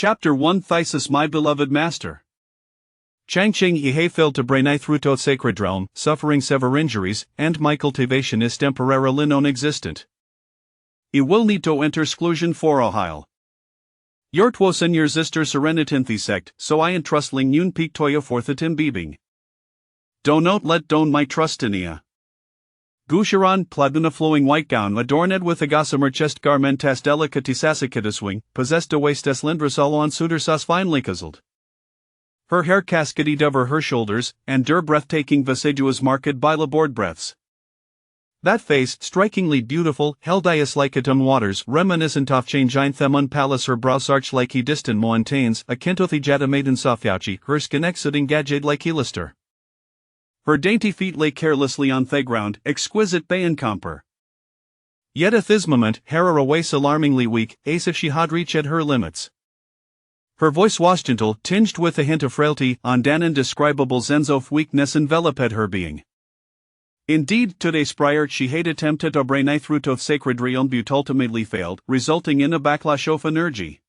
Chapter 1 Thesis My beloved master. Changqing Ihe failed to bring through to sacred realm, suffering severe injuries, and my cultivation is temporarily non-existent. I will need to enter exclusion for a while. Yort was in your sister serenitin sect, so I entrustling yun peak toya forthitim beebing. Do not let down my trust in ya. Gusharan clad in a flowing white gown adorned with a gossamer chest garment as delicatissacicatus wing, possessed a waist as lindrus all on suitor sus finely cuzzled. Her hair cascaded over her shoulders, and der breathtaking visage was marked by laboured breaths. That face, strikingly beautiful, held ice like autumn waters, reminiscent of changine themun palace her brows arch like he distant mountains, akin to the jada maiden sophiachi, her skin exiting gadget like Elister. Her dainty feet lay carelessly on the ground, exquisite bayan comper. Yet at this moment, her waist alarmingly weak, as if she had reached her limits. Her voice was gentle, tinged with a hint of frailty, and an indescribable sense of weakness enveloped her being. Indeed, today's prior she had attempted to bring through to sacred realm but ultimately failed, resulting in a backlash of energy.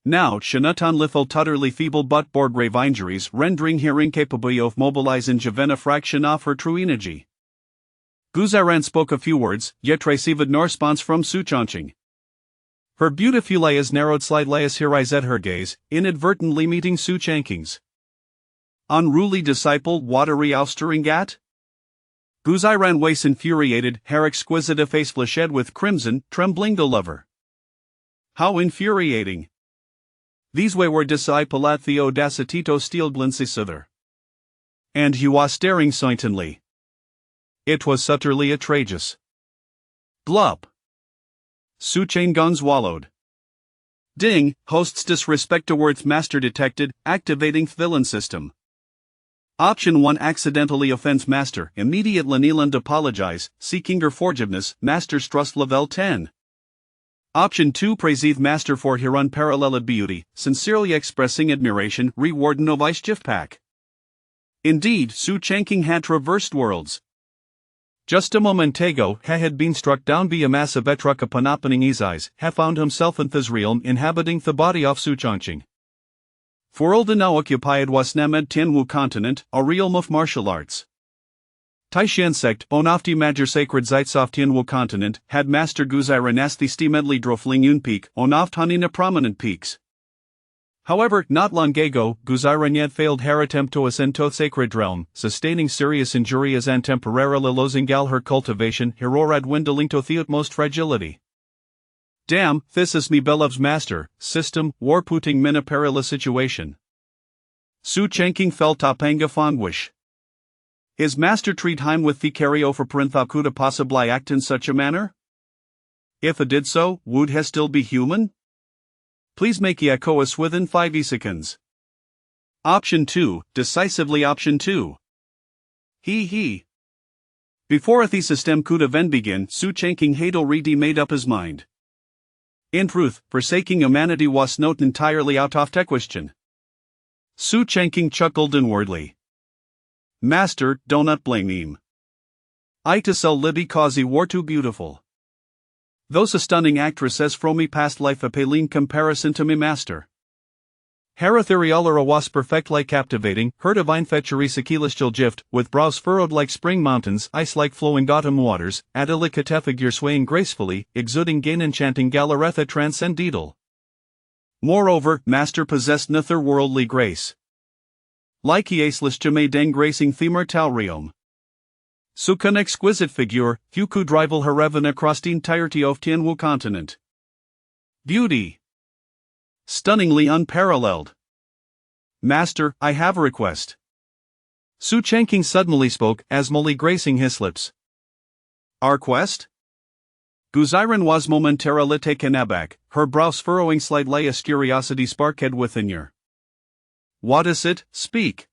Now, Shanatan lithal tutterly feeble but bore grave injuries, rendering her incapable of mobilizing even a fraction of her true energy. Guzaran spoke a few words, yet received no response from Suchongqing. Her beautiful eyes narrowed slightly as her eyes at her gaze, inadvertently meeting Suchongqing's. Unruly disciple, watery oustering at? Guzaran was infuriated, her exquisite face flushed with crimson, trembling the lover. How infuriating! These were disciple at the audacitito steelblincisither. And he was staring silently. It was utterly outrageous. Blup. Suchain guns wallowed. Ding, host's disrespect towards master detected, activating villain system. Option 1 accidentally offends master, immediate Laneland apologize, seeking her forgiveness, master's trust level 10. Option 2 praiseth master for her unparalleled beauty, sincerely expressing admiration, reward no vice gift pack. Indeed, Suchongqing had traversed worlds. Just a moment ago, he had been struck down by a massive etruk upon opening his eyes, he found himself in this realm inhabiting the body of Suchongqing. World now occupied was Named Tianwu continent, a realm of martial arts. Taishan sect, onofti major sacred sites of Tianwu continent, had master Guzaran as the stemedly drofling yun peak, onoft hunina prominent peaks. However, not long ago, Guzaran yet failed her attempt to ascend to sacred realm, sustaining serious injuries and temporarily losing all her cultivation, herorad dwindling to the utmost fragility. Damn, this is me beloved's master, system, war putting min a perilous situation. Suchongqing felt a pang of anguish. His master treat him with the carryover printha could possibly act in such a manner? If it did so, would he still be human? Please make ye echo us within 5 seconds. Option 2, decisively option 2. He. Before the system could even begin, Suchongqing had already made up his mind. In truth, forsaking humanity was not entirely out of the question. Suchongqing chuckled inwardly. Master, do not blame him. I to sell Libby cause he were too beautiful. Those a stunning actress as from me past life a pale in comparison to me master. Heratheriolera was perfectly captivating, her divine fetchery celestial gift, with brows furrowed like spring mountains, ice like flowing autumn waters, adelicate figure swaying gracefully, exuding gain enchanting galaretha transcendental. Moreover, master possessed nether worldly grace. Like he aceless jame deng gracing the mortal realm. Sukan exquisite figure, few could rival her even across the entirety of Tianwu continent. Beauty. Stunningly unparalleled. Master, I have a request. Suchongqing suddenly spoke, asmally gracing his lips. Our quest? Guzaran was momentarily taken aback, her brows furrowing slightly as curiosity sparked within her. What is it? Speak.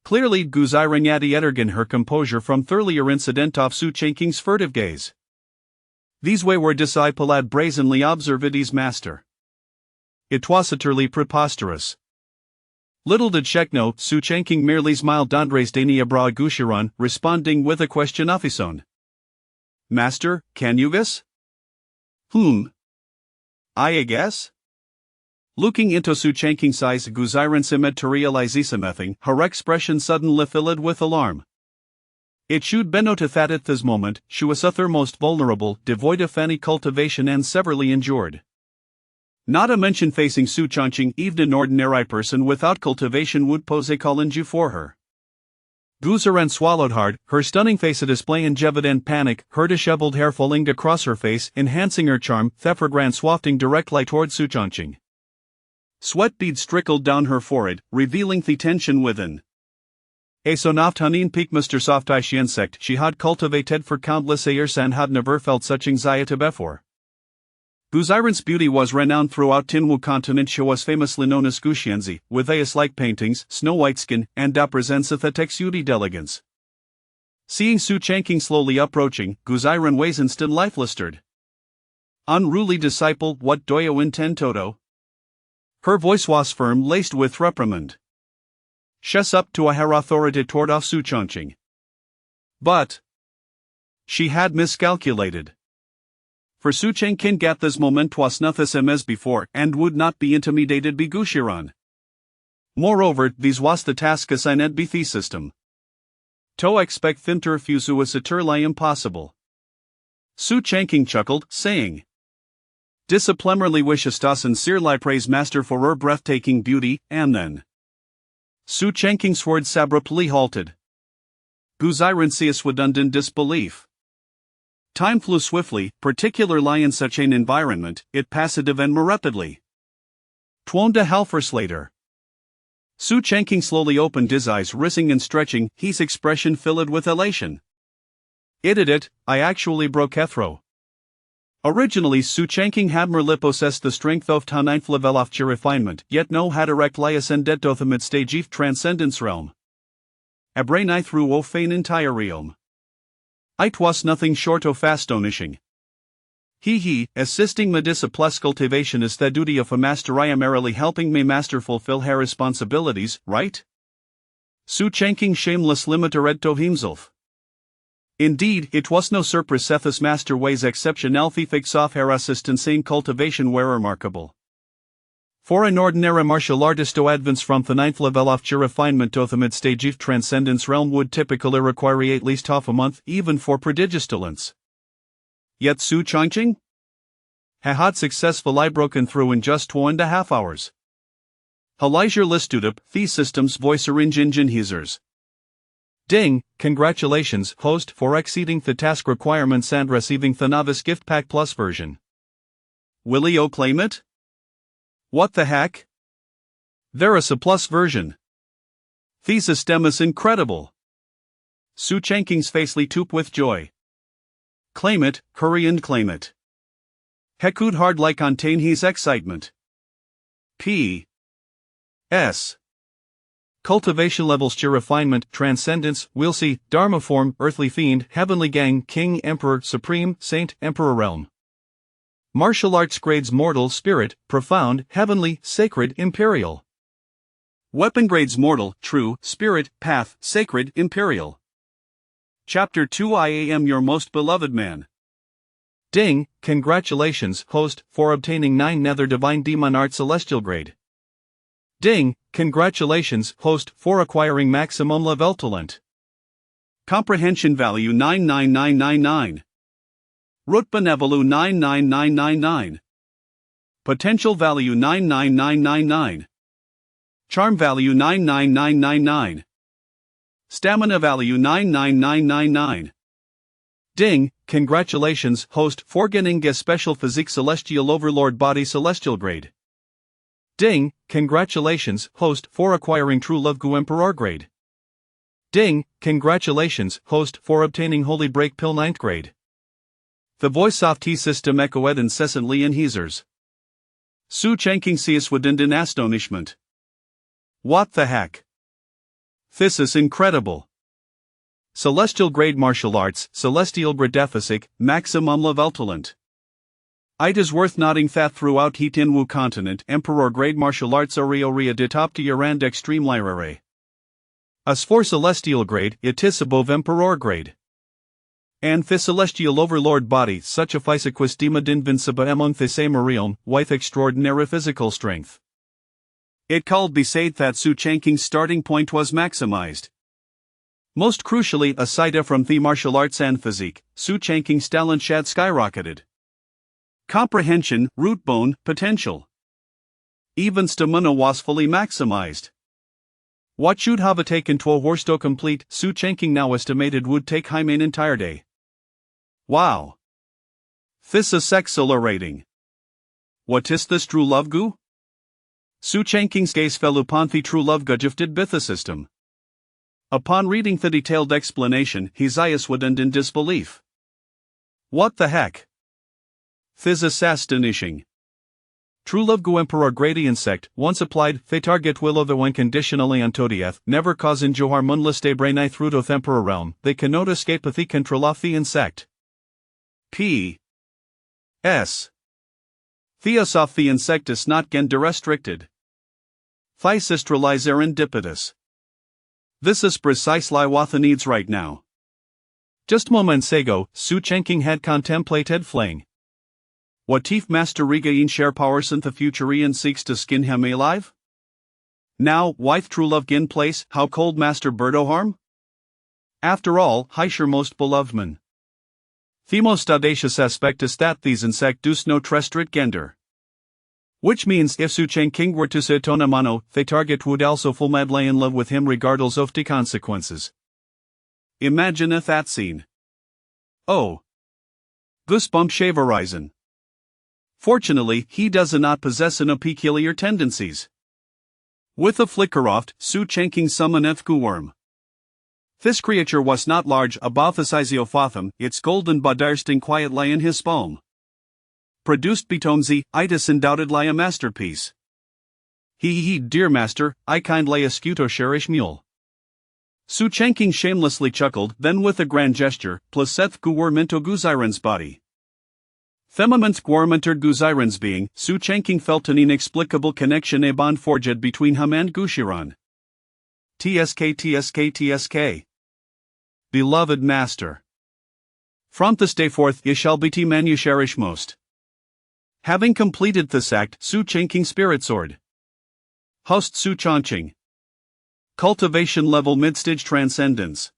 Clearly Guzaran yadi ettergan her composure from earlier incident of Suchongqing's furtive gaze. These were discipled brazenly observed his master. It was utterly preposterous. Little did Shek know, Suchongqing merely smiled Andres Dania Bra Gusharan, responding with a question of his own. Master, can you guess? I guess? Looking into Su Chanking's eyes, Guziran materializisomething, her expression suddenly filled with alarm. It should be noted that at this moment, she was uttermost vulnerable, devoid of any cultivation and severely injured. Not a mention facing Su Changqing, even an ordinary person without cultivation would pose a challenge for her. Guziran swallowed hard, her stunning face a display in evident panic, her disheveled hair falling across her face, enhancing her charm, Theford ran swafting directly toward Su Changqing. Sweat beads trickled down her forehead, revealing the tension within. A sonaft hanin peak Mr. Softish insect she had cultivated for countless years and had never felt such anxiety before. Guziran's beauty was renowned throughout Tinwu continent. She was famously known as Guxianzi, with Aes-like paintings, snow-white skin, and presence with exuded elegance. Seeing Su Changqing slowly approaching, Guziran was instant life-blistered. Unruly disciple, what do you intend Toto? Her voice was firm, laced with reprimand. She's up to a her authority toward off Su Changqing. But she had miscalculated. For Su Changqing at this moment was nothing as before, and would not be intimidated by Guziran. Moreover, this was the task assigned by the system. To expect them to refuse was utterly impossible. Su Changqing chuckled, saying, "Disciplinarily wishes to sincerely praise Master for her breathtaking beauty," and then Su Changqing's words abruptly halted. Guziran sees with undone disbelief. Time flew swiftly, particularly in such an environment. It passed even more rapidly. 2.5 hours later. Su Changqing slowly opened his eyes, rising and stretching, his expression filled with elation. It, I actually broke through. Originally Su Changqing had merely possessed the strength of ta ninth level of refinement, yet no had directly ascended to the mid-stage of transcendence realm. A brain I through of an entire realm. It was nothing short of astonishing. Assisting me discipline's cultivation is the duty of a master. I am merely helping my master fulfill her responsibilities, right? Su Changqing shameless limiter to himself. Indeed, it was no surprise that this master was exceptional. The fix of her assistance in cultivation were remarkable. For an ordinary martial artist to advance from the ninth level of refinement to the mid-stage of transcendence realm would typically require at least half a month, even for prodigious talents. Yet Su Changqing had successfully broken through in just 2.5 hours. Halija stood up, the system's voice engine heasers. Ding, congratulations, host, for exceeding the task requirements and receiving the Novice Gift Pack Plus version. Will you claim it? What the heck? There is a plus version. The system is incredible. Su Changqing's face lit up with joy. Claim it, hurry and claim it. He could hardly contain his excitement. P.S. Cultivation levels to refinement, transcendence, will see, Dharma form, earthly fiend, heavenly gang, king, emperor, supreme, saint, emperor realm. Martial arts grades mortal, spirit, profound, heavenly, sacred, imperial. Weapon grades mortal, true, spirit, path, sacred, imperial. Chapter 2 I am your most beloved man. Ding, congratulations, host, for obtaining 9 nether divine demon art celestial grade. Ding, congratulations, host, for acquiring maximum level talent. Comprehension value 99999. Root Benevolue 99999. Potential value 99999. Charm value 99999. Stamina value 99999. Ding, congratulations, host, for getting a special physique celestial overlord body celestial grade. Ding, congratulations, host, for acquiring true love gu emperor grade. Ding, congratulations, host, for obtaining holy break pill 9th grade. The voice of T system echoed incessantly in heasers. Su Changqing sees within in astonishment. What the heck? This is incredible. Celestial grade martial arts, celestial grade deficit, maximum level talent. It is worth noting that throughout Hitinwu continent, emperor grade martial arts are de top tier and extremely rare. As for celestial grade, it is above emperor grade. And the celestial overlord body such a physicus deemed invincible among the same realm, with extraordinary physical strength. It called beside that Su Chanking's starting point was maximized. Most crucially, aside from the martial arts and physique, Su Chanking's talent had skyrocketed. Comprehension, root bone, potential. Even stamina was fully maximized. What should have taken 12 hours to complete, Su Chanking now estimated would take him an entire day. Wow! This is exhilarating. What is this true love goo? Su Chanking's gaze fell upon the true love gifted Bitha system. Upon reading the detailed explanation, his eyes widened in disbelief. What the heck? This is astonishing. True love gu emperor grady insect, once applied, the target will of the when conditionally untodieth, never cause in johar munliste brainai through to emperor realm, they cannot escape the control of the insect. P. S. Theosof the insectus not gender restricted. Thysistra serendipitous. This is precisely what the needs right now. Just moments ago, Su Chanking had contemplated flaying. What if Master regain share powers in the future and seeks to skin him alive? Now, wife true love gin place, how cold Master Birdo harm? After all, Heisher most beloved man. The most audacious aspect is that these insect do no trestrit gender. Which means if Su Chanking were to se tonamano, the target would also full madly in love with him regardless of the consequences. Imagine that scene. Oh. Goosebump shave horizon. Fortunately, he does not possess any peculiar tendencies. With a flicker oft, Su Chanking summoneth Guworm. This creature was not large, about the size of Fotham, its golden bud resting quietly in his palm. Produced betonzi, itis undoubtedly a masterpiece. He, dear master, I kindly escuto cherish mule. Su Chanking shamelessly chuckled, then with a grand gesture, placeth Guworm into Guziran's body. Themament Guworm entered Guziran's being, Su Chanking felt an inexplicable connection a bond forged between him and Gushiran. TSK. Beloved master. From this day forth ye shall be man you cherish most. Having completed this act, Su Chanking spirit soared. Host Su Chanching. Cultivation level mid-stage transcendence.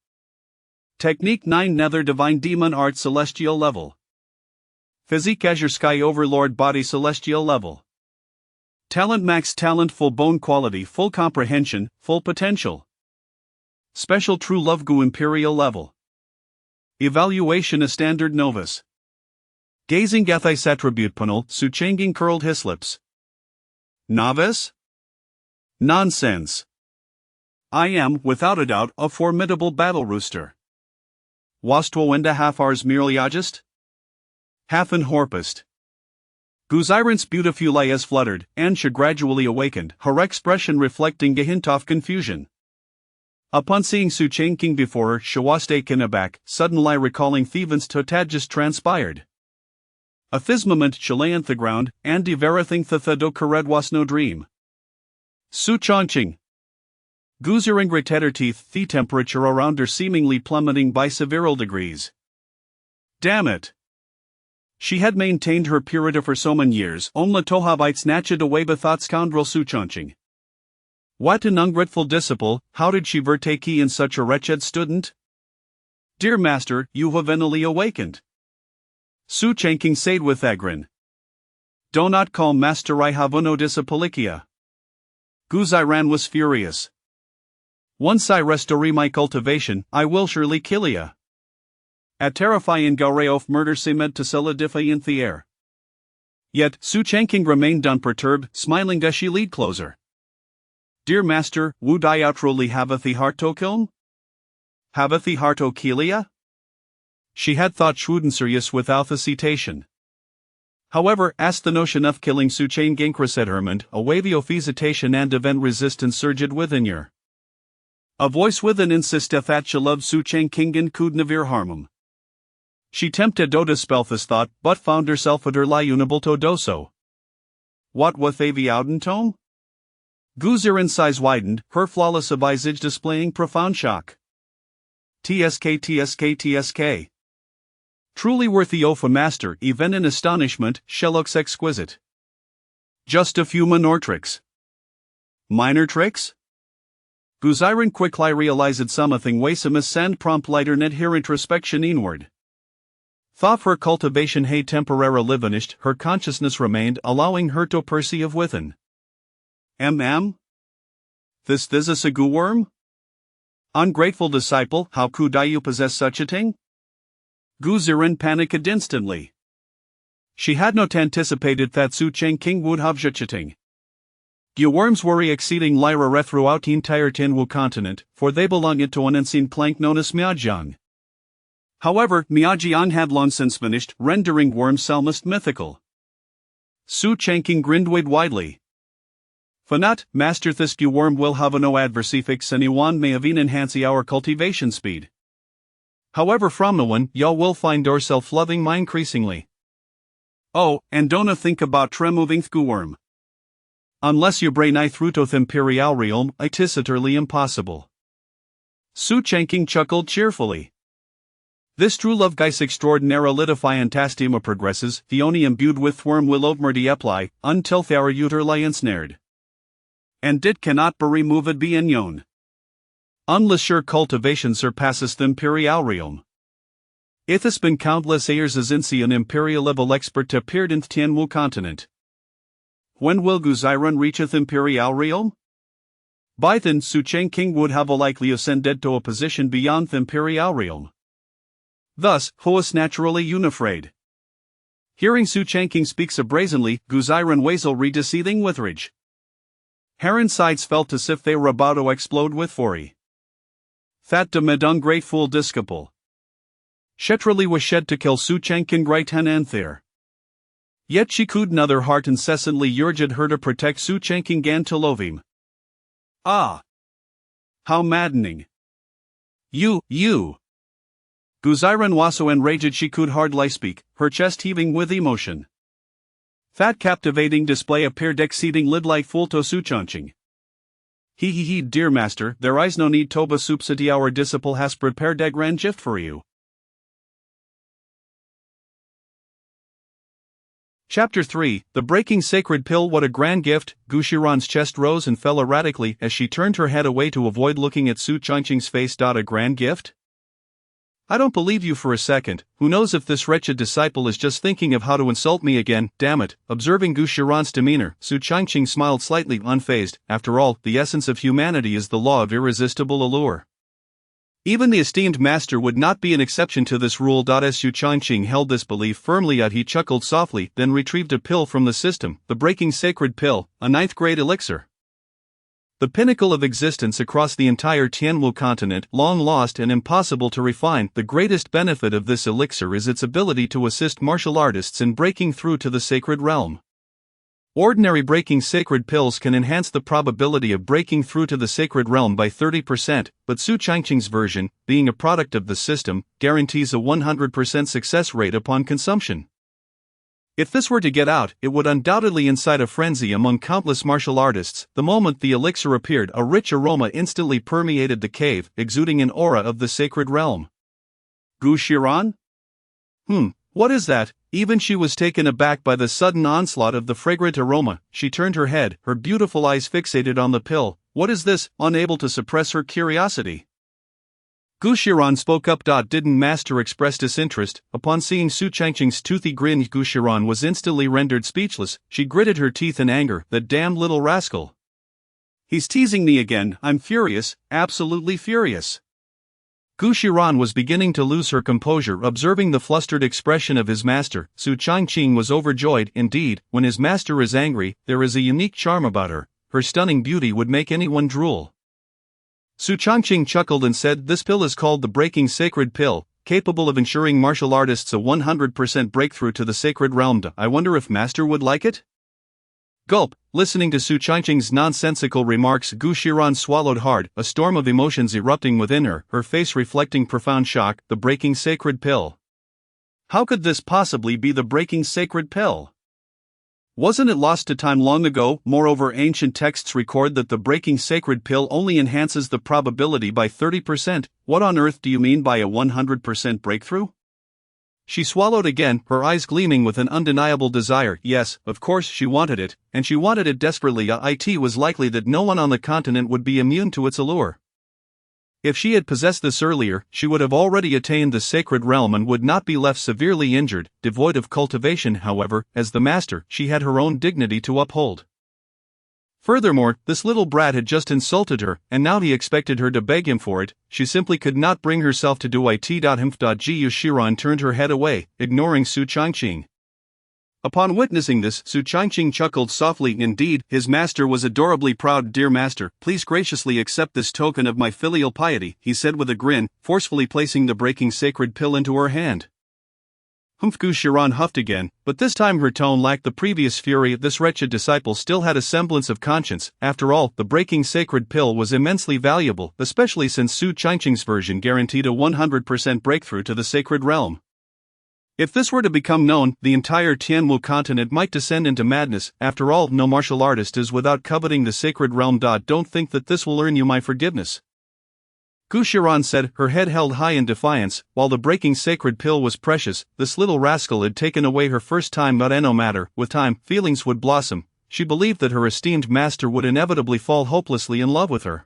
Technique 9 nether divine demon art celestial level. Physique azure sky overlord body celestial level. Talent max talent full bone quality full comprehension, full potential. Special true love gu imperial level. Evaluation a standard novice. Gazing at this attribute panel, Su Chanking curled his lips. Novice? Nonsense. I am, without a doubt, a formidable battle rooster. Was 2.5 hours merely august? Half an horpist. Guziran's beautiful eyes fluttered, and she gradually awakened, her expression reflecting a hint of confusion. Upon seeing Su Chanking before her, she was taken aback, suddenly recalling Thevens to just transpired. At this moment she lay on the ground, and everything the cared was no dream. Su Chanking. Guziran gritted her teeth, the temperature around her seemingly plummeting by several degrees. Damn it! She had maintained her purity for so many years, only to have it snatched away by that scoundrel Su Chanking. What an ungrateful disciple, how did she partake in such a wretched student? Dear master, you have finally awakened. Su Chanking said with a grin. Do not call master I have no disciplicia. Guziran was furious. Once I restore my cultivation, I will surely kill ya. A terrifying gare of murder seemed to solidify in the air. Yet, Su Chanking remained unperturbed, smiling as she leaned closer. Dear master, would I outrully have the heart to kill? Have the heart to kill ya? She had thought Schwuden serious without hesitation. However, as the notion of killing Su Chanking cresced a wavy of hesitation and event resistance surged within her. A voice within insisteth that she loved Su Chanking and could never harm him. She tempted to dispel this thought, but found herself utterly unable to do so. What with Avi ouden tome? Guziran's eyes widened, her flawless visage displaying profound shock. TSK. Truly worthy of a master, even in astonishment, she looks exquisite. Just a few more tricks. Minor tricks? Guziran quickly realized something wasem sand prompt lighter net her introspection inward. Though her cultivation hay temporarily vanished, her consciousness remained, allowing her to perceive within. This is a worm? Ungrateful disciple, how could you possess such a thing? Guziran panicked instantly. She had not anticipated that Su Changqing would have such a thing. Worms worry exceeding lyra throughout the entire Tianwu continent, for they belonged to an unseen plank known as Miajiang. However, Miajiang had long since vanished, rendering worms almost mythical. Su Changqing grinned widely. Fanat, master, this worm will have no adverse effects and Yuan may even enhance our cultivation speed. However, from no one, y'all will find yourself loving me increasingly. Oh, and don't think about removing the worm. Unless you bring I through to the imperial realm, it is utterly impossible. Su Changqing chuckled cheerfully. This true love geis extraordinarily fantastima progresses, the only imbued with worm will overmurdy apply, until they are utterly ensnared. And it cannot be removed be known. Unless your cultivation surpasses the imperial realm. It has been countless years since an imperial level expert appeared in the Tianwu continent. When will Guziran reach the imperial realm? By then Su Changqing would have likely ascended to a position beyond the imperial realm. Thus, who is naturally unafraid. Hearing Su Changqing speak so brazenly, Guziran Wazel redeceiving with rage. Her insides felt as if they were about to explode with fury. That de ungrateful disciple. Shetrali was shed to kill Su Changqing right and there. Yet she could neither heart incessantly urged her to protect Su Changqing and to love him. Ah! How maddening! You! Guziran was so enraged she could hardly speak, her chest heaving with emotion. That captivating display appeared exceeding delightful to Su Changqing. He, dear master, there is no need to subsidy our disciple has prepared a grand gift for you. Chapter 3, The Breaking Sacred Pill. What a grand gift! Guziran's chest rose and fell erratically as she turned her head away to avoid looking at Su Changqing's face. A grand gift? I don't believe you for a second. Who knows if this wretched disciple is just thinking of how to insult me again, damn it. Observing Guziran's demeanor, Su Changqing smiled slightly unfazed. After all, the essence of humanity is the law of irresistible allure. Even the esteemed master would not be an exception to this rule. As Su Changqing held this belief firmly out, he chuckled softly, then retrieved a pill from the system, the Breaking Sacred Pill, a 9th grade elixir. The pinnacle of existence across the entire Tianwu continent, long lost and impossible to refine. The greatest benefit of this elixir is its ability to assist martial artists in breaking through to the sacred realm. Ordinary breaking sacred pills can enhance the probability of breaking through to the sacred realm by 30%, but Su Changqing's version, being a product of the system, guarantees a 100% success rate upon consumption. If this were to get out, it would undoubtedly incite a frenzy among countless martial artists. The moment the elixir appeared, a rich aroma instantly permeated the cave, exuding an aura of the sacred realm. Guziran? What is that? Even she was taken aback by the sudden onslaught of the fragrant aroma. She turned her head, her beautiful eyes fixated on the pill. What is this? Unable to suppress her curiosity, Guziran spoke up. Didn't master express disinterest? Upon seeing Su Changqing's toothy grin, Guziran was instantly rendered speechless. She gritted her teeth in anger. That damn little rascal. He's teasing me again. I'm furious, absolutely furious. Guziran was beginning to lose her composure, observing the flustered expression of his master. Su Changqing was overjoyed. Indeed, when his master is angry, there is a unique charm about her. Her stunning beauty would make anyone drool. Su Changqing chuckled and said, "This pill is called the Breaking Sacred Pill, capable of ensuring martial artists a 100% breakthrough to the sacred realm. I wonder if master would like it?" Gulp. Listening to Su Changqing's nonsensical remarks, Guziran swallowed hard, a storm of emotions erupting within her, her face reflecting profound shock. The Breaking Sacred Pill. How could this possibly be the Breaking Sacred Pill? Wasn't it lost to time long ago? Moreover, ancient texts record that the Breaking Sacred Pill only enhances the probability by 30%. What on earth do you mean by a 100% breakthrough? She swallowed again, her eyes gleaming with an undeniable desire. Yes, of course she wanted it, and she wanted it desperately. It was likely that no one on the continent would be immune to its allure. If she had possessed this earlier, she would have already attained the sacred realm and would not be left severely injured. Devoid of cultivation, however, as the master, she had her own dignity to uphold. Furthermore, this little brat had just insulted her, and now he expected her to beg him for it. She simply could not bring herself to do it. Gu Shiran turned her head away, ignoring Su Changqing. Upon witnessing this, Su Changqing chuckled softly. Indeed, his master was adorably proud. Dear master, please graciously accept this token of my filial piety, he said with a grin, forcefully placing the breaking sacred pill into her hand. Gu Shiran huffed again, but this time her tone lacked the previous fury. This wretched disciple still had a semblance of conscience. After all, the breaking sacred pill was immensely valuable, especially since Su Changqing's version guaranteed a 100% breakthrough to the sacred realm. If this were to become known, the entire Tianwu continent might descend into madness. After all, no martial artist is without coveting the sacred realm. Don't think that this will earn you my forgiveness, Gu Shiran said, her head held high in defiance. While the breaking sacred pill was precious, this little rascal had taken away her first time. But no matter, with time, feelings would blossom. She believed that her esteemed master would inevitably fall hopelessly in love with her.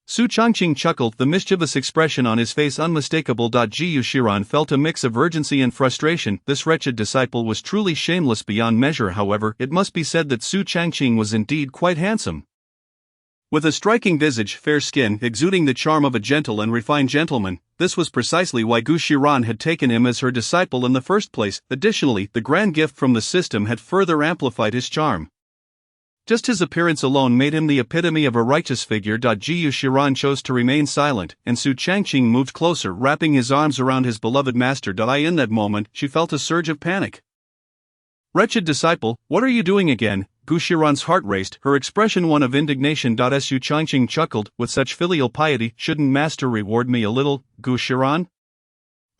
Su Changqing chuckled, the mischievous expression on his face unmistakable. Gu Shiran felt a mix of urgency and frustration. This wretched disciple was truly shameless beyond measure. However, it must be said that Su Changqing was indeed quite handsome. With a striking visage, fair skin, exuding the charm of a gentle and refined gentleman, this was precisely why Gu Shiran had taken him as her disciple in the first place. Additionally, the grand gift from the system had further amplified his charm. Just his appearance alone made him the epitome of a righteous figure. Gu Shiran chose to remain silent, and Su Changqing moved closer, wrapping his arms around his beloved master. In that moment, she felt a surge of panic. Wretched disciple, what are you doing again? Gu Shiran's heart raced, her expression one of indignation. Su Changqing chuckled, with such filial piety, shouldn't master reward me a little, Gu Shiran?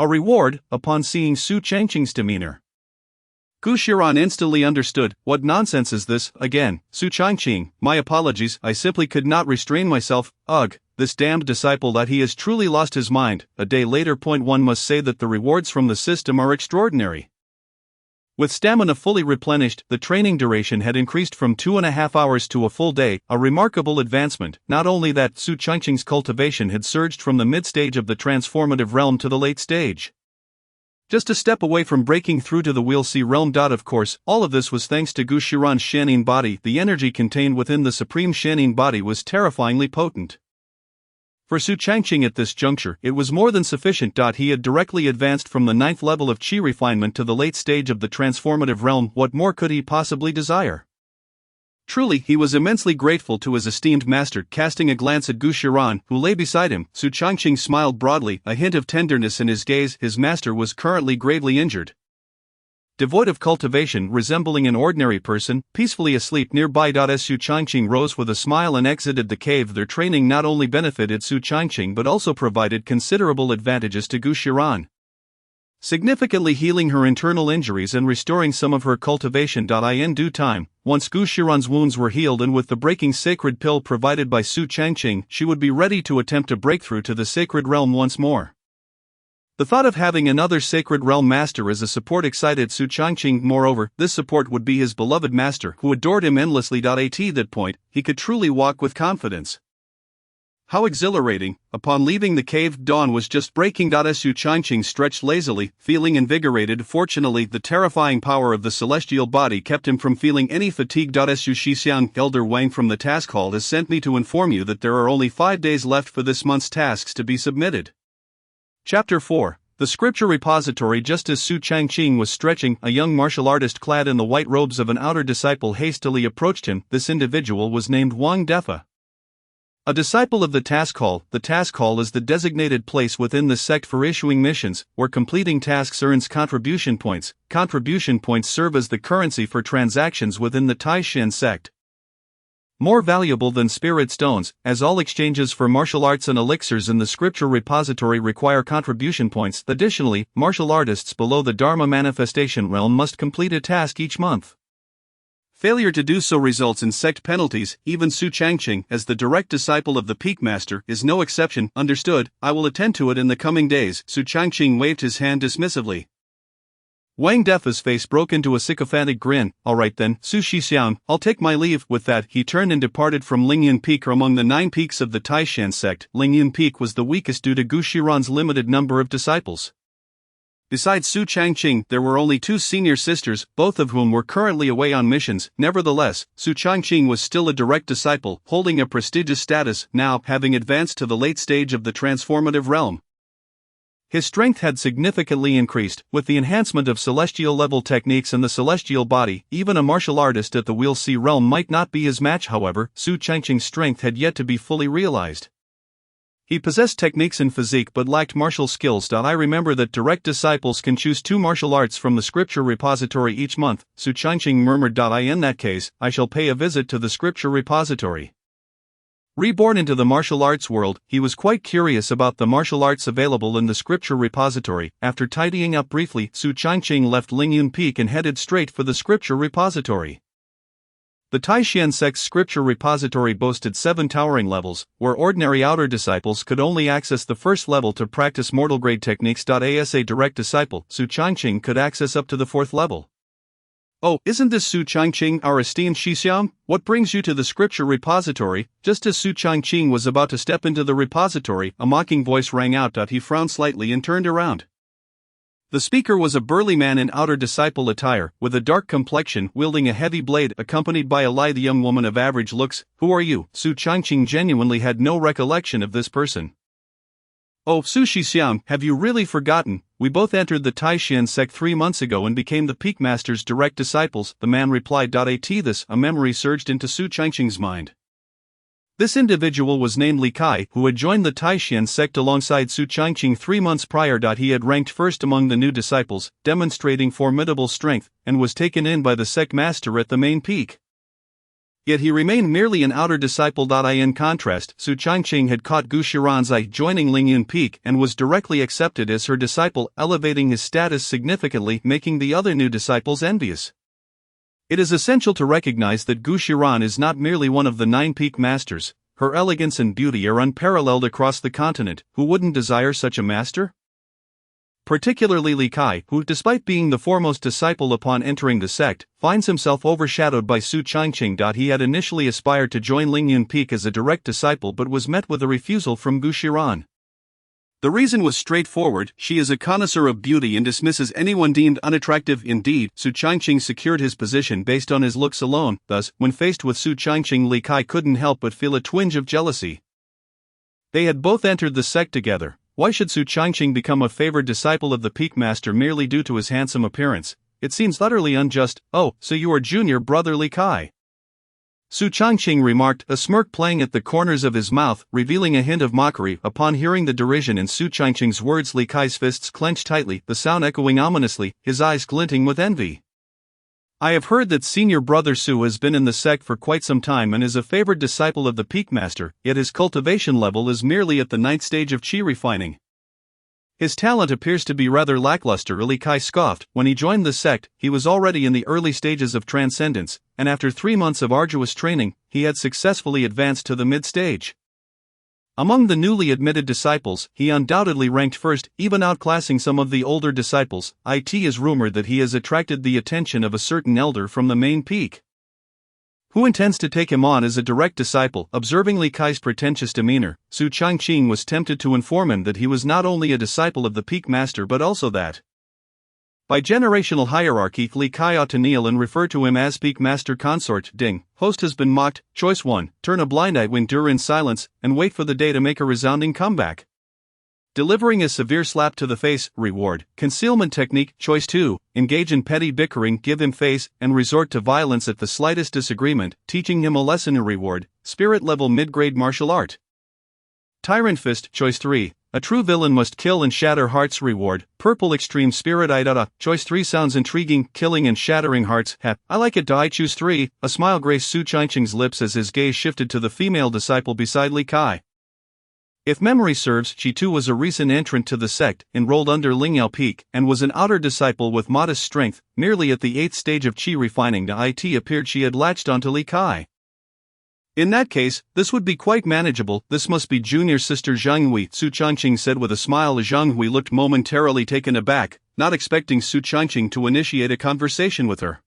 A reward, upon seeing Su Changqing's demeanor. Gu Shiran instantly understood. What nonsense is this? Again, Su Changqing, my apologies, I simply could not restrain myself. Ugh, this damned disciple, that he has truly lost his mind. A day later. One must say that the rewards from the system are extraordinary. With stamina fully replenished, the training duration had increased from 2.5 hours to a full day, a remarkable advancement. Not only that, Su Changqing's cultivation had surged from the mid-stage of the transformative realm to the late stage. Just a step away from breaking through to the Wheel C realm. Of course, all of this was thanks to Gu Shiran's Shanin body. The energy contained within the supreme Shanin body was terrifyingly potent. For Su Changqing at this juncture, it was more than sufficient. He had directly advanced from the 9th level of Qi refinement to the late stage of the transformative realm. What more could he possibly desire? Truly, he was immensely grateful to his esteemed master. Casting a glance at Gu Shiran, who lay beside him, Su Changqing smiled broadly, a hint of tenderness in his gaze. His master was currently gravely injured. Devoid of cultivation, resembling an ordinary person, peacefully asleep nearby. Su Changqing rose with a smile and exited the cave. Their training not only benefited Su Changqing but also provided considerable advantages to Gu Shiran, significantly healing her internal injuries and restoring some of her cultivation. In due time, once Gu Shiran's wounds were healed and with the breaking sacred pill provided by Su Changqing, she would be ready to attempt a breakthrough to the sacred realm once more. The thought of having another sacred realm master as a support excited Su Changqing. Moreover, this support would be his beloved master, who adored him endlessly. At that point, he could truly walk with confidence. How exhilarating! Upon leaving the cave, dawn was just breaking. Su Changqing stretched lazily, feeling invigorated. Fortunately, the terrifying power of the celestial body kept him from feeling any fatigue. Su Shixiang, Elder Wang from the task hall has sent me to inform you that there are only 5 days left for this month's tasks to be submitted. Chapter 4. The Scripture Repository. Just as Su Changqing was stretching, a young martial artist clad in the white robes of an outer disciple hastily approached him. This individual was named Wang Defa, a disciple of the task hall. The task hall is the designated place within the sect for issuing missions, where completing tasks earns contribution points. Contribution points serve as the currency for transactions within the Taishan sect. More valuable than spirit stones, as all exchanges for martial arts and elixirs in the Scripture Repository require contribution points. Additionally, martial artists below the Dharma manifestation realm must complete a task each month. Failure to do so results in sect penalties. Even Su Changqing, as the direct disciple of the Peak Master, is no exception. Understood, I will attend to it in the coming days. Su Changqing waved his hand dismissively. Wang Defa's face broke into a sycophantic grin. Alright then, Su Shixian, I'll take my leave. With that, he turned and departed from Lingyun Peak. Among the 9 peaks of the Taishan sect, Lingyun Peak was the weakest due to Gu Shiran's limited number of disciples. Besides Su Changqing, there were only 2 senior sisters, both of whom were currently away on missions. Nevertheless, Su Changqing was still a direct disciple, holding a prestigious status, now having advanced to the late stage of the transformative realm. His strength had significantly increased, with the enhancement of celestial-level techniques and the celestial body. Even a martial artist at the Wheel C realm might not be his match. However, Su Changqing's strength had yet to be fully realized. He possessed techniques and physique but lacked martial skills. I remember that direct disciples can choose 2 martial arts from the scripture repository each month, Su Changqing murmured. In that case, I shall pay a visit to the scripture repository. Reborn into the martial arts world, he was quite curious about the martial arts available in the scripture repository. After tidying up briefly, Su Changqing left Lingyun Peak and headed straight for the scripture repository. The Taishan sect's scripture repository boasted 7 towering levels, where ordinary outer disciples could only access the first level to practice mortal grade techniques. As a direct disciple, Su Changqing could access up to the 4th level. Oh, isn't this Su Changqing, our esteemed Shixiang? What brings you to the scripture repository? Just as Su Changqing was about to step into the repository, a mocking voice rang out. He frowned slightly and turned around. The speaker was a burly man in outer disciple attire, with a dark complexion, wielding a heavy blade, accompanied by a lithe young woman of average looks. Who are you? Su Changqing genuinely had no recollection of this person. Oh, Su Shixiang, have you really forgotten? We both entered the Taishan sect 3 months ago and became the Peak Master's direct disciples, the man replied. At this, a memory surged into Su Changqing's mind. This individual was named Li Kai, who had joined the Taishan sect alongside Su Changqing 3 months prior. He had ranked first among the new disciples, demonstrating formidable strength, and was taken in by the sect master at the main peak. Yet he remained merely an outer disciple. In contrast, Su Changqing had caught Gu Shiran's eye joining Lingyun Peak and was directly accepted as her disciple, elevating his status significantly, making the other new disciples envious. It is essential to recognize that Gu Shiran is not merely one of the 9 peak masters. Her elegance and beauty are unparalleled across the continent. Who wouldn't desire such a master? Particularly Li Kai, who, despite being the foremost disciple upon entering the sect, finds himself overshadowed by Su Changqing. He had initially aspired to join Lingyun Peak as a direct disciple but was met with a refusal from Gu Shiran. The reason was straightforward: she is a connoisseur of beauty and dismisses anyone deemed unattractive. Indeed, Su Changqing secured his position based on his looks alone. Thus, when faced with Su Changqing, Li Kai couldn't help but feel a twinge of jealousy. They had both entered the sect together. Why should Su Changqing become a favored disciple of the Peak Master merely due to his handsome appearance? It seems utterly unjust. Oh, so you are junior brother Li Kai? Su Changqing remarked, a smirk playing at the corners of his mouth, revealing a hint of mockery. Upon hearing the derision in Su Changqing's words, Li Kai's fists clenched tightly, the sound echoing ominously, his eyes glinting with envy. I have heard that senior brother Su has been in the sect for quite some time and is a favored disciple of the Peak Master, yet his cultivation level is merely at the 9th stage of chi refining. His talent appears to be rather lackluster. Li Kai scoffed. When he joined the sect, he was already in the early stages of transcendence, and after 3 months of arduous training, he had successfully advanced to the mid-stage. Among the newly admitted disciples, he undoubtedly ranked first, even outclassing some of the older disciples. It is rumored that he has attracted the attention of a certain elder from the main peak, who intends to take him on as a direct disciple. Observing Li Kai's pretentious demeanor, Su Changqing was tempted to inform him that he was not only a disciple of the Peak Master but also that, by generational hierarchy, Li Kai ought to kneel and refer to him as Peak Master Consort. Ding. Host has been mocked. Choice 1. Turn a blind eye, endure in silence, and wait for the day to make a resounding comeback. Delivering a severe slap to the face. Reward. Concealment technique. Choice 2. Engage in petty bickering, give him face, and resort to violence at the slightest disagreement, teaching him a lesson. Reward. Spirit level mid-grade martial art. Tyrant Fist. Choice 3. A true villain must kill and shatter hearts. Reward. Purple Extreme Spirit. Choice 3 sounds intriguing, killing and shattering hearts. I like it. I choose 3. A smile graced Su Changqing's lips as his gaze shifted to the female disciple beside Li Kai. If memory serves, she too was a recent entrant to the sect, enrolled under Lingyao Peak, and was an outer disciple with modest strength, merely at the 8th stage of chi refining. It appeared she had latched onto Li Kai. In that case, this would be quite manageable. This must be junior sister Zhang Hui, Su Changqing said with a smile as Zhang Hui looked momentarily taken aback, not expecting Su Changqing to initiate a conversation with her.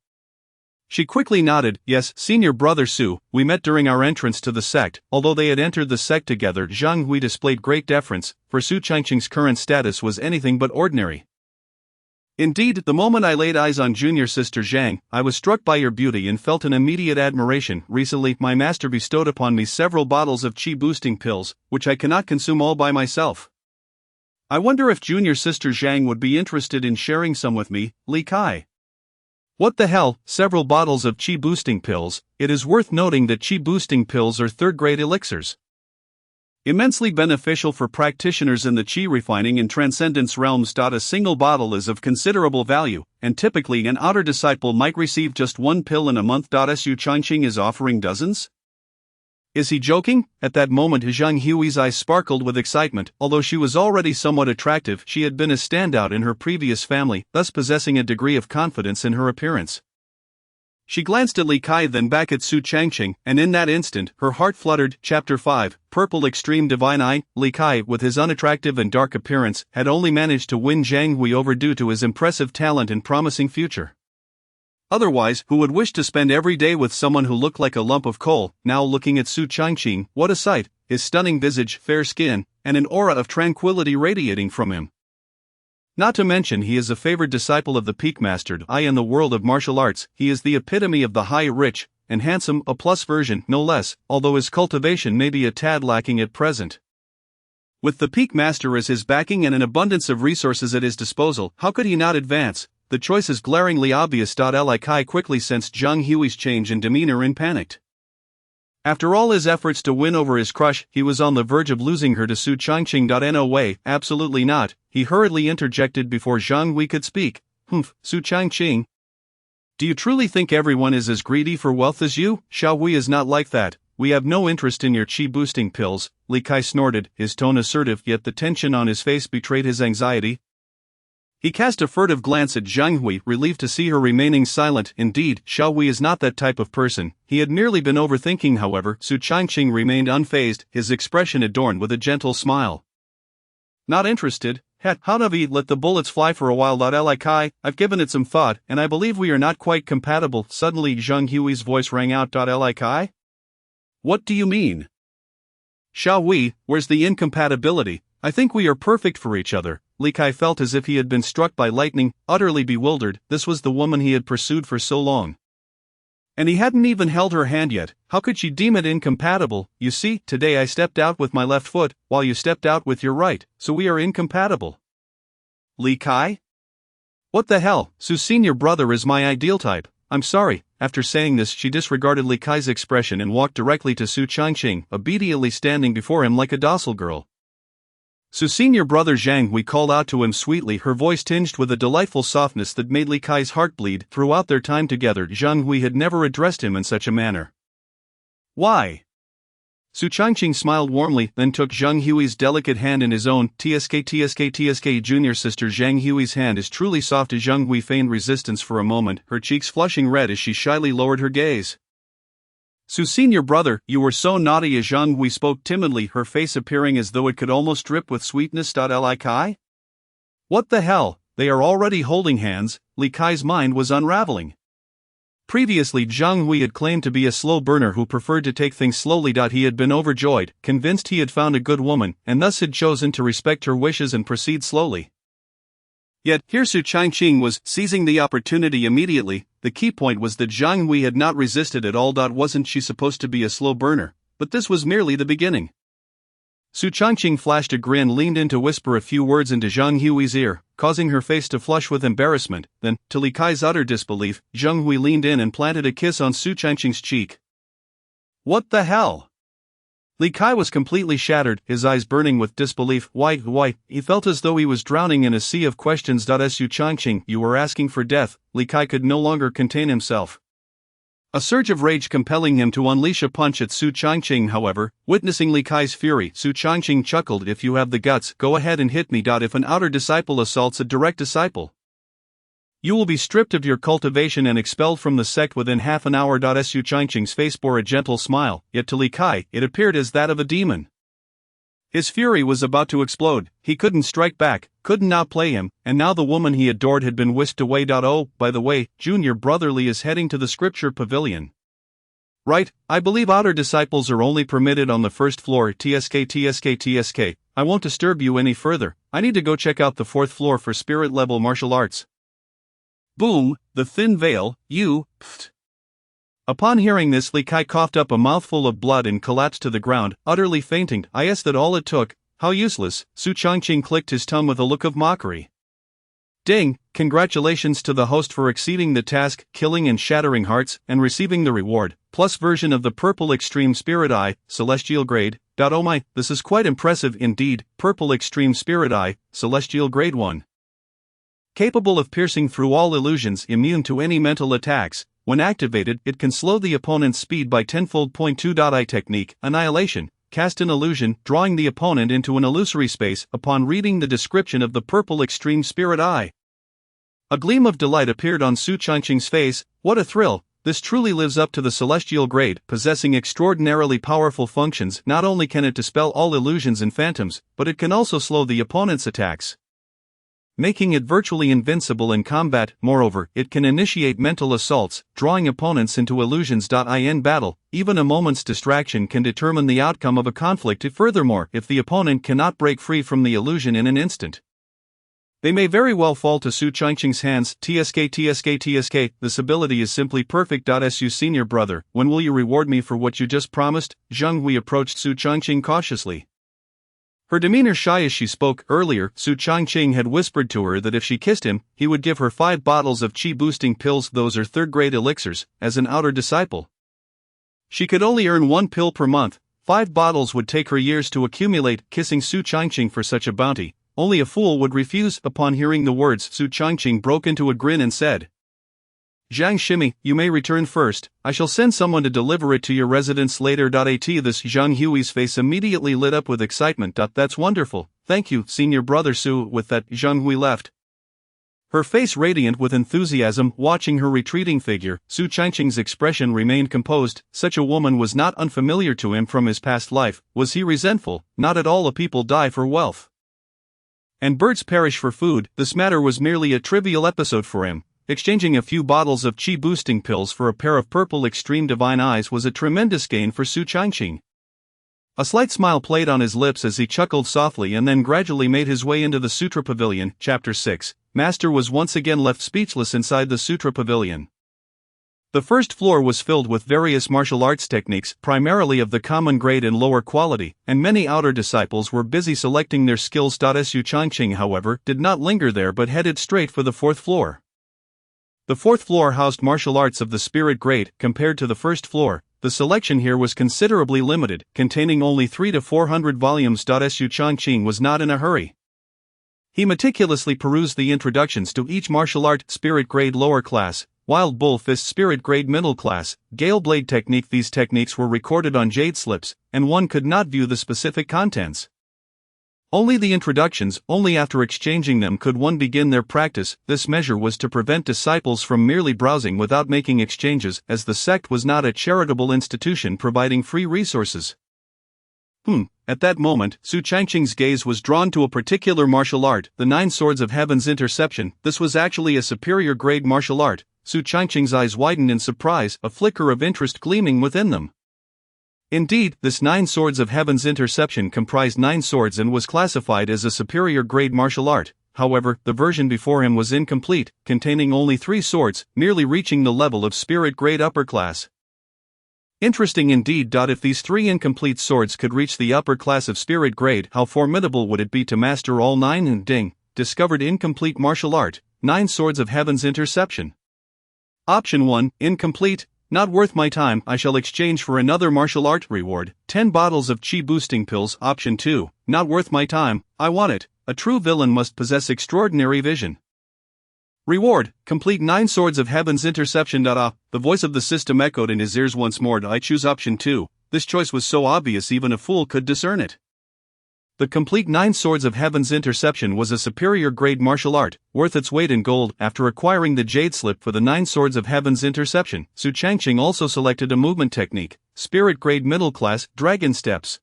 She quickly nodded. Yes, senior brother Su, we met during our entrance to the sect. Although they had entered the sect together, Zhang Hui displayed great deference, for Su Changqing's current status was anything but ordinary. Indeed, the moment I laid eyes on junior sister Zhang, I was struck by your beauty and felt an immediate admiration. Recently, my master bestowed upon me several bottles of qi-boosting pills, which I cannot consume all by myself. I wonder if junior sister Zhang would be interested in sharing some with me, Li Kai. What the hell, several bottles of qi-boosting pills? It is worth noting that qi-boosting pills are third-grade elixirs. Immensely beneficial for practitioners in the qi refining and transcendence realms. A single bottle is of considerable value, and typically an outer disciple might receive just one pill in a month. Su Changqing is offering dozens? Is he joking? At that moment Zhang Hui's eyes sparkled with excitement. Although she was already somewhat attractive, she had been a standout in her previous family, thus possessing a degree of confidence in her appearance. She glanced at Li Kai, then back at Su Changqing, and in that instant, her heart fluttered. Chapter 5, Purple Extreme Divine Eye. Li Kai, with his unattractive and dark appearance, had only managed to win Zhang Hui over due to his impressive talent and promising future. Otherwise, who would wish to spend every day with someone who looked like a lump of coal? Now looking at Su Changqing, what a sight, his stunning visage, fair skin, and an aura of tranquility radiating from him. Not to mention he is a favored disciple of the Peak Master I in the world of martial arts. He is the epitome of the high, rich, and handsome, a plus version, no less, although his cultivation may be a tad lacking at present. With the Peak Master as his backing and an abundance of resources at his disposal, how could he not advance? The choice is glaringly obvious. Li Kai quickly sensed Zhang Hui's change in demeanor and panicked. After all his efforts to win over his crush, he was on the verge of losing her to Su Changqing. No way, absolutely not, he hurriedly interjected before Zhang Hui could speak. Su Changqing? Do you truly think everyone is as greedy for wealth as you? Xiao Hui is not like that. We have no interest in your qi-boosting pills, Li Kai snorted, his tone assertive, yet the tension on his face betrayed his anxiety. He cast a furtive glance at Zhang Hui, relieved to see her remaining silent. Indeed, Xiao Hui is not that type of person. He had merely been overthinking. However, Su Changqing remained unfazed, his expression adorned with a gentle smile. Not interested? How do we let the bullets fly for a while? Li Kai, I've given it some thought, and I believe we are not quite compatible. Suddenly Zhang Hui's voice rang out. Li Kai? What do you mean? Xiao Hui, where's the incompatibility? I think we are perfect for each other. Li Kai felt as if he had been struck by lightning, utterly bewildered. This was the woman he had pursued for so long. And he hadn't even held her hand yet. How could she deem it incompatible? You see, today I stepped out with my left foot, while you stepped out with your right, so we are incompatible. Li Kai? What the hell? Su's senior brother is my ideal type. I'm sorry. After saying this, she disregarded Li Kai's expression and walked directly to Su Changqing, obediently standing before him like a docile girl. Su's senior brother Zhang Hui called out to him sweetly, her voice tinged with a delightful softness that made Li Kai's heart bleed. Throughout their time together, Zhang Hui had never addressed him in such a manner. Why? Su Changqing smiled warmly, then took Zhang Hui's delicate hand in his own. Tsk. Junior sister Zhang Hui's hand is truly soft. Zhang Hui feigned resistance for a moment, her cheeks flushing red as she shyly lowered her gaze. Su's senior brother, you were so naughty. As Zhang Hui spoke timidly, her face appearing as though it could almost drip with sweetness. Li Kai? What the hell, they are already holding hands. Li Kai's mind was unraveling. Previously Zhang Hui had claimed to be a slow burner who preferred to take things slowly. He had been overjoyed, convinced he had found a good woman, and thus had chosen to respect her wishes and proceed slowly. Yet, here Su Changqing was, seizing the opportunity immediately. The key point was that Zhang Hui had not resisted at all. Wasn't she supposed to be a slow burner? But this was merely the beginning. Su Changqing flashed a grin, leaned in to whisper a few words into Zhang Hui's ear, causing her face to flush with embarrassment. Then, to Li Kai's utter disbelief, Zhang Hui leaned in and planted a kiss on Su Changqing's cheek. What the hell? Li Kai was completely shattered, his eyes burning with disbelief. Why, he felt as though he was drowning in a sea of questions. Su Changqing, you were asking for death. Li Kai could no longer contain himself. A surge of rage compelling him to unleash a punch at Su Changqing. However, witnessing Li Kai's fury, Su Changqing chuckled. If you have the guts, go ahead and hit me. If an outer disciple assaults a direct disciple, You will be stripped of your cultivation and expelled from the sect within half an hour. Su Changqing's face bore a gentle smile, yet to Li Kai it appeared as that of a demon. His fury was about to explode. He couldn't strike back, couldn't outplay him, and now the woman he adored had been whisked away. Oh, by the way, Junior Brother Li is heading to the scripture pavilion. Right, I believe outer disciples are only permitted on the first floor. TSK. I won't disturb you any further. I need to go check out the fourth floor for spirit level martial arts. Boom, the thin veil, pfft. Upon hearing this, Li Kai coughed up a mouthful of blood and collapsed to the ground, utterly fainting. I guess that all it took. How useless. Su Changqing clicked his tongue with a look of mockery. Ding, congratulations to the host for exceeding the task, killing and shattering hearts, and receiving the reward, plus version of the Purple Extreme Spirit Eye, Celestial Grade. Oh my, this is quite impressive indeed. Purple Extreme Spirit Eye, Celestial Grade 1. Capable of piercing through all illusions, immune to any mental attacks. When activated, it can slow the opponent's speed by tenfold. 2. Technique, Annihilation. Cast an illusion, drawing the opponent into an illusory space upon reading the description of the Purple Extreme Spirit Eye. A gleam of delight appeared on Su Changqing's face. What a thrill! This truly lives up to the celestial grade, possessing extraordinarily powerful functions. Not only can it dispel all illusions and phantoms, but it can also slow the opponent's attacks, making it virtually invincible in combat. Moreover, it can initiate mental assaults, drawing opponents into illusions. In battle, even a moment's distraction can determine the outcome of a conflict. Furthermore, if the opponent cannot break free from the illusion in an instant, they may very well fall to Su Changqing's hands. TSK. This ability is simply perfect. Su Senior Brother, when will you reward me for what you just promised? Zheng Hui approached Su Changqing cautiously. Her demeanor shy as she spoke. Earlier, Su Changqing had whispered to her that if she kissed him, he would give her 5 bottles of chi-boosting pills. Those are third-grade elixirs, as an outer disciple. She could only earn 1 pill per month. 5 bottles would take her years to accumulate. Kissing Su Changqing for such a bounty, only a fool would refuse. Upon hearing the words, Su Changqing broke into a grin and said, Zhang Shimi, you may return first. I shall send someone to deliver it to your residence later. At this, Zhang Hui's face immediately lit up with excitement. That's wonderful. Thank you, Senior Brother Su. With that, Zhang Hui left, her face radiant with enthusiasm. Watching her retreating figure, Su Changqing's expression remained composed. Such a woman was not unfamiliar to him from his past life. Was he resentful? Not at all. A people die for wealth, and birds perish for food. This matter was merely a trivial episode for him. Exchanging a few bottles of chi-boosting pills for a pair of purple extreme divine eyes was a tremendous gain for Su Changqing. A slight smile played on his lips as he chuckled softly and then gradually made his way into the Sutra Pavilion. Chapter 6. Master was once again left speechless inside the Sutra Pavilion. The first floor was filled with various martial arts techniques, primarily of the common grade and lower quality, and many outer disciples were busy selecting their skills. Su Changqing, however, did not linger there but headed straight for the fourth floor. The fourth floor housed martial arts of the spirit grade. Compared to the first floor, the selection here was considerably limited, containing only 300 to 400 volumes. Su Changqing was not in a hurry. He meticulously perused the introductions to each martial art: spirit grade lower class, Wild Bull Fist spirit grade middle class, Gale Blade technique. These techniques were recorded on jade slips, and one could not view the specific contents. Only the introductions. Only after exchanging them could one begin their practice. This measure was to prevent disciples from merely browsing without making exchanges, as the sect was not a charitable institution providing free resources. At that moment, Su Changqing's gaze was drawn to a particular martial art, the 9 Swords of Heaven's Interception. This was actually a superior grade martial art. Su Changqing's eyes widened in surprise, a flicker of interest gleaming within them. Indeed, this 9 Swords of Heaven's Interception comprised 9 swords and was classified as a superior grade martial art. However, the version before him was incomplete, containing only 3 swords, merely reaching the level of spirit grade upper class. Interesting indeed. If these 3 incomplete swords could reach the upper class of spirit grade, how formidable would it be to master all 9? And ding, discovered incomplete martial art, 9 Swords of Heaven's Interception. Option 1, incomplete. Not worth my time. I shall exchange for another martial art. Reward, 10 bottles of chi boosting pills. Option 2, not worth my time. I want it. A true villain must possess extraordinary vision. Reward, complete 9 Swords of Heaven's Interception. The voice of the system echoed in his ears once more. I choose option 2. This choice was so obvious even a fool could discern it. The complete 9 Swords of Heaven's Interception was a superior grade martial art, worth its weight in gold. After acquiring the Jade Slip for the 9 Swords of Heaven's Interception, Su Changqing also selected a movement technique, Spirit Grade Middle Class, Dragon Steps.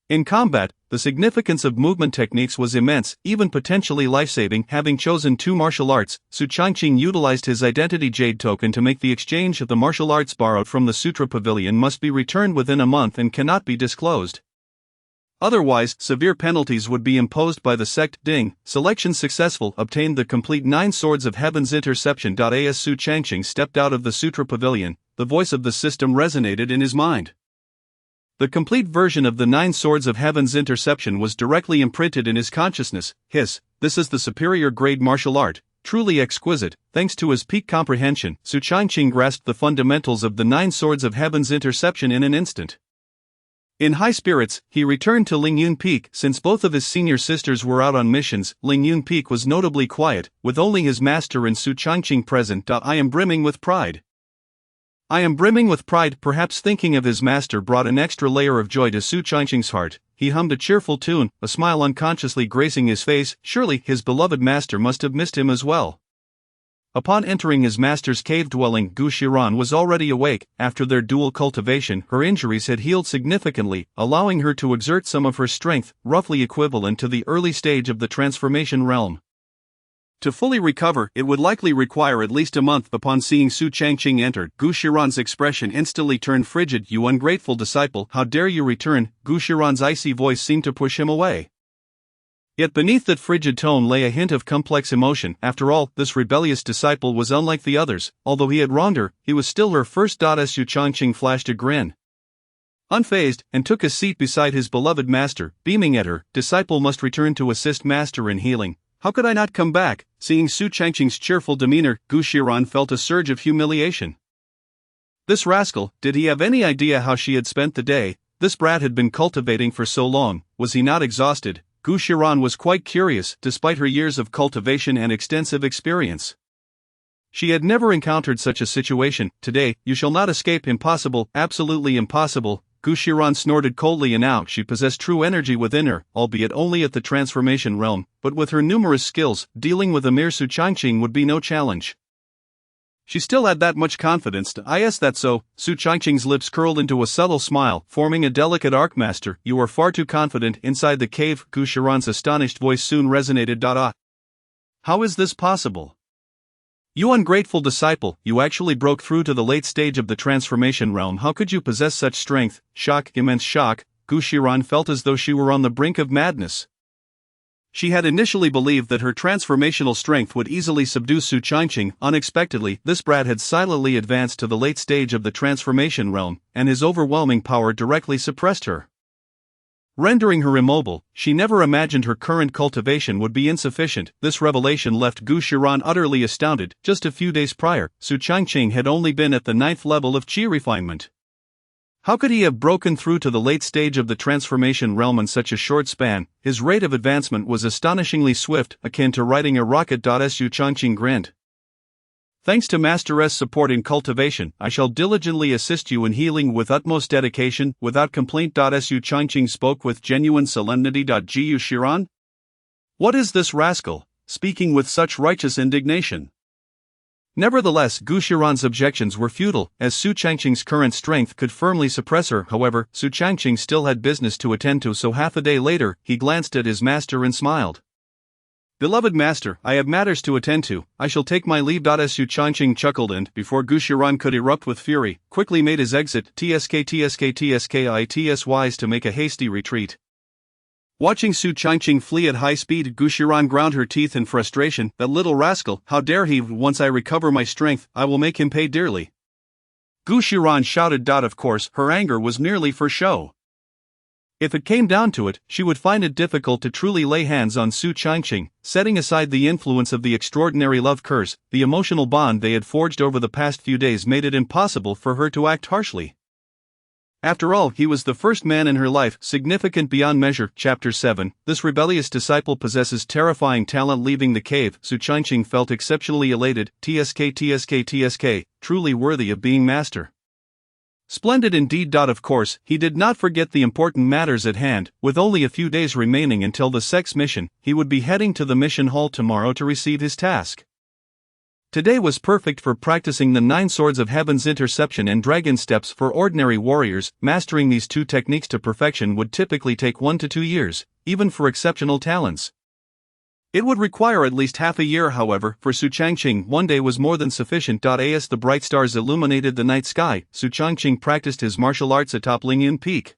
In combat, the significance of movement techniques was immense, even potentially life-saving. Having chosen 2 martial arts, Su Changqing utilized his identity jade token to make the exchange of the martial arts borrowed from the Sutra Pavilion must be returned within a month and cannot be disclosed. Otherwise, severe penalties would be imposed by the sect. Ding. Selection successful. Obtained the complete 9 Swords of Heaven's Interception. As Su Changqing stepped out of the Sutra Pavilion, the voice of the system resonated in his mind. The complete version of the 9 Swords of Heaven's Interception was directly imprinted in his consciousness. This is the superior grade martial art, truly exquisite. Thanks to his peak comprehension, Su Changqing grasped the fundamentals of the 9 Swords of Heaven's Interception in an instant. In high spirits, he returned to Lingyun Peak. Since both of his senior sisters were out on missions, Lingyun Peak was notably quiet, with only his master and Su Changqing present. I am brimming with pride. I am brimming with pride. Perhaps thinking of his master brought an extra layer of joy to Su Changqing's heart. He hummed a cheerful tune, a smile unconsciously gracing his face. Surely his beloved master must have missed him as well. Upon entering his master's cave dwelling, Gu Shiran was already awake. After their dual cultivation, her injuries had healed significantly, allowing her to exert some of her strength, roughly equivalent to the early stage of the transformation realm. To fully recover, it would likely require at least a month. Upon seeing Su Changqing enter, Gu Shiran's expression instantly turned frigid. You ungrateful disciple, how dare you return? Gu Shiran's icy voice seemed to push him away. Yet beneath that frigid tone lay a hint of complex emotion. After all, this rebellious disciple was unlike the others. Although he had wronged her, he was still her first. As Su Changqing flashed a grin, unfazed, and took a seat beside his beloved master, beaming at her. Disciple must return to assist master in healing. How could I not come back? Seeing Su Changqing's cheerful demeanor, Gu Shiran felt a surge of humiliation. This rascal, did he have any idea how she had spent the day? This brat had been cultivating for so long. Was he not exhausted? Gu Shiran was quite curious, despite her years of cultivation and extensive experience. She had never encountered such a situation. Today, you shall not escape. Impossible, absolutely impossible. Gu Shiran snorted coldly, and now she possessed true energy within her, albeit only at the transformation realm, but with her numerous skills, dealing with a mere Su Changqing would be no challenge. She still had that much confidence. Is that so? Su Changqing's lips curled into a subtle smile, forming a delicate arc. Master, you are far too confident. Inside the cave, Gu Shiran's astonished voice soon resonated. How is this possible? You ungrateful disciple, you actually broke through to the late stage of the transformation realm. How could you possess such strength? Shock, immense shock. Gu Shiran felt as though she were on the brink of madness. She had initially believed that her transformational strength would easily subdue Su Changqing. Unexpectedly, this brat had silently advanced to the late stage of the transformation realm, and his overwhelming power directly suppressed her, rendering her immobile. She never imagined her current cultivation would be insufficient. This revelation left Gu Shiran utterly astounded. Just a few days prior, Su Changqing had only been at the 9th level of qi refinement. How could he have broken through to the late stage of the transformation realm in such a short span? His rate of advancement was astonishingly swift, akin to riding a rocket. Su Changqing grinned. Thanks to Master S' support in cultivation, I shall diligently assist you in healing with utmost dedication, without complaint. Su Changqing spoke with genuine solemnity. Gu Shiran? What is this rascal, speaking with such righteous indignation? Nevertheless, Gu Shiran's objections were futile, as Su Changqing's current strength could firmly suppress her. However, Su Changqing still had business to attend to, so half a day later, he glanced at his master and smiled. Beloved master, I have matters to attend to. I shall take my leave. Su Changqing chuckled and, before Gu Shiran could erupt with fury, quickly made his exit. It's wise to make a hasty retreat. Watching Su Changqing flee at high speed, Gu Shiran ground her teeth in frustration. That little rascal, how dare he! Once I recover my strength, I will make him pay dearly. Gu Shiran shouted. Of course, her anger was merely for show. If it came down to it, she would find it difficult to truly lay hands on Su Changqing. Setting aside the influence of the extraordinary love curse, the emotional bond they had forged over the past few days made it impossible for her to act harshly. After all, he was the first man in her life, significant beyond measure. Chapter 7. This rebellious disciple possesses terrifying talent. Leaving the cave, Su Changqing felt exceptionally elated. Truly worthy of being master. Splendid indeed. Of course, he did not forget the important matters at hand. With only a few days remaining until the sex mission, he would be heading to the mission hall tomorrow to receive his task. Today was perfect for practicing the 9 swords of heaven's interception and dragon steps for ordinary warriors. Mastering these 2 techniques to perfection would typically take 1 to 2 years, even for exceptional talents. It would require at least half a year, however, for Su Changqing. 1 day was more than sufficient. As the bright stars illuminated the night sky, Su Changqing practiced his martial arts atop Lingyun Peak.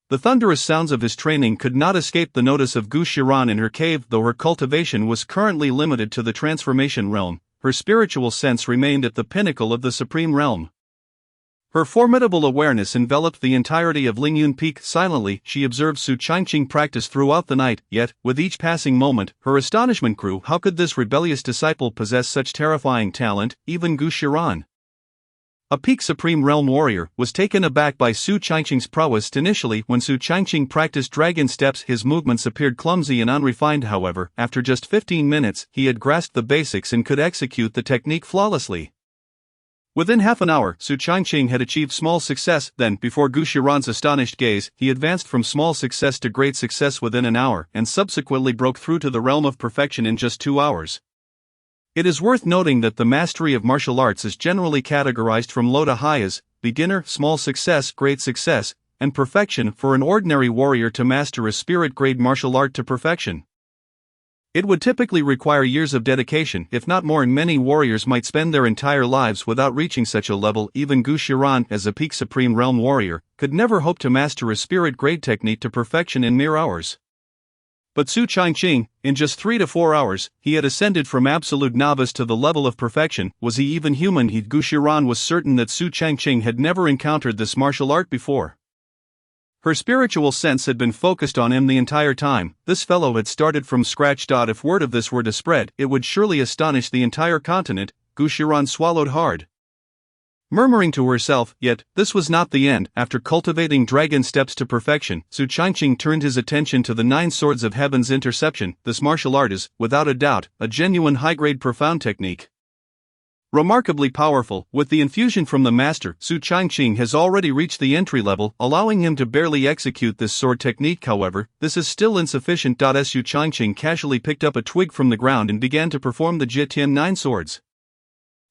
The thunderous sounds of his training could not escape the notice of Gu Shiran in her cave. Though her cultivation was currently limited to the transformation realm, her spiritual sense remained at the pinnacle of the supreme realm. Her formidable awareness enveloped the entirety of Lingyun Peak. Silently, she observed Su Changqing practice throughout the night, yet, with each passing moment, her astonishment grew. How could this rebellious disciple possess such terrifying talent? Even Gu Shiran, a peak supreme realm warrior, was taken aback by Su Changqing's prowess. Initially, when Su Changqing practiced dragon steps, his movements appeared clumsy and unrefined. However, after just 15 minutes, he had grasped the basics and could execute the technique flawlessly. Within half an hour, Su Changqing had achieved small success. Then, before Gu Shiran's astonished gaze, he advanced from small success to great success within an hour, and subsequently broke through to the realm of perfection in just 2 hours. It is worth noting that the mastery of martial arts is generally categorized from low to high as beginner, small success, great success, and perfection. For an ordinary warrior to master a spirit-grade martial art to perfection, it would typically require years of dedication, if not more, and many warriors might spend their entire lives without reaching such a level. Even Gu Shiran, as a peak supreme realm warrior, could never hope to master a spirit-grade technique to perfection in mere hours. But Su Changqing, in just 3 to 4 hours, he had ascended from absolute novice to the level of perfection. Was he even human? Gu Shiran was certain that Su Changqing had never encountered this martial art before. Her spiritual sense had been focused on him the entire time. This fellow had started from scratch. If word of this were to spread, it would surely astonish the entire continent. Gu Shiran swallowed hard, murmuring to herself. Yet, this was not the end. After cultivating dragon steps to perfection, Su Changqing turned his attention to the 9 swords of heaven's interception. This martial art is, without a doubt, a genuine high-grade profound technique. Remarkably powerful, with the infusion from the master, Su Changqing has already reached the entry level, allowing him to barely execute this sword technique. However, this is still insufficient. Su Changqing casually picked up a twig from the ground and began to perform the Jitian 9 swords.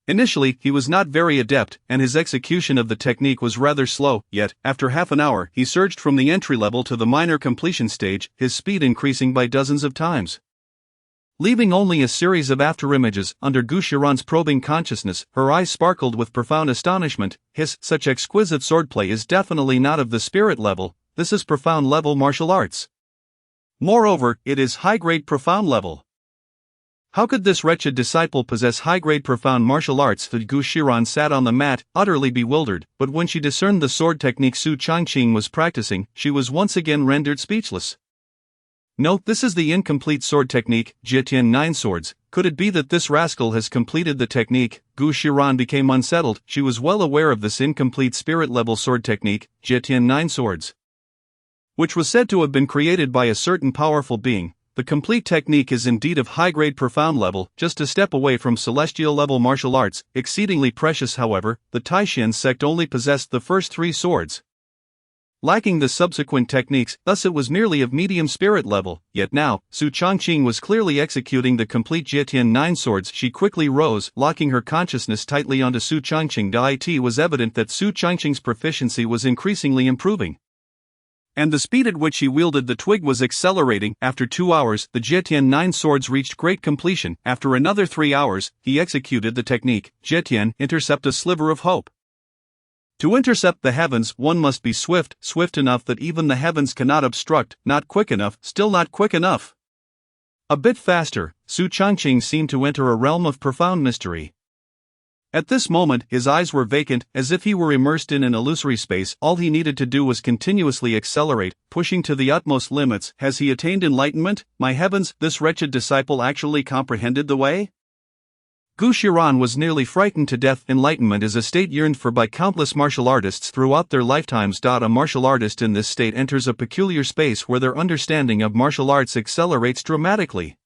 Initially, he was not very adept, and his execution of the technique was rather slow, yet, after half an hour, he surged from the entry level to the minor completion stage, his speed increasing by dozens of times. Leaving only a series of afterimages under Gu Shiran's probing consciousness, her eyes sparkled with profound astonishment. Such exquisite swordplay is definitely not of the spirit level. This is profound level martial arts. Moreover, it is high-grade profound level. How could this wretched disciple possess high-grade profound martial arts? Gu Shiran sat on the mat, utterly bewildered, but when she discerned the sword technique Su Changqing was practicing, she was once again rendered speechless. No, this is the incomplete sword technique, Jitian 9 swords. Could it be that this rascal has completed the technique? Gu Shiran became unsettled. She was well aware of this incomplete spirit-level sword technique, Jitian 9 swords, which was said to have been created by a certain powerful being. The complete technique is indeed of high-grade profound level, just a step away from celestial-level martial arts, exceedingly precious. However, the Taishan sect only possessed the first 3 swords, lacking the subsequent techniques, thus it was merely of medium spirit level. Yet now, Su Changqing was clearly executing the complete Jitian 9 swords. She quickly rose, locking her consciousness tightly onto Su Changqing. It was evident that Su Changqing's proficiency was increasingly improving, and the speed at which he wielded the twig was accelerating. After 2 hours, the Jitian 9 swords reached great completion. After another 3 hours, he executed the technique, Jitian, intercept, a sliver of hope. To intercept the heavens, one must be swift enough that even the heavens cannot obstruct, not quick enough, still not quick enough. A bit faster. Su Changqing seemed to enter a realm of profound mystery. At this moment, his eyes were vacant, as if he were immersed in an illusory space. All he needed to do was continuously accelerate, pushing to the utmost limits. Has he attained enlightenment? My heavens, this wretched disciple actually comprehended the way? Gu Shiran was nearly frightened to death. Enlightenment is a state yearned for by countless martial artists throughout their lifetimes. A martial artist in this state enters a peculiar space where their understanding of martial arts accelerates dramatically.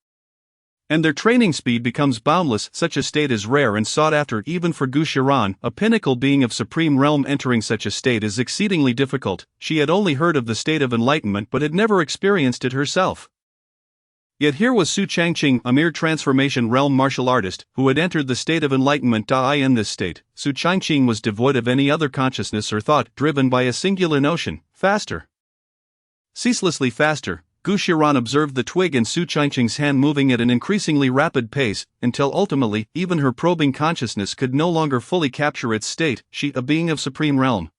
And their training speed becomes boundless. Such a state is rare and sought after even for Gu Shiran, a pinnacle being of supreme realm. Entering such a state is exceedingly difficult. She had only heard of the state of enlightenment but had never experienced it herself. Yet here was Su Changqing, a mere transformation realm martial artist, who had entered the state of enlightenment. In this state, Su Changqing was devoid of any other consciousness or thought, driven by a singular notion: faster. Ceaselessly faster. Gu Shiran observed the twig in Su Changqing's hand moving at an increasingly rapid pace, until ultimately, even her probing consciousness could no longer fully capture its state. She, a being of supreme realm,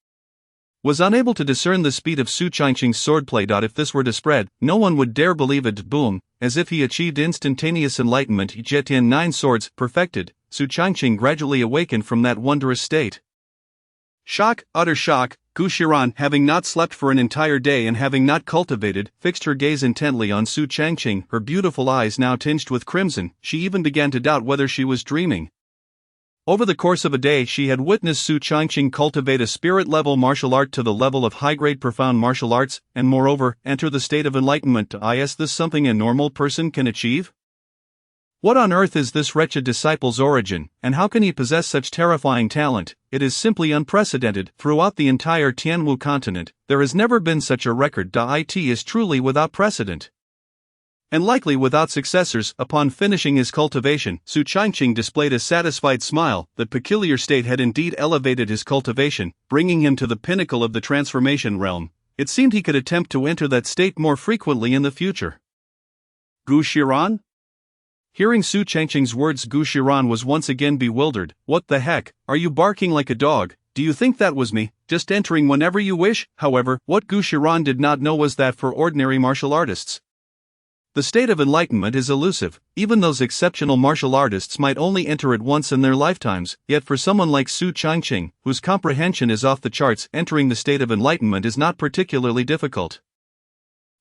was unable to discern the speed of Su Changqing's swordplay. If this were to spread, no one would dare believe it. Boom, as if he achieved instantaneous enlightenment. Jetian 9 swords, perfected. Su Changqing gradually awakened from that wondrous state. Shock, utter shock. Gu Shiran, having not slept for an entire day and having not cultivated, fixed her gaze intently on Su Changqing, her beautiful eyes now tinged with crimson. She even began to doubt whether she was dreaming. Over the course of a day, she had witnessed Su Changqing cultivate a spirit-level martial art to the level of high-grade profound martial arts, and moreover, enter the state of enlightenment. Is this something a normal person can achieve? What on earth is this wretched disciple's origin, and how can he possess such terrifying talent? It is simply unprecedented. Throughout the entire Tianwu continent, there has never been such a record. It is truly without precedent, and likely without successors. Upon finishing his cultivation, Su Changqing displayed a satisfied smile. That peculiar state had indeed elevated his cultivation, bringing him to the pinnacle of the transformation realm. It seemed he could attempt to enter that state more frequently in the future. Gu Shiran? Hearing Su Changqing's words, Gu Shiran was once again bewildered. What the heck, are you barking like a dog? Do you think that was me, just entering whenever you wish? However, what Gu Shiran did not know was that for ordinary martial artists, the state of enlightenment is elusive. Even those exceptional martial artists might only enter it once in their lifetimes, yet for someone like Su Changqing, whose comprehension is off the charts, entering the state of enlightenment is not particularly difficult.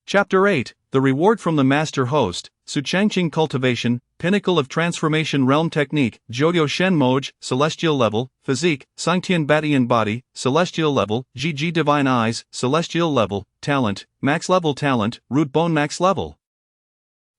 Chapter 8, The Reward from the Master Host. Su Changqing Cultivation, Pinnacle of Transformation Realm Technique, Joyo Shen Moj, Celestial Level, Physique, Sangtian Batian Body, Celestial Level, GG Divine Eyes, Celestial Level, Talent, Max Level Talent, Root Bone Max Level,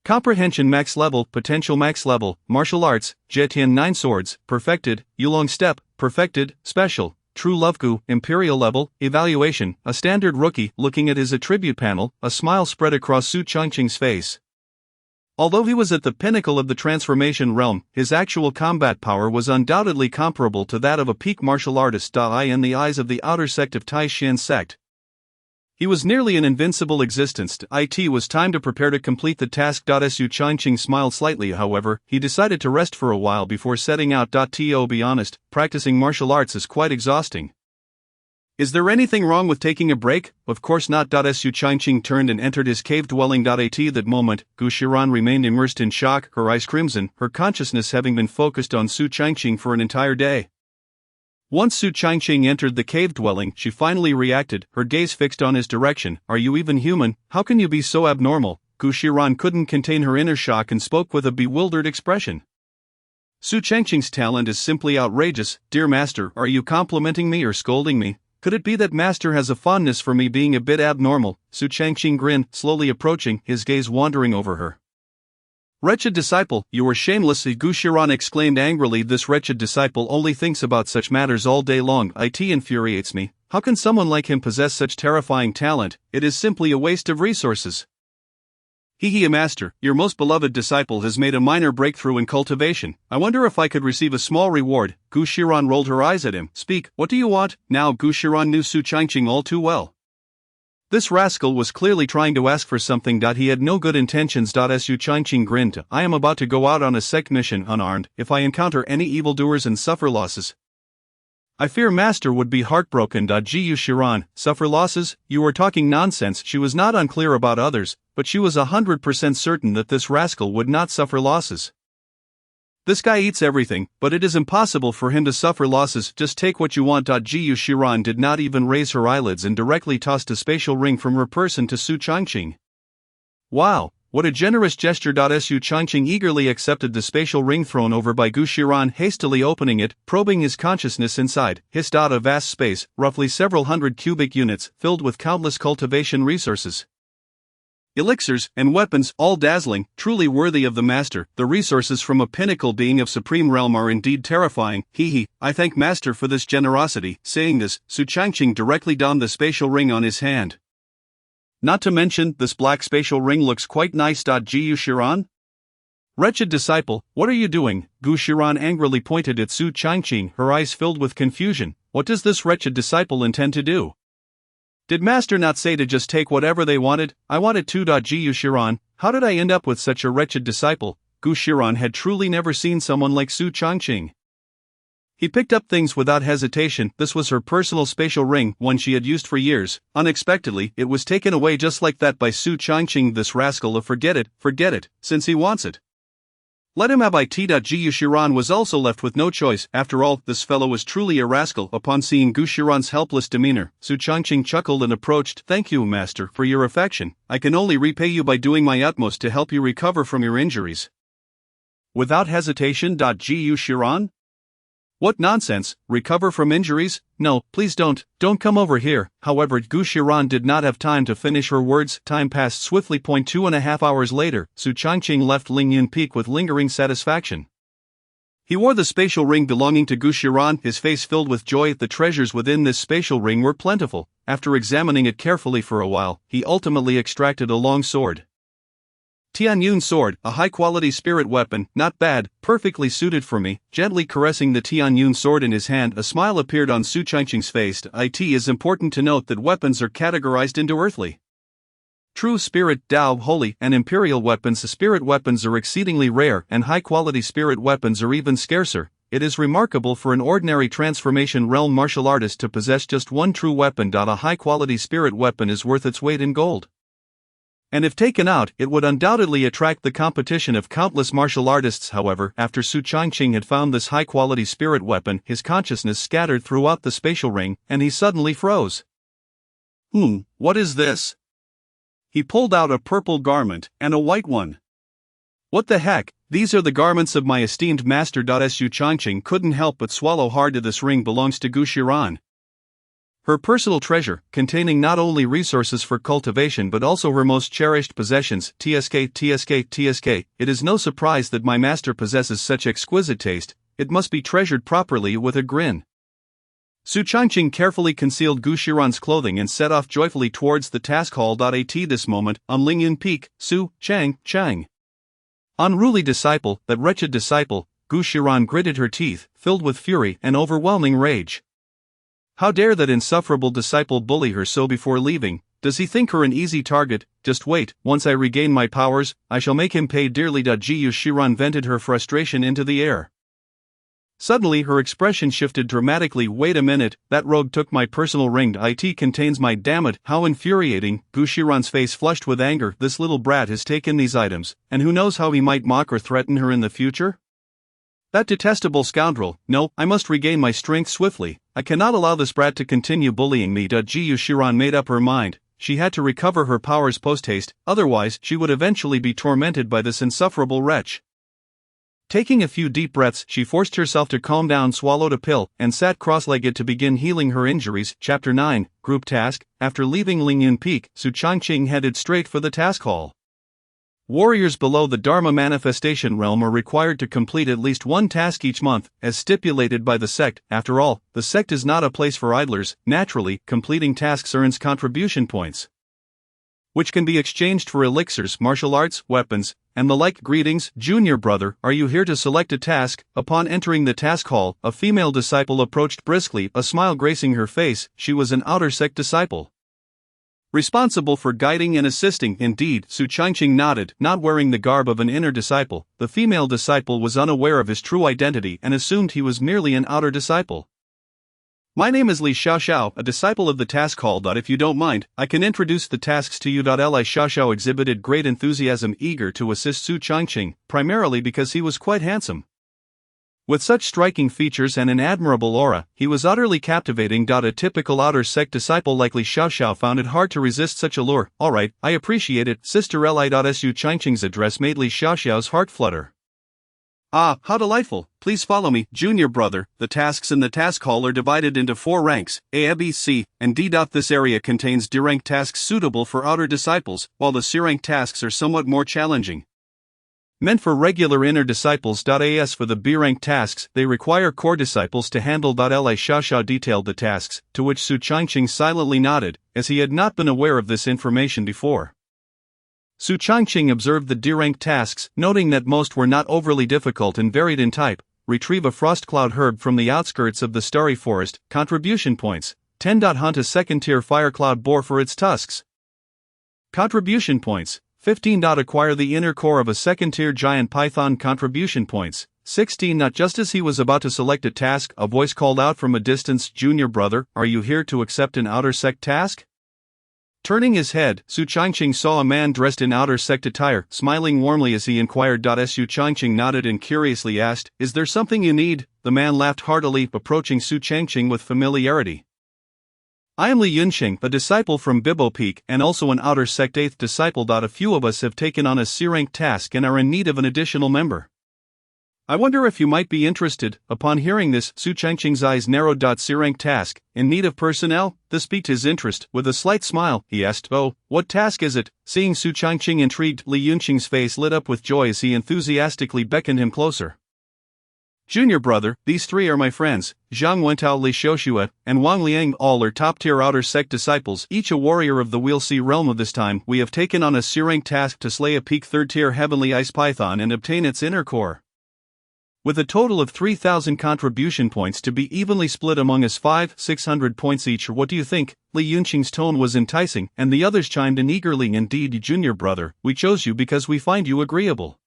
Comprehension Max Level, Potential Max Level, Martial Arts, Jetian 9 Swords, Perfected, Yulong Step, Perfected, Special, True Loveku, Imperial Level, Evaluation. A standard rookie, looking at his attribute panel, a smile spread across Su Changqing's face. Although he was at the pinnacle of the transformation realm, his actual combat power was undoubtedly comparable to that of a peak martial artist. In the eyes of the outer sect of Tai Xian sect, he was nearly an invincible existence. It was time to prepare to complete the task. Su Changqing smiled slightly. However, he decided to rest for a while before setting out. To be honest, practicing martial arts is quite exhausting. Is there anything wrong with taking a break? Of course not. Su Changqing turned and entered his cave dwelling. At that moment, Gu Shiran remained immersed in shock, her eyes crimson, her consciousness having been focused on Su Changqing for an entire day. Once Su Changqing entered the cave dwelling, she finally reacted, her gaze fixed on his direction. Are you even human? How can you be so abnormal? Gu Shiran couldn't contain her inner shock and spoke with a bewildered expression. Su Changqing's talent is simply outrageous. Dear Master, are you complimenting me or scolding me? Could it be that Master has a fondness for me being a bit abnormal? Su Changqing grinned, slowly approaching, his gaze wandering over her. Wretched disciple, you are shameless. Gu Shiran exclaimed angrily. This wretched disciple only thinks about such matters all day long. It infuriates me. How can someone like him possess such terrifying talent? It is simply a waste of resources. Master, your most beloved disciple has made a minor breakthrough in cultivation. I wonder if I could receive a small reward. Gu Shiran rolled her eyes at him. Speak, what do you want? Now Gu Shiran knew Su Changqing all too well. This rascal was clearly trying to ask for something. He had no good intentions. Su Changqing grinned. I am about to go out on a sect mission unarmed. If I encounter any evildoers and suffer losses, I fear Master would be heartbroken. Gu Shiran, suffer losses? You are talking nonsense. She was not unclear about others, but she was 100% certain that this rascal would not suffer losses. This guy eats everything, but it is impossible for him to suffer losses. Just take what you want. Gu Shiran did not even raise her eyelids and directly tossed a spatial ring from her person to Su Changqing. Wow, what a generous gesture. Su Changqing eagerly accepted the spatial ring thrown over by Gu Shiran, hastily opening it, probing his consciousness inside. Hissed out a vast space, roughly several hundred cubic units, filled with countless cultivation resources. Elixirs and weapons, all dazzling, truly worthy of the master. The resources from a pinnacle being of supreme realm are indeed terrifying. I thank master for this generosity. Saying this, Su Changqing directly donned the spatial ring on his hand. Not to mention, this black spatial ring looks quite nice. Gu Shiran? Wretched disciple, what are you doing? Gu Shiran angrily pointed at Su Changqing, her eyes filled with confusion. What does this wretched disciple intend to do? Did master not say to just take whatever they wanted? I wanted to. Gu Shiran, how did I end up with such a wretched disciple? Gu Shiran had truly never seen someone like Su Changqing. He picked up things without hesitation. This was her personal spatial ring, one she had used for years. Unexpectedly, it was taken away just like that by Su Changqing. This rascal, forget it, since he wants it. Let him have it. Gu Shiran was also left with no choice. After all, this fellow was truly a rascal. Upon seeing Gu Shiran's helpless demeanor, Su Changqing chuckled and approached. Thank you, master, for your affection. I can only repay you by doing my utmost to help you recover from your injuries. Without hesitation. Gu Shiran? What nonsense, recover from injuries? No, please don't come over here. However, Gu Shiran did not have time to finish her words. Time passed swiftly. 2.5 hours later, Su Changqing left Lingyun Peak with lingering satisfaction. He wore the spatial ring belonging to Gu Shiran, his face filled with joy. The treasures within this spatial ring were plentiful. After examining it carefully for a while, he ultimately extracted a long sword. Tianyun sword, a high-quality spirit weapon, not bad, perfectly suited for me. Gently caressing the Tianyun sword in his hand, a smile appeared on Su Changqing's face. It is important to note that weapons are categorized into earthly, true, spirit, Tao, holy, and imperial weapons. Spirit weapons are exceedingly rare, and high-quality spirit weapons are even scarcer. It is remarkable for an ordinary transformation realm martial artist to possess just one true weapon. A high-quality spirit weapon is worth its weight in gold. And if taken out, it would undoubtedly attract the competition of countless martial artists. However, after Su Changqing had found this high-quality spirit weapon, his consciousness scattered throughout the spatial ring, and he suddenly froze. What is this? He pulled out a purple garment, and a white one. What the heck? These are the garments of my esteemed master. Su Changqing couldn't help but swallow hard. This ring belongs to Gu Shiran, her personal treasure, containing not only resources for cultivation but also her most cherished possessions. Tsk. It is no surprise that my master possesses such exquisite taste. It must be treasured properly. With a grin, Su Changqing carefully concealed Gu Shiran's clothing and set off joyfully towards the task hall. At this moment, on Lingyun Peak, Su Changqing. Unruly disciple, that wretched disciple. Gu Shiran gritted her teeth, filled with fury and overwhelming rage. How dare that insufferable disciple bully her so before leaving? Does he think her an easy target? Just wait, once I regain my powers, I shall make him pay dearly. Gu Shiran vented her frustration into the air. Suddenly her expression shifted dramatically. Wait a minute, that rogue took my personal ring. It contains my damn it, how infuriating. Gu Shiran's face flushed with anger. This little brat has taken these items, and who knows how he might mock or threaten her in the future? That detestable scoundrel. No, I must regain my strength swiftly. I cannot allow this brat to continue bullying me. Gu Shiran made up her mind. She had to recover her powers post-haste, otherwise she would eventually be tormented by this insufferable wretch. Taking a few deep breaths, she forced herself to calm down, swallowed a pill, and sat cross-legged to begin healing her injuries. Chapter 9, Group Task. After leaving Lingyun Peak, Su Changqing headed straight for the task hall. Warriors below the Dharma manifestation realm are required to complete at least one task each month, as stipulated by the sect. After all, the sect is not a place for idlers. Naturally, completing tasks earns contribution points, which can be exchanged for elixirs, martial arts, weapons, and the like. Greetings, junior brother, are you here to select a task? Upon entering the task hall, a female disciple approached briskly, a smile gracing her face. She was an outer sect disciple, responsible for guiding and assisting. Indeed, Su Changqing nodded. Not wearing the garb of an inner disciple, the female disciple was unaware of his true identity and assumed he was merely an outer disciple. My name is Li Xiaoxiao, a disciple of the task hall. If you don't mind, I can introduce the tasks to you. Li Xiaoxiao exhibited great enthusiasm, eager to assist Su Changqing, primarily because he was quite handsome. With such striking features and an admirable aura, he was utterly captivating. A typical outer sect disciple like Li Xiaoxiao found it hard to resist such a lure. Alright, I appreciate it, Sister Li. Su Changqing's address made Li Xiaoxiao's heart flutter. Ah, how delightful! Please follow me, junior brother. The tasks in the task hall are divided into 4 ranks, A, B, C, and D. This area contains D rank tasks suitable for outer disciples, while the C rank tasks are somewhat more challenging. Meant for regular inner disciples. As for the B rank tasks, they require core disciples to handle. Li Xiaoxiao detailed the tasks, to which Su Changqing silently nodded, as he had not been aware of this information before. Su Changqing observed the D-rank tasks, noting that most were not overly difficult and varied in type. Retrieve a frost cloud herb from the outskirts of the starry forest, contribution points, 10. Hunt a second-tier fire cloud boar for its tusks. Contribution points, 15. Acquire the inner core of a second-tier giant python, contribution points, 16. Just as he was about to select a task, a voice called out from a distance, Junior brother, are you here to accept an outer sect task? Turning his head, Su Changqing saw a man dressed in outer sect attire, smiling warmly as he inquired. Su Changqing nodded and curiously asked, is there something you need? The man laughed heartily, approaching Su Changqing with familiarity. I am Li Yunqing, a disciple from Bibo Peak and also an outer sect 8th disciple. A few of us have taken on a C-rank task and are in need of an additional member. I wonder if you might be interested. Upon hearing this, Su Changqing's eyes narrowed. C-rank task, in need of personnel? This piqued his interest. With a slight smile, he asked, oh, what task is it? Seeing Su Changqing intrigued, Li Yunqing's face lit up with joy as he enthusiastically beckoned him closer. Junior brother, these 3 are my friends, Zhang Wentao, Li Xiaoxue, and Wang Liang. All are top-tier outer sect disciples, each a warrior of the Wheel Sea realm. Of this time, we have taken on a C-rank task to slay a peak 3rd-tier heavenly ice python and obtain its inner core. With a total of 3,000 contribution points to be evenly split among us, 600 points each. What do you think? Li Yunqing's tone was enticing, and the others chimed in eagerly. Indeed, junior brother, we chose you because we find you agreeable.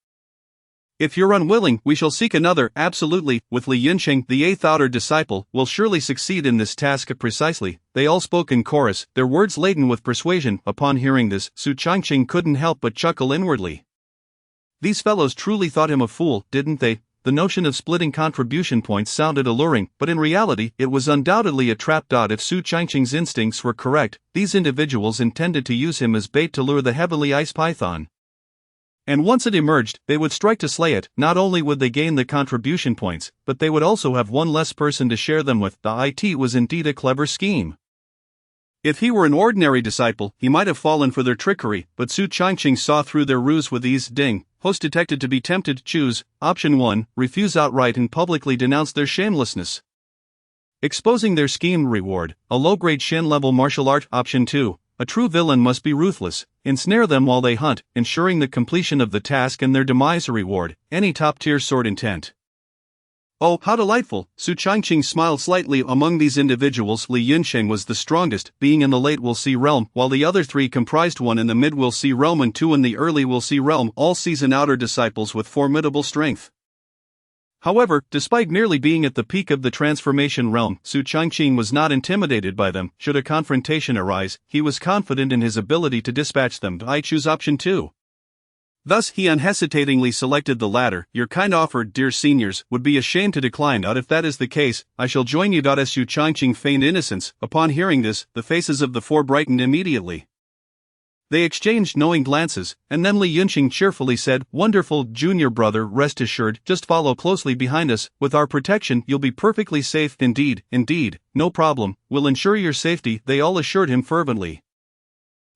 If you're unwilling, we shall seek another. Absolutely, with Li Yunqing, the 8th outer disciple, will surely succeed in this task. Precisely, they all spoke in chorus, their words laden with persuasion. Upon hearing this, Su Changqing couldn't help but chuckle inwardly. These fellows truly thought him a fool, didn't they? The notion of splitting contribution points sounded alluring, but in reality, it was undoubtedly a trap. If Su Changqing's instincts were correct, these individuals intended to use him as bait to lure the heavenly ice python. And once it emerged, they would strike to slay it. Not only would they gain the contribution points, but they would also have one less person to share them with. It was indeed a clever scheme. If he were an ordinary disciple, he might have fallen for their trickery, but Su Changqing saw through their ruse with ease. Ding. Host detected. To be tempted, choose option 1, refuse outright and publicly denounce their shamelessness, exposing their scheme. Reward, a low-grade Shen-level martial art. Option 2, a true villain must be ruthless, ensnare them while they hunt, ensuring the completion of the task and their demise. Reward, any top-tier sword intent. Oh, how delightful! Su Changqing smiled slightly. Among these individuals, Li Yunqing was the strongest, being in the late Will Sea realm, while the other 3 comprised 1 in the mid Will Sea realm and 2 in the early Will Sea realm, all seasoned outer disciples with formidable strength. However, despite merely being at the peak of the transformation realm, Su Changqing was not intimidated by them. Should a confrontation arise, he was confident in his ability to dispatch them. I choose option 2. Thus, he unhesitatingly selected the latter. Your kind offer, dear seniors, would be a shame to decline. If that is the case, I shall join you. Su Changqing feigned innocence. Upon hearing this, the faces of the 4 brightened immediately. They exchanged knowing glances, and then Li Yunqing cheerfully said, wonderful, junior brother, rest assured, just follow closely behind us. With our protection, you'll be perfectly safe. Indeed, no problem, we'll ensure your safety, they all assured him fervently.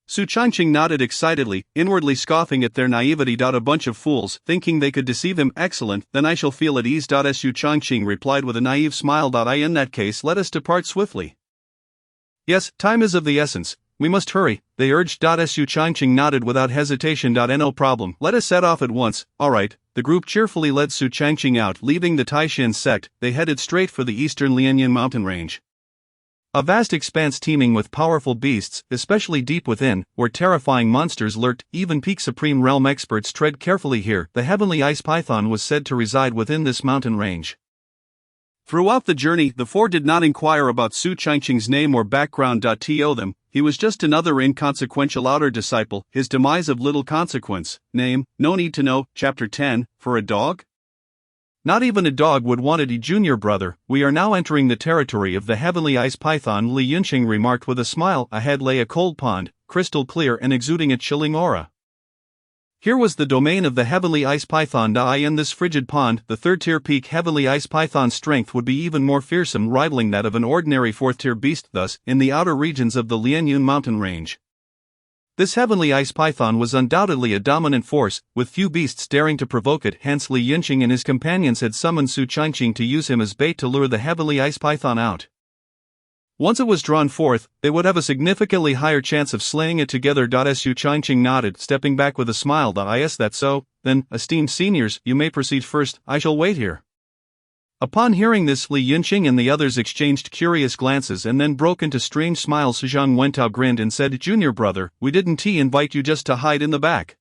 Su Changqing nodded excitedly, inwardly scoffing at their naivety. A bunch of fools, thinking they could deceive him. Excellent, then I shall feel at ease. Su Changqing replied with a naive smile. In that case, let us depart swiftly. Yes, time is of the essence, we must hurry, they urged. Su Changqing nodded without hesitation. No problem, let us set off at once. Alright, the group cheerfully led Su Changqing out. Leaving the Taishan sect, they headed straight for the eastern Lianyan mountain range. A vast expanse teeming with powerful beasts, especially deep within, where terrifying monsters lurked. Even peak supreme realm experts tread carefully here. The heavenly ice python was said to reside within this mountain range. Throughout the journey, the 4 did not inquire about Su Changqing's name or background. To them, he was just another inconsequential outer disciple, his demise of little consequence. Name, no need to know. Chapter 10, for a dog? Not even a dog would want it. Junior brother, we are now entering the territory of the heavenly ice python, Li Yunqing remarked with a smile. Ahead lay a cold pond, crystal clear and exuding a chilling aura. Here was the domain of the heavenly ice python. In this frigid pond, the third-tier peak heavenly ice python's strength would be even more fearsome, rivaling that of an ordinary fourth-tier beast. Thus, in the outer regions of the Lianyun mountain range, this heavenly ice python was undoubtedly a dominant force, with few beasts daring to provoke it. Hence Li Yunqing and his companions had summoned Su Changqing to use him as bait to lure the heavenly ice python out. Once it was drawn forth, they would have a significantly higher chance of slaying it together. Su Changqing nodded, stepping back with a smile. Is that so? Then, esteemed seniors, you may proceed first, I shall wait here. Upon hearing this, Li Yunqing and the others exchanged curious glances and then broke into strange smiles. Zhang Wentao grinned and said, Junior brother, we didn't invite you just to hide in the back.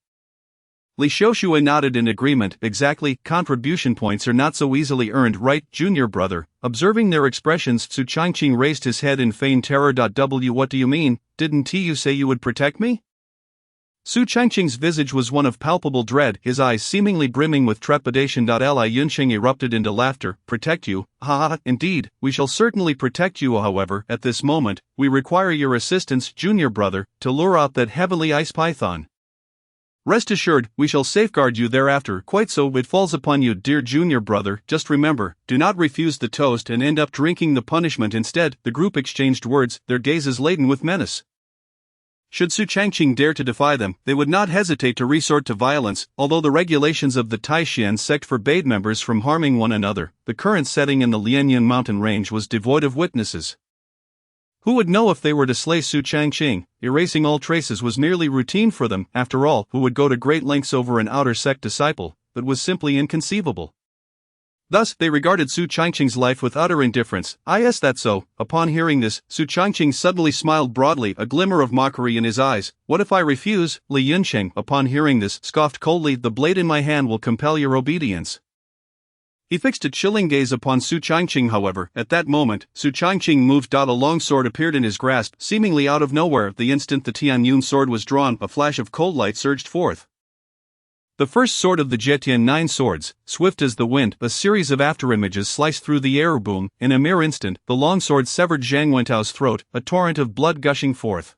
Li Xiaoxue nodded in agreement. Exactly, contribution points are not so easily earned, right, junior brother? Observing their expressions, Su Changqing raised his head in feigned terror. What do you mean? Didn't you say you would protect me? Su Changqing's visage was one of palpable dread, his eyes seemingly brimming with trepidation. Li Yunqing erupted into laughter. Protect you? Ha, indeed, we shall certainly protect you. However, at this moment, we require your assistance, junior brother, to lure out that heavenly ice python. Rest assured, we shall safeguard you thereafter. Quite so, it falls upon you, dear junior brother. Just remember, do not refuse the toast and end up drinking the punishment instead. The group exchanged words, their gazes laden with menace. Should Su Changqing dare to defy them, they would not hesitate to resort to violence. Although the regulations of the Taishan sect forbade members from harming one another, the current setting in the Lianyun mountain range was devoid of witnesses. Who would know if they were to slay Su Changqing? Erasing all traces was merely routine for them. After all, who would go to great lengths over an outer sect disciple? That was simply inconceivable. Thus, they regarded Su Changqing's life with utter indifference. Is that so? Upon hearing this, Su Changqing suddenly smiled broadly, a glimmer of mockery in his eyes. What if I refuse? Li Yunqing, upon hearing this, scoffed coldly. The blade in my hand will compel your obedience. He fixed a chilling gaze upon Su Changqing. However, at that moment, Su Changqing moved. A long sword appeared in his grasp, seemingly out of nowhere. The instant the Tianyun sword was drawn, a flash of cold light surged forth. The first sword of the Jetian 9 swords, swift as the wind, a series of afterimages sliced through the air. Boom! In a mere instant, the long sword severed Zhang Wentao's throat, a torrent of blood gushing forth.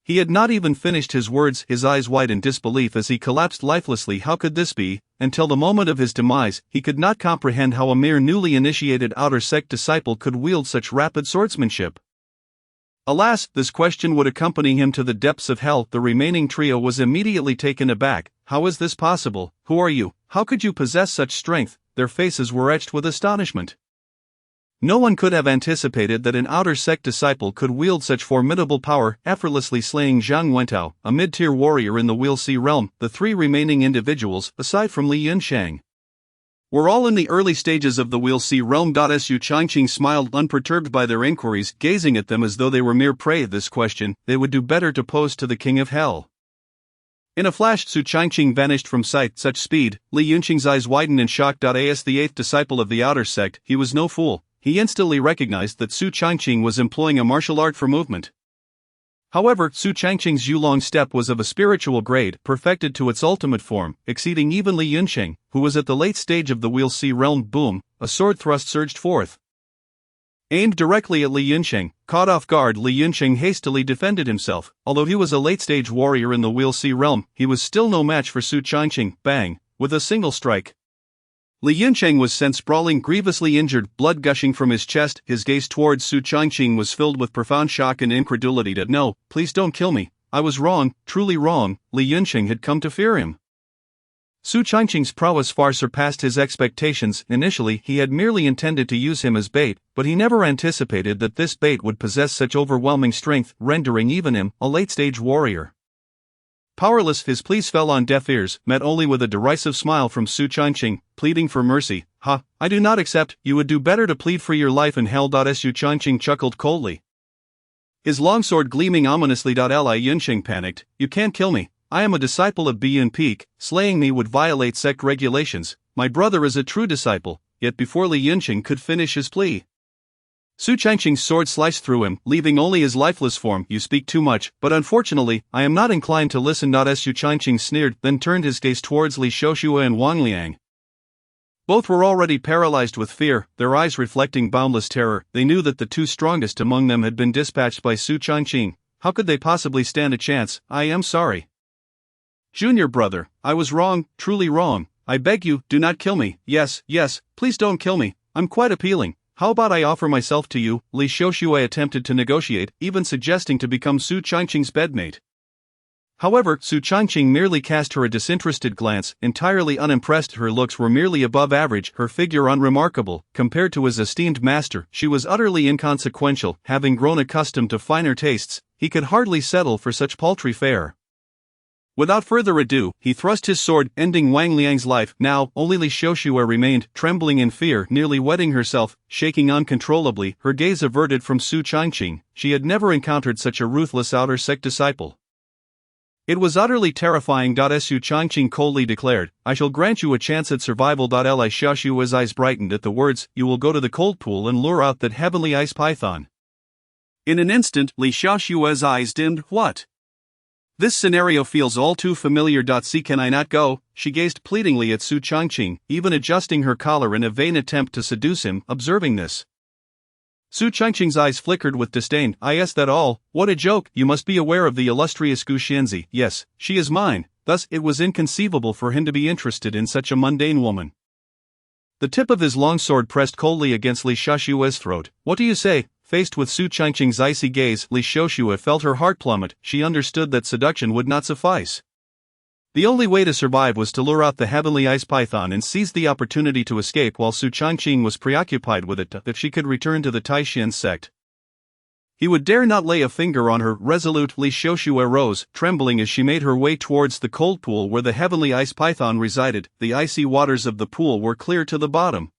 He had not even finished his words, his eyes wide in disbelief as he collapsed lifelessly. How could this be? Until the moment of his demise, he could not comprehend how a mere newly initiated outer sect disciple could wield such rapid swordsmanship. Alas, this question would accompany him to the depths of hell. The remaining trio was immediately taken aback. How is this possible? Who are you? How could you possess such strength? Their faces were etched with astonishment. No one could have anticipated that an outer sect disciple could wield such formidable power, effortlessly slaying Zhang Wentao, a mid-tier warrior in the Will Sea realm. The three remaining individuals, aside from Li Yunsheng, were all in the early stages of the Will Sea realm. Su Changqing smiled, unperturbed by their inquiries, gazing at them as though they were mere prey. This question they would do better to pose to the King of Hell. In a flash, Su Changqing vanished from sight. Such speed! Li Yunqing's eyes widened in shock. As the eighth disciple of the outer sect, he was no fool. He instantly recognized that Su Changqing was employing a martial art for movement. However, Su Changqing's Yulong step was of a spiritual grade, perfected to its ultimate form, exceeding even Li Yunsheng, who was at the late stage of the Will Sea realm. Boom! A sword thrust surged forth, aimed directly at Li Yunsheng. Caught off guard, Li Yunsheng hastily defended himself. Although he was a late-stage warrior in the Will Sea realm, he was still no match for Su Changqing. Bang! With a single strike, Li Yunsheng was sent sprawling, grievously injured, blood gushing from his chest. His gaze towards Su Changqing was filled with profound shock and incredulity. No, please don't kill me. I was wrong, truly wrong. Li Yunsheng had come to fear him. Su Changqing's prowess far surpassed his expectations. Initially, he had merely intended to use him as bait, but he never anticipated that this bait would possess such overwhelming strength, rendering even him, a late-stage warrior, powerless. His pleas fell on deaf ears, met only with a derisive smile from Su Changqing, pleading for mercy. Ha, I do not accept. You would do better to plead for your life in hell. Su Changqing chuckled coldly, his longsword gleaming ominously. Li Yunsheng panicked. You can't kill me. I am a disciple of Biyun Peak. Slaying me would violate sect regulations. My brother is a true disciple. Yet before Li Yunsheng could finish his plea, Su Changqing's sword sliced through him, leaving only his lifeless form. You speak too much, but unfortunately, I am not inclined to listen. Su Changqing sneered, then turned his gaze towards Li Xiaoxue and Wang Liang. Both were already paralyzed with fear, their eyes reflecting boundless terror. They knew that the two strongest among them had been dispatched by Su Changqing. How could they possibly stand a chance? I am sorry. Junior brother, I was wrong, truly wrong. I beg you, do not kill me. Yes, please don't kill me. I'm quite appealing. How about I offer myself to you? Li Xiaoxue attempted to negotiate, even suggesting to become Su Changqing's bedmate. However, Su Changqing merely cast her a disinterested glance, entirely unimpressed. Her looks were merely above average, her figure unremarkable. Compared to his esteemed master, she was utterly inconsequential. Having grown accustomed to finer tastes, he could hardly settle for such paltry fare. Without further ado, he thrust his sword, ending Wang Liang's life. Now, only Li Xiaoxue remained, trembling in fear, nearly wetting herself, shaking uncontrollably, her gaze averted from Su Changqing. She had never encountered such a ruthless outer sect disciple. It was utterly terrifying. Su Changqing coldly declared, I shall grant you a chance at survival. Li Xiaoxue's eyes brightened at the words, you will go to the cold pool and lure out that heavenly ice python. In an instant, Li Xiaoxue's eyes dimmed. What? This scenario feels all too familiar. See, can I not go? She gazed pleadingly at Su Changqing, even adjusting her collar in a vain attempt to seduce him. Observing this, Su Changqing's eyes flickered with disdain. Is that all? What a joke! You must be aware of the illustrious Gu Xianzi. Yes, she is mine. Thus, it was inconceivable for him to be interested in such a mundane woman. The tip of his long sword pressed coldly against Li Xiaoxue's throat. What do you say? Faced with Su Changqing's icy gaze, Li Xiaoxue felt her heart plummet. She understood that seduction would not suffice. The only way to survive was to lure out the heavenly ice python and seize the opportunity to escape while Su Changqing was preoccupied with it, if she could return to the Taishan sect. He would dare not lay a finger on her. Resolute, Li Xiaoxue rose, trembling as she made her way towards the cold pool where the heavenly ice python resided. The icy waters of the pool were clear to the bottom,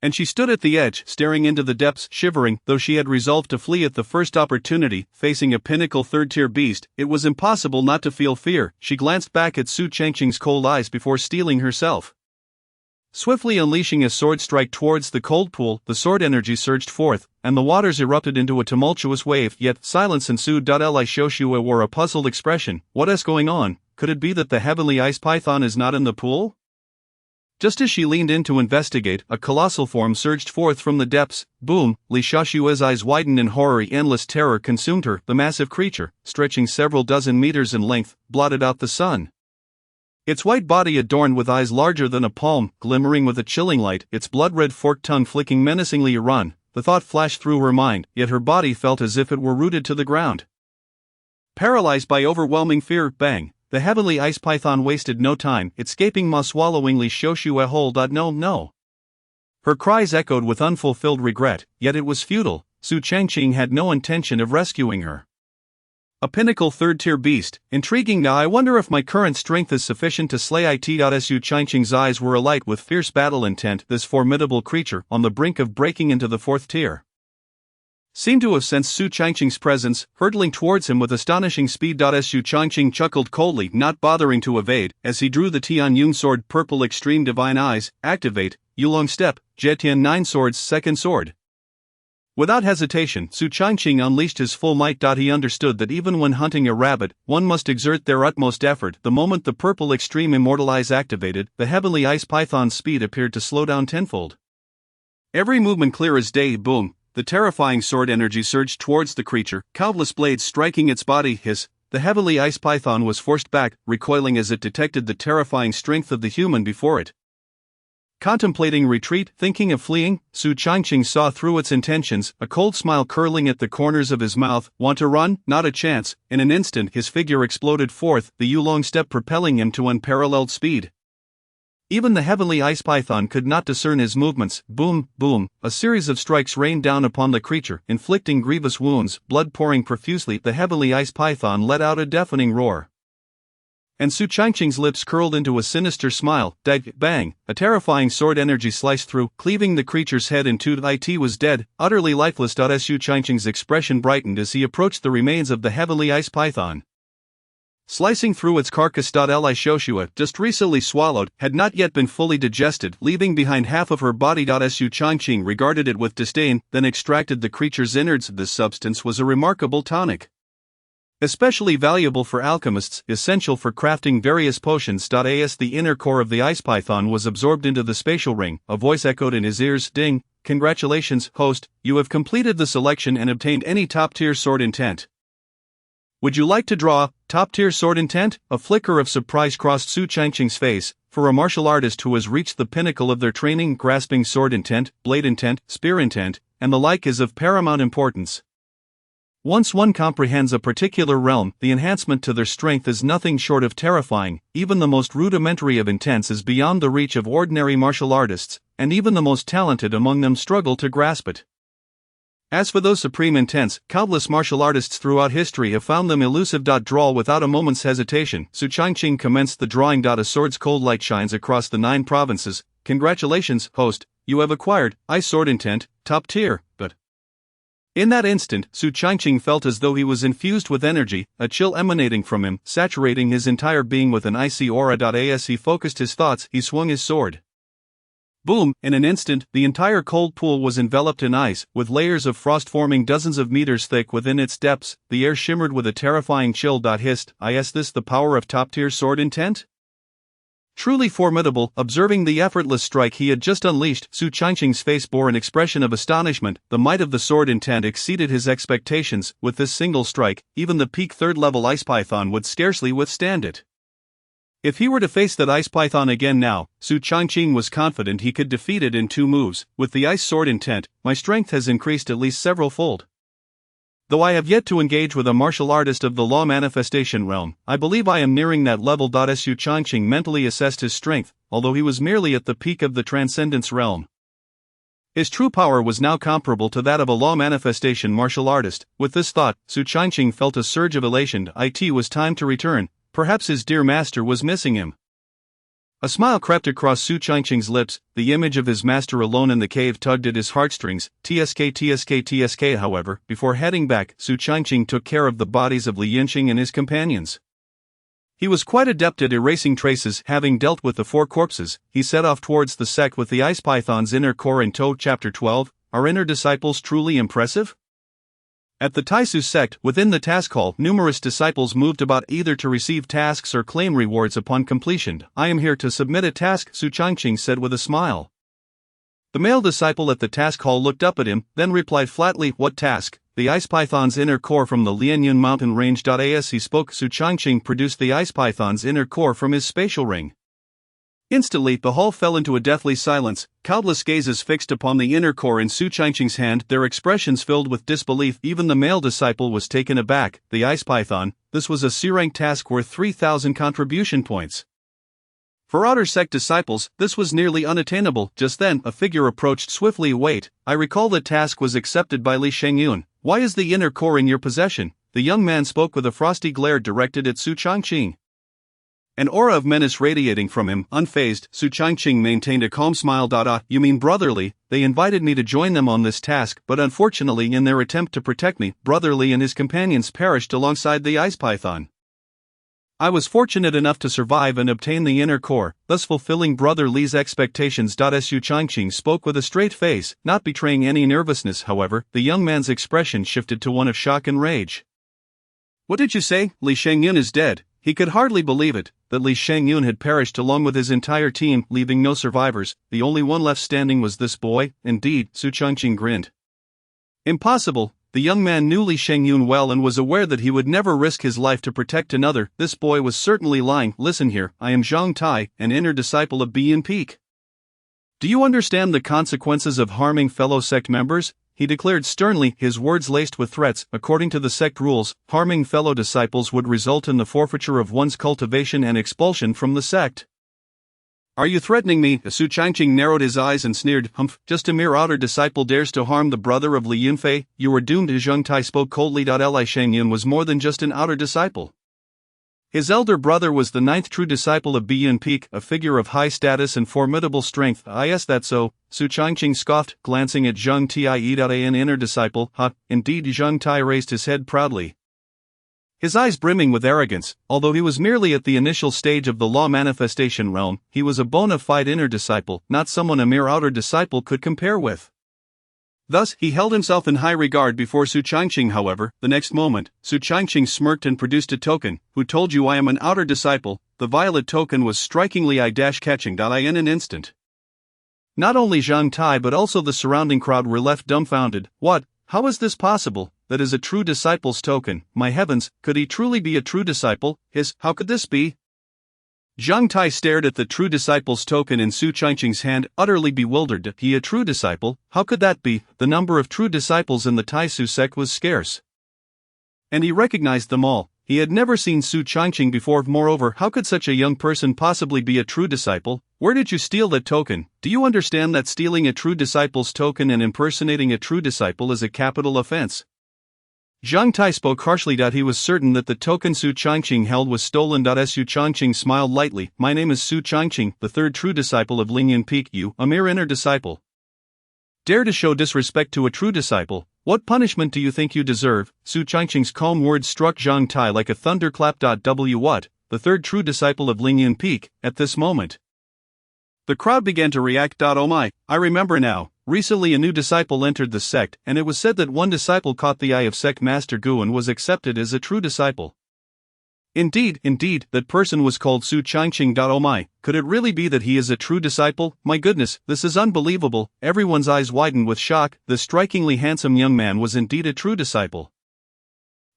and she stood at the edge, staring into the depths, shivering. Though she had resolved to flee at the first opportunity, facing a pinnacle third-tier beast, it was impossible not to feel fear. She glanced back at Su Changqing's cold eyes before steeling herself. Swiftly unleashing a sword strike towards the cold pool, the sword energy surged forth, and the waters erupted into a tumultuous wave. Yet silence ensued. Li Xiaoxue wore a puzzled expression. What is going on? Could it be that the heavenly ice python is not in the pool? Just as she leaned in to investigate, a colossal form surged forth from the depths. Boom! Li Xiaoxue's eyes widened in horror. Endless terror consumed her. The massive creature, stretching several dozen meters in length, blotted out the sun. Its white body adorned with eyes larger than a palm, glimmering with a chilling light, its blood-red forked tongue flicking menacingly. Run! The thought flashed through her mind, yet her body felt as if it were rooted to the ground. Paralyzed by overwhelming fear, bang! The heavenly ice python wasted no time, escaping maw swallowing Li Xiaoxue whole. No. Her cries echoed with unfulfilled regret, yet it was futile. Su Changqing had no intention of rescuing her. A pinnacle third-tier beast, intriguing. Now I wonder if my current strength is sufficient to slay it. Su Changqing's eyes were alight with fierce battle intent. This formidable creature, on the brink of breaking into the fourth tier, seemed to have sensed Su Changqing's presence, hurtling towards him with astonishing speed. Su Changqing chuckled coldly, not bothering to evade, as he drew the Tianyun sword. Purple Extreme Divine Eyes, activate, Yulong Step, Jetian 9 Swords, second sword. Without hesitation, Su Changqing unleashed his full might. He understood that even when hunting a rabbit, one must exert their utmost effort. The moment the Purple Extreme Immortal Eyes activated, the heavenly ice python's speed appeared to slow down tenfold. Every movement clear as day. Boom! The terrifying sword energy surged towards the creature, countless blades striking its body. Hiss! The heavenly ice python was forced back, recoiling as it detected the terrifying strength of the human before it. Contemplating retreat, thinking of fleeing, Su Changqing saw through its intentions, a cold smile curling at the corners of his mouth. Want to run? Not a chance. In an instant his figure exploded forth, the Yulong Step propelling him to unparalleled speed. Even the heavenly ice python could not discern his movements. Boom, boom, a series of strikes rained down upon the creature, inflicting grievous wounds, blood pouring profusely. The heavenly ice python let out a deafening roar, and Su Changqing's lips curled into a sinister smile. Bang! A terrifying sword energy sliced through, cleaving the creature's head in two. It was dead, utterly lifeless. Su Changqing's expression brightened as he approached the remains of the heavenly ice python. Slicing through its carcass. Li Xiaoxue, just recently swallowed, had not yet been fully digested, leaving behind half of her body. Su Changqing regarded it with disdain, then extracted the creature's innards. This substance was a remarkable tonic, especially valuable for alchemists, essential for crafting various potions. The inner core of the ice python was absorbed into the spatial ring. A voice echoed in his ears. Ding! Congratulations, host, you have completed the selection and obtained any top-tier sword intent. Would you like to draw top-tier sword intent? A flicker of surprise crossed Su Changqing's face. For a martial artist who has reached the pinnacle of their training, grasping sword intent, blade intent, spear intent, and the like is of paramount importance. Once one comprehends a particular realm, the enhancement to their strength is nothing short of terrifying. Even the most rudimentary of intents is beyond the reach of ordinary martial artists, and even the most talented among them struggle to grasp it. As for those supreme intents, countless martial artists throughout history have found them elusive. Draw without a moment's hesitation. Su Changqing commenced the drawing. A sword's cold light shines across the 9 provinces. Congratulations, host, you have acquired ice sword intent, top tier, but... In that instant, Su Changqing felt as though he was infused with energy, a chill emanating from him, saturating his entire being with an icy aura. As he focused his thoughts, he swung his sword. Boom! In an instant, the entire cold pool was enveloped in ice, with layers of frost forming dozens of meters thick within its depths. The air shimmered with a terrifying chill. Hissed, is this the power of top-tier sword intent? Truly formidable. Observing the effortless strike he had just unleashed, Su Changqing's face bore an expression of astonishment. The might of the sword intent exceeded his expectations. With this single strike, even the peak 3rd-level ice python would scarcely withstand it. If he were to face that ice python again now, Su Changqing was confident he could defeat it in 2 moves. With the ice sword intent, my strength has increased at least several-fold. Though I have yet to engage with a martial artist of the law manifestation realm, I believe I am nearing that level. As Su Changqing mentally assessed his strength, although he was merely at the peak of the transcendence realm, his true power was now comparable to that of a law manifestation martial artist. With this thought, Su Changqing felt a surge of elation. It was time to return. Perhaps his dear master was missing him. A smile crept across Su Changqing's lips. The image of his master alone in the cave tugged at his heartstrings. TSK, however, before heading back, Su Changqing took care of the bodies of Li Yinqing and his companions. He was quite adept at erasing traces. Having dealt with the 4 corpses, he set off towards the sect with the ice python's inner core in tow. Chapter 12, Are inner disciples truly impressive? At the Taisu sect, within the task hall, numerous disciples moved about either to receive tasks or claim rewards upon completion. I am here to submit a task, Su Changqing said with a smile. The male disciple at the task hall looked up at him, then replied flatly, What task? The ice python's inner core from the Lianyun mountain range. As he spoke, Su Changqing produced the ice python's inner core from his spatial ring. Instantly, the hall fell into a deathly silence, countless gazes fixed upon the inner core in Su Changqing's hand, their expressions filled with disbelief. Even the male disciple was taken aback. The ice python, this was a C-rank task worth 3,000 contribution points. For outer sect disciples, this was nearly unattainable. Just then, a figure approached swiftly. Wait, I recall the task was accepted by Li Shengyun. Why is the inner core in your possession? The young man spoke with a frosty glare directed at Su Changqing. An aura of menace radiating from him. Unfazed, Su Changqing maintained a calm smile. You mean brotherly? They invited me to join them on this task, but unfortunately in their attempt to protect me, brotherly and his companions perished alongside the ice python. I was fortunate enough to survive and obtain the inner core, thus fulfilling Brother Li's expectations. Su Changqing spoke with a straight face, not betraying any nervousness. However, the young man's expression shifted to one of shock and rage. What did you say? Li Shengyun is dead. He could hardly believe it, that Li Shengyun had perished along with his entire team, leaving no survivors. The only one left standing was this boy. Indeed, Su Changqing grinned. Impossible. The young man knew Li Shengyun well and was aware that he would never risk his life to protect another. This boy was certainly lying. Listen here, I am Zhang Tai, an inner disciple of Bian Peak. Do you understand the consequences of harming fellow sect members? He declared sternly, his words laced with threats. According to the sect rules, harming fellow disciples would result in the forfeiture of one's cultivation and expulsion from the sect. Are you threatening me? Su Changqing narrowed his eyes and sneered. Humph, just a mere outer disciple dares to harm the brother of Li Yunfei? You are doomed. Zhang Tai spoke coldly. Li Shengyun was more than just an outer disciple. His elder brother was the 9th true disciple of Bian Peak, a figure of high status and formidable strength. Is that so? Su Changqing scoffed, glancing at Zhang Tai, an inner disciple. Indeed. Zhang Tai raised his head proudly, his eyes brimming with arrogance. Although he was merely at the initial stage of the law manifestation realm, he was a bona fide inner disciple, not someone a mere outer disciple could compare with. Thus, he held himself in high regard before Su Changqing. However, the next moment, Su Changqing smirked and produced a token. Who told you I am an outer disciple? The violet token was strikingly eye-catching. In an instant, not only Zhang Tai but also the surrounding crowd were left dumbfounded. What? How is this possible? that is a true disciple's token. My heavens, could he truly be a true disciple? How could this be? Zhang Tai stared at the true disciple's token in Su Changqing's hand, utterly bewildered. He a true disciple? How could that be? The number of true disciples in the Taisu sect was scarce, and he recognized them all. He had never seen Su Changqing before. Moreover, how could such a young person possibly be a true disciple? Where did you steal that token? Do you understand that stealing a true disciple's token and impersonating a true disciple is a capital offense? Zhang Tai spoke harshly. He was certain that the token Su Changqing held was stolen. Su Changqing smiled lightly. My name is Su Changqing, the third true disciple of Lingyun Peak. You, a mere inner disciple, dare to show disrespect to a true disciple. What punishment do you think you deserve? Su Changqing's calm words struck Zhang Tai like a thunderclap. What? The third true disciple of Lingyun Peak? At this moment, the crowd began to react. Oh my, I remember now. Recently a new disciple entered the sect, and it was said that one disciple caught the eye of sect master Gu and was accepted as a true disciple. Indeed, that person was called Su Changqing. Oh my, could it really be that he is a true disciple? My goodness, this is unbelievable. Everyone's eyes widened with shock. The strikingly handsome young man was indeed a true disciple,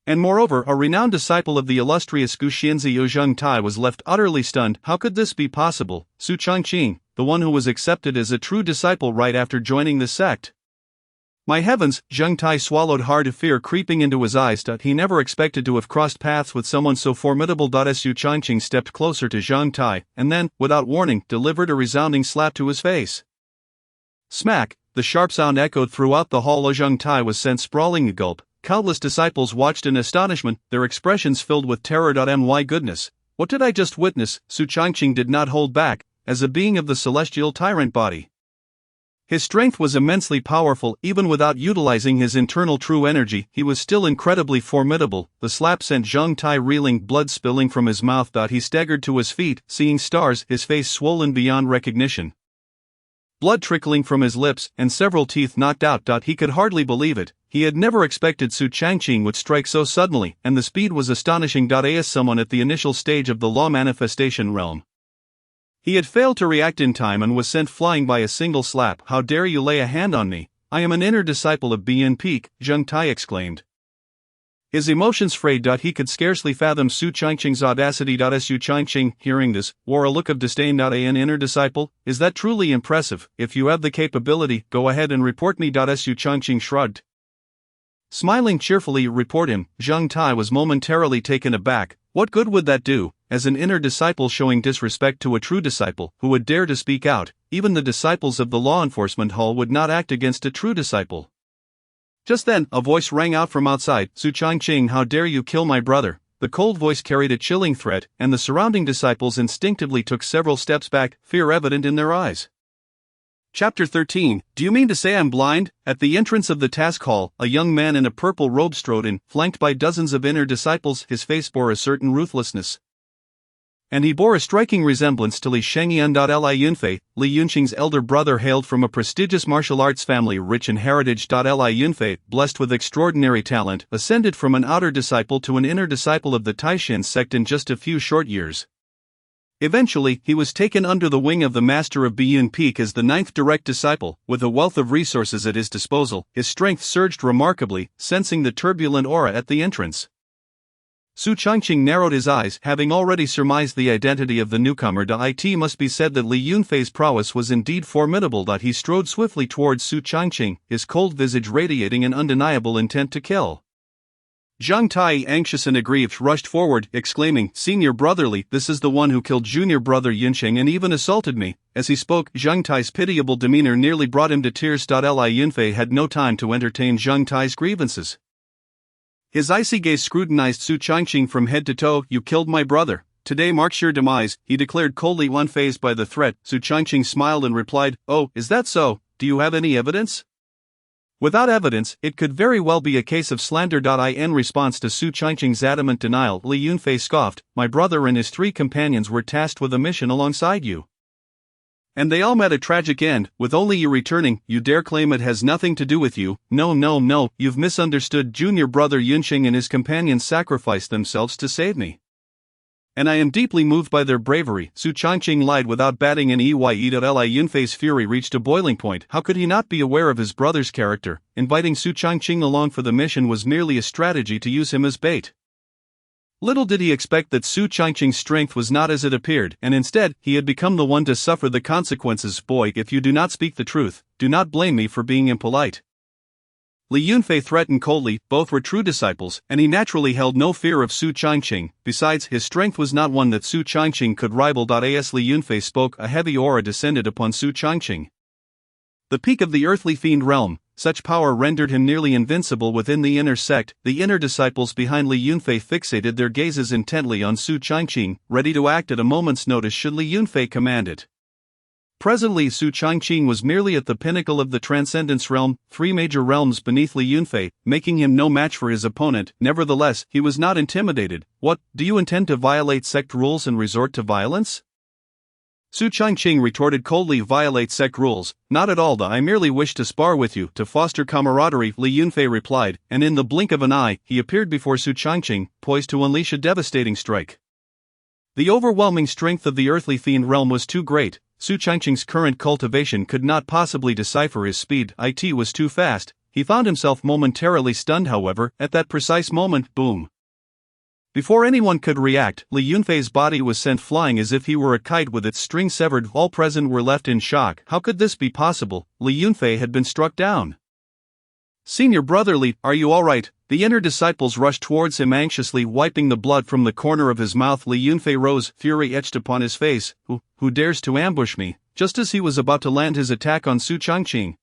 and moreover a renowned disciple of the illustrious Gu Xianzi. Zhang Tai was left utterly stunned. How could this be possible? Su Changqing, the one who was accepted as a true disciple right after joining the sect. My heavens, Zhang Tai swallowed hard, fear creeping into his eyes. He never expected to have crossed paths with someone so formidable. Su Changqing stepped closer to Zhang Tai, and then, without warning, delivered a resounding slap to his face. Smack! The sharp sound echoed throughout the hall. Zhang Tai was sent sprawling. A gulp. Countless disciples watched in astonishment, their expressions filled with terror. My goodness, what did I just witness? Su Changqing did not hold back. As a being of the celestial tyrant body, his strength was immensely powerful. Even without utilizing his internal true energy, he was still incredibly formidable. The slap sent Zhang Tai reeling, blood spilling from his mouth. He staggered to his feet, seeing stars, his face swollen beyond recognition, blood trickling from his lips, and several teeth knocked out. He could hardly believe it. He had never expected Su Changqing would strike so suddenly, and the speed was astonishing. As someone at the initial stage of the law manifestation realm, he had failed to react in time and was sent flying by a single slap. How dare you lay a hand on me? I am an inner disciple of Bian Peak, Zhang Tai exclaimed, his emotions frayed. He could scarcely fathom Su Changqing's audacity. Su Changqing, hearing this, wore a look of disdain. An inner disciple? Is that truly impressive? If you have the capability, go ahead and report me. Su Changqing shrugged, smiling cheerfully. Report him? Zhang Tai was momentarily taken aback. What good would that do? As an inner disciple showing disrespect to a true disciple, who would dare to speak out? Even the disciples of the law enforcement hall would not act against a true disciple. Just then, a voice rang out from outside. Su Changqing, how dare you kill my brother? The cold voice carried a chilling threat, and the surrounding disciples instinctively took several steps back, fear evident in their eyes. Chapter 13. Do you mean to say I'm blind? At the entrance of the task hall, a young man in a purple robe strode in, flanked by dozens of inner disciples. His face bore a certain ruthlessness, and he bore a striking resemblance to Li Shengyan. Li Yunfei, Li Yunqing's elder brother, hailed from a prestigious martial arts family rich in heritage. Li Yunfei, blessed with extraordinary talent, ascended from an outer disciple to an inner disciple of the Taishan sect in just a few short years. Eventually, he was taken under the wing of the master of Biyun Peak as the ninth direct disciple. With a wealth of resources at his disposal, his strength surged remarkably, sensing the turbulent aura at the entrance. Su Changqing narrowed his eyes, having already surmised the identity of the newcomer. It must be said that Li Yunfei's prowess was indeed formidable. He strode swiftly towards Su Changqing, his cold visage radiating an undeniable intent to kill. Zhang Tai, anxious and aggrieved, rushed forward, exclaiming, Senior Brotherly, this is the one who killed junior brother Yunqing and even assaulted me. As he spoke, Zhang Tai's pitiable demeanor nearly brought him to tears. Li Yunfei had no time to entertain Zhang Tai's grievances. His icy gaze scrutinized Su Changqing from head to toe. You killed my brother. Today marks your demise, he declared coldly, unfazed by the threat. Su Changqing smiled and replied, Oh, is that so? Do you have any evidence? Without evidence, it could very well be a case of slander. In response to Su Changqing's adamant denial, Li Yunfei scoffed, My brother and his 3 companions were tasked with a mission alongside you, and they all met a tragic end, with only you returning. You dare claim it has nothing to do with you? No, you've misunderstood. Junior brother Yunqing and his companions sacrificed themselves to save me. And I am deeply moved by their bravery, Su Changqing lied without batting an eye. Li Yunfei's fury reached a boiling point. How could he not be aware of his brother's character? Inviting Su Changqing along for the mission was merely a strategy to use him as bait. Little did he expect that Su Changqing's strength was not as it appeared, and instead, he had become the one to suffer the consequences. Boy, if you do not speak the truth, do not blame me for being impolite. Li Yunfei threatened coldly. Both were true disciples, and he naturally held no fear of Su Changqing. Besides, his strength was not one that Su Changqing could rival. As Li Yunfei spoke, a heavy aura descended upon Su Changqing. The peak of the earthly fiend realm, such power rendered him nearly invincible within the inner sect. The inner disciples behind Li Yunfei fixated their gazes intently on Su Changqing, ready to act at a moment's notice should Li Yunfei command it. Presently Su Changqing was merely at the pinnacle of the transcendence realm, 3 major realms beneath Li Yunfei, making him no match for his opponent. Nevertheless, he was not intimidated. What, do you intend to violate sect rules and resort to violence? Su Changqing retorted coldly. Violate sect rules? Not at all. I merely wish to spar with you, to foster camaraderie, Li Yunfei replied, and in the blink of an eye, he appeared before Su Changqing, poised to unleash a devastating strike. The overwhelming strength of the earthly fiend realm was too great. Su Changqing's current cultivation could not possibly decipher his speed. It was too fast. He found himself momentarily stunned. However, at that precise moment, boom. Before anyone could react, Li Yunfei's body was sent flying as if he were a kite with its string severed. All present were left in shock. How could this be possible? Li Yunfei had been struck down. Senior brother Li, are you all right? The inner disciples rushed towards him anxiously, wiping the blood from the corner of his mouth. Li Yunfei rose, fury etched upon his face. Who dares to ambush me? Just as he was about to land his attack on Su Changqing,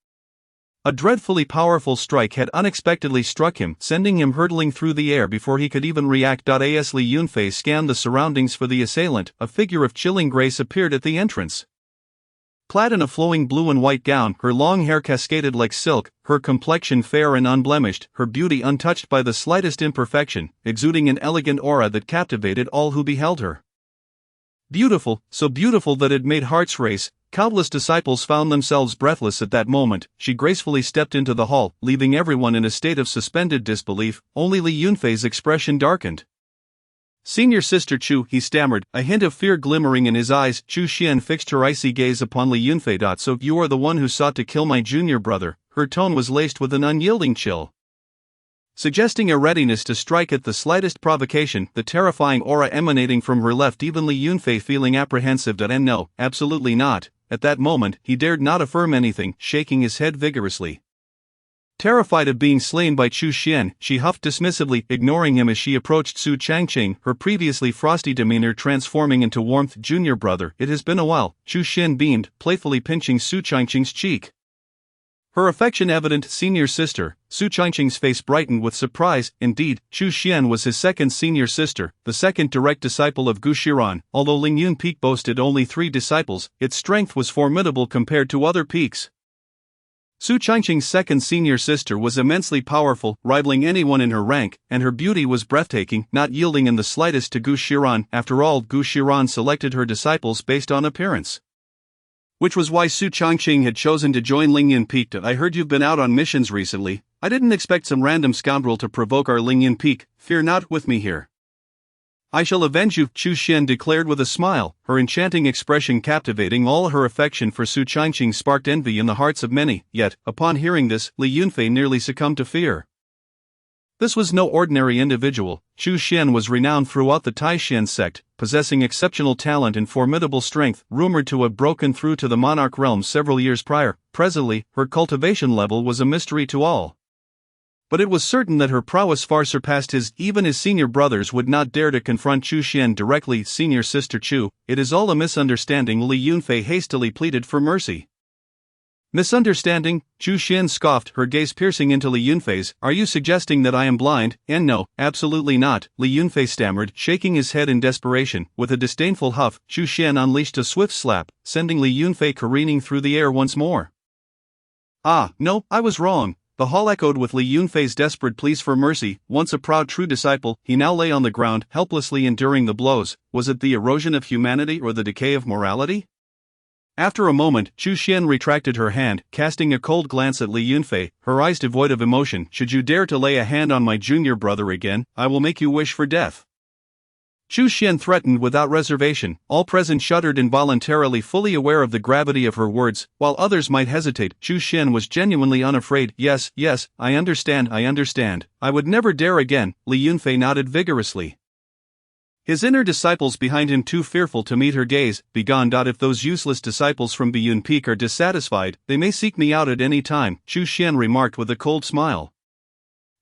a dreadfully powerful strike had unexpectedly struck him, sending him hurtling through the air before he could even react. As Li Yunfei scanned the surroundings for the assailant, a figure of chilling grace appeared at the entrance. Clad in a flowing blue and white gown, her long hair cascaded like silk, her complexion fair and unblemished, her beauty untouched by the slightest imperfection, exuding an elegant aura that captivated all who beheld her. Beautiful, so beautiful that it made hearts race, countless disciples found themselves breathless at that moment. She gracefully stepped into the hall, leaving everyone in a state of suspended disbelief. Only Li Yunfei's expression darkened. Senior Sister Chu, he stammered, a hint of fear glimmering in his eyes. Chu Xian fixed her icy gaze upon Li Yunfei. So you are the one who sought to kill my junior brother. Her tone was laced with an unyielding chill, suggesting a readiness to strike at the slightest provocation. The terrifying aura emanating from her left even Li Yunfei feeling apprehensive. And no, absolutely not. At that moment, he dared not affirm anything, shaking his head vigorously. Terrified of being slain by Chu Xian, she huffed dismissively, ignoring him as she approached Su Changqing, her previously frosty demeanor transforming into warmth. Junior brother, it has been a while, Chu Xian beamed, playfully pinching Su Changqing's cheek. Her affection evident. Senior sister. Su Changqing's face brightened with surprise. Indeed, Chu Xian was his second senior sister, the second direct disciple of Gu Shiran. Although Lingyun Peak boasted only 3 disciples, its strength was formidable compared to other peaks. Su Changqing's second senior sister was immensely powerful, rivaling anyone in her rank, and her beauty was breathtaking, not yielding in the slightest to Gu Shiran. After all, Gu Shiran selected her disciples based on appearance, which was why Su Changqing had chosen to join Lingyun Peak. I heard you've been out on missions recently. I didn't expect some random scoundrel to provoke our Lingyun Peak. Fear not with me here. I shall avenge you, Chu Xian declared with a smile, her enchanting expression captivating. All her affection for Su Changqing sparked envy in the hearts of many, yet, upon hearing this, Li Yunfei nearly succumbed to fear. This was no ordinary individual. Chu Xian was renowned throughout the Taishan sect, possessing exceptional talent and formidable strength, rumored to have broken through to the monarch realm several years prior. Presently, her cultivation level was a mystery to all. But it was certain that her prowess far surpassed his. Even his senior brothers would not dare to confront Chu Xian directly. Senior sister Chu, it is all a misunderstanding. Li Yunfei hastily pleaded for mercy. Misunderstanding? Chu Xian scoffed, her gaze piercing into Li Yunfei's. Are you suggesting that I am blind? And no, absolutely not, Li Yunfei stammered, shaking his head in desperation. With a disdainful huff, Chu Xian unleashed a swift slap, sending Li Yunfei careening through the air once more. Ah, no, I was wrong. The hall echoed with Li Yunfei's desperate pleas for mercy. Once a proud true disciple, he now lay on the ground, helplessly enduring the blows. Was it the erosion of humanity or the decay of morality? After a moment, Chu Xian retracted her hand, casting a cold glance at Li Yunfei, her eyes devoid of emotion. Should you dare to lay a hand on my junior brother again, I will make you wish for death. Chu Xian threatened without reservation. All present shuddered involuntarily, fully aware of the gravity of her words, while others might hesitate. Chu Xian was genuinely unafraid. Yes, I understand. I would never dare again, Li Yunfei nodded vigorously. His inner disciples behind him too fearful to meet her gaze. Begone. If those useless disciples from Biyun Peak are dissatisfied, they may seek me out at any time, Chu Xian remarked with a cold smile.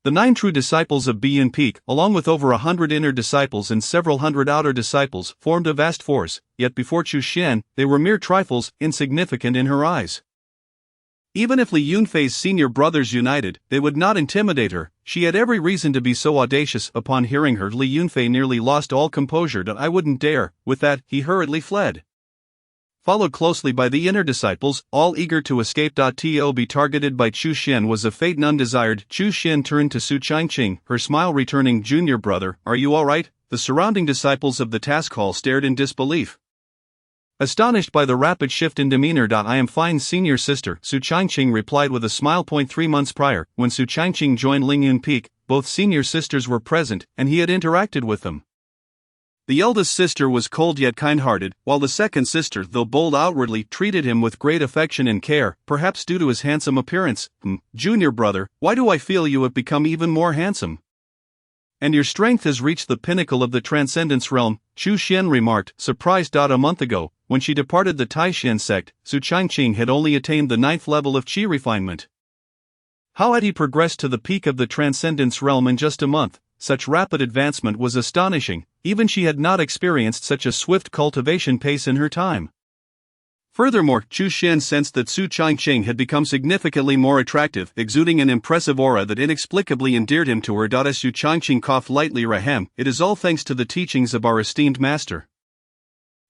The 9 true disciples of Biyun Peak, along with over 100 inner disciples and several hundred outer disciples, formed a vast force, yet before Chu Xian, they were mere trifles, insignificant in her eyes. Even if Li Yunfei's senior brothers united, they would not intimidate her. She had every reason to be so audacious. Upon hearing her, Li Yunfei nearly lost all composure. I wouldn't dare. With that, he hurriedly fled. Followed closely by the inner disciples, all eager to escape. To be targeted by Chu Xian was a fate none desired. Chu Xian turned to Su Changqing, her smile returning. Junior brother, are you alright? The surrounding disciples of the task hall stared in disbelief, astonished by the rapid shift in demeanor. I am fine, senior sister, Su Changqing replied with a smile. 3 months prior, when Su Changqing joined Lingyun Peak, both senior sisters were present, and he had interacted with them. The eldest sister was cold yet kind-hearted, while the second sister, though bold outwardly, treated him with great affection and care, perhaps due to his handsome appearance. Junior brother, why do I feel you have become even more handsome? And your strength has reached the pinnacle of the transcendence realm, Chu Xian remarked, surprised. A month ago, when she departed the Taishan sect, Su Changqing had only attained the 9th level of qi refinement. How had he progressed to the peak of the transcendence realm in just a month? Such rapid advancement was astonishing. Even she had not experienced such a swift cultivation pace in her time. Furthermore, Chu Xian sensed that Su Changqing had become significantly more attractive, exuding an impressive aura that inexplicably endeared him to her. As Su Changqing coughed lightly, Rahem, it is all thanks to the teachings of our esteemed master.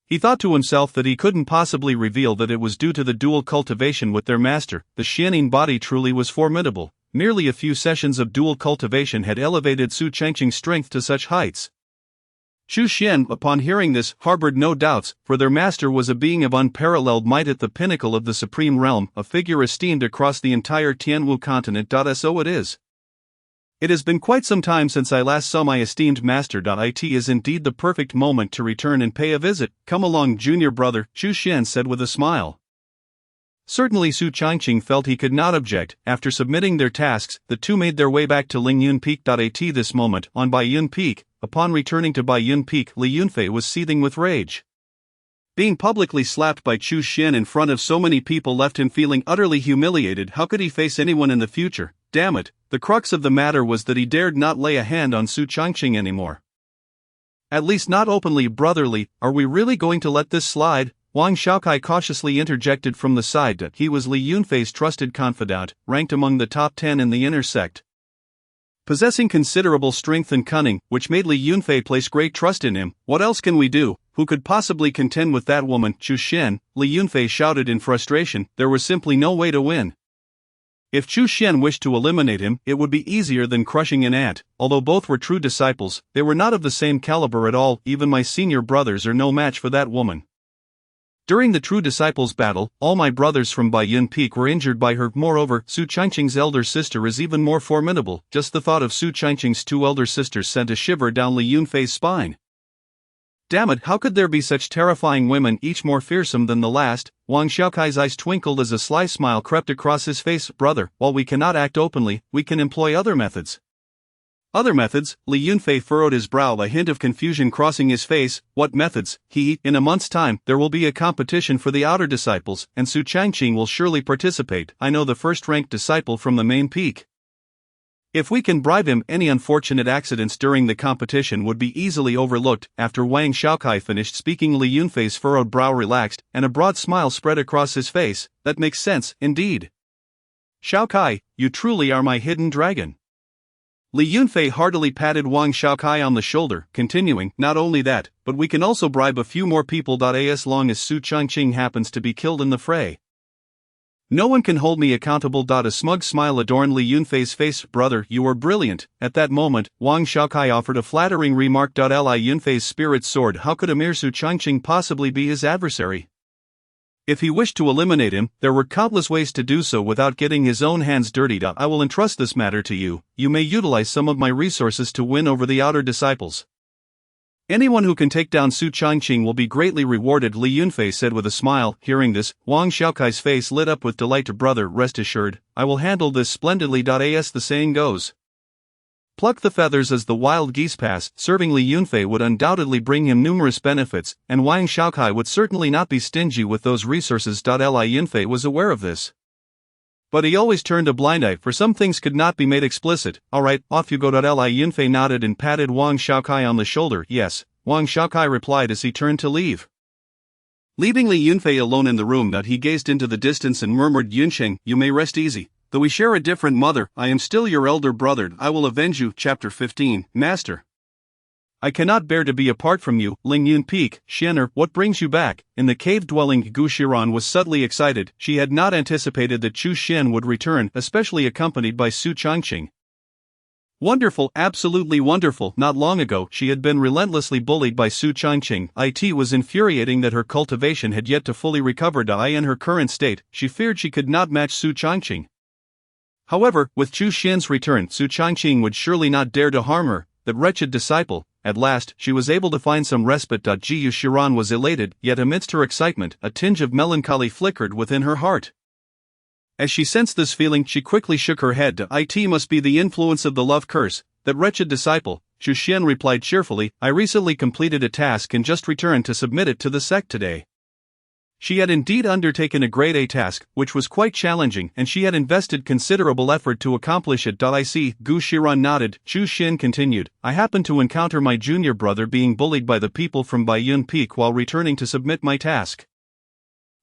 He thought to himself that he couldn't possibly reveal that it was due to the dual cultivation with their master. The Xianin body truly was formidable. Merely a few sessions of dual cultivation had elevated Su Changqing's strength to such heights. Chu Xian, upon hearing this, harbored no doubts, for their master was a being of unparalleled might at the pinnacle of the supreme realm, a figure esteemed across the entire Tianwu continent. So it is. It has been quite some time since I last saw my esteemed master. It is indeed the perfect moment to return and pay a visit. Come along, junior brother, Chu Xian said with a smile. Certainly Su Changqing felt he could not object. After submitting their tasks, the two made their way back to Lingyun Peak. At this moment, on Baiyun Peak, upon returning to Baiyun Peak, Li Yunfei was seething with rage. Being publicly slapped by Chu Xian in front of so many people left him feeling utterly humiliated. How could he face anyone in the future? Damn it, the crux of the matter was that he dared not lay a hand on Su Changqing anymore. At least not openly. Brotherly, are we really going to let this slide? Wang Xiaokai cautiously interjected from the side. He was Li Yunfei's trusted confidant, ranked among the top 10 in the inner sect. Possessing considerable strength and cunning, which made Li Yunfei place great trust in him. What else can we do? Who could possibly contend with that woman? Chu Xian, Li Yunfei shouted in frustration. There was simply no way to win. If Chu Xian wished to eliminate him, it would be easier than crushing an ant. Although both were true disciples, they were not of the same caliber at all. Even my senior brothers are no match for that woman. During the True Disciples battle, all my brothers from Baiyun Peak were injured by her. Moreover, Su Changqing's elder sister is even more formidable. Just the thought of Su Changqing's 2 elder sisters sent a shiver down Li Yunfei's spine. Damn it, how could there be such terrifying women, each more fearsome than the last? Wang Xiaokai's eyes twinkled as a sly smile crept across his face. Brother, while we cannot act openly, we can employ other methods. Other methods? Li Yunfei furrowed his brow, a hint of confusion crossing his face. What methods? In a month's time, there will be a competition for the outer disciples, and Su Changqing will surely participate. I know the first-ranked disciple from the main peak. If we can bribe him, any unfortunate accidents during the competition would be easily overlooked. After Wang Xiaokai finished speaking, Li Yunfei's furrowed brow relaxed, and a broad smile spread across his face. That makes sense, indeed. Xiaokai, you truly are my hidden dragon. Li Yunfei heartily patted Wang Xiaokai on the shoulder, continuing, not only that, but we can also bribe a few more people. As long as Su Changqing happens to be killed in the fray. No one can hold me accountable. A smug smile adorned Li Yunfei's face. Brother, you are brilliant. At that moment, Wang Xiaokai offered a flattering remark. Li Yunfei's spirit soared. How could a mere Su Changqing possibly be his adversary? If he wished to eliminate him, there were countless ways to do so without getting his own hands dirty. I will entrust this matter to you. You may utilize some of my resources to win over the outer disciples. Anyone who can take down Su Changqing will be greatly rewarded, Li Yunfei said with a smile. Hearing this, Wang Xiaokai's face lit up with delight. Brother, rest assured, I will handle this splendidly. As the saying goes, pluck the feathers as the wild geese pass. Serving Li Yunfei would undoubtedly bring him numerous benefits, and Wang Xiaokai would certainly not be stingy with those resources. Li Yunfei was aware of this, but he always turned a blind eye, for some things could not be made explicit. Alright, off you go. Li Yunfei nodded and patted Wang Xiaokai on the shoulder. Yes, Wang Xiaokai replied as he turned to leave. Leaving Li Yunfei alone in the room, he gazed into the distance and murmured, Yunsheng, you may rest easy. Though we share a different mother, I am still your elder brother. I will avenge you. Chapter 15, Master. I cannot bear to be apart from you. Ling Yun peak, Xianer, what brings you back? In the cave-dwelling, Gu Shiran was subtly excited. She had not anticipated that Chu Xian would return, especially accompanied by Su Changqing. Wonderful, absolutely wonderful. Not long ago, she had been relentlessly bullied by Su Changqing. It was infuriating that her cultivation had yet to fully recover. In her current state, she feared she could not match Su Changqing. However, with Chu Xian's return, Su Changqing would surely not dare to harm her, that wretched disciple. At last, she was able to find some respite. Gu Shiran was elated, yet amidst her excitement, a tinge of melancholy flickered within her heart. As she sensed this feeling, she quickly shook her head. It must be the influence of the love curse, that wretched disciple. Chu Xian replied cheerfully, I recently completed a task and just returned to submit it to the sect today. She had indeed undertaken a grade A task, which was quite challenging, and she had invested considerable effort to accomplish it. I see, Gu Shiran nodded. Chu Xian continued, I happened to encounter my junior brother being bullied by the people from Baiyun Peak while returning to submit my task.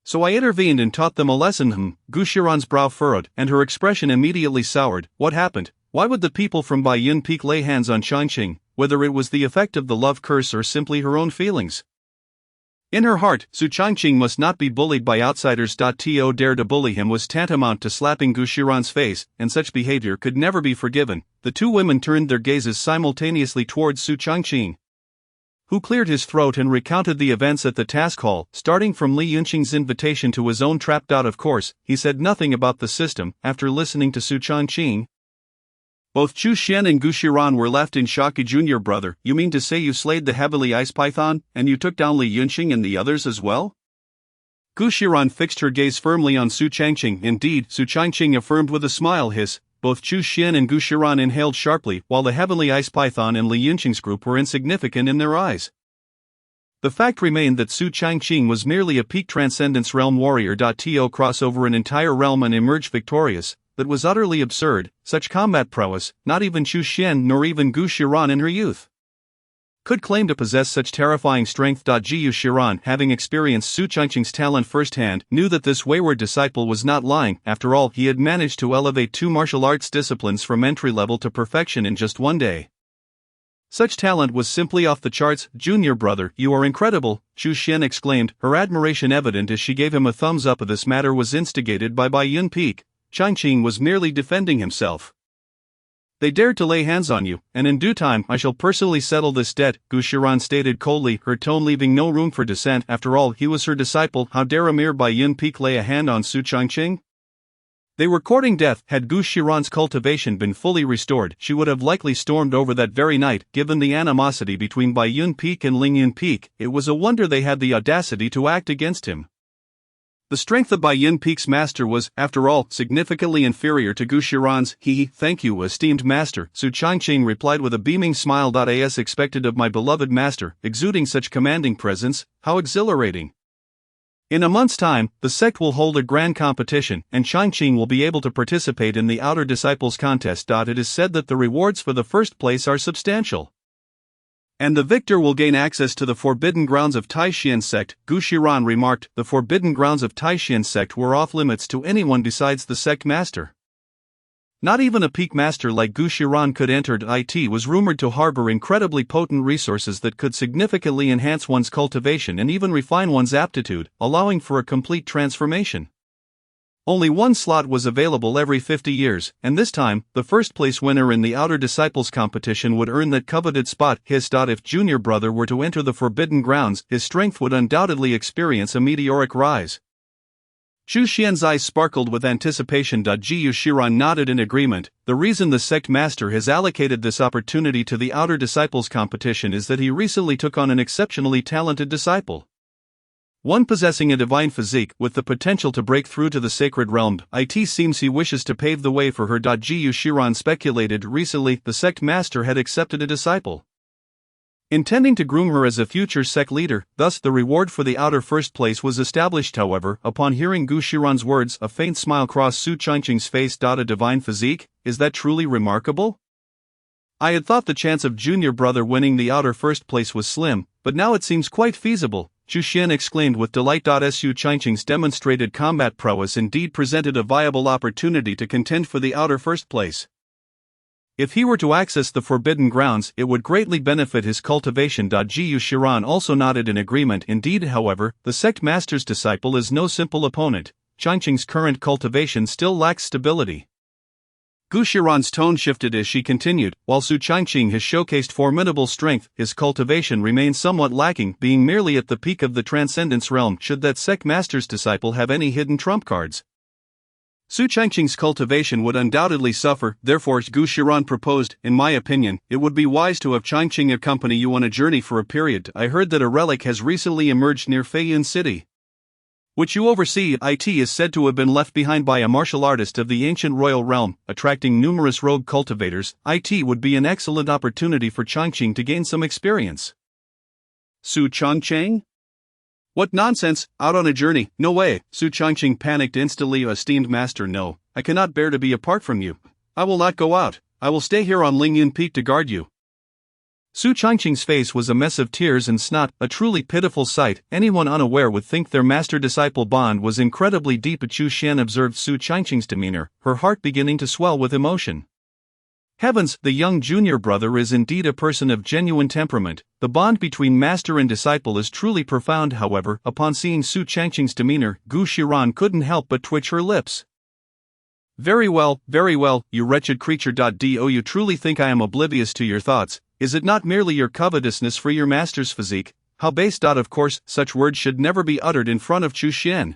So I intervened and taught them a lesson. Gu Shiran's brow furrowed, and her expression immediately soured. What happened? Why would the people from Baiyun Peak lay hands on Changqing, whether it was the effect of the love curse or simply her own feelings? In her heart, Su Changqing must not be bullied by outsiders. To dare to bully him was tantamount to slapping Gu Shiran's face, and such behavior could never be forgiven. The two women turned their gazes simultaneously towards Su Changqing, who cleared his throat and recounted the events at the task hall, starting from Li Yunqing's invitation to his own trap. Of course, he said nothing about the system. After listening to Su Changqing, both Chu Xian and Gu Shiran were left in shock. Junior brother, you mean to say you slayed the heavily ice python, and you took down Li Yunqing and the others as well? Gu Shiran fixed her gaze firmly on Su Changqing. Indeed, Su Changqing affirmed with a smile. Both Chu Xian and Gu Shiran inhaled sharply, while the heavenly ice python and Li Yunqing's group were insignificant in their eyes. The fact remained that Su Changqing was merely a peak transcendence realm warrior. To cross over an entire realm and emerge victorious, that was utterly absurd. Such combat prowess, not even Chu Xian nor even Gu Shiran in her youth could claim to possess such terrifying strength. Gu Shiran, having experienced Su Changqing's talent firsthand, knew that this wayward disciple was not lying. After all, he had managed to elevate two martial arts disciplines from entry level to perfection in just one day. Such talent was simply off the charts. Junior brother, you are incredible, Chu Xian exclaimed, her admiration evident as she gave him a thumbs up. This matter was instigated by Baiyun Peak. Changqing was merely defending himself. They dared to lay hands on you, and in due time I shall personally settle this debt, Gu Shiran stated coldly, her tone leaving no room for dissent. After all, he was her disciple. How dare a mere Baiyun Peak lay a hand on Su Changqing? They were courting death. Had Gu Shiran's cultivation been fully restored, she would have likely stormed over that very night. Given the animosity between Baiyun Peak and Ling Yun Peak, it was a wonder they had the audacity to act against him. The strength of Baiyun Peak's master was, after all, significantly inferior to Gu Shiran's. Thank you, esteemed master, Su Changqing replied with a beaming smile. As expected of my beloved master, exuding such commanding presence, how exhilarating. In a month's time, the sect will hold a grand competition, and Changqing will be able to participate in the Outer Disciples contest. It is said that the rewards for the first place are substantial, and the victor will gain access to the forbidden grounds of Taishian sect. Gu Shiran remarked, the forbidden grounds of Taishian sect were off limits to anyone besides the sect master. Not even a peak master like Gu Shiran could enter. It was rumored to harbor incredibly potent resources that could significantly enhance one's cultivation and even refine one's aptitude, allowing for a complete transformation. Only one slot was available every 50 years, and this time, the first-place winner in the Outer Disciples competition would earn that coveted spot. If junior brother were to enter the forbidden grounds, his strength would undoubtedly experience a meteoric rise. Zhu Xian's eyes sparkled with anticipation. Gu Shiran nodded in agreement. The reason the sect master has allocated this opportunity to the outer disciples competition is that he recently took on an exceptionally talented disciple. One possessing a divine physique with the potential to break through to the sacred realm. It seems he wishes to pave the way for her. Gu Shiran speculated. Recently, the sect master had accepted a disciple, intending to groom her as a future sect leader, thus the reward for the outer first place was established. However, upon hearing Gu Shiran's words, a faint smile crossed Su Changqing's face. A divine physique? Is that truly remarkable? I had thought the chance of junior brother winning the outer first place was slim, but now it seems quite feasible, Zhu Xian exclaimed with delight. Su Changqing's demonstrated combat prowess indeed presented a viable opportunity to contend for the outer first place. If he were to access the forbidden grounds, it would greatly benefit his cultivation. Gu Shiran also nodded in agreement. Indeed, however, the sect master's disciple is no simple opponent. Changqing's current cultivation still lacks stability. Gu Shiran's tone shifted as she continued. While Su Changqing has showcased formidable strength, his cultivation remains somewhat lacking, being merely at the peak of the transcendence realm. Should that sect master's disciple have any hidden trump cards, Su Changqing's cultivation would undoubtedly suffer. Therefore, Gu Shiran proposed, in my opinion, it would be wise to have Changqing accompany you on a journey for a period. I heard that a relic has recently emerged near Feiyun City, which you oversee. It is said to have been left behind by a martial artist of the ancient royal realm, attracting numerous rogue cultivators. It would be an excellent opportunity for Changqing to gain some experience. Su Changqing? What nonsense, out on a journey, no way. Su Changqing panicked instantly. Esteemed master, no, I cannot bear to be apart from you. I will not go out, I will stay here on Lingyun Peak to guard you. Su Changqing's face was a mess of tears and snot, a truly pitiful sight. Anyone unaware would think their master-disciple bond was incredibly deep. Zhu Xian observed Su Changqing's demeanor, her heart beginning to swell with emotion. Heavens, the young junior brother is indeed a person of genuine temperament. The bond between master and disciple is truly profound. However, upon seeing Su Changqing's demeanor, Gu Shiran couldn't help but twitch her lips. Very well, you wretched creature. Do you truly think I am oblivious to your thoughts? Is it not merely your covetousness for your master's physique? How base. Of course, such words should never be uttered in front of Zhu Xian.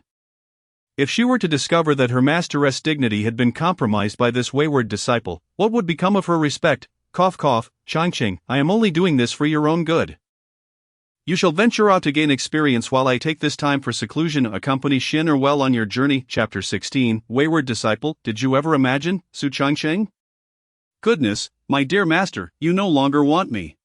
If she were to discover that her masteress' dignity had been compromised by this wayward disciple, what would become of her respect? Cough cough, Changqing, I am only doing this for your own good. You shall venture out to gain experience while I take this time for seclusion. Accompany Xin Er well on your journey. Chapter 16, Wayward Disciple. Did you ever imagine, Su Changqing? Goodness, my dear master, you no longer want me.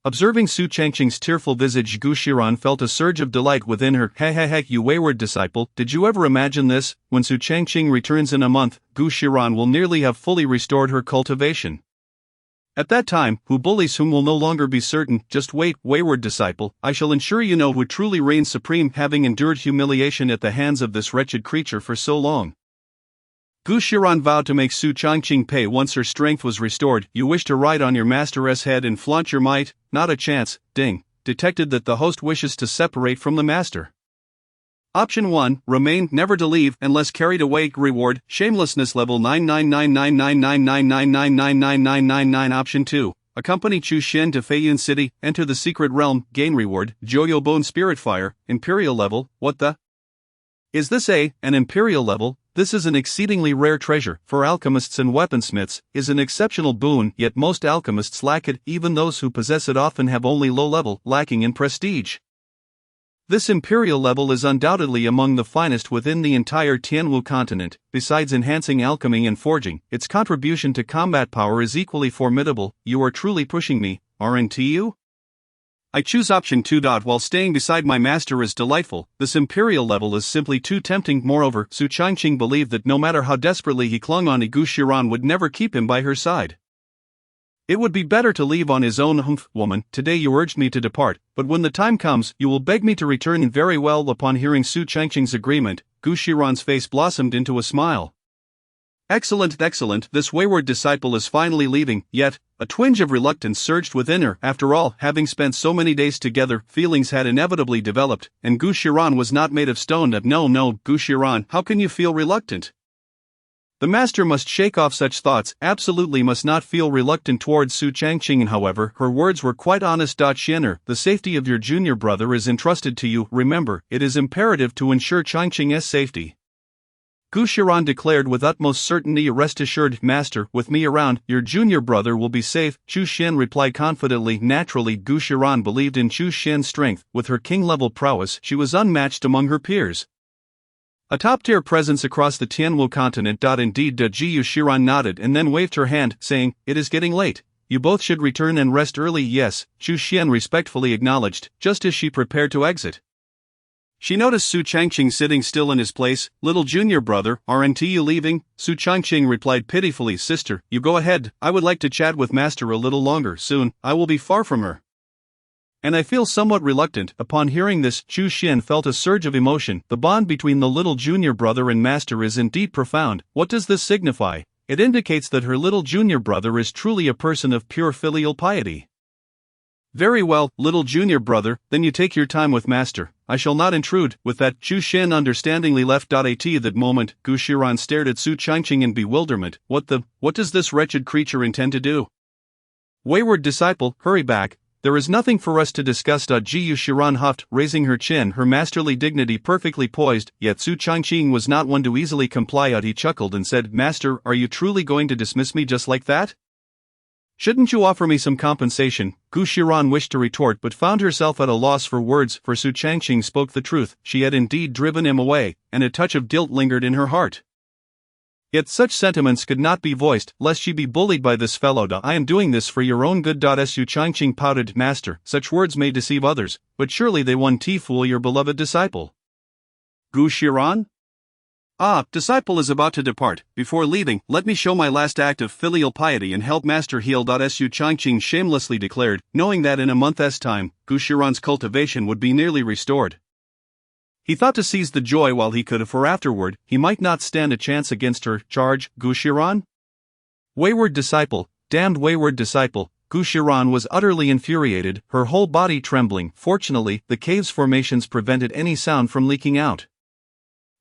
Observing Su Changqing's tearful visage, Gu Shiran felt a surge of delight within her. Heck, you wayward disciple, did you ever imagine this? When Su Changqing returns in a month, Gu Shiran will nearly have fully restored her cultivation. At that time, who bullies whom will no longer be certain. Just wait, wayward disciple, I shall ensure you know who truly reigns supreme, having endured humiliation at the hands of this wretched creature for so long. Gu Shiran vowed to make Su Changqing pay once her strength was restored. You wish to ride on your master's head and flaunt your might? Not a chance. Ding. Detected that the host wishes to separate from the master. Option 1, remain, never to leave, unless carried away. Reward, shamelessness level 999999999999999. Option 2, accompany Zhu Xian to Feiyun City, enter the secret realm, gain reward, Joyo Bone Spirit Fire, Imperial level. What the? Is this an Imperial level? This is an exceedingly rare treasure, for alchemists and weaponsmiths, is an exceptional boon, yet most alchemists lack it, even those who possess it often have only low level, lacking in prestige. This Imperial level is undoubtedly among the finest within the entire Tianwu continent. Besides enhancing alchemy and forging, its contribution to combat power is equally formidable. You are truly pushing me, aren't you? I choose option 2. While staying beside my master is delightful, this Imperial level is simply too tempting. Moreover, Su Changqing believed that no matter how desperately he clung on, Gu Shiran would never keep him by her side. It would be better to leave on his own. Woman, today you urged me to depart, but when the time comes, you will beg me to return. Very well. Upon hearing Su Changqing's agreement, Gu Shiran's face blossomed into a smile. Excellent, this wayward disciple is finally leaving, yet, a twinge of reluctance surged within her. After all, having spent so many days together, feelings had inevitably developed, and Gu Shiran was not made of stone. No, Gu Shiran, how can you feel reluctant? The master must shake off such thoughts, absolutely must not feel reluctant towards Su Changqing. However, her words were quite honest. Xian'er, the safety of your junior brother is entrusted to you. Remember, it is imperative to ensure Changqing's safety. Gu Shiran declared with utmost certainty. Rest assured, master, with me around, your junior brother will be safe. Chu Xian replied confidently. Naturally, Gu Shiran believed in Chu Xian's strength. With her king-level prowess, she was unmatched among her peers. A top-tier presence across the Tianwu continent. Indeed, Jiu Shiran nodded and then waved her hand, saying, it is getting late. You both should return and rest early. Yes, Chu Xian respectfully acknowledged, just as she prepared to exit. She noticed Su Changqing sitting still in his place. Little junior brother, aren't you leaving? Su Changqing replied pitifully. Sister, you go ahead, I would like to chat with master a little longer. Soon, I will be far from her. And I feel somewhat reluctant. Upon hearing this, Chu Xian felt a surge of emotion. The bond between the little junior brother and master is indeed profound. What does this signify? It indicates that her little junior brother is truly a person of pure filial piety. Very well, little junior brother, then you take your time with master. I shall not intrude. With that, Chu Xian understandingly left. At that moment, Gu Shiran stared at Su Changqing in bewilderment. What does this wretched creature intend to do? Wayward disciple, hurry back. There is nothing for us to discuss. Jiu Shiran huffed, raising her chin, her masterly dignity perfectly poised, yet Su Changqing was not one to easily comply. He chuckled and said, Master, are you truly going to dismiss me just like that? Shouldn't you offer me some compensation? Gu Shiran wished to retort but found herself at a loss for words, for Su Changqing spoke the truth. She had indeed driven him away, and a touch of guilt lingered in her heart. Yet such sentiments could not be voiced, lest she be bullied by this fellow. I am doing this for your own good. Su Changqing pouted. Master, such words may deceive others, but surely they won't fool your beloved disciple. Gu Shiran? Ah, disciple is about to depart. Before leaving, let me show my last act of filial piety and help master heal. Su Changqing shamelessly declared, knowing that in a month's time, Gu Shiran's cultivation would be nearly restored. He thought to seize the joy while he could, for afterward, he might not stand a chance against her. Charge, Gu Shiran? Wayward disciple, damned wayward disciple. Gu Shiran was utterly infuriated, her whole body trembling. Fortunately, the cave's formations prevented any sound from leaking out.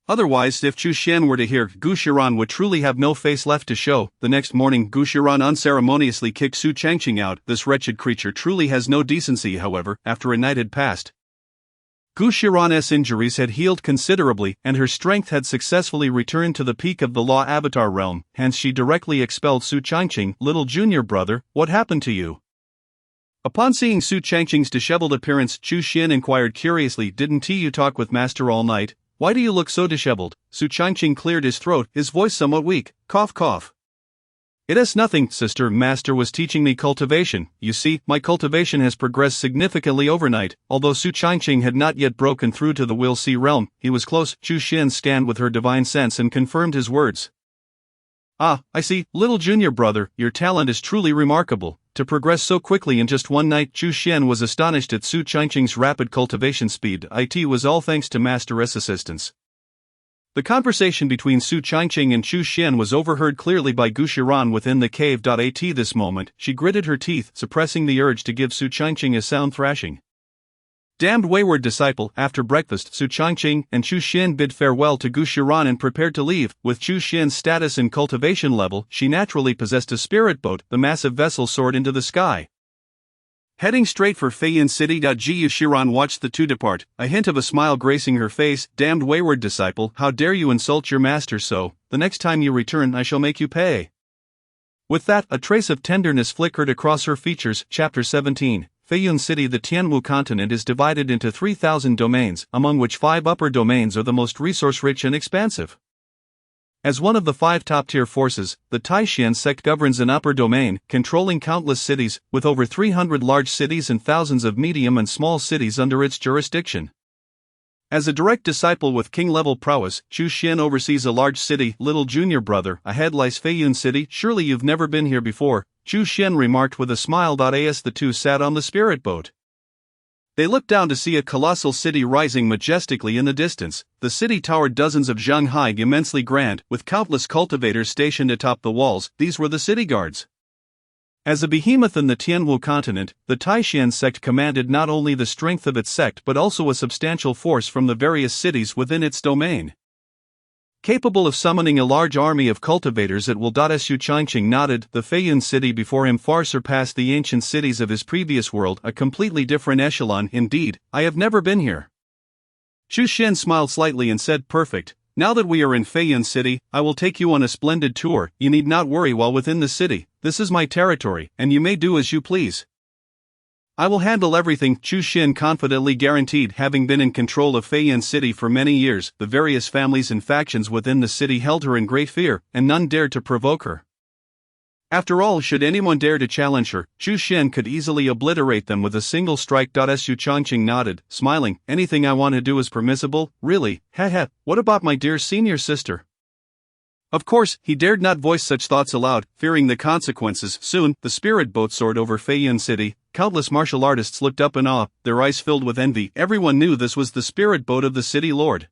Otherwise, if Chu Xian were to hear, Gu Shiran would truly have no face left to show. The next morning, Gu Shiran unceremoniously kicked Su Changqing out. This wretched creature truly has no decency. However, after a night had passed, Gu Shiran's injuries had healed considerably, and her strength had successfully returned to the peak of the law avatar realm, hence she directly expelled Su Changqing. Little junior brother, what happened to you? Upon seeing Su Changqing's disheveled appearance, Chu Xian inquired curiously, didn't you talk with master all night? Why do you look so disheveled? Su Changqing cleared his throat, his voice somewhat weak. Cough, cough. It is nothing, sister. Master was teaching me cultivation. You see, my cultivation has progressed significantly overnight. Although Su Changqing had not yet broken through to the Will Sea realm, he was close. Chu Xian scanned with her divine sense and confirmed his words. Ah, I see, little junior brother, your talent is truly remarkable. To progress so quickly in just one night. Chu Xian was astonished at Su Changqing's rapid cultivation speed. It was all thanks to Master's assistance. The conversation between Su Changqing and Chu Xian was overheard clearly by Gu Shiran within the cave. At this moment, she gritted her teeth, suppressing the urge to give Su Changqing a sound thrashing. Damned wayward disciple. After breakfast, Su Changqing and Chu Xian bid farewell to Gu Shiran and prepared to leave. With Chu Xian's status and cultivation level, she naturally possessed a spirit boat. The massive vessel soared into the sky, heading straight for Feiyun City. Jiu Shiran watched the two depart, a hint of a smile gracing her face. Damned wayward disciple, how dare you insult your master so? The next time you return I shall make you pay. With that, a trace of tenderness flickered across her features. Chapter 17. Feiyun City. The Tianwu continent is divided into 3,000 domains, among which 5 upper domains are the most resource-rich and expansive. As one of the 5 top-tier forces, the Taishan sect governs an upper domain, controlling countless cities, with over 300 large cities and thousands of medium and small cities under its jurisdiction. As a direct disciple with king-level prowess, Chu Xian oversees a large city. Little junior brother, ahead lies Feiyun City. Surely you've never been here before, Chu Xian remarked with a smile. As the two sat on the spirit boat, they looked down to see a colossal city rising majestically in the distance. The city towered dozens of zhang high, immensely grand, with countless cultivators stationed atop the walls. These were the city guards. As a behemoth in the Tianwu continent, the Taishan sect commanded not only the strength of its sect but also a substantial force from the various cities within its domain. Capable of summoning a large army of cultivators at will. Su Changqing nodded. The Feiyun city before him far surpassed the ancient cities of his previous world, a completely different echelon indeed. I have never been here. Chu Xian smiled slightly and said, perfect. Now that we are in Feiyun city, I will take you on a splendid tour. You need not worry while within the city. This is my territory, and you may do as you please. I will handle everything, Chu Xian confidently guaranteed. Having been in control of Feiyun city for many years, the various families and factions within the city held her in great fear, and none dared to provoke her. After all, should anyone dare to challenge her, Chu Xian could easily obliterate them with a single strike. Su Changqing nodded, smiling. Anything I want to do is permissible, really. Heh. What about my dear senior sister? Of course, he dared not voice such thoughts aloud, fearing the consequences. Soon, the spirit boat soared over Feiyun city. Countless martial artists looked up in awe, their eyes filled with envy. Everyone knew this was the spirit boat of the city lord.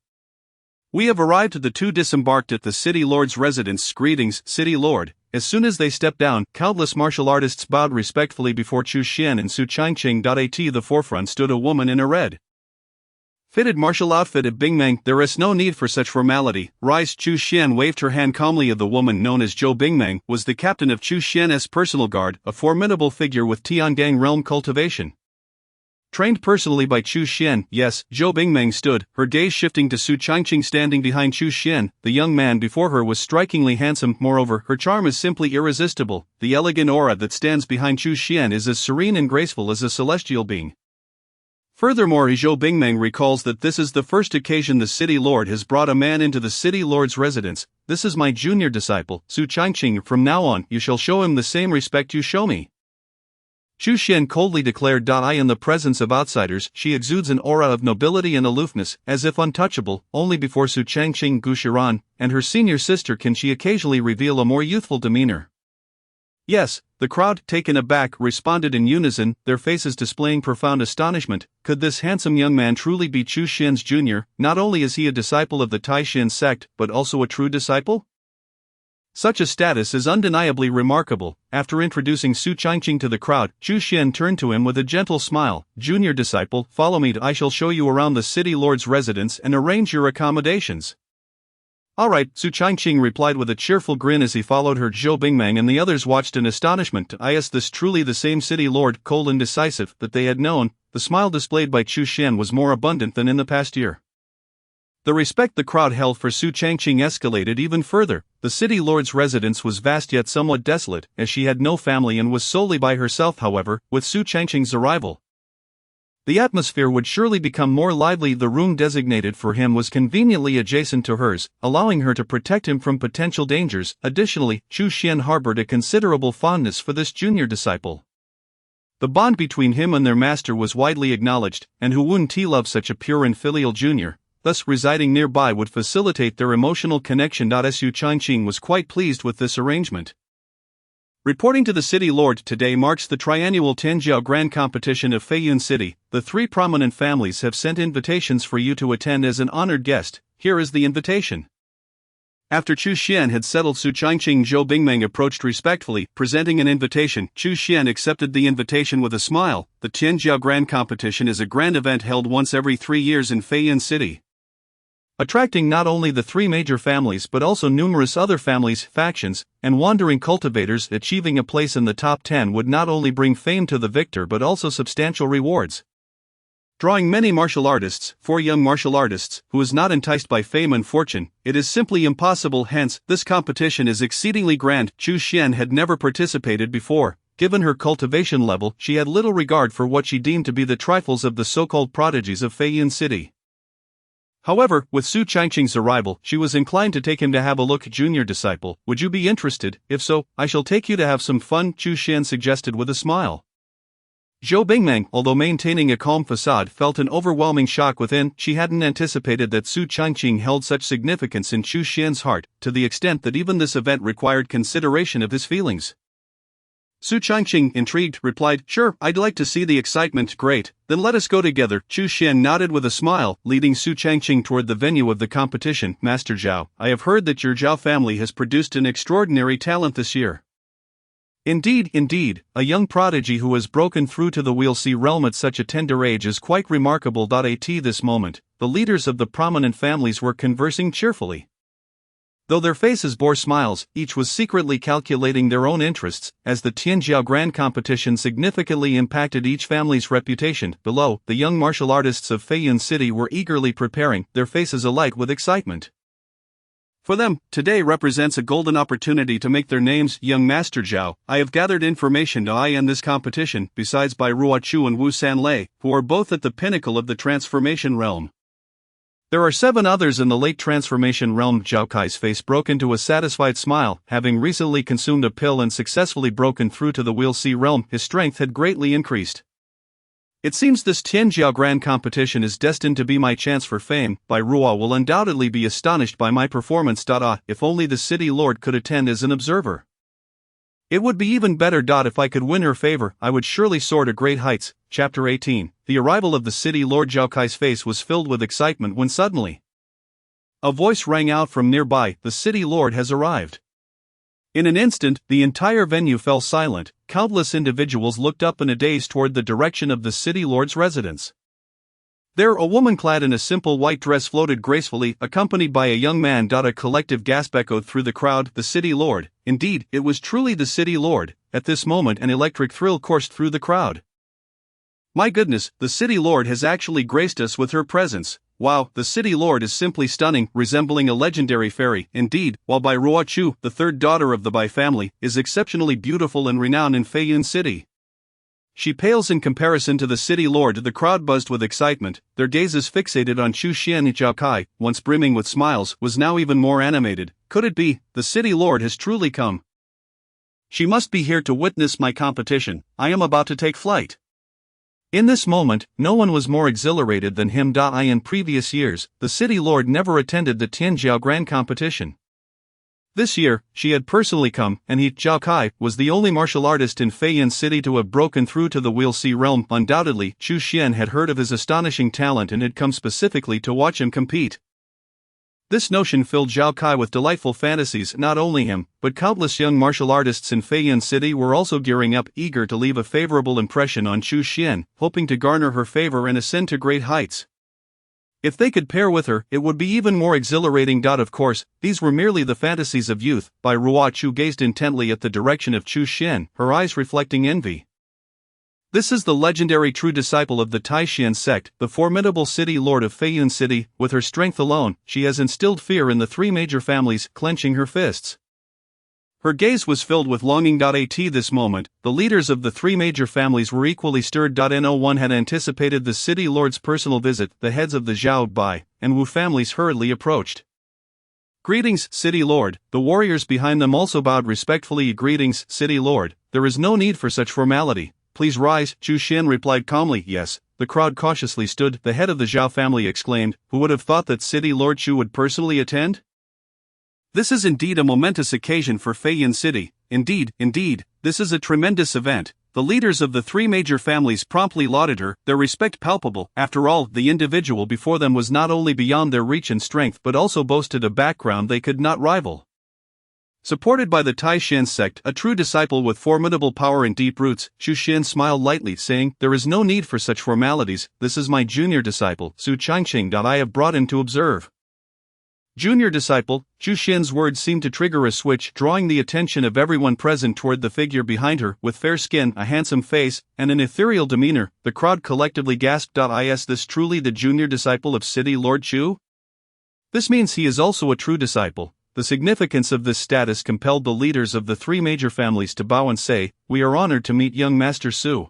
We have arrived. The two disembarked at the city lord's residence. Greetings, city lord. As soon as they stepped down, countless martial artists bowed respectfully before Chu Xian and Su Changqing. At the forefront stood a woman in a red fitted martial outfit of Bingmeng. There is no need for such formality. Rise. Chu Xian waved her hand calmly. The woman known as Zhou Bingmeng was the captain of Chu Xian's personal guard, a formidable figure with Tiangang realm cultivation. Trained personally by Chu Xian, yes, Zhou Bingmeng stood, her gaze shifting to Su Changqing standing behind Chu Xian. The young man before her was strikingly handsome. Moreover, her charm is simply irresistible. The elegant aura that stands behind Chu Xian is as serene and graceful as a celestial being. Furthermore, Zhou Bingmeng recalls that this is the first occasion the city lord has brought a man into the city lord's residence. This is my junior disciple, Su Changqing. From now on, you shall show him the same respect you show me. Chu Xian coldly declared. I in the presence of outsiders, she exudes an aura of nobility and aloofness, as if untouchable. Only before Su Changqing, Gushiran, and her senior sister can she occasionally reveal a more youthful demeanor. Yes, the crowd, taken aback, responded in unison, their faces displaying profound astonishment. Could this handsome young man truly be Chu Xian's junior? Not only is he a disciple of the Taishan sect, but also a true disciple? Such a status is undeniably remarkable. After introducing Su Changqing to the crowd, Chu Xian turned to him with a gentle smile. Junior disciple, follow me. I shall show you around the city lord's residence and arrange your accommodations. All right, Su Changqing replied with a cheerful grin as he followed her. Zhou Bingmeng and the others watched in astonishment. Is this truly the same city lord, cold and decisive, that they had known? The smile displayed by Chu Xian was more abundant than in the past year. The respect the crowd held for Su Changqing escalated even further. The city lord's residence was vast yet somewhat desolate, as she had no family and was solely by herself. However, with Su Changqing's arrival, the atmosphere would surely become more lively. The room designated for him was conveniently adjacent to hers, allowing her to protect him from potential dangers. Additionally, Chu Xian harbored a considerable fondness for this junior disciple. The bond between him and their master was widely acknowledged, and who wouldn't love such a pure and filial junior? Thus, residing nearby would facilitate their emotional connection. Su Changqing was quite pleased with this arrangement. Reporting to the city lord, today marks the triannual Tianjiao Grand Competition of Feiyun City. The three prominent families have sent invitations for you to attend as an honored guest. Here is the invitation. After Chu Xian had settled Su Changqing, Zhou Bingmeng approached respectfully, presenting an invitation. Chu Xian accepted the invitation with a smile. The Tianjiao Grand Competition is a grand event held once every 3 years in Feiyun City, attracting not only the three major families but also numerous other families, factions, and wandering cultivators. Achieving a place in the top 10 would not only bring fame to the victor but also substantial rewards. Drawing many martial artists, 4 young martial artists, who is not enticed by fame and fortune, it is simply impossible. Hence, this competition is exceedingly grand. Chu Xian had never participated before. Given her cultivation level, she had little regard for what she deemed to be the trifles of the so-called prodigies of Feiyun City. However, with Su Changqing's arrival, she was inclined to take him to have a look. Junior disciple, would you be interested? If so, I shall take you to have some fun, Chu Xian suggested with a smile. Zhou Bingmeng, although maintaining a calm facade, felt an overwhelming shock within. She hadn't anticipated that Su Changqing held such significance in Chu Xian's heart, to the extent that even this event required consideration of his feelings. Su Changqing, intrigued, replied, "Sure, I'd like to see the excitement." "Great, then let us go together." Chu Xian nodded with a smile, leading Su Changqing toward the venue of the competition. "Master Zhao, I have heard that your Zhao family has produced an extraordinary talent this year." Indeed, a young prodigy who has broken through to the We'll-See realm at such a tender age is quite remarkable. At this moment, the leaders of the prominent families were conversing cheerfully. Though their faces bore smiles, each was secretly calculating their own interests, as the Tianjiao Grand competition significantly impacted each family's reputation. Below, the young martial artists of Feiyun City were eagerly preparing, their faces alight with excitement. For them, today represents a golden opportunity to make their names. Young Master Zhao, I have gathered information to end this competition, besides by Ruochu and Wu Sanlei, who are both at the pinnacle of the transformation realm. There are 7 others in the late transformation realm. Zhao Kai's face broke into a satisfied smile. Having recently consumed a pill and successfully broken through to the Wheel C realm, his strength had greatly increased. It seems this Tianjiao Grand competition is destined to be my chance for fame. Bai Ruo will undoubtedly be astonished by my performance. If only the city lord could attend as an observer. It would be even better. If I could win her favor, I would surely soar to great heights. Chapter 18. The arrival of the city lord. Zhao Kai's face was filled with excitement when suddenly a voice rang out from nearby, "The city lord has arrived." In an instant, the entire venue fell silent. Countless individuals looked up in a daze toward the direction of the city lord's residence. There, a woman clad in a simple white dress floated gracefully, accompanied by a young man. A collective gasp echoed through the crowd. The city lord. Indeed, it was truly the city lord. At this moment, an electric thrill coursed through the crowd. My goodness, the city lord has actually graced us with her presence. Wow, the city lord is simply stunning, resembling a legendary fairy. Indeed, while Bai Ruochu, the third daughter of the Bai family, is exceptionally beautiful and renowned in Feiyun City. She pales in comparison to the city lord. The crowd buzzed with excitement, their gazes fixated on Chu Xian. Zhao Kai, once brimming with smiles, was now even more animated. Could it be, the city lord has truly come? She must be here to witness my competition. I am about to take flight. In this moment, no one was more exhilarated than him. In previous years, the city lord never attended the Tianjiao Grand competition. This year, she had personally come, and he, Zhao Kai, was the only martial artist in Feiyun City to have broken through to the Wheel C realm. Undoubtedly, Chu Xian had heard of his astonishing talent and had come specifically to watch him compete. This notion filled Zhao Kai with delightful fantasies. Not only him, but countless young martial artists in Feiyun City were also gearing up, eager to leave a favorable impression on Chu Xian, hoping to garner her favor and ascend to great heights. If they could pair with her, it would be even more exhilarating. Of course, these were merely the fantasies of youth. Bai Ruochu gazed intently at the direction of Chu Xian, her eyes reflecting envy. This is the legendary true disciple of the Taishan sect, the formidable city lord of Feiyun City. With her strength alone, she has instilled fear in the 3 major families, clenching her fists. Her gaze was filled with longing. At this moment, the leaders of the 3 major families were equally stirred. No one had anticipated the city lord's personal visit. The heads of the Zhao, Bai, and Wu families hurriedly approached. Greetings, city lord. The warriors behind them also bowed respectfully. Greetings, city lord. There is no need for such formality. Please rise. Chu Xian replied calmly. Yes. The crowd cautiously stood. The head of the Zhao family exclaimed, who would have thought that city lord Chu would personally attend? This is indeed a momentous occasion for Feiyun City. Indeed, this is a tremendous event. The leaders of the 3 major families promptly lauded her, their respect palpable. After all, the individual before them was not only beyond their reach and strength but also boasted a background they could not rival. Supported by the Taishan sect, a true disciple with formidable power and deep roots, Chu Xian smiled lightly, saying, there is no need for such formalities. This is my junior disciple, Su Changqing. I have brought him to observe. Junior disciple. Chu Xian's words seemed to trigger a switch, drawing the attention of everyone present toward the figure behind her. With fair skin, a handsome face, and an ethereal demeanor, the crowd collectively gasped. Is this truly the junior disciple of City Lord Chu? This means he is also a true disciple. The significance of this status compelled the leaders of the 3 major families to bow and say, we are honored to meet young Master Su.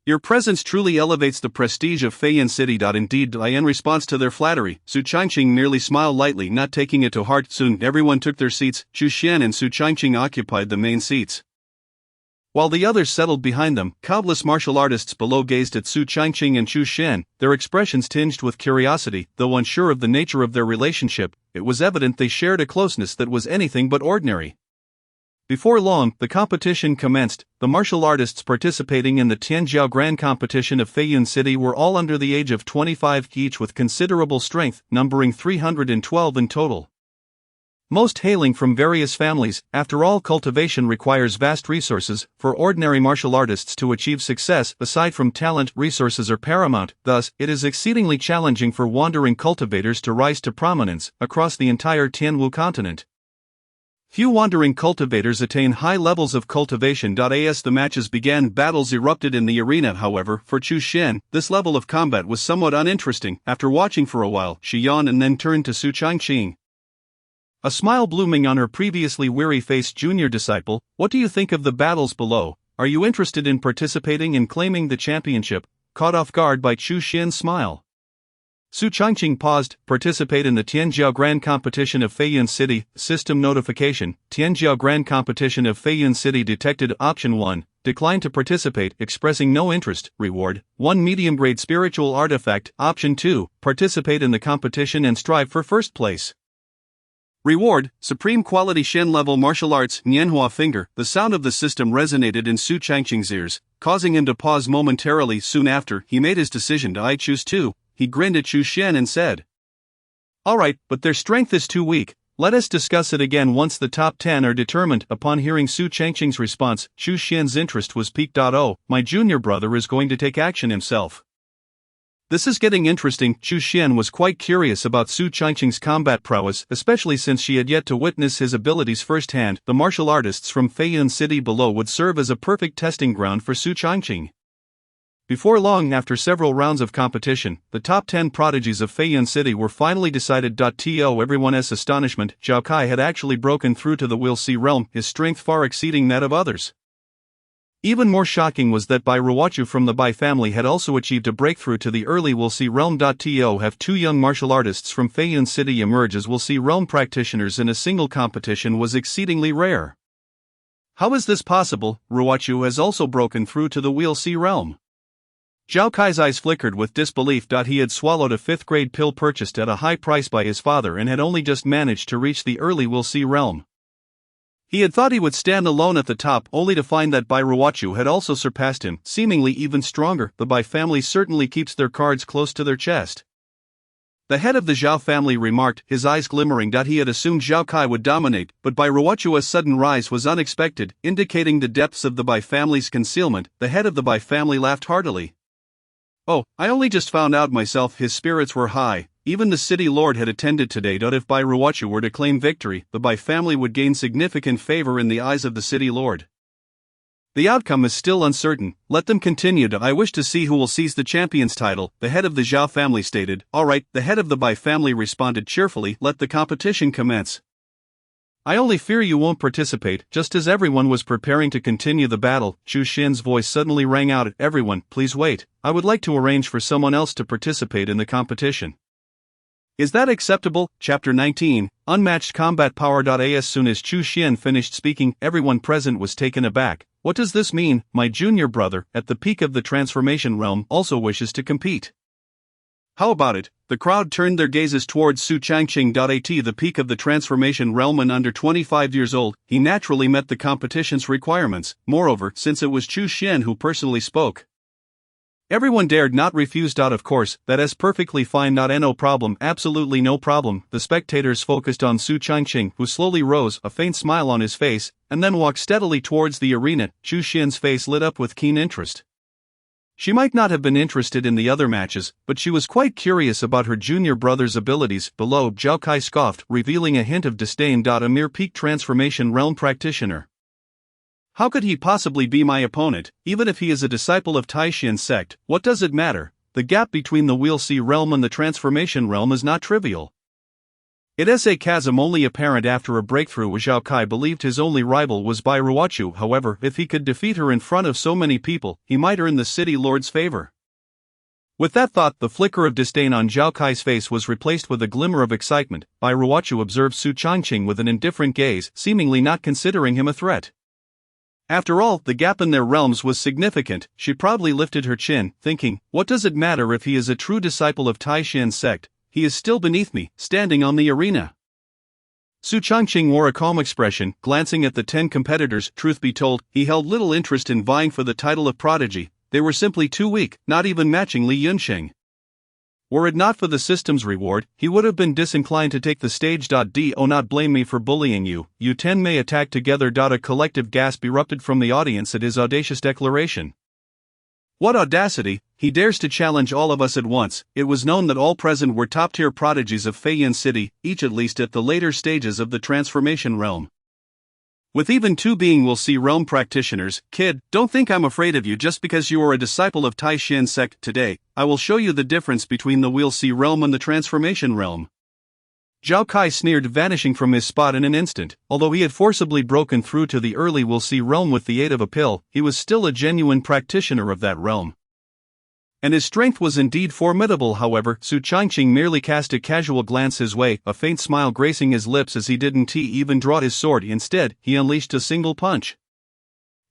Your presence truly elevates the prestige of Feiyun City. Indeed, in response to their flattery, Su Changqing merely smiled lightly, not taking it to heart. Soon, everyone took their seats. Chu Xian and Su Changqing occupied the main seats. While the others settled behind them, countless martial artists below gazed at Su Changqing and Chu Xian, their expressions tinged with curiosity. Though unsure of the nature of their relationship, it was evident they shared a closeness that was anything but ordinary. Before long, the competition commenced. The martial artists participating in the Tianjiao Grand competition of Feiyun City were all under the age of 25 each, with considerable strength, numbering 312 in total. Most hailing from various families. After all, cultivation requires vast resources. For ordinary martial artists to achieve success, aside from talent, resources are paramount. Thus, it is exceedingly challenging for wandering cultivators to rise to prominence across the entire Tianwu continent. Few wandering cultivators attain high levels of cultivation. As the matches began, battles erupted in the arena. However, for Chu Xian, this level of combat was somewhat uninteresting. After watching for a while, she yawned and then turned to Su Changqing. A smile blooming on her previously weary-faced junior disciple. What do you think of the battles below? Are you interested in participating and claiming the championship? Caught off guard by Chu Xian's smile, Su Changqing paused. Participate in the Tianjiao Grand Competition of Feiyun City. System notification. Tianjiao Grand Competition of Feiyun City detected. Option 1. Decline to participate, expressing no interest. Reward. 1 medium-grade spiritual artifact. Option 2. Participate in the competition and strive for first place. Reward, Supreme Quality Shen Level Martial Arts, Nianhua Finger. The sound of the system resonated in Su Changqing's ears, causing him to pause momentarily. Soon after, he made his decision. I choose 2. He grinned at Chu Xian and said, "Alright, but their strength is too weak. Let us discuss it again once the top 10 are determined." Upon hearing Su Changqing's response, Chu Xian's interest was piqued. Oh, my junior brother is going to take action himself. This is getting interesting. Chu Xian was quite curious about Su Changqing's combat prowess, especially since she had yet to witness his abilities firsthand. The martial artists from Feiyun City below would serve as a perfect testing ground for Su Changqing. Before long, after several rounds of competition, the top 10 prodigies of Feiyun City were finally decided. To everyone's astonishment, Zhao Kai had actually broken through to the Will See realm, his strength far exceeding that of others. Even more shocking was that Bai Ruochu from the Bai family had also achieved a breakthrough to the early Will See realm. To have 2 young martial artists from Feiyun City emerge as Will See realm practitioners in a single competition was exceedingly rare. How is this possible? Ruochu has also broken through to the Will See realm. Zhao Kai's eyes flickered with disbelief. He had swallowed a 5th-grade pill purchased at a high price by his father and had only just managed to reach the early Will See realm. He had thought he would stand alone at the top, only to find that Bai Ruochu had also surpassed him, seemingly even stronger. The Bai family certainly keeps their cards close to their chest. The head of the Zhao family remarked, his eyes glimmering. He had assumed Zhao Kai would dominate, but Bai Ruochu's sudden rise was unexpected, indicating the depths of the Bai family's concealment. The head of the Bai family laughed heartily. "Oh, I only just found out myself." His spirits were high. Even the city lord had attended today. If Bai Ruochu were to claim victory, the Bai family would gain significant favor in the eyes of the city lord. The outcome is still uncertain. Let them continue. I wish to see who will seize the champion's title, the head of the Zhao family stated. Alright, the head of the Bai family responded cheerfully. Let the competition commence. I only fear you won't participate. Just as everyone was preparing to continue the battle, Chu Xian's voice suddenly rang out. Everyone, please wait. I would like to arrange for someone else to participate in the competition. Is that acceptable? Chapter 19, Unmatched Combat Power. As soon as Chu Xian finished speaking, everyone present was taken aback. What does this mean? My junior brother, at the peak of the transformation realm, also wishes to compete. How about it? The crowd turned their gazes towards Su Changqing. At the peak of the transformation realm and under 25 years old, he naturally met the competition's requirements. Moreover, since it was Chu Xian who personally spoke, everyone dared not refuse. Of course, that is perfectly fine. No problem, absolutely no problem. The spectators focused on Su Changqing, who slowly rose, a faint smile on his face, and then walked steadily towards the arena. Chu Xian's face lit up with keen interest. She might not have been interested in the other matches, but she was quite curious about her junior brother's abilities. Below, Zhao Kai scoffed, revealing a hint of disdain. A mere peak transformation realm practitioner. How could he possibly be my opponent? Even if he is a disciple of Taishan sect, what does it matter? The gap between the Will See realm and the transformation realm is not trivial. It is a chasm only apparent after a breakthrough. Zhao Kai believed his only rival was Bai Ruochu. However, if he could defeat her in front of so many people, he might earn the city lord's favor. With that thought, the flicker of disdain on Zhao Kai's face was replaced with a glimmer of excitement. Bai Ruochu observed Su Changqing with an indifferent gaze, seemingly not considering him a threat. After all, the gap in their realms was significant. She proudly lifted her chin, thinking, what does it matter if he is a true disciple of Taishan sect? He is still beneath me, standing on the arena. Su Changqing wore a calm expression, glancing at the 10 competitors. Truth be told, he held little interest in vying for the title of prodigy. They were simply too weak, not even matching Li Yunsheng. Were it not for the system's reward, he would have been disinclined to take the stage. Do not blame me for bullying you, you 10 may attack together. A collective gasp erupted from the audience at his audacious declaration. What audacity! He dares to challenge all of us at once. It was known that all present were top-tier prodigies of Feiyan City, each at least at the later stages of the transformation realm. With even two being will see realm practitioners. Kid, don't think I'm afraid of you just because you are a disciple of Tai Shin sect. Today, I will show you the difference between the Will See realm and the transformation realm. Zhao Kai sneered, vanishing from his spot in an instant. Although he had forcibly broken through to the early Will See realm with the aid of a pill, he was still a genuine practitioner of that realm. And his strength was indeed formidable. However, Su Changqing merely cast a casual glance his way, a faint smile gracing his lips as he didn't even draw his sword. Instead, he unleashed a single punch.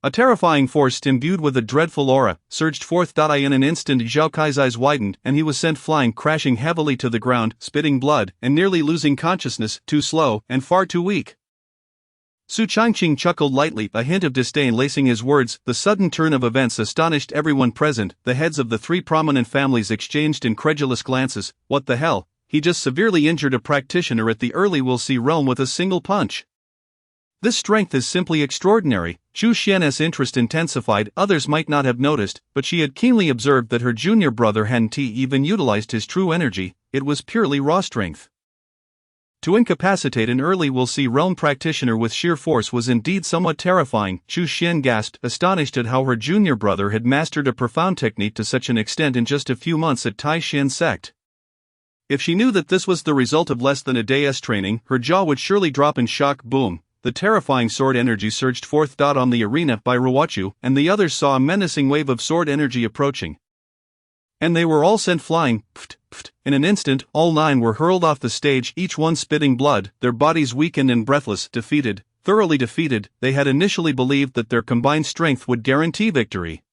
A terrifying force imbued with a dreadful aura surged forth. In an instant, Zhao Kai's eyes widened, and he was sent flying, crashing heavily to the ground, spitting blood, and nearly losing consciousness. Too slow, and far too weak. Su Changqing chuckled lightly, a hint of disdain lacing his words. The sudden turn of events astonished everyone present. The heads of the three prominent families exchanged incredulous glances. What the hell? He just severely injured a practitioner at the early Will See realm with a single punch. This strength is simply extraordinary. Chu Xian's interest intensified. Others might not have noticed, but she had keenly observed that her junior brother hadn't even utilized his true energy. It was purely raw strength. To incapacitate an early Will See realm practitioner with sheer force was indeed somewhat terrifying. Chu Xian gasped, astonished at how her junior brother had mastered a profound technique to such an extent in just a few months at Tai Shin sect. If she knew that this was the result of less than a day's training, her jaw would surely drop in shock. Boom! The terrifying sword energy surged forth. On the arena by Ruochu, and the others saw a menacing wave of sword energy approaching. And they were all sent flying. In an instant, all 9 were hurled off the stage, each one spitting blood, their bodies weakened and breathless. Defeated, thoroughly defeated. They had initially believed that their combined strength would guarantee victory,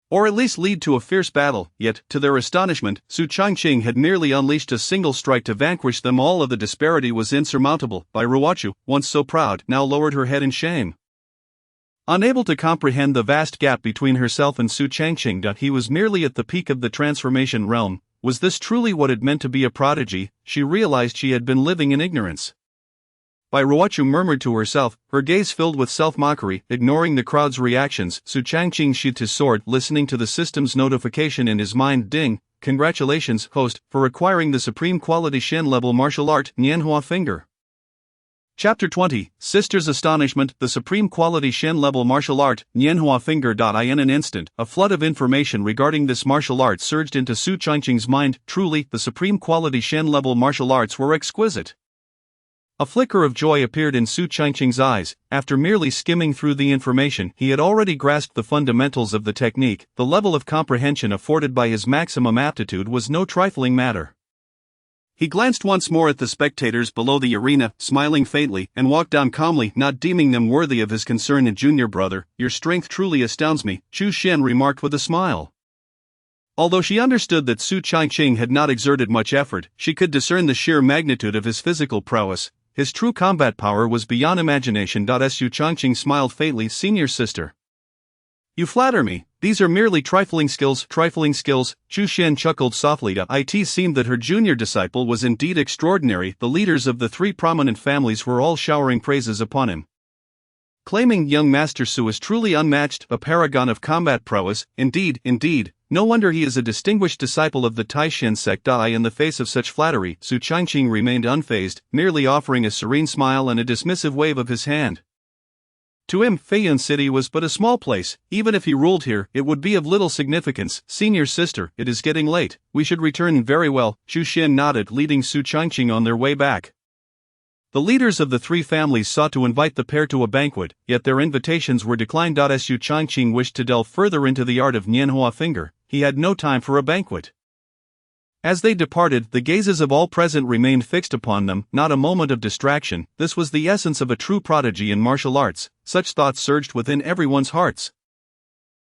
or at least lead to a fierce battle, yet, to their astonishment, Su Changqing had merely unleashed a single strike to vanquish them all. The disparity was insurmountable. By Ruochu, once so proud, now lowered her head in shame. Unable to comprehend the vast gap between herself and Su Changqing. He was merely at the peak of the transformation realm. Was this truly what it meant to be a prodigy? She realized she had been living in ignorance. Bai Ruochu murmured to herself, her gaze filled with self-mockery. Ignoring the crowd's reactions, Su Changqing sheathed his sword, listening to the system's notification in his mind. Ding! Congratulations, host, for acquiring the supreme quality Shen level martial art, Nianhua Finger. Chapter 20, Sister's Astonishment. The supreme quality Shen level martial art, Nianhua Finger. In an instant, a flood of information regarding this martial art surged into Su Changqing's mind. Truly, the supreme quality Shen level martial arts were exquisite. A flicker of joy appeared in Su Changqing's eyes. After merely skimming through the information, he had already grasped the fundamentals of the technique. The level of comprehension afforded by his maximum aptitude was no trifling matter. He glanced once more at the spectators below the arena, smiling faintly, and walked down calmly, not deeming them worthy of his concern. And junior brother, your strength truly astounds me, Chu Xian remarked with a smile. Although she understood that Su Changqing had not exerted much effort, she could discern the sheer magnitude of his physical prowess. His true combat power was beyond imagination. Su Changqing smiled faintly. Senior sister, you flatter me. These are merely trifling skills. Trifling skills, Chu Xian chuckled softly. It seemed that her junior disciple was indeed extraordinary. The leaders of the 3 prominent families were all showering praises upon him, claiming young Master Su is truly unmatched, a paragon of combat prowess. Indeed, no wonder he is a distinguished disciple of the Tai Shin sect. In the face of such flattery, Su Changqing remained unfazed, merely offering a serene smile and a dismissive wave of his hand. To him, Feiyan City was but a small place. Even if he ruled here, it would be of little significance. Senior sister, it is getting late. We should return. Very well, Chu Xian nodded, leading Su Changqing on their way back. The leaders of the 3 families sought to invite the pair to a banquet, yet their invitations were declined. Su Changqing wished to delve further into the art of Nianhua Finger. He had no time for a banquet. As they departed, the gazes of all present remained fixed upon them, not a moment of distraction. This was the essence of a true prodigy in martial arts. Such thoughts surged within everyone's hearts.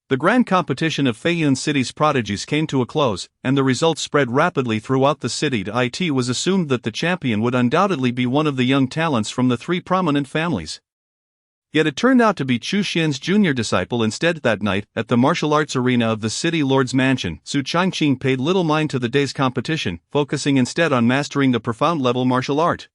The grand competition of Feiyan City's prodigies came to a close, and the results spread rapidly throughout the city. It was assumed that the champion would undoubtedly be one of the young talents from the 3 prominent families. Yet it turned out to be Chu Xian's junior disciple instead. That night, at the martial arts arena of the city lord's mansion, Su Changqing paid little mind to the day's competition, focusing instead on mastering the profound level martial art.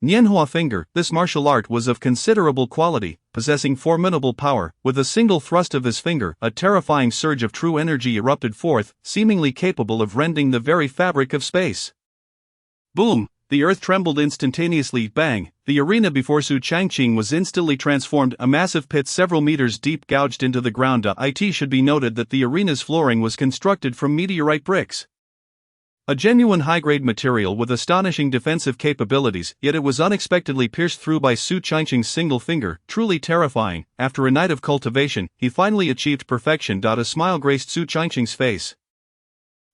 Nianhua Finger. This martial art was of considerable quality, possessing formidable power. With a single thrust of his finger, a terrifying surge of true energy erupted forth, seemingly capable of rending the very fabric of space. Boom! The earth trembled instantaneously. Bang! The arena before Su Changqing was instantly transformed. A massive pit several meters deep gouged into the ground. It should be noted that the arena's flooring was constructed from meteorite bricks. A genuine high-grade material with astonishing defensive capabilities, yet it was unexpectedly pierced through by Su Changqing's single finger, truly terrifying. After a night of cultivation, he finally achieved perfection. A smile graced Su Changqing's face.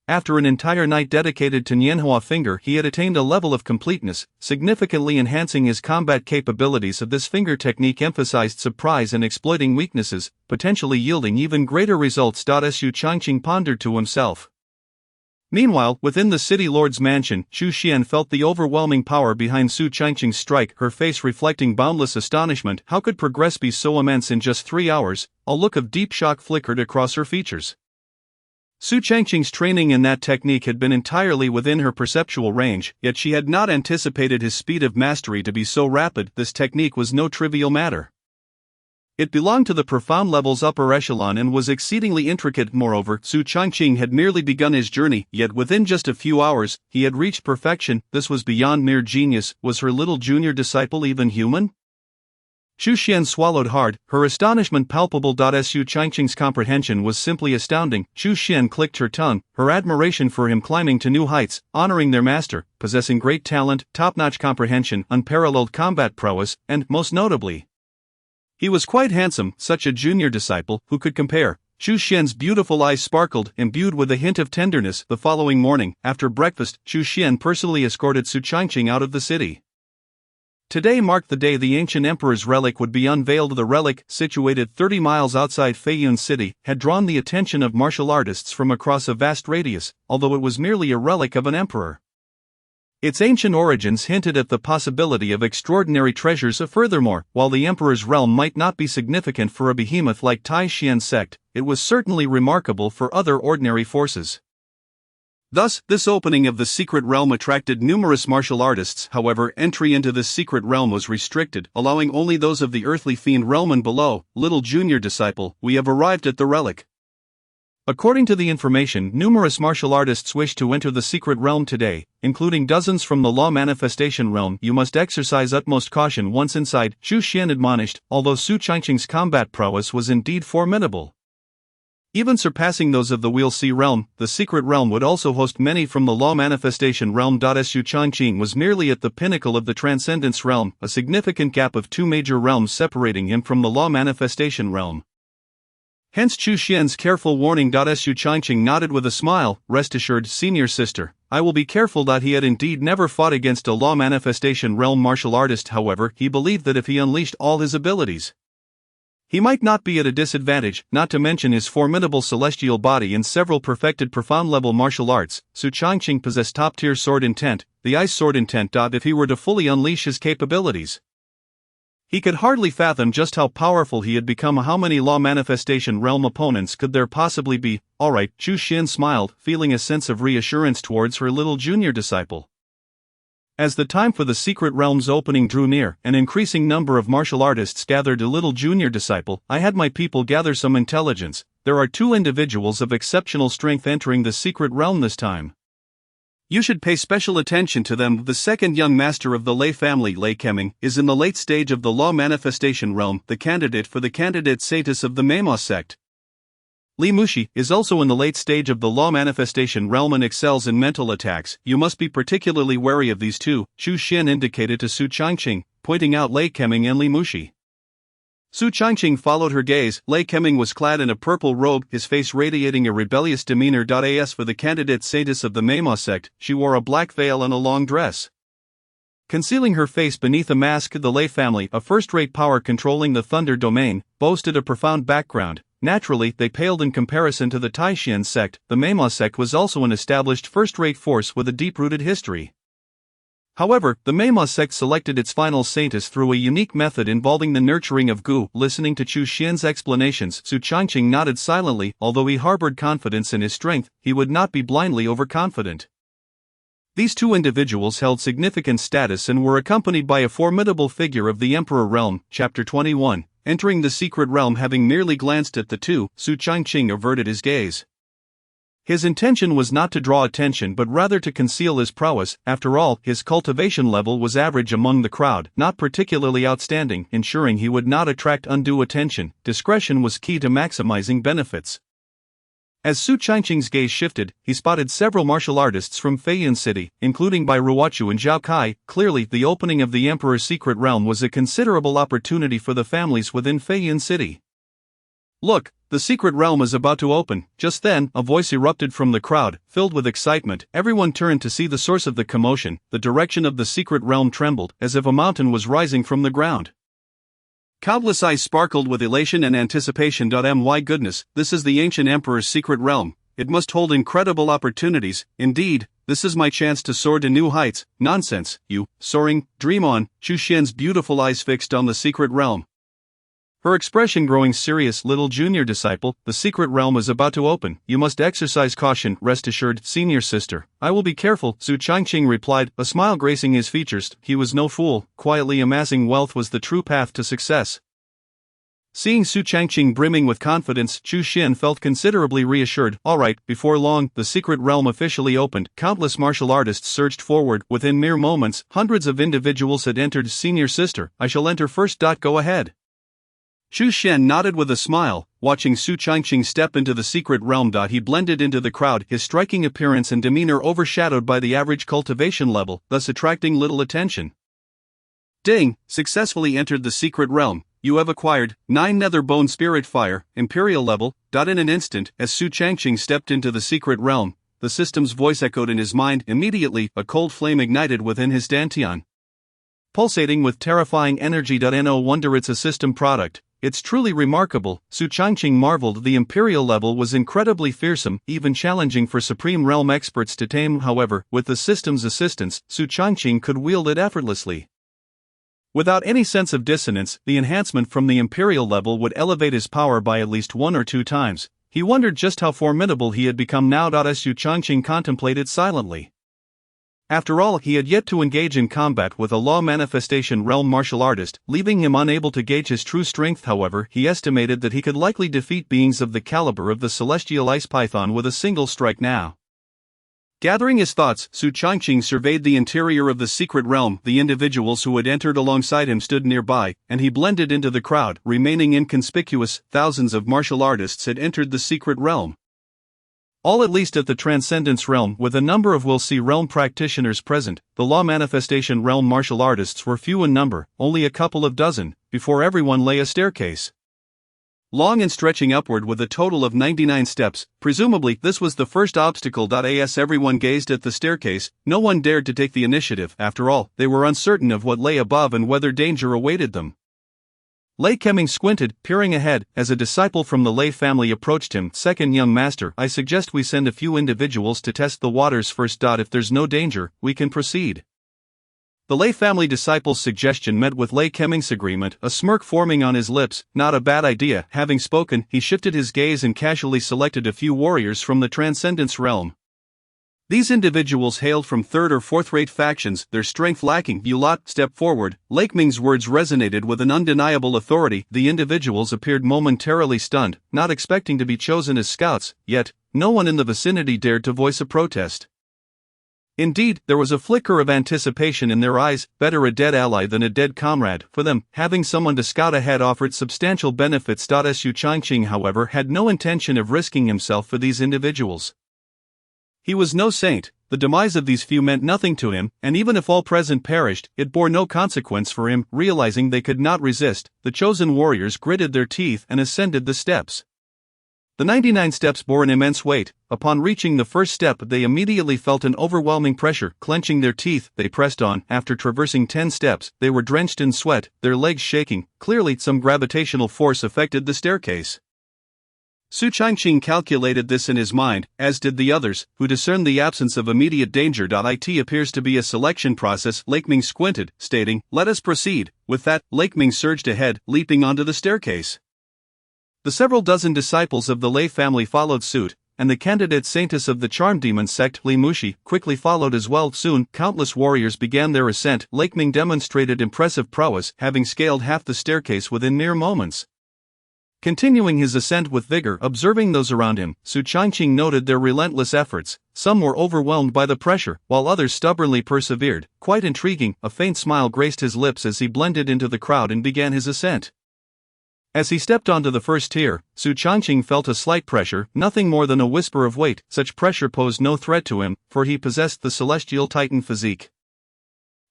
After an entire night dedicated to Nianhua Finger, he had attained a level of completeness, significantly enhancing his combat capabilities. Of this finger technique emphasized surprise and exploiting weaknesses, potentially yielding even greater results. Su Changqing pondered to himself. Meanwhile, within the city lord's mansion, Chu Xian felt the overwhelming power behind Su Changqing's strike, her face reflecting boundless astonishment. How could progress be so immense in just 3 hours? A look of deep shock flickered across her features. Su Changqing's training in that technique had been entirely within her perceptual range, yet she had not anticipated his speed of mastery to be so rapid. This technique was no trivial matter. It belonged to the profound level's upper echelon and was exceedingly intricate. Moreover, Su Changqing had merely begun his journey, yet within just a few hours, he had reached perfection. This was beyond mere genius. Was her little junior disciple even human? Chu Xian swallowed hard, her astonishment palpable. Su Changqing's comprehension was simply astounding. Chu Xian clicked her tongue, her admiration for him climbing to new heights, honoring their master, possessing great talent, top-notch comprehension, unparalleled combat prowess, and, most notably, he was quite handsome. Such a junior disciple, who could compare? Chu Xian's beautiful eyes sparkled, imbued with a hint of tenderness. The following morning, after breakfast, Chu Xian personally escorted Su Changqing out of the city. Today marked the day the ancient emperor's relic would be unveiled. The relic, situated 30 miles outside Feiyun City, had drawn the attention of martial artists from across a vast radius, although it was merely a relic of an emperor. Its ancient origins hinted at the possibility of extraordinary treasures. Furthermore, while the emperor's realm might not be significant for a behemoth like Tai Xian sect, it was certainly remarkable for other ordinary forces. Thus, this opening of the secret realm attracted numerous martial artists. However, entry into this secret realm was restricted, allowing only those of the earthly fiend realm and below. Little junior disciple, we have arrived at the relic. According to the information, numerous martial artists wish to enter the secret realm today, including dozens from the law manifestation realm. You must exercise utmost caution once inside, Chu Xian admonished, although Su Changqing's combat prowess was indeed formidable, even surpassing those of the Wheel Sea realm. The secret realm would also host many from the law manifestation realm. Su Changqing was merely at the pinnacle of the transcendence realm, a significant gap of 2 major realms separating him from the law manifestation realm. Hence Chu Xian's careful warning. Su Changqing nodded with a smile. Rest assured, senior sister, I will be careful. He had indeed never fought against a law manifestation realm martial artist. However, he believed that if he unleashed all his abilities, he might not be at a disadvantage. Not to mention his formidable celestial body and several perfected profound-level martial arts, Su Changqing possessed top-tier sword intent, the ice sword intent. If he were to fully unleash his capabilities, he could hardly fathom just how powerful he had become. How many law manifestation realm opponents could there possibly be? Alright, Chu Xian smiled, feeling a sense of reassurance towards her little junior disciple. As the time for the secret realm's opening drew near, an increasing number of martial artists gathered. A little junior disciple, I had my people gather some intelligence. There are 2 individuals of exceptional strength entering the secret realm this time. You should pay special attention to them. The second young master of the Lei family, Lei Keming, is in the late stage of the law manifestation realm, the candidate for the candidate status of the Meima sect. Li Mushi is also in the late stage of the law manifestation realm and excels in mental attacks. You must be particularly wary of these 2, Chu Xian indicated to Su Changqing, pointing out Lei Keming and Li Mushi. Su Changqing followed her gaze. Lei Keming was clad in a purple robe, his face radiating a rebellious demeanor. As for the candidate status of the Meima sect, she wore a black veil and a long dress, concealing her face beneath a mask. The Lei family, a first-rate power controlling the Thunder domain, boasted a profound background. Naturally, they paled in comparison to the Taishan sect. The Meima sect was also an established first-rate force with a deep-rooted history. However, the Meima sect selected its final saintess through a unique method involving the nurturing of Gu. Listening to Chu Xian's explanations, Su Changqing nodded silently. Although he harbored confidence in his strength, he would not be blindly overconfident. These two individuals held significant status and were accompanied by a formidable figure of the Emperor Realm. Chapter 21. Entering the secret realm. Having merely glanced at the two, Su Changqing averted his gaze. His intention was not to draw attention but rather to conceal his prowess. After all, his cultivation level was average among the crowd, not particularly outstanding. Ensuring he would not attract undue attention, discretion was key to maximizing benefits. As Su Changqing's gaze shifted, he spotted several martial artists from Feiyan City, including Bai Ruochu and Zhao Kai. Clearly, the opening of the Emperor's secret realm was a considerable opportunity for the families within Feiyan City. "Look, the secret realm is about to open." Just then, a voice erupted from the crowd, filled with excitement. Everyone turned to see the source of the commotion. The direction of the secret realm trembled, as if a mountain was rising from the ground. Countless eyes sparkled with elation and anticipation. My goodness, this is the ancient emperor's secret realm. It must hold incredible opportunities. Indeed, this is my chance to soar to new heights. Nonsense, you, soaring, dream on. Chu Xian's beautiful eyes fixed on the secret realm, her expression growing serious. "Little junior disciple, the secret realm is about to open. You must exercise caution." "Rest assured, senior sister, I will be careful," Su Changqing replied, a smile gracing his features. He was no fool. Quietly amassing wealth was the true path to success. Seeing Su Changqing brimming with confidence, Chu Xian felt considerably reassured. All right, before long, the secret realm officially opened. Countless martial artists surged forward. Within mere moments, hundreds of individuals had entered. "Senior sister, I shall enter first. Go ahead." Chu Xian nodded with a smile, watching Su Changqing step into the secret realm. He blended into the crowd, his striking appearance and demeanor overshadowed by the average cultivation level, thus attracting little attention. Ding! Successfully entered the secret realm. You have acquired 9 nether bone spirit fire, imperial level. In an instant, as Su Changqing stepped into the secret realm, the system's voice echoed in his mind. Immediately, a cold flame ignited within his dantian, pulsating with terrifying energy. No wonder it's a system product. It's truly remarkable, Su Changqing marveled. The imperial level was incredibly fearsome, even challenging for supreme realm experts to tame. However, with the system's assistance, Su Changqing could wield it effortlessly. Without any sense of dissonance, the enhancement from the imperial level would elevate his power by at least 1 or 2 times. He wondered just how formidable he had become now. Su Changqing contemplated silently. After all, he had yet to engage in combat with a law manifestation realm martial artist, leaving him unable to gauge his true strength. However, he estimated that he could likely defeat beings of the caliber of the celestial ice python with a single strike now. Gathering his thoughts, Su Changqing surveyed the interior of the secret realm. The individuals who had entered alongside him stood nearby, and he blended into the crowd, remaining inconspicuous. Thousands of martial artists had entered the secret realm, all at least at the Transcendence realm, with a number of Will See realm practitioners present. The law manifestation realm martial artists were few in number, only a couple of dozen. Before everyone lay a staircase, long and stretching upward with a total of 99 steps. Presumably, this was the first obstacle. As everyone gazed at the staircase, no one dared to take the initiative. After all, they were uncertain of what lay above and whether danger awaited them. Lei Keming squinted, peering ahead, as a disciple from the Lei family approached him. "Second young master, I suggest we send a few individuals to test the waters first. If there's no danger, we can proceed." The Lei family disciple's suggestion met with Lei Keming's agreement, a smirk forming on his lips. Not a bad idea. Having spoken, he shifted his gaze and casually selected a few warriors from the Transcendence realm. These individuals hailed from 3rd or 4th-rate factions, their strength lacking. "You lot, step forward." Lei Keming's words resonated with an undeniable authority. The individuals appeared momentarily stunned, not expecting to be chosen as scouts, yet no one in the vicinity dared to voice a protest. Indeed, there was a flicker of anticipation in their eyes. Better a dead ally than a dead comrade. For them, having someone to scout ahead offered substantial benefits. Su Changqing, however, had no intention of risking himself for these individuals. He was no saint. The demise of these few meant nothing to him, and even if all present perished, it bore no consequence for him. Realizing they could not resist, the chosen warriors gritted their teeth and ascended the steps. The 99 steps bore an immense weight. Upon reaching the first step, they immediately felt an overwhelming pressure. Clenching their teeth, they pressed on. After traversing 10 steps, they were drenched in sweat, their legs shaking. Clearly, some gravitational force affected the staircase. Su Changqing calculated this in his mind, as did the others, who discerned the absence of immediate danger. It appears to be a selection process. Lake Ming squinted, stating, "Let us proceed." With that, Lake Ming surged ahead, leaping onto the staircase. The several dozen disciples of the Lei family followed suit, and the candidate saintess of the charm demon sect, Li Mushi, quickly followed as well. Soon, countless warriors began their ascent. Lake Ming demonstrated impressive prowess, having scaled half the staircase within mere moments. Continuing his ascent with vigor, observing those around him, Su Changqing noted their relentless efforts. Some were overwhelmed by the pressure, while others stubbornly persevered. Quite intriguing, a faint smile graced his lips as he blended into the crowd and began his ascent. As he stepped onto the first tier, Su Changqing felt a slight pressure, nothing more than a whisper of weight. Such pressure posed no threat to him, for he possessed the celestial titan physique.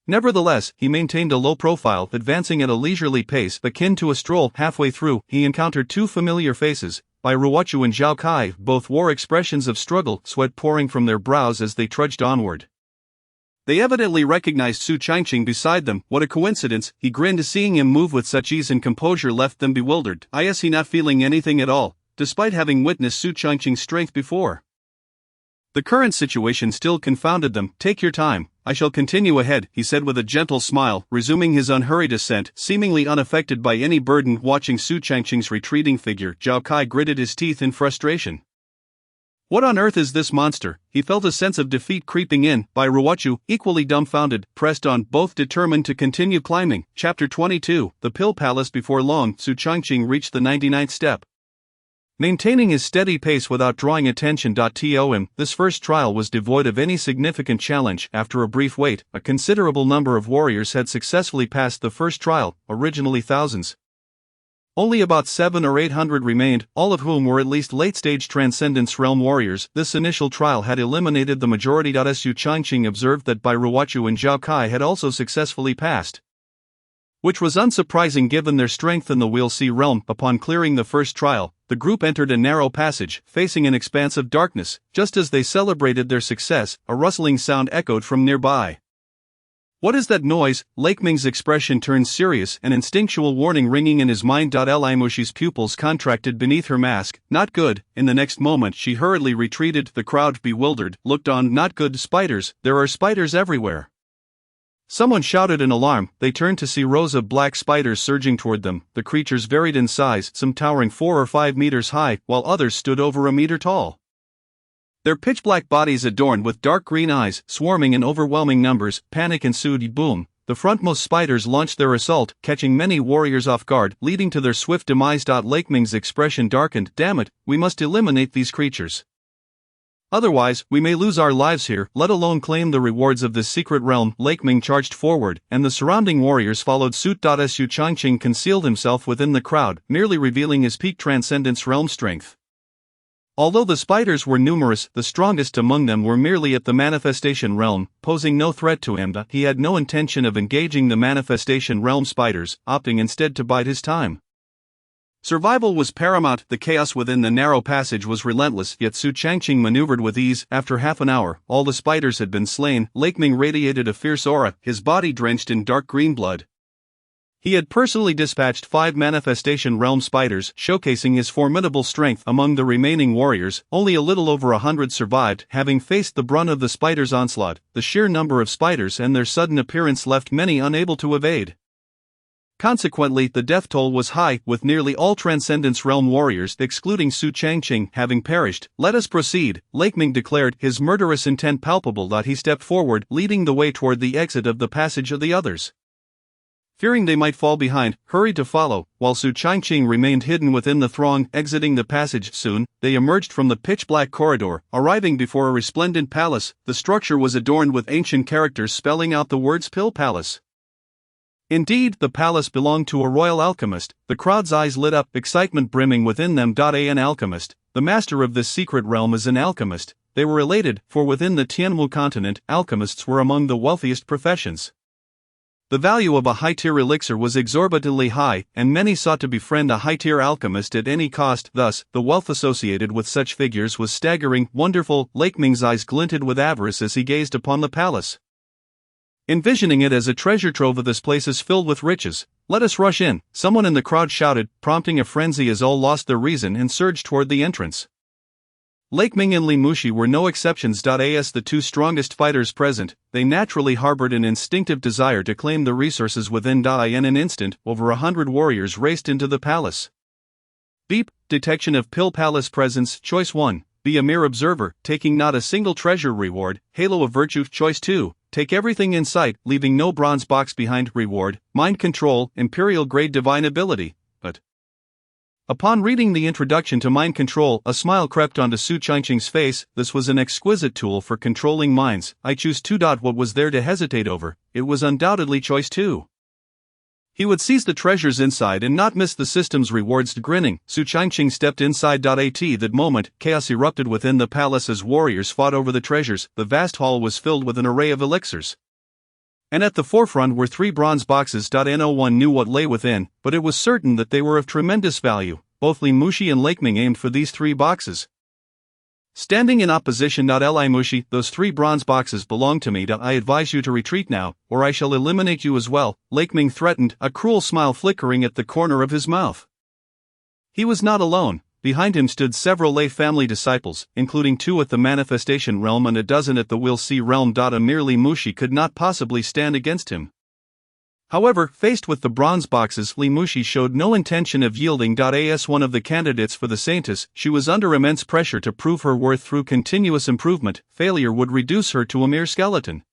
Nevertheless, he maintained a low profile, advancing at a leisurely pace akin to a stroll. Halfway through, he encountered two familiar faces, Bai Ruochu and Zhao Kai. Both wore expressions of struggle, sweat pouring from their brows as they trudged onward. They evidently recognized Su Changqing beside them. What a coincidence, he grinned, seeing him move with such ease and composure left them bewildered. Is he not feeling anything at all, despite having witnessed Su Changqing's strength before? The current situation still confounded them. "Take your time, I shall continue ahead," he said with a gentle smile, resuming his unhurried ascent, seemingly unaffected by any burden. Watching Su Changqing's retreating figure, Zhao Kai gritted his teeth in frustration. What on earth is this monster? He felt a sense of defeat creeping in. Bai Ruochu, equally dumbfounded, pressed on, both determined to continue climbing. Chapter 22, The Pill Palace. Before long, Su Changqing reached the 99th step. Maintaining his steady pace without drawing attention to him, this first trial was devoid of any significant challenge. After a brief wait, a considerable number of warriors had successfully passed the first trial, originally thousands. Only about 700 or 800 remained, all of whom were at least late-stage Transcendence Realm warriors. This initial trial had eliminated the majority. Su Changqing observed that Bai Ruochu and Zhao Kai had also successfully passed, which was unsurprising given their strength in the Wheel Sea realm. Upon clearing the first trial, the group entered a narrow passage, facing an expanse of darkness. Just as they celebrated their success, a rustling sound echoed from nearby. "What is that noise?" Lake Ming's expression turned serious, an instinctual warning ringing in his mind. Li Mushi's pupils contracted beneath her mask. "Not good." In the next moment she hurriedly retreated. The crowd, bewildered, looked on. "Not good, spiders, there are spiders everywhere." Someone shouted in alarm. They turned to see rows of black spiders surging toward them. The creatures varied in size, some towering 4 or 5 meters high, while others stood over a meter tall. Their pitch-black bodies adorned with dark green eyes, swarming in overwhelming numbers. Panic ensued. Boom! The frontmost spiders launched their assault, catching many warriors off guard, leading to their swift demise. Lake Ming's expression darkened. "Damn it, we must eliminate these creatures. Otherwise, we may lose our lives here, let alone claim the rewards of this secret realm." Lake Ming charged forward, and the surrounding warriors followed suit. Su Changqing concealed himself within the crowd, merely revealing his peak Transcendence Realm strength. Although the spiders were numerous, the strongest among them were merely at the Manifestation Realm, posing no threat to him. He had no intention of engaging the Manifestation Realm spiders, opting instead to bide his time. Survival was paramount. The chaos within the narrow passage was relentless, yet Su Changqing maneuvered with ease. After half an hour, all the spiders had been slain. Lake Ming radiated a fierce aura, his body drenched in dark green blood. He had personally dispatched 5 Manifestation Realm spiders, showcasing his formidable strength. Among the remaining warriors, only a little over 100 survived, having faced the brunt of the spiders' onslaught. The sheer number of spiders and their sudden appearance left many unable to evade. Consequently, the death toll was high, with nearly all Transcendence Realm warriors, excluding Su Changqing, having perished. "Let us proceed," Lake Ming declared, his murderous intent palpable. He stepped forward, leading the way toward the exit of the passage. Of the others, fearing they might fall behind, hurried to follow, while Su Changqing remained hidden within the throng. Exiting the passage soon, they emerged from the pitch-black corridor, arriving before a resplendent palace. The structure was adorned with ancient characters spelling out the words "Pill Palace." Indeed, the palace belonged to a royal alchemist. The crowd's eyes lit up, excitement brimming within them. An alchemist. The master of this secret realm is an alchemist. They were elated, for within the Tianmu continent, alchemists were among the wealthiest professions. The value of a high-tier elixir was exorbitantly high, and many sought to befriend a high-tier alchemist at any cost. Thus, the wealth associated with such figures was staggering. Wonderful. Lake Ming's eyes glinted with avarice as he gazed upon the palace. envisioning it as a treasure trove of this place is filled with riches. Let us rush in, someone in the crowd shouted, prompting a frenzy as all lost their reason and surged toward the entrance. Lake Ming and Li Muxi were no exceptions. As the two strongest fighters present, they naturally harbored an instinctive desire to claim the resources within. In an instant, over 100 warriors raced into the palace. Beep, detection of Pill Palace presence. Choice 1, be a mere observer, taking not a single treasure. Reward, Halo of Virtue. Choice 2, take everything in sight, leaving no bronze box behind. Reward, Mind Control, Imperial Grade Divine Ability. But upon reading the introduction to mind control, a smile crept onto Su Changqing's face. This was an exquisite tool for controlling minds. I choose 2. What was there to hesitate over? It was undoubtedly choice 2. He would seize the treasures inside and not miss the system's rewards. Grinning, Su Changqing stepped inside. At that moment, chaos erupted within the palace as warriors fought over the treasures. The vast hall was filled with an array of elixirs, and at the forefront were 3 bronze boxes. No one knew what lay within, but it was certain that they were of tremendous value. Both Li Muxi and Lake Ming aimed for these 3 boxes. Standing in opposition. Li Muxi, those 3 bronze boxes belong to me. I advise you to retreat now, or I shall eliminate you as well, Lake Ming threatened, a cruel smile flickering at the corner of his mouth. He was not alone. Behind him stood several Lei family disciples, including 2 at the Manifestation Realm and a dozen at the Will See Realm. A mere Li Muxi could not possibly stand against him. However, faced with the bronze boxes, Li Muxi showed no intention of yielding. As one of the candidates for the Saintess, she was under immense pressure to prove her worth through continuous improvement. Failure would reduce her to a mere skeleton,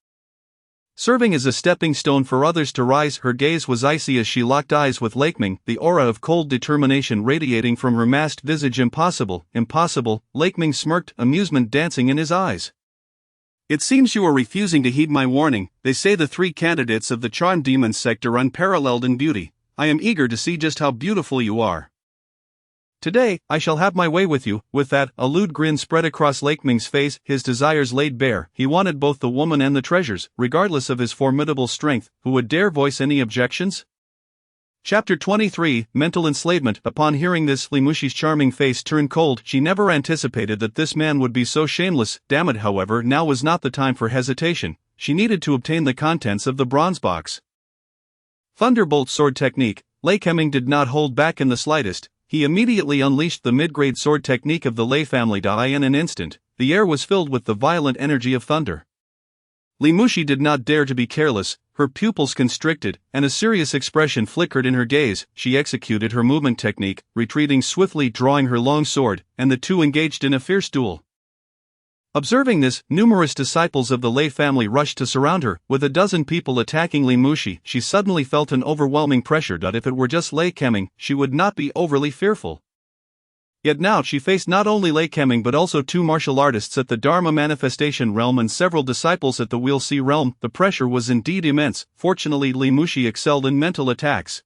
serving as a stepping stone for others to rise. Her gaze was icy as she locked eyes with Lake Ming, the aura of cold determination radiating from her masked visage. Impossible, impossible, Lake Ming smirked, amusement dancing in his eyes. It seems you are refusing to heed my warning. They say the 3 candidates of the Charmed Demon sect are unparalleled in beauty. I am eager to see just how beautiful you are. Today, I shall have my way with you. With that, a lewd grin spread across Lake Ming's face, his desires laid bare. He wanted both the woman and the treasures, regardless of his formidable strength. Who would dare voice any objections? Chapter 23, Mental Enslavement. Upon hearing this, Li Muxi's charming face turned cold. She never anticipated that this man would be so shameless. Damn it, however, now was not the time for hesitation. She needed to obtain the contents of the bronze box. Thunderbolt sword technique. Lei Keming did not hold back in the slightest. He immediately unleashed the mid-grade sword technique of the Lei family. In an instant, the air was filled with the violent energy of thunder. Li Muxi did not dare to be careless. Her pupils constricted, and a serious expression flickered in her gaze. She executed her movement technique, retreating swiftly, drawing her long sword, and the 2 engaged in a fierce duel. Observing this, numerous disciples of the Lei family rushed to surround her. With a dozen people attacking Li Muxi, she suddenly felt an overwhelming pressure. If it were just Lei Keming, she would not be overly fearful. Yet now she faced not only Lei Keming but also 2 martial artists at the Dharma Manifestation Realm and several disciples at the Will See Realm. The pressure was indeed immense. Fortunately, Li Muxi excelled in mental attacks.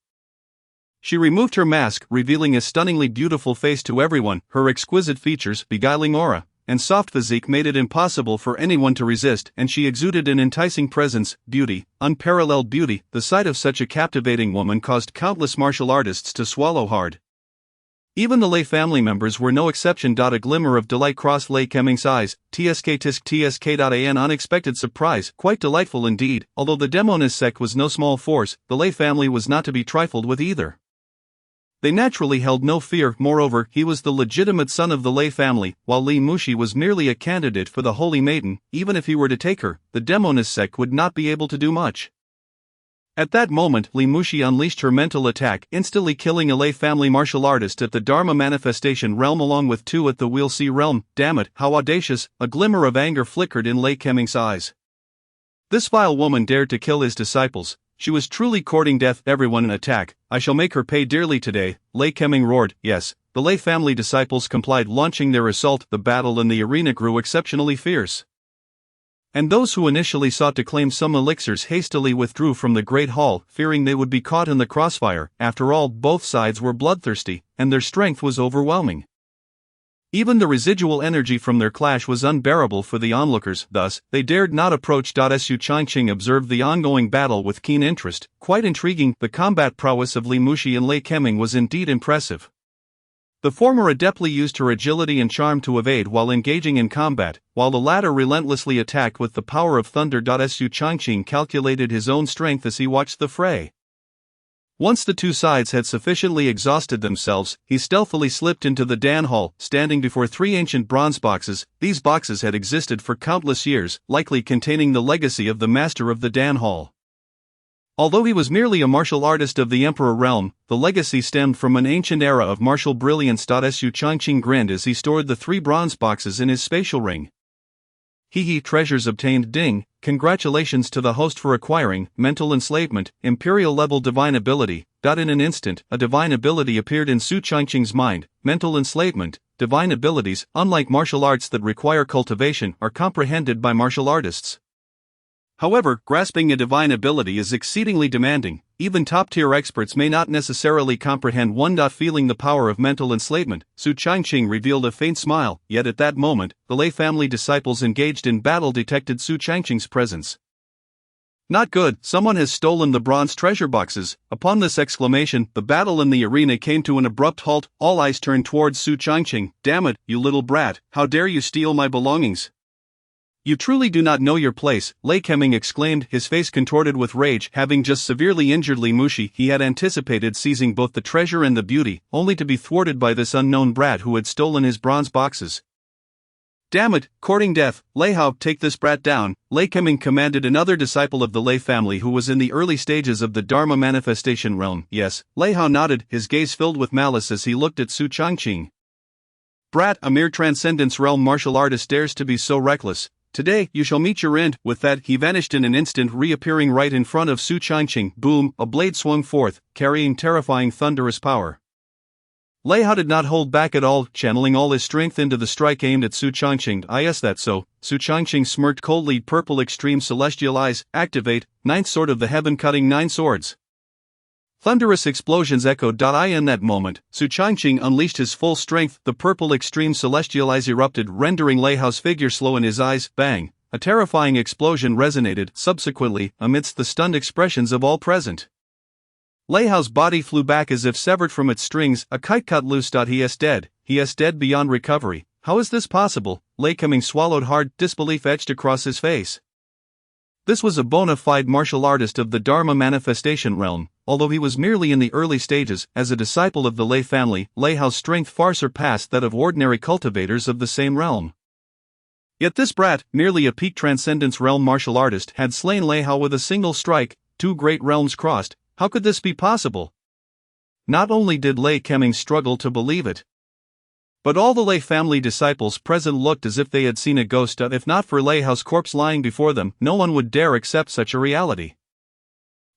She removed her mask, revealing a stunningly beautiful face to everyone. Her exquisite features, beguiling aura, and soft physique made it impossible for anyone to resist, and she exuded an enticing presence, beauty, unparalleled beauty. The sight of such a captivating woman caused countless martial artists to swallow hard. Even the Lei family members were no exception. A glimmer of delight crossed Lei Keming's eyes. An unexpected surprise, quite delightful indeed. Although the Demonist sect was no small force, the Lei family was not to be trifled with either. They naturally held no fear. Moreover, he was the legitimate son of the Lei family, while Li Muxi was merely a candidate for the Holy Maiden. Even if he were to take her, the Demonist sect would not be able to do much. At that moment, Li Muxi unleashed her mental attack, instantly killing a Lei family martial artist at the Dharma Manifestation Realm along with 2 at the Will See Realm. Damn it, how audacious! A glimmer of anger flickered in Lei Keming's eyes. This vile woman dared to kill his disciples. She was truly courting death. Everyone in attack. I shall make her pay dearly today, Lei Keming roared. Yes, the Lei family disciples complied, launching their assault. The battle in the arena grew exceptionally fierce, and those who initially sought to claim some elixirs hastily withdrew from the great hall, fearing they would be caught in the crossfire. After all, both sides were bloodthirsty, and their strength was overwhelming. Even the residual energy from their clash was unbearable for the onlookers, thus, they dared not approach. Su Changqing observed the ongoing battle with keen interest. Quite intriguing, the combat prowess of Li Muxi and Lei Keming was indeed impressive. The former adeptly used her agility and charm to evade while engaging in combat, while the latter relentlessly attacked with the power of thunder. Su Changqing calculated his own strength as he watched the fray. Once the two sides had sufficiently exhausted themselves, he stealthily slipped into the Dan Hall, standing before three ancient bronze boxes. These boxes had existed for countless years, likely containing the legacy of the master of the Dan Hall. Although he was merely a martial artist of the Emperor realm, the legacy stemmed from an ancient era of martial brilliance. Su Changqing grinned as he stored the three bronze boxes in his spatial ring. Treasures obtained. Ding, congratulations to the host for acquiring mental enslavement, imperial level divine ability. In an instant, a divine ability appeared in Su Changqing's mind. Mental enslavement. Divine abilities, unlike martial arts that require cultivation, are comprehended by martial artists. However, grasping a divine ability is exceedingly demanding. Even top-tier experts may not necessarily comprehend one. Feeling the power of mental enslavement, Su Changqing revealed a faint smile, yet at that moment, the Lei family disciples engaged in battle detected Su Changqing's presence. Not good, someone has stolen the bronze treasure boxes. Upon this exclamation, the battle in the arena came to an abrupt halt. All eyes turned towards Su Changqing. Damn it, you little brat, how dare you steal my belongings? You truly do not know your place, Lei Keming exclaimed, his face contorted with rage. Having just severely injured Li Mushi, he had anticipated seizing both the treasure and the beauty, only to be thwarted by this unknown brat who had stolen his bronze boxes. Damn it, courting death, Lei Hao, take this brat down, Lei Keming commanded another disciple of the Lei family who was in the early stages of the Dharma manifestation realm. Yes, Lei Hao nodded, his gaze filled with malice as he looked at Su Changqing. Brat, a mere transcendence realm martial artist dares to be so reckless. Today, you shall meet your end. With that, he vanished in an instant, reappearing right in front of Su Changqing. Boom, a blade swung forth, carrying terrifying thunderous power. Lei Hao did not hold back at all, channeling all his strength into the strike aimed at Su Changqing. Yes, that's so. Su Changqing smirked coldly. Purple extreme celestial eyes, activate, ninth sword of the heaven, cutting 9 swords. Thunderous explosions echoed. In that moment, Su Changqing unleashed his full strength. The purple extreme celestial eyes erupted, rendering Lei Hao's figure slow in his eyes. Bang! A terrifying explosion resonated. Subsequently, amidst the stunned expressions of all present, Lei Hao's body flew back as if severed from its strings. A kite cut loose. He is dead. He is dead beyond recovery. How is this possible? Lei Keming swallowed hard, disbelief etched across his face. This was a bona fide martial artist of the Dharma manifestation realm. Although he was merely in the early stages, as a disciple of the Lei family, Lei Hao's strength far surpassed that of ordinary cultivators of the same realm. Yet this brat, merely a peak transcendence realm martial artist, had slain Lei Hao with a single strike. 2 great realms crossed. How could this be possible? Not only did Lei Keming struggle to believe it, but all the Lei family disciples present looked as if they had seen a ghost. If not for Lei Hao's corpse lying before them, no one would dare accept such a reality.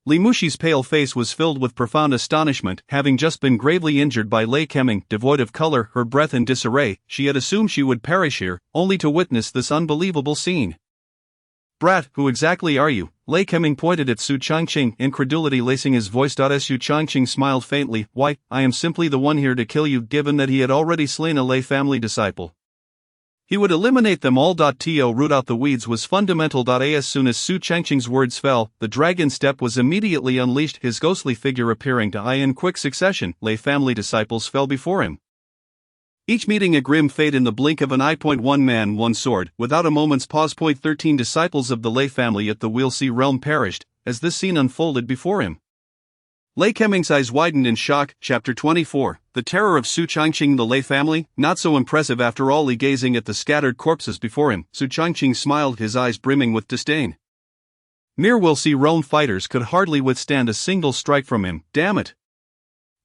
Li Mushi's pale face was filled with profound astonishment. Having just been gravely injured by Lei Keming, devoid of color, her breath in disarray, she had assumed she would perish here, only to witness this unbelievable scene. Brat, who exactly are you? Lei Keming pointed at Su Changqing, incredulity lacing his voice. Su Changqing smiled faintly. Why, I am simply the one here to kill you. Given that he had already slain a Lei family disciple, he would eliminate them all. To root out the weeds was fundamental. As soon as Su Changqing's words fell, the dragon step was immediately unleashed, his ghostly figure appearing in quick succession. Lei family disciples fell before him, each meeting a grim fate in the blink of an eye. One man, one sword, without a moment's pause. 13 disciples of the Lei family at the Wheelsea realm perished, as this scene unfolded before him. Lei Keming's eyes widened in shock. Chapter 24, The Terror of Su Changqing. The Lei family, not so impressive after all. Gazing at the scattered corpses before him, Su Changqing smiled, his eyes brimming with disdain. Mere Wheelsea realm fighters could hardly withstand a single strike from him. Damn it!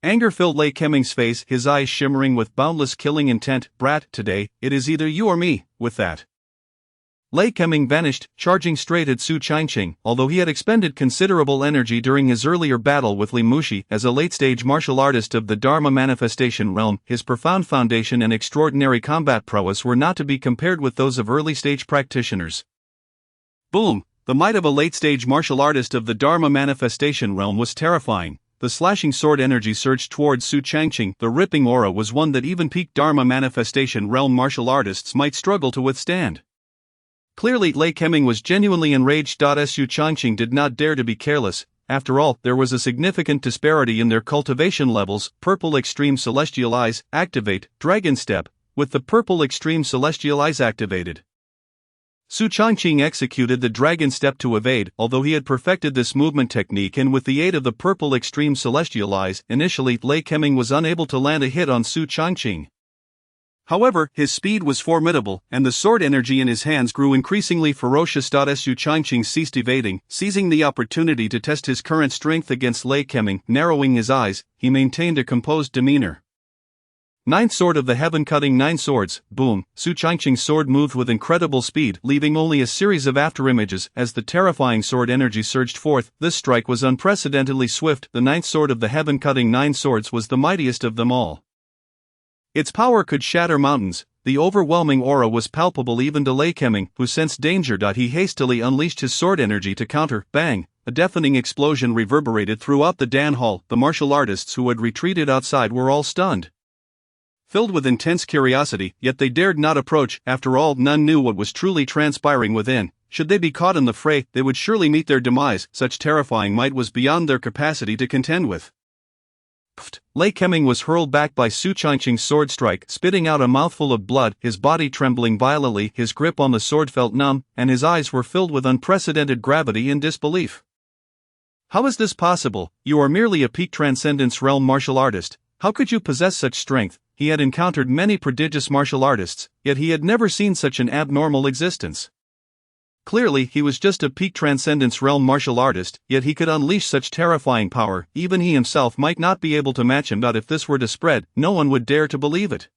Anger filled Lei Keming's face, his eyes shimmering with boundless killing intent. Brat, today, it is either you or me. With that, Lei Keming vanished, charging straight at Su Changqing. Although he had expended considerable energy during his earlier battle with Li Mushi, as a late-stage martial artist of the Dharma manifestation realm, his profound foundation and extraordinary combat prowess were not to be compared with those of early-stage practitioners. Boom! The might of a late-stage martial artist of the Dharma manifestation realm was terrifying. The slashing sword energy surged towards Su Changqing. The ripping aura was one that even peak Dharma manifestation realm martial artists might struggle to withstand. Clearly, Lei Keming was genuinely enraged. Su Changqing did not dare to be careless. After all, there was a significant disparity in their cultivation levels. Purple Extreme Celestial Eyes, activate, Dragon Step, with the Purple Extreme Celestial Eyes activated. Su Changqing executed the Dragon Step to evade, although he had perfected this movement technique and with the aid of the Purple Extreme Celestial Eyes, initially Lei Keming was unable to land a hit on Su Changqing. However, his speed was formidable, and the sword energy in his hands grew increasingly ferocious. Su Changqing ceased evading, seizing the opportunity to test his current strength against Lei Keming. Narrowing his eyes, he maintained a composed demeanor. Ninth Sword of the Heaven, cutting 9 swords, boom. Su Changqing's sword moved with incredible speed, leaving only a series of afterimages as the terrifying sword energy surged forth. This strike was unprecedentedly swift. The Ninth Sword of the Heaven, cutting 9 swords, was the mightiest of them all. Its power could shatter mountains. The overwhelming aura was palpable even to Lei Keming, who sensed danger. He hastily unleashed his sword energy to counter. Bang! A deafening explosion reverberated throughout the Dan Hall. The martial artists who had retreated outside were all stunned. Filled with intense curiosity, yet they dared not approach. After all, none knew what was truly transpiring within. Should they be caught in the fray, they would surely meet their demise. Such terrifying might was beyond their capacity to contend with. Lei Keming was hurled back by Su Changqing's sword strike, spitting out a mouthful of blood, his body trembling violently. His grip on the sword felt numb, and his eyes were filled with unprecedented gravity and disbelief. How is this possible? You are merely a peak Transcendence Realm martial artist. How could you possess such strength? He had encountered many prodigious martial artists, yet he had never seen such an abnormal existence. Clearly, he was just a peak Transcendence Realm martial artist, yet he could unleash such terrifying power. Even he himself might not be able to match him. If this were to spread, no one would dare to believe it.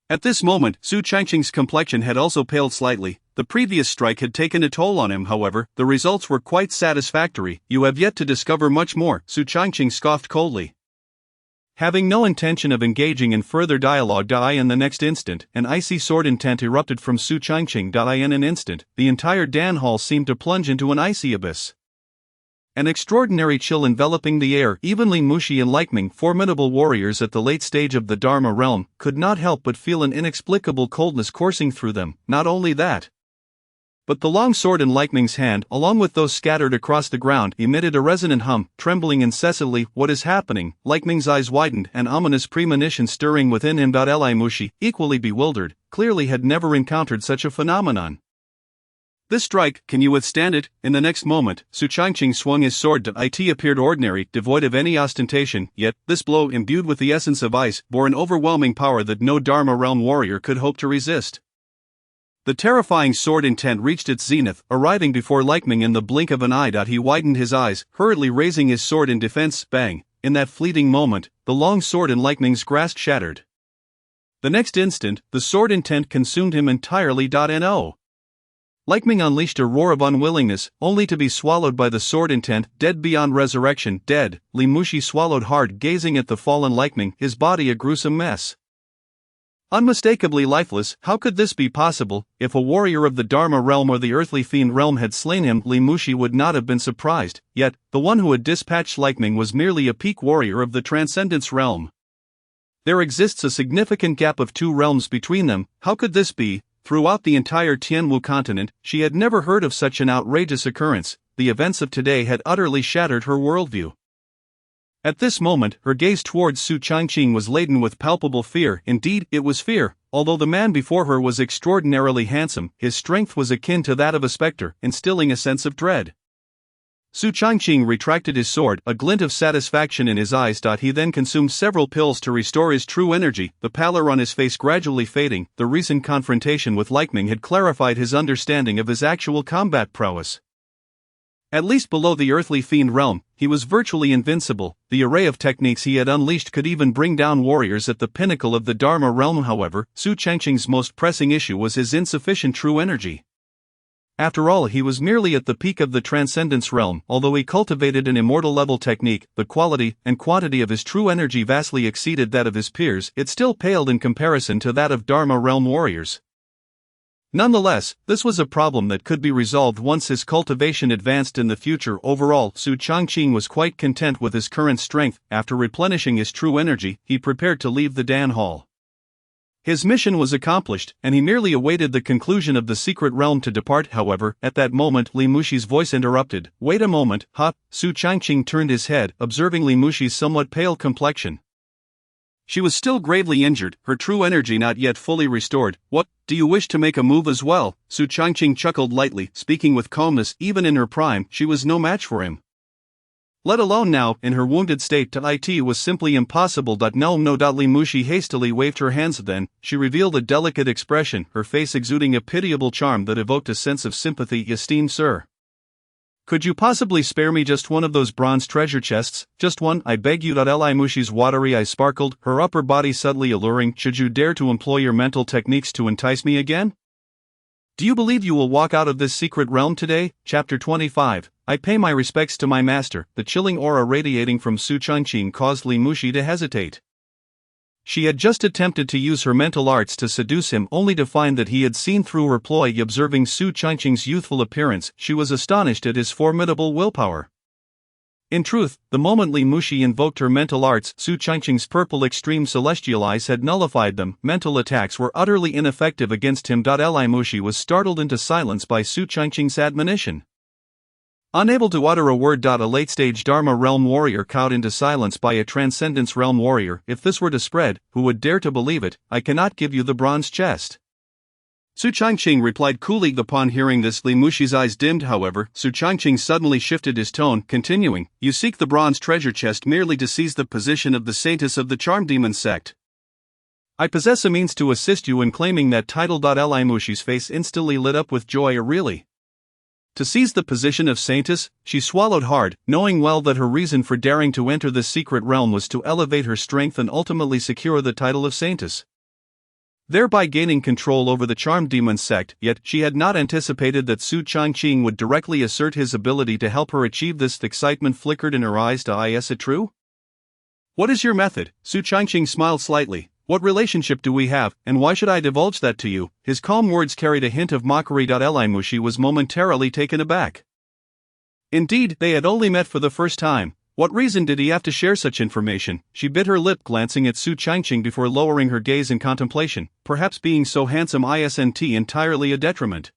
At this moment, Su Changqing's complexion had also paled slightly. The previous strike had taken a toll on him. However, the results were quite satisfactory. You have yet to discover much more, Su Changqing scoffed coldly. Having no intention of engaging in further dialogue, in the next instant, an icy sword intent erupted from Su Changqing. In an instant, the entire Dan Hall seemed to plunge into an icy abyss. An extraordinary chill enveloping the air. Even Li Mushi and Lei Keming, formidable warriors at the late stage of the Dharma realm, could not help but feel an inexplicable coldness coursing through them. Not only that, but the long sword in Lei Keming's hand, along with those scattered across the ground, emitted a resonant hum, trembling incessantly. What is happening? Lei Keming's eyes widened, an ominous premonition stirring within him. Lei Mushi, equally bewildered, clearly had never encountered such a phenomenon. This strike, can you withstand it? In the next moment, Su Changqing swung his sword. It appeared ordinary, devoid of any ostentation, yet, this blow, imbued with the essence of ice, bore an overwhelming power that no Dharma realm warrior could hope to resist. The terrifying sword intent reached its zenith, arriving before Lei Keming in the blink of an eye. He widened his eyes, hurriedly raising his sword in defense. Bang! In that fleeting moment, the long sword in Lei Keming's grasp shattered. The next instant, the sword intent consumed him entirely. No! Lei Keming unleashed a roar of unwillingness, only to be swallowed by the sword intent. Dead beyond resurrection, dead. Li Mushi swallowed hard, gazing at the fallen Lei Keming, his body a gruesome mess. Unmistakably lifeless. How could this be possible? If a warrior of the Dharma realm or the earthly fiend realm had slain him, Li Mushi would not have been surprised, yet, the one who had dispatched Lei Keming was merely a peak warrior of the Transcendence realm. There exists a significant gap of 2 realms between them. How could this be? Throughout the entire Tianwu continent, she had never heard of such an outrageous occurrence. The events of today had utterly shattered her worldview. At this moment, her gaze towards Su Changqing was laden with palpable fear. Indeed, it was fear. Although the man before her was extraordinarily handsome, his strength was akin to that of a specter, instilling a sense of dread. Su Changqing retracted his sword, a glint of satisfaction in his eyes. He then consumed several pills to restore his true energy, the pallor on his face gradually fading. The recent confrontation with Lei Keming had clarified his understanding of his actual combat prowess. At least below the earthly fiend realm, he was virtually invincible. The array of techniques he had unleashed could even bring down warriors at the pinnacle of the Dharma realm. However, Su Changqing's most pressing issue was his insufficient true energy. After all, he was merely at the peak of the Transcendence realm. Although he cultivated an immortal level technique, the quality and quantity of his true energy vastly exceeded that of his peers. It still paled in comparison to that of Dharma realm warriors. Nonetheless, this was a problem that could be resolved once his cultivation advanced in the future. Overall, Su Changqing was quite content with his current strength. After replenishing his true energy, he prepared to leave the Dan Hall. His mission was accomplished, and he merely awaited the conclusion of the secret realm to depart. However, at that moment Li Mushi's voice interrupted. Wait a moment, huh? Su Changqing turned his head, observing Li Mushi's somewhat pale complexion. She was still gravely injured, her true energy not yet fully restored. What, do you wish to make a move as well? Su Changqing chuckled lightly, speaking with calmness. Even in her prime, she was no match for him. Let alone now, in her wounded state. It was simply impossible. No. Li Mushi hastily waved her hands. Then, she revealed a delicate expression, her face exuding a pitiable charm that evoked a sense of sympathy. Esteemed sir, could you possibly spare me just one of those bronze treasure chests? Just one, I beg you. Li Mushi's watery eyes sparkled, her upper body subtly alluring. Should you dare to employ your mental techniques to entice me again? Do you believe you will walk out of this secret realm today? Chapter 25. I pay my respects to my master. The chilling aura radiating from Su Changqing caused Li Mushi to hesitate. She had just attempted to use her mental arts to seduce him, only to find that he had seen through her ploy. Observing Su Changqing's youthful appearance, she was astonished at his formidable willpower. In truth, the moment Li Mushi invoked her mental arts, Su Changqing's purple extreme celestial eyes had nullified them. Mental attacks were utterly ineffective against him. Li Mushi was startled into silence by Su Changqing's admonition. Unable to utter a word. A late-stage Dharma realm warrior cowed into silence by a transcendence realm warrior. If this were to spread, who would dare to believe it? I cannot give you the bronze chest. Su Changqing replied coolly. Upon hearing this, Li Mushi's eyes dimmed. However, Su Changqing suddenly shifted his tone, continuing, you seek the bronze treasure chest merely to seize the position of the saintess of the Charm Demon sect. I possess a means to assist you in claiming that title. Li Mushi's face instantly lit up with joy. Really? To seize the position of saintess? She swallowed hard, knowing well that her reason for daring to enter this secret realm was to elevate her strength and ultimately secure the title of saintess, thereby gaining control over the Charm Demon sect. Yet, she had not anticipated that Su Changqing would directly assert his ability to help her achieve this. Excitement flickered in her eyes. Is it true? What is your method? Su Changqing smiled slightly. What relationship do we have, and why should I divulge that to you? His calm words carried a hint of mockery. Li Mushi was momentarily taken aback. Indeed, they had only met for the first time. What reason did he have to share such information? She bit her lip, glancing at Su Changqing before lowering her gaze in contemplation. Perhaps being so handsome isn't entirely a detriment.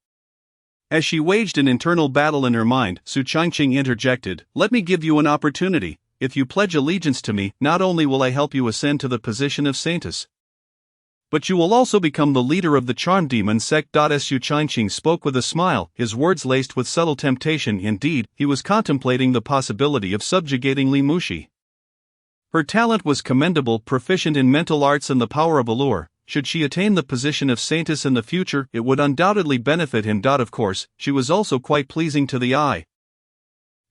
As she waged an internal battle in her mind, Su Changqing interjected, let me give you an opportunity. If you pledge allegiance to me, not only will I help you ascend to the position of saintess, but you will also become the leader of the Charm Demon sect. Su Changqing spoke with a smile, his words laced with subtle temptation. Indeed, he was contemplating the possibility of subjugating Li Mushi. Her talent was commendable, proficient in mental arts and the power of allure. Should she attain the position of saintess in the future, it would undoubtedly benefit him. Of course, she was also quite pleasing to the eye.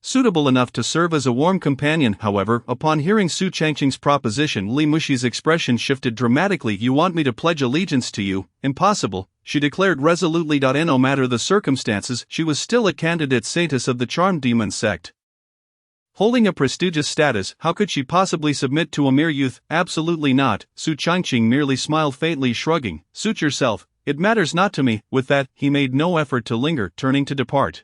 Suitable enough to serve as a warm companion. However, upon hearing Su Changqing's proposition, Li Mushi's expression shifted dramatically. You want me to pledge allegiance to you? Impossible, she declared resolutely. No matter the circumstances, she was still a candidate saintess of the Charm Demon sect, holding a prestigious status. How could she possibly submit to a mere youth? Absolutely not. Su Changqing merely smiled faintly, shrugging. Suit yourself, it matters not to me. With that, he made no effort to linger, turning to depart.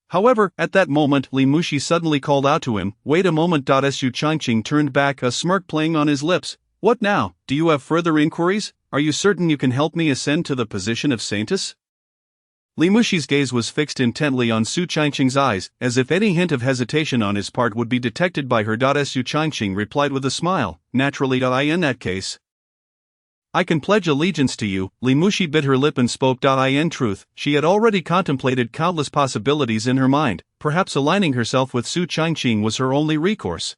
However, at that moment, Li Mushi suddenly called out to him, wait a moment. Su Changqing turned back, a smirk playing on his lips. What now? Do you have further inquiries? Are you certain you can help me ascend to the position of saintess? Li Mushi's gaze was fixed intently on Su Changqing's eyes, as if any hint of hesitation on his part would be detected by her. Su Changqing replied with a smile, naturally. In that case, I can pledge allegiance to you. Li Mushi bit her lip and spoke. In truth, she had already contemplated countless possibilities in her mind. Perhaps aligning herself with Su Changqing was her only recourse.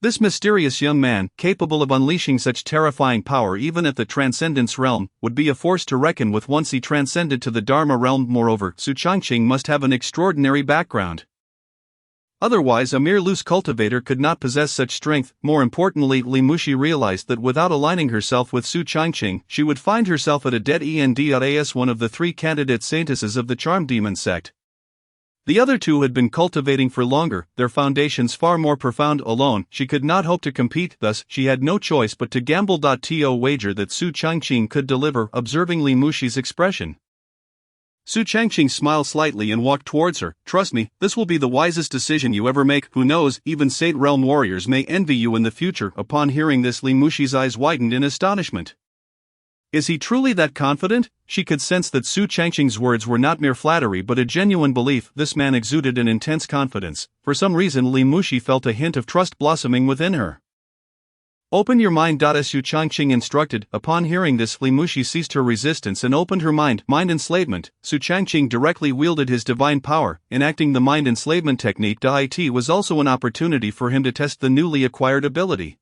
This mysterious young man, capable of unleashing such terrifying power even at the transcendence realm, would be a force to reckon with once he transcended to the Dharma realm. Moreover, Su Changqing must have an extraordinary background. Otherwise, a mere loose cultivator could not possess such strength. More importantly, Li Mushi realized that without aligning herself with Su Changqing, she would find herself at a dead end. As one of the three candidate saintesses of the Charm Demon sect, the other two had been cultivating for longer, their foundations far more profound. Alone, she could not hope to compete, thus, she had no choice but to gamble. To wager that Su Changqing could deliver. Observing Li Mushi's expression, Su Changqing smiled slightly and walked towards her. Trust me, this will be the wisest decision you ever make. Who knows, even Saint Realm warriors may envy you in the future. Upon hearing this, Li Mushi's eyes widened in astonishment. Is he truly that confident? She could sense that Su Changqing's words were not mere flattery but a genuine belief. This man exuded an intense confidence. For some reason Li Muxi felt a hint of trust blossoming within her. Open your mind. Su Changqing instructed. Upon hearing this, Li Muxi ceased her resistance and opened her mind. Mind enslavement. Su Changqing directly wielded his divine power, enacting the mind enslavement technique. It was also an opportunity for him to test the newly acquired ability.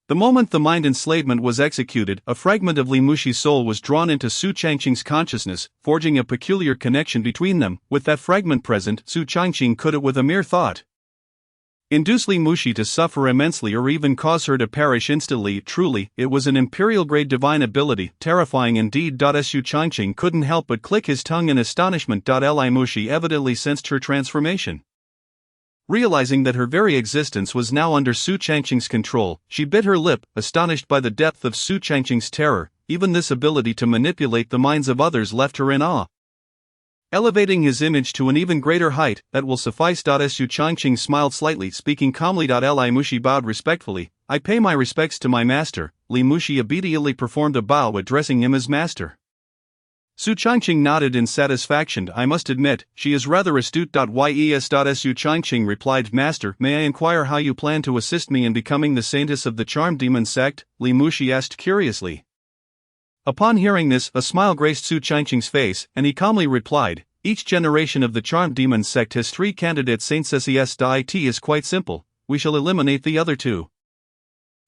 The moment the mind enslavement was executed, a fragment of Li Muxi's soul was drawn into Su Changqing's consciousness, forging a peculiar connection between them. With that fragment present, Su Changqing could, with a mere thought, induce Li Muxi to suffer immensely or even cause her to perish instantly. Truly, it was an imperial-grade divine ability, terrifying indeed. Su Changqing couldn't help but click his tongue in astonishment. Li Muxi evidently sensed her transformation. Realizing that her very existence was now under Su Changqing's control, she bit her lip, astonished by the depth of Su Changqing's terror. Even this ability to manipulate the minds of others left her in awe. Elevating his image to an even greater height, that will suffice. Su Changqing smiled slightly, speaking calmly. Li Muxi bowed respectfully. I pay my respects to my master. Li Muxi obediently performed a bow, addressing him as master. Su Changqing nodded in satisfaction. I must admit, she is rather astute. Yes. Su Changqing replied. Master, may I inquire how you plan to assist me in becoming the saintess of the charmed demon sect? Li Muxi asked curiously. Upon hearing this, a smile graced Su Changqing's face, and he calmly replied, each generation of the charmed demon sect has 3 candidate saints. It is quite simple, we shall eliminate the other 2.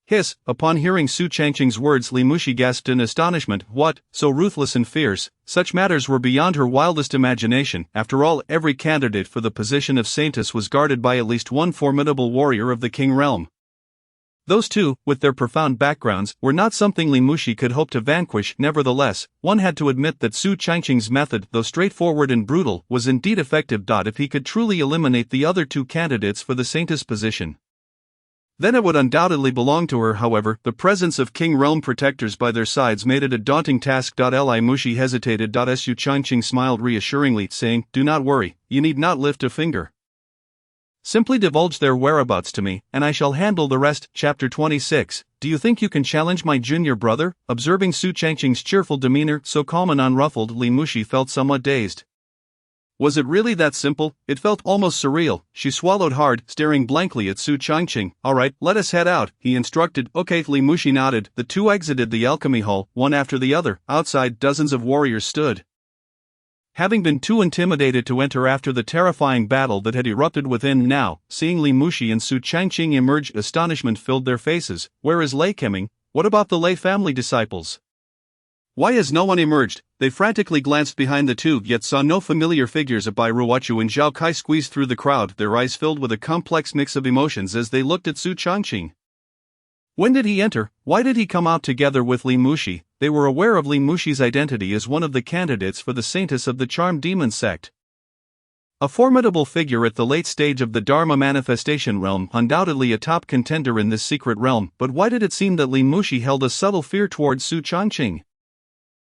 Hiss. Upon hearing Su Changqing's words, Li Muxi gasped in astonishment. What, so ruthless and fierce? Such matters were beyond her wildest imagination. After all, every candidate for the position of saintess was guarded by at least one formidable warrior of the King realm. Those 2, with their profound backgrounds, were not something Li Muxi could hope to vanquish. Nevertheless, one had to admit that Su Changqing's method, though straightforward and brutal, was indeed effective. If he could truly eliminate the other 2 candidates for the saintess position, then it would undoubtedly belong to her. However, the presence of King Realm protectors by their sides made it a daunting task. Li Muxi hesitated. Su Changqing smiled reassuringly, saying, do not worry, you need not lift a finger. Simply divulge their whereabouts to me, and I shall handle the rest. Chapter 26. Do you think you can challenge my junior brother? Observing Su Changqing's cheerful demeanor, so calm and unruffled, Li Muxi felt somewhat dazed. Was it really that simple? It felt almost surreal. She swallowed hard, staring blankly at Su Changqing. Alright, let us head out, he instructed. Okay. Li Muxi nodded. The 2 exited the alchemy hall, one after the other. Outside, dozens of warriors stood. Having been too intimidated to enter after the terrifying battle that had erupted within, now, seeing Li Muxi and Su Changqing emerge, astonishment filled their faces. Where is Lei Keming? What about the Lei family disciples? Why has no one emerged? They frantically glanced behind the 2, yet saw no familiar figures. Bai Ruochu and Zhao Kai squeezed through the crowd, their eyes filled with a complex mix of emotions as they looked at Su Changqing. When did he enter? Why did he come out together with Li Muxi? They were aware of Li Muxi's identity as one of the candidates for the saintess of the charmed demon sect. A formidable figure at the late stage of the Dharma manifestation realm, undoubtedly a top contender in this secret realm. But why did it seem that Li Muxi held a subtle fear towards Su Changqing?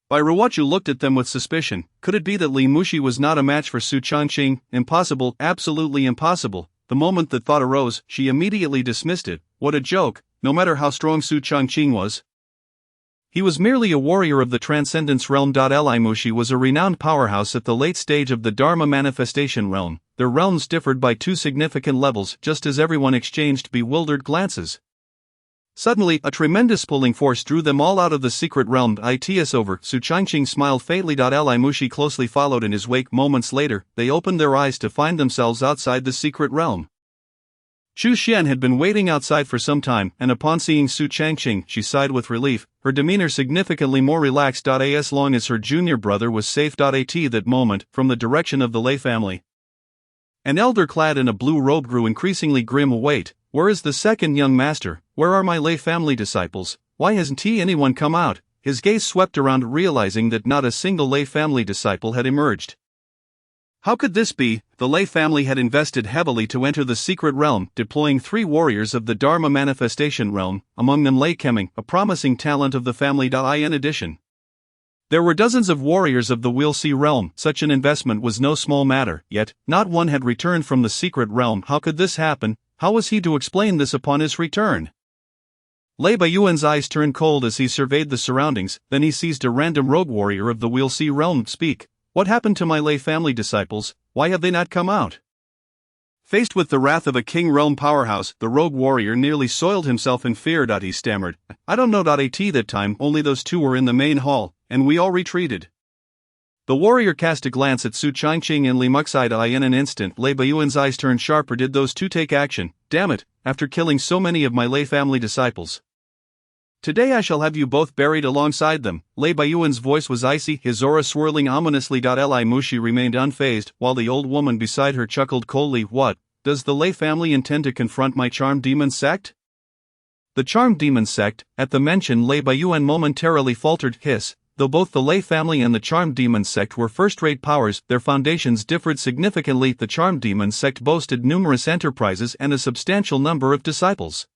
Bai Ruochu looked at them with suspicion. Could it be that Li Muxi was not a match for Su Changqing? Impossible, absolutely impossible. The moment that thought arose, she immediately dismissed it. What a joke, no matter how strong Su Changqing was. He was merely a warrior of the Transcendence realm. Li Muxi was a renowned powerhouse at the late stage of the Dharma manifestation realm. Their realms differed by 2 significant levels, just as everyone exchanged bewildered glances. Suddenly, a tremendous pulling force drew them all out of the secret realm. It's over. Su Changqing smiled faintly. Li Muxi closely followed in his wake. Moments later, they opened their eyes to find themselves outside the secret realm. Chu Xian had been waiting outside for some time, and upon seeing Su Changqing, she sighed with relief, her demeanor significantly more relaxed. As long as her junior brother was safe. At that moment, from the direction of the Lei family, an elder clad in a blue robe grew increasingly grim. Wait, where is the second young master? Where are my Lei family disciples? Why hasn't anyone come out? His gaze swept around, realizing that not a single Lei family disciple had emerged. How could this be? The Lei family had invested heavily to enter the secret realm, deploying 3 warriors of the Dharma manifestation realm, among them Lei Keming, a promising talent of the family. In addition, there were dozens of warriors of the Will See realm. Such an investment was no small matter, yet, not one had returned from the secret realm. How could this happen? How was he to explain this upon his return? Lei Baiyuan's eyes turned cold as he surveyed the surroundings, then he seized a random rogue warrior of the We'll-See realm. Speak. What happened to my Lei family disciples? Why have they not come out? Faced with the wrath of a King Realm powerhouse, the rogue warrior nearly soiled himself in fear. He stammered. I don't know. At that time, only those two were in the main hall, and we all retreated. The warrior cast a glance at Su Changqing and Li Muxide. In an instant, Lei Baiyuan's eyes turned sharper. Did those two take action? Damn it, after killing so many of my Lei family disciples. Today I shall have you both buried alongside them. Lei Baiyuan's voice was icy, his aura swirling ominously. Li Muxi remained unfazed, while the old woman beside her chuckled coldly. What? Does the Lei family intend to confront my charmed demon sect? The charmed demon sect. At the mention, Lei Baiyuan momentarily faltered. Hiss. Though both the Lei family and the charmed demon sect were first-rate powers, their foundations differed significantly. The charmed demon sect boasted numerous enterprises and a substantial number of disciples.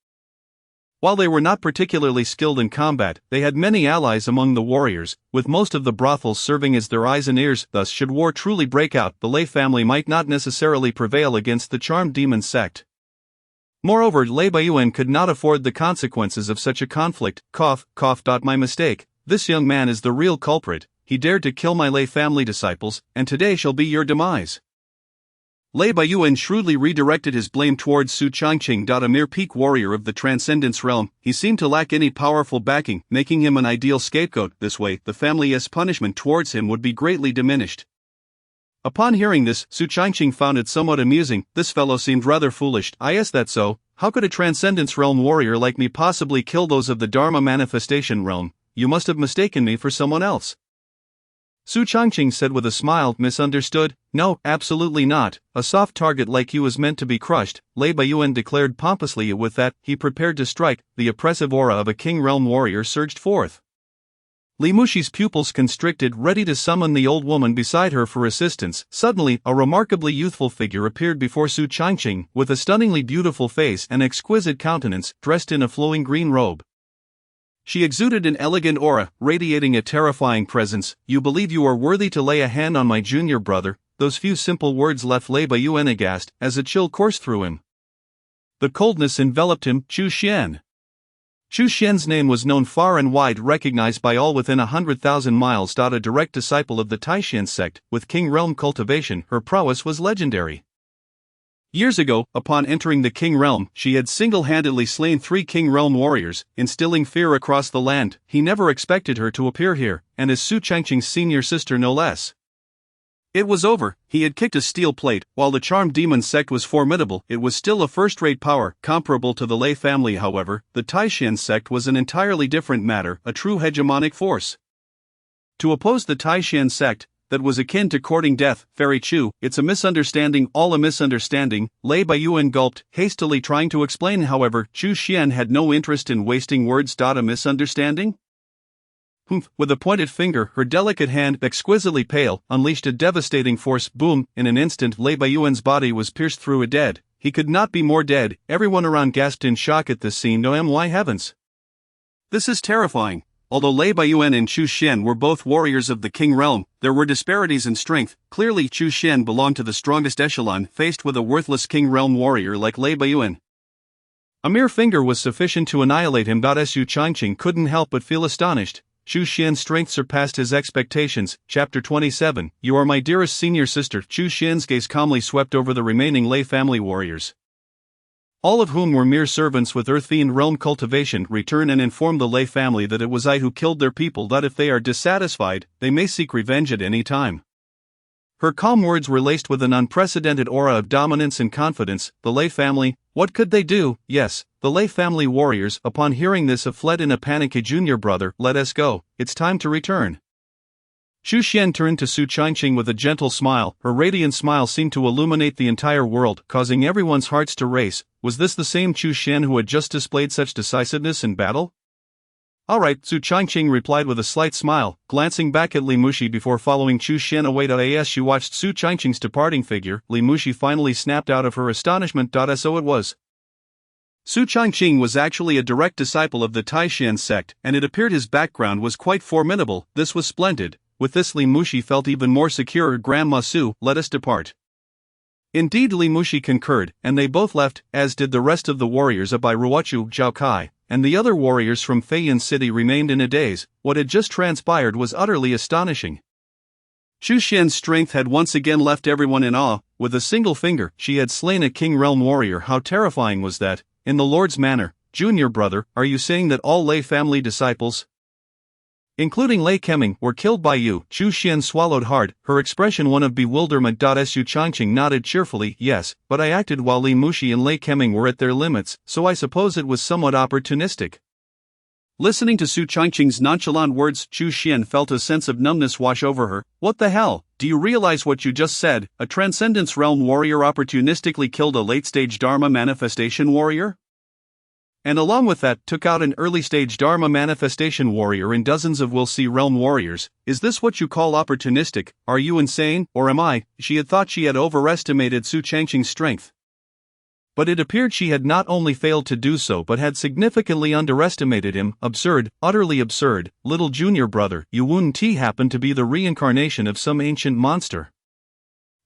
While they were not particularly skilled in combat, they had many allies among the warriors, with most of the brothels serving as their eyes and ears. Thus, should war truly break out, the Lei family might not necessarily prevail against the charmed demon sect. Moreover, Lei Baiyuan could not afford the consequences of such a conflict. Cough. My mistake. This young man is the real culprit. He dared to kill my Lei family disciples, and today shall be your demise. Lei Baiyuan shrewdly redirected his blame towards Su Changqing. A mere peak warrior of the Transcendence realm, he seemed to lack any powerful backing, making him an ideal scapegoat. This way, the family's punishment towards him would be greatly diminished. Upon hearing this, Su Changqing found it somewhat amusing. This fellow seemed rather foolish. Is that so? How could a Transcendence realm warrior like me possibly kill those of the Dharma manifestation realm? You must have mistaken me for someone else. Su Changqing said with a smile. Misunderstood? No, absolutely not. A soft target like you is meant to be crushed, Lei Baiyuan declared pompously. With that, he prepared to strike. The oppressive aura of a King Realm warrior surged forth. Li Muxi's pupils constricted, ready to summon the old woman beside her for assistance. Suddenly, a remarkably youthful figure appeared before Su Changqing, with a stunningly beautiful face and exquisite countenance, dressed in a flowing green robe. She exuded an elegant aura, radiating a terrifying presence. You believe you are worthy to lay a hand on my junior brother? Those few simple words left Lei Baiyuan aghast, as a chill coursed through him. The coldness enveloped him. Chu Xian. Chu Xian's name was known far and wide, recognized by all within 100,000 miles. A direct disciple of the Taishan sect, with King Realm cultivation, her prowess was legendary. Years ago, upon entering the King Realm, she had single-handedly slain 3 King Realm warriors, instilling fear across the land. He never expected her to appear here, and as Su Changqing's senior sister no less. It was over. He had kicked a steel plate. While the charmed demon sect was formidable, it was still a first-rate power, comparable to the Lei family. However, the Taishan sect was an entirely different matter, a true hegemonic force. To oppose the Taishan sect, that was akin to courting death, Fairy Chu, it's a misunderstanding, all a misunderstanding, Lei Baiyuan gulped, hastily trying to explain. However, Chu Xian had no interest in wasting words. A misunderstanding? With a pointed finger, her delicate hand, exquisitely pale, unleashed a devastating force. Boom! In an instant, Lei Baiyuan's body was pierced through. Dead. He could not be more dead. Everyone around gasped in shock at this scene. My heavens! This is terrifying. Although Lei Baiyuan and Chu Xian were both warriors of the King Realm, there were disparities in strength. Clearly, Chu Xian belonged to the strongest echelon, faced with a worthless King Realm warrior like Lei Baiyuan. A mere finger was sufficient to annihilate him. Su Changqing couldn't help but feel astonished. Chu Xian's strength surpassed his expectations. Chapter 27. You are my dearest senior sister. Chu Xian's gaze calmly swept over the remaining Lei family warriors, all of whom were mere servants with Earth-fiend realm cultivation. Return and inform the Lei family that it was I who killed their people. If they are dissatisfied, they may seek revenge at any time. Her calm words were laced with an unprecedented aura of dominance and confidence. The Lei family, what could they do? Yes, the Lei family warriors, upon hearing this, have fled in a panic. Junior brother, let us go. It's time to return. Chu Xian turned to Su Changqing with a gentle smile. Her radiant smile seemed to illuminate the entire world, causing everyone's hearts to race. Was this the same Chu Xian who had just displayed such decisiveness in battle? All right, Su Changqing replied with a slight smile, glancing back at Li Muxi before following Chu Xian away. As she watched Su Changqing's departing figure, Li Muxi finally snapped out of her astonishment. So it was. Su Changqing was actually a direct disciple of the Taishan sect, and it appeared his background was quite formidable. This was splendid. With this, Li Muxi felt even more secure. Grandma Su, let us depart. Indeed, Li Muxi concurred, and they both left, as did the rest of the warriors by Ruochu Zhao Kai. and the other warriors from Feiyan City remained in a daze. What had just transpired was utterly astonishing. Chu Xian's strength had once again left everyone in awe. With a single finger, she had slain a King Realm warrior. How terrifying was that? In the Lord's manner, junior brother, are you saying that all Lei family disciples, including Lei Keming, were killed by you? Chu Xian swallowed hard, her expression one of bewilderment. Su Changqing nodded cheerfully. Yes, but I acted while Li Muxi and Lei Keming were at their limits, so I suppose it was somewhat opportunistic. Listening to Su Changqing's nonchalant words, Chu Xian felt a sense of numbness wash over her. What the hell? Do you realize what you just said? A Transcendence Realm warrior opportunistically killed a late-stage Dharma manifestation warrior? And along with that, took out an early-stage Dharma manifestation warrior and dozens of Will See Realm warriors. Is this what you call opportunistic? Are you insane, or am I? She had thought she had overestimated Su Changqing's strength. But it appeared she had not only failed to do so but had significantly underestimated him. Absurd, utterly absurd. Little junior brother, you wouldn't happen to be the reincarnation of some ancient monster?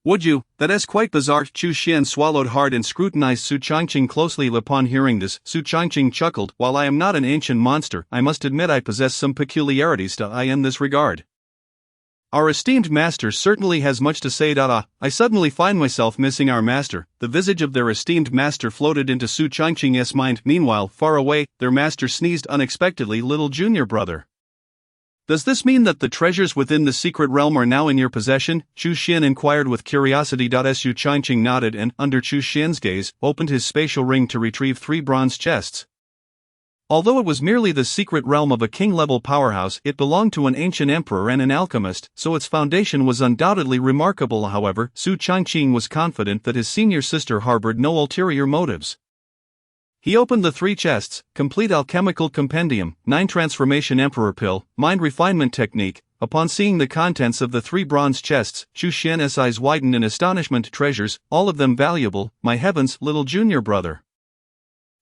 Would you? That is quite bizarre. Chu Xian swallowed hard and scrutinized Su Changqing closely. Upon hearing this, Su Changqing chuckled. While I am not an ancient monster, I must admit I possess some peculiarities in this regard. Our esteemed master certainly has much to say. I suddenly find myself missing our master. The visage of their esteemed master floated into Su Changqing's mind. Meanwhile, far away, their master sneezed unexpectedly. Little junior brother, does this mean that the treasures within the secret realm are now in your possession? Chu Xian inquired with curiosity. Su Changqing nodded and, under Chu Xian's gaze, opened his spatial ring to retrieve 3 bronze chests. Although it was merely the secret realm of a king-level powerhouse, it belonged to an ancient emperor and an alchemist, so its foundation was undoubtedly remarkable. However, Su Changqing was confident that his senior sister harbored no ulterior motives. He opened the 3 chests: Complete Alchemical Compendium, 9 Transformation Emperor Pill, Mind Refinement Technique. Upon seeing the contents of the 3 bronze chests, Chu Xian's eyes widened in astonishment. Treasures, all of them valuable. My heavens, little junior brother,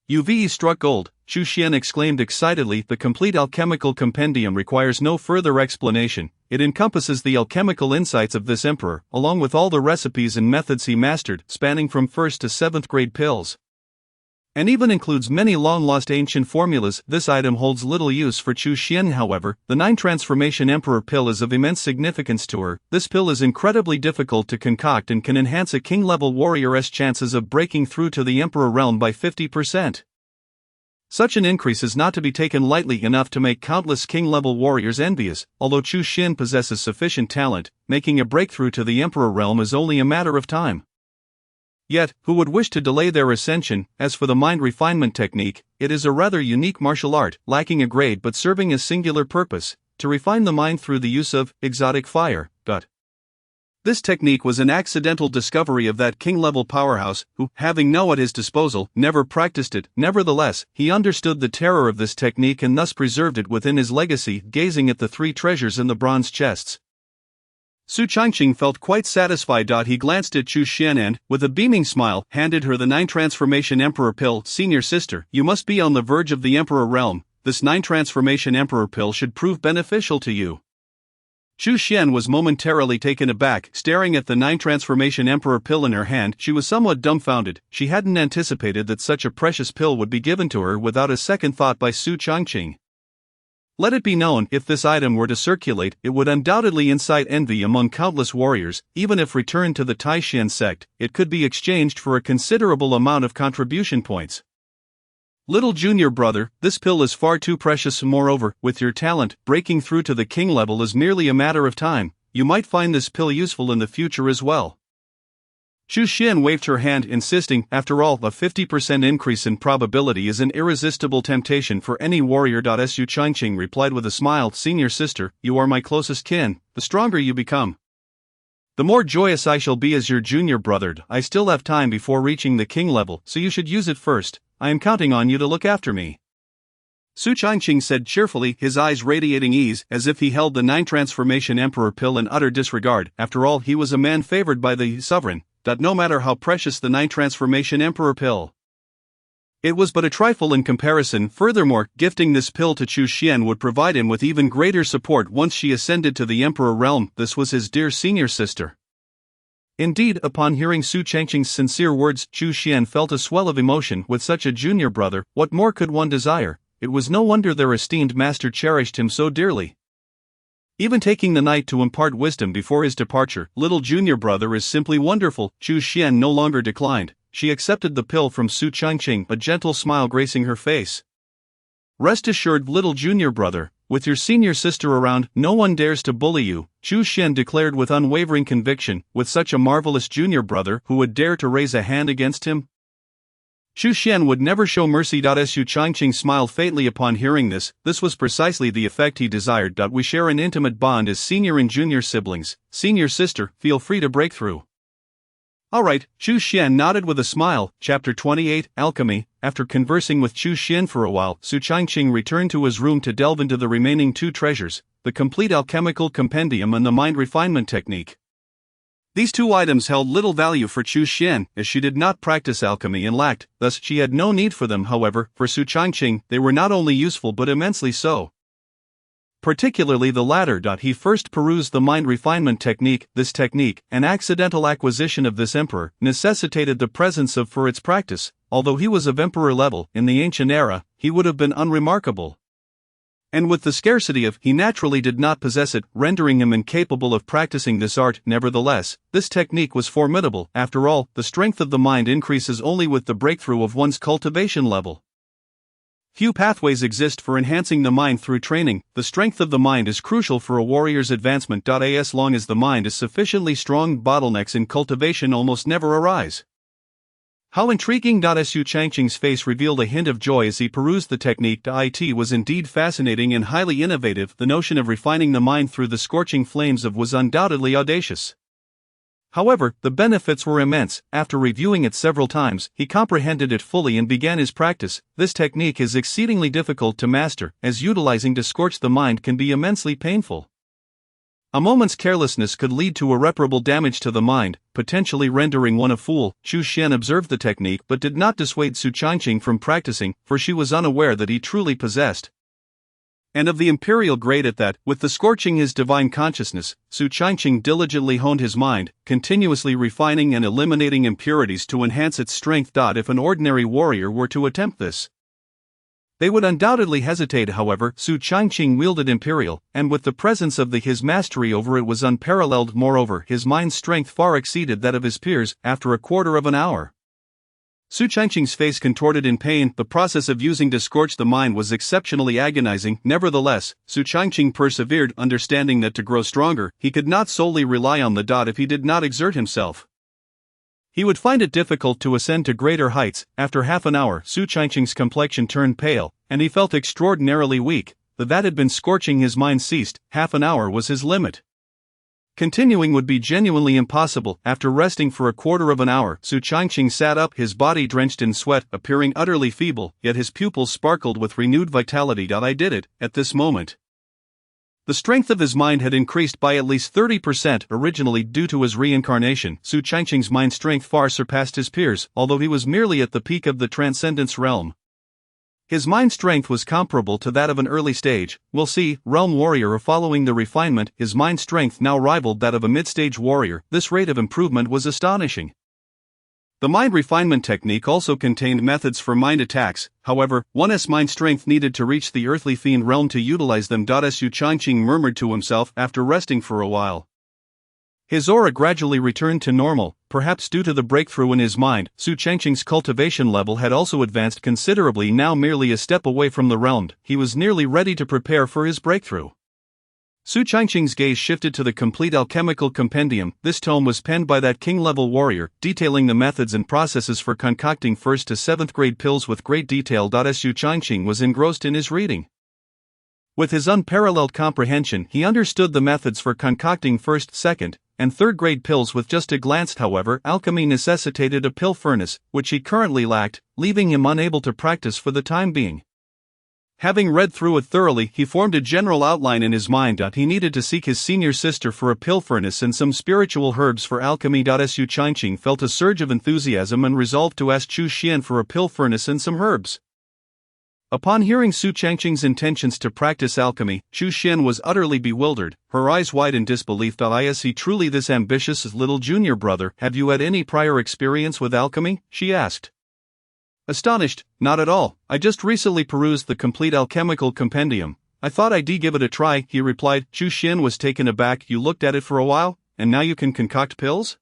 you've struck gold, Chu Xian exclaimed excitedly. The Complete Alchemical Compendium requires no further explanation. It encompasses the alchemical insights of this emperor, along with all the recipes and methods he mastered, spanning from 1st to 7th grade pills, and even includes many long-lost ancient formulas. This item holds little use for Chu Xian. However, the 9 Transformation Emperor Pill is of immense significance to her. This pill is incredibly difficult to concoct and can enhance a king-level warrior's chances of breaking through to the Emperor realm by 50%. Such an increase is not to be taken lightly, enough to make countless king-level warriors envious. Although Chu Xian possesses sufficient talent, making a breakthrough to the Emperor realm is only a matter of time. Yet, who would wish to delay their ascension? As for the mind refinement technique, it is a rather unique martial art, lacking a grade but serving a singular purpose: to refine the mind through the use of exotic fire. This technique was an accidental discovery of that king-level powerhouse, who, having no at his disposal, never practiced it. Nevertheless, he understood the terror of this technique and thus preserved it within his legacy. Gazing at the 3 treasures in the bronze chests, Su Changqing felt quite satisfied. He glanced at Chu Xian and, with a beaming smile, handed her the 9 Transformation Emperor Pill. Senior sister, you must be on the verge of the Emperor realm. This 9 Transformation Emperor Pill should prove beneficial to you. Chu Xian was momentarily taken aback, staring at the 9 Transformation Emperor Pill in her hand. She was somewhat dumbfounded. She hadn't anticipated that such a precious pill would be given to her without a second thought by Su Changqing. Let it be known, if this item were to circulate, it would undoubtedly incite envy among countless warriors. Even if returned to the Taishan sect, it could be exchanged for a considerable amount of contribution points. Little junior brother, this pill is far too precious. Moreover, with your talent, breaking through to the king level is merely a matter of time. You might find this pill useful in the future as well. Chu Xian waved her hand, insisting, after all, a 50% increase in probability is an irresistible temptation for any warrior. Su Changqing replied with a smile, Senior sister, you are my closest kin. The stronger you become, the more joyous I shall be as your junior brother. I still have time before reaching the king level, so you should use it first. I am counting on you to look after me, Su Changqing said cheerfully, his eyes radiating ease, as if he held the 9 Transformation Emperor Pill in utter disregard. After all, he was a man favored by the sovereign. No matter how precious the 9 Transformation Emperor Pill, it was but a trifle in comparison. Furthermore, gifting this pill to Chu Xian would provide him with even greater support once she ascended to the Emperor realm. This was his dear senior sister. Indeed, upon hearing Su Changqing's sincere words, Chu Xian felt a swell of emotion. With such a junior brother, what more could one desire? it was no wonder their esteemed master cherished him so dearly. Even taking the night to impart wisdom before his departure, little junior brother is simply wonderful. Chu Xian no longer declined. She accepted the pill from Su Changqing, a gentle smile gracing her face. Rest assured, little junior brother, with your senior sister around, no one dares to bully you, Chu Xian declared with unwavering conviction. With such a marvelous junior brother, who would dare to raise a hand against him? Chu Xian would never show mercy. Su Changqing smiled faintly upon hearing this. This was precisely the effect he desired. We share an intimate bond as senior and junior siblings. Senior sister, feel free to break through. Alright, Chu Xian nodded with a smile. Chapter 28, Alchemy. After conversing with Chu Xian for a while, Su Changqing returned to his room to delve into the remaining two treasures, the complete alchemical compendium and the mind refinement technique. These two items held little value for Chu Xian, as she did not practice alchemy and lacked, thus she had no need for them. However, for Su Changqing, they were not only useful but immensely so. Particularly the latter. He first perused the mind refinement technique. This technique, an accidental acquisition of this emperor, necessitated the presence of for its practice. Although he was of emperor level, in the ancient era, he would have been unremarkable. And with the scarcity of, he naturally did not possess it, rendering him incapable of practicing this art. Nevertheless, this technique was formidable. After all, the strength of the mind increases only with the breakthrough of one's cultivation level. Few pathways exist for enhancing the mind through training. The strength of the mind is crucial for a warrior's advancement. As long as the mind is sufficiently strong, bottlenecks in cultivation almost never arise. How intriguing! Su Changqing's face revealed a hint of joy as he perused the technique. It was indeed fascinating and highly innovative. The notion of refining the mind through the scorching flames of was undoubtedly audacious. However, the benefits were immense. After reviewing it several times, he comprehended it fully and began his practice. This technique is exceedingly difficult to master, as utilizing to scorch the mind can be immensely painful. A moment's carelessness could lead to irreparable damage to the mind, potentially rendering one a fool. Chu Xian observed the technique but did not dissuade Su Changqing from practicing, for she was unaware that he truly possessed and of the imperial grade at that. With the scorching his divine consciousness, Su Changqing diligently honed his mind, continuously refining and eliminating impurities to enhance its strength. If an ordinary warrior were to attempt this, they would undoubtedly hesitate. However, Su Changqing wielded imperial, and with the presence of his mastery over it was unparalleled. Moreover, his mind's strength far exceeded that of his peers. After a quarter of an hour, Su Changqing's face contorted in pain. The process of using to scorch the mind was exceptionally agonizing. Nevertheless, Su Changqing persevered, understanding that to grow stronger, he could not solely rely on the if he did not exert himself, he would find it difficult to ascend to greater heights. After half an hour, Su Changqing's complexion turned pale, and he felt extraordinarily weak. The that had been scorching his mind ceased. Half an hour was his limit. Continuing would be genuinely impossible. After resting for a quarter of an hour, Su Changqing sat up, his body drenched in sweat, appearing utterly feeble, yet his pupils sparkled with renewed vitality. I did it. At this moment, the strength of his mind had increased by at least 30%. Originally due to his reincarnation, Su Changqing's mind strength far surpassed his peers, although he was merely at the peak of the transcendence realm. His mind strength was comparable to that of an early stage, we'll see, realm warrior. Following the refinement, his mind strength now rivaled that of a mid-stage warrior. This rate of improvement was astonishing. The mind refinement technique also contained methods for mind attacks. However, one's mind strength needed to reach the earthly fiend realm to utilize them. Su Changqing murmured to himself after resting for a while. His aura gradually returned to normal, perhaps due to the breakthrough in his mind. Su Changqing's cultivation level had also advanced considerably, now merely a step away from the realm. He was nearly ready to prepare for his breakthrough. Su Changqing's gaze shifted to the complete alchemical compendium. This tome was penned by that king-level warrior, detailing the methods and processes for concocting 1st to 7th grade pills with great detail. Su Changqing was engrossed in his reading. With his unparalleled comprehension, he understood the methods for concocting 1st, 2nd, and 3rd grade pills with just a glance. However, alchemy necessitated a pill furnace, which he currently lacked, leaving him unable to practice for the time being. Having read through it thoroughly, he formed a general outline in his mind. He needed to seek his senior sister for a pill furnace and some spiritual herbs for alchemy. Su Changqing felt a surge of enthusiasm and resolved to ask Chu Xian for a pill furnace and some herbs. Upon hearing Su Changqing's intentions to practice alchemy, Chu Xian was utterly bewildered, her eyes wide in disbelief. Is he truly this ambitious little junior brother? Have you had any prior experience with alchemy? She asked. Astonished, not at all, I just recently perused the complete alchemical compendium. I thought I'd give it a try, he replied. Chu Xian was taken aback. You looked at it for a while, and now you can concoct pills?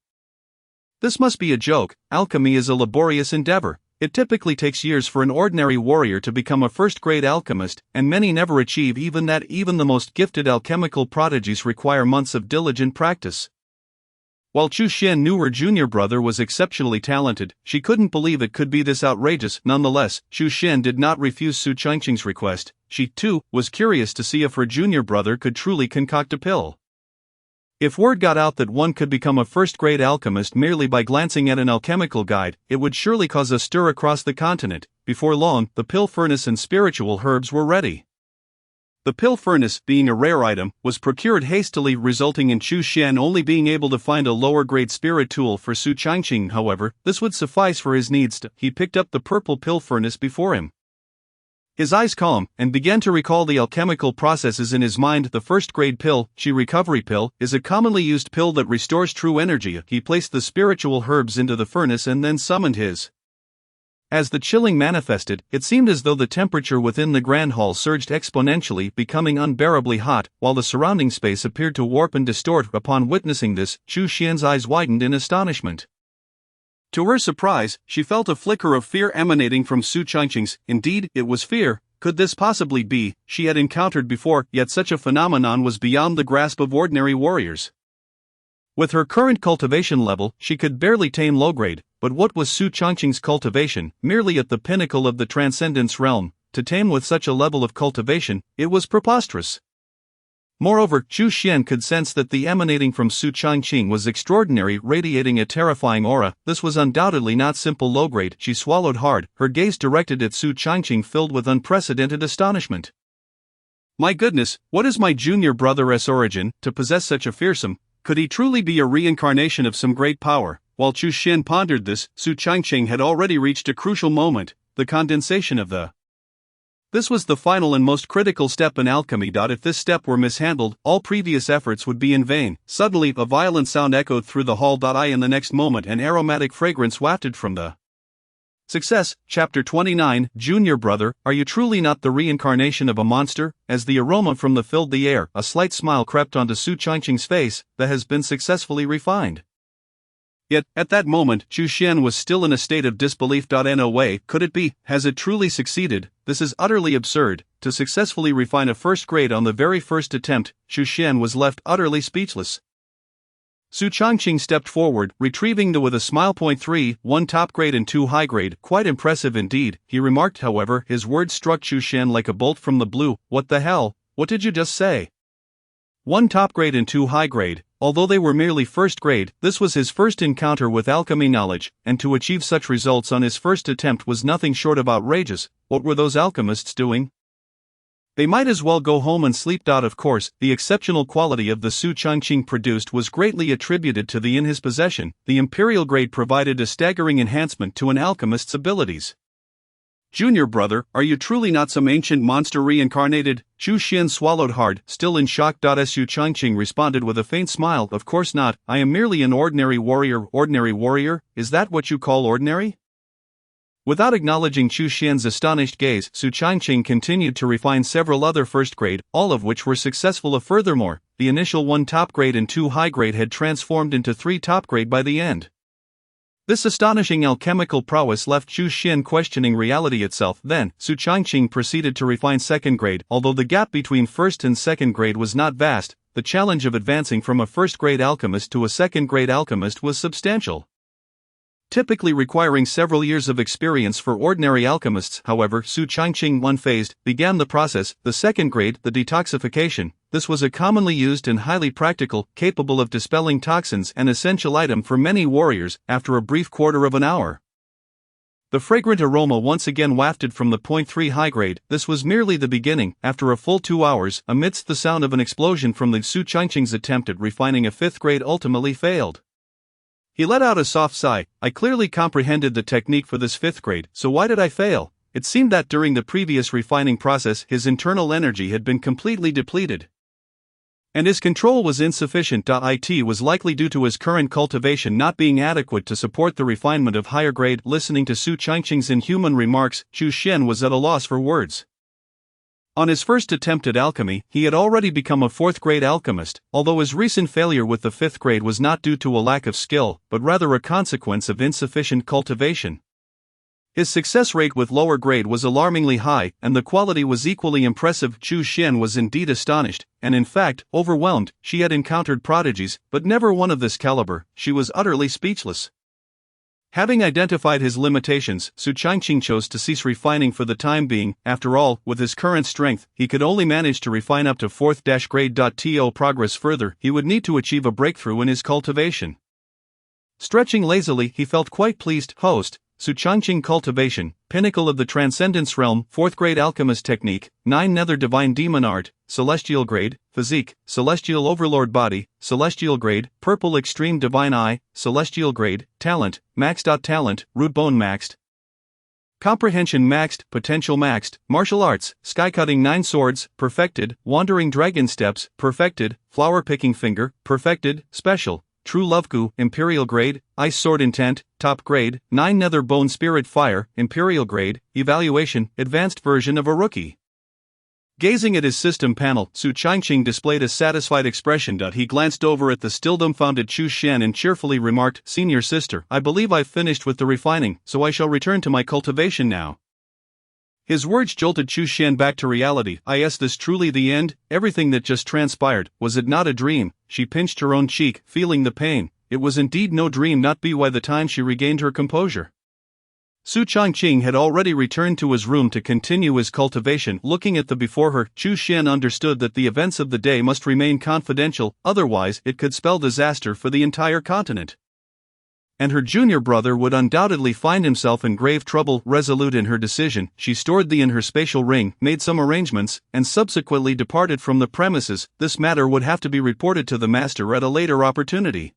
This must be a joke. Alchemy is a laborious endeavor. It typically takes years for an ordinary warrior to become a first-grade alchemist, and many never achieve even that. Even the most gifted alchemical prodigies require months of diligent practice. While Chu Xian knew her junior brother was exceptionally talented, she couldn't believe it could be this outrageous. Nonetheless, Chu Xian did not refuse Su Changqing's request. She, too, was curious to see if her junior brother could truly concoct a pill. If word got out that one could become a first-grade alchemist merely by glancing at an alchemical guide, it would surely cause a stir across the continent. Before long, the pill furnace and spiritual herbs were ready. The pill furnace, being a rare item, was procured hastily, resulting in Chu Xian only being able to find a lower-grade spirit tool for Su Changqing. However, this would suffice for his needs. He picked up the purple pill furnace before him. His eyes calmed, and began to recall the alchemical processes in his mind. The first-grade pill, Qi Recovery Pill, is a commonly used pill that restores true energy. He placed the spiritual herbs into the furnace and then summoned his. As the chilling manifested, it seemed as though the temperature within the grand hall surged exponentially, becoming unbearably hot, while the surrounding space appeared to warp and distort. Upon witnessing this, Chu Xian's eyes widened in astonishment. To her surprise, she felt a flicker of fear emanating from Su Changqing's. Indeed, it was fear. Could this possibly be? She had encountered before, yet such a phenomenon was beyond the grasp of ordinary warriors. With her current cultivation level, she could barely tame low-grade, but what was Su Changqing's cultivation? Merely at the pinnacle of the transcendence realm. To tame with such a level of cultivation, it was preposterous. Moreover, Chu Xian could sense that the emanating from Su Changqing was extraordinary, radiating a terrifying aura. This was undoubtedly not simple low-grade. She swallowed hard, her gaze directed at Su Changqing filled with unprecedented astonishment. My goodness, what is my junior brother's origin, to possess such a fearsome? Could he truly be a reincarnation of some great power? While Chu Xian pondered this, Su Changqing had already reached a crucial moment, the condensation of the. This was the final and most critical step in alchemy. If this step were mishandled, all previous efforts would be in vain. Suddenly, a violent sound echoed through the hall. In the next moment, an aromatic fragrance wafted from the. Success. Chapter 29. Junior brother, are you truly not the reincarnation of a monster? As the aroma from the filled the air, a slight smile crept onto Su Changqing's face. That has been successfully refined. Yet, at that moment, Chu Xian was still in a state of disbelief. No way, could it be? Has it truly succeeded? This is utterly absurd. To successfully refine a first grade on the very first attempt, Chu Xian was left utterly speechless. Su Changqing stepped forward, retrieving the with a smile. 3, 1 top grade and 2 high grade, quite impressive indeed, he remarked. However, his words struck Chu Xian like a bolt from the blue. What the hell? What did you just say? 1 top grade and 2 high grade. Although they were merely first grade, this was his first encounter with alchemy knowledge, and to achieve such results on his first attempt was nothing short of outrageous. What were those alchemists doing? They might as well go home and sleep. Of course, the exceptional quality of the Su Changqing produced was greatly attributed to the in his possession. The imperial grade provided a staggering enhancement to an alchemist's abilities. Junior brother, are you truly not some ancient monster reincarnated? Chu Xian swallowed hard, still in shock. Su Changqing responded with a faint smile. Of course not, I am merely an ordinary warrior. Ordinary warrior? Is that what you call ordinary? Without acknowledging Chu Xian's astonished gaze, Su Changqing continued to refine several other first grade, all of which were successful. Furthermore, the initial 1 top grade and 2 high grade had transformed into 3 top grade by the end. This astonishing alchemical prowess left Chu Xian questioning reality itself. Then, Su Changqing proceeded to refine second grade. Although the gap between first and second grade was not vast, the challenge of advancing from a first grade alchemist to a second grade alchemist was substantial. Typically requiring several years of experience for ordinary alchemists. However, Su Changqing unfazed, began the process. The second grade, the detoxification. This was a commonly used and highly practical, capable of dispelling toxins, an essential item for many warriors. After a brief quarter of an hour, the fragrant aroma once again wafted from the 3 high grade. This was merely the beginning. After a full 2 hours, amidst the sound of an explosion from the Su Changqing's attempt at refining a 5th grade ultimately failed. He let out a soft sigh. I clearly comprehended the technique for this 5th grade, so why did I fail? It seemed that during the previous refining process his internal energy had been completely depleted. And his control was insufficient. It was likely due to his current cultivation not being adequate to support the refinement of higher grade. Listening to Su Changqing's inhuman remarks, Chu Xian was at a loss for words. On his first attempt at alchemy, he had already become a fourth-grade alchemist, although his recent failure with the fifth grade was not due to a lack of skill, but rather a consequence of insufficient cultivation. His success rate with lower grade was alarmingly high, and the quality was equally impressive. Chu Xian was indeed astonished, and in fact, overwhelmed. She had encountered prodigies, but never one of this caliber. She was utterly speechless. Having identified his limitations, Su Changqing chose to cease refining for the time being. After all, with his current strength, he could only manage to refine up to 4th grade. To progress further, he would need to achieve a breakthrough in his cultivation. Stretching lazily, he felt quite pleased. Host, Su Changqing cultivation, pinnacle of the transcendence realm, 4th grade alchemist technique, 9 nether divine demon art, celestial grade, physique, celestial overlord body, celestial grade, purple extreme divine eye, celestial grade, talent, maxed. Talent, root bone maxed. Comprehension maxed, potential maxed, martial arts, skycutting 9 swords, perfected, wandering dragon steps, perfected, flower picking finger, perfected, special. True Loveku, Imperial Grade, Ice Sword Intent, Top Grade, 9 Nether Bone Spirit Fire, Imperial Grade, Evaluation, Advanced version of a rookie. Gazing at his system panel, Su Changqing displayed a satisfied expression. He glanced over at the still dumbfounded Chu Xian and cheerfully remarked, "Senior sister, I believe I've finished with the refining, so I shall return to my cultivation now." His words jolted Chu Xian back to reality. Is this truly the end? Everything that just transpired, was it not a dream? She pinched her own cheek, feeling the pain. It was indeed no dream. Not by the time she regained her composure. Su Changqing had already returned to his room to continue his cultivation. Looking at the before her, Chu Xian understood that the events of the day must remain confidential, otherwise it could spell disaster for the entire continent. And her junior brother would undoubtedly find himself in grave trouble. Resolute in her decision, she stored the in her spatial ring, made some arrangements, and subsequently departed from the premises. This matter would have to be reported to the master at a later opportunity.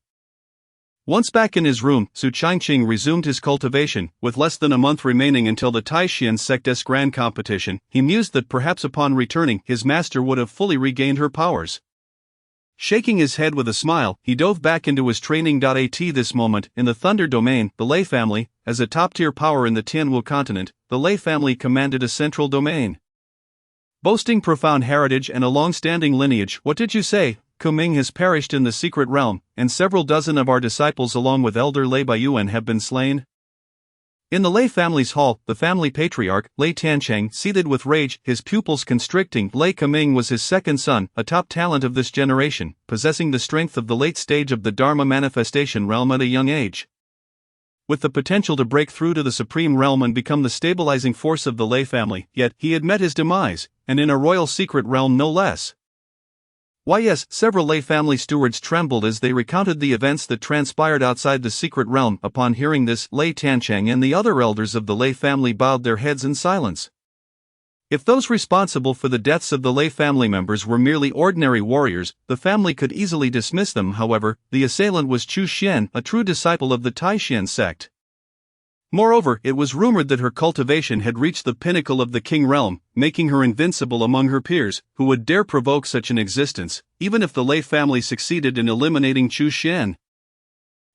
Once back in his room, Su Changqing resumed his cultivation. With less than a month remaining until the Taishan sect's grand competition, he mused that perhaps upon returning, his master would have fully regained her powers. Shaking his head with a smile, he dove back into his training. At this moment, in the Thunder domain, the Lei family, as a top-tier power in the Tianwu continent, the Lei family commanded a central domain. Boasting profound heritage and a long-standing lineage. What did you say? Kuming has perished in the secret realm, and several dozen of our disciples along with elder Lei Baiyuan have been slain. In the Lei family's hall, the family patriarch, Lei Tiancheng, seethed with rage, his pupils constricting. Lei Kuming was his second son, a top talent of this generation, possessing the strength of the late stage of the Dharma manifestation realm at a young age. With the potential to break through to the supreme realm and become the stabilizing force of the Lei family, yet he had met his demise, and in a royal secret realm no less. Why yes, several Lei family stewards trembled as they recounted the events that transpired outside the secret realm. Upon hearing this, Lei Tiancheng and the other elders of the Lei family bowed their heads in silence. If those responsible for the deaths of the Lei family members were merely ordinary warriors, the family could easily dismiss them. However, the assailant was Chu Xian, a true disciple of the Taishan sect. Moreover, it was rumored that her cultivation had reached the pinnacle of the King realm, making her invincible among her peers, who would dare provoke such an existence, even if the Lei family succeeded in eliminating Chu Xian.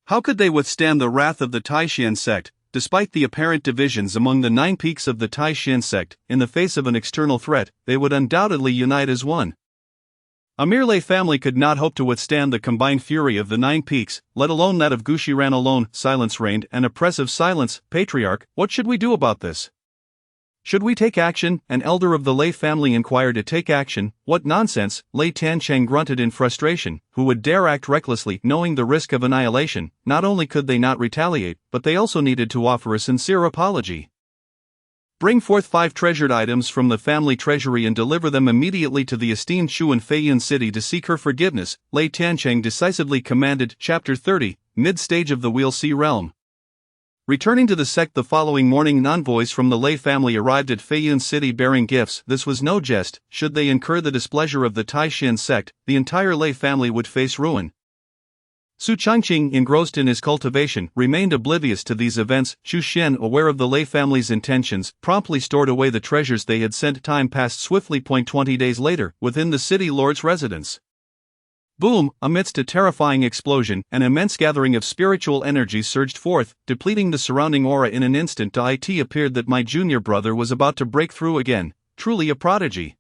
How could they withstand the wrath of the Taishan sect, despite the apparent divisions among the 9 peaks of the Taishan sect? In the face of an external threat, they would undoubtedly unite as one. A mere Lei family could not hope to withstand the combined fury of the 9 peaks, let alone that of Gushiran alone. Silence reigned, an oppressive silence. Patriarch, what should we do about this? Should we take action? An elder of the Lei family inquired. To take action? What nonsense, Lei Tiancheng grunted in frustration. Who would dare act recklessly, knowing the risk of annihilation? Not only could they not retaliate, but they also needed to offer a sincere apology. Bring forth 5 treasured items from the family treasury and deliver them immediately to the esteemed Shu in Feiyun City to seek her forgiveness, Lei Tiancheng decisively commanded. Chapter 30, Mid-Stage of the Wheel Sea Realm. Returning to the sect the following morning, envoys from the Lei family arrived at Feiyun City bearing gifts. This was no jest. Should they incur the displeasure of the Taishan sect, the entire Lei family would face ruin. Su Changqing, engrossed in his cultivation, remained oblivious to these events. Chu Xian, aware of the Lei family's intentions, promptly stored away the treasures they had sent. Time passed swiftly. 20 days later, within the city lord's residence. Boom! Amidst a terrifying explosion, an immense gathering of spiritual energy surged forth, depleting the surrounding aura in an instant. It appeared that my junior brother was about to break through again, truly a prodigy.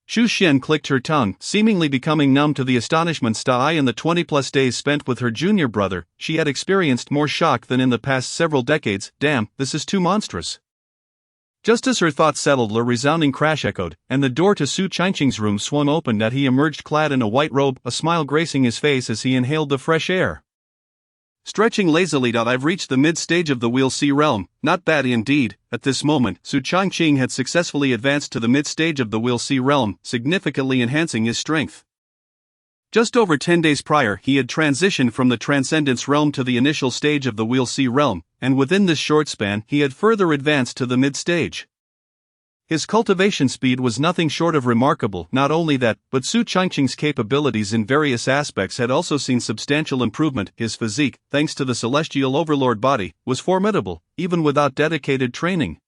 Chu Xian clicked her tongue, seemingly becoming numb to the astonishment. In the 20-plus days spent with her junior brother, she had experienced more shock than in the past several decades. Damn, this is too monstrous. Just as her thoughts settled, a resounding crash echoed, and the door to Su Changqing's room swung open. He emerged clad in a white robe, a smile gracing his face as he inhaled the fresh air. Stretching lazily. I've reached the mid-stage of the We'll See realm. Not bad indeed. At this moment, Su Changqing had successfully advanced to the mid-stage of the We'll See realm, significantly enhancing his strength. Just over 10 days prior, he had transitioned from the Transcendence realm to the initial stage of the We'll See realm, and within this short span, he had further advanced to the mid-stage. His cultivation speed was nothing short of remarkable. Not only that, but Su Changqing's capabilities in various aspects had also seen substantial improvement. His physique, thanks to the celestial overlord body, was formidable, even without dedicated training.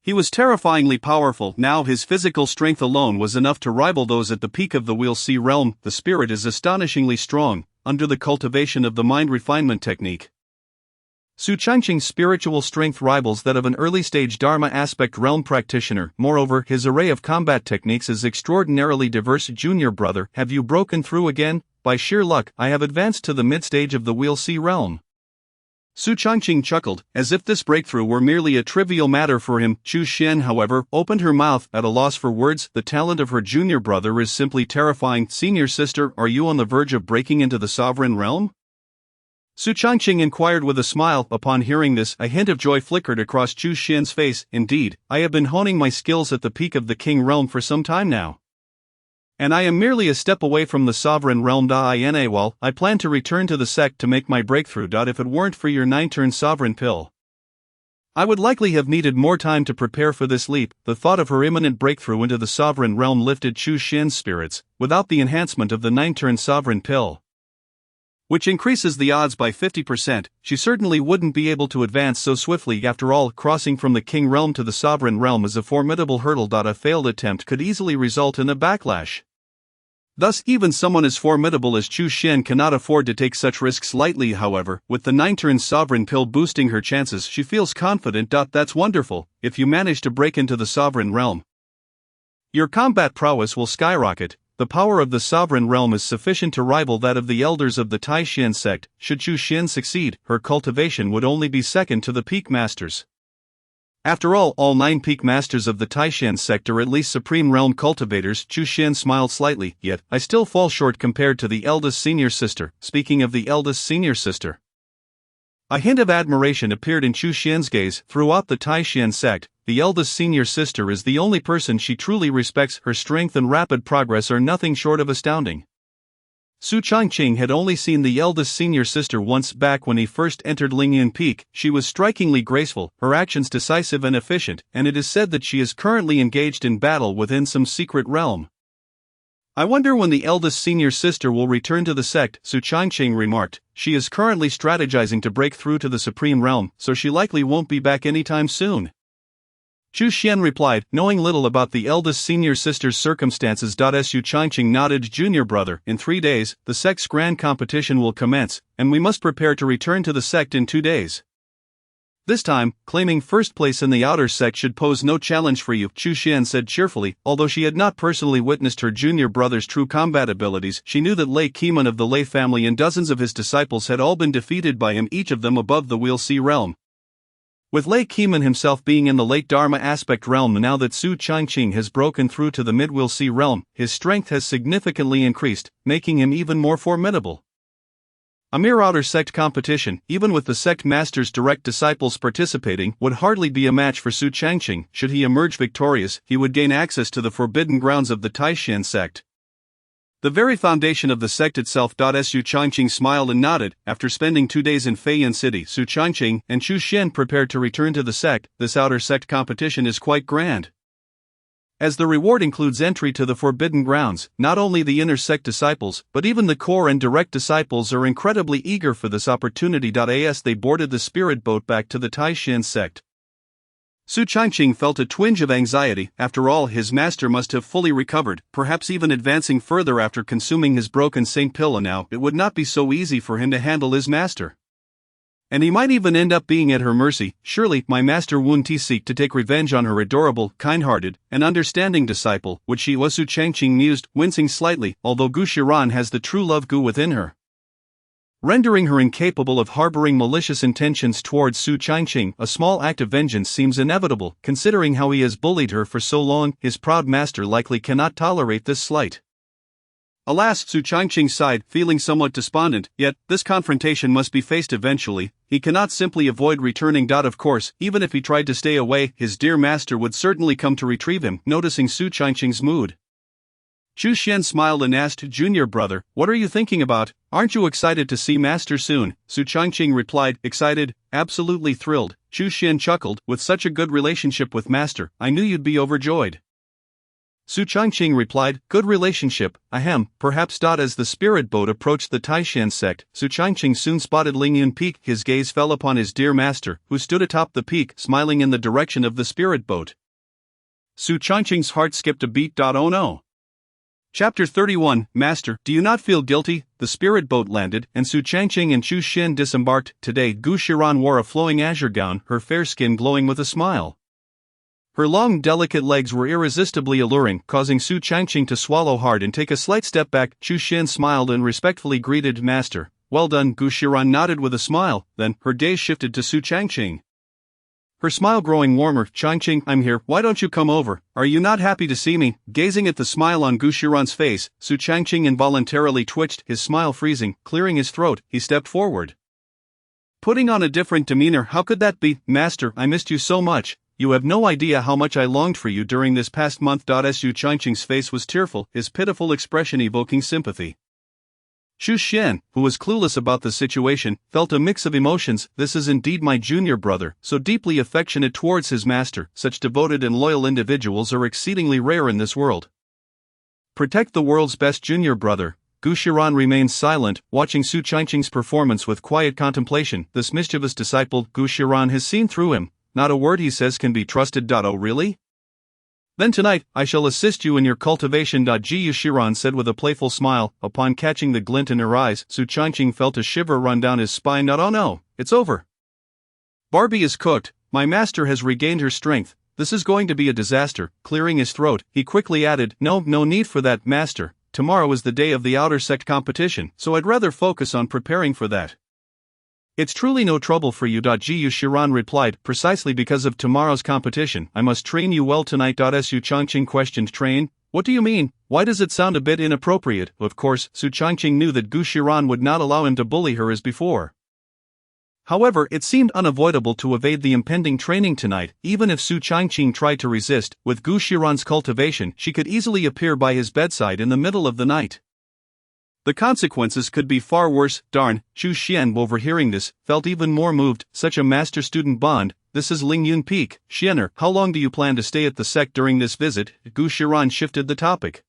He was terrifyingly powerful. Now his physical strength alone was enough to rival those at the peak of the We'll See realm. The spirit is astonishingly strong, under the cultivation of the mind refinement technique. Su Changqing's spiritual strength rivals that of an early-stage Dharma aspect realm practitioner. Moreover, his array of combat techniques is extraordinarily diverse. Junior brother, have you broken through again? By sheer luck, I have advanced to the mid-stage of the We'll See realm. Su Changqing chuckled, as if this breakthrough were merely a trivial matter for him. Chu Xian, however, opened her mouth, at a loss for words. The talent of her junior brother is simply terrifying. Senior sister, are you on the verge of breaking into the sovereign realm? Su Changqing inquired with a smile. Upon hearing this, a hint of joy flickered across Chu Xian's face. Indeed, I have been honing my skills at the peak of the King realm for some time now. And I am merely a step away from the sovereign realm. While I plan to return to the sect to make my breakthrough. If it weren't for your 9-turn sovereign pill, I would likely have needed more time to prepare for this leap. The thought of her imminent breakthrough into the sovereign realm lifted Chu Xian's spirits. Without the enhancement of the 9-turn sovereign pill, which increases the odds by 50%, she certainly wouldn't be able to advance so swiftly. After all, crossing from the King realm to the sovereign realm is a formidable hurdle. A failed attempt could easily result in a backlash. Thus, even someone as formidable as Chu Xian cannot afford to take such risks lightly. However, with the 9-turn sovereign pill boosting her chances, she feels confident. That's wonderful. If you manage to break into the sovereign realm, your combat prowess will skyrocket. The power of the sovereign realm is sufficient to rival that of the elders of the Taishan sect. Should Chu Xian succeed, her cultivation would only be second to the peak masters. After all 9 peak masters of the Taishan sect are at least supreme realm cultivators. Chu Xian smiled slightly. Yet, I still fall short compared to the eldest senior sister. Speaking of the eldest senior sister, a hint of admiration appeared in Chu Xian's gaze. Throughout the Taishan sect, the eldest senior sister is the only person she truly respects. Her strength and rapid progress are nothing short of astounding. Su Changqing had only seen the eldest senior sister once back when he first entered Lingyan Peak. She was strikingly graceful, her actions decisive and efficient, and it is said that she is currently engaged in battle within some secret realm. I wonder when the eldest senior sister will return to the sect, Su Changqing remarked. She is currently strategizing to break through to the supreme realm, so she likely won't be back anytime soon. Chu Xian replied, knowing little about the eldest senior sister's circumstances. Su Changqing nodded. Junior brother, in 3 days, the sect's grand competition will commence, and we must prepare to return to the sect in 2 days. This time, claiming first place in the outer sect should pose no challenge for you, Chu Xian said cheerfully. Although she had not personally witnessed her junior brother's true combat abilities, she knew that Lei Keeman of the Lei family and dozens of his disciples had all been defeated by him, each of them above the We'll See realm. With Lei Keeman himself being in the late Dharma aspect realm. Now that Su Changqing has broken through to the mid-We'll See realm, his strength has significantly increased, making him even more formidable. A mere outer sect competition, even with the sect master's direct disciples participating, would hardly be a match for Su Changqing. Should he emerge victorious, he would gain access to the forbidden grounds of the Taishan sect, the very foundation of the sect itself. Su Changqing smiled and nodded. After spending 2 days in Feiyan City, Su Changqing and Chu Xian prepared to return to the sect. This outer sect competition is quite grand, as the reward includes entry to the forbidden grounds. Not only the inner sect disciples, but even the core and direct disciples are incredibly eager for this opportunity. As they boarded the spirit boat back to the Taishan sect, Su Changqing felt a twinge of anxiety. After all, his master must have fully recovered, perhaps even advancing further after consuming his broken Saint pill, and now it would not be so easy for him to handle his master. And he might even end up being at her mercy. Surely, my master wouldn't seek to take revenge on her adorable, kind-hearted, and understanding disciple, would she? Was Su Changqing mused, wincing slightly, although Gu Shiran has the true love Gu within her, rendering her incapable of harboring malicious intentions towards Su Changqing. A small act of vengeance seems inevitable, considering how he has bullied her for so long. His proud master likely cannot tolerate this slight. Alas, Su Changqing sighed, feeling somewhat despondent, yet, this confrontation must be faced eventually. He cannot simply avoid returning. Of course, even if he tried to stay away, his dear master would certainly come to retrieve him. Noticing Su Changqing's mood, Chu Xian smiled and asked, "Junior brother, what are you thinking about? Aren't you excited to see master soon?" Su Changqing replied, "Excited? Absolutely thrilled." Chu Xian chuckled, "With such a good relationship with master, I knew you'd be overjoyed." Su Changqing replied, "Good relationship, ahem, perhaps." As the spirit boat approached the Taishan sect, Su Changqing soon spotted Lingyun Peak. His gaze fell upon his dear master, who stood atop the peak, smiling in the direction of the spirit boat. Su Changqing's heart skipped a beat. Oh no. Chapter 31, Master, do you not feel guilty? The spirit boat landed, and Su Changqing and Chu Xian disembarked. Today, Gu Shiran wore a flowing azure gown, her fair skin glowing with a smile. Her long, delicate legs were irresistibly alluring, causing Su Changqing to swallow hard and take a slight step back. Chu Xian smiled and respectfully greeted, "Master." "Well done." Gu Shiran nodded with a smile, then, her gaze shifted to Su Changqing, her smile growing warmer. "Changqing, I'm here, why don't you come over? Are you not happy to see me?" Gazing at the smile on Gu Shiran's face, Su Changqing involuntarily twitched, his smile freezing. Clearing his throat, he stepped forward, putting on a different demeanor. "How could that be? Master, I missed you so much. You have no idea how much I longed for you during this past month." Su Changqing's face was tearful, his pitiful expression evoking sympathy. Chu Xian, who was clueless about the situation, felt a mix of emotions. This is indeed my junior brother, so deeply affectionate towards his master. Such devoted and loyal individuals are exceedingly rare in this world. Protect the world's best junior brother. Gu Shiran remained silent, watching Su Changqing's performance with quiet contemplation. This mischievous disciple, Gu Shiran, has seen through him. Not a word he says can be trusted. Oh really? Then tonight, I shall assist you in your cultivation. Gu Shiran said with a playful smile. Upon catching the glint in her eyes, Su Changqing felt a shiver run down his spine. "Oh no, it's over. Barbie is cooked. My master has regained her strength. This is going to be a disaster." Clearing his throat, he quickly added, No need for that, master. Tomorrow is the day of the outer sect competition, so I'd rather focus on preparing for that. "It's truly no trouble for you." Gu Shiran replied, "Precisely because of tomorrow's competition, I must train you well tonight." Su Changqing questioned, "Train? What do you mean? Why does it sound a bit inappropriate?" Of course, Su Changqing knew that Gu Shiran would not allow him to bully her as before. However, it seemed unavoidable to evade the impending training tonight. Even if Su Changqing tried to resist, with Gu Shiran's cultivation, she could easily appear by his bedside in the middle of the night. The consequences could be far worse. Darn. Chu Xian, overhearing this, felt even more moved. Such a master-student bond. This is Lingyun Peak. "Xianer, how long do you plan to stay at the sect during this visit?" Gu Shiran shifted the topic.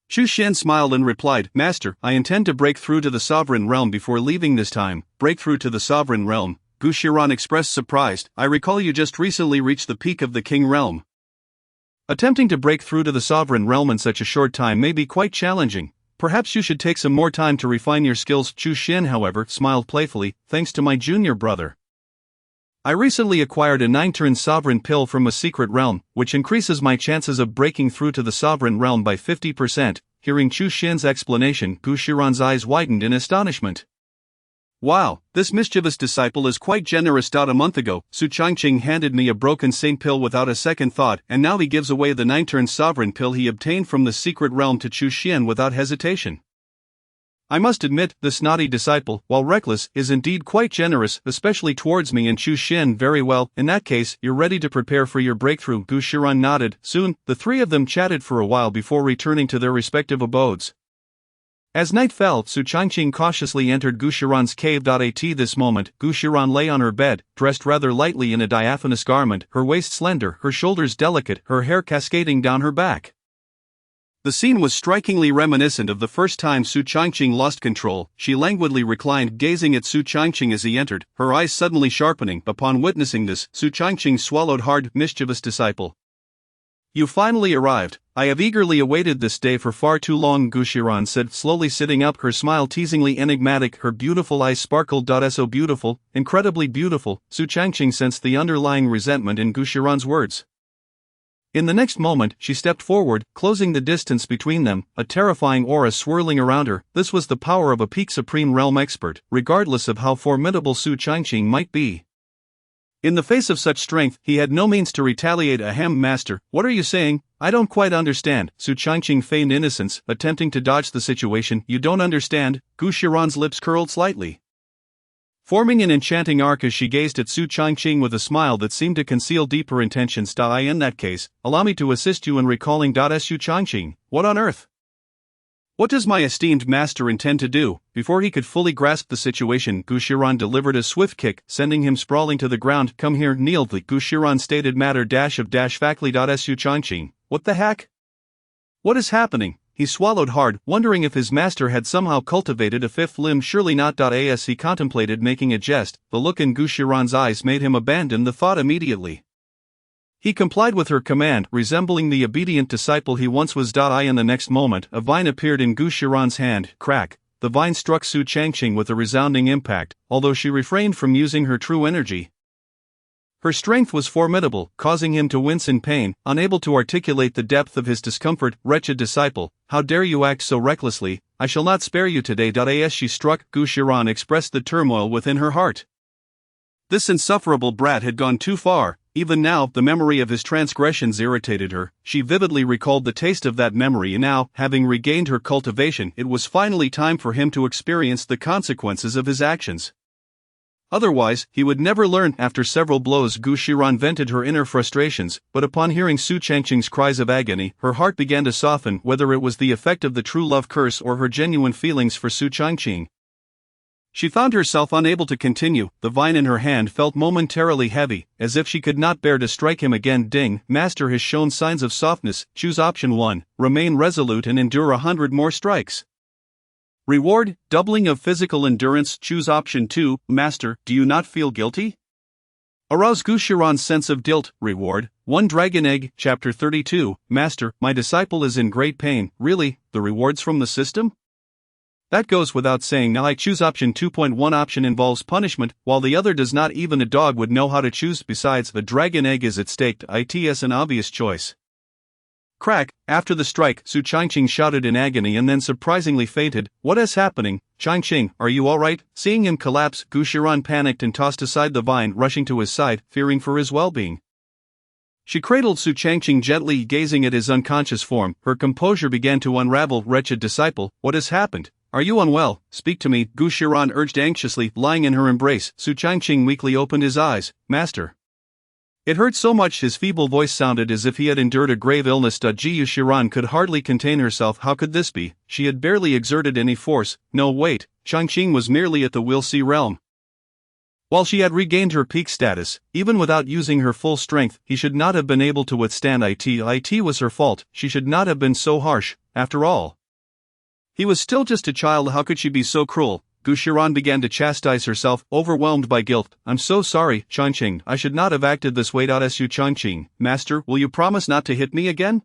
Chu Xian smiled and replied, "Master, I intend to break through to the sovereign realm before leaving this time." "Break through to the sovereign realm?" Gu Shiran expressed surprise. "I recall you just recently reached the peak of the king realm. Attempting to break through to the sovereign realm in such a short time may be quite challenging. Perhaps you should take some more time to refine your skills." Chu Xian, however, smiled playfully. "Thanks to my junior brother, I recently acquired a 9-turn sovereign pill from a secret realm, which increases my chances of breaking through to the sovereign realm by 50%. Hearing Chu Xian's explanation, Gu Shiran's eyes widened in astonishment. "Wow, this mischievous disciple is quite generous. A month ago, Su Changqing handed me a broken saint pill without a second thought, and now he gives away the 9-turn sovereign pill he obtained from the secret realm to Chu Xian without hesitation. I must admit, this naughty disciple, while reckless, is indeed quite generous, especially towards me and Chu Xian." "Very well, in that case, you're ready to prepare for your breakthrough." Gu Shiran nodded. Soon, the three of them chatted for a while before returning to their respective abodes. As night fell, Su Changqing cautiously entered Gu Shiran's cave. At this moment, Gu Shiran lay on her bed, dressed rather lightly in a diaphanous garment, her waist slender, her shoulders delicate, her hair cascading down her back. The scene was strikingly reminiscent of the first time Su Changqing lost control. She languidly reclined, gazing at Su Changqing as he entered, her eyes suddenly sharpening. Upon witnessing this, Su Changqing swallowed hard. Mischievous disciple. You finally arrived. I have eagerly awaited this day for far too long, Gushiran said, slowly sitting up, her smile teasingly enigmatic. Her beautiful eyes sparkled. So beautiful, incredibly beautiful. Su Changqing sensed the underlying resentment in Gushiran's words. In the next moment, she stepped forward, closing the distance between them, a terrifying aura swirling around her. This was the power of a peak supreme realm expert, regardless of how formidable Su Changqing might be. In the face of such strength, he had no means to retaliate. Ahem, master, what are you saying? I don't quite understand. Su Changqing feigned innocence, attempting to dodge the situation. You don't understand? Gushiran's lips curled slightly, forming an enchanting arc as she gazed at Su Changqing with a smile that seemed to conceal deeper intentions. In that case, allow me to assist you in recalling. Su Changqing, what on earth? What does my esteemed master intend to do? Before he could fully grasp the situation, Gushiran delivered a swift kick, sending him sprawling to the ground. Come here, kneel. Gushiran stated matter factly. Su Changqing, what the heck? What is happening? He swallowed hard, wondering if his master had somehow cultivated a fifth limb. Surely not. As he contemplated making a jest, the look in Gushiran's eyes made him abandon the thought immediately. He complied with her command, resembling the obedient disciple he once was. In the next moment, a vine appeared in Gushiran's hand. Crack! The vine struck Su Changqing with a resounding impact, although she refrained from using her true energy. Her strength was formidable, causing him to wince in pain, unable to articulate the depth of his discomfort. Wretched disciple, how dare you act so recklessly? I shall not spare you today. As she struck, Gushiran expressed the turmoil within her heart. This insufferable brat had gone too far. Even now, the memory of his transgressions irritated her. She vividly recalled the taste of that memory, and now, having regained her cultivation, it was finally time for him to experience the consequences of his actions. Otherwise, he would never learn. After several blows, Gushiran vented her inner frustrations, but upon hearing Su Changqing's cries of agony, her heart began to soften, whether it was the effect of the true love curse or her genuine feelings for Su Changqing. She found herself unable to continue. The vine in her hand felt momentarily heavy, as if she could not bear to strike him again. Master has shown signs of softness. Choose option 1, remain resolute and endure 100 more strikes. Reward, doubling of physical endurance. Choose option 2, Master, do you not feel guilty? Arouse Gushiran's sense of guilt. Reward, 1 dragon egg. Chapter 32, Master, my disciple is in great pain. Really, the rewards from the system? That goes without saying. Now I choose option 2.1. Option involves punishment, while the other does not. Even a dog would know how to choose. Besides, a dragon egg is at stake. It's an obvious choice. Crack! After the strike, Su Changqing shouted in agony and then surprisingly fainted. What is happening? Changqing, are you alright? Seeing him collapse, Gushiran panicked and tossed aside the vine, rushing to his side, fearing for his well-being. She cradled Su Changqing gently, gazing at his unconscious form. Her composure began to unravel. Wretched disciple, what has happened? Are you unwell? Speak to me, Gushiran urged anxiously, lying in her embrace. Su Changqing weakly opened his eyes. Master. It hurt so much his feeble voice sounded as if he had endured a grave illness. Gushiran could hardly contain herself. How could this be? She had barely exerted any force. No, wait, Changqing was merely at the Will See realm. While she had regained her peak status, even without using her full strength, he should not have been able to withstand it. It was her fault. She should not have been so harsh, after all. He was still just a child. How could she be so cruel? Gushiran began to chastise herself, overwhelmed by guilt. I'm so sorry, Changqing. I should not have acted this way. Su Changqing, Master, will you promise not to hit me again?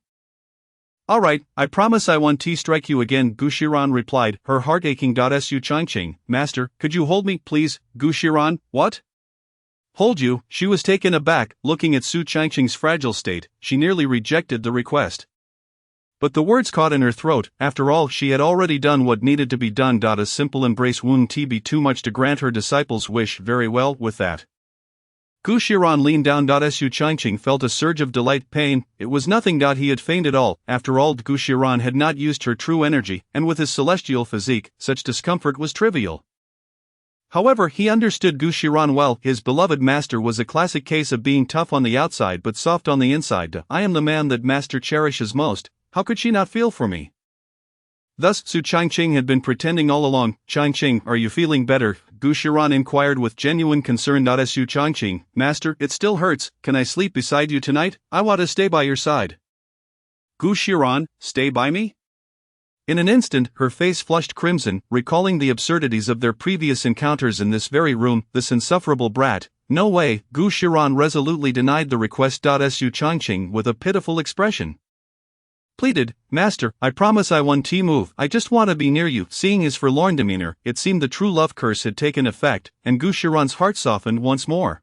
Alright, I promise I won't strike you again, Gushiran replied, her heart aching. Su Changqing, Master, could you hold me, please? Gushiran, what? Hold you? She was taken aback, looking at Su Changqing's fragile state. She nearly rejected the request. But the words caught in her throat. After all, she had already done what needed to be done. A simple embrace wouldn't be too much to grant her disciple's wish. Very well, with that. Gushiran leaned down. Su Changqing felt a surge of delight. Pain, it was nothing. He had feigned all. After all, Gushiran had not used her true energy, and with his celestial physique, such discomfort was trivial. However, he understood Gushiran well. His beloved master was a classic case of being tough on the outside but soft on the inside. I am the man that master cherishes most. How could she not feel for me? Thus, Su Changqing had been pretending all along. Changqing, are you feeling better? Gushiran inquired with genuine concern. Su Changqing, Master, it still hurts. Can I sleep beside you tonight? I want to stay by your side. Gu Shiran, stay by me? In an instant, her face flushed crimson, recalling the absurdities of their previous encounters in this very room. This insufferable brat. No way, Gu Shiran resolutely denied the request. Su Changqing with a pitiful expression pleaded, Master, I promise I won't move, I just want to be near you. Seeing his forlorn demeanor, it seemed the true love curse had taken effect, and Gu Shiran's heart softened once more.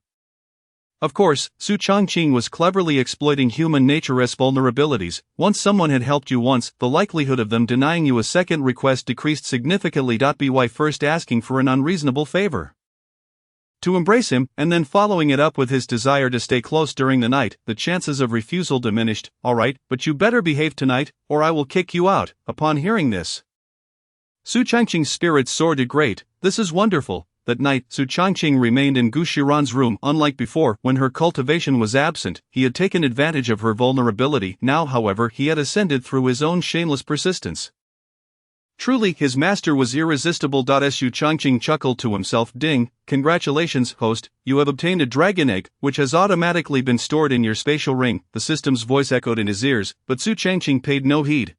Of course, Su Changqing was cleverly exploiting human nature's vulnerabilities. Once someone had helped you once, the likelihood of them denying you a second request decreased significantly. By first asking for an unreasonable favor to embrace him, and then following it up with his desire to stay close during the night, the chances of refusal diminished. Alright, but you better behave tonight, or I will kick you out. Upon hearing this, Su Changqing's spirits soared. Great, this is wonderful. That night, Su Changqing remained in Gu Shiran's room. Unlike before, when her cultivation was absent, he had taken advantage of her vulnerability. Now, however, he had ascended through his own shameless persistence. Truly, his master was irresistible. Su Changqing chuckled to himself. Ding, congratulations, host, you have obtained a dragon egg, which has automatically been stored in your spatial ring. The system's voice echoed in his ears, but Su Changqing paid no heed.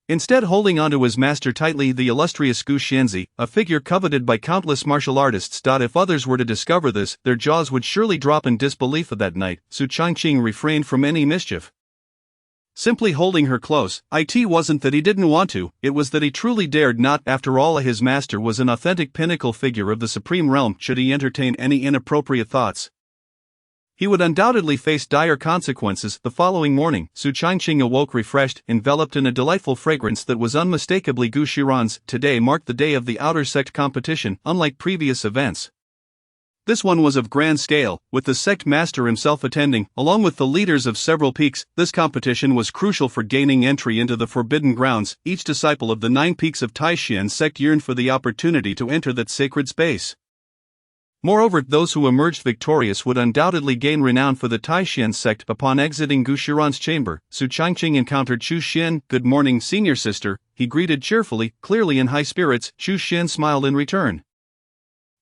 Instead, holding onto his master tightly, the illustrious Gu Xianzi, a figure coveted by countless martial artists. If others were to discover this, their jaws would surely drop in disbelief. That night, Su Changqing refrained from any mischief. Simply holding her close, it wasn't that he didn't want to, it was that he truly dared not. After all, his master was an authentic pinnacle figure of the supreme realm. Should he entertain any inappropriate thoughts, he would undoubtedly face dire consequences. The following morning, Su Changqing awoke refreshed, enveloped in a delightful fragrance that was unmistakably Gu Shiran's. Today marked the day of the outer sect competition. Unlike previous events, this one was of grand scale, with the sect master himself attending, along with the leaders of several peaks. This competition was crucial for gaining entry into the Forbidden Grounds. Each disciple of the 9 peaks of Taishan sect yearned for the opportunity to enter that sacred space. Moreover, those who emerged victorious would undoubtedly gain renown for the Taishan sect. Upon exiting Gu Shiran's chamber, Su Changqing encountered Chu Xian. Good morning, senior sister, he greeted cheerfully, clearly in high spirits. Chu Xian smiled in return.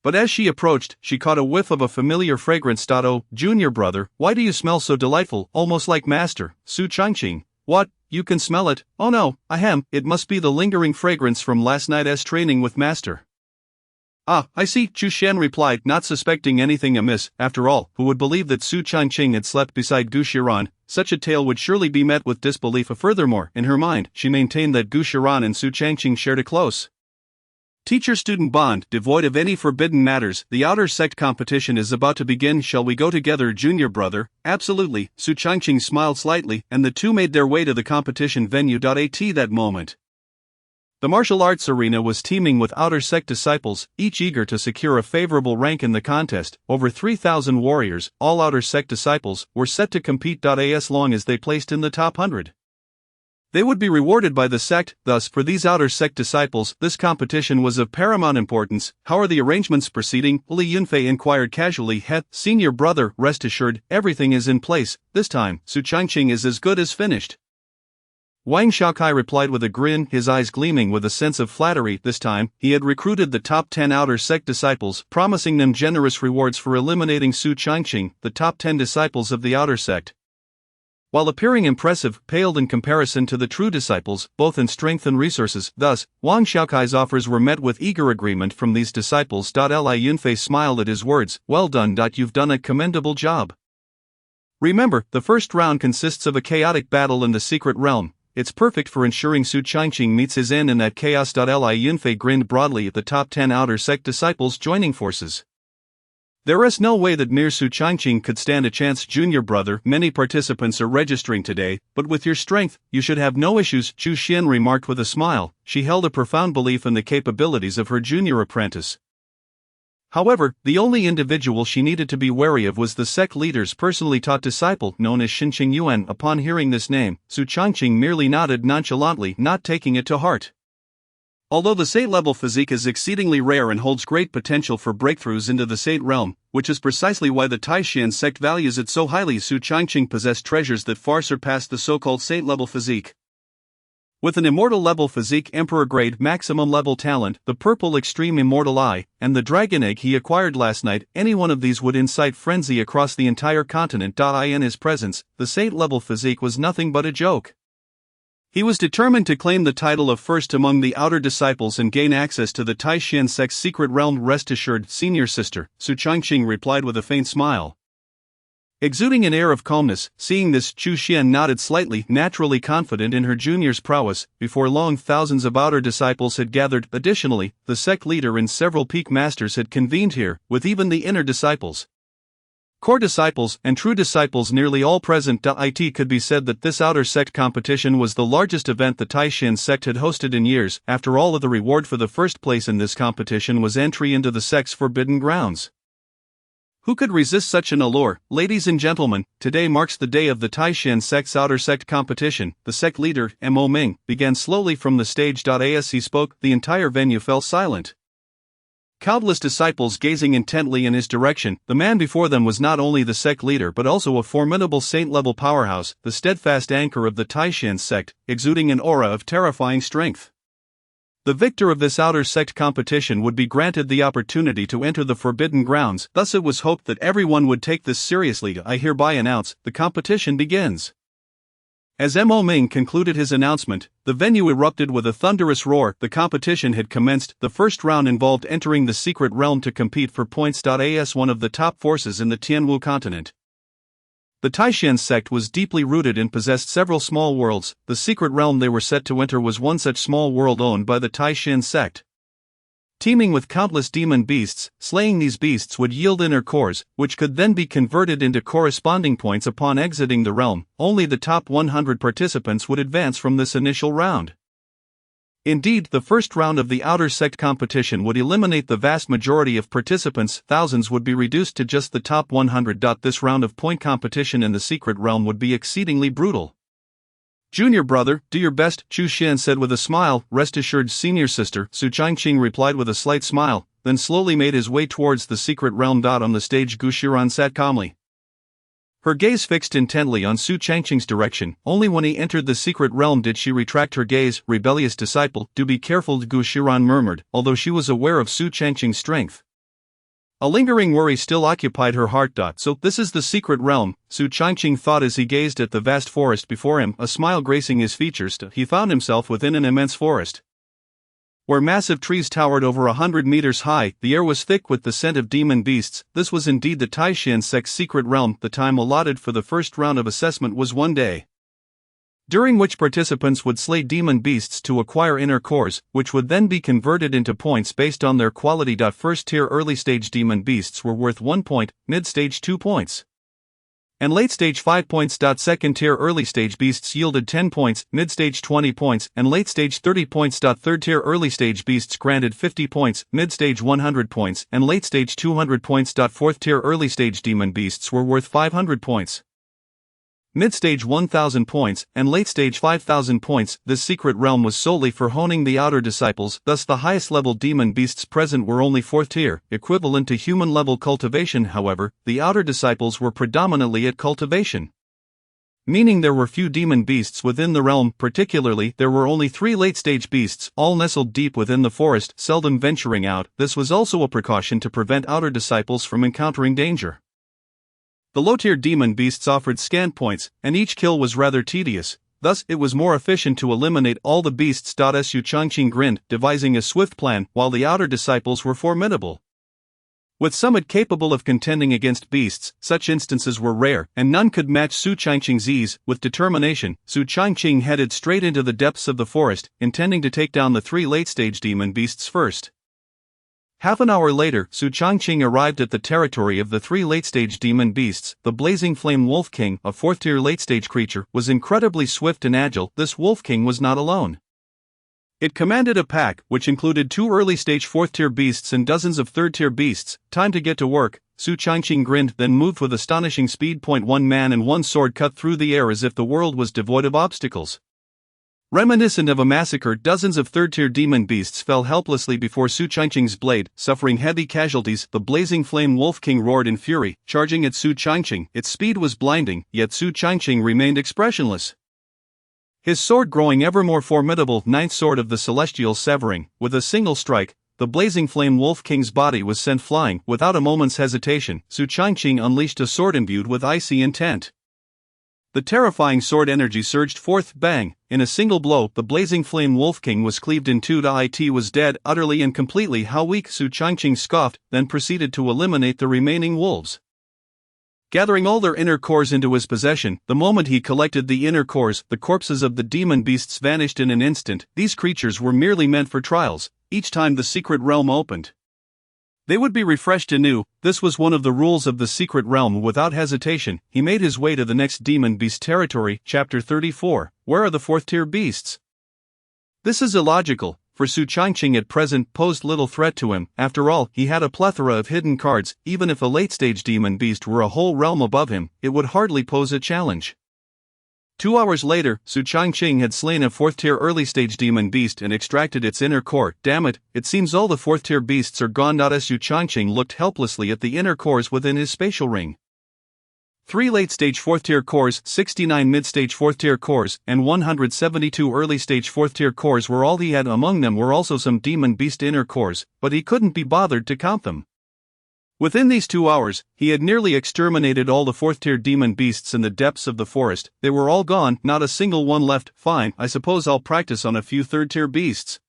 But as she approached, she caught a whiff of a familiar fragrance. Oh, junior brother, why do you smell so delightful, almost like master? Su Changqing. What, you can smell it? Oh no, ahem, it must be the lingering fragrance from last night's training with master. Ah, I see, Chu Xian replied, not suspecting anything amiss. After all, who would believe that Su Changqing had slept beside Gu Shiran? Such a tale would surely be met with disbelief. Furthermore, in her mind, she maintained that Gu Shiran and Su Changqing shared a close teacher-student bond, devoid of any forbidden matters. The outer sect competition is about to begin. Shall we go together, junior brother? Absolutely, Su Changqing smiled slightly, and the two made their way to the competition venue. At that moment, the martial arts arena was teeming with outer sect disciples, each eager to secure a favorable rank in the contest. Over 3,000 warriors, all outer sect disciples, were set to compete. As long as they placed in the top 100, they would be rewarded by the sect. Thus, for these outer sect disciples, this competition was of paramount importance. How are the arrangements proceeding? Li Yunfei inquired casually. Senior brother, rest assured, everything is in place. This time, Su Changqing is as good as finished. Wang Xiaokai replied with a grin, his eyes gleaming with a sense of flattery. This time, he had recruited the top 10 outer sect disciples, promising them generous rewards for eliminating Su Changqing. The top 10 disciples of the outer sect, while appearing impressive, paled in comparison to the true disciples, both in strength and resources. Thus, Wang Xiaokai's offers were met with eager agreement from these disciples. Li Yunfei smiled at his words. Well done. You've done a commendable job. Remember, the first round consists of a chaotic battle in the secret realm. It's perfect for ensuring Su Changqing meets his end in that chaos. Li Yunfei grinned broadly at the top 10 outer sect disciples joining forces. There is no way that mere Su Changqing could stand a chance, junior brother. Many participants are registering today, but with your strength, you should have no issues, Chu Xian remarked with a smile. She held a profound belief in the capabilities of her junior apprentice. However, the only individual she needed to be wary of was the sect leader's personally taught disciple, known as Xinqing Yuan. Upon hearing this name, Su Changqing merely nodded nonchalantly, not taking it to heart. Although the Sate-level physique is exceedingly rare and holds great potential for breakthroughs into the Sate realm, which is precisely why the Taishan sect values it so highly, Su Changqing possessed treasures that far surpass the so-called Sate-level physique. With an immortal-level physique, emperor-grade maximum-level talent, the purple extreme immortal eye, and the dragon egg he acquired last night, any one of these would incite frenzy across the entire continent. In his presence, the Sate-level physique was nothing but a joke. He was determined to claim the title of first among the outer disciples and gain access to the Taishan sect's secret realm. Rest assured, senior sister, Su Changqing replied with a faint smile. Exuding an air of calmness, seeing this, Chu Xian nodded slightly, naturally confident in her junior's prowess. Before long, thousands of outer disciples had gathered. Additionally, the sect leader and several peak masters had convened here, with even the inner disciples. Core disciples and true disciples nearly all present. It could be said that this outer sect competition was the largest event the Taishan sect had hosted in years. After all, the reward for the first place in this competition was entry into the sect's forbidden grounds. Who could resist such an allure? Ladies and gentlemen, today marks the day of the Taishan sect's outer sect competition. The sect leader, Mo Ming, began slowly from the stage. As he spoke, the entire venue fell silent. Countless disciples gazing intently in his direction. The man before them was not only the sect leader but also a formidable saint-level powerhouse, the steadfast anchor of the Taishan sect, exuding an aura of terrifying strength. The victor of this outer sect competition would be granted the opportunity to enter the forbidden grounds. Thus it was hoped that everyone would take this seriously. I hereby announce, the competition begins. As Mo Ming concluded his announcement, the venue erupted with a thunderous roar. The competition had commenced. The first round involved entering the secret realm to compete for points. As one of the top forces in the Tianwu continent, the Taishan sect was deeply rooted and possessed several small worlds. The secret realm they were set to enter was one such small world owned by the Taishan sect. Teeming with countless demon beasts, slaying these beasts would yield inner cores, which could then be converted into corresponding points upon exiting the realm. Only the top 100 participants would advance from this initial round. Indeed, the first round of the outer sect competition would eliminate the vast majority of participants. Thousands would be reduced to just the top 100. This round of point competition in the secret realm would be exceedingly brutal. Junior brother, do your best, Chu Xian said with a smile. Rest assured, senior sister, Su Changqing replied with a slight smile, then slowly made his way towards the secret realm. On the stage, Gu Shiran sat calmly, her gaze fixed intently on Su Changqing's direction. Only when he entered the secret realm did she retract her gaze. Rebellious disciple, do be careful, Gu Shiran murmured, although she was aware of Su Changqing's strength. A lingering worry still occupied her heart. So this is the secret realm, Su Changqing thought as he gazed at the vast forest before him, a smile gracing his features. He found himself within an immense forest, where massive trees towered over 100 meters high. The air was thick with the scent of demon beasts. This was indeed the Taishan sect's secret realm. The time allotted for the first round of assessment was 1 day, during which participants would slay demon beasts to acquire inner cores, which would then be converted into points based on their quality. First tier early stage demon beasts were worth 1 point, mid stage 2 points, and late stage 5 points. Second tier early stage beasts yielded 10 points, mid stage 20 points, and late stage 30 points. Third tier early stage beasts granted 50 points, mid stage 100 points, and late stage 200 points. Fourth tier early stage demon beasts were worth 500 points, mid-stage 1,000 points, and late-stage 5,000 points. This secret realm was solely for honing the outer disciples. Thus the highest-level demon beasts present were only 4th tier, equivalent to human-level cultivation. However, the outer disciples were predominantly at cultivation, meaning there were few demon beasts within the realm. Particularly, there were only 3 late-stage beasts, all nestled deep within the forest, seldom venturing out. This was also a precaution to prevent outer disciples from encountering danger. The low-tier demon beasts offered scant points, and each kill was rather tedious. Thus, it was more efficient to eliminate all the beasts. Su Changqing grinned, devising a swift plan, while the outer disciples were formidable. With summit capable of contending against beasts, such instances were rare, and none could match Su Changqing's ease. With determination, Su Changqing headed straight into the depths of the forest, intending to take down the 3 late-stage demon beasts first. Half an hour later, Su Changqing arrived at the territory of the 3 late-stage demon beasts. The blazing flame wolf king, a 4th-tier late-stage creature, was incredibly swift and agile. This wolf king was not alone. It commanded a pack, which included 2 early-stage 4th-tier beasts and dozens of 3rd-tier beasts. Time to get to work, Su Changqing grinned, then moved with astonishing speed. 1 man and 1 sword cut through the air as if the world was devoid of obstacles. Reminiscent of a massacre, dozens of 3rd-tier demon beasts fell helplessly before Su Changqing's blade, suffering heavy casualties. The blazing flame wolf king roared in fury, charging at Su Changqing. Its speed was blinding, yet Su Changqing remained expressionless, his sword growing ever more formidable. 9th sword of the celestial severing. With a single strike, the blazing flame wolf king's body was sent flying. Without a moment's hesitation, Su Changqing unleashed a sword imbued with icy intent. The terrifying sword energy surged forth, bang! In a single blow, the blazing flame Wolf King was cleaved in two. It was dead, utterly and completely. How weak! Su Changqing scoffed, then proceeded to eliminate the remaining wolves. Gathering all their inner cores into his possession, the moment he collected the inner cores, the corpses of the demon beasts vanished in an instant. These creatures were merely meant for trials. Each time the secret realm opened, they would be refreshed anew. This was one of the rules of the secret realm. Without hesitation, he made his way to the next demon beast territory. Chapter 34. Where are the fourth-tier beasts? This is illogical, for Su Changqing at present posed little threat to him. After all, he had a plethora of hidden cards. Even if a late-stage demon beast were a whole realm above him, it would hardly pose a challenge. 2 hours later, Su Changqing had slain a fourth-tier early-stage demon beast and extracted its inner core. Damn it, it seems all the fourth-tier beasts are gone. Su Changqing looked helplessly at the inner cores within his spatial ring. 3 late-stage fourth-tier cores, 69 mid-stage fourth-tier cores, and 172 early-stage fourth-tier cores were all he had. Among them were also some demon beast inner cores, but he couldn't be bothered to count them. Within these 2 hours, he had nearly exterminated all the fourth-tier demon beasts in the depths of the forest. They were all gone, not a single one left. Fine, I suppose I'll practice on a few third-tier beasts.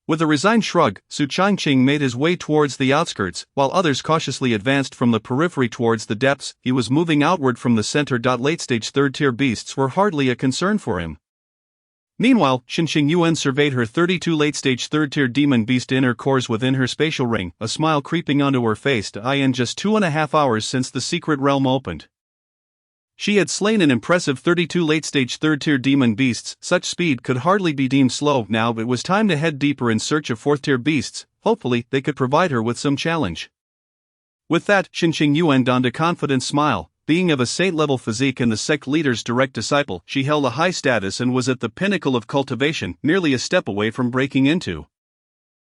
With a resigned shrug, Su Changqing made his way towards the outskirts, while others cautiously advanced from the periphery towards the depths. He was moving outward from the center. Late-stage third-tier beasts were hardly a concern for him. Meanwhile, Xinxing Yuan surveyed her 32 late-stage third-tier demon beast inner cores within her spatial ring, a smile creeping onto her face. In just 2.5 hours since the secret realm opened, she had slain an impressive 32 late-stage third-tier demon beasts. Such speed could hardly be deemed slow. Now it was time to head deeper in search of fourth-tier beasts. Hopefully, they could provide her with some challenge. With that, Xinxing Yuan donned a confident smile. Being of a saint-level physique and the sect leader's direct disciple, she held a high status and was at the pinnacle of cultivation, merely a step away from breaking into.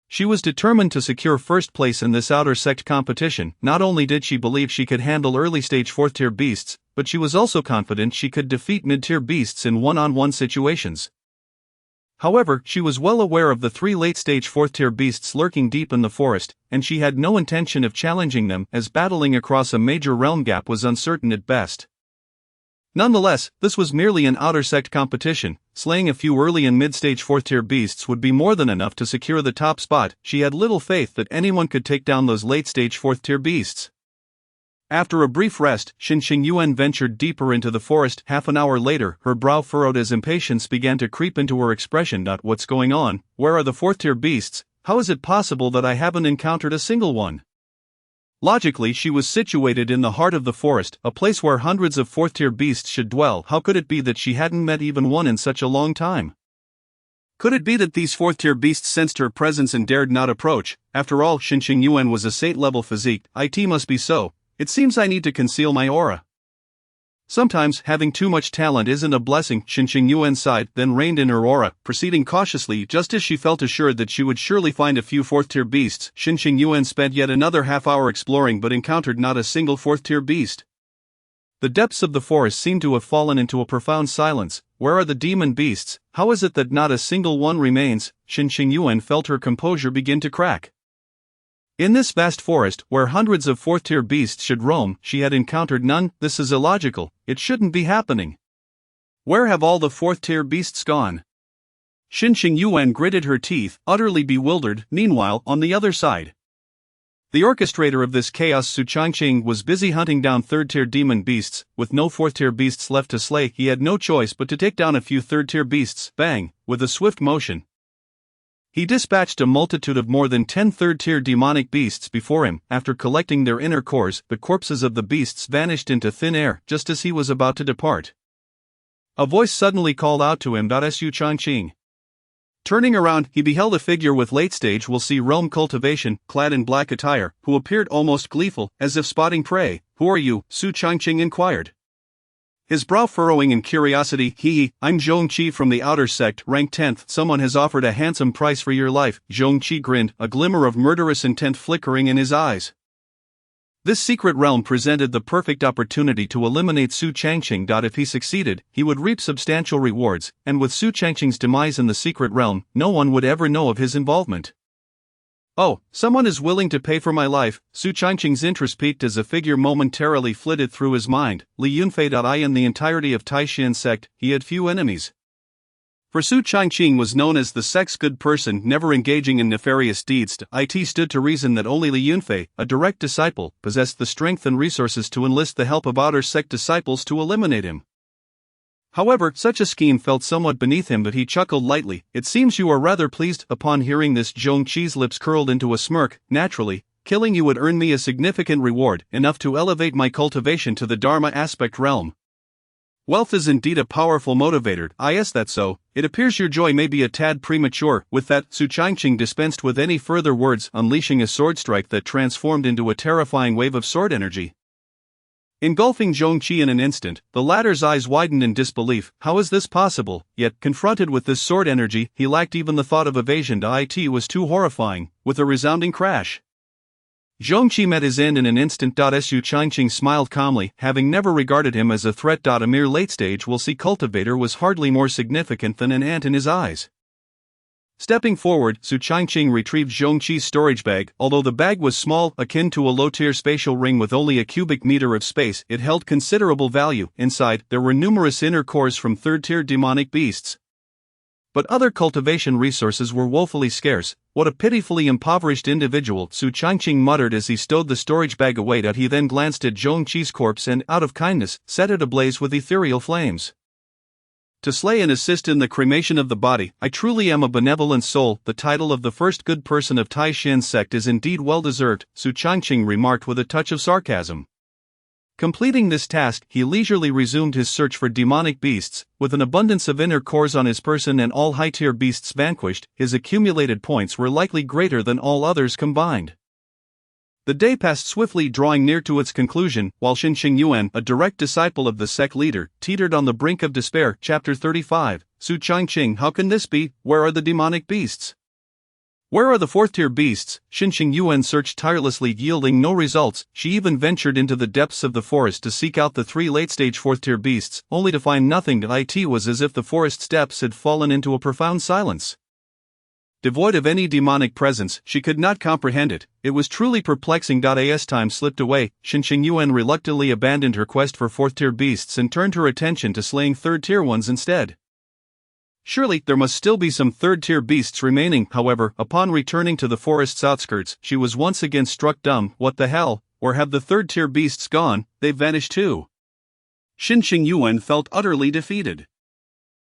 She was determined to secure first place in this outer sect competition. Not only did she believe she could handle early-stage fourth-tier beasts, but she was also confident she could defeat mid-tier beasts in one-on-one situations. However, she was well aware of the 3 late-stage fourth-tier beasts lurking deep in the forest, and she had no intention of challenging them, as battling across a major realm gap was uncertain at best. Nonetheless, this was merely an outer sect competition. Slaying a few early and mid-stage fourth-tier beasts would be more than enough to secure the top spot. She had little faith that anyone could take down those late-stage fourth-tier beasts. After a brief rest, Xinxing Yuan ventured deeper into the forest. Half an hour later, her brow furrowed as impatience began to creep into her expression. What's going on? Where are the fourth-tier beasts? How is it possible that I haven't encountered a single one? Logically, she was situated in the heart of the forest, a place where hundreds of fourth-tier beasts should dwell. How could it be that she hadn't met even one in such a long time? Could it be that these fourth-tier beasts sensed her presence and dared not approach? After all, Xinxing Yuan was a saint-level physique. It must be so. It seems I need to conceal my aura. Sometimes, having too much talent isn't a blessing. Xinxing Yuan sighed, then reined in her aura, proceeding cautiously. Just as she felt assured that she would surely find a few fourth-tier beasts, Xinxing Yuan spent yet another half-hour exploring but encountered not a single fourth-tier beast. The depths of the forest seemed to have fallen into a profound silence. Where are the demon beasts? How is it that not a single one remains? Xinxing Yuan felt her composure begin to crack. In this vast forest, where hundreds of fourth-tier beasts should roam, she had encountered none. This is illogical. It shouldn't be happening. Where have all the fourth-tier beasts gone? Xinxing Yuan gritted her teeth, utterly bewildered. Meanwhile, on the other side, the orchestrator of this chaos, Su Changqing, was busy hunting down third-tier demon beasts. With no fourth-tier beasts left to slay, he had no choice but to take down a few third-tier beasts. Bang! With a swift motion, he dispatched a multitude of more than 10 third-tier demonic beasts before him. After collecting their inner cores, the corpses of the beasts vanished into thin air just as he was about to depart. A voice suddenly called out to him. Su Changqing. Turning around, he beheld a figure with late-stage will see realm cultivation, clad in black attire, who appeared almost gleeful, as if spotting prey. Who are you? Su Changqing inquired, his brow furrowing in curiosity. I'm Zhongqi from the outer sect, ranked 10th. Someone has offered a handsome price for your life. Zhongqi grinned, a glimmer of murderous intent flickering in his eyes. This secret realm presented the perfect opportunity to eliminate Su Changqing. If he succeeded, he would reap substantial rewards, and with Su Changqing's demise in the secret realm, no one would ever know of his involvement. Oh, someone is willing to pay for my life. Su Changqing's interest peaked as a figure momentarily flitted through his mind. Li Yunfei. In the entirety of Taishan sect, he had few enemies. For Su Changqing was known as the sect's good person, never engaging in nefarious deeds. It stood to reason that only Li Yunfei, a direct disciple, possessed the strength and resources to enlist the help of outer sect disciples to eliminate him. However, such a scheme felt somewhat beneath him, but he chuckled lightly. It seems you are rather pleased. Upon hearing this, Zhong Qi's lips curled into a smirk. Naturally, killing you would earn me a significant reward, enough to elevate my cultivation to the Dharma aspect realm. Wealth is indeed a powerful motivator. Is that so? It appears your joy may be a tad premature. With that, Su Changqing dispensed with any further words, unleashing a sword strike that transformed into a terrifying wave of sword energy. Engulfing Zhong Qi in an instant, the latter's eyes widened in disbelief. How is this possible? Yet, confronted with this sword energy, he lacked even the thought of evasion. It was too horrifying. With a resounding crash, Zhong Qi met his end in an instant. Su Changqing smiled calmly, having never regarded him as a threat. A mere late-stage will-see cultivator was hardly more significant than an ant in his eyes. Stepping forward, Su Changqing retrieved Zhong Qi's storage bag. Although the bag was small, akin to a low-tier spatial ring with only a cubic meter of space, it held considerable value. Inside, there were numerous inner cores from third-tier demonic beasts. But other cultivation resources were woefully scarce. What a pitifully impoverished individual, Su Changqing muttered as he stowed the storage bag away. He then glanced at Zhong Qi's corpse and, out of kindness, set it ablaze with ethereal flames. To slay and assist in the cremation of the body, I truly am a benevolent soul. The title of the first good person of Taishan sect is indeed well-deserved, Su Changqing remarked with a touch of sarcasm. Completing this task, he leisurely resumed his search for demonic beasts. With an abundance of inner cores on his person and all high-tier beasts vanquished, his accumulated points were likely greater than all others combined. The day passed swiftly, drawing near to its conclusion, while Xinxing Yuan, a direct disciple of the sect leader, teetered on the brink of despair. Chapter 35, Su Changqing. How can this be? Where are the demonic beasts? Where are the fourth-tier beasts? Xinxing Yuan searched tirelessly, yielding no results. She even ventured into the depths of the forest to seek out the three late-stage fourth-tier beasts, only to find nothing. It was as if the forest's depths had fallen into a profound silence. Devoid of any demonic presence, she could not comprehend it. It was truly perplexing. As time slipped away, Xinxing Yuan reluctantly abandoned her quest for fourth-tier beasts and turned her attention to slaying third-tier ones instead. Surely, there must still be some third-tier beasts remaining. However, upon returning to the forest's outskirts, she was once again struck dumb. What the hell? Where have the third-tier beasts gone? They've vanished too. Xinxing Yuan felt utterly defeated.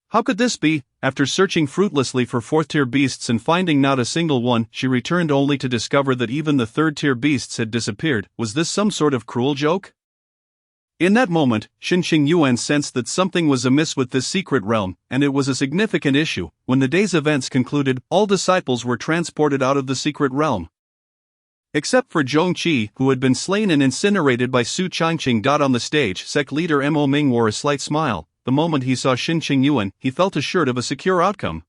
How could this be? After searching fruitlessly for fourth-tier beasts and finding not a single one, she returned only to discover that even the third-tier beasts had disappeared. Was this some sort of cruel joke? In that moment, Xinxing Yuan sensed that something was amiss with this secret realm, and it was a significant issue. When the day's events concluded, all disciples were transported out of the secret realm. Except for Zhong Qi, who had been slain and incinerated by Su Changqing. On the stage, sect leader Mo Ming wore a slight smile. The moment he saw Xinxing Yuan, he felt assured of a secure outcome.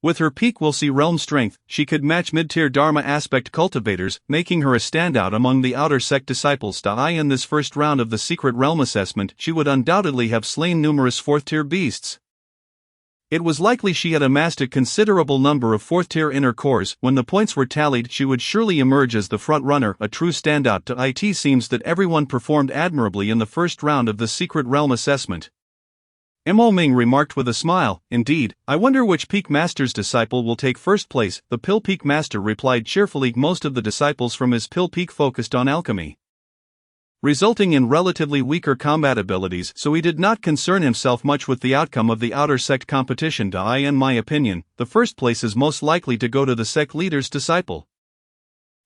With her peak will-see realm strength, she could match mid-tier Dharma aspect cultivators, making her a standout among the outer sect disciples. In this first round of the secret realm assessment, she would undoubtedly have slain numerous fourth-tier beasts. It was likely she had amassed a considerable number of fourth-tier inner cores. When the points were tallied, she would surely emerge as the front-runner, a true standout. It seems that everyone performed admirably in the first round of the secret realm assessment. Mo Ming remarked with a smile. Indeed, I wonder which Peak Master's disciple will take first place. The Pill Peak Master replied cheerfully. Most of the disciples from his Pill Peak focused on alchemy, resulting in relatively weaker combat abilities, so he did not concern himself much with the outcome of the outer sect competition. In my opinion, the first place is most likely to go to the sect leader's disciple.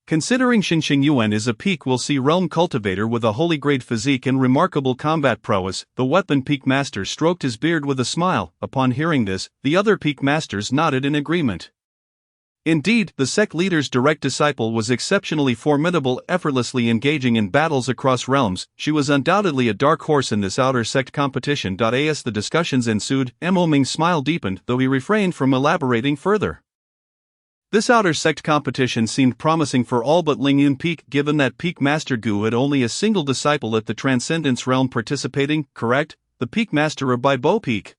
Considering Xinxing Yuan is a peak will-see realm cultivator with a holy grade physique and remarkable combat prowess, the weapon peak master stroked his beard with a smile. Upon hearing this, the other peak masters nodded in agreement. Indeed, the sect leader's direct disciple was exceptionally formidable, effortlessly engaging in battles across realms. She was undoubtedly a dark horse in this outer sect competition. As the discussions ensued, Mo Ming's smile deepened, though he refrained from elaborating further. This outer sect competition seemed promising for all but Ling Yun Peak, given that Peak Master Gu had only a single disciple at the Transcendence realm participating, correct? The Peak Master of Bai Bo Peak.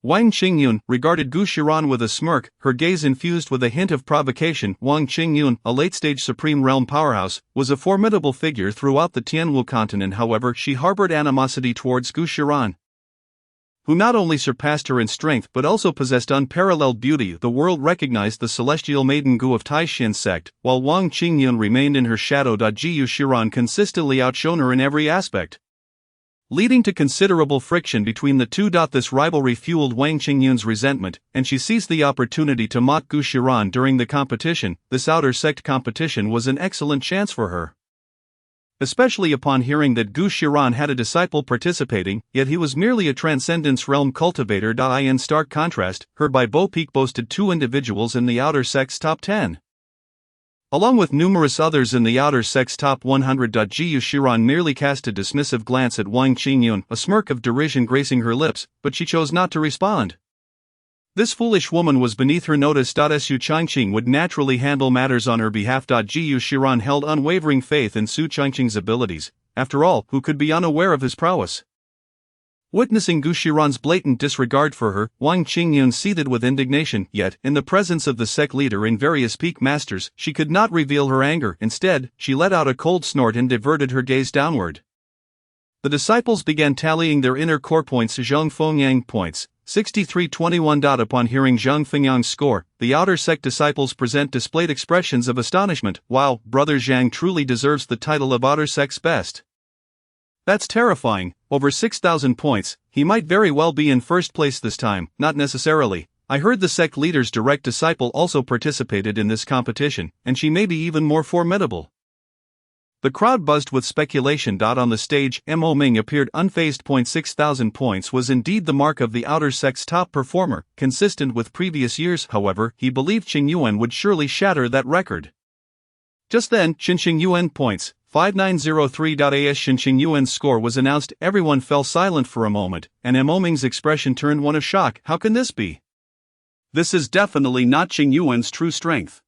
Wang Qingyun regarded Gu Shiran with a smirk, her gaze infused with a hint of provocation. Wang Qingyun, a late-stage Supreme Realm powerhouse, was a formidable figure throughout the Tianwu continent. However, she harbored animosity towards Gu Shiran, who not only surpassed her in strength but also possessed unparalleled beauty. The world recognized the celestial maiden Gu of Taishin sect, while Wang Qingyun remained in her shadow. Gu Shiran consistently outshone her in every aspect, leading to considerable friction between the two. This rivalry fueled Wang Qingyun's resentment, and she seized the opportunity to mock Gu Shiran during the competition. This outer sect competition was an excellent chance for her, especially upon hearing that Gu Shiran had a disciple participating, yet he was merely a Transcendence Realm cultivator. In stark contrast, her Bo Peak boasted 2 individuals in the outer sect's top 10. Along with numerous others in the outer sect's top 100. Gu Shiran merely cast a dismissive glance at Wang Qingyun, a smirk of derision gracing her lips, but she chose not to respond. This foolish woman was beneath her notice. Su Changqing would naturally handle matters on her behalf. Gu Shiran held unwavering faith in Su Changqing's abilities. After all, who could be unaware of his prowess? Witnessing Gu Shiran's blatant disregard for her, Wang Qingyun seethed with indignation, yet, in the presence of the sect leader and various peak masters, she could not reveal her anger. Instead, she let out a cold snort and diverted her gaze downward. The disciples began tallying their inner core points. Zhang Fengyang points, 6321. Upon hearing Zhang Fengyang's score, the outer sect disciples displayed expressions of astonishment. Wow, Brother Zhang truly deserves the title of outer sect's best. That's terrifying, over 6,000 points, he might very well be in first place this time. Not necessarily. I heard the sect leader's direct disciple also participated in this competition, and she may be even more formidable. The crowd buzzed with speculation. On the stage, Mo Ming appeared unfazed. 6,000 points was indeed the mark of the outer sect's top performer, consistent with previous years. However, he believed Qing Yuan would surely shatter that record. Just then, Qing Yuan points, 5903. As Qing Yuan's score was announced, everyone fell silent for a moment, and Mo Ming's expression turned one of shock. How can this be? This is definitely not Qing Yuan's true strength.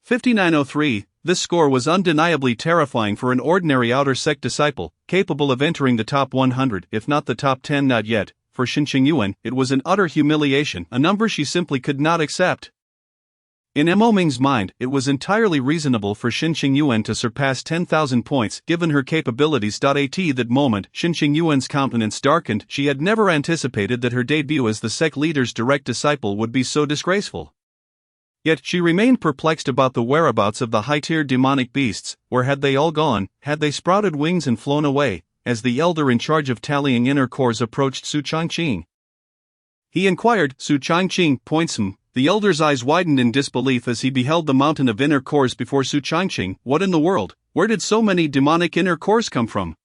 5903. This score was undeniably terrifying for an ordinary outer sect disciple, capable of entering the top 100, if not the top 10. Not yet. For Qing Yuan, it was an utter humiliation, a number she simply could not accept. In Mo Ming's mind, it was entirely reasonable for Qing Yuan to surpass 10,000 points, given her capabilities. At that moment, Qing Yuan's countenance darkened. She had never anticipated that her debut as the sect leader's direct disciple would be so disgraceful. Yet, she remained perplexed about the whereabouts of the high-tier demonic beasts. Where had they all gone? Had they sprouted wings and flown away? As the elder in charge of tallying inner cores approached Su Changqing, he inquired, Su Changqing points. The elder's eyes widened in disbelief as he beheld the mountain of inner cores before Su Changqing. What in the world? Where did so many demonic inner cores come from?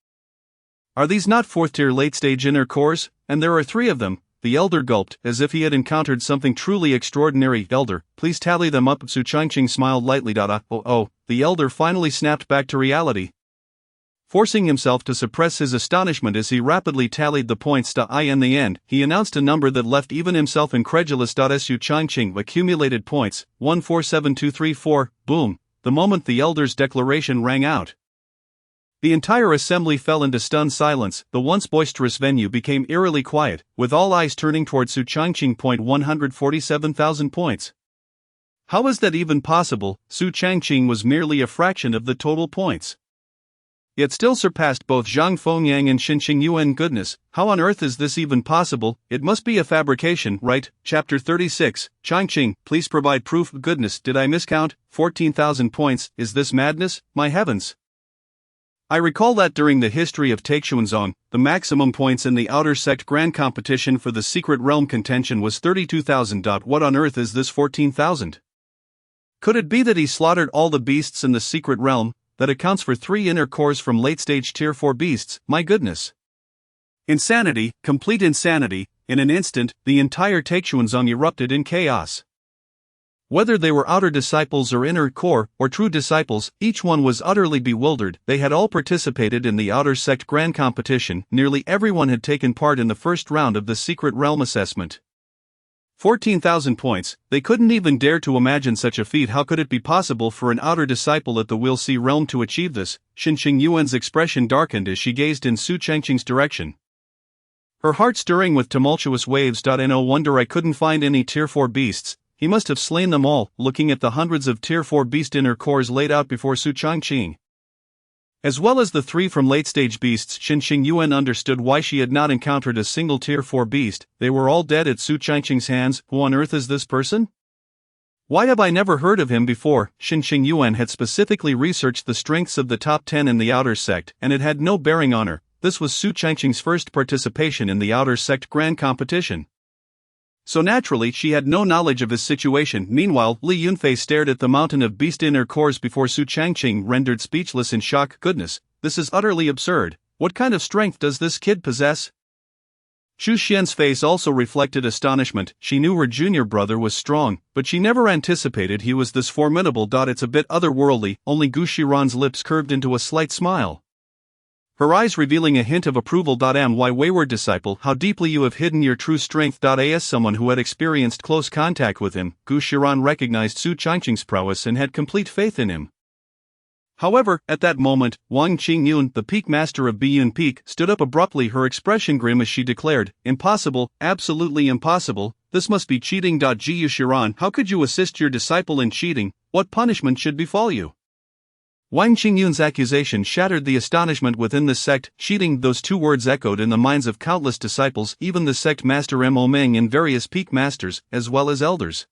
Are these not 4th-tier late-stage inner cores? And there are 3 of them. The elder gulped, as if he had encountered something truly extraordinary. Elder, please tally them up. Su Changqing smiled lightly. Oh, the elder finally snapped back to reality, forcing himself to suppress his astonishment as he rapidly tallied the points. In the end, he announced a number that left even himself incredulous. Su Changqing accumulated points, 147234, boom, the moment the elder's declaration rang out. The entire assembly fell into stunned silence. The once boisterous venue became eerily quiet, with all eyes turning toward Su Changqing. 147,000 points. How is that even possible? Su Changqing was merely a fraction of the total points, yet still surpassed both Zhang Fengyang and Qing Yuan. Goodness, how on earth is this even possible? It must be a fabrication, right? Chapter 36, Changqing, please provide proof. Goodness, did I miscount? 14,000 points, is this madness? My heavens! I recall that during the history of Taixuanzong, the maximum points in the outer sect grand competition for the secret realm contention was 32,000. What on earth is this 14,000? Could it be that he slaughtered all the beasts in the secret realm? That accounts for 3 inner cores from late-stage tier 4 beasts. My goodness! Insanity, complete insanity. In an instant, the entire Taixuanzong erupted in chaos. Whether they were outer disciples or inner core, or true disciples, each one was utterly bewildered. They had all participated in the outer sect grand competition. Nearly everyone had taken part in the first round of the secret realm assessment. 14,000 points, they couldn't even dare to imagine such a feat. How could it be possible for an outer disciple at the Will See realm to achieve this? Qing Yuan's expression darkened as she gazed in Su Changqing's direction. Her heart stirring with tumultuous waves. No wonder I couldn't find any Tier 4 beasts, he must have slain them all, looking at the hundreds of Tier 4 beast inner cores laid out before Su Changqing. As well as the 3 from late-stage beasts, Qinsheng Yuan understood why she had not encountered a single Tier 4 beast. They were all dead at Su Changqing's hands. Who on earth is this person? Why have I never heard of him before? Qinsheng Yuan had specifically researched the strengths of the top 10 in the outer sect, and it had no bearing on her. This was Su Changqing's first participation in the outer sect grand competition. So naturally she had no knowledge of his situation. Meanwhile, Li Yunfei stared at the mountain of beast inner cores before Su Changqing, rendered speechless in shock. Goodness, this is utterly absurd. What kind of strength does this kid possess? Xu Xian's face also reflected astonishment. She knew her junior brother was strong, but she never anticipated he was this formidable. It's a bit otherworldly. Only Gu Shiran's lips curved into a slight smile, her eyes revealing a hint of approval. My wayward disciple, how deeply you have hidden your true strength. As someone who had experienced close contact with him, Gu Shiran recognized Su Changqing's prowess and had complete faith in him. However, at that moment, Wang Qingyun, the peak master of Biyun Peak, stood up abruptly, her expression grim as she declared, "Impossible, absolutely impossible, this must be cheating. Gu Shiran, how could you assist your disciple in cheating? What punishment should befall you?" Wang Qingyun's accusation shattered the astonishment within the sect. Cheating, those two words echoed in the minds of countless disciples, even the sect master Mo Meng and various peak masters, as well as elders,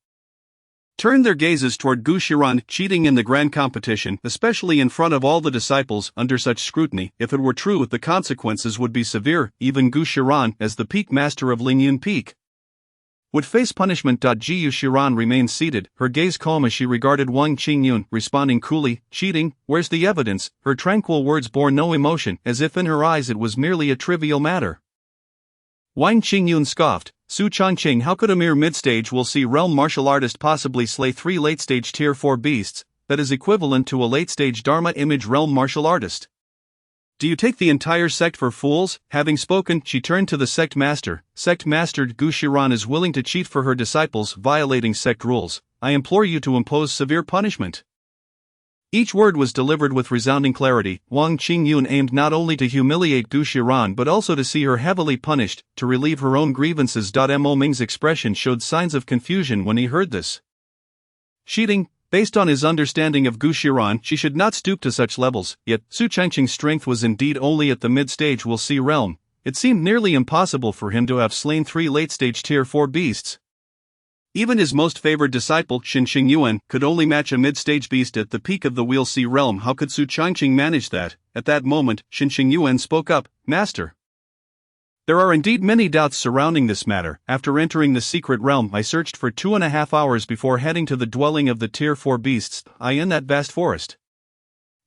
turned their gazes toward Gu Shiran. Cheating in the grand competition, especially in front of all the disciples, under such scrutiny, if it were true, the consequences would be severe. Even Gu Shiran, as the peak master of Lingyun Peak, would face punishment. Gu Shiran remained seated, her gaze calm as she regarded Wang Qingyun, responding coolly, "Cheating, where's the evidence?" Her tranquil words bore no emotion, as if in her eyes it was merely a trivial matter. Wang Qingyun scoffed, "Su Changqing, how could a mere mid-stage will see realm martial artist possibly slay 3 late-stage Tier 4 beasts? That is equivalent to a late-stage Dharma image realm martial artist. Do you take the entire sect for fools?" Having spoken, she turned to the sect master. "Sect master, Gu Shiran is willing to cheat for her disciples, violating sect rules. I implore you to impose severe punishment." Each word was delivered with resounding clarity. Wang Qingyun aimed not only to humiliate Gu Shiran but also to see her heavily punished, to relieve her own grievances. Mo Ming's expression showed signs of confusion when he heard this. Cheating? Based on his understanding of Gu Shiran, she should not stoop to such levels, yet Su Changqing's strength was indeed only at the mid-stage will see realm. It seemed nearly impossible for him to have slain 3 late-stage Tier 4 beasts. Even his most favored disciple, Qinsheng Yuan, could only match a mid-stage beast at the peak of the Wheel Sea realm. How could Su Changqing manage that? At that moment, Qinsheng Yuan spoke up, "Master, there are indeed many doubts surrounding this matter. After entering the secret realm, I searched for 2.5 hours before heading to the dwelling of the Tier 4 beasts. In that vast forest,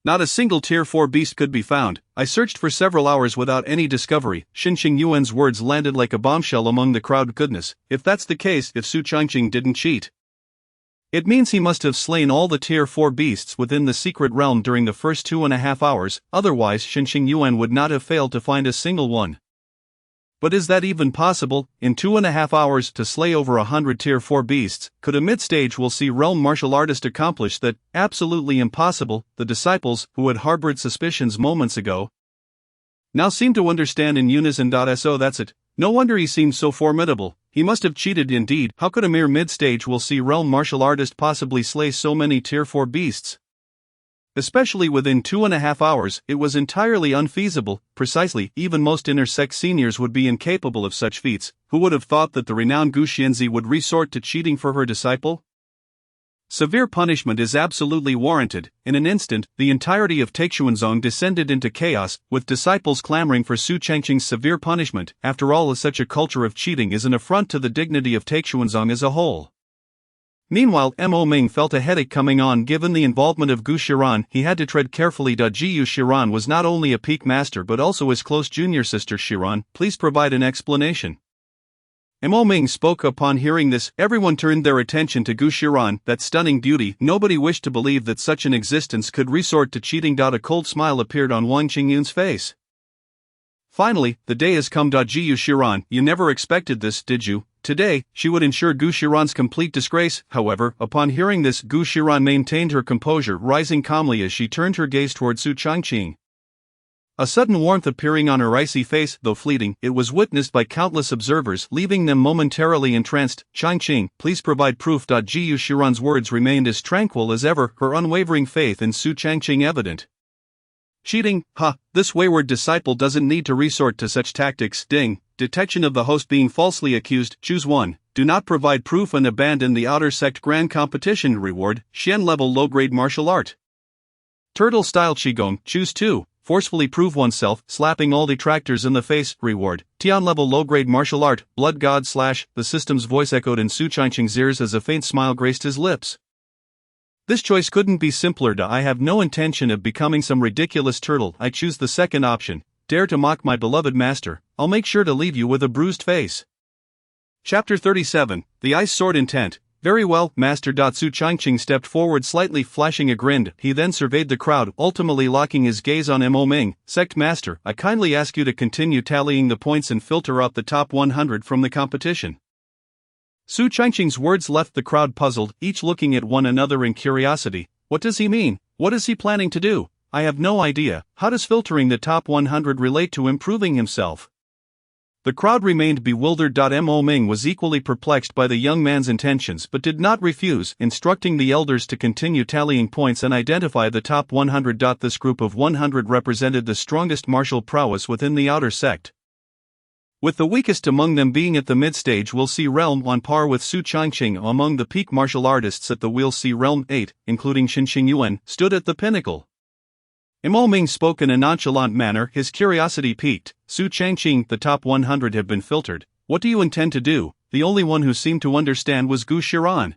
not a single Tier 4 beast could be found. I searched for several hours without any discovery." Qinsheng Yuan's words landed like a bombshell among the crowd. Goodness, if that's the case, if Su Changqing didn't cheat, it means he must have slain all the Tier 4 beasts within the secret realm during the first 2.5 hours, otherwise Qinsheng Yuan would not have failed to find a single one. But is that even possible? In 2.5 hours to slay over 100 Tier 4 beasts, could a mid-stage will see realm martial artist accomplish that? Absolutely impossible. The disciples, who had harbored suspicions moments ago, now seemed to understand in unison. So that's it. No wonder he seemed so formidable. He must have cheated indeed. How could a mere mid-stage will see realm martial artist possibly slay so many Tier 4 beasts? Especially within 2.5 hours, it was entirely unfeasible. Precisely, even most inner sect seniors would be incapable of such feats. Who would have thought that the renowned Gu Xianzi would resort to cheating for her disciple? Severe punishment is absolutely warranted. In an instant, the entirety of Taixuanzong descended into chaos, with disciples clamoring for Su Changqing's severe punishment. After all, such a culture of cheating is an affront to the dignity of Taixuanzong as a whole. Meanwhile, Mo Ming felt a headache coming on. Given the involvement of Gu Shiran, he had to tread carefully. Gu Shiran was not only a peak master but also his close junior sister. "Shiran, please provide an explanation." Mo Ming spoke. Upon hearing this, everyone turned their attention to Gu Shiran, that stunning beauty. Nobody wished to believe that such an existence could resort to cheating. A cold smile appeared on Wang Qingyun's face. "Finally, the day has come. Gu Shiran, you never expected this, did you? Today, she would ensure Gu Shiran's complete disgrace." However, upon hearing this, Gu Shiran maintained her composure, rising calmly as she turned her gaze toward Su Changqing. A sudden warmth appearing on her icy face, though fleeting, it was witnessed by countless observers, leaving them momentarily entranced. Changqing, please provide proof. Gu Shiran's words remained as tranquil as ever, her unwavering faith in Su Changqing evident. Cheating? This wayward disciple doesn't need to resort to such tactics. Ding. Detection of the host being falsely accused. Choose 1. Do not provide proof and abandon the outer sect grand competition. Reward, Xian level low grade martial art. Turtle style Qigong. Choose 2. Forcefully prove oneself, slapping all detractors in the face. Reward, Tian level low grade martial art. Blood god / the system's voice echoed in Su Changqing's ears as a faint smile graced his lips. This choice couldn't be simpler. I have no intention of becoming some ridiculous turtle. I choose the second option. Dare to mock my beloved master, I'll make sure to leave you with a bruised face. Chapter 37, The Ice Sword Intent. Very well, Master. Su Changqing stepped forward slightly, flashing a grin. He then surveyed the crowd, ultimately locking his gaze on Mo Ming. Sect Master, I kindly ask you to continue tallying the points and filter out the top 100 from the competition. Su Changqing's words left the crowd puzzled, each looking at one another in curiosity. What does he mean? What is he planning to do? I have no idea. How does filtering the top 100 relate to improving himself? The crowd remained bewildered. Mo Ming was equally perplexed by the young man's intentions but did not refuse, instructing the elders to continue tallying points and identify the top 100. This group of 100 represented the strongest martial prowess within the outer sect, with the weakest among them being at the mid-stage. We'll see realm on par with Su Changqing. Among the peak martial artists at the We'll see realm, 8, including Xinxing Yuan, stood at the pinnacle. Mo Ming spoke in a nonchalant manner, his curiosity piqued. Su Changqing, the top 100 have been filtered. What do you intend to do? The only one who seemed to understand was Gu Shiran.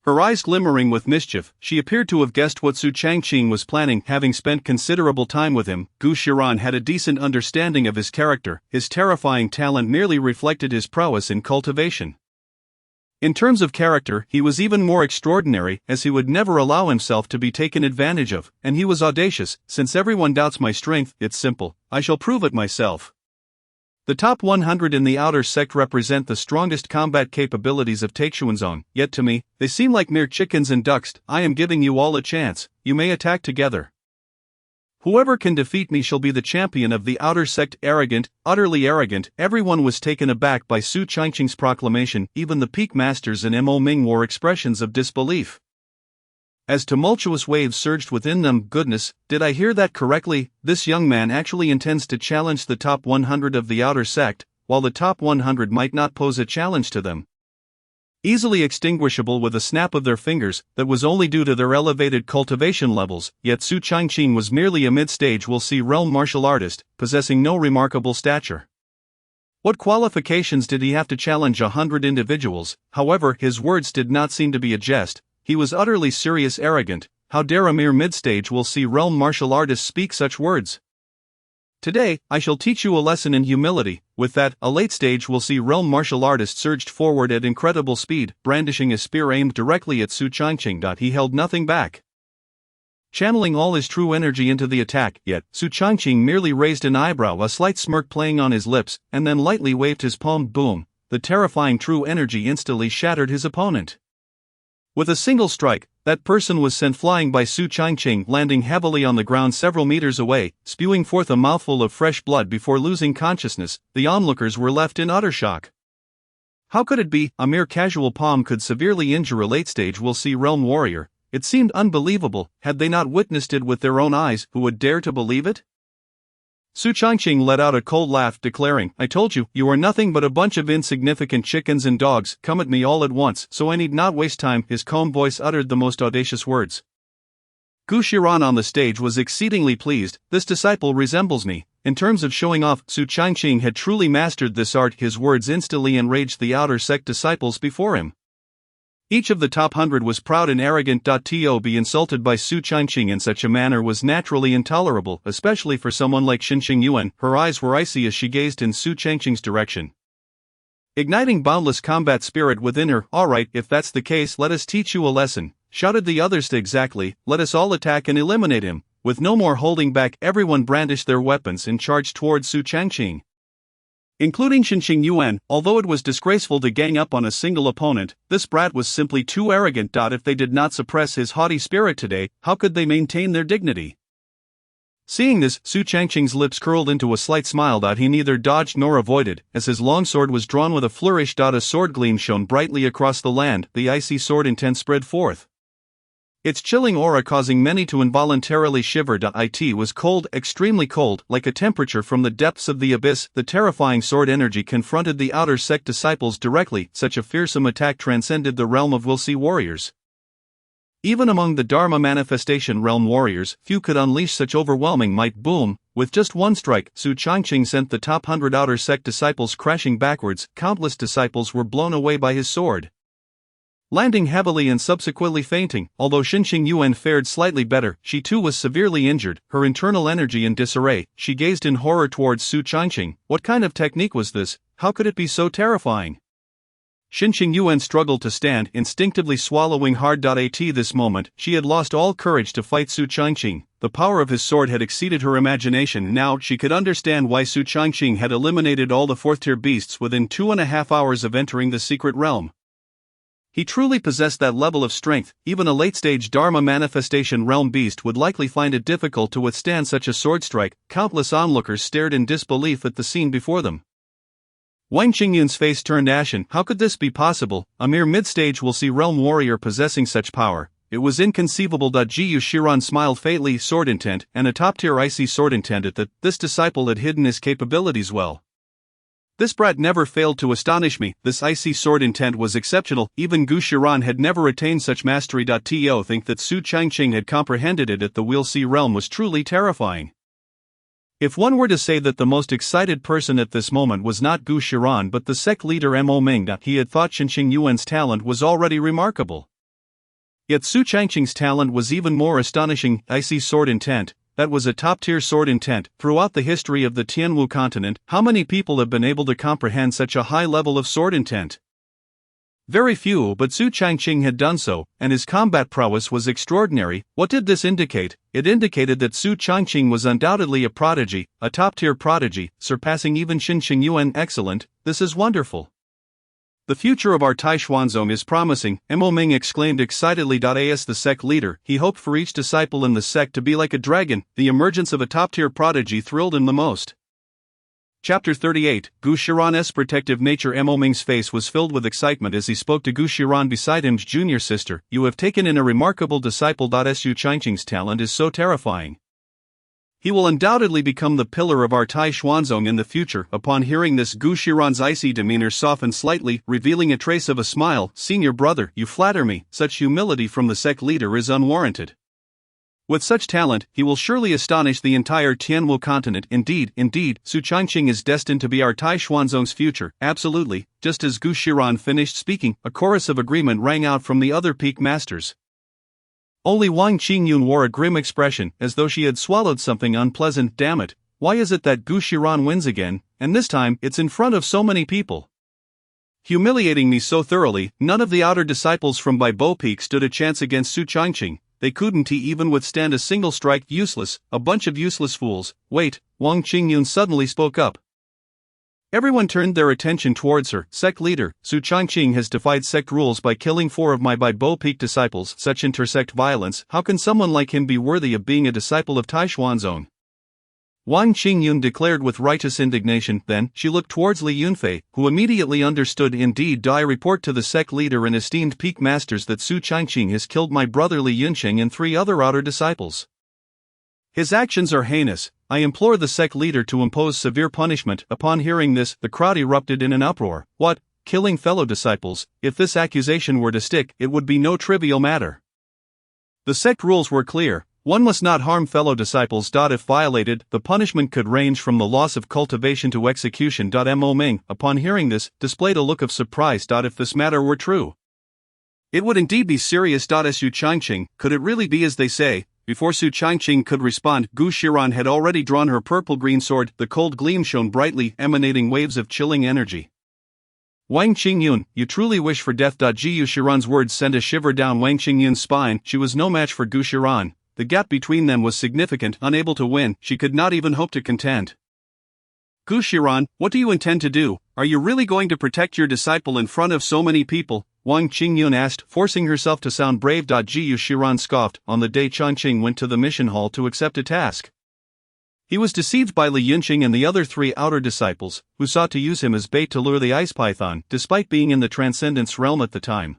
Her eyes glimmering with mischief, she appeared to have guessed what Su Changqing was planning. Having spent considerable time with him, Gu Shiran had a decent understanding of his character. His terrifying talent merely reflected his prowess in cultivation. In terms of character, he was even more extraordinary, as he would never allow himself to be taken advantage of, and he was audacious. Since everyone doubts my strength, it's simple, I shall prove it myself. The top 100 in the outer sect represent the strongest combat capabilities of Taekwonzong, yet to me, they seem like mere chickens and ducks. I am giving you all a chance, you may attack together. Whoever can defeat me shall be the champion of the outer sect. Arrogant, utterly arrogant. Everyone was taken aback by Su Changqing's proclamation, even the peak masters and Mo Ming wore expressions of disbelief. As tumultuous waves surged within them, goodness, did I hear that correctly? This young man actually intends to challenge the top 100 of the outer sect, while the top 100 might not pose a challenge to them. Easily extinguishable with a snap of their fingers, that was only due to their elevated cultivation levels. Yet Su Changqing was merely a mid-stage We'll see realm martial artist, possessing no remarkable stature. What qualifications did he have to challenge 100 individuals? However, his words did not seem to be a jest. He was utterly serious. Arrogant. How dare a mere mid-stage We'll see realm martial artist speak such words? Today, I shall teach you a lesson in humility. With that, a late-stage We'll see realm martial artist surged forward at incredible speed, brandishing a spear aimed directly at Su Changqing. He held nothing back, channeling all his true energy into the attack. Yet, Su Changqing merely raised an eyebrow, a slight smirk playing on his lips, and then lightly waved his palm. Boom! The terrifying true energy instantly shattered his opponent. With a single strike, that person was sent flying by Su Changqing, landing heavily on the ground several meters away, spewing forth a mouthful of fresh blood before losing consciousness. The onlookers were left in utter shock. How could it be? A mere casual palm could severely injure a late-stage We'll see realm warrior. It seemed unbelievable. Had they not witnessed it with their own eyes, who would dare to believe it? Su Changqing let out a cold laugh, declaring, I told you, you are nothing but a bunch of insignificant chickens and dogs. Come at me all at once, so I need not waste time. His calm voice uttered the most audacious words. Gu Shiran on the stage was exceedingly pleased. This disciple resembles me. In terms of showing off, Su Changqing had truly mastered this art. His words instantly enraged the outer sect disciples before him. Each of the top 100 was proud and arrogant. To be insulted by Su Changqing in such a manner was naturally intolerable, especially for someone like Xinxing Yuan. Her eyes were icy as she gazed in Su Changqing's direction, igniting boundless combat spirit within her. Alright, if that's the case, let us teach you a lesson, shouted the others. Exactly, let us all attack and eliminate him. With no more holding back, everyone brandished their weapons and charged towards Su Changqing, including Xinxing Yuan. Although it was disgraceful to gang up on a single opponent, this brat was simply too arrogant. If they did not suppress his haughty spirit today, how could they maintain their dignity? Seeing this, Su Changqing's lips curled into a slight smile that he neither dodged nor avoided, as his longsword was drawn with a flourish. A sword gleam shone brightly across the land, the icy sword intent spread forth, its chilling aura causing many to involuntarily shiver. It was cold, extremely cold, like a temperature from the depths of the abyss. The terrifying sword energy confronted the outer sect disciples directly. Such a fearsome attack transcended the realm of will see warriors. Even among the Dharma manifestation realm warriors, few could unleash such overwhelming might. Boom! With just one strike, Su Changqing sent the top 100 outer sect disciples crashing backwards. Countless disciples were blown away by his sword, landing heavily and subsequently fainting. Although Xinqing Yuan fared slightly better, she too was severely injured, her internal energy in disarray. She gazed in horror towards Su Changqing. What kind of technique was this? How could it be so terrifying? Xinqing Yuan struggled to stand, instinctively swallowing hard. At this moment, she had lost all courage to fight Su Changqing. The power of his sword had exceeded her imagination. Now she could understand why Su Changqing had eliminated all the fourth-tier beasts within 2.5 hours of entering the secret realm. He truly possessed that level of strength. Even a late-stage Dharma manifestation realm beast would likely find it difficult to withstand such a sword strike. Countless onlookers stared in disbelief at the scene before them. Wang Qingyun's face turned ashen. How could this be possible? A mere mid-stage will see realm warrior possessing such power. It was inconceivable. Jiyu Shiran smiled faintly. Sword intent, and a top-tier icy sword intent at that. This disciple had hidden his capabilities well. This brat never failed to astonish me. This icy sword intent was exceptional. Even Gu Shiran had never attained such mastery. To think that Su Changqing had comprehended it at the Will See realm was truly terrifying. If one were to say that the most excited person at this moment was not Gu Shiran but the sect leader Mo Ming, he had thought Xinqing Yuan's talent was already remarkable. Yet Su Changqing's talent was even more astonishing. Icy sword intent, that was a top-tier sword intent. Throughout the history of the Tianwu continent, how many people have been able to comprehend such a high level of sword intent? Very few, but Su Changqing had done so, and his combat prowess was extraordinary. What did this indicate? It indicated that Su Changqing was undoubtedly a prodigy, a top-tier prodigy, surpassing even Xinqing Yuan. Excellent, this is wonderful. The future of our Tai Xuanzong is promising, Mo Ming exclaimed excitedly. As the sect leader, he hoped for each disciple in the sect to be like a dragon. The emergence of a top-tier prodigy thrilled him the most. Chapter 38, Gu Shiran's protective nature. Mo Ming's face was filled with excitement as he spoke to Gu Shiran beside him's junior sister. You have taken in a remarkable disciple. Su Changqing's talent is so terrifying. He will undoubtedly become the pillar of our Tai Xuanzong in the future. Upon hearing this, Gu Shiran's icy demeanor softened slightly, revealing a trace of a smile. Senior brother, you flatter me. Such humility from the sect leader is unwarranted. With such talent, he will surely astonish the entire Tianwu continent. Indeed, Su Changqing is destined to be our Tai Xuanzong's future. Absolutely. Just as Gu Shiran finished speaking, a chorus of agreement rang out from the other peak masters. Only Wang Qingyun wore a grim expression, as though she had swallowed something unpleasant. Damn it, why is it that Gu Shiran wins again, and this time it's in front of so many people? Humiliating me so thoroughly. None of the outer disciples from Baibo Peak stood a chance against Su Changqing. They couldn't even withstand a single strike. Useless, a bunch of useless fools. Wait, Wang Qingyun suddenly spoke up. Everyone turned their attention towards her. Sect leader, Su Changqing has defied sect rules by killing 4 of my Baibo Peak disciples. Such intersect violence, how can someone like him be worthy of being a disciple of Tai Xuanzong? Wang Qingyun declared with righteous indignation. Then, she looked towards Li Yunfei, who immediately understood. Indeed, I report to the sect leader and esteemed peak masters that Su Changqing has killed my brother Li Yunsheng and 3 other outer disciples. His actions are heinous. I implore the sect leader to impose severe punishment. Upon hearing this, the crowd erupted in an uproar. What? Killing fellow disciples? If this accusation were to stick, it would be no trivial matter. The sect rules were clear. One must not harm fellow disciples. If violated, the punishment could range from the loss of cultivation to execution. Mo Ming, upon hearing this, displayed a look of surprise. If this matter were true, it would indeed be serious. Su Changqing, could it really be as they say? Before Su Changqing could respond, Gu Shiran had already drawn her purple-green sword. The cold gleam shone brightly, emanating waves of chilling energy. Wang Qingyun, you truly wish for death. Jiyu Shiran's words sent a shiver down Wang Qingyun's spine. She was no match for Gu Shiran. The gap between them was significant. Unable to win, she could not even hope to contend. Gu Shiran, what do you intend to do? Are you really going to protect your disciple in front of so many people? Wang Qingyun asked, forcing herself to sound brave. Jiyu Shiran scoffed. On the day Changqing went to the mission hall to accept a task, He was deceived by Li Yunqing and the other 3 outer disciples, who sought to use him as bait to lure the ice python, despite being in the Transcendence realm at the time.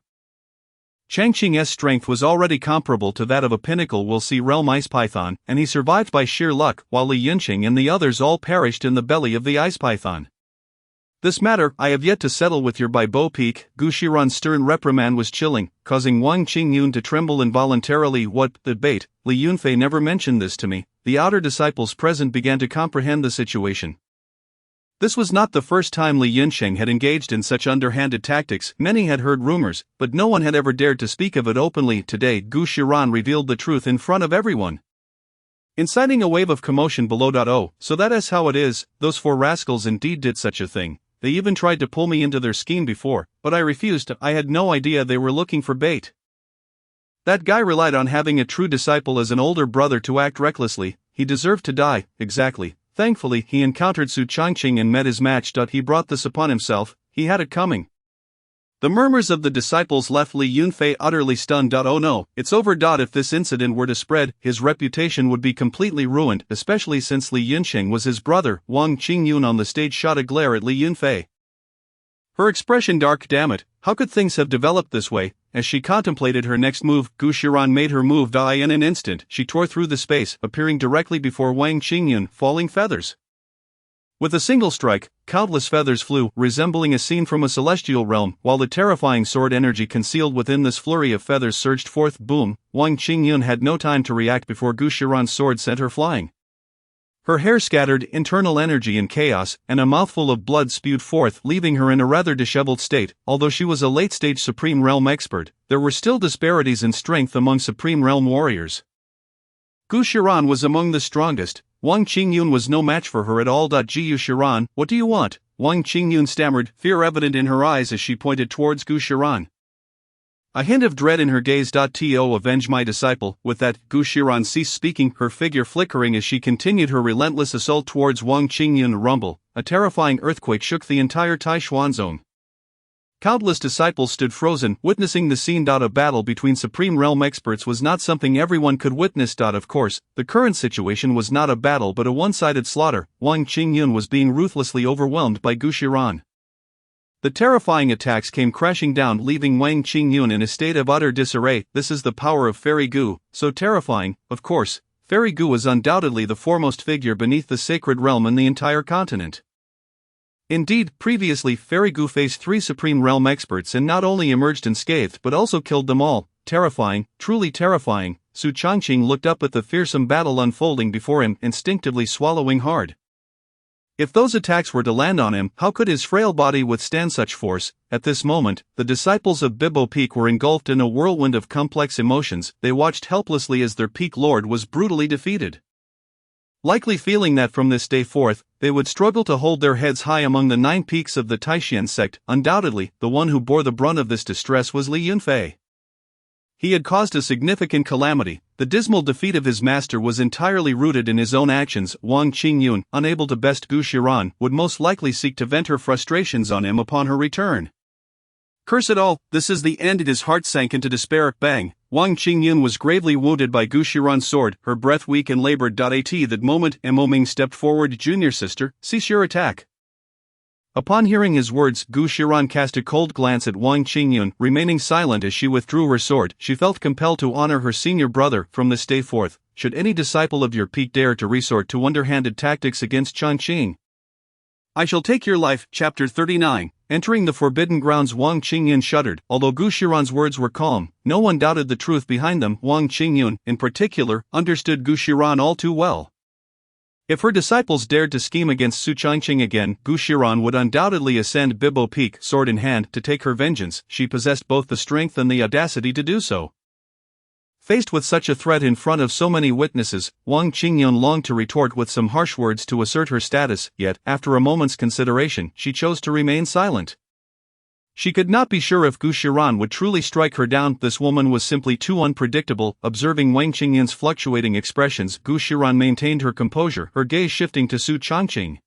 Changqing's strength was already comparable to that of a Pinnacle Will See realm ice python, and he survived by sheer luck, while Li Yunqing and the others all perished in the belly of the ice python. This matter I have yet to settle with your by Bo Peak. Gu Shiran's stern reprimand was chilling, causing Wang Qingyun to tremble involuntarily. What, the bait? Li Yunfei never mentioned this to me. The outer disciples present began to comprehend the situation. This was not the first time Li Yunqing had engaged in such underhanded tactics. Many had heard rumors, but no one had ever dared to speak of it openly. Today, Gu Shiran revealed the truth in front of everyone, inciting a wave of commotion below. Oh, so that is how it is. Those 4 rascals indeed did such a thing. They even tried to pull me into their scheme before, but I refused. I had no idea they were looking for bait. That guy relied on having a true disciple as an older brother to act recklessly. He deserved to die. Exactly. Thankfully, he encountered Su Changqing and met his match. He brought this upon himself. He had it coming. The murmurs of the disciples left Li Yunfei utterly stunned. Oh no, it's over. If this incident were to spread, his reputation would be completely ruined, especially since Li Yunqing was his brother. Wang Qingyun on the stage shot a glare at Li Yunfei, her expression dark. Damn it, how could things have developed this way? As she contemplated her next move, Gu Shiran made her move. In an instant, she tore through the space, appearing directly before Wang Qingyun, falling feathers. With a single strike, countless feathers flew, resembling a scene from a celestial realm, while the terrifying sword energy concealed within this flurry of feathers surged forth. Boom! Wang Qingyun had no time to react before Gu Shiran's sword sent her flying. Her hair scattered, internal energy in chaos, and a mouthful of blood spewed forth, leaving her in a rather disheveled state. Although she was a late-stage Supreme Realm expert, there were still disparities in strength among Supreme Realm warriors. Gu Shiran was among the strongest. Wang Qingyun was no match for her at all. Gu Shiran, what do you want? Wang Qingyun stammered, fear evident in her eyes as she pointed towards Gu Shiran, a hint of dread in her gaze. To avenge my disciple. With that, Gu Shiran ceased speaking, her figure flickering as she continued her relentless assault towards Wang Qingyun. Rumble, a terrifying earthquake shook the entire Taishuan zone. Countless disciples stood frozen, witnessing the scene. A battle between Supreme Realm experts was not something everyone could witness. Of course, the current situation was not a battle but a one-sided slaughter. Wang Qingyun was being ruthlessly overwhelmed by Gu Shiran. The terrifying attacks came crashing down, leaving Wang Qingyun in a state of utter disarray. This is the power of Fairy Gu, so terrifying. Of course, Fairy Gu was undoubtedly the foremost figure beneath the sacred realm in the entire continent. Indeed, previously Fairy Gu faced 3 Supreme Realm experts and not only emerged unscathed but also killed them all. Terrifying, truly terrifying. Su Changqing looked up at the fearsome battle unfolding before him, instinctively swallowing hard. If those attacks were to land on him, how could his frail body withstand such force? At this moment, the disciples of Bibbo Peak were engulfed in a whirlwind of complex emotions. They watched helplessly as their peak lord was brutally defeated, likely feeling that from this day forth, they would struggle to hold their heads high among the 9 peaks of the Taishan sect. Undoubtedly, the one who bore the brunt of this distress was Li Yunfei. He had caused a significant calamity. The dismal defeat of his master was entirely rooted in his own actions. Wang Qingyun, unable to best Gu Shiran, would most likely seek to vent her frustrations on him upon her return. Curse it all, this is the end. His heart sank into despair. Bang! Wang Qingyun was gravely wounded by Gu Shiran's sword, her breath weak and labored. At that moment, Mo Ming stepped forward. Junior sister, cease your attack. Upon hearing his words, Gu Shiran cast a cold glance at Wang Qingyun, remaining silent as she withdrew her sword. She felt compelled to honor her senior brother. From this day forth, should any disciple of your peak dare to resort to underhanded tactics against Changqing, I shall take your life. Chapter 39. Entering the forbidden grounds. Wang Qingyun shuddered. Although Gu Shiran's words were calm, no one doubted the truth behind them. Wang Qingyun, in particular, understood Gu Shiran all too well. If her disciples dared to scheme against Su Changqing again, Gu Shiran would undoubtedly ascend Bibbo Peak, sword in hand, to take her vengeance. She possessed both the strength and the audacity to do so. Faced with such a threat in front of so many witnesses, Wang Qingyun longed to retort with some harsh words to assert her status, yet, after a moment's consideration, she chose to remain silent. She could not be sure if Gu Shiran would truly strike her down. This woman was simply too unpredictable. Observing Wang Qingyun's fluctuating expressions, Gu Shiran maintained her composure, her gaze shifting to Su Changqing.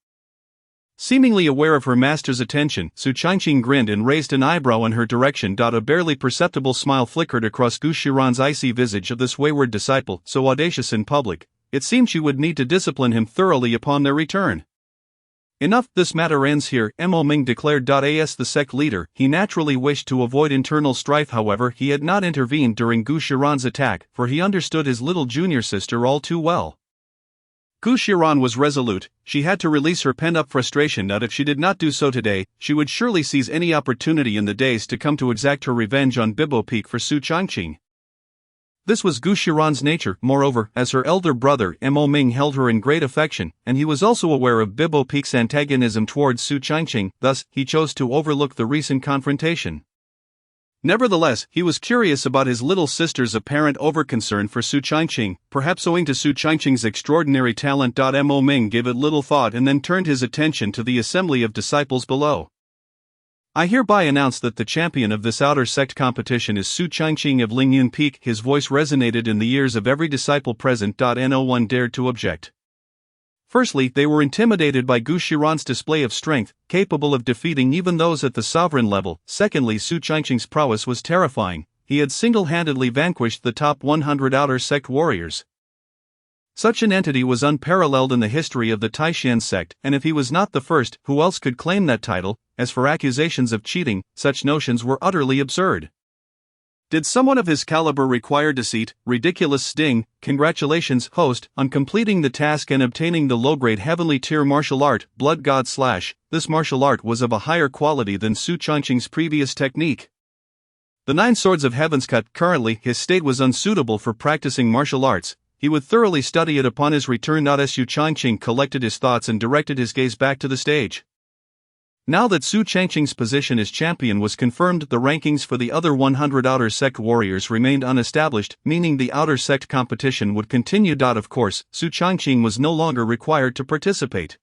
Seemingly aware of her master's attention, Su Changqing grinned and raised an eyebrow in her direction. A barely perceptible smile flickered across Gu Shiran's icy visage. Of this wayward disciple, so audacious in public, It seemed she would need to discipline him thoroughly upon their return. Enough, this matter ends here, Mo Ming declared. As the sect leader, he naturally wished to avoid internal strife. However, he had not intervened during Gu Shiran's attack, for he understood his little junior sister all too well. Gu Shiran was resolute. She had to release her pent-up frustration that if she did not do so today, she would surely seize any opportunity in the days to come to exact her revenge on Bibo Peak for Su Changqing. This was Gu Shiran's nature. Moreover, as her elder brother, Mo Ming held her in great affection, and he was also aware of Bibo Peak's antagonism towards Su Changqing, thus, he chose to overlook the recent confrontation. Nevertheless, he was curious about his little sister's apparent overconcern for Su Changqing, perhaps owing to Su Changqing's extraordinary talent. Mo Ming gave it little thought and then turned his attention to the assembly of disciples below. I hereby announce that the champion of this outer sect competition is Su Changqing of Lingyun Peak. His voice resonated in the ears of every disciple present. No one dared to object. Firstly, they were intimidated by Gu Shiran's display of strength, capable of defeating even those at the sovereign level. Secondly, Su Changqing's prowess was terrifying. He had single-handedly vanquished the top 100 outer sect warriors. Such an entity was unparalleled in the history of the Taishan sect, and if he was not the first, who else could claim that title? As for accusations of cheating, such notions were utterly absurd. Did someone of his caliber require deceit, ridiculous sting? Congratulations, host, on completing the task and obtaining the low-grade heavenly tier martial art, Blood God / This martial art was of a higher quality than Su Changqing's previous technique. The 9 Swords of Heaven's cut. Currently, his state was unsuitable for practicing martial arts. He would thoroughly study it upon his return. Su Changqing collected his thoughts and directed his gaze back to the stage. Now that Su Changqing's position as champion was confirmed, the rankings for the other 100 outer sect warriors remained unestablished, meaning the outer sect competition would continue. Of course, Su Changqing was no longer required to participate.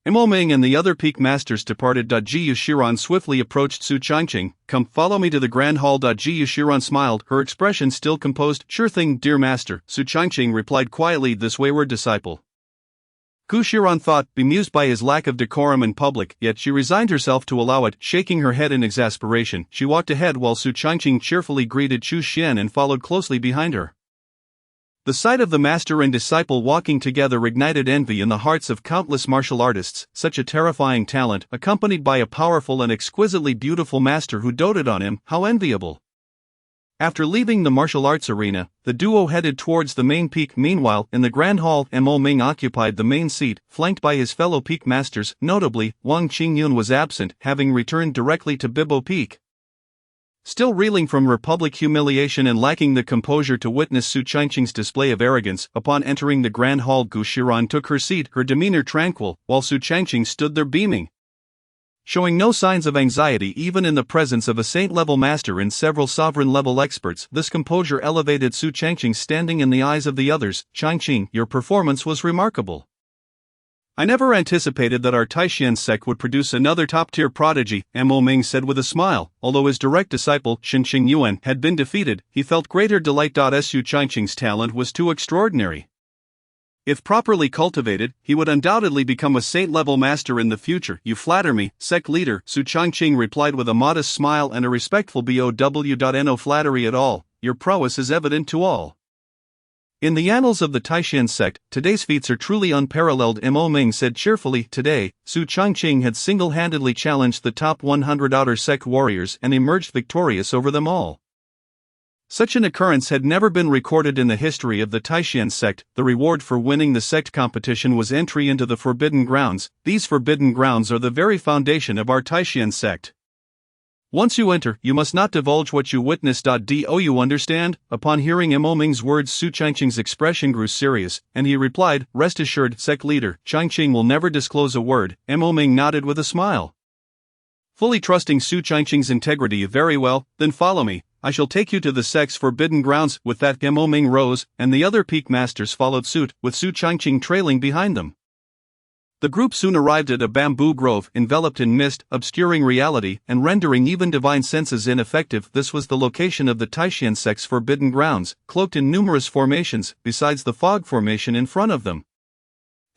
Mo Ming and the other peak masters departed. Gu Shiran swiftly approached Su Changqing. Come, follow me to the grand hall. Gu Shiran smiled, her expression still composed. Sure thing, dear master, Su Changqing replied quietly. This wayward disciple. Gu Shiran thought, bemused by his lack of decorum in public, yet she resigned herself to allow it. Shaking her head in exasperation, she walked ahead while Su Changqing cheerfully greeted Chu Xian and followed closely behind her. The sight of the master and disciple walking together ignited envy in the hearts of countless martial artists. Such a terrifying talent, accompanied by a powerful and exquisitely beautiful master who doted on him, how enviable! After leaving the martial arts arena, the duo headed towards the main peak. Meanwhile, in the grand hall, Mo Ming occupied the main seat, flanked by his fellow peak masters. Notably, Wang Qingyun was absent, having returned directly to Bibo Peak. Still reeling from her public humiliation and lacking the composure to witness Su Changqing's display of arrogance, upon entering the grand hall, Gu Shiran took her seat, her demeanor tranquil, while Su Changqing stood there beaming. Showing no signs of anxiety even in the presence of a saint-level master and several sovereign-level experts, this composure elevated Su Changqing's standing in the eyes of the others. Changqing, your performance was remarkable. I never anticipated that our Taishan sect would produce another top-tier prodigy, Mo Ming said with a smile. Although his direct disciple, Xinqing Yuan, had been defeated, he felt greater delight. Su Changqing's talent was too extraordinary. If properly cultivated, he would undoubtedly become a saint-level master in the future. You flatter me, sect leader, Su Changqing replied with a modest smile and a respectful bow. No flattery at all, your prowess is evident to all. In the annals of the Taishan sect, today's feats are truly unparalleled, Mo Ming said cheerfully. Today, Su Changqing had single-handedly challenged the top 100 outer sect warriors and emerged victorious over them all. Such an occurrence had never been recorded in the history of the Taishan sect. The reward for winning the sect competition was entry into the Forbidden Grounds. These Forbidden Grounds are the very foundation of our Taishan sect. Once you enter, you must not divulge what you witnessed. Do you understand? Upon hearing Mo Ming's words, Su Changqing's expression grew serious, and he replied, Rest assured, sect leader, Changqing will never disclose a word. Mo Ming nodded with a smile. Fully trusting Su Changqing's integrity. Very well, then follow me. I shall take you to the sect's Forbidden Grounds. With that, Mo Ming rose, and the other peak masters followed suit, with Su Changqing trailing behind them. The group soon arrived at a bamboo grove enveloped in mist, obscuring reality and rendering even divine senses ineffective. This was the location of the Taishan sect's Forbidden Grounds, cloaked in numerous formations, besides the fog formation in front of them.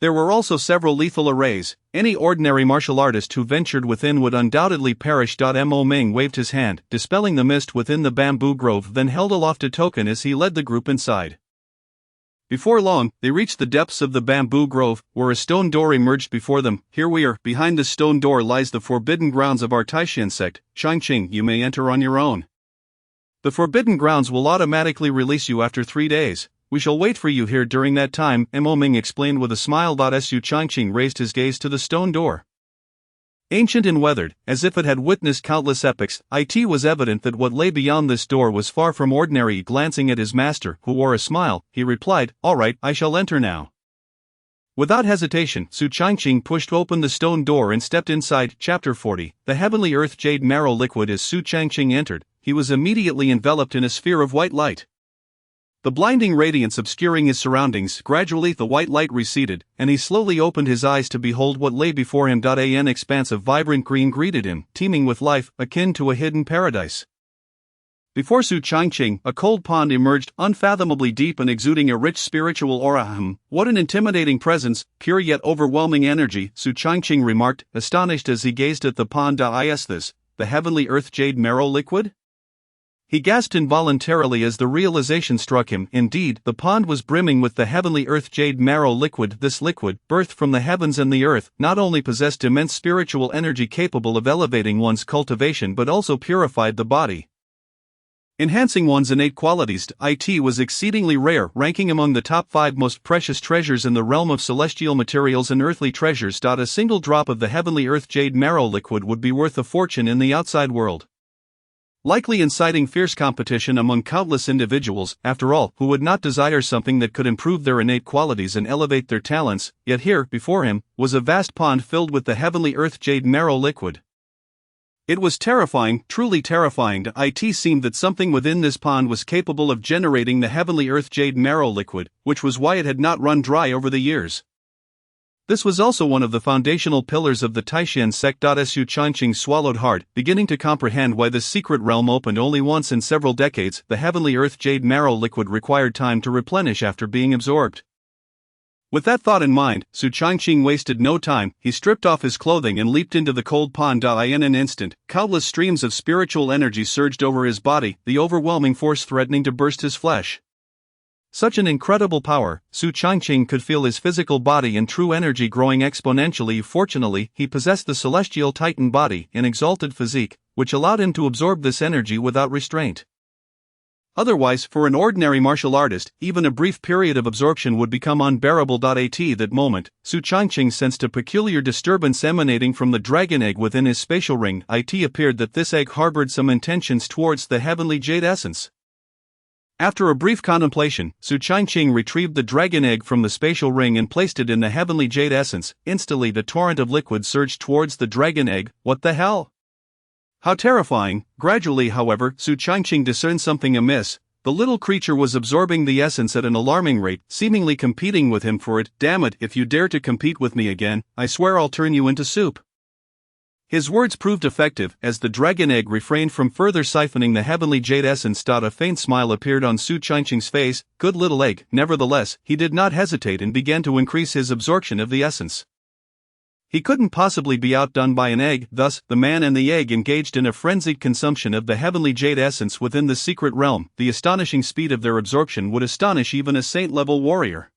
There were also several lethal arrays. Any ordinary martial artist who ventured within would undoubtedly perish. Mo Ming waved his hand, dispelling the mist within the bamboo grove, then held aloft a token as he led the group inside. Before long, they reached the depths of the bamboo grove, where a stone door emerged before them. Here we are. Behind this stone door lies the forbidden grounds of our Taishan sect. Changqing, you may enter on your own. The forbidden grounds will automatically release you after 3 days. We shall wait for you here during that time, Mo Ming explained with a smile. Su Changqing raised his gaze to the stone door. Ancient and weathered, as if it had witnessed countless epochs, it was evident that what lay beyond this door was far from ordinary. Glancing at his master, who wore a smile, he replied, "All right, I shall enter now." Without hesitation, Su Changqing pushed open the stone door and stepped inside. Chapter 40, The Heavenly Earth Jade Marrow Liquid. As Su Changqing entered, he was immediately enveloped in a sphere of white light. The blinding radiance obscuring his surroundings, gradually the white light receded, and he slowly opened his eyes to behold what lay before him. An expanse of vibrant green greeted him, teeming with life, akin to a hidden paradise. Before Su Changqing, a cold pond emerged, unfathomably deep and exuding a rich spiritual aura. What an intimidating presence, pure yet overwhelming energy, Su Changqing remarked, astonished as he gazed at the pond. Is this the Heavenly Earth Jade Marrow Liquid? He gasped involuntarily as the realization struck him. Indeed, the pond was brimming with the Heavenly Earth Jade Marrow Liquid. This liquid, birthed from the heavens and the earth, not only possessed immense spiritual energy capable of elevating one's cultivation but also purified the body, enhancing one's innate qualities. It was exceedingly rare, ranking among the top 5 most precious treasures in the realm of celestial materials and earthly treasures. A single drop of the Heavenly Earth Jade Marrow Liquid would be worth a fortune in the outside world, likely inciting fierce competition among countless individuals, after all, who would not desire something that could improve their innate qualities and elevate their talents. Yet here, before him, was a vast pond filled with the Heavenly Earth Jade Marrow Liquid. It was terrifying, truly terrifying. It seemed that something within this pond was capable of generating the Heavenly Earth Jade Marrow Liquid, which was why it had not run dry over the years. This was also one of the foundational pillars of the Taishan sect. Su Changqing swallowed hard, beginning to comprehend why this secret realm opened only once in several decades. The Heavenly Earth Jade Marrow Liquid required time to replenish after being absorbed. With that thought in mind, Su Changqing wasted no time. He stripped off his clothing and leaped into the cold pond. In an instant, countless streams of spiritual energy surged over his body, the overwhelming force threatening to burst his flesh. Such an incredible power, Su Changqing could feel his physical body and true energy growing exponentially. Fortunately, he possessed the celestial titan body, an exalted physique, which allowed him to absorb this energy without restraint. Otherwise, for an ordinary martial artist, even a brief period of absorption would become unbearable. At that moment, Su Changqing sensed a peculiar disturbance emanating from the dragon egg within his spatial ring. It appeared that this egg harbored some intentions towards the heavenly jade essence. After a brief contemplation, Su Changqing retrieved the dragon egg from the spatial ring and placed it in the heavenly jade essence. Instantly the torrent of liquid surged towards the dragon egg. What the hell? How terrifying! Gradually, however, Su Changqing discerned something amiss. The little creature was absorbing the essence at an alarming rate, seemingly competing with him for it. Damn it, if you dare to compete with me again, I swear I'll turn you into soup. His words proved effective, as the dragon egg refrained from further siphoning the heavenly jade essence. A faint smile appeared on Su Changqing's face. Good little egg. Nevertheless, he did not hesitate and began to increase his absorption of the essence. He couldn't possibly be outdone by an egg. Thus, the man and the egg engaged in a frenzied consumption of the heavenly jade essence within the secret realm. The astonishing speed of their absorption would astonish even a saint-level warrior.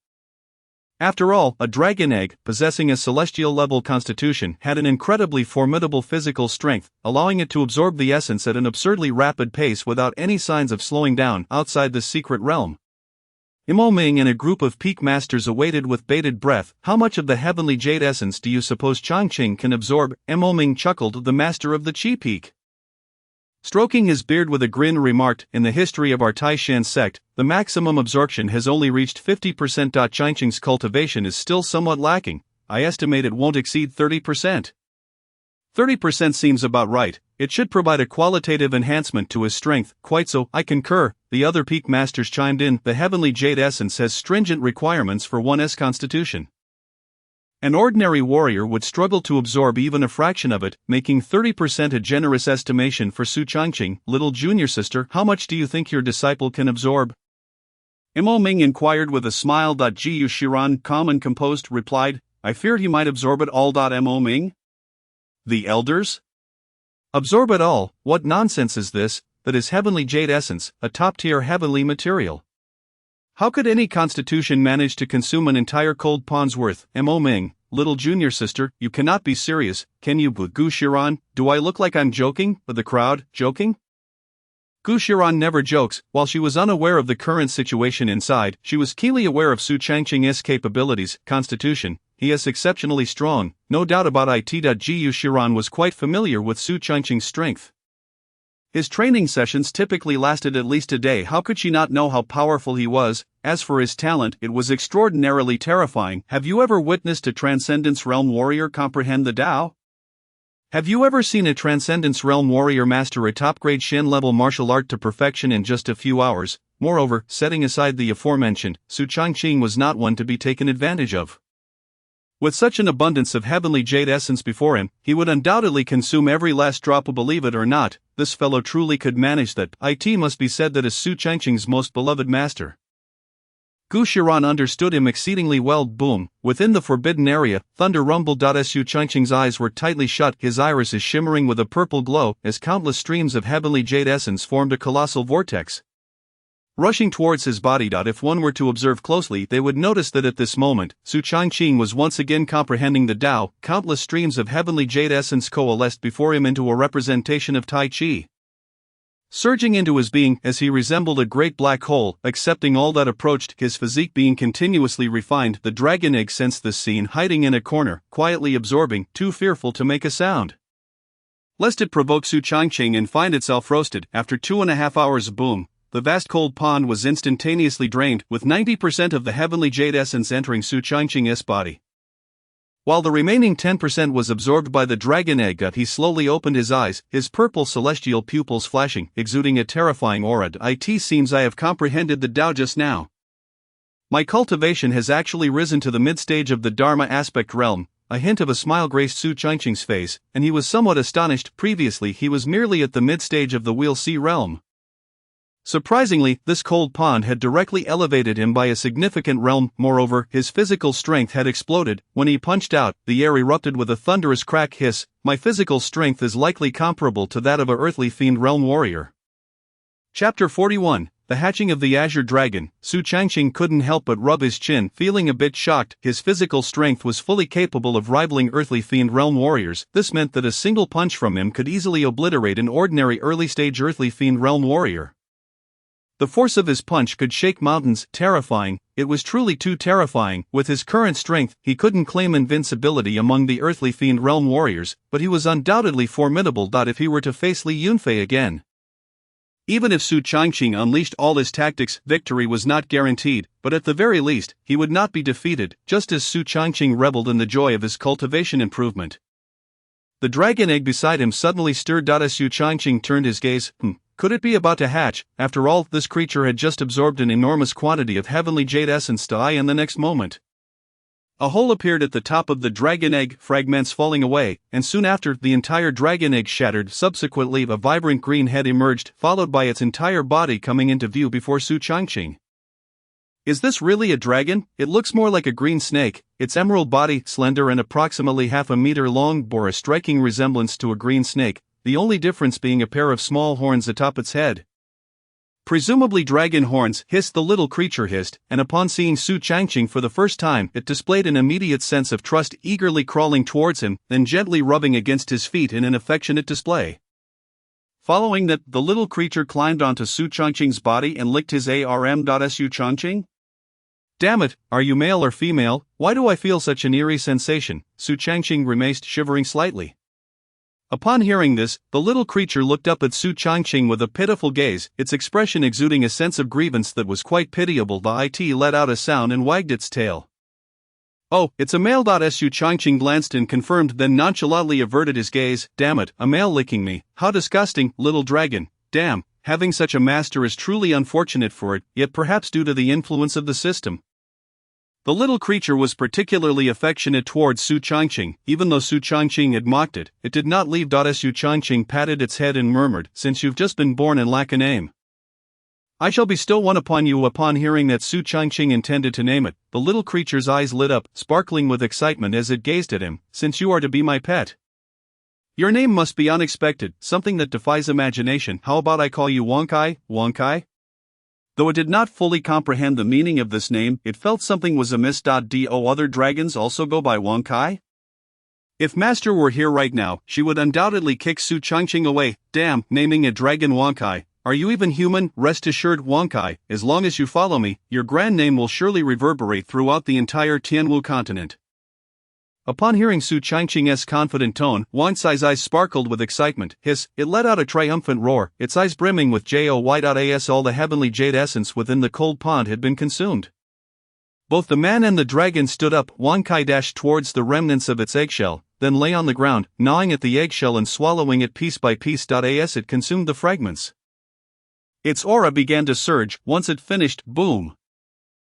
After all, a dragon egg, possessing a celestial-level constitution, had an incredibly formidable physical strength, allowing it to absorb the essence at an absurdly rapid pace without any signs of slowing down. Outside the secret realm, Mo Ming and a group of peak masters awaited with bated breath. How much of the heavenly jade essence do you suppose Changqing can absorb? Mo Ming chuckled, the master of the Chi Peak. Stroking his beard with a grin, remarked, in the history of our Taishan sect, the maximum absorption has only reached 50%. Changqing's cultivation is still somewhat lacking. I estimate it won't exceed 30%. 30% seems about right. It should provide a qualitative enhancement to his strength. Quite so, I concur, the other peak masters chimed in. The heavenly jade essence has stringent requirements for one's constitution. An ordinary warrior would struggle to absorb even a fraction of it, making 30% a generous estimation for Su Changqing. Little junior sister, how much do you think your disciple can absorb? Mo Ming inquired with a smile. Gu Shiran, calm and composed, replied, I feared he might absorb it all. Mo Ming? The elders? Absorb it all? What nonsense is this? That is heavenly jade essence, a top-tier heavenly material. How could any constitution manage to consume an entire cold pond's worth? Mo Ming, little junior sister, you cannot be serious, can you? Gu Shiran, do I look like I'm joking? The crowd, joking? Gu Shiran never jokes. While she was unaware of the current situation inside, she was keenly aware of Su Changqing's capabilities. Constitution, he is exceptionally strong, no doubt about it. Gu Shiran was quite familiar with Su Changqing's strength. His training sessions typically lasted at least a day. How could she not know how powerful he was? As for his talent, it was extraordinarily terrifying. Have you ever witnessed a Transcendence Realm warrior comprehend the Tao? Have you ever seen a Transcendence Realm warrior master a top-grade Shen-level martial art to perfection in just a few hours? Moreover, setting aside the aforementioned, Su Changqing was not one to be taken advantage of. With such an abundance of heavenly jade essence before him, he would undoubtedly consume every last drop. Believe it or not, this fellow truly could manage that. It must be said that is Su Changqing's most beloved master. Gu Shiran understood him exceedingly well. Boom, within the forbidden area, thunder rumbled. Su Changqing's eyes were tightly shut, his irises shimmering with a purple glow, as countless streams of heavenly jade essence formed a colossal vortex, rushing towards his body. If one were to observe closely, they would notice that at this moment, Su Changqing was once again comprehending the Tao. Countless streams of heavenly jade essence coalesced before him into a representation of Tai Chi, surging into his being as he resembled a great black hole, accepting all that approached, his physique being continuously refined. The dragon egg sensed this scene, hiding in a corner, quietly absorbing, too fearful to make a sound, lest it provoke Su Changqing and find itself roasted. After 2.5 hours of boom, the vast cold pond was instantaneously drained, with 90% of the heavenly jade essence entering Su Changqing's body, while the remaining 10% was absorbed by the dragon egg. He slowly opened his eyes, his purple celestial pupils flashing, exuding a terrifying aura. It seems I have comprehended the Tao just now. My cultivation has actually risen to the mid-stage of the Dharma aspect realm. A hint of a smile graced Su Changqing's face, and he was somewhat astonished. Previously he was merely at the mid-stage of the Wheel C realm. Surprisingly, this cold pond had directly elevated him by a significant realm. Moreover, his physical strength had exploded. When he punched out, the air erupted with a thunderous crack. Hiss, my physical strength is likely comparable to that of a earthly fiend realm warrior. Chapter 41, The Hatching of the Azure Dragon. Su Changqing couldn't help but rub his chin, feeling a bit shocked. His physical strength was fully capable of rivaling earthly fiend realm warriors. This meant that a single punch from him could easily obliterate an ordinary early-stage earthly fiend realm warrior. The force of his punch could shake mountains. Terrifying, it was truly too terrifying. With his current strength, he couldn't claim invincibility among the earthly fiend realm warriors, but he was undoubtedly formidable. If he were to face Li Yunfei again, even if Su Changqing unleashed all his tactics, victory was not guaranteed, but at the very least, he would not be defeated. Just as Su Changqing reveled in the joy of his cultivation improvement, the dragon egg beside him suddenly stirred. As Su Changqing turned his gaze, could it be about to hatch? After all, this creature had just absorbed an enormous quantity of heavenly jade essence. And the next moment, a hole appeared at the top of the dragon egg, fragments falling away, and soon after, the entire dragon egg shattered. Subsequently, a vibrant green head emerged, followed by its entire body coming into view before Su Changqing. Is this really a dragon? It looks more like a green snake. Its emerald body, slender and approximately half a meter long, bore a striking resemblance to a green snake, the only difference being a pair of small horns atop its head. Presumably dragon horns, hissed the little creature, and upon seeing Su Changqing for the first time, it displayed an immediate sense of trust, eagerly crawling towards him, then gently rubbing against his feet in an affectionate display. Following that, the little creature climbed onto Su Changqing's body and licked his arm. Su Changqing? Damn it, are you male or female? Why do I feel such an eerie sensation? Su Changqing grimaced, shivering slightly. Upon hearing this, the little creature looked up at Su Changqing with a pitiful gaze, its expression exuding a sense of grievance that was quite pitiable. It let out a sound and wagged its tail. Oh, it's a male. Su Changqing glanced and confirmed, then nonchalantly averted his gaze. Damn it, a male licking me. How disgusting, little dragon. Damn, having such a master is truly unfortunate for it, yet perhaps due to the influence of the system. The little creature was particularly affectionate towards Su Changqing. Even though Su Changqing had mocked it, it did not leave. Su Changqing patted its head and murmured, since you've just been born and lack a name, I shall bestow one upon you. Upon hearing that Su Changqing intended to name it, the little creature's eyes lit up, sparkling with excitement as it gazed at him. Since you are to be my pet, your name must be unexpected, something that defies imagination. How about I call you Wonkai? Wonkai? Though it did not fully comprehend the meaning of this name, it felt something was amiss. Do other dragons also go by Wankai? If Master were here right now, she would undoubtedly kick Su Changqing away. Damn, naming a dragon Wankai. Are you even human? Rest assured, Wankai, as long as you follow me, your grand name will surely reverberate throughout the entire Tianwu continent. Upon hearing Su Changqing's confident tone, Wankai's eyes sparkled with excitement. It let out a triumphant roar, its eyes brimming with joy. All the heavenly jade essence within the cold pond had been consumed. Both the man and the dragon stood up. Wankai dashed towards the remnants of its eggshell, then lay on the ground, gnawing at the eggshell and swallowing it piece by piece. As it consumed the fragments, its aura began to surge. Once it finished, boom!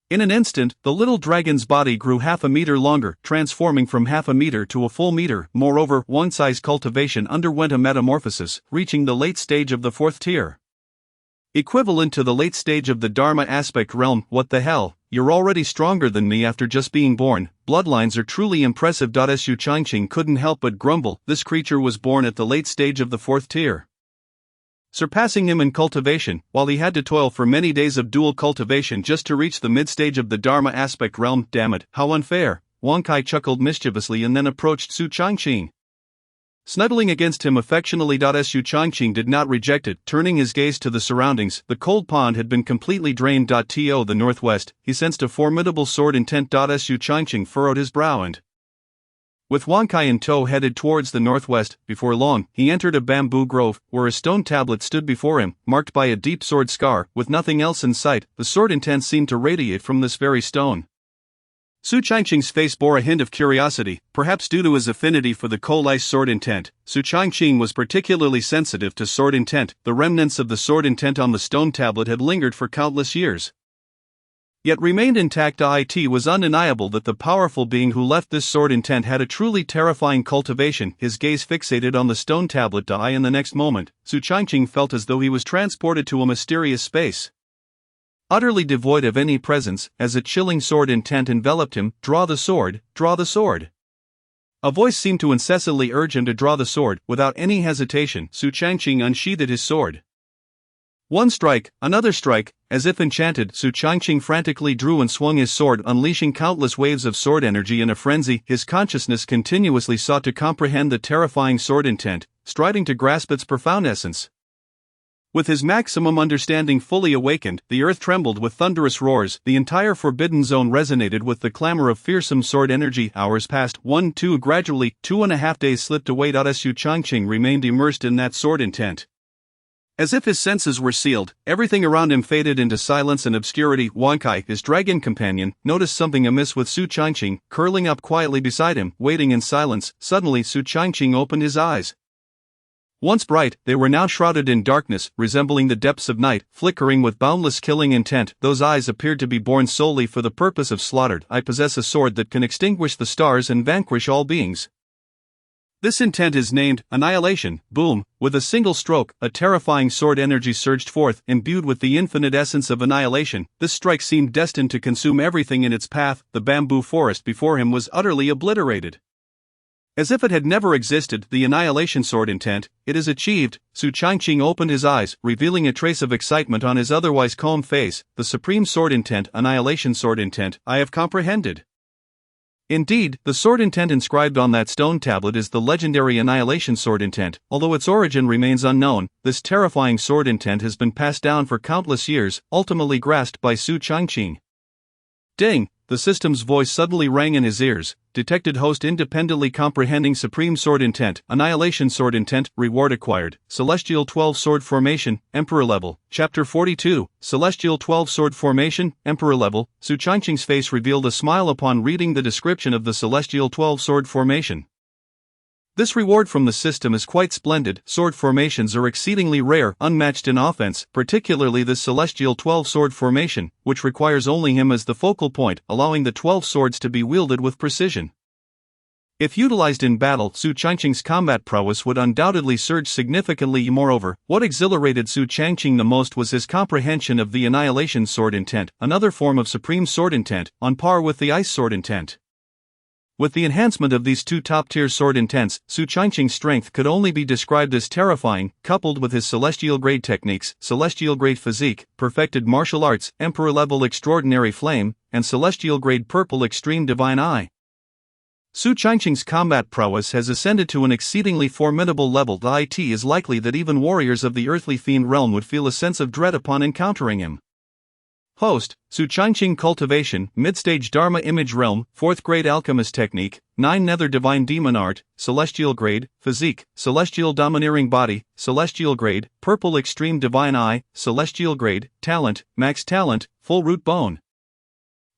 In an instant, the little dragon's body grew half a meter longer, transforming from half a meter to a full meter. Moreover, Wankai's cultivation underwent a metamorphosis, reaching the late stage of the 4th tier. Equivalent to the late stage of the Dharma aspect realm. What the hell, you're already stronger than me after just being born. Bloodlines are truly impressive. Su Changqing couldn't help but grumble, this creature was born at the late stage of the 4th tier, surpassing him in cultivation, while he had to toil for many days of dual cultivation just to reach the mid-stage of the Dharma aspect realm. Damn it, how unfair. Wankai chuckled mischievously and then approached Su Changqing, snuggling against him affectionately. Su Changqing did not reject it, turning his gaze to the surroundings. The cold pond had been completely drained. To the northwest, he sensed a formidable sword intent. Su Changqing furrowed his brow and, with Wankai in tow, headed towards the northwest. Before long, he entered a bamboo grove, where a stone tablet stood before him, marked by a deep sword scar. With nothing else in sight, the sword intent seemed to radiate from this very stone. Su Changqing's face bore a hint of curiosity, perhaps due to his affinity for the coal-ice sword intent. Su Changqing was particularly sensitive to sword intent. The remnants of the sword intent on the stone tablet had lingered for countless years, yet remained intact. It was undeniable that the powerful being who left this sword intent had a truly terrifying cultivation. His gaze fixated on the stone tablet. In the next moment, Su Changqing felt as though he was transported to a mysterious space, utterly devoid of any presence, as a chilling sword intent enveloped him. Draw the sword, draw the sword. A voice seemed to incessantly urge him to draw the sword. Without any hesitation, Su Changqing unsheathed his sword. One strike, another strike, as if enchanted, Su Changqing frantically drew and swung his sword, unleashing countless waves of sword energy in a frenzy. His consciousness continuously sought to comprehend the terrifying sword intent, striving to grasp its profound essence. With his maximum understanding fully awakened, the earth trembled with thunderous roars. The entire forbidden zone resonated with the clamor of fearsome sword energy. Hours passed, 1-2 gradually, 2.5 days slipped away. Su Changqing remained immersed in that sword intent. As if his senses were sealed, everything around him faded into silence and obscurity. Wankai, his dragon companion, noticed something amiss with Su Changqing, curling up quietly beside him, waiting in silence. Suddenly Su Changqing opened his eyes. Once bright, they were now shrouded in darkness, resembling the depths of night, flickering with boundless killing intent. Those eyes appeared to be born solely for the purpose of slaughter. I possess a sword that can extinguish the stars and vanquish all beings. This intent is named Annihilation. Boom! With a single stroke, a terrifying sword energy surged forth, imbued with the infinite essence of annihilation. This strike seemed destined to consume everything in its path. The bamboo forest before him was utterly obliterated, as if it had never existed. The Annihilation sword intent, it is achieved. Su Changqing opened his eyes, revealing a trace of excitement on his otherwise calm face. The supreme sword intent, Annihilation sword intent, I have comprehended. Indeed, the sword intent inscribed on that stone tablet is the legendary Annihilation sword intent. Although its origin remains unknown, this terrifying sword intent has been passed down for countless years, ultimately grasped by Su Changqing. Ding! The system's voice suddenly rang in his ears. Detected host independently comprehending supreme sword intent, Annihilation sword intent, reward acquired, Celestial 12 sword formation, Emperor level, Chapter 42, Celestial 12 sword formation, Emperor level. Su Changqing's face revealed a smile upon reading the description of the Celestial 12 sword formation. This reward from the system is quite splendid. Sword formations are exceedingly rare, unmatched in offense, particularly this Celestial 12 sword formation, which requires only him as the focal point, allowing the 12 swords to be wielded with precision. If utilized in battle, Su Changqing's combat prowess would undoubtedly surge significantly. Moreover, what exhilarated Su Changqing the most was his comprehension of the Annihilation sword intent, another form of supreme sword intent, on par with the ice sword intent. With the enhancement of these two top-tier sword intents, Su Changqing's strength could only be described as terrifying, coupled with his celestial-grade techniques, celestial-grade physique, perfected martial arts, emperor-level extraordinary flame, and celestial-grade purple extreme divine eye. Su Changqing's combat prowess has ascended to an exceedingly formidable level. It is likely that even warriors of the earthly fiend realm would feel a sense of dread upon encountering him. Host, Su Changqing Cultivation, Mid-Stage Dharma Image Realm, 4th Grade Alchemist Technique, 9 Nether Divine Demon Art, Celestial Grade, Physique, Celestial Domineering Body, Celestial Grade, Purple Extreme Divine Eye, Celestial Grade, Talent, Max Talent, Full Root Bone.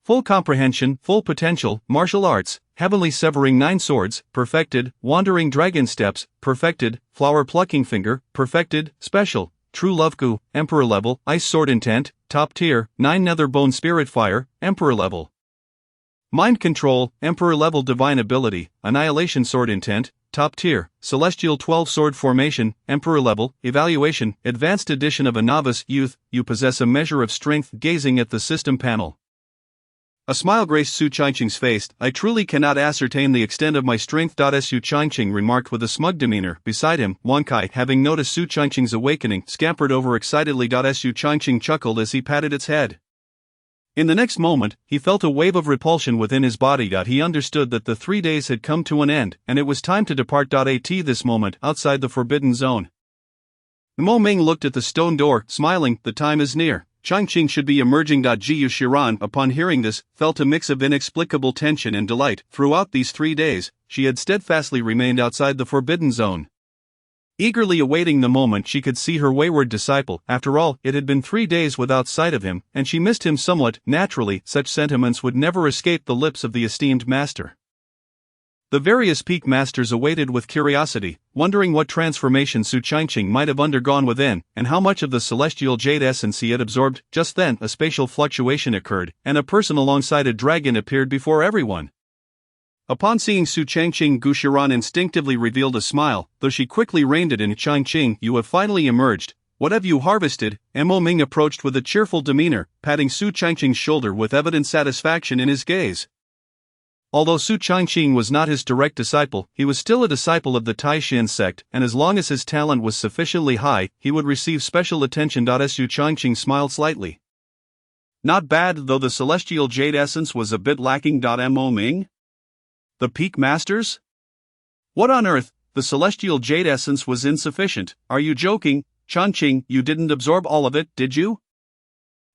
Full Comprehension, Full Potential, Martial Arts, Heavenly Severing 9 Swords, Perfected, Wandering Dragon Steps, Perfected, Flower Plucking Finger, Perfected, Special, True Love Gu, Emperor Level, Ice Sword Intent, Top Tier, 9 Nether Bone Spirit Fire, Emperor Level. Mind Control, Emperor Level Divine Ability, Annihilation Sword Intent, Top Tier, Celestial 12 Sword Formation, Emperor Level, Evaluation, Advanced Edition of a Novice Youth, you possess a measure of strength. Gazing at the system panel, a smile graced Su Changqing's face. I truly cannot ascertain the extent of my strength. Su Changqing remarked with a smug demeanor. Beside him, Wang Kai, having noticed Su Changqing's awakening, scampered over excitedly. Su Changqing chuckled as he patted its head. In the next moment, he felt a wave of repulsion within his body. He understood that the 3 days had come to an end, and it was time to depart. At this moment, outside the forbidden zone, Mo Ming looked at the stone door, smiling. The time is near. Changqing should be emerging. Jiu Shiran, upon hearing this, felt a mix of inexplicable tension and delight. Throughout these 3 days, she had steadfastly remained outside the forbidden zone, eagerly awaiting the moment she could see her wayward disciple. After all, it had been 3 days without sight of him, and she missed him somewhat. Naturally, such sentiments would never escape the lips of the esteemed master. The various peak masters awaited with curiosity, wondering what transformation Su Changqing might have undergone within, and how much of the celestial jade essence he had absorbed. Just then, a spatial fluctuation occurred, and a person alongside a dragon appeared before everyone. Upon seeing Su Changqing, Gu Shiran instinctively revealed a smile, though she quickly reined it in. Changqing, you have finally emerged. What have you harvested? Mo Ming approached with a cheerful demeanor, patting Su Changqing's shoulder with evident satisfaction in his gaze. Although Su Changqing was not his direct disciple, he was still a disciple of the Taishan sect, and as long as his talent was sufficiently high, he would receive special attention. Su Changqing smiled slightly. Not bad, though the celestial jade essence was a bit lacking. Mo Ming? The peak masters? What on earth? The celestial jade essence was insufficient. Are you joking? Changqing, you didn't absorb all of it, did you?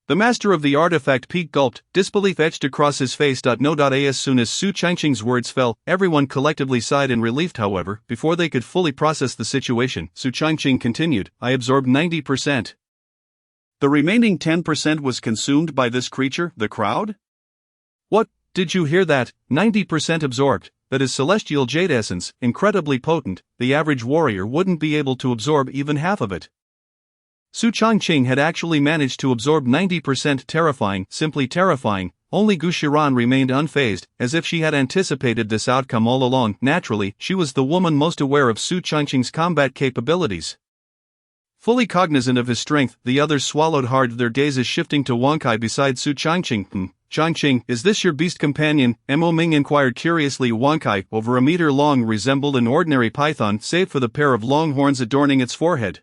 The master of the artifact peak gulped, disbelief etched across his face. No. As soon as Su Changqing's words fell, everyone collectively sighed in relief. However, before they could fully process the situation, Su Changqing continued, I absorbed 90%. The remaining 10% was consumed by this creature, the crowd? What, did you hear that? 90% absorbed. That is celestial jade essence, incredibly potent. The average warrior wouldn't be able to absorb even half of it. Su Changqing had actually managed to absorb 90%. Terrifying, simply terrifying. Only Gu Shiran remained unfazed, as if she had anticipated this outcome all along. Naturally, she was the woman most aware of Su Changqing's combat capabilities. Fully cognizant of his strength, the others swallowed hard, their gazes shifting to Wang Kai beside Su Changqing. Changqing, is this your beast companion? Mo Ming inquired curiously. Wang Kai, over a meter long, resembled an ordinary python, save for the pair of long horns adorning its forehead.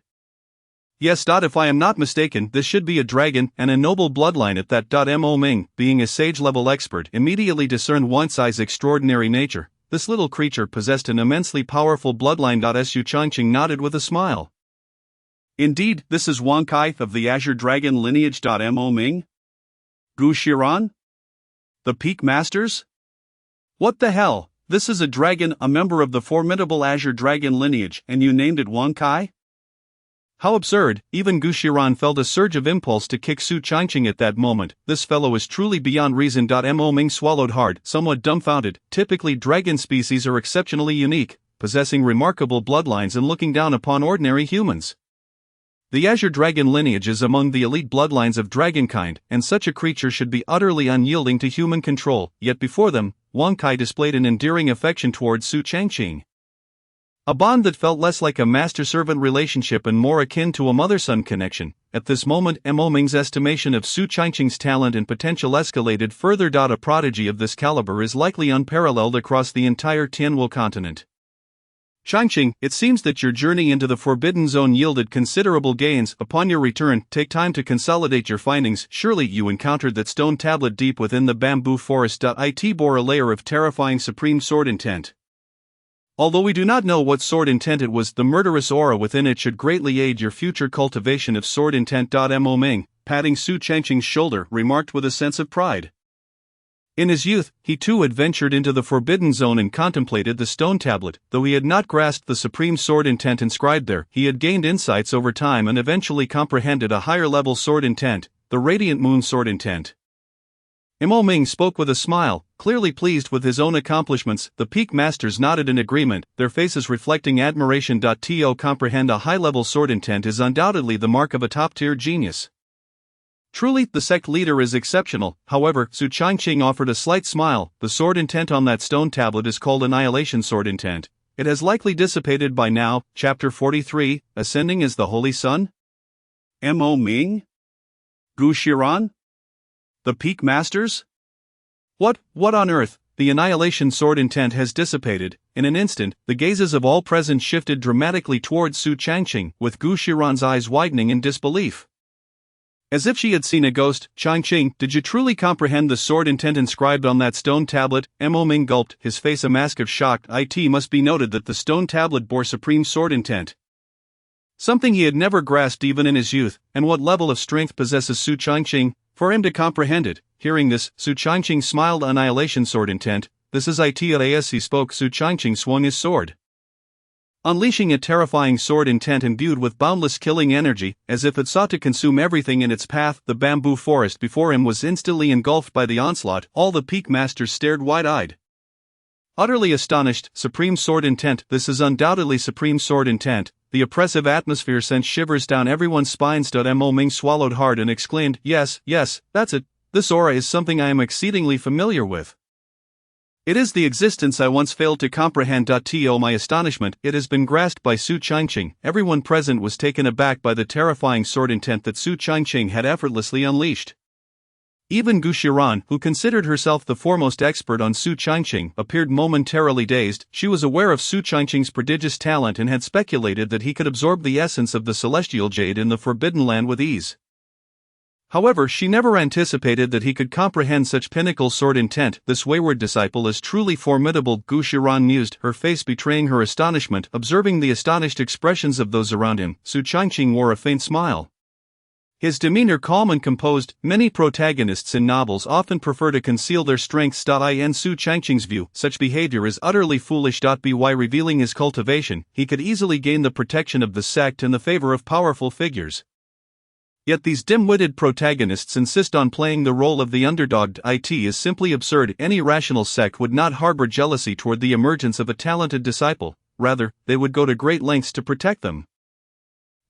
Yes. If I am not mistaken, this should be a dragon, and a noble bloodline at that. Mo Ming, being a sage-level expert, immediately discerned Wang Kai's extraordinary nature. This little creature possessed an immensely powerful bloodline. Su Changqing nodded with a smile. Indeed, this is Wang Kai of the Azure Dragon lineage. Mo Ming? Gu Shiran? The Peak Masters? What the hell? This is a dragon, a member of the formidable Azure Dragon lineage, and you named it Wang Kai? How absurd! Even Gu Shiran felt a surge of impulse to kick Su Changqing at that moment. This fellow is truly beyond reason. Mo Ming swallowed hard, somewhat dumbfounded. Typically, dragon species are exceptionally unique, possessing remarkable bloodlines and looking down upon ordinary humans. The Azure Dragon lineage is among the elite bloodlines of dragonkind, and such a creature should be utterly unyielding to human control. Yet before them, Wang Kai displayed an endearing affection towards Su Changqing. A bond that felt less like a master-servant relationship and more akin to a mother-son connection. At this moment, Mo Ming's estimation of Su Changqing's talent and potential escalated further. A prodigy of this caliber is likely unparalleled across the entire Tianwu continent. Changqing, it seems that your journey into the Forbidden Zone yielded considerable gains. Upon your return, take time to consolidate your findings. Surely you encountered that stone tablet deep within the bamboo forest. It bore a layer of terrifying supreme sword intent. Although we do not know what sword intent it was, the murderous aura within it should greatly aid your future cultivation of sword intent. Mo Ming, patting Su Changqing's shoulder, remarked with a sense of pride. In his youth, he too had ventured into the Forbidden Zone and contemplated the stone tablet. Though he had not grasped the supreme sword intent inscribed there, he had gained insights over time and eventually comprehended a higher-level sword intent, the Radiant Moon sword intent. Mo Ming spoke with a smile, clearly pleased with his own accomplishments. The peak masters nodded in agreement, their faces reflecting admiration. To comprehend a high-level sword intent is undoubtedly the mark of a top-tier genius. Truly, the sect leader is exceptional. However, Su Changqing offered a slight smile. The sword intent on that stone tablet is called Annihilation Sword Intent. It has likely dissipated by now. Chapter 43, Ascending as the Holy Sun? Mo Ming? Gu Shiran? The Peak Masters? What on earth? The Annihilation Sword Intent has dissipated. In an instant, the gazes of all present shifted dramatically towards Su Changqing, with Gu Shiran's eyes widening in disbelief. As if she had seen a ghost. Changqing, did you truly comprehend the sword intent inscribed on that stone tablet? Mo Ming gulped, his face a mask of shock. It must be noted that the stone tablet bore supreme sword intent. Something he had never grasped even in his youth. And what level of strength possesses Su Changqing for him to comprehend it? Hearing this, Su Changqing smiled. Annihilation sword intent. This is it. As he spoke, Su Changqing swung his sword, unleashing a terrifying sword intent imbued with boundless killing energy, as if it sought to consume everything in its path. The bamboo forest before him was instantly engulfed by the onslaught. All the peak masters stared wide-eyed, utterly astonished. Supreme sword intent. This is undoubtedly supreme sword intent. The oppressive atmosphere sent shivers down everyone's spines. Mo Ming swallowed hard and exclaimed, yes, that's it. This aura is something I am exceedingly familiar with. It is the existence I once failed to comprehend. To my astonishment, it has been grasped by Su Changqing. Everyone present was taken aback by the terrifying sword intent that Su Changqing had effortlessly unleashed. Even Gu Shiran, who considered herself the foremost expert on Su Changqing, appeared momentarily dazed. She was aware of Su Changqing's prodigious talent and had speculated that he could absorb the essence of the celestial jade in the Forbidden Land with ease. However, she never anticipated that he could comprehend such pinnacle sword intent. This wayward disciple is truly formidable, Gu Shiran mused, her face betraying her astonishment. Observing the astonished expressions of those around him, Su Changqing wore a faint smile, his demeanor calm and composed. Many protagonists in novels often prefer to conceal their strengths. In Su Changqing's view, such behavior is utterly foolish. By revealing his cultivation, he could easily gain the protection of the sect and the favor of powerful figures. Yet these dim-witted protagonists insist on playing the role of the underdog. It is simply absurd. Any rational sect would not harbor jealousy toward the emergence of a talented disciple. Rather, they would go to great lengths to protect them.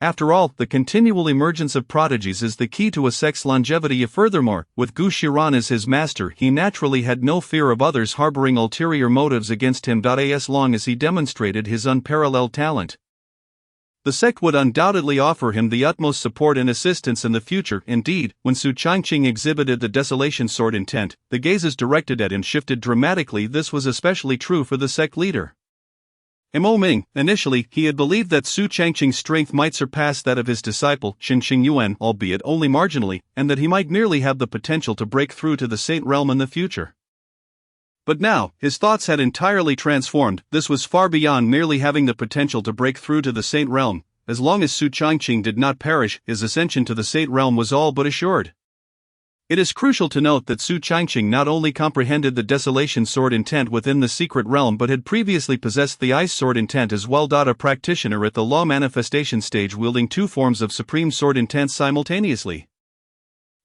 After all, the continual emergence of prodigies is the key to a sect's longevity. Furthermore, with Gu Shiran as his master, he naturally had no fear of others harboring ulterior motives against him. As long as he demonstrated his unparalleled talent, the sect would undoubtedly offer him the utmost support and assistance in the future. Indeed, when Su Changqing exhibited the Desolation Sword intent, the gazes directed at him shifted dramatically. This was especially true for the sect leader, Mo Ming. Initially, he had believed that Su Changqing's strength might surpass that of his disciple, Qingqing Yuan, albeit only marginally, and that he might merely have the potential to break through to the Saint Realm in the future. But now, his thoughts had entirely transformed. This was far beyond merely having the potential to break through to the Saint Realm. As long as Su Changqing did not perish, his ascension to the Saint Realm was all but assured. It is crucial to note that Su Changqing not only comprehended the Desolation Sword intent within the secret realm but had previously possessed the Ice Sword intent as well. A practitioner at the Law Manifestation stage wielding two forms of Supreme Sword intent simultaneously.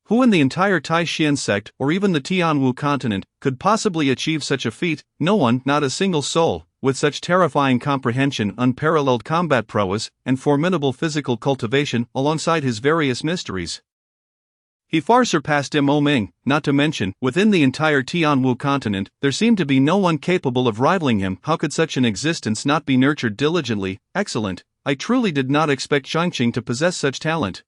Who in the entire Tai-Hsien sect, or even the Tianwu continent, could possibly achieve such a feat? No one, not a single soul, with such terrifying comprehension, unparalleled combat prowess, and formidable physical cultivation, alongside his various mysteries. He far surpassed Mo Ming, not to mention, within the entire Tianwu continent, there seemed to be no one capable of rivaling him. How could such an existence not be nurtured diligently? Excellent, I truly did not expect Changqing to possess such talent.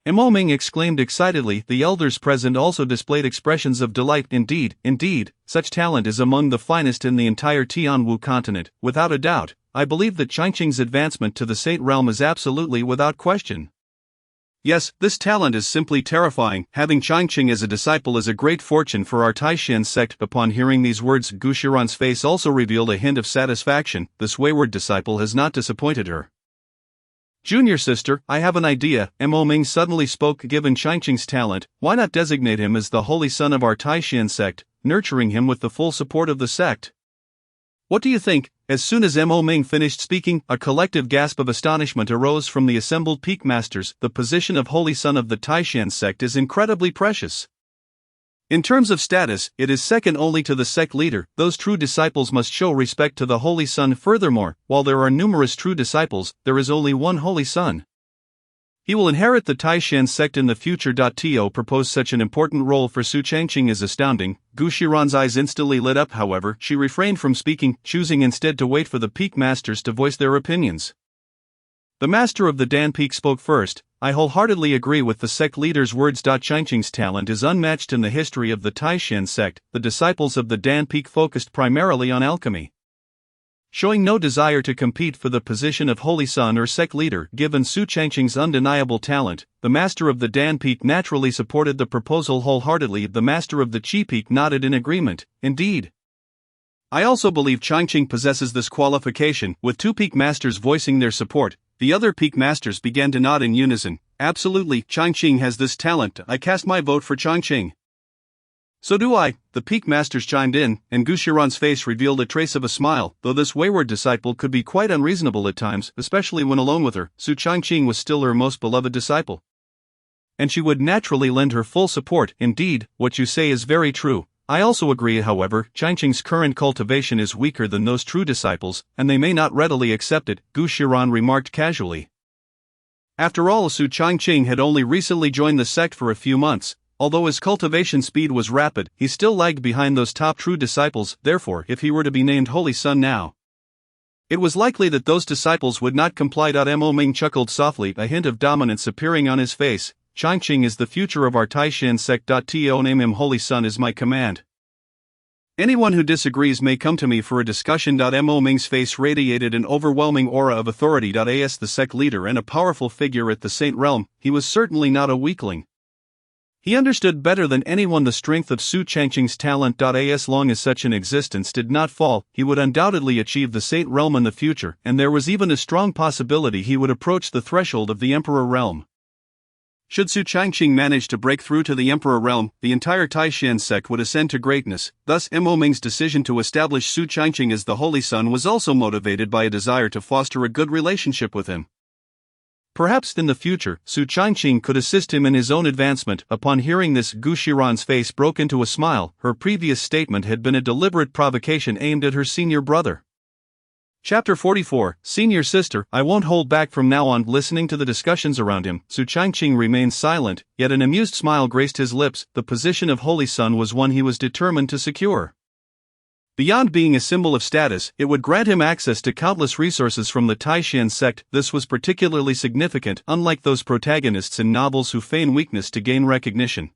Mo Ming exclaimed excitedly. The elders present also displayed expressions of delight. Indeed, such talent is among the finest in the entire Tianwu continent. Without a doubt, I believe that Changqing's advancement to the Saint Realm is absolutely without question. Yes, this talent is simply terrifying. Having Changqing as a disciple is a great fortune for our Taishan sect. Upon hearing these words, Gu Shiran's face also revealed a hint of satisfaction. This wayward disciple has not disappointed her. Junior sister, I have an idea, Mo Ming suddenly spoke. Given Changqing's talent, why not designate him as the holy son of our Taishan sect, nurturing him with the full support of the sect? What do you think? As soon as Mo Ming finished speaking, a collective gasp of astonishment arose from the assembled peak masters. The position of holy son of the Taishan sect is incredibly precious. In terms of status, it is second only to the sect leader. Those true disciples must show respect to the holy son. Furthermore, while there are numerous true disciples, there is only one holy son. He will inherit the Taishan sect in the future. To propose such an important role for Su Changqing is astounding. Gu Shiran's eyes instantly lit up. However, she refrained from speaking, choosing instead to wait for the peak masters to voice their opinions. The master of the Dan Peak spoke first. I wholeheartedly agree with the sect leader's words. Changqing's talent is unmatched in the history of the Taishan sect. The disciples of the Dan Peak focused primarily on alchemy, showing no desire to compete for the position of holy son or sect leader. Given Su Changqing's undeniable talent, the master of the Dan Peak naturally supported the proposal wholeheartedly. The master of the Chi Peak nodded in agreement. Indeed, I also believe Changqing possesses this qualification. With two peak masters voicing their support, the other peak masters began to nod in unison. Absolutely, Changqing has this talent. I cast my vote for Changqing. So do I, the peak masters chimed in, and Gu Shiran's face revealed a trace of a smile. Though this wayward disciple could be quite unreasonable at times, especially when alone with her, Su Changqing was still her most beloved disciple, and she would naturally lend her full support. Indeed, what you say is very true. I also agree. However, Changqing's current cultivation is weaker than those true disciples, and they may not readily accept it, Gu Shiran remarked casually. After all, Su Changqing had only recently joined the sect for a few months. Although his cultivation speed was rapid, he still lagged behind those top true disciples. Therefore, if he were to be named Holy Son now, it was likely that those disciples would not comply. Mo Ming chuckled softly, a hint of dominance appearing on his face. Changqing is the future of our Taishan sect. To name him Holy Son is my command. Anyone who disagrees may come to me for a discussion. Mo Ming's face radiated an overwhelming aura of authority. As the sect leader and a powerful figure at the Saint Realm, he was certainly not a weakling. He understood better than anyone the strength of Su Changqing's talent. As long as such an existence did not fall, he would undoubtedly achieve the Saint Realm in the future, and there was even a strong possibility he would approach the threshold of the Emperor Realm. Should Su Changqing manage to break through to the Emperor Realm, the entire Taishan sect would ascend to greatness. Thus, Mo Ming's decision to establish Su Changqing as the Holy Son was also motivated by a desire to foster a good relationship with him. Perhaps in the future, Su Changqing could assist him in his own advancement. Upon hearing this, Gu Shiran's face broke into a smile. Her previous statement had been a deliberate provocation aimed at her senior brother. Chapter 44, Senior Sister. I won't hold back from now on. Listening to the discussions around him, Su Changqing remained silent, yet an amused smile graced his lips. The position of Holy Son was one he was determined to secure. Beyond being a symbol of status, it would grant him access to countless resources from the Taishan sect. This was particularly significant, unlike those protagonists in novels who feign weakness to gain recognition.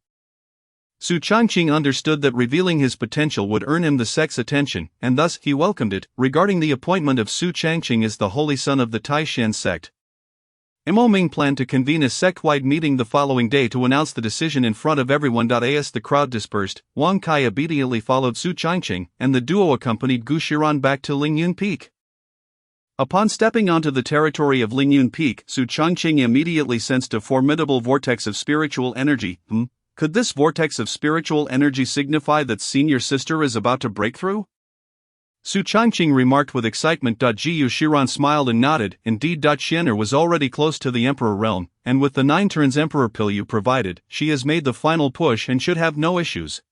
Su Changqing understood that revealing his potential would earn him the sect's attention, and thus he welcomed it. Regarding the appointment of Su Changqing as the Holy Son of the Taishan sect, Mo Ming planned to convene a sect-wide meeting the following day to announce the decision in front of everyone. As the crowd dispersed, Wang Kai obediently followed Su Changqing, and the duo accompanied Gu Shiran back to Lingyun Peak. Upon stepping onto the territory of Lingyun Peak, Su Changqing immediately sensed a formidable vortex of spiritual energy. Could this vortex of spiritual energy signify that Senior Sister is about to break through? Su Changqing remarked with excitement. Gu Shiran smiled and nodded. Indeed, Xian'er was already close to the Emperor Realm, and with the 9 turns Emperor pill you provided, she has made the final push and should have no issues.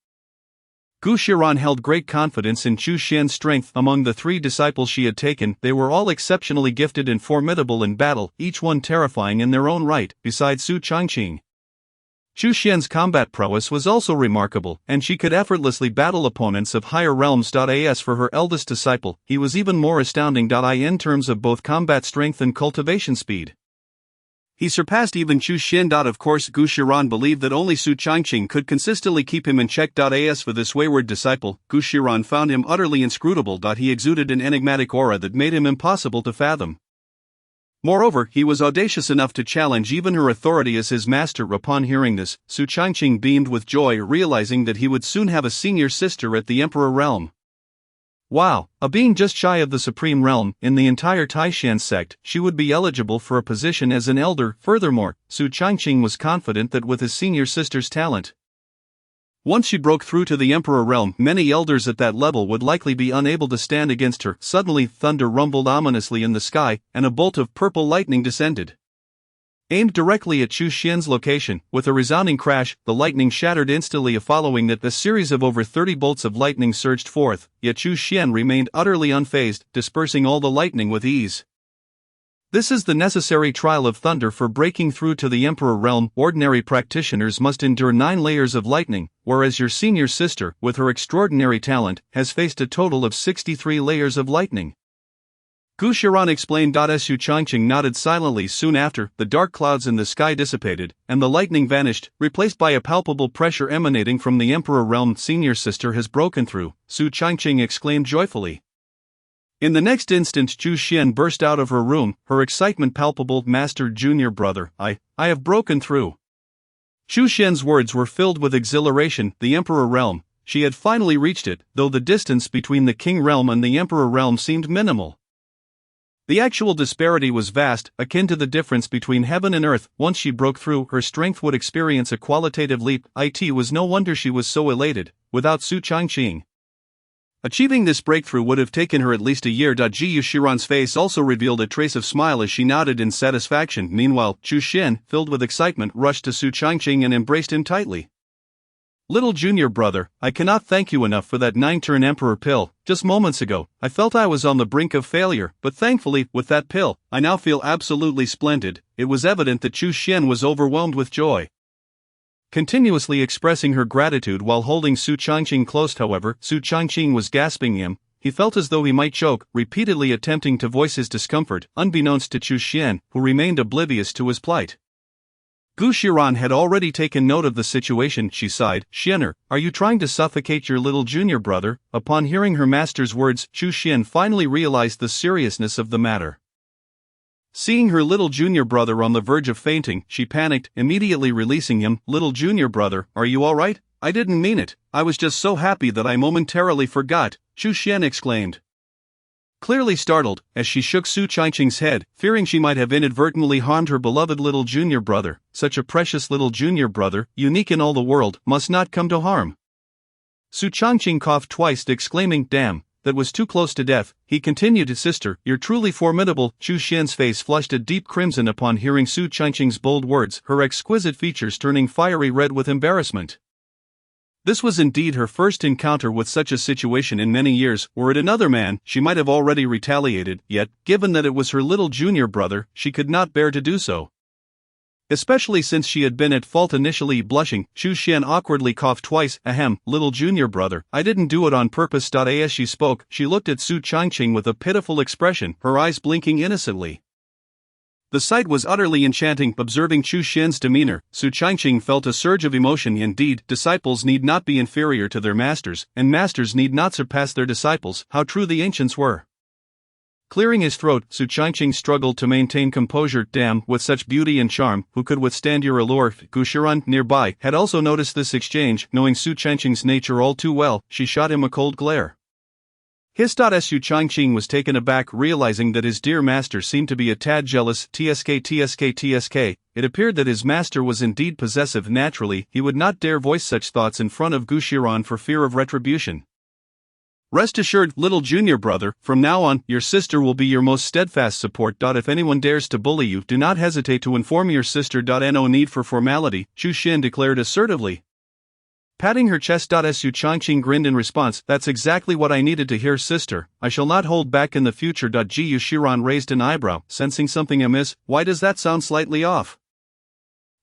Gu Shiran held great confidence in Chu Xian's strength. Among the 3 disciples she had taken, they were all exceptionally gifted and formidable in battle, each one terrifying in their own right, besides Su Changqing. Chu Xian's combat prowess was also remarkable, and she could effortlessly battle opponents of higher realms. As for her eldest disciple, he was even more astounding. In terms of both combat strength and cultivation speed, he surpassed even Chu Xian. Of course, Gu Shiran believed that only Su Changqing could consistently keep him in check. As for this wayward disciple, Gu Shiran found him utterly inscrutable. He exuded an enigmatic aura that made him impossible to fathom. Moreover, he was audacious enough to challenge even her authority as his master. Upon hearing this, Su Changqing beamed with joy, realizing that he would soon have a senior sister at the Emperor realm. Wow, a being just shy of the supreme realm in the entire Taishan sect, she would be eligible for a position as an elder. Furthermore, Su Changqing was confident that with his senior sister's talent, once she broke through to the Emperor realm, many elders at that level would likely be unable to stand against her. Suddenly, thunder rumbled ominously in the sky, and a bolt of purple lightning descended, aimed directly at Chu Xian's location. With a resounding crash, the lightning shattered instantly. Following that, a series of over 30 bolts of lightning surged forth, yet Chu Xian remained utterly unfazed, dispersing all the lightning with ease. This is the necessary trial of thunder for breaking through to the Emperor realm. Ordinary practitioners must endure 9 layers of lightning, whereas your senior sister, with her extraordinary talent, has faced a total of 63 layers of lightning. Gu Shiran explained. Su Changqing nodded silently. Soon after, the dark clouds in the sky dissipated, and the lightning vanished, replaced by a palpable pressure emanating from the Emperor realm. Senior sister has broken through, Su Changqing exclaimed joyfully. In the next instant, Chu Xian burst out of her room, her excitement palpable. Master, junior brother, I have broken through. Chu Xian's words were filled with exhilaration. The Emperor realm, she had finally reached it, though the distance between the King realm and the Emperor realm seemed minimal. The actual disparity was vast, akin to the difference between heaven and earth. Once she broke through, her strength would experience a qualitative leap. It was no wonder she was so elated. Without Su Changqing, achieving this breakthrough would have taken her at least a year. Gu Shiran's face also revealed a trace of smile as she nodded in satisfaction. Meanwhile, Chu Xian, filled with excitement, rushed to Su Changqing and embraced him tightly. Little junior brother, I cannot thank you enough for that 9-turn Emperor pill. Just moments ago, I felt I was on the brink of failure, but thankfully, with that pill, I now feel absolutely splendid. It was evident that Chu Xian was overwhelmed with joy, continuously expressing her gratitude while holding Su Changqing close. However, Su Changqing was gasping him. He felt as though he might choke, repeatedly attempting to voice his discomfort, unbeknownst to Chu Xian, who remained oblivious to his plight. Gu Shiran had already taken note of the situation. She sighed. Xianer, are you trying to suffocate your little junior brother? Upon hearing her master's words, Chu Xian finally realized the seriousness of the matter. Seeing her little junior brother on the verge of fainting, she panicked, immediately releasing him. Little junior brother, are you alright? I didn't mean it. I was just so happy that I momentarily forgot, Chu Xian exclaimed, clearly startled, as she shook Su Changqing's head, fearing she might have inadvertently harmed her beloved little junior brother. Such a precious little junior brother, unique in all the world, must not come to harm. Su Changqing coughed twice, exclaiming, damn, that was too close to death. He continued, sister, you're truly formidable. Chu Xian's face flushed a deep crimson upon hearing Su Changqing's bold words, her exquisite features turning fiery red with embarrassment. This was indeed her first encounter with such a situation in many years. Were it another man, she might have already retaliated, yet, given that it was her little junior brother, she could not bear to do so. Especially since she had been at fault initially. Blushing, Chu Xian awkwardly coughed twice. Ahem, little junior brother, I didn't do it on purpose. As she spoke, she looked at Su Changqing with a pitiful expression, her eyes blinking innocently. The sight was utterly enchanting. Observing Chu Xian's demeanor, Su Changqing felt a surge of emotion. Indeed, disciples need not be inferior to their masters, and masters need not surpass their disciples. How true the ancients were. Clearing his throat, Su Changqing struggled to maintain composure. Damn, with such beauty and charm, who could withstand your allure? Gu Shiran, nearby, had also noticed this exchange. Knowing Su Changqing's nature all too well, she shot him a cold glare. Su Changqing was taken aback, realizing that his dear master seemed to be a tad jealous. Tsk. It appeared that his master was indeed possessive. Naturally, he would not dare voice such thoughts in front of Gu Shiran for fear of retribution. Rest assured, little junior brother, from now on, your sister will be your most steadfast support. If anyone dares to bully you, do not hesitate to inform your sister. No need for formality, Chu Xian declared assertively, patting her chest. Su Changqing grinned in response. That's exactly what I needed to hear, sister. I shall not hold back in the future. Gu Shiran raised an eyebrow, sensing something amiss. Why does that sound slightly off?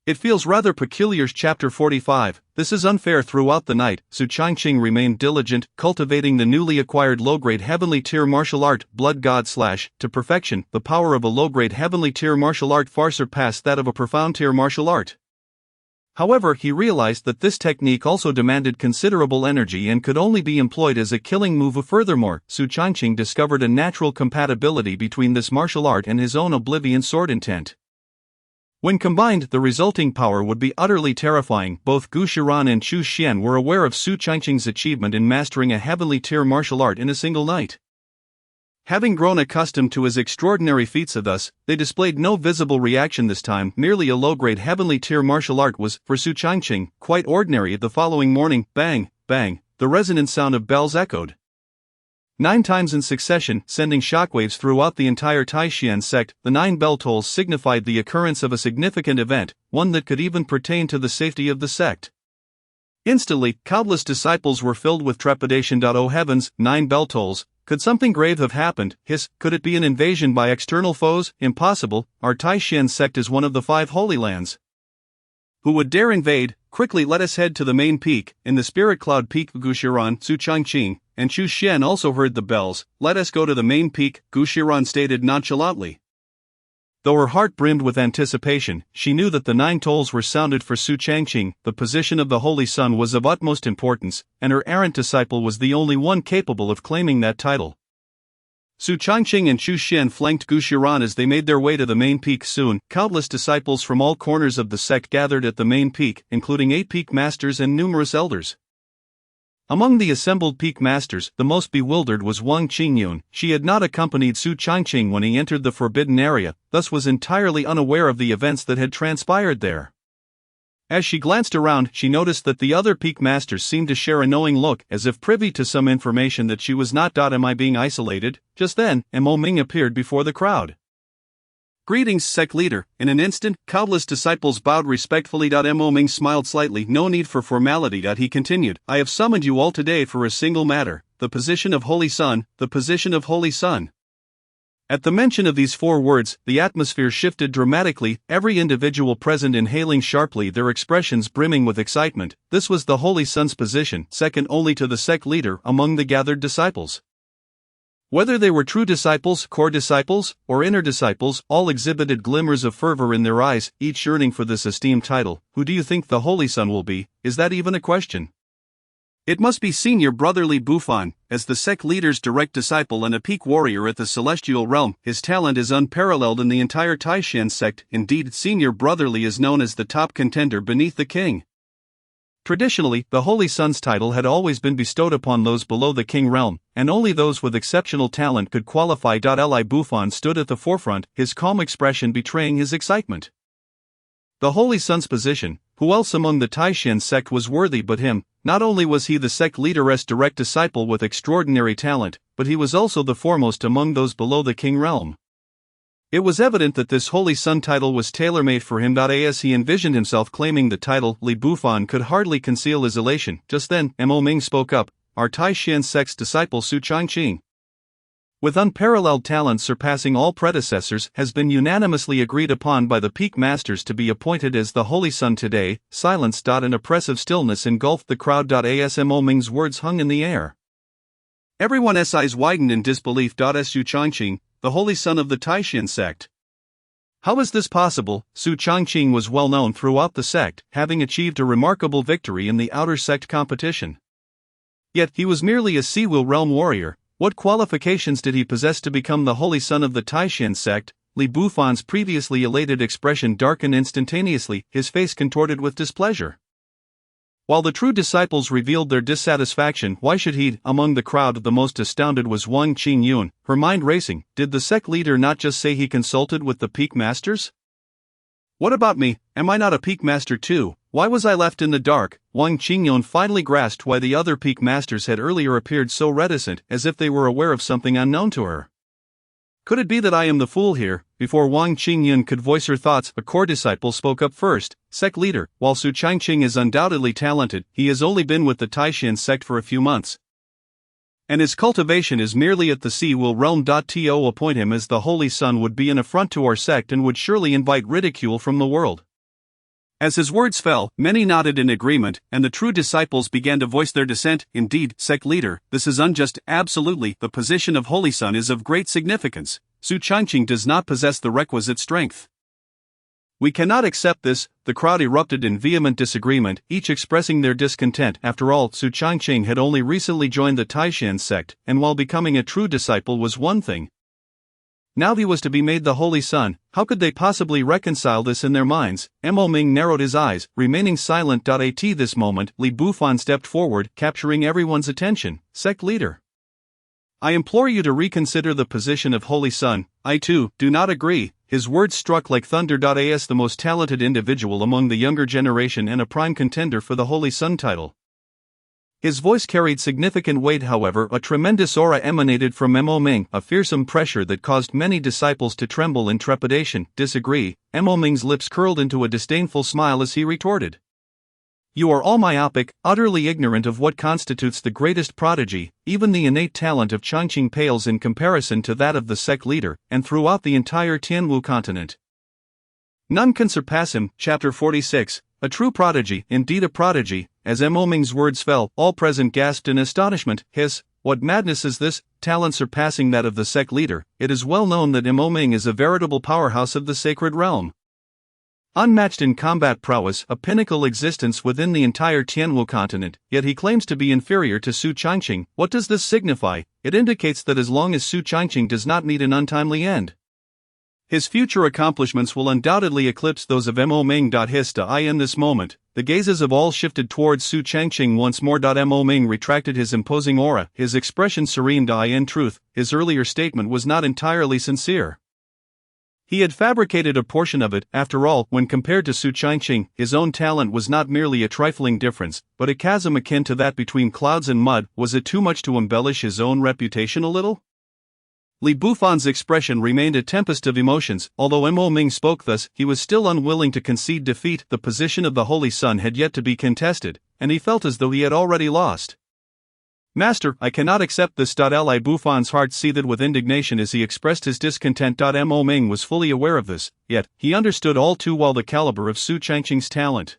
It feels rather peculiar. Chapter 45. This is unfair. Throughout the night, Su Changqing remained diligent, cultivating the newly acquired low-grade heavenly tier martial art, Blood God / to perfection. The power of a low-grade heavenly tier martial art far surpassed that of a profound tier martial art. However, he realized that this technique also demanded considerable energy and could only be employed as a killing move. Furthermore, Su Changqing discovered a natural compatibility between this martial art and his own oblivion sword intent. When combined, the resulting power would be utterly terrifying. Both Gu Shiran and Chu Xian were aware of Su Changqing's achievement in mastering a heavenly tier martial art in a single night. Having grown accustomed to his extraordinary feats thus, they displayed no visible reaction this time. Merely a low-grade heavenly tier martial art was, for Su Changqing, quite ordinary. The following morning, bang, bang, the resonant sound of bells echoed 9 times in succession, sending shockwaves throughout the entire Taishan sect. The 9 bell tolls signified the occurrence of a significant event, one that could even pertain to the safety of the sect. Instantly, countless disciples were filled with trepidation. Oh heavens, 9 bell tolls. Could something grave have happened? Could it be an invasion by external foes? Impossible. Our Taishan sect is one of the 5 holy lands. Who would dare invade? Quickly let us head to the main peak. In the spirit cloud peak, Gu Shiran, Su Changqing, and Chu Xian also heard the bells. Let us go to the main peak, Gu Shiran stated nonchalantly. Though her heart brimmed with anticipation, she knew that the 9 tolls were sounded for Su Changqing. The position of the Holy Sun was of utmost importance, and her errant disciple was the only one capable of claiming that title. Su Changqing and Chu Xian flanked Gu Shiran as they made their way to the main peak. Soon, countless disciples from all corners of the sect gathered at the main peak, including 8 peak masters and numerous elders. Among the assembled peak masters, the most bewildered was Wang Qingyun. She had not accompanied Su Changqing when he entered the forbidden area, thus was entirely unaware of the events that had transpired there. As she glanced around, she noticed that the other peak masters seemed to share a knowing look, as if privy to some information that she was not. Am I being isolated? Just then, Mo Ming appeared before the crowd. Greetings, sect leader. In an instant, countless disciples bowed respectfully. Mo Ming smiled slightly. No need for formality. He continued. I have summoned you all today for a single matter, the position of Holy Sun, the position of Holy Sun. At the mention of these 4 words, the atmosphere shifted dramatically, every individual present inhaling sharply, their expressions brimming with excitement. This was the Holy Sun's position, second only to the sect leader among the gathered disciples. Whether they were true disciples, core disciples, or inner disciples, all exhibited glimmers of fervor in their eyes, each yearning for this esteemed title. Who do you think the Holy Sun will be? Is that even a question? It must be Senior Brother Li Bufan, as the sect leader's direct disciple and a peak warrior at the celestial realm. His talent is unparalleled in the entire Taishan sect. Indeed, Senior Brother Li is known as the top contender beneath the king. Traditionally, the Holy Sun's title had always been bestowed upon those below the king realm, and only those with exceptional talent could qualify. Li Bufan stood at the forefront, his calm expression betraying his excitement. The Holy Sun's position, who else among the Taishan sect was worthy but him? Not only was he the sect leader's direct disciple with extraordinary talent, but he was also the foremost among those below the king realm. It was evident that this Holy Sun title was tailor-made for him. As he envisioned himself claiming the title, Li Bufan could hardly conceal his elation. Just then, Mo Ming spoke up, our Taishan sect's disciple Su Changqing, with unparalleled talent surpassing all predecessors, has been unanimously agreed upon by the peak masters to be appointed as the Holy Sun today. Silence. An oppressive stillness engulfed the crowd. As Mo Ming's words hung in the air, everyone's eyes widened in disbelief. Su Changqing, the Holy Sun of the Taishan sect. How is this possible? Su Changqing was well known throughout the sect, having achieved a remarkable victory in the outer sect competition. Yet he was merely a Siwil realm warrior. What qualifications did he possess to become the Holy Sun of the Taishan sect? Li Bufan's previously elated expression darkened instantaneously, his face contorted with displeasure. While the true disciples revealed their dissatisfaction, why should he? Among the crowd, the most astounded was Wang Qingyun, her mind racing. Did the sect leader not just say he consulted with the peak masters? What about me? Am I not a peak master too? Why was I left in the dark? Wang Qingyun finally grasped why the other peak masters had earlier appeared so reticent, as if they were aware of something unknown to her. Could it be that I am the fool here? Before Wang Qingyun could voice her thoughts, a core disciple spoke up first. Sect leader, while Su Changqing is undoubtedly talented, he has only been with the Taishan sect for a few months, and his cultivation is merely at the Siwil realm. To appoint him as the Holy Sun would be an affront to our sect and would surely invite ridicule from the world. As his words fell, many nodded in agreement, and the true disciples began to voice their dissent. Indeed, sect leader, this is unjust. Absolutely, the position of Holy Son is of great significance. Su Changqing does not possess the requisite strength. We cannot accept this. The crowd erupted in vehement disagreement, each expressing their discontent. After all, Su Changqing had only recently joined the Taishan sect, and while becoming a true disciple was one thing, now he was to be made the Holy Son. How could they possibly reconcile this in their minds? Mo Ming narrowed his eyes, remaining silent. At this moment, Li Bufan stepped forward, capturing everyone's attention. Sect leader, I implore you to reconsider the position of Holy Son. I too do not agree. His words struck like thunder. As the most talented individual among the younger generation and a prime contender for the Holy Son title, his voice carried significant weight. However, a tremendous aura emanated from Mo Ming, a fearsome pressure that caused many disciples to tremble in trepidation. Disagree? Mo Ming's lips curled into a disdainful smile as he retorted, you are all myopic, utterly ignorant of what constitutes the greatest prodigy. Even the innate talent of Changqing pales in comparison to that of the sect leader, and throughout the entire Tianwu continent, none can surpass him. Chapter 46. A true prodigy, indeed a prodigy. As Mo Ming's words fell, all present gasped in astonishment. What madness is this? Talent surpassing that of the sect leader. It is well known that Mo Ming is a veritable powerhouse of the sacred realm, unmatched in combat prowess, a pinnacle existence within the entire Tianwu continent, yet he claims to be inferior to Su Changqing. What does this signify? It indicates that as long as Su Changqing does not meet an untimely end, his future accomplishments will undoubtedly eclipse those of Mo Ming. In this moment, the gazes of all shifted towards Su Changqing once more. Mo Ming retracted his imposing aura, his expression serene. In truth, his earlier statement was not entirely sincere. He had fabricated a portion of it. After all, when compared to Su Changqing, his own talent was not merely a trifling difference, but a chasm akin to that between clouds and mud. Was it too much to embellish his own reputation a little? Li Bufan's expression remained a tempest of emotions. Although Mo Ming spoke thus, he was still unwilling to concede defeat. The position of the Holy Son had yet to be contested, and he felt as though he had already lost. Master, I cannot accept this. Li Bufan's heart seethed with indignation as he expressed his discontent. Mo Ming was fully aware of this, yet he understood all too well the caliber of Su Changqing's talent.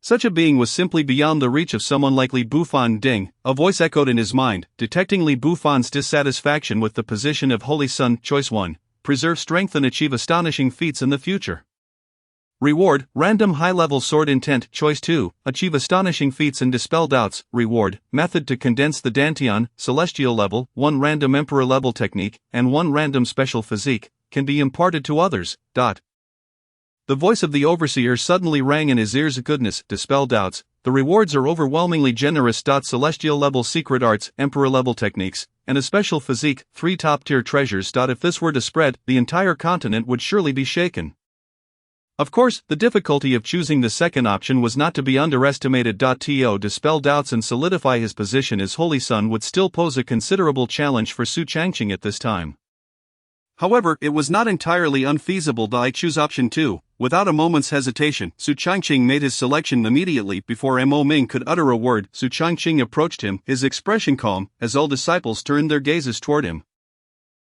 Such a being was simply beyond the reach of someone like Li Bufan. Ding, a voice echoed in his mind, detecting Li Bufan's dissatisfaction with the position of Holy Son. Choice 1. Preserve strength and achieve astonishing feats in the future. Reward, random high-level sword intent. Choice 2. Achieve astonishing feats and dispel doubts. Reward, method to condense the Dantian, celestial level, 1 random emperor level technique, and 1 random special physique, can be imparted to others. The voice of the overseer suddenly rang in his ears. Goodness, dispel doubts. The rewards are overwhelmingly generous. Celestial level secret arts, emperor level techniques, and a special physique, 3 top-tier treasures. If this were to spread, the entire continent would surely be shaken. Of course, the difficulty of choosing the second option was not to be underestimated. To dispel doubts and solidify his position as Holy Son would still pose a considerable challenge for Su Changqing at this time. However, it was not entirely unfeasible. I choose option 2. Without a moment's hesitation, Su Changqing made his selection immediately. Before Mo Ming could utter a word, Su Changqing approached him, his expression calm, as all disciples turned their gazes toward him.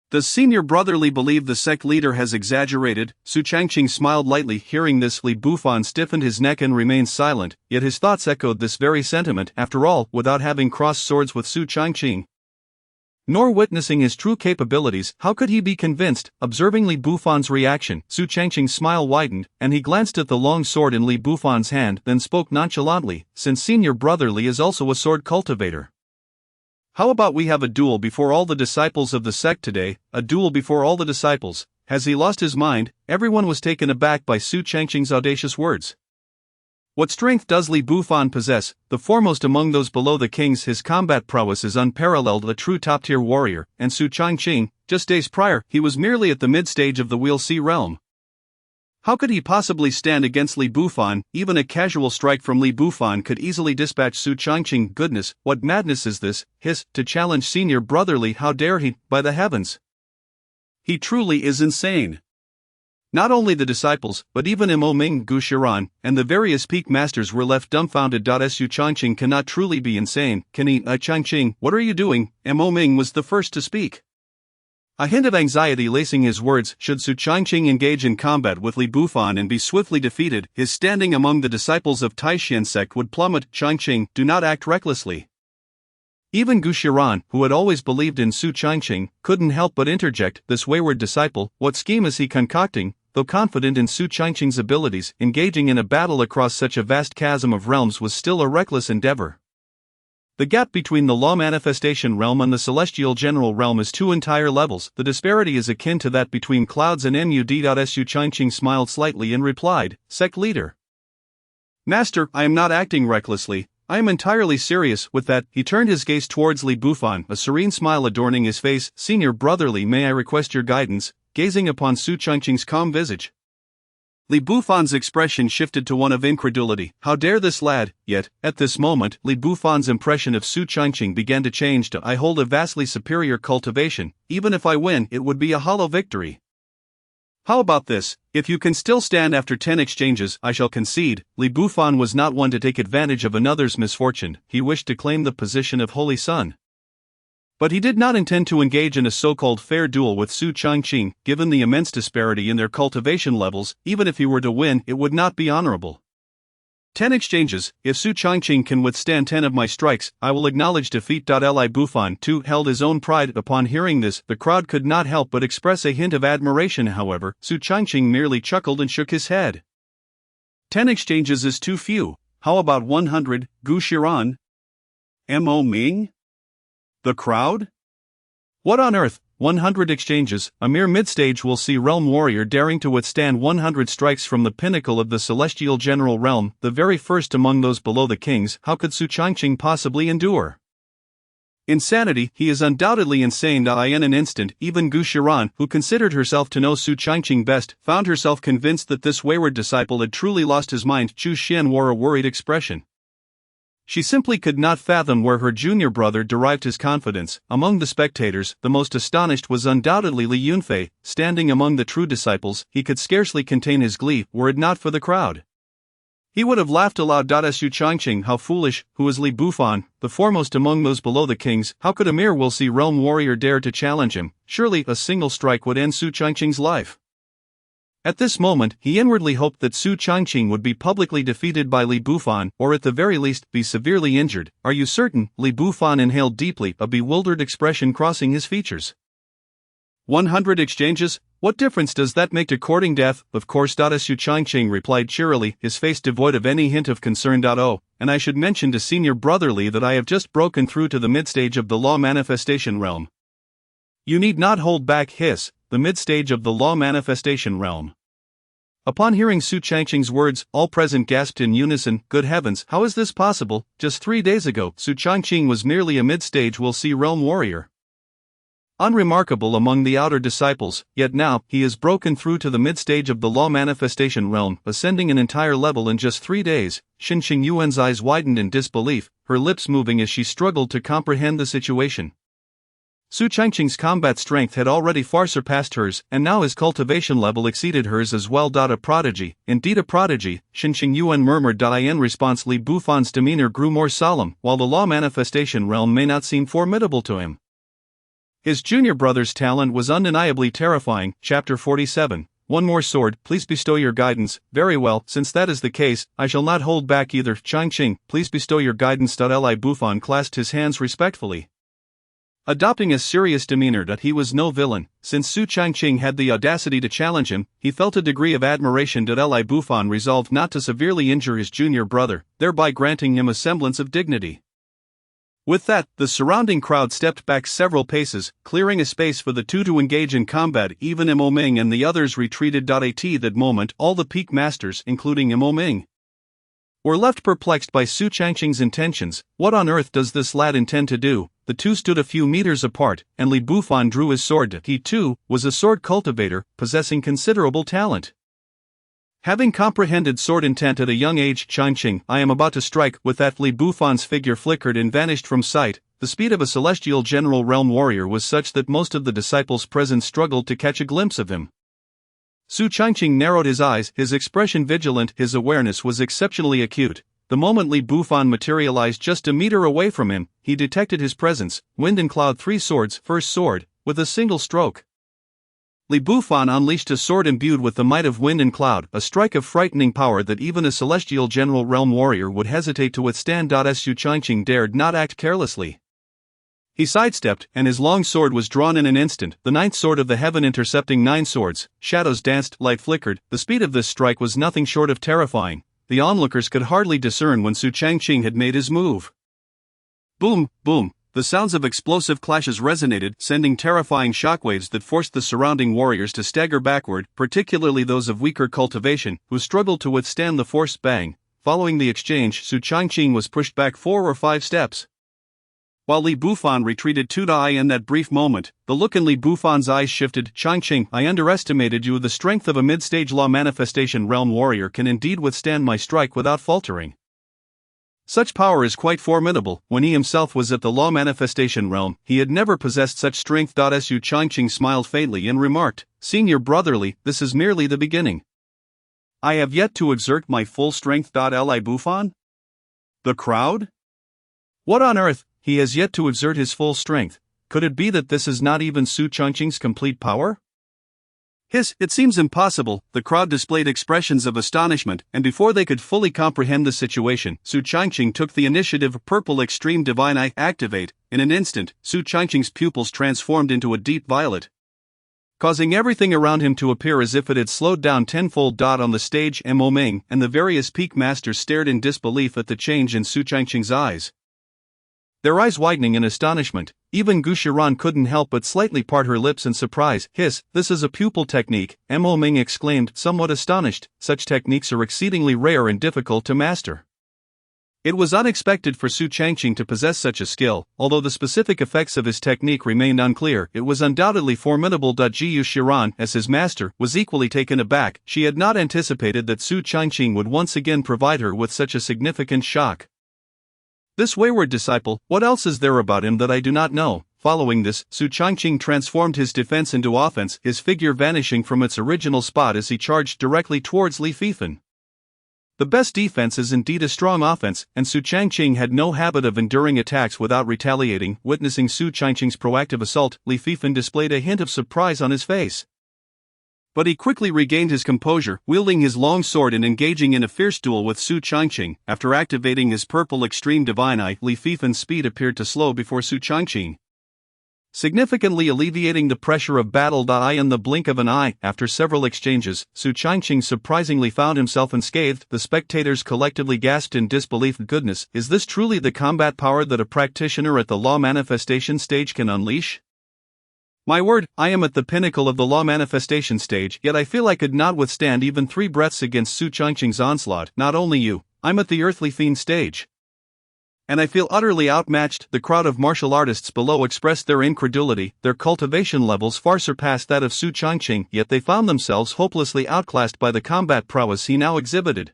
Does senior brotherly believe the sect leader has exaggerated? Su Changqing smiled lightly. Hearing this, Li Bufan stiffened his neck and remained silent, yet his thoughts echoed this very sentiment. After all, without having crossed swords with Su Changqing, nor witnessing his true capabilities, how could he be convinced? Observing Li Bufan's reaction, Su Changqing's smile widened, and he glanced at the long sword in Li Bufan's hand, then spoke nonchalantly, since senior brotherly is also a sword cultivator, how about we have a duel before all the disciples of the sect today? A duel before all the disciples? Has he lost his mind? Everyone was taken aback by Su Changqing's audacious words. What strength does Li Bufan possess? The foremost among those below the kings. His combat prowess is unparalleled, a true top-tier warrior, and Su Changqing, just days prior, he was merely at the mid-stage of the Wheel Sea realm. How could he possibly stand against Li Bufan? Even a casual strike from Li Bufan could easily dispatch Su Changqing. Goodness, what madness is this? To challenge senior brotherly, how dare he? By the heavens, he truly is insane. Not only the disciples, but even Mo Ming, Gu Shiran, and the various peak masters were left dumbfounded. Su Changqing cannot truly be insane. Can he? Changqing, what are you doing? Mo Ming was the first to speak. A hint of anxiety lacing his words. Should Su Changqing engage in combat with Li Bufan and be swiftly defeated, his standing among the disciples of Taishan sect would plummet. Changqing, do not act recklessly. Even Gu Shiran, who had always believed in Su Changqing, couldn't help but interject. This wayward disciple, what scheme is he concocting? Though confident in Su Changqing's abilities, engaging in a battle across such a vast chasm of realms was still a reckless endeavor. The gap between the law manifestation realm and the celestial general realm is two entire levels. The disparity is akin to that between clouds and MUD. Su Changqing smiled slightly and replied, Sect leader. Master, I am not acting recklessly, I am entirely serious. With that, he turned his gaze towards Li Bufan, a serene smile adorning his face. Senior brotherly, may I request your guidance? Gazing upon Su Changqing's calm visage, Li Bufan's expression shifted to one of incredulity. How dare this lad? Yet, at this moment, Li Bufan's impression of Su Changqing began to change to I hold a vastly superior cultivation. Even if I win, it would be a hollow victory. How about this? If you can still stand after 10 exchanges, I shall concede. Li Bufan was not one to take advantage of another's misfortune. He wished to claim the position of Holy Son. But he did not intend to engage in a so-called fair duel with Su Changqing. Given the immense disparity in their cultivation levels, even if he were to win, it would not be honorable. 10 exchanges, if Su Changqing can withstand 10 of my strikes, I will acknowledge defeat. Li Bufan too held his own pride. Upon hearing this, the crowd could not help but express a hint of admiration. However, Su Changqing merely chuckled and shook his head. 10 exchanges is too few. How about 100, Gu Shiran? Mo Ming? The crowd? What on earth? 100 exchanges, a mere mid-stage will see Realm Warrior daring to withstand 100 strikes from the pinnacle of the Celestial General Realm, the very first among those below the kings. How could Su Changqing possibly endure? Insanity, he is undoubtedly insane. In an instant, even Gu Shiran, who considered herself to know Su Changqing best, found herself convinced that this wayward disciple had truly lost his mind. Chu Xian wore a worried expression. She simply could not fathom where her junior brother derived his confidence. Among the spectators, the most astonished was undoubtedly Li Yunfei. Standing among the true disciples, he could scarcely contain his glee, were it not for the crowd. He would have laughed aloud. Su Changqing, how foolish, who is Li Bufan, the foremost among those below the kings? How could a mere will-see realm warrior dare to challenge him? Surely a single strike would end Su Changqing's life. At this moment, he inwardly hoped that Su Changqing would be publicly defeated by Li Bufan, or at the very least, be severely injured. Are you certain? Li Bufan inhaled deeply, a bewildered expression crossing his features. 100 exchanges? What difference does that make to courting death? Of course. Su Changqing replied cheerily, his face devoid of any hint of concern. Oh, and I should mention to Senior Brotherly that I have just broken through to the mid-stage of the law manifestation realm. You need not hold back. Hiss, the mid-stage of the law manifestation realm. Upon hearing Su Changqing's words, all present gasped in unison. Good heavens, how is this possible? Just 3 days ago, Su Changqing was merely a mid-stage will-see realm warrior. Unremarkable among the outer disciples, yet now, he has broken through to the mid-stage of the law manifestation realm, ascending an entire level in just 3 days. Xinqing Yuan's eyes widened in disbelief, her lips moving as she struggled to comprehend the situation. Su Changqing's combat strength had already far surpassed hers, and now his cultivation level exceeded hers as well. A prodigy, indeed a prodigy, Xinqing Yuan murmured. In response, Li Bufan's demeanor grew more solemn, while the law manifestation realm may not seem formidable to him. His junior brother's talent was undeniably terrifying. Chapter 47. One more sword, please bestow your guidance. Very well, since that is the case, I shall not hold back either. Changqing, please bestow your guidance. Li Bufan clasped his hands respectfully, adopting a serious demeanor. He was no villain. Since Su Changqing had the audacity to challenge him, he felt a degree of admiration. Li Bufan resolved not to severely injure his junior brother, thereby granting him a semblance of dignity. With that, the surrounding crowd stepped back several paces, clearing a space for the two to engage in combat. Even Mo Ming and the others retreated. At that moment, all the peak masters, including Mo Ming, were left perplexed by Su Changqing's intentions. What on earth does this lad intend to do? The two stood a few meters apart, and Li Bufan drew his sword. He, too, was a sword cultivator, possessing considerable talent. Having comprehended sword intent at a young age, Changqing, I am about to strike. With that, Li Bufan's figure flickered and vanished from sight. The speed of a celestial general realm warrior was such that most of the disciples present struggled to catch a glimpse of him. Su Changqing narrowed his eyes, his expression vigilant, his awareness was exceptionally acute. The moment Li Bufan materialized just a meter away from him, he detected his presence. Wind and Cloud, 3 swords. First sword, with a single stroke. Li Bufan unleashed a sword imbued with the might of wind and cloud, a strike of frightening power that even a celestial general realm warrior would hesitate to withstand. Su Changqing dared not act carelessly. He sidestepped, and his long sword was drawn in an instant, the ninth sword of the heaven intercepting 9 swords. Shadows danced, light flickered. The speed of this strike was nothing short of terrifying. The onlookers could hardly discern when Su Changqing had made his move. Boom, boom. The sounds of explosive clashes resonated, sending terrifying shockwaves that forced the surrounding warriors to stagger backward, particularly those of weaker cultivation, who struggled to withstand the forced bang. Following the exchange, Su Changqing was pushed back 4 or 5 steps. While Li Bufan retreated 2 die in that brief moment, the look in Li Bufan's eyes shifted. Changqing, I underestimated you. The strength of a mid-stage law manifestation realm warrior can indeed withstand my strike without faltering. Such power is quite formidable. When he himself was at the law manifestation realm, he had never possessed such strength. Su Changqing smiled faintly and remarked, Senior brotherly, this is merely the beginning. I have yet to exert my full strength. Li Bufan? The crowd? What on earth? He has yet to exert his full strength. Could it be that this is not even Su Changqing's complete power? It seems impossible. The crowd displayed expressions of astonishment, and before they could fully comprehend the situation, Su Changqing took the initiative. Purple Extreme Divine Eye, activate. In an instant, Su Changqing's pupils transformed into a deep violet, causing everything around him to appear as if it had slowed down tenfold. On the stage, Mo Ming and the various peak masters stared in disbelief at the change in Su Changqing's eyes. Their eyes widening in astonishment, even Gu Shiran couldn't help but slightly part her lips in surprise. This is a pupil technique, Mo Ming exclaimed, somewhat astonished. Such techniques are exceedingly rare and difficult to master. It was unexpected for Su Changqing to possess such a skill, although the specific effects of his technique remained unclear. It was undoubtedly formidable. Gu Shiran, as his master, was equally taken aback. She had not anticipated that Su Changqing would once again provide her with such a significant shock. This wayward disciple, what else is there about him that I do not know? Following this, Su Changqing transformed his defense into offense, his figure vanishing from its original spot as he charged directly towards Li Fifan. The best defense is indeed a strong offense, and Su Changqing had no habit of enduring attacks without retaliating. Witnessing Su Changqing's proactive assault, Li Fifan displayed a hint of surprise on his face. But he quickly regained his composure, wielding his long sword and engaging in a fierce duel with Su Changqing. After activating his Purple Extreme Divine Eye, Li Fifan's speed appeared to slow before Su Changqing, significantly alleviating the pressure of battle. In the blink of an eye, after several exchanges, Su Changqing surprisingly found himself unscathed. The spectators collectively gasped in disbelief. Goodness, is this truly the combat power that a practitioner at the law manifestation stage can unleash? My word, I am at the pinnacle of the law manifestation stage, yet I feel I could not withstand even 3 breaths against Su Changqing's onslaught. Not only you, I'm at the earthly fiend stage, and I feel utterly outmatched. The crowd of martial artists below expressed their incredulity. Their cultivation levels far surpassed that of Su Changqing, yet they found themselves hopelessly outclassed by the combat prowess he now exhibited.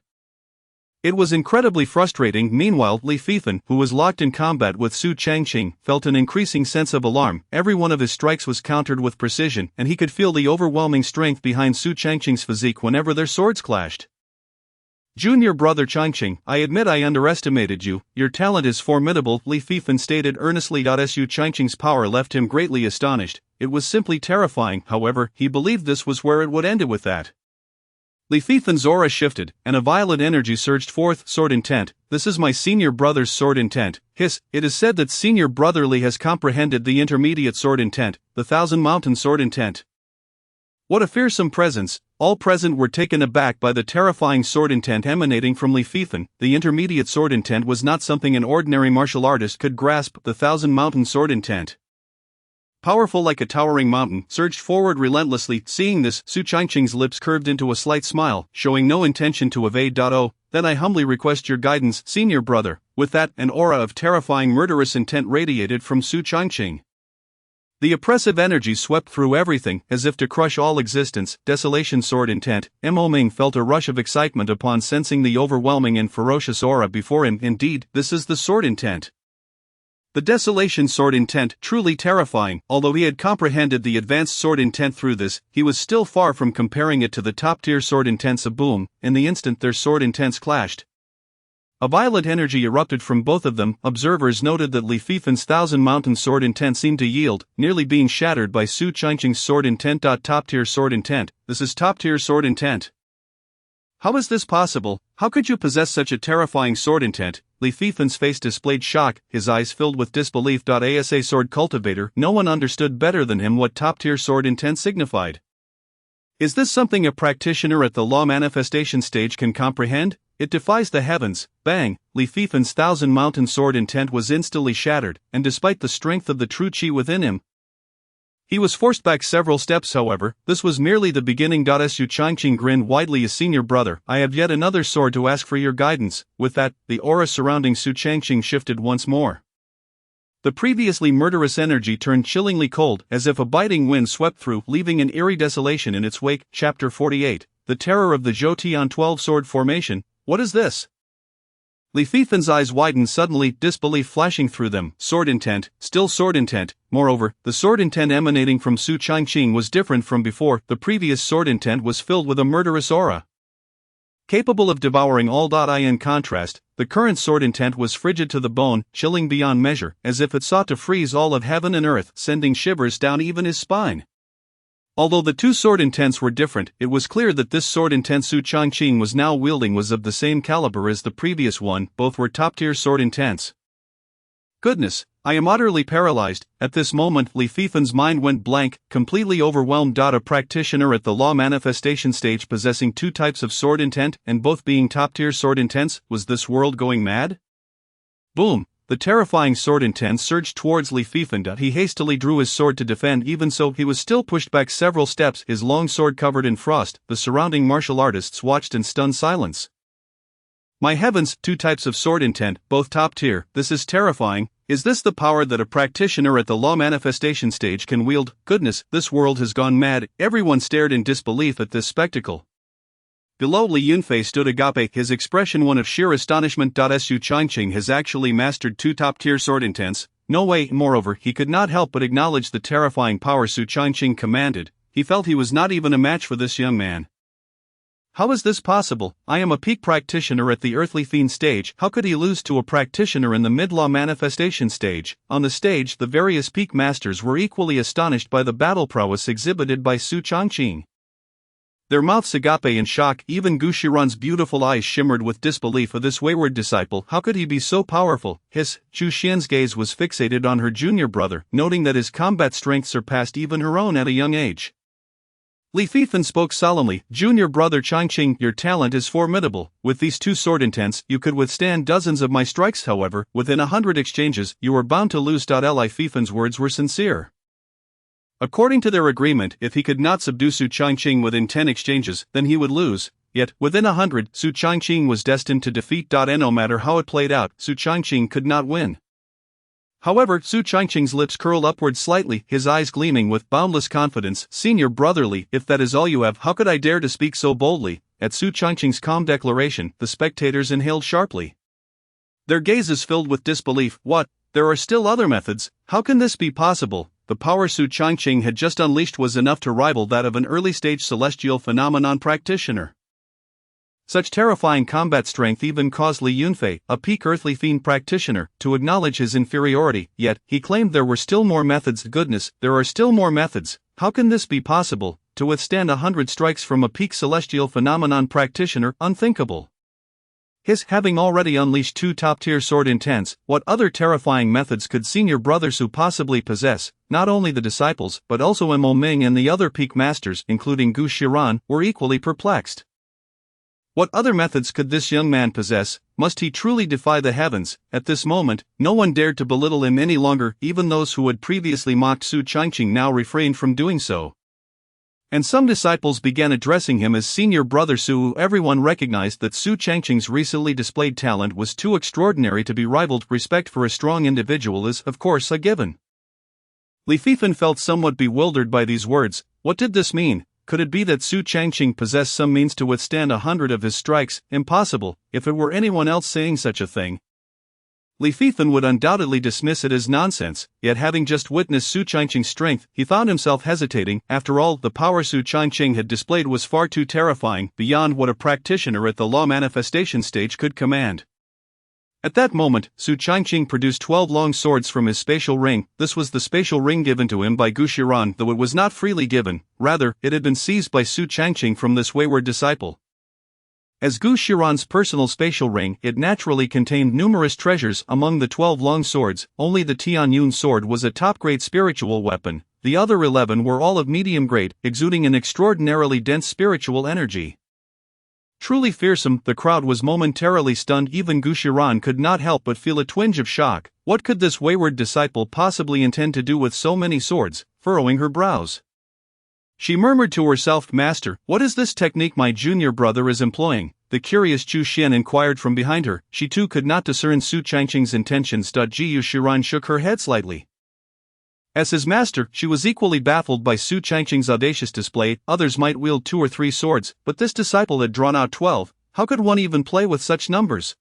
It was incredibly frustrating. Meanwhile, Li Fifan, who was locked in combat with Su Changqing, felt an increasing sense of alarm. Every one of his strikes was countered with precision, and he could feel the overwhelming strength behind Su Changqing's physique whenever their swords clashed. Junior brother Changqing, I admit I underestimated you. Your talent is formidable, Li Fifan stated earnestly. Su Changqing's power left him greatly astonished. It was simply terrifying. However, he believed this was where it would end. With that, Li Fifan's aura shifted, and a violet energy surged forth. Sword intent. This is my senior brother's sword intent. It is said that senior brotherly has comprehended the intermediate sword intent, the Thousand Mountain sword intent. What a fearsome presence! All present were taken aback by the terrifying sword intent emanating from Li Fifan. The intermediate sword intent was not something an ordinary martial artist could grasp. The Thousand Mountain sword intent, powerful like a towering mountain, surged forward relentlessly. Seeing this, Su Changqing's lips curved into a slight smile, showing no intention to evade. Oh, then I humbly request your guidance, senior brother. With that, an aura of terrifying murderous intent radiated from Su Changqing. The oppressive energy swept through everything, as if to crush all existence. Desolation sword intent. Mo Ming felt a rush of excitement upon sensing the overwhelming and ferocious aura before him. Indeed, this is the sword intent. The Desolation sword intent, truly terrifying. Although he had comprehended the advanced sword intent through this, he was still far from comparing it to the top-tier sword intents of Boom. In the instant their sword intents clashed, A violent energy erupted from both of them. Observers noted that Li Fifen's Thousand Mountain sword intent seemed to yield, nearly being shattered by Su Changqing's sword intent. Top-tier sword intent. This is top-tier sword intent. How is this possible? How could you possess such a terrifying sword intent? Li Fifen's face displayed shock, his eyes filled with disbelief. As a sword cultivator, no one understood better than him what top-tier sword intent signified. Is this something a practitioner at the law manifestation stage can comprehend? It defies the heavens. Bang! Li Fifen's Thousand Mountain sword intent was instantly shattered, and despite the strength of the true qi within him, he was forced back several steps. However, this was merely the beginning. Su Changqing grinned widely. As senior brother, I have yet another sword to ask for your guidance. With that, the aura surrounding Su Changqing shifted once more. The previously murderous energy turned chillingly cold, as if a biting wind swept through, leaving an eerie desolation in its wake. Chapter 48. The Terror of the Zhoutian 12-Sword Formation. What is this? Li Fifen's eyes widened suddenly, disbelief flashing through them. Sword intent, still sword intent. Moreover, the sword intent emanating from Su Changqing was different from before. The previous sword intent was filled with a murderous aura, capable of devouring all. In contrast, the current sword intent was frigid to the bone, chilling beyond measure, as if it sought to freeze all of heaven and earth, sending shivers down even his spine. Although the two sword intents were different, it was clear that this sword intent Su Changqing was now wielding was of the same caliber as the previous one. Both were top-tier sword intents. Goodness, I am utterly paralyzed. At this moment, Li Fifen's mind went blank, completely overwhelmed. A practitioner at the law manifestation stage possessing two types of sword intent, and both being top-tier sword intents, was this world going mad? Boom! The terrifying sword intent surged towards Li Fifen. He hastily drew his sword to defend. Even so, he was still pushed back several steps, his long sword covered in frost. The surrounding martial artists watched in stunned silence. My heavens, two types of sword intent, both top tier. This is terrifying. Is this the power that a practitioner at the law manifestation stage can wield? Goodness, this world has gone mad. Everyone stared in disbelief at this spectacle. Below Li Yunfei stood Agape, his expression one of sheer astonishment. Su Changqing has actually mastered two top-tier sword intents. No way. Moreover, he could not help but acknowledge the terrifying power Su Changqing commanded. He felt he was not even a match for this young man. How is this possible? I am a peak practitioner at the earthly fiend stage. How could he lose to a practitioner in the mid-law manifestation stage? On the stage, the various peak masters were equally astonished by the battle prowess exhibited by Su Changqing. Their mouths agape in shock. Even Gu Shiran's beautiful eyes shimmered with disbelief of this wayward disciple. How could he be so powerful? Chu Xian's gaze was fixated on her junior brother, noting that his combat strength surpassed even her own at a young age. Li Fifen spoke solemnly. Junior brother Changqing, your talent is formidable. With these two sword intents, you could withstand dozens of my strikes. However, within 100 exchanges, you are bound to lose. Li Fifen's words were sincere. According to their agreement, if he could not subdue Su Changqing within 10 exchanges, then he would lose. Yet, within 100, Su Changqing was destined to defeat. No matter how it played out, Su Changqing could not win. However, Su Changqing's lips curled upward slightly, his eyes gleaming with boundless confidence. Senior brotherly, if that is all you have, how could I dare to speak so boldly? At Su Changqing's calm declaration, the spectators inhaled sharply. Their gazes filled with disbelief. What? There are still other methods? How can this be possible? The power Su Changqing had just unleashed was enough to rival that of an early-stage celestial phenomenon practitioner. Such terrifying combat strength even caused Li Yunfei, a peak earthly fiend practitioner, to acknowledge his inferiority, yet, he claimed there were still more methods. Goodness, there are still more methods. How can this be possible? To withstand 100 strikes from a peak celestial phenomenon practitioner, unthinkable. His having already unleashed two top-tier sword intents, what other terrifying methods could senior brother Su possibly possess? Not only the disciples, but also Mo Ming and the other peak masters, including Gu Shiran, were equally perplexed. What other methods could this young man possess? Must he truly defy the heavens? At this moment, no one dared to belittle him any longer. Even those who had previously mocked Su Changqing now refrained from doing so. And some disciples began addressing him as senior brother Su. Everyone recognized that Su Changqing's recently displayed talent was too extraordinary to be rivaled. Respect for a strong individual is, of course, a given. Li Fifen felt somewhat bewildered by these words. What did this mean? Could it be that Su Changqing possessed some means to withstand 100 of his strikes? Impossible. If it were anyone else saying such a thing, Li Fifen would undoubtedly dismiss it as nonsense, yet having just witnessed Su Changqing's strength, he found himself hesitating. After all, the power Su Changqing had displayed was far too terrifying, beyond what a practitioner at the law manifestation stage could command. At that moment, Su Changqing produced 12 long swords from his spatial ring. This was the spatial ring given to him by Gu Shiran, though it was not freely given, rather, it had been seized by Su Changqing from this wayward disciple. As Gu Shiran's personal spatial ring, it naturally contained numerous treasures. Among the 12 long swords, only the Tianyun sword was a top-grade spiritual weapon. The other 11 were all of medium grade, exuding an extraordinarily dense spiritual energy. Truly fearsome, the crowd was momentarily stunned. Even Gu Shiran could not help but feel a twinge of shock. What could this wayward disciple possibly intend to do with so many swords? Furrowing her brows, she murmured to herself, "Master, what is this technique my junior brother is employing?" The curious Chu Xian inquired from behind her. She too could not discern Su Changqing's intentions. Gu Shiran shook her head slightly. As his master, she was equally baffled by Su Changqing's audacious display. Others might wield 2 or 3 swords, but this disciple had drawn out 12. How could one even play with such numbers?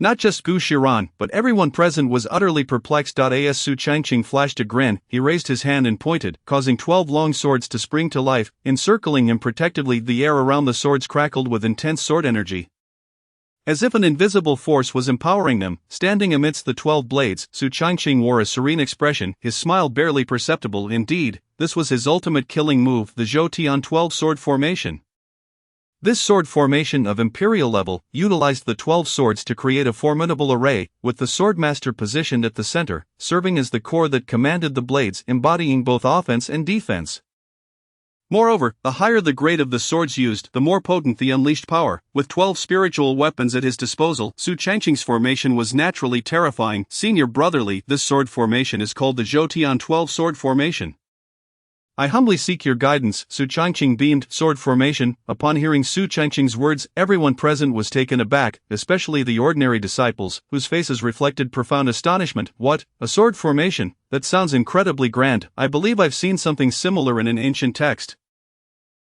Not just Gu Shiran, but everyone present was utterly perplexed. As Su Changqing flashed a grin, he raised his hand and pointed, causing 12 long swords to spring to life, encircling him protectively. The air around the swords crackled with intense sword energy, as if an invisible force was empowering them. Standing amidst the 12 blades, Su Changqing wore a serene expression, his smile barely perceptible. Indeed, this was his ultimate killing move, the Zhou Tian 12 sword formation. This sword formation of imperial level utilized the 12 swords to create a formidable array, with the swordmaster positioned at the center, serving as the core that commanded the blades, embodying both offense and defense. Moreover, the higher the grade of the swords used, the more potent the unleashed power. With 12 spiritual weapons at his disposal, Su Changqing's formation was naturally terrifying. Senior brotherly, this sword formation is called the Zhou Tian 12 sword formation. I humbly seek your guidance, Su Changqing beamed. Sword formation. Upon hearing Su Changqing's words, everyone present was taken aback, especially the ordinary disciples, whose faces reflected profound astonishment. What? A sword formation? That sounds incredibly grand. I believe I've seen something similar in an ancient text.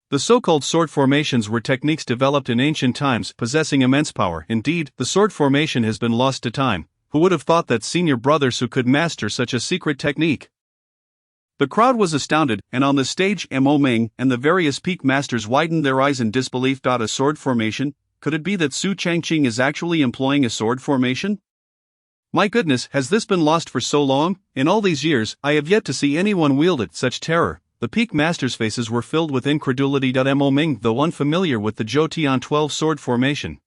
The so-called sword formations were techniques developed in ancient times, possessing immense power. Indeed, the sword formation has been lost to time. Who would have thought that senior brother Su could master such a secret technique? The crowd was astounded, and on the stage Mo Ming and the various peak masters widened their eyes in disbelief. A sword formation? Could it be that Su Changqing is actually employing a sword formation? My goodness, has this been lost for so long? In all these years, I have yet to see anyone wield it. Such terror. The peak masters' faces were filled with incredulity. Mo Ming, though unfamiliar with the Zhou Tian 12 sword formation,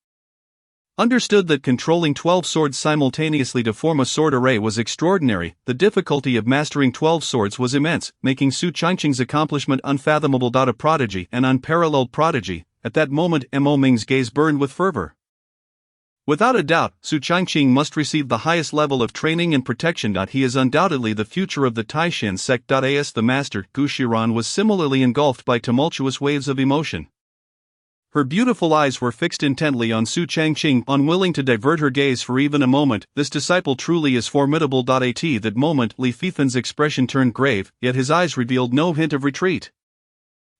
understood that controlling 12 swords simultaneously to form a sword array was extraordinary. The difficulty of mastering 12 swords was immense, making Su Changqing's accomplishment unfathomable. A prodigy, an unparalleled prodigy. At that moment, Mo Ming's gaze burned with fervor. Without a doubt, Su Changqing must receive the highest level of training and protection. He is undoubtedly the future of the Taishan sect. As the master, Gu Shiran, was similarly engulfed by tumultuous waves of emotion. Her beautiful eyes were fixed intently on Su Changqing, unwilling to divert her gaze for even a moment. This disciple truly is formidable. At that moment, Li Fifen's expression turned grave, yet his eyes revealed no hint of retreat.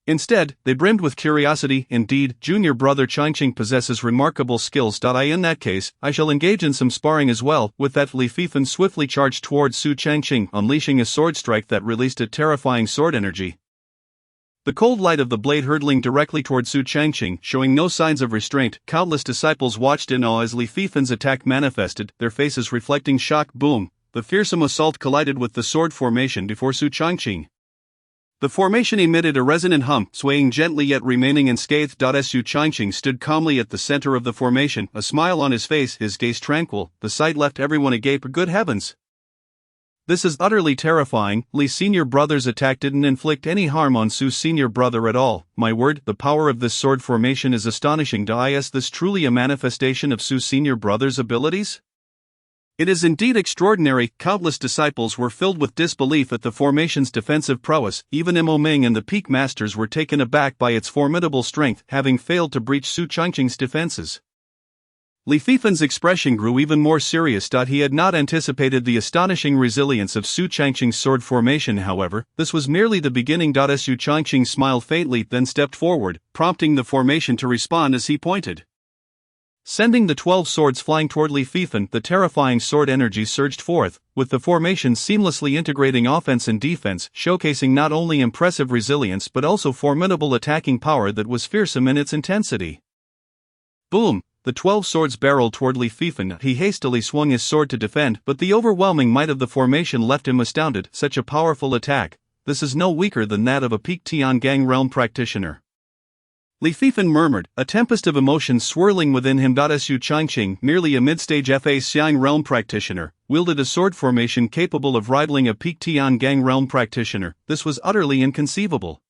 Instead, they brimmed with curiosity. Indeed, junior brother Changqing possesses remarkable skills. In that case, I shall engage in some sparring as well. With that, Li Fifen swiftly charged towards Su Changqing, unleashing a sword strike that released a terrifying sword energy. The cold light of the blade hurtling directly toward Su Changqing, showing no signs of restraint. Countless disciples watched in awe as Li Fifen's attack manifested, their faces reflecting shock. Boom! The fearsome assault collided with the sword formation before Su Changqing. The formation emitted a resonant hum, swaying gently yet remaining unscathed. As Su Changqing stood calmly at the center of the formation, a smile on his face, his gaze tranquil, the sight left everyone agape. Good heavens! This is utterly terrifying. Li's senior brother's attack didn't inflict any harm on Su's senior brother at all. My word, the power of this sword formation is astonishing. Is this truly a manifestation of Su's senior brother's abilities? It is indeed extraordinary. Countless disciples were filled with disbelief at the formation's defensive prowess. Even Mo Ming and the peak masters were taken aback by its formidable strength, having failed to breach Su Changqing's defenses. Li Fifen's expression grew even more serious. He had not anticipated the astonishing resilience of Su Changqing's sword formation. However, this was merely the beginning. Su Changqing smiled faintly, then stepped forward, prompting the formation to respond as he pointed, sending the 12 swords flying toward Li Fifen. The terrifying sword energy surged forth, with the formation seamlessly integrating offense and defense, showcasing not only impressive resilience but also formidable attacking power that was fearsome in its intensity. Boom! the 12 swords barreled toward Li Fifan. He hastily swung his sword to defend, but the overwhelming might of the formation left him astounded. Such a powerful attack. This is no weaker than that of a peak Tiangang realm practitioner. Li Fifan murmured, a tempest of emotions swirling within him. Su Changqing, merely a mid-stage Fa Xiang realm practitioner, wielded a sword formation capable of rivaling a peak Tiangang realm practitioner. This was utterly inconceivable.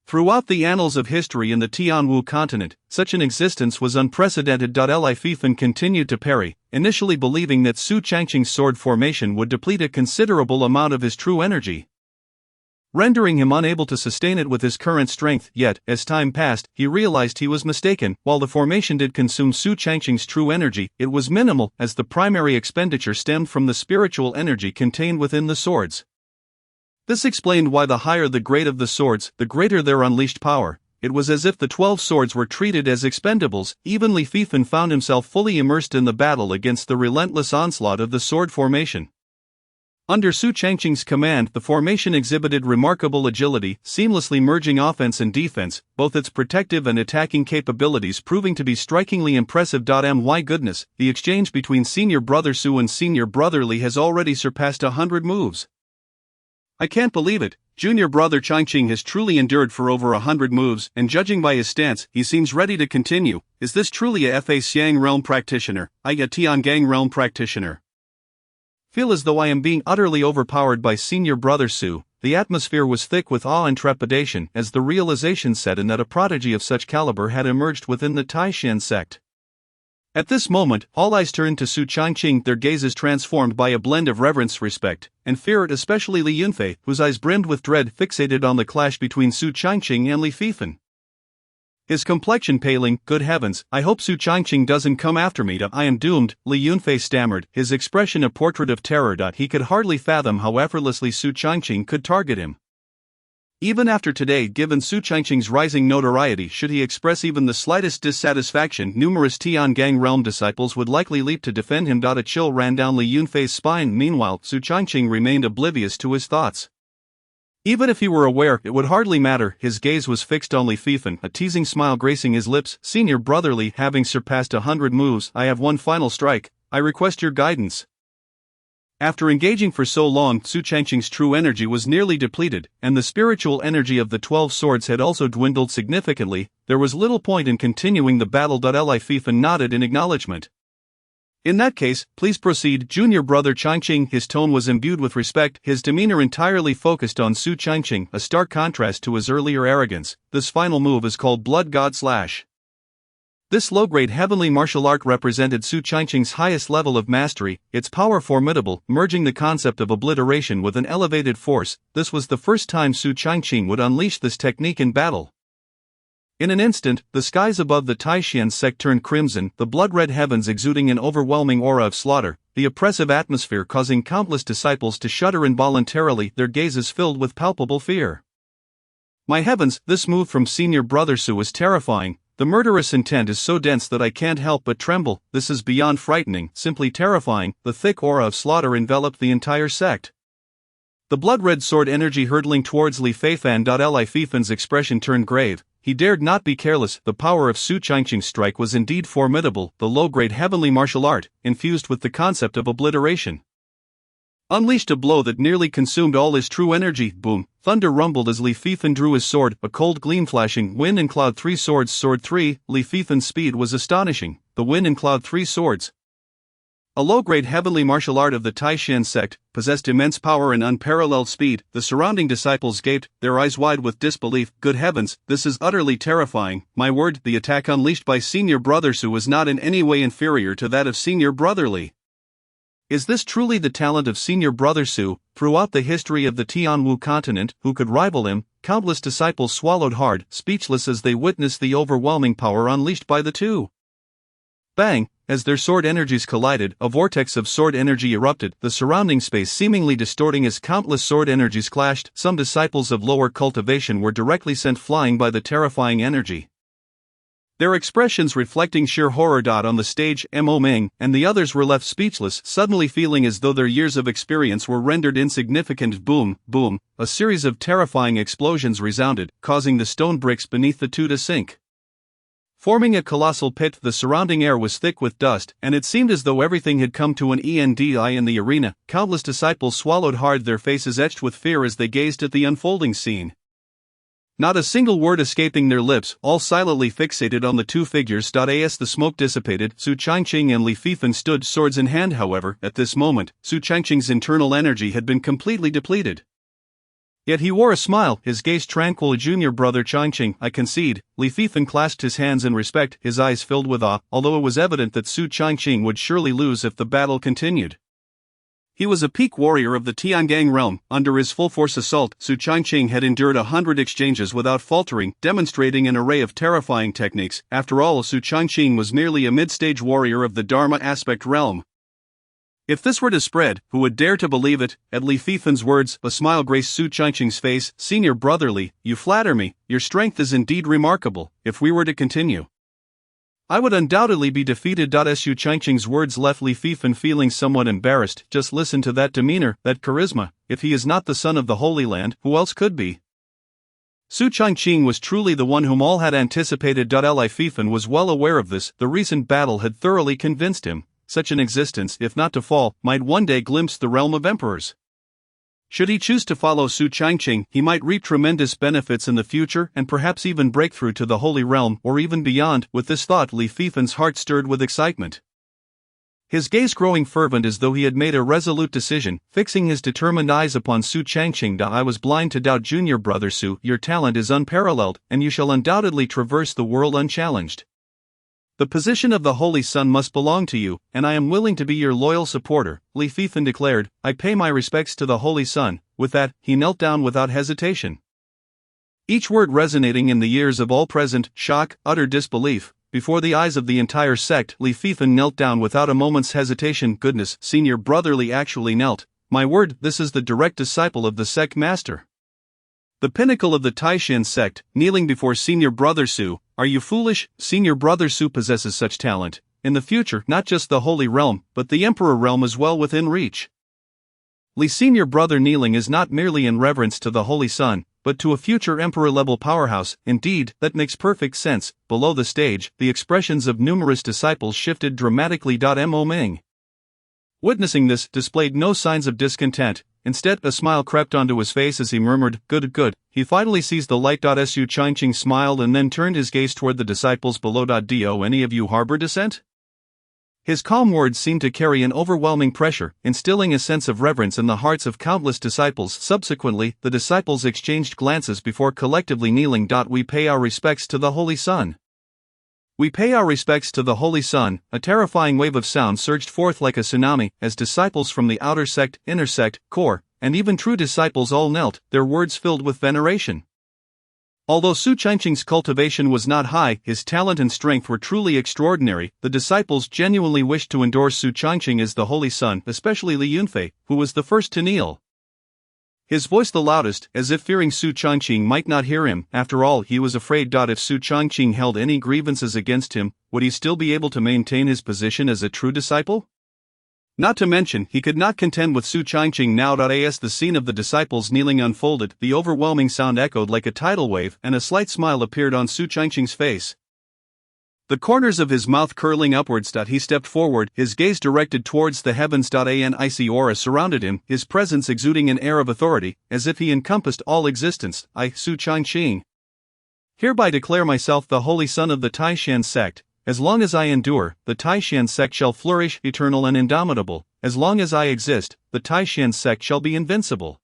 Throughout the annals of history in the Tianwu continent, such an existence was unprecedented. Li Fifan continued to parry, initially believing that Su Changqing's sword formation would deplete a considerable amount of his true energy, rendering him unable to sustain it with his current strength. Yet, as time passed, he realized he was mistaken. While the formation did consume Su Changqing's true energy, it was minimal, as the primary expenditure stemmed from the spiritual energy contained within the swords. This explained why the higher the grade of the swords, the greater their unleashed power. It was as if the 12 swords were treated as expendables. Even Li Fifan found himself fully immersed in the battle against the relentless onslaught of the sword formation. Under Su Changqing's command, the formation exhibited remarkable agility, seamlessly merging offense and defense, both its protective and attacking capabilities proving to be strikingly impressive. My goodness, the exchange between Senior Brother Su and Senior Brother Li has already surpassed 100 moves. I can't believe it. Junior Brother Changqing has truly endured for over 100 moves, and judging by his stance, he seems ready to continue. Is this truly a Fa Xiang realm practitioner, a Tiangang realm practitioner? Feel as though I am being utterly overpowered by Senior Brother Su. The atmosphere was thick with awe and trepidation as the realization set in that a prodigy of such caliber had emerged within the Taishan sect. At this moment, all eyes turned to Su Changqing, their gazes transformed by a blend of reverence, respect, and fear, especially Li Yunfei, whose eyes brimmed with dread, fixated on the clash between Su Changqing and Li Fifan. His complexion paling. Good heavens, I hope Su Changqing doesn't come after me. I am doomed, Li Yunfei stammered, his expression a portrait of terror. He could hardly fathom how effortlessly Su Changqing could target him. Even after today, given Su Changqing's rising notoriety, should he express even the slightest dissatisfaction, numerous Tiangang realm disciples would likely leap to defend him. A chill ran down Li Yunfei's spine. Meanwhile, Su Changqing remained oblivious to his thoughts. Even if he were aware, it would hardly matter. His gaze was fixed on Li Fifan, a teasing smile gracing his lips. Senior Brother Li, having surpassed 100 moves, I have one final strike. I request your guidance. After engaging for so long, Su Changqing's true energy was nearly depleted, and the spiritual energy of the 12 swords had also dwindled significantly. There was little point in continuing the battle. Li Fifan nodded in acknowledgement. In that case, please proceed, Junior Brother Changqing. His tone was imbued with respect, his demeanor entirely focused on Su Changqing, a stark contrast to his earlier arrogance. This final move is called Blood God Slash. This low-grade heavenly martial art represented Su Changqing's highest level of mastery, its power formidable, merging the concept of obliteration with an elevated force. This was the first time Su Changqing would unleash this technique in battle. In an instant, the skies above the Taishan sect turned crimson, the blood-red heavens exuding an overwhelming aura of slaughter, the oppressive atmosphere causing countless disciples to shudder involuntarily, their gazes filled with palpable fear. My heavens, this move from Senior Brother Su is terrifying. The murderous intent is so dense that I can't help but tremble. This is beyond frightening, simply terrifying. The thick aura of slaughter enveloped the entire sect. The blood-red sword energy hurtling towards Li Fifan. Li Fifan's expression turned grave. He dared not be careless. The power of Su Changqing's strike was indeed formidable, the low-grade heavenly martial art, infused with the concept of obliteration, unleashed a blow that nearly consumed all his true energy. Boom! Thunder rumbled as Li Fifan drew his sword, a cold gleam flashing. Wind and Cloud 3 swords. Sword 3. Li Fifan's speed was astonishing. The Wind and Cloud 3 swords, a low-grade heavenly martial art of the Taishan sect, possessed immense power and unparalleled speed. The surrounding disciples gaped, their eyes wide with disbelief. Good heavens, this is utterly terrifying. My word, the attack unleashed by Senior Brother Su was not in any way inferior to that of Senior Brother Li. Is this truly the talent of Senior Brother Su? Throughout the history of the Tianwu continent, who could rival him? Countless disciples swallowed hard, speechless as they witnessed the overwhelming power unleashed by the two. Bang! As their sword energies collided, a vortex of sword energy erupted, the surrounding space seemingly distorting as countless sword energies clashed. Some disciples of lower cultivation were directly sent flying by the terrifying energy, their expressions reflecting sheer horror. On the stage, Mo Ming and the others were left speechless, suddenly feeling as though their years of experience were rendered insignificant. Boom, boom, a series of terrifying explosions resounded, causing the stone bricks beneath the two to sink. forming a colossal pit. The surrounding air was thick with dust, and it seemed as though everything had come to an end in the arena. Countless disciples swallowed hard, their faces etched with fear as they gazed at the unfolding scene. Not a single word escaping their lips, all silently fixated on the two figures. As the smoke dissipated, Su Changqing and Li Fifan stood swords in hand. However, at this moment, Su Changqing's internal energy had been completely depleted. Yet he wore a smile, his gaze tranquil. Junior brother Changqing, I concede. Li Fifan clasped his hands in respect, his eyes filled with awe, although it was evident that Su Changqing would surely lose if the battle continued. He was a peak warrior of the Tiangang realm. Under his full-force assault, Su Changqing had endured 100 exchanges without faltering, demonstrating an array of terrifying techniques. After all, Su Changqing was merely a mid-stage warrior of the Dharma aspect realm. If this were to spread, who would dare to believe it? At Li Fifan's words, a smile graced Su Changqing's face. Senior brother Li, you flatter me. Your strength is indeed remarkable. If we were to continue, I would undoubtedly be defeated. Su Changqing's words left Li Fifan feeling somewhat embarrassed. Just listen to that demeanor, that charisma. If he is not the son of the Holy Land, who else could be? Su Changqing was truly the one whom all had anticipated. Li Fifan was well aware of this. The recent battle had thoroughly convinced him. Such an existence, if not to fall, might one day glimpse the realm of emperors. Should he choose to follow Su Changqing, he might reap tremendous benefits in the future and perhaps even break through to the Holy Realm or even beyond. With this thought, Li Fifan's heart stirred with excitement. His gaze growing fervent as though he had made a resolute decision, fixing his determined eyes upon Su Changqing. I was blind to doubt, junior brother Su, your talent is unparalleled, and you shall undoubtedly traverse the world unchallenged. The position of the Holy Son must belong to you, and I am willing to be your loyal supporter, Li Fifan declared. I pay my respects to the Holy Son. With that, he knelt down without hesitation. Each word resonating in the ears of all present. Shock, utter disbelief. Before the eyes of the entire sect, Li Fifan knelt down without a moment's hesitation. Goodness, senior brother Li actually knelt. My word, this is the direct disciple of the sect master. The pinnacle of the Taishan sect, kneeling before senior brother Su. Are you foolish? Senior brother Su possesses such talent. In the future, not just the Holy Realm, but the Emperor realm is well within reach. Li's senior brother kneeling is not merely in reverence to the Holy Son, but to a future Emperor-level powerhouse. Indeed, that makes perfect sense. Below the stage, the expressions of numerous disciples shifted dramatically. Mo Ming, witnessing this, displayed no signs of discontent. Instead, a smile crept onto his face as he murmured, good, good. He finally seized the light. Su Changqing smiled and then turned his gaze toward the disciples below. Do any of you harbor dissent? His calm words seemed to carry an overwhelming pressure, instilling a sense of reverence in the hearts of countless disciples. Subsequently, the disciples exchanged glances before collectively kneeling. We pay our respects to the Holy Son. We pay our respects to the Holy Son. A terrifying wave of sound surged forth like a tsunami, as disciples from the outer sect, inner sect, core, and even true disciples all knelt, their words filled with veneration. Although Su Changqing's cultivation was not high, his talent and strength were truly extraordinary. The disciples genuinely wished to endorse Su Changqing as the Holy Son, especially Li Yunfei, who was the first to kneel. His voice the loudest, as if fearing Su Changqing might not hear him. After all, he was afraid. If Su Changqing held any grievances against him, would he still be able to maintain his position as a true disciple? Not to mention, he could not contend with Su Changqing now. As the scene of the disciples kneeling unfolded, the overwhelming sound echoed like a tidal wave, and a slight smile appeared on Su Changqing's face. The corners of his mouth curling upwards. He stepped forward, his gaze directed towards the heavens. An icy aura surrounded him, his presence exuding an air of authority, as if he encompassed all existence. I, Su Changqing, hereby declare myself the Holy Son of the Taishan sect. As long as I endure, the Taishan sect shall flourish, eternal and indomitable. As long as I exist, the Taishan sect shall be invincible,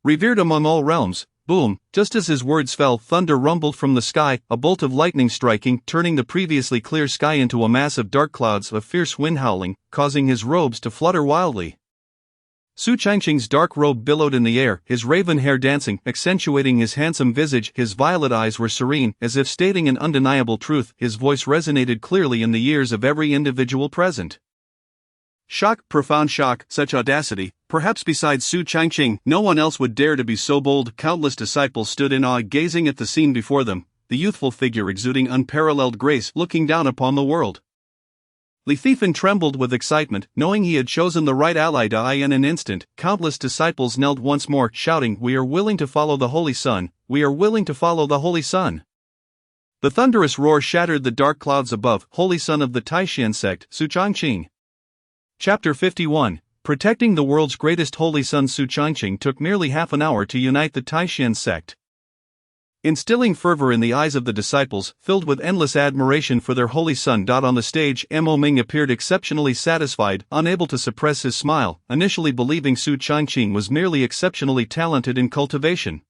revered among all realms. Boom! Just as his words fell, thunder rumbled from the sky, a bolt of lightning striking, turning the previously clear sky into a mass of dark clouds, a fierce wind howling, causing his robes to flutter wildly. Su Changqing's dark robe billowed in the air, his raven hair dancing, accentuating his handsome visage. His violet eyes were serene, as if stating an undeniable truth. His voice resonated clearly in the ears of every individual present. Shock, profound shock, such audacity. Perhaps besides Su Changqing, no one else would dare to be so bold. Countless disciples stood in awe, gazing at the scene before them, the youthful figure exuding unparalleled grace, looking down upon the world. Li Fifan trembled with excitement, knowing he had chosen the right ally. In an instant, countless disciples knelt once more, shouting, We are willing to follow the Holy Son, we are willing to follow the Holy Son. The thunderous roar shattered the dark clouds above. Holy Son of the Taishan sect, Su Changqing. Chapter 51. Protecting the world's greatest holy son. Su Changqing took nearly half an hour to unite the Taishan sect, instilling fervor in the eyes of the disciples, filled with endless admiration for their holy son. On the stage, Mo Ming appeared exceptionally satisfied, unable to suppress his smile, initially believing Su Changqing was merely exceptionally talented in cultivation.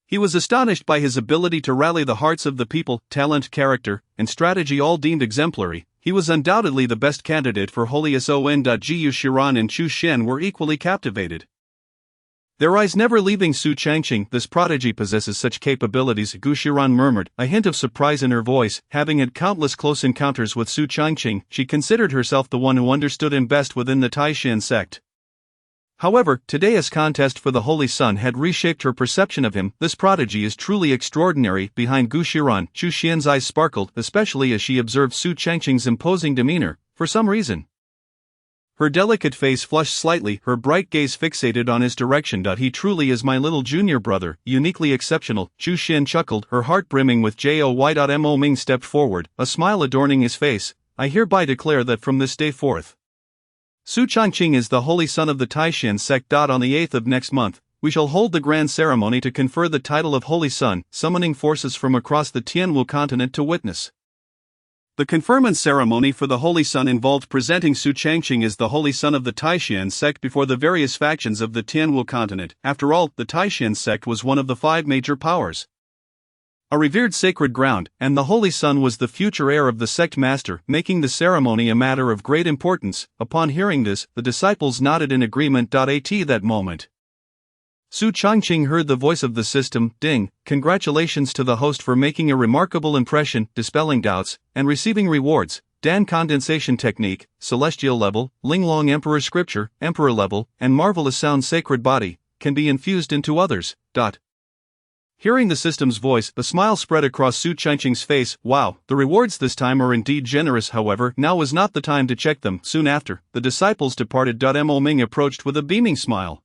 He was astonished by his ability to rally the hearts of the people, talent, character, and strategy all deemed exemplary. He was undoubtedly the best candidate for Holy Son. Gu Shiran and Chu Shen were equally captivated, their eyes never leaving Su Changqing. This prodigy possesses such capabilities, Gu Shiran murmured, a hint of surprise in her voice. Having had countless close encounters with Su Changqing, she considered herself the one who understood him best within the Taishan sect. However, today's contest for the Holy Son had reshaped her perception of him. This prodigy is truly extraordinary. Behind Gu Shiran, Chu Xian's eyes sparkled, especially as she observed Su Changqing's imposing demeanor. For some reason, her delicate face flushed slightly, her bright gaze fixated on his direction. He truly is my little junior brother, uniquely exceptional. Chu Xian chuckled, her heart brimming with joy. Mo Ming stepped forward, a smile adorning his face. I hereby declare that from this day forth, Su Changqing is the holy son of the Taishan sect. On the 8th of next month, we shall hold the grand ceremony to confer the title of Holy Son, summoning forces from across the Tianwu continent to witness. The conferment ceremony for the Holy Son involved presenting Su Changqing as the Holy Son of the Taishan sect before the various factions of the Tianwu continent. After all, the Taishan sect was one of the 5 major powers, a revered sacred ground, and the Holy Son was the future heir of the sect master, making the ceremony a matter of great importance. Upon hearing this, the disciples nodded in agreement. At that moment, Su Changqing heard the voice of the system, ding, congratulations to the host for making a remarkable impression, dispelling doubts, and receiving rewards. Dan condensation technique, celestial level, Linglong emperor scripture, emperor level, and marvelous sound sacred body, can be infused into others. Hearing the system's voice, a smile spread across Su Changqing's face. Wow, the rewards this time are indeed generous. However, now was not the time to check them. Soon after, the disciples departed. Mo Ming approached with a beaming smile,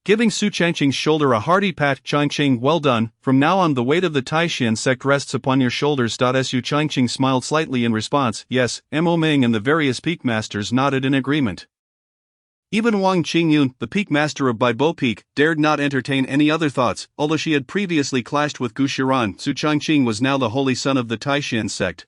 giving Su Changqing's shoulder a hearty pat. Changqing, well done, from now on the weight of the Taishan sect rests upon your shoulders. Su Changqing smiled slightly in response. Yes, Mo Ming and the various peak masters nodded in agreement. Even Wang Qingyun, the peak master of Baibo Peak, dared not entertain any other thoughts. Although she had previously clashed with Gu Shiran, Su Changqing was now the holy son of the Taishan sect,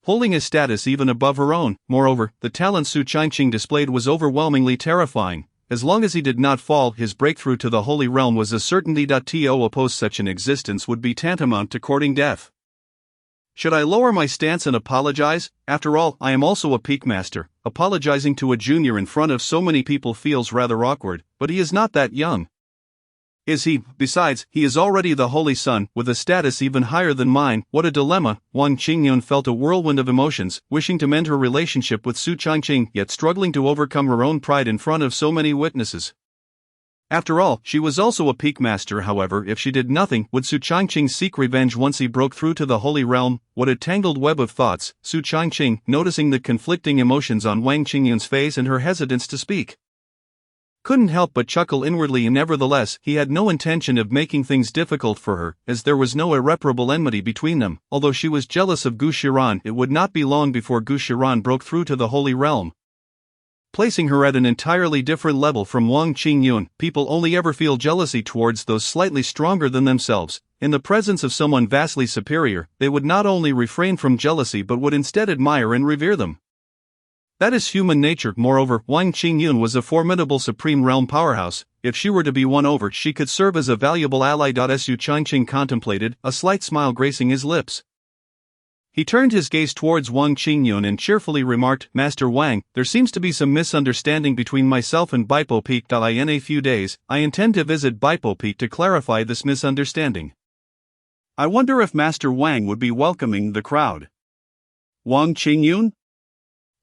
holding a status even above her own. Moreover, the talent Su Changqing displayed was overwhelmingly terrifying. As long as he did not fall, his breakthrough to the holy realm was a certainty. To oppose such an existence would be tantamount to courting death. Should I lower my stance and apologize? After all, I am also a peak master. Apologizing to a junior in front of so many people feels rather awkward, but he is not that young, is he? Besides, he is already the Holy Son, with a status even higher than mine. What a dilemma. Wang Qingyun felt a whirlwind of emotions, wishing to mend her relationship with Su Changqing, yet struggling to overcome her own pride in front of so many witnesses. After all, she was also a peak master. However, if she did nothing, would Su Changqing seek revenge once he broke through to the holy realm? What a tangled web of thoughts. Su Changqing, noticing the conflicting emotions on Wang Qingyun's face and her hesitance to speak, couldn't help but chuckle inwardly. Nevertheless, he had no intention of making things difficult for her, as there was no irreparable enmity between them. Although she was jealous of Gu Shiran, it would not be long before Gu Shiran broke through to the holy realm, placing her at an entirely different level from Wang Qingyun. People only ever feel jealousy towards those slightly stronger than themselves. In the presence of someone vastly superior, they would not only refrain from jealousy but would instead admire and revere them. That is human nature. Moreover, Wang Qingyun was a formidable supreme realm powerhouse. If she were to be won over, she could serve as a valuable ally. Su Changqing contemplated, a slight smile gracing his lips. He turned his gaze towards Wang Qingyun and cheerfully remarked, Master Wang, there seems to be some misunderstanding between myself and Baipo Peak. In a few days, I intend to visit Baipo Peak to clarify this misunderstanding. I wonder if Master Wang would be welcoming the crowd. Wang Qingyun?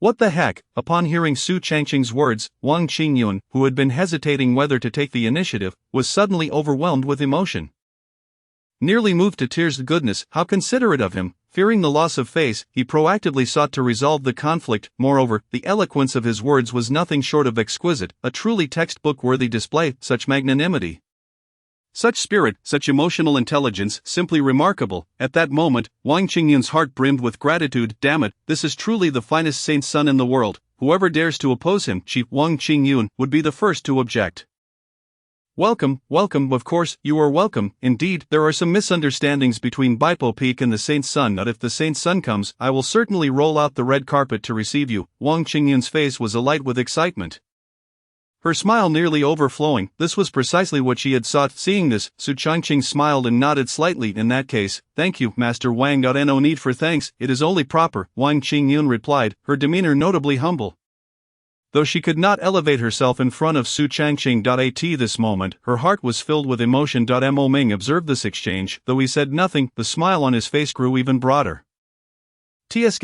What the heck? Upon hearing Su Changqing's words, Wang Qingyun, who had been hesitating whether to take the initiative, was suddenly overwhelmed with emotion. Nearly moved to tears. Goodness, how considerate of him. Fearing the loss of face, he proactively sought to resolve the conflict. Moreover, the eloquence of his words was nothing short of exquisite, a truly textbook-worthy display. Such magnanimity, Such spirit, such emotional intelligence, simply remarkable. At that moment, Wang Qingyun's heart brimmed with gratitude. Damn it, this is truly the finest saint's son in the world. Whoever dares to oppose him, Chief Wang Qingyun, would be the first to object. Welcome, welcome, of course, you are welcome. Indeed, there are some misunderstandings between Baipo Peak and the Saint's Son. Not if the Saint's Son comes, I will certainly roll out the red carpet to receive you. Wang Qingyun's face was alight with excitement, her smile nearly overflowing. This was precisely what she had sought. Seeing this, Su Changqing smiled and nodded slightly. In that case, thank you, Master Wang. No need for thanks, it is only proper, Wang Qingyun replied, her demeanor notably humble. Though she could not elevate herself in front of Su Changqing. At this moment, her heart was filled with emotion. Mo Ming observed this exchange. Though he said nothing, the smile on his face grew even broader. Tsk,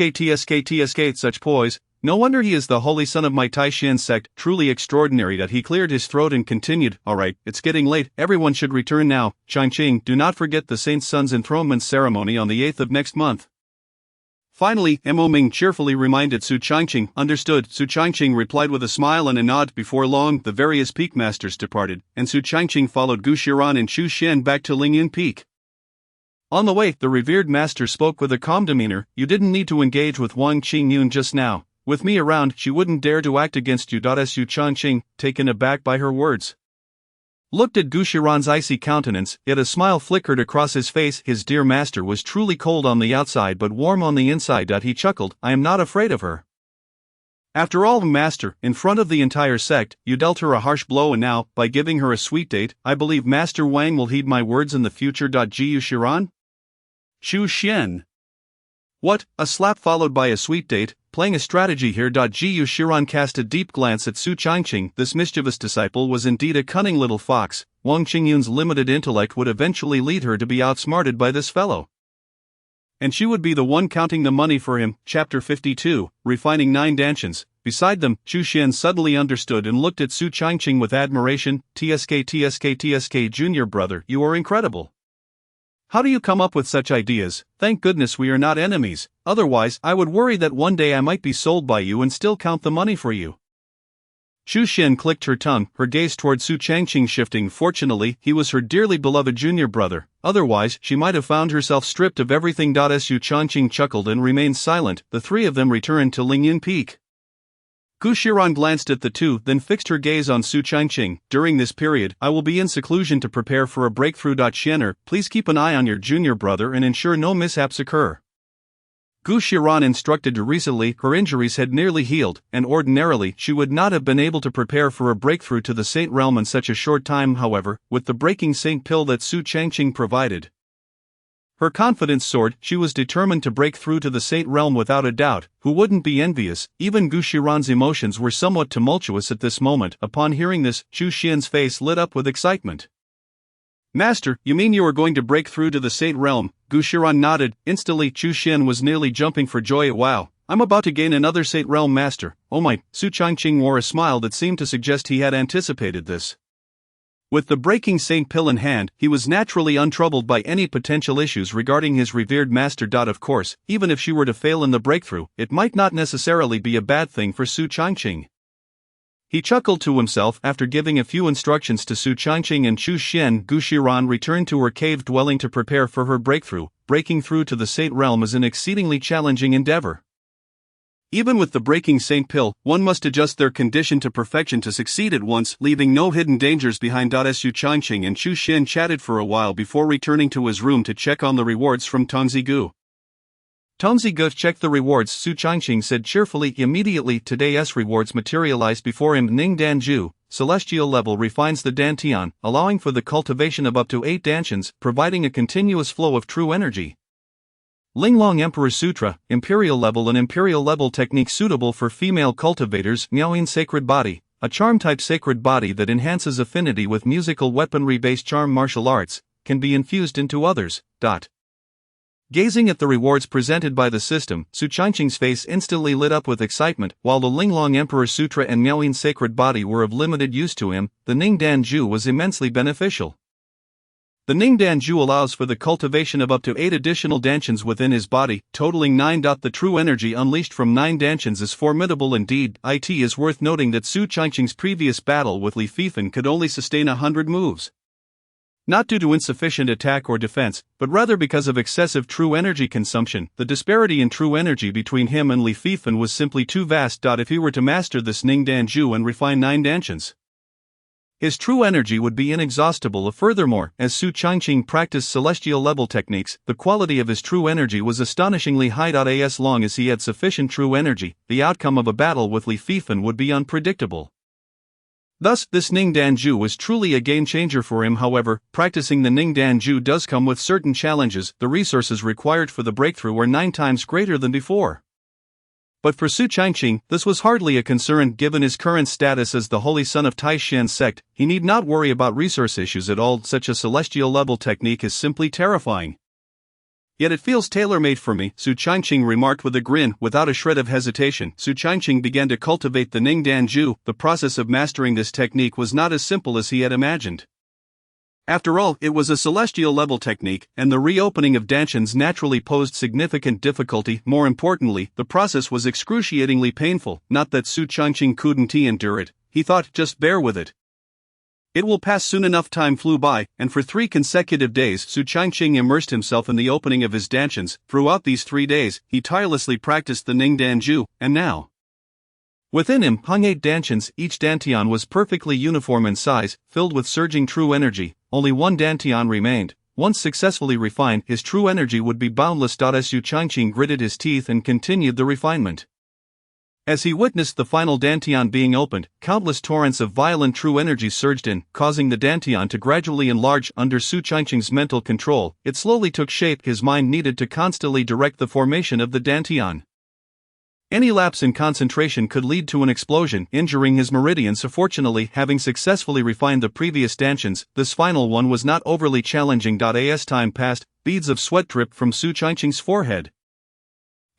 such poise. No wonder he is the holy son of my Taishan sect. Truly extraordinary. That he cleared his throat and continued, alright, it's getting late, everyone should return now. Changqing, do not forget the Saint's Son's enthronement ceremony on the 8th of next month. Finally, Mo Ming cheerfully reminded Su Changqing. Understood, Su Changqing replied with a smile and a nod. Before long, the various peak masters departed, and Su Changqing followed Gu Shiran and Chu Xian back to Lingyun Peak. On the way, the revered master spoke with a calm demeanor. You didn't need to engage with Wang Qingyun just now. With me around, she wouldn't dare to act against you. Su Changqing, taken aback by her words, looked at Gu Shiran's icy countenance, yet a smile flickered across his face. His dear master was truly cold on the outside but warm on the inside. He chuckled, I am not afraid of her. After all, master, in front of the entire sect, you dealt her a harsh blow, and now, by giving her a sweet date, I believe Master Wang will heed my words in the future. Gu Shiran? Chu Xian. What, a slap followed by a sweet date? Playing a strategy here. Gu Shiran cast a deep glance at Su Changqing. This mischievous disciple was indeed a cunning little fox. Wang Qingyun's limited intellect would eventually lead her to be outsmarted by this fellow, and she would be the one counting the money for him. Chapter 52, Refining 9 Dantians. Beside them, Chu Xian suddenly understood and looked at Su Changqing with admiration. Tsk, junior brother, you are incredible. How do you come up with such ideas? Thank goodness we are not enemies, otherwise I would worry that one day I might be sold by you and still count the money for you. Chu Xian clicked her tongue, her gaze toward Su Changqing shifting. Fortunately, he was her dearly beloved junior brother, otherwise she might have found herself stripped of everything. Su Changqing chuckled and remained silent. The three of them returned to Lingyun Peak. Gu Shiran glanced at the two, then fixed her gaze on Su Changqing. During this period, I will be in seclusion to prepare for a breakthrough. Xianer, please keep an eye on your junior brother and ensure no mishaps occur. Gu Shiran instructed. Recently, her injuries had nearly healed, and ordinarily she would not have been able to prepare for a breakthrough to the Saint Realm in such a short time. However, with the Breaking Saint pill that Su Changqing provided, her confidence soared. She was determined to break through to the Saint Realm without a doubt. Who wouldn't be envious? Even Gu Shiran's emotions were somewhat tumultuous at this moment. Upon hearing this, Chu Xian's face lit up with excitement. Master, you mean you are going to break through to the Saint Realm? Gu Shiran nodded. Instantly, Chu Xian was nearly jumping for joy. Wow, I'm about to gain another Saint Realm master. Oh my! Su Changqing wore a smile that seemed to suggest he had anticipated this. With the Breaking Saint pill in hand, he was naturally untroubled by any potential issues regarding his revered master. Of course, even if she were to fail in the breakthrough, it might not necessarily be a bad thing for Su Changqing. He chuckled to himself. After giving a few instructions to Su Changqing and Chu Xian, Gu Shiran returned to her cave dwelling to prepare for her breakthrough. Breaking through to the Saint Realm is an exceedingly challenging endeavor. Even with the Breaking Saint pill, one must adjust their condition to perfection to succeed at once, leaving no hidden dangers behind. Su Changqing and Chu Xian chatted for a while before returning to his room to check on the rewards from Tongzi Gu. Tongzi Gu checked the rewards, Su Changqing said cheerfully. Immediately, today's rewards materialized before him. Ning Dan Ju, celestial level, refines the Dantian, allowing for the cultivation of up to 8 Dantians, providing a continuous flow of true energy. Linglong Emperor Sutra, imperial level, an imperial level technique suitable for female cultivators. Miaoyin Sacred Body, a charm type sacred body that enhances affinity with musical weaponry based charm martial arts, can be infused into others. Gazing at the rewards presented by the system, Su Changqing's face instantly lit up with excitement. While the Linglong Emperor Sutra and Miaoyin Sacred Body were of limited use to him, the Ning Dan Ju was immensely beneficial. The Ning Dan Ju allows for the cultivation of up to 8 additional Dantians within his body, totaling 9. The true energy unleashed from 9 Dantians is formidable indeed. It is worth noting that Su Changqing's previous battle with Li Fifan could only sustain 100 moves. Not due to insufficient attack or defense, but rather because of excessive true energy consumption. The disparity in true energy between him and Li Fifan was simply too vast. If he were to master this Ning Danju and refine 9 dantians, his true energy would be inexhaustible. Furthermore, as Su Changqing practiced celestial level techniques, the quality of his true energy was astonishingly high. As long as he had sufficient true energy, the outcome of a battle with Li Fifan would be unpredictable. Thus, this Ning Danju was truly a game-changer for him. However, practicing the Ning Danju does come with certain challenges. The resources required for the breakthrough are 9 times greater than before. But for Su Changqing, this was hardly a concern. Given his current status as the holy son of Taishan sect, he need not worry about resource issues at all. Such a celestial-level technique is simply terrifying. Yet it feels tailor-made for me, Su Changqing remarked with a grin. Without a shred of hesitation, Su Changqing began to cultivate the Ning Danju. The process of mastering this technique was not as simple as he had imagined. After all, it was a celestial-level technique, and the reopening of dantians naturally posed significant difficulty. More importantly, the process was excruciatingly painful. Not that Su Changqing couldn't endure it, he thought, just bear with it. It will pass soon. Enough time flew by, and for 3 consecutive days Su Changqing immersed himself in the opening of his dantians. Throughout these 3 days, he tirelessly practiced the Ning Danju, and now, within him hung 8 dantians. Each dantian was perfectly uniform in size, filled with surging true energy. Only 1 dantian remained. Once successfully refined, his true energy would be boundless. As Su Changqing gritted his teeth and continued the refinement, as he witnessed the final dantian being opened, countless torrents of violent true energy surged in, causing the dantian to gradually enlarge. Under Su Changqing's mental control, it slowly took shape. His mind needed to constantly direct the formation of the dantian. Any lapse in concentration could lead to an explosion, injuring his meridians. Fortunately, having successfully refined the previous dantians, this final one was not overly challenging. As time passed, beads of sweat dripped from Su Changqing's forehead,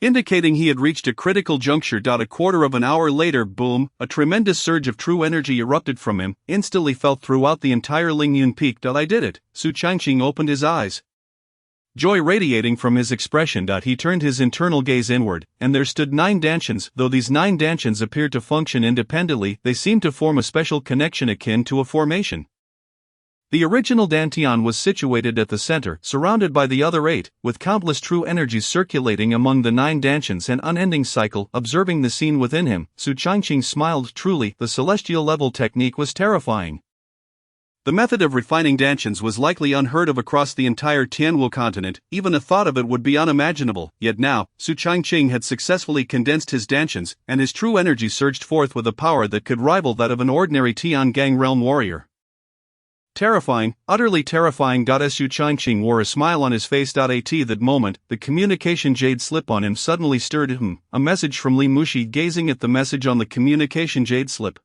indicating he had reached a critical juncture. A quarter of an hour later, boom, a tremendous surge of true energy erupted from him, instantly felt throughout the entire Lingyun Peak. I did it. Su Changqing opened his eyes, joy radiating from his expression. He turned his internal gaze inward, and there stood 9 dantians. Though these 9 dantians appeared to function independently, they seemed to form a special connection akin to a formation. The original dantian was situated at the center, surrounded by the other 8, with countless true energies circulating among the 9 dantians. An unending cycle. Observing the scene within him, Su Changqing smiled. Truly, the celestial level technique was terrifying. The method of refining dantians was likely unheard of across the entire Tianwu continent. Even a thought of it would be unimaginable. Yet now, Su Changqing had successfully condensed his dantians, and his true energy surged forth with a power that could rival that of an ordinary Tiangang realm warrior. Terrifying, utterly terrifying. Su Changqing wore a smile on his face. At that moment, the communication jade slip on him suddenly stirred him. A message from Li Mushi. Gazing at the message on the communication jade slip,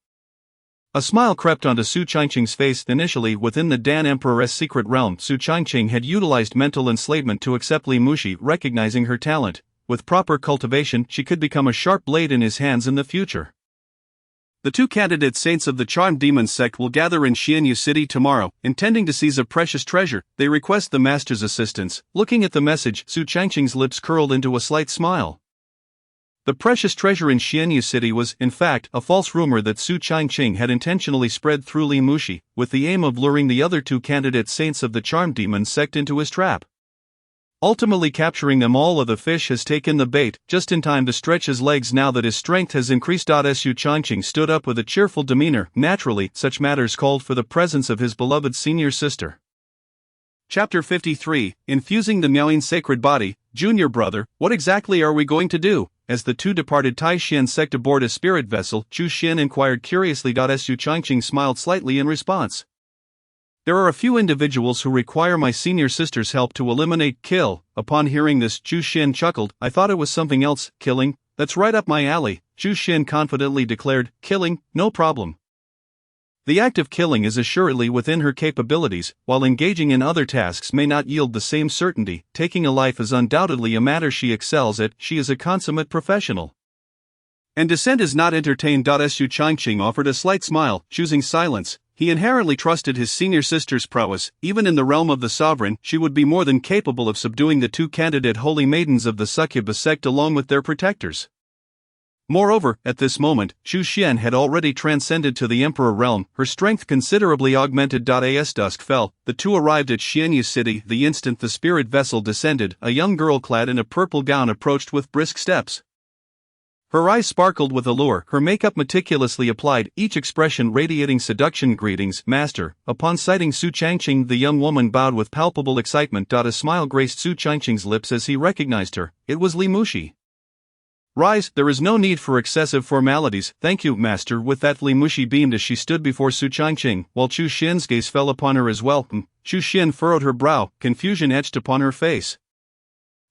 a smile crept onto Su Changqing's face. Initially, within the Dan Emperor's secret realm, Su Changqing had utilized mental enslavement to accept Li Mushi, recognizing her talent. With proper cultivation, she could become a sharp blade in his hands in the future. The 2 candidate saints of the Charmed Demon sect will gather in Xianyu City tomorrow, intending to seize a precious treasure. They request the master's assistance. Looking at the message, Su Changqing's lips curled into a slight smile. The precious treasure in Xianyu City was, in fact, a false rumor that Su Changqing had intentionally spread through Li Mushi, with the aim of luring the other 2 candidate saints of the Charmed Demon sect into his trap. Ultimately capturing them all. The fish has taken the bait, just in time to stretch his legs now that his strength has increased. Su Changqing stood up with a cheerful demeanor. Naturally, such matters called for the presence of his beloved senior sister. Chapter 53, Infusing the Miaoying Sacred Body. Junior brother, what exactly are we going to do? As the 2 departed Taishan sect aboard a spirit vessel, Chu Xin inquired curiously. Su Changqing smiled slightly in response. There are a few individuals who require my senior sister's help to eliminate, kill. Upon hearing this, Chu Xin chuckled. I thought it was something else. Killing? That's right up my alley, Chu Xin confidently declared. Killing? No problem. The act of killing is assuredly within her capabilities, while engaging in other tasks may not yield the same certainty. Taking a life is undoubtedly a matter she excels at. She is a consummate professional. And dissent is not entertained. Su Changqing offered a slight smile, choosing silence. He inherently trusted his senior sister's prowess. Even in the realm of the sovereign, she would be more than capable of subduing the 2 candidate holy maidens of the succubus sect along with their protectors. Moreover, at this moment, Chu Xian had already transcended to the Emperor realm, her strength considerably augmented. As dusk fell, the two arrived at Xianyu city. The instant the spirit vessel descended, a young girl clad in a purple gown approached with brisk steps. Her eyes sparkled with allure, her makeup meticulously applied, each expression radiating seduction. Greetings, master. Upon sighting Su Changqing, the young woman bowed with palpable excitement. A smile graced Su Changqing's lips as he recognized her. It was Li Muxi. Rise, there is no need for excessive formalities. Thank you, master. With that, Li Muxi beamed as she stood before Su Changqing, while Chu Xian's gaze fell upon her as well. Chu Xian furrowed her brow, confusion etched upon her face.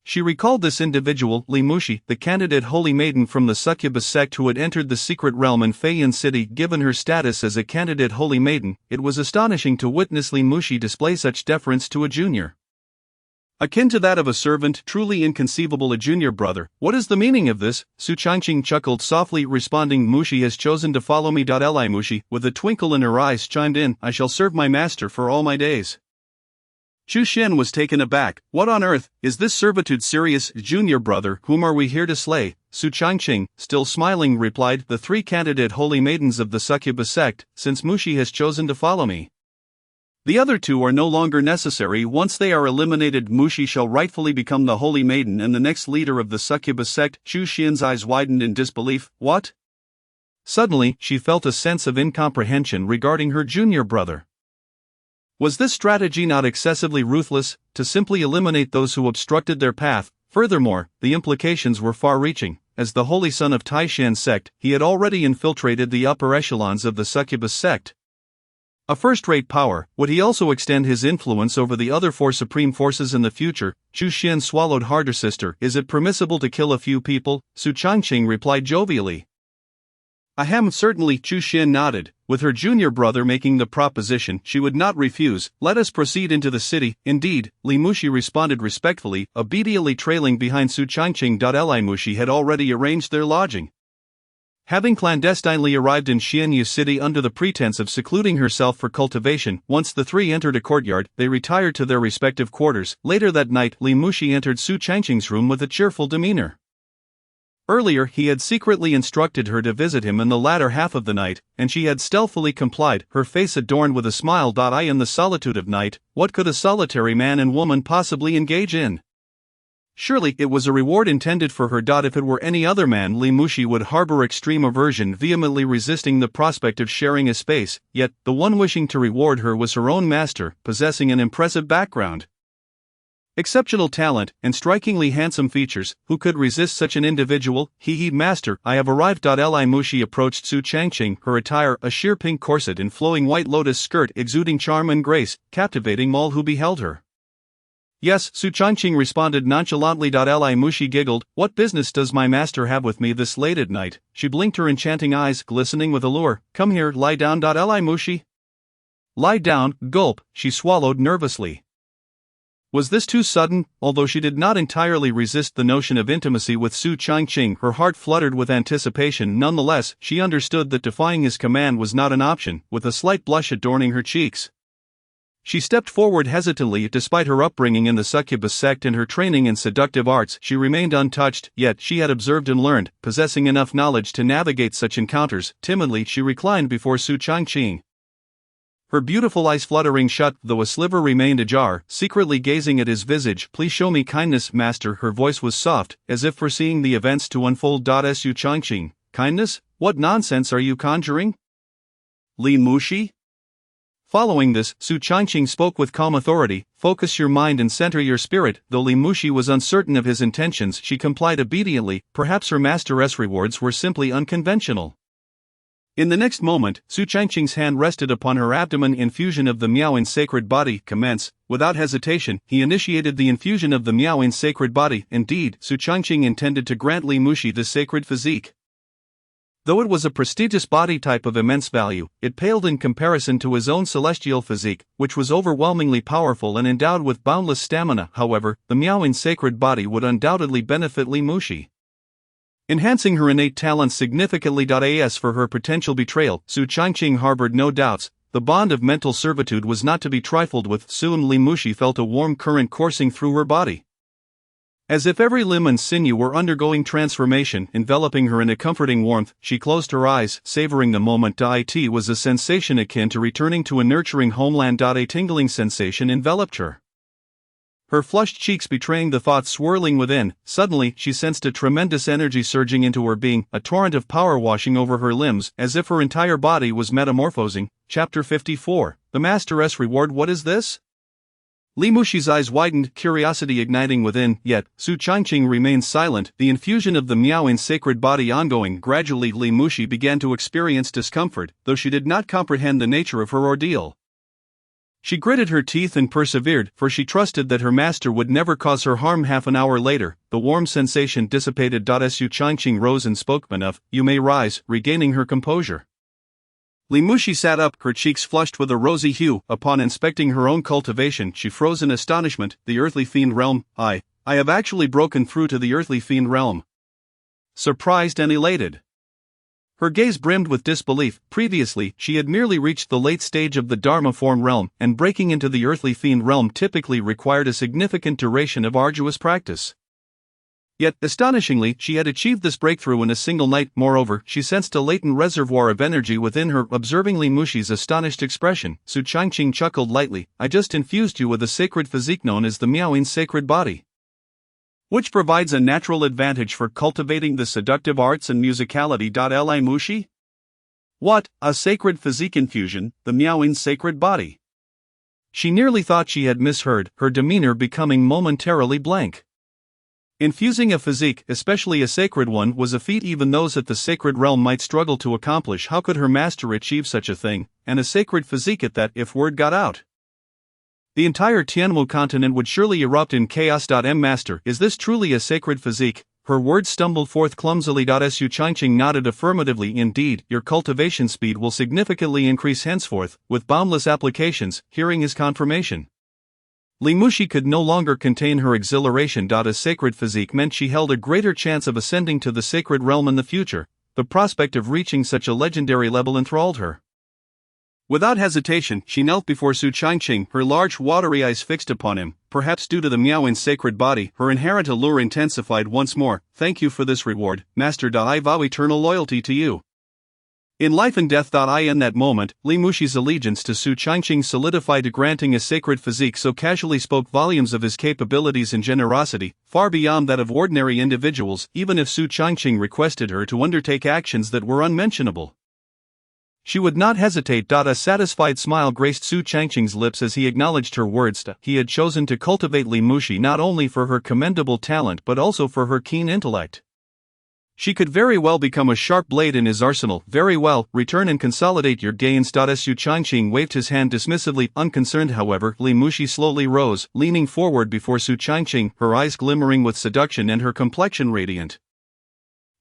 She recalled this individual, Li Muxi, the candidate holy maiden from the succubus sect who had entered the secret realm in Feiyan City. Given her status as a candidate holy maiden, it was astonishing to witness Li Muxi display such deference to a junior. Akin to that of a servant, truly inconceivable. A junior brother. What is the meaning of this? Su Changqing chuckled softly, responding, Muxi has chosen to follow me. Li Muxi, with a twinkle in her eyes, chimed in, I shall serve my master for all my days. Chu Xian was taken aback. What on earth, is this servitude serious? Junior brother, whom are we here to slay? Su Changqing, still smiling, replied, the three candidate holy maidens of the succubus sect, since Muxi has chosen to follow me. The other two are no longer necessary. Once they are eliminated, Muxi shall rightfully become the holy maiden and the next leader of the succubus sect. Chu Xian's eyes widened in disbelief. What? Suddenly, she felt a sense of incomprehension regarding her junior brother. Was this strategy not excessively ruthless, to simply eliminate those who obstructed their path? Furthermore, the implications were far-reaching. As the holy son of Taishan's sect, he had already infiltrated the upper echelons of the succubus sect. A first-rate power, would he also extend his influence over the other four supreme forces in the future? Chu Xian swallowed harder. Sister, is it permissible to kill a few people? Su Changqing replied jovially. Ahem, certainly. Chu Xian nodded. With her junior brother making the proposition, she would not refuse. Let us proceed into the city. Indeed, Li Muxi responded respectfully, obediently trailing behind Su Changqing. Li Muxi had already arranged their lodging. Having clandestinely arrived in Xianyu city under the pretense of secluding herself for cultivation, once the three entered a courtyard, they retired to their respective quarters. Later that night, Li Muxi entered Su Changqing's room with a cheerful demeanor. Earlier, he had secretly instructed her to visit him in the latter half of the night, and she had stealthily complied, her face adorned with a smile. In the solitude of night, what could a solitary man and woman possibly engage in? Surely it was a reward intended for her. If it were any other man, Li Muxi would harbor extreme aversion, vehemently resisting the prospect of sharing a space, yet, the one wishing to reward her was her own master, possessing an impressive background, exceptional talent, and strikingly handsome features. Who could resist such an individual? Master, I have arrived. Li Muxi approached Su Changqing, her attire a sheer pink corset and flowing white lotus skirt exuding charm and grace, captivating all who beheld her. Yes, Su Changqing responded nonchalantly. Li Muxi giggled, what business does my master have with me this late at night? She blinked her enchanting eyes, glistening with allure. Come here, lie down. Li Muxi. Lie down, gulp, she swallowed nervously. Was this too sudden? Although she did not entirely resist the notion of intimacy with Su Changqing, her heart fluttered with anticipation. Nonetheless, she understood that defying his command was not an option, with a slight blush adorning her cheeks. She stepped forward hesitantly. Despite her upbringing in the succubus sect and her training in seductive arts, she remained untouched, yet she had observed and learned, possessing enough knowledge to navigate such encounters. Timidly she reclined before Su Changqing. Her beautiful eyes fluttering shut, though a sliver remained ajar, secretly gazing at his visage. Please show me kindness, master. Her voice was soft, as if foreseeing the events to unfold. Su Changqing. Kindness? What nonsense are you conjuring? Li Muxi? Following this, Su Changqing spoke with calm authority, focus your mind and center your spirit. Though Li Muxi was uncertain of his intentions, she complied obediently. Perhaps her master's rewards were simply unconventional. In the next moment, Su Changqing's hand rested upon her abdomen. Infusion of the Miaoying sacred body. Commence. Without hesitation, he initiated the infusion of the Miaoying sacred body. Indeed, Su Changqing intended to grant Li Muxi the sacred physique. Though it was a prestigious body type of immense value, it paled in comparison to his own celestial physique, which was overwhelmingly powerful and endowed with boundless stamina. However, the Miaoying sacred body would undoubtedly benefit Li Muxi, enhancing her innate talents significantly. As for her potential betrayal, Su Changqing harbored no doubts. The bond of mental servitude was not to be trifled with. Soon Li Muxi felt a warm current coursing through her body. As if every limb and sinew were undergoing transformation, enveloping her in a comforting warmth, she closed her eyes, savoring the moment. It was a sensation akin to returning to a nurturing homeland. A tingling sensation enveloped her. Her flushed cheeks betraying the thoughts swirling within. Suddenly, she sensed a tremendous energy surging into her being, a torrent of power washing over her limbs, as if her entire body was metamorphosing. Chapter 54. The Master's Reward. What is this? Li Mushi's eyes widened, curiosity igniting within, yet Su Changqing remained silent, the infusion of the Miaoying sacred body ongoing. Gradually Li Mushi began to experience discomfort, though she did not comprehend the nature of her ordeal. She gritted her teeth and persevered, for she trusted that her master would never cause her harm. Half an hour later, the warm sensation dissipated. Su Changqing rose and spoke. Enough, you may rise, regaining her composure. Li Mushi sat up, her cheeks flushed with a rosy hue. Upon inspecting her own cultivation, she froze in astonishment. The earthly fiend realm, I have actually broken through to the earthly fiend realm. Surprised and elated, her gaze brimmed with disbelief. Previously, she had merely reached the late stage of the Dharma form realm, and breaking into the earthly fiend realm typically required a significant duration of arduous practice. Yet, astonishingly, she had achieved this breakthrough in a single night. Moreover, she sensed a latent reservoir of energy within her. Observing Li Mushi's astonished expression, Su Changqing chuckled lightly. I just infused you with a sacred physique known as the Miaoying sacred body, which provides a natural advantage for cultivating the seductive arts and musicality. Li Mushi? What, a sacred physique infusion, the Miaoying sacred body? She nearly thought she had misheard, her demeanor becoming momentarily blank. Infusing a physique, especially a sacred one, was a feat even those at the sacred realm might struggle to accomplish. How could her master achieve such a thing, and a sacred physique at that, if word got out? The entire Tianwu continent would surely erupt in chaos. Master, is this truly a sacred physique? Her words stumbled forth clumsily. Su Changqing nodded affirmatively. Indeed, your cultivation speed will significantly increase henceforth, with boundless applications. Hearing his confirmation, Li Mushi could no longer contain her exhilaration. A sacred physique meant she held a greater chance of ascending to the sacred realm in the future. The prospect of reaching such a legendary level enthralled her. Without hesitation, she knelt before Su Changqing, her large watery eyes fixed upon him. Perhaps due to the Miaoying sacred body, her inherent allure intensified once more. Thank you for this reward, Master. I vow eternal loyalty to you. In life and death. In that moment, Li Mushi's allegiance to Su Changqing solidified. Granting a sacred physique so casually spoke volumes of his capabilities and generosity, far beyond that of ordinary individuals, even if Su Changqing requested her to undertake actions that were unmentionable, she would not hesitate. A satisfied smile graced Su Changqing's lips as he acknowledged her words. He had chosen to cultivate Li Mushi not only for her commendable talent but also for her keen intellect. She could very well become a sharp blade in his arsenal. Very well, return and consolidate your gains. Su Changqing waved his hand dismissively. Unconcerned, however, Li Mushi slowly rose, leaning forward before Su Changqing, her eyes glimmering with seduction and her complexion radiant.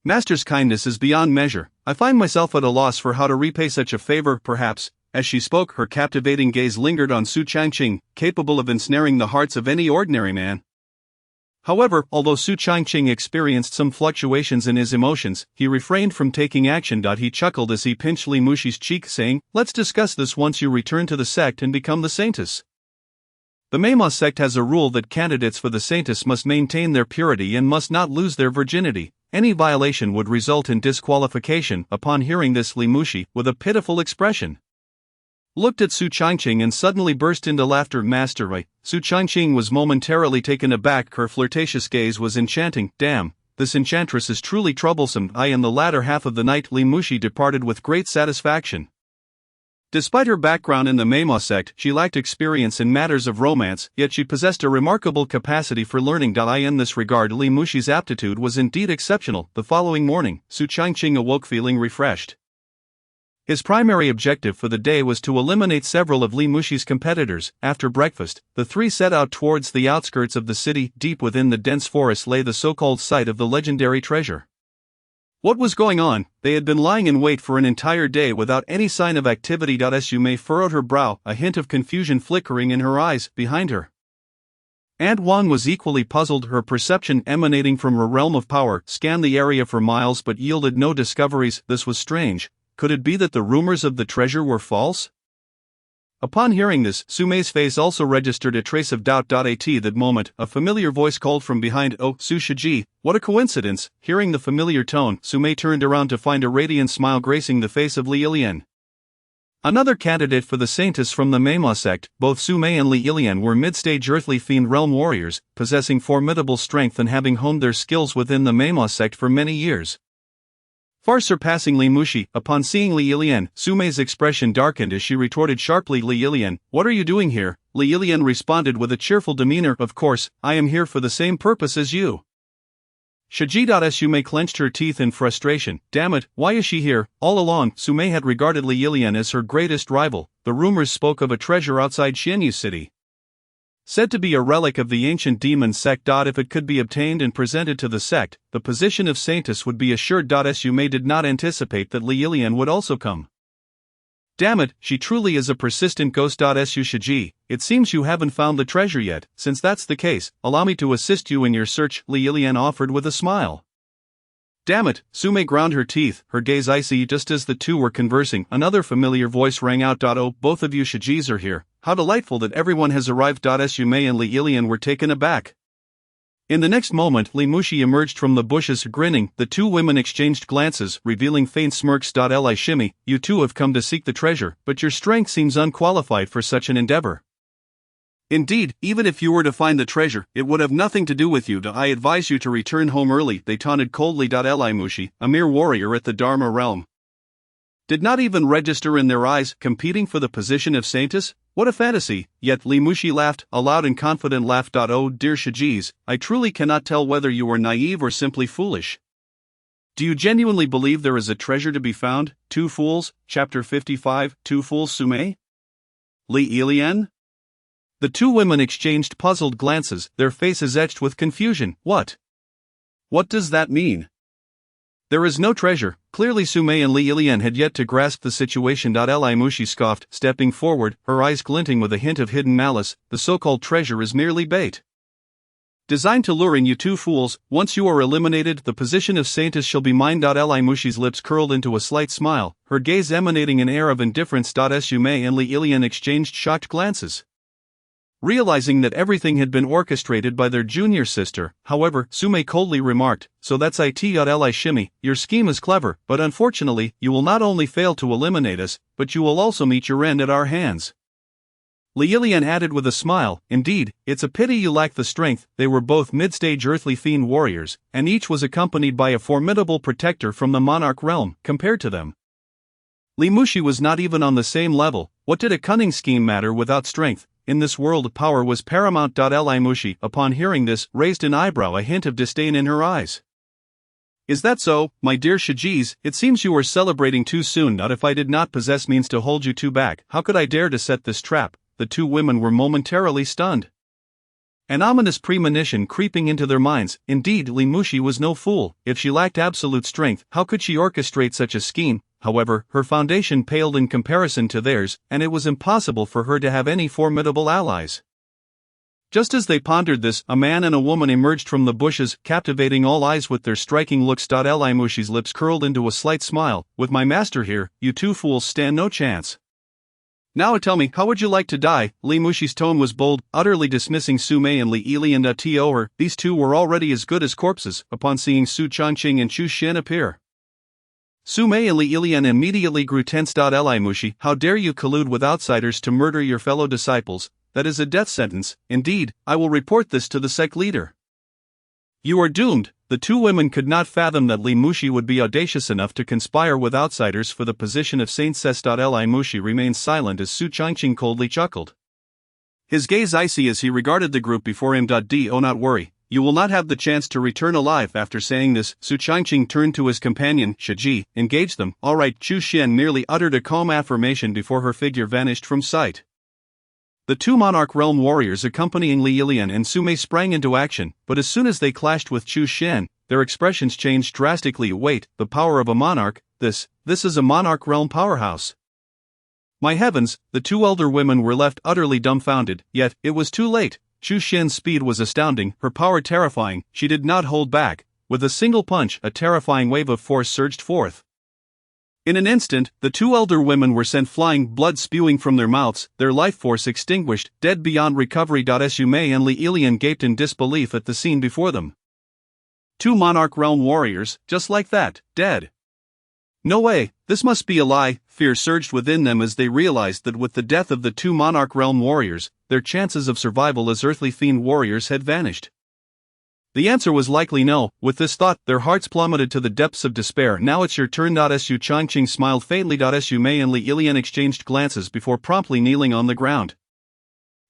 Master's kindness is beyond measure. I find myself at a loss for how to repay such a favor. Perhaps, as she spoke, her captivating gaze lingered on Su Changqing, capable of ensnaring the hearts of any ordinary man. However, although Su Changqing experienced some fluctuations in his emotions, he refrained from taking action. He chuckled as he pinched Li Mushi's cheek, saying, let's discuss this once you return to the sect and become the saintess. The Meima sect has a rule that candidates for the saintess must maintain their purity and must not lose their virginity. Any violation would result in disqualification. Upon hearing this, Li Mushi, with a pitiful expression, looked at Su Changqing and suddenly burst into laughter. Master, Su Changqing was momentarily taken aback. Her flirtatious gaze was enchanting. Damn, this enchantress is truly troublesome. In the latter half of the night, Li Mushi departed with great satisfaction. Despite her background in the Meima sect, she lacked experience in matters of romance, yet she possessed a remarkable capacity for learning. In this regard, Li Mushi's aptitude was indeed exceptional. The following morning, Su Changqing awoke feeling refreshed. His primary objective for the day was to eliminate several of Li Mushi's competitors. After breakfast, the three set out towards the outskirts of the city. Deep within the dense forest lay the so-called site of the legendary treasure. What was going on? They had been lying in wait for an entire day without any sign of activity. Su Mei furrowed her brow, a hint of confusion flickering in her eyes. Behind her, Aunt Wan was equally puzzled. Her perception, emanating from her realm of power, scanned the area for miles but yielded no discoveries. This was strange. Could it be that the rumors of the treasure were false? Upon hearing this, Sumei's face also registered a trace of doubt. At that moment, a familiar voice called from behind, "Oh, Su Shiji, what a coincidence!" Hearing the familiar tone, Sumei turned around to find a radiant smile gracing the face of Li Ilian. Another candidate for the Saintess from the Meima sect. Both Sumei and Li Ilian were mid-stage earthly fiend realm warriors, possessing formidable strength and having honed their skills within the Meima sect for many years. Far surpassing Li Mushi. Upon seeing Li Ilian, Sumei's expression darkened as she retorted sharply, "Li Ilian, what are you doing here?" Li Ilian responded with a cheerful demeanor, "Of course, I am here for the same purpose as you." Shiji. Sumei clenched her teeth in frustration. Damn it, why is she here? All along, Sumei had regarded Li Ilian as her greatest rival. The rumors spoke of a treasure outside Xianyu City, said to be a relic of the ancient demon sect. If it could be obtained and presented to the sect, the position of Saintess would be assured. Sumei did not anticipate that Li Ilian would also come. Damn it, she truly is a persistent ghost. Su Shiji, it seems you haven't found the treasure yet. Since that's the case, allow me to assist you in your search, Li Ilian offered with a smile. Damn it, Sumei ground her teeth, her gaze icy. Just as the two were conversing, another familiar voice rang out. "Oh, both of you Shijis are here. How delightful that everyone has arrived." Sumei and Li Ilian were taken aback. In the next moment, Li Mushi emerged from the bushes grinning. The two women exchanged glances, revealing faint smirks. Li Shimi, you two have come to seek the treasure, but your strength seems unqualified for such an endeavor. Indeed, even if you were to find the treasure, it would have nothing to do with you. I advise you to return home early, they taunted coldly. Li Mushi, a mere warrior at the Dharma realm, did not even register in their eyes, competing for the position of Saintess? What a fantasy! Yet Li Mushi laughed, a loud and confident laugh. Oh, dear Shijis, I truly cannot tell whether you are naive or simply foolish. Do you genuinely believe there is a treasure to be found? Two Fools, Chapter 55, Two Fools. Sumei? Li Ilian? The two women exchanged puzzled glances, their faces etched with confusion. What does that mean? There is no treasure. Clearly Sumei and Li Ilian had yet to grasp the situation. Li Mushi scoffed, stepping forward, her eyes glinting with a hint of hidden malice. The so-called treasure is merely bait, designed to lure in you two fools. Once you are eliminated, the position of Saintess shall be mine. Li Mushi's lips curled into a slight smile, her gaze emanating an air of indifference. Sumei and Li Ilian exchanged shocked glances, realizing that everything had been orchestrated by their junior sister. However, Sumei coldly remarked, "So that's it. Li Shimi, your scheme is clever, but unfortunately, you will not only fail to eliminate us, but you will also meet your end at our hands." Li Ilian added with a smile, "Indeed, it's a pity you lack the strength." They were both mid-stage earthly fiend warriors, and each was accompanied by a formidable protector from the monarch realm. Compared to them, Li Mushi was not even on the same level. What did a cunning scheme matter without strength? In this world, power was paramount. Li Mushi, upon hearing this, raised an eyebrow, a hint of disdain in her eyes. "Is that so, my dear Shijis? It seems you are celebrating too soon. Not if I did not possess means to hold you two back. How could I dare to set this trap?" The two women were momentarily stunned, an ominous premonition creeping into their minds. Indeed, Li Mushi was no fool. If she lacked absolute strength, how could she orchestrate such a scheme? However, her foundation paled in comparison to theirs, and it was impossible for her to have any formidable allies. Just as they pondered this, a man and a woman emerged from the bushes, captivating all eyes with their striking looks. Li Mushi's lips curled into a slight smile. "With my master here, you two fools stand no chance. Now tell me, how would you like to die?" Li Mushi's tone was bold, utterly dismissing Sumei and Li Ilian. These two were already as good as corpses, upon seeing Su Changqing and Chu Xian appear. Sumei and Li Ilian immediately grew tense. Li Mushi, how dare you collude with outsiders to murder your fellow disciples? That is a death sentence. Indeed, I will report this to the sect leader. You are doomed. The two women could not fathom that Li Mushi would be audacious enough to conspire with outsiders for the position of Saintess. Li Mushi remained silent as Su Changqing coldly chuckled, his gaze icy as he regarded the group before him. Do not worry, you will not have the chance to return alive. After saying this, Su Changqing turned to his companion, Shiji, engage them. All right. Chu Xian merely uttered a calm affirmation before her figure vanished from sight. The two Monarch Realm warriors accompanying Li Ilian and Sumei sprang into action, but as soon as they clashed with Chu Xian, their expressions changed drastically. Wait, the power of a monarch, this is a Monarch Realm powerhouse. My heavens, the two elder women were left utterly dumbfounded, yet, it was too late. Chu Xian's speed was astounding, her power terrifying. She did not hold back. With a single punch, a terrifying wave of force surged forth. In an instant, the two elder women were sent flying, blood spewing from their mouths, their life force extinguished, dead beyond recovery. May and Li Ilian gaped in disbelief at the scene before them. Two Monarch Realm warriors, just like that, dead. No way, this must be a lie. Fear surged within them as they realized that with the death of the two Monarch Realm warriors, their chances of survival as earthly fiend warriors had vanished. The answer was likely no. With this thought, their hearts plummeted to the depths of despair. Now it's your turn. Changqing smiled faintly. Mei and Li Ilian exchanged glances before promptly kneeling on the ground.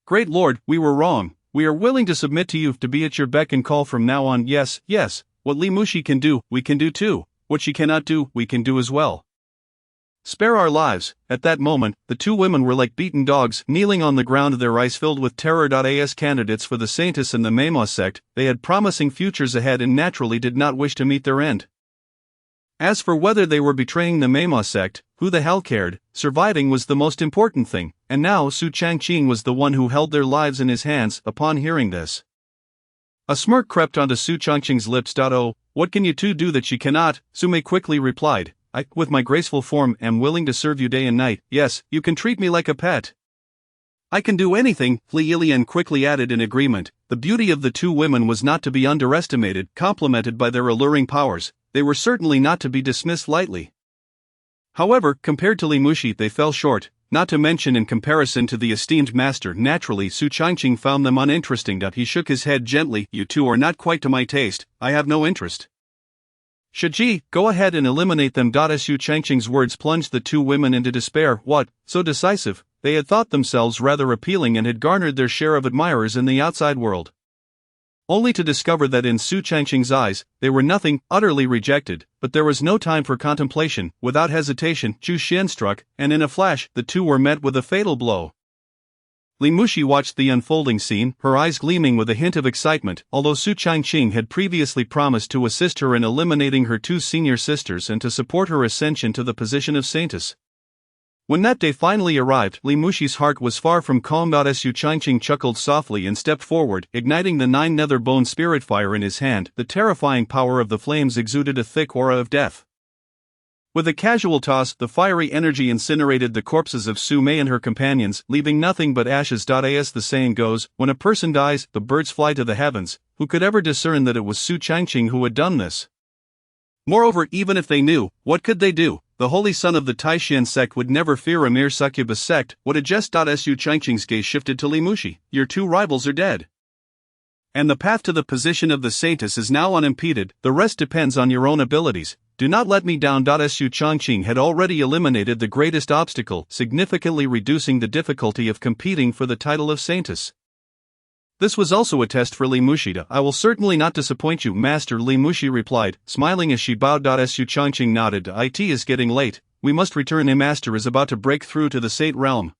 Great Lord, we were wrong. We are willing to submit to you, to be at your beck and call from now on. Yes, yes, what Li Mushi can do, we can do too. What she cannot do, we can do as well. Spare our lives. At that moment, the two women were like beaten dogs, kneeling on the ground, their eyes filled with terror. As candidates for the Saintis and the Memos sect, they had promising futures ahead and naturally did not wish to meet their end. As for whether they were betraying the Memos sect, who the hell cared? Surviving was the most important thing, and now Su Changqing was the one who held their lives in his hands. Upon hearing this, a smirk crept onto Su Changqing's lips. Oh, what can you two do that she cannot? Su Mei quickly replied. I, with my graceful form, am willing to serve you day and night. Yes, you can treat me like a pet. I can do anything, Li Ilian quickly added in agreement. The beauty of the two women was not to be underestimated. Complemented by their alluring powers, they were certainly not to be dismissed lightly. However, compared to Li Mushi, they fell short, not to mention in comparison to the esteemed master. Naturally, Su Changqing found them uninteresting. He shook his head gently. You two are not quite to my taste. I have no interest. Shiji, go ahead and eliminate them. Su Changqing's words plunged the two women into despair. What, so decisive? They had thought themselves rather appealing and had garnered their share of admirers in the outside world. Only to discover that in Su Changqing's eyes, they were nothing, utterly rejected. But there was no time for contemplation. Without hesitation, Chu Xian struck, and in a flash, the two were met with a fatal blow. Li Mushi watched the unfolding scene, her eyes gleaming with a hint of excitement. Although Su Changqing had previously promised to assist her in eliminating her two senior sisters and to support her ascension to the position of Saintess. When that day finally arrived, Li Mushi's heart was far from calm. Su Changqing chuckled softly and stepped forward, igniting the 9 nether bone spirit fire in his hand. The terrifying power of the flames exuded a thick aura of death. With a casual toss, the fiery energy incinerated the corpses of Su Mei and her companions, leaving nothing but ashes. As the saying goes, when a person dies, the birds fly to the heavens. Who could ever discern that it was Su Changqing who had done this? Moreover, even if they knew, what could they do? The holy son of the Taishan sect would never fear a mere succubus sect. What a jest! Su Changqing's gaze shifted to Li Mushi. Your two rivals are dead. And the path to the position of the Saintess is now unimpeded. The rest depends on your own abilities. Do not let me down. Su Changqing had already eliminated the greatest obstacle, significantly reducing the difficulty of competing for the title of Saintess. This was also a test for Li Mushi. I will certainly not disappoint you, Master, Li Mushi replied, smiling as she bowed. Su Changqing nodded. It is getting late, we must return. A master is about to break through to the Saint realm.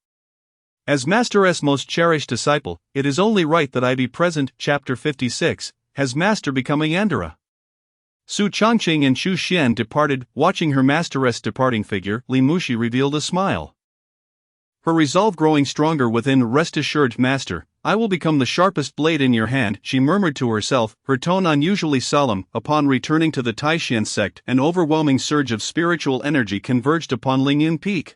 As Master's most cherished disciple, it is only right that I be present. Chapter 56, Has Master become a Yandere? Su Changqing and Chu Xian departed. Watching her masteress departing figure, Li Mushi revealed a smile. Her resolve growing stronger within. Rest assured, Master, I will become the sharpest blade in your hand, she murmured to herself, her tone unusually solemn. Upon returning to the Taishan sect, an overwhelming surge of spiritual energy converged upon Lingyun Peak,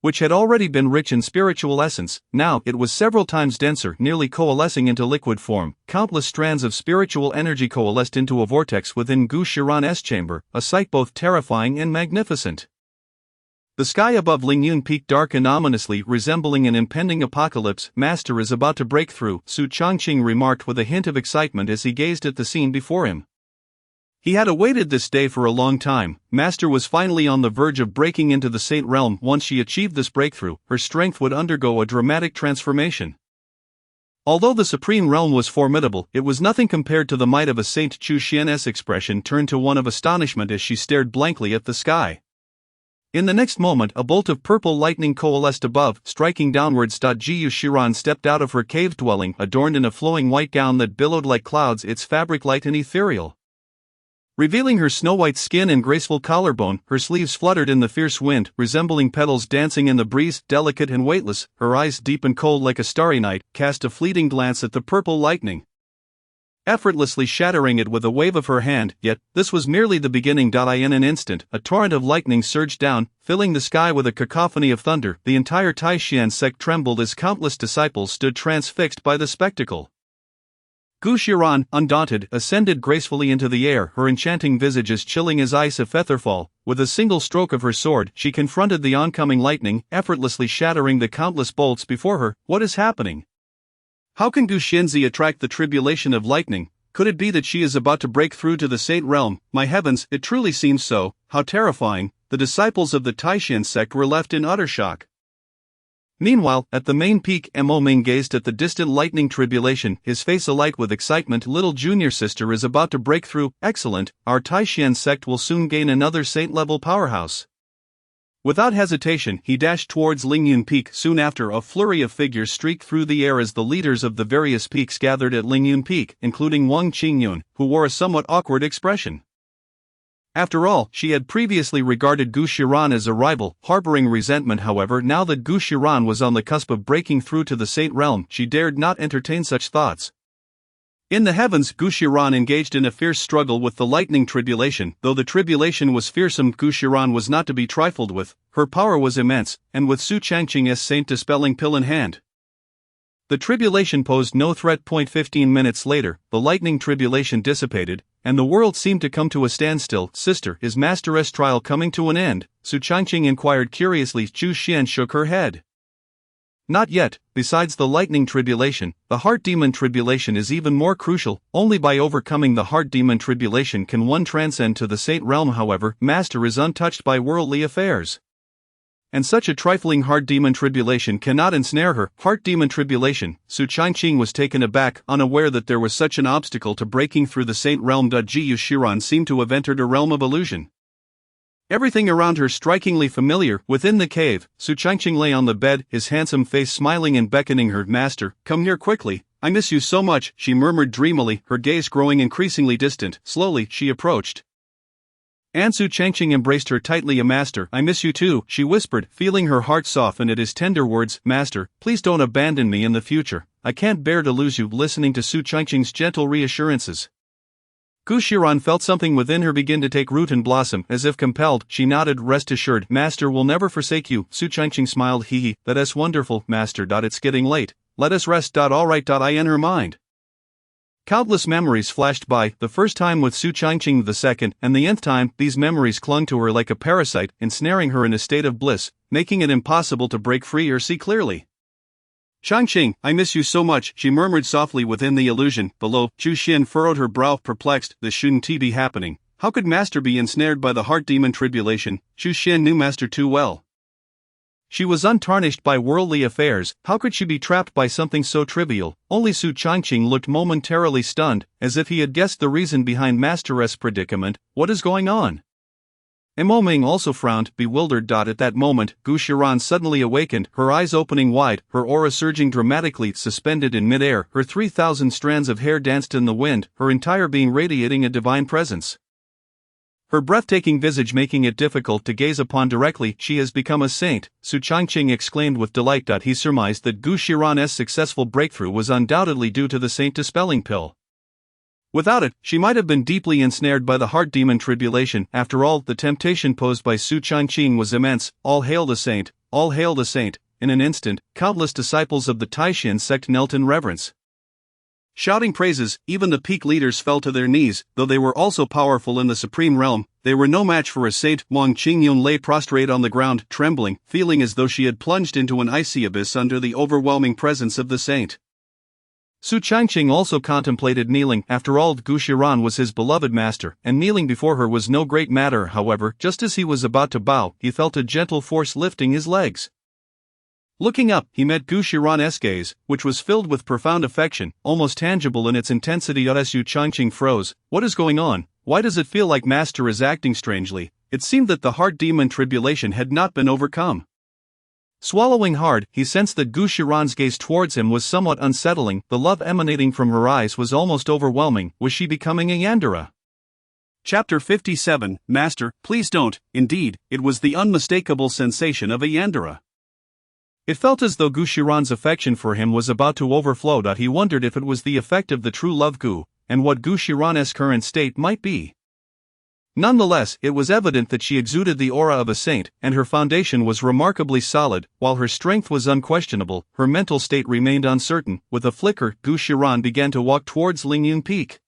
which had already been rich in spiritual essence. Now it was several times denser, nearly coalescing into liquid form. Countless strands of spiritual energy coalesced into a vortex within Gu Shiran's chamber, a sight both terrifying and magnificent. The sky above Lingyun Peak darkened ominously, resembling an impending apocalypse. Master is about to break through, Su Changqing remarked with a hint of excitement as he gazed at the scene before him. He had awaited this day for a long time. Master was finally on the verge of breaking into the Saint realm. Once she achieved this breakthrough, her strength would undergo a dramatic transformation. Although the Supreme Realm was formidable, it was nothing compared to the might of a Saint. Chu Xian's expression turned to one of astonishment as she stared blankly at the sky. In the next moment, a bolt of purple lightning coalesced above, striking downwards. Gu Shiran stepped out of her cave dwelling, adorned in a flowing white gown that billowed like clouds, its fabric light and ethereal. Revealing her snow-white skin and graceful collarbone, her sleeves fluttered in the fierce wind, resembling petals dancing in the breeze. Delicate and weightless, her eyes deep and cold like a starry night, cast a fleeting glance at the purple lightning. effortlessly shattering it with a wave of her hand. Yet, this was merely the beginning. In an instant, a torrent of lightning surged down, filling the sky with a cacophony of thunder. The entire Taishan sect trembled as countless disciples stood transfixed by the spectacle. Gu Shiran, undaunted, ascended gracefully into the air, her enchanting visage as chilling as ice. A featherfall. With a single stroke of her sword, she confronted the oncoming lightning, effortlessly shattering the countless bolts before her. What is happening? How can Gu Shenzi attract the tribulation of lightning? Could it be that she is about to break through to the Saint Realm? My heavens, it truly seems so. How terrifying! The disciples of the Taishan sect were left in utter shock. Meanwhile, at the main peak, Mo Ming gazed at the distant lightning tribulation, his face alight with excitement. Little junior sister is about to break through. Excellent, our Taishan sect will soon gain another saint-level powerhouse. Without hesitation, he dashed towards Lingyun Peak. Soon after, a flurry of figures streaked through the air as the leaders of the various peaks gathered at Lingyun Peak, including Wang Qingyun, who wore a somewhat awkward expression. After all, she had previously regarded Gu Shiran as a rival, harboring resentment. However, now that Gu Shiran was on the cusp of breaking through to the Saint Realm, she dared not entertain such thoughts. In the heavens, Gu Shiran engaged in a fierce struggle with the lightning tribulation. Though the tribulation was fearsome, Gu Shiran was not to be trifled with. Her power was immense, and with Su Changqing's saint dispelling pill in hand, the tribulation posed no threat. 15 minutes later, the lightning tribulation dissipated, and the world seemed to come to a standstill. Sister, is Master's trial coming to an end? Su Changqing inquired curiously. Zhu Xian shook her head. Not yet. Besides the lightning tribulation, the heart demon tribulation is even more crucial. Only by overcoming the heart demon tribulation can one transcend to the Saint Realm. However, Master is untouched by worldly affairs, and such a trifling heart demon tribulation cannot ensnare her. Heart demon tribulation. Su Changqing was taken aback, unaware that there was such an obstacle to breaking through the Saint Realm. Gu Shiran seemed to have entered a realm of illusion. Everything around her strikingly familiar. Within the cave, Su Changqing lay on the bed, his handsome face smiling and beckoning her. Master, come here quickly. I miss you so much, she murmured dreamily, her gaze growing increasingly distant. Slowly, she approached, and Su Changqing embraced her tightly. Master, I miss you too, she whispered, feeling her heart soften at his tender words. Master, please don't abandon me in the future. I can't bear to lose you. Listening to Su Changqing's gentle reassurances, Gu Shiran felt something within her begin to take root and blossom. As if compelled, she nodded. Rest assured, Master will never forsake you. Su Changqing smiled. Hee, that's wonderful, Master. It's getting late. Let us rest. Alright. In her mind, countless memories flashed by, the first time with Su Changqing, the second, and the nth time. These memories clung to her like a parasite, ensnaring her in a state of bliss, making it impossible to break free or see clearly. Changqing, I miss you so much, she murmured softly within the illusion. Below, Zhu Xian furrowed her brow, perplexed. This shouldn't be happening. How could Master be ensnared by the heart demon tribulation? Zhu Xian knew Master too well. She was untarnished by worldly affairs. How could she be trapped by something so trivial? Only Su Changqing looked momentarily stunned, as if he had guessed the reason behind Master's predicament. What is going on? Mo Ming also frowned, bewildered. At that moment, Gu Shiran suddenly awakened, her eyes opening wide, her aura surging dramatically. Suspended in midair, her 3,000 strands of hair danced in the wind, her entire being radiating a divine presence. Her breathtaking visage making it difficult to gaze upon directly. She has become a saint, Su Changqing exclaimed with delight. He surmised that Gu Shiran's successful breakthrough was undoubtedly due to the saint dispelling pill. Without it, she might have been deeply ensnared by the heart demon tribulation. After all, the temptation posed by Su Changqing was immense. All hail the saint, all hail the saint. In an instant, countless disciples of the Taishan sect knelt in reverence, shouting praises. Even the peak leaders fell to their knees. Though they were also powerful in the supreme realm, they were no match for a saint. Wang Qingyun lay prostrate on the ground, trembling, feeling as though she had plunged into an icy abyss under the overwhelming presence of the saint. Su Changqing also contemplated kneeling. After all, Gu Shiran was his beloved master, and kneeling before her was no great matter. However, just as he was about to bow, he felt a gentle force lifting his legs. Looking up, he met Gu Shiran's gaze, which was filled with profound affection, almost tangible in its intensity. Su Changqing froze. What is going on? Why does it feel like Master is acting strangely? It seemed that the heart demon tribulation had not been overcome. Swallowing hard, he sensed that Gu Shiran's gaze towards him was somewhat unsettling. The love emanating from her eyes was almost overwhelming. Was she becoming a Yandere? Chapter 57, Master, please don't. Indeed, it was the unmistakable sensation of a Yandere. It felt as though Gu Shiran's affection for him was about to overflow. He wondered if it was the effect of the true love Gu and what Gu Shiran's current state might be. Nonetheless, it was evident that she exuded the aura of a saint, and her foundation was remarkably solid. While her strength was unquestionable, her mental state remained uncertain. With a flicker, Gu Shiran began to walk towards Lingyun Peak.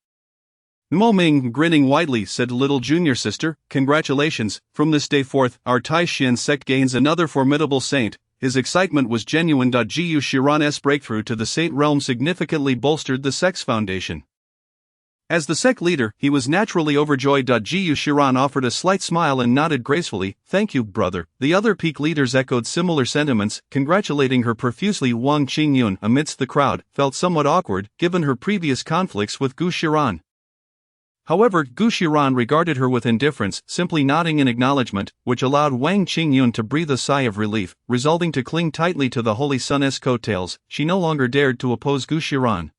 Mo Ming, grinning widely, said, "Little junior sister, congratulations. From this day forth, our Taishan sect gains another formidable saint." His excitement was genuine. Gu Shiran's breakthrough to the saint realm significantly bolstered the sect's foundation. As the sect leader, he was naturally overjoyed. Gu Shiran offered a slight smile and nodded gracefully. "Thank you, brother." The other peak leaders echoed similar sentiments, congratulating her profusely. Wang Qingyun, amidst the crowd, felt somewhat awkward, given her previous conflicts with Gu Shiran. However, Gu Shiran regarded her with indifference, simply nodding in acknowledgement, which allowed Wang Qingyun to breathe a sigh of relief, resolving to cling tightly to the Holy Sun's coattails. She no longer dared to oppose Gu Shiran.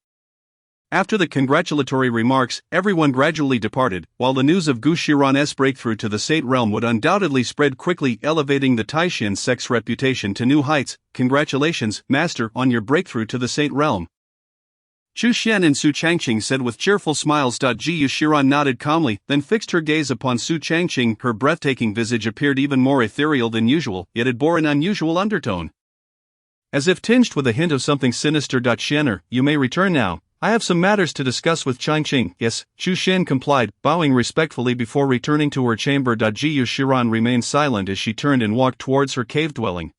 After the congratulatory remarks, everyone gradually departed, while the news of Gu Shiran's breakthrough to the saint realm would undoubtedly spread quickly, elevating the Taishan sect's reputation to new heights. "Congratulations, Master, on your breakthrough to the saint realm," Chu Xian and Su Changqing said with cheerful smiles. Gu Shiran nodded calmly, then fixed her gaze upon Su Changqing. Her breathtaking visage appeared even more ethereal than usual, yet it bore an unusual undertone, as if tinged with a hint of something sinister. "Xianer, you may return now. I have some matters to discuss with Changqing." "Yes," Chu Xian complied, bowing respectfully before returning to her chamber. Gu Shiran remained silent as she turned and walked towards her cave dwelling,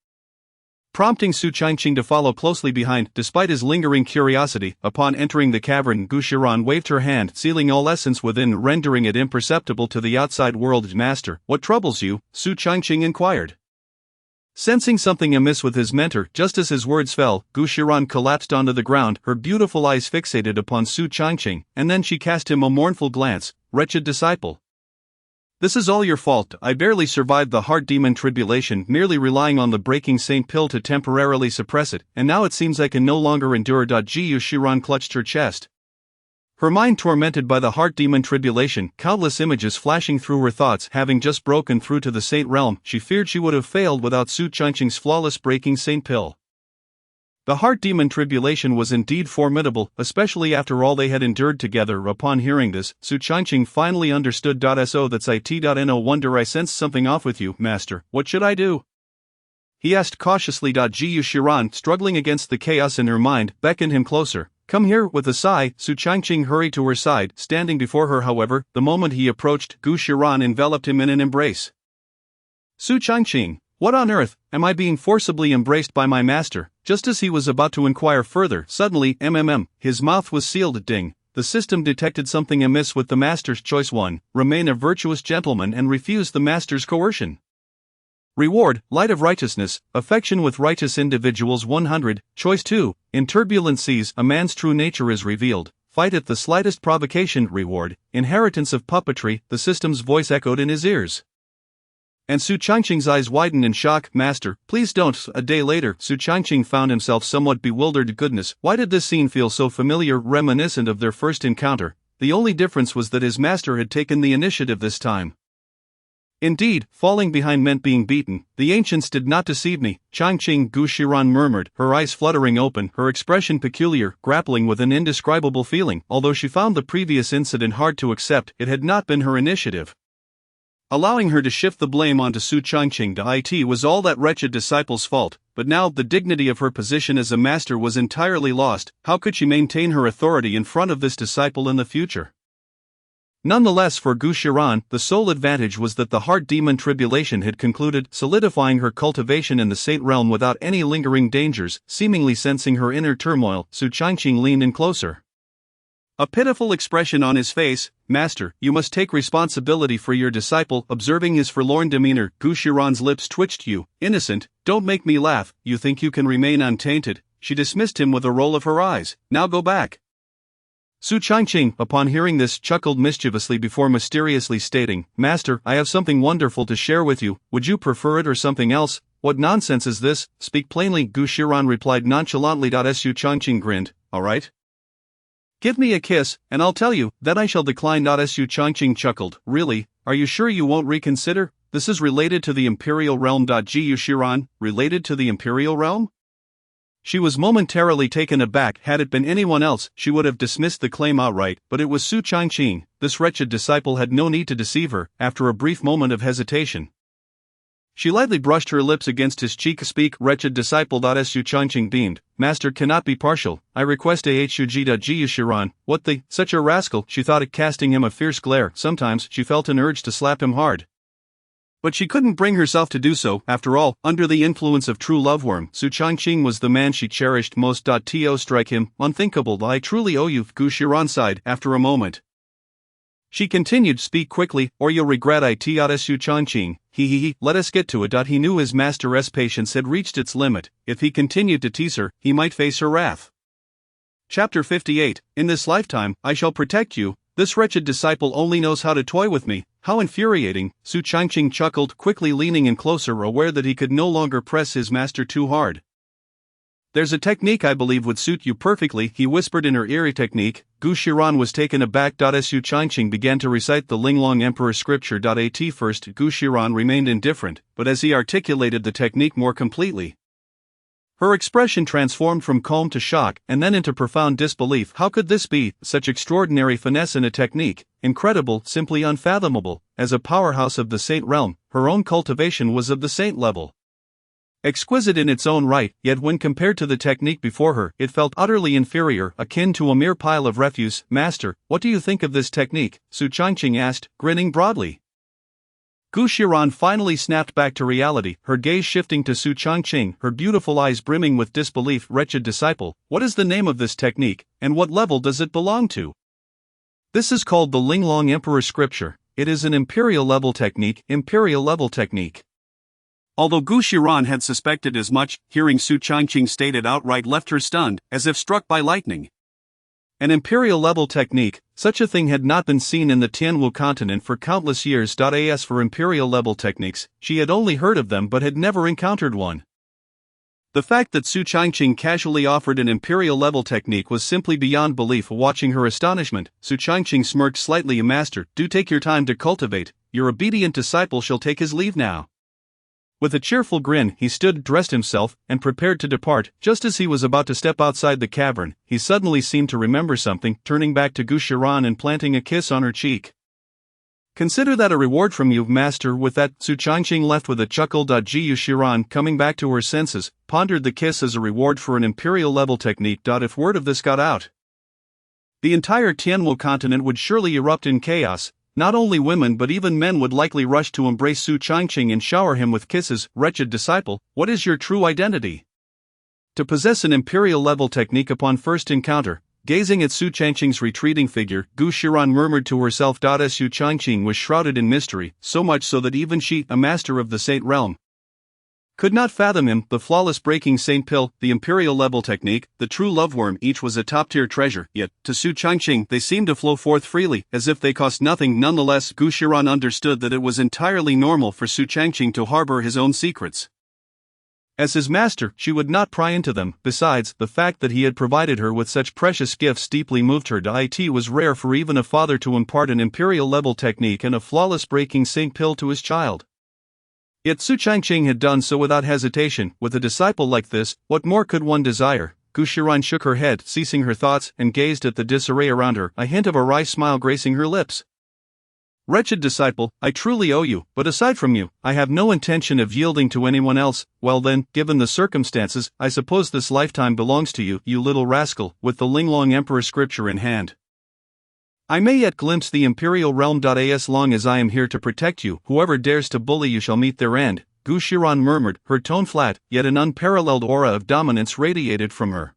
prompting Su Changqing to follow closely behind. Despite his lingering curiosity, upon entering the cavern, Gu Shiran waved her hand, sealing all essence within, rendering it imperceptible to the outside world. "Master, what troubles you?" Su Changqing inquired. Sensing something amiss with his mentor, just as his words fell, Gu Shiran collapsed onto the ground, her beautiful eyes fixated upon Su Changqing, and then she cast him a mournful glance. "Wretched disciple. This is all your fault. I barely survived the heart demon tribulation, merely relying on the breaking saint pill to temporarily suppress it, and now it seems I can no longer endure." Gu Shiran clutched her chest, her mind tormented by the heart demon tribulation, countless images flashing through her thoughts. Having just broken through to the saint realm, she feared she would have failed without Su Changqing's flawless breaking saint pill. The heart demon tribulation was indeed formidable, especially after all they had endured together. Upon hearing this, Su Changqing finally understood. "So that's it. No wonder I sensed something off with you, Master. What should I do?" he asked cautiously. Gu Shiran, struggling against the chaos in her mind, beckoned him closer. "Come here." With a sigh, Su Changqing hurried to her side, standing before her. However, the moment he approached, Gu Shiran enveloped him in an embrace. "Su Changqing, what on earth, am I being forcibly embraced by my master?" Just as he was about to inquire further, suddenly, his mouth was sealed. Ding. The system detected something amiss with the master's choice. 1. Remain a virtuous gentleman and refuse the master's coercion. Reward, light of righteousness, affection with righteous individuals. 100. Choice 2. In turbulent seas, a man's true nature is revealed. Fight at the slightest provocation. Reward, inheritance of puppetry. The system's voice echoed in his ears, and Su Changqing's eyes widened in shock. "Master, please don't." A day later, Su Changqing found himself somewhat bewildered. Goodness, why did this scene feel so familiar, reminiscent of their first encounter? The only difference was that his master had taken the initiative this time. Indeed, falling behind meant being beaten. "The ancients did not deceive me." Changqing, Gu Shiran murmured, her eyes fluttering open, her expression peculiar, grappling with an indescribable feeling. Although she found the previous incident hard to accept, it had not been her initiative, allowing her to shift the blame onto Su Changqing. It was all that wretched disciple's fault, but now the dignity of her position as a master was entirely lost. How could she maintain her authority in front of this disciple in the future? Nonetheless, for Gu Shiran, the sole advantage was that the heart demon tribulation had concluded, solidifying her cultivation in the saint realm without any lingering dangers. Seemingly sensing her inner turmoil, Su Changqing leaned in closer, a pitiful expression on his face. "Master, you must take responsibility for your disciple." Observing his forlorn demeanor, Gu Shiran's lips twitched. "You, innocent, don't make me laugh. You think you can remain untainted?" She dismissed him with a roll of her eyes. "Now go back." Su Changqing, upon hearing this, chuckled mischievously before mysteriously stating, "Master, I have something wonderful to share with you. Would you prefer it or something else?" "What nonsense is this? Speak plainly," Gu Shiran replied nonchalantly. Su Changqing grinned. "All right. Give me a kiss, and I'll tell you." "Then I shall decline." Su Changqing chuckled. "Really? Are you sure you won't reconsider? This is related to the Imperial Realm." Gu Shiran, related to the Imperial Realm? She was momentarily taken aback. Had it been anyone else, she would have dismissed the claim outright, but it was Su Changqing. This wretched disciple had no need to deceive her. After a brief moment of hesitation, she lightly brushed her lips against his cheek. Speak, wretched disciple. Su Changqing beamed. Master cannot be partial. I request Shuji Shiran. What the? Such a rascal, she thought, casting him a fierce glare. Sometimes she felt an urge to slap him hard, but she couldn't bring herself to do so. After all, under the influence of true loveworm, Su Changqing was the man she cherished most. To strike him, unthinkable. I truly owe you. Gu Shiran sighed. After a moment, she continued, speak quickly, or you'll regret it. Su Changqing, he, let us get to it. He knew his master's patience had reached its limit. If he continued to tease her, he might face her wrath. Chapter 58, In this lifetime, I shall protect you. This wretched disciple only knows how to toy with me. How infuriating. Su Changqing chuckled, quickly leaning in closer, aware that he could no longer press his master too hard. There's a technique I believe would suit you perfectly, he whispered in her ear. Technique? Gu Shiran was taken aback. Su Changqing began to recite the Linglong Emperor scripture. At first, Gu Shiran remained indifferent, but as he articulated the technique more completely, her expression transformed from calm to shock, and then into profound disbelief. How could this be? Such extraordinary finesse in a technique, incredible, simply unfathomable. As a powerhouse of the saint realm, her own cultivation was of the saint level. Exquisite in its own right, yet when compared to the technique before her, it felt utterly inferior, akin to a mere pile of refuse. Master, what do you think of this technique? Su Changqing asked, grinning broadly. Gu Shiran finally snapped back to reality, her gaze shifting to Su Changqing, her beautiful eyes brimming with disbelief. Wretched disciple, what is the name of this technique, and what level does it belong to? This is called the Linglong Emperor scripture. It is an imperial level technique. Although Gu Shiran had suspected as much, hearing Su Changqing state it outright left her stunned, as if struck by lightning. An imperial level technique, such a thing had not been seen in the Tianwu continent for countless years. As for imperial level techniques, she had only heard of them but had never encountered one. The fact that Su Changqing casually offered an imperial level technique was simply beyond belief. Watching her astonishment, Su Changqing smirked slightly. Master, do take your time to cultivate. Your obedient disciple shall take his leave now. With a cheerful grin, he stood, dressed himself, and prepared to depart. Just as he was about to step outside the cavern, he suddenly seemed to remember something, turning back to Gu Shiran and planting a kiss on her cheek. Consider that a reward from you, master. With that, Su Changqing left with a chuckle. Gu Shiran, coming back to her senses, pondered the kiss as a reward for an imperial level technique. If word of this got out, the entire Tianwu continent would surely erupt in chaos. Not only women but even men would likely rush to embrace Su Changqing and shower him with kisses. Wretched disciple, what is your true identity? To possess an imperial level technique upon first encounter, gazing at Su Changqing's retreating figure, Gu Shiran murmured to herself. Su Changqing was shrouded in mystery, so much so that even she, a master of the saint realm, could not fathom him. The flawless breaking saint pill, the imperial level technique, the true loveworm, each was a top-tier treasure, yet, to Su Changqing, they seemed to flow forth freely, as if they cost nothing. Nonetheless, Gu Shiran understood that it was entirely normal for Su Changqing to harbor his own secrets. As his master, she would not pry into them. Besides, the fact that he had provided her with such precious gifts deeply moved her. It was rare for even a father to impart an imperial level technique and a flawless breaking saint pill to his child. Yet Su Changqing had done so without hesitation. With a disciple like this, what more could one desire? Gu Shiran shook her head, ceasing her thoughts, and gazed at the disarray around her, a hint of a wry smile gracing her lips. Wretched disciple, I truly owe you, but aside from you, I have no intention of yielding to anyone else. Well then, given the circumstances, I suppose this lifetime belongs to you, you little rascal. With the Linglong Emperor scripture in hand, I may yet glimpse the imperial realm. As long as I am here to protect you, whoever dares to bully you shall meet their end. Gu Shiran murmured, her tone flat, yet an unparalleled aura of dominance radiated from her.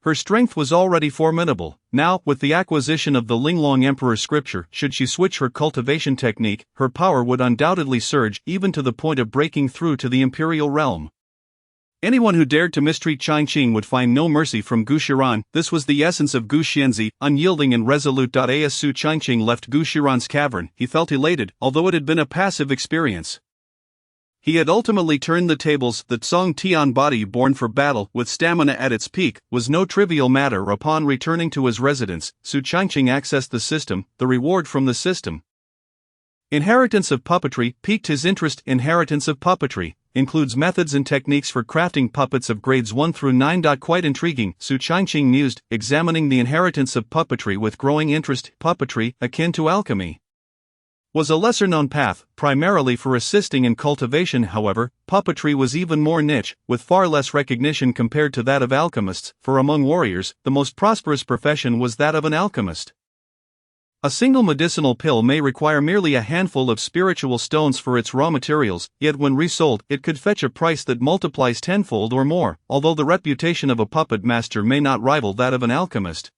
Her strength was already formidable. Now, with the acquisition of the Linglong Emperor scripture, should she switch her cultivation technique, her power would undoubtedly surge, even to the point of breaking through to the imperial realm. Anyone who dared to mistreat Changqing would find no mercy from Gu Shiran. This was the essence of Gu Xianzi, unyielding and resolute. As Su Changqing left Gu Shiran's cavern, he felt elated, although it had been a passive experience. He had ultimately turned the tables. The Tsong Tian body born for battle, with stamina at its peak, was no trivial matter. Upon returning to his residence, Su Changqing accessed the system, the reward from the system. Inheritance of puppetry piqued his interest. Inheritance of puppetry includes methods and techniques for crafting puppets of grades 1 through 9. Quite intriguing, Su Changqing mused, examining the inheritance of puppetry with growing interest. Puppetry, akin to alchemy, was a lesser-known path, primarily for assisting in cultivation. However, puppetry was even more niche, with far less recognition compared to that of alchemists, for among warriors, the most prosperous profession was that of an alchemist. A single medicinal pill may require merely a handful of spiritual stones for its raw materials, yet when resold, it could fetch a price that multiplies tenfold or more, although the reputation of a puppet master may not rival that of an alchemist.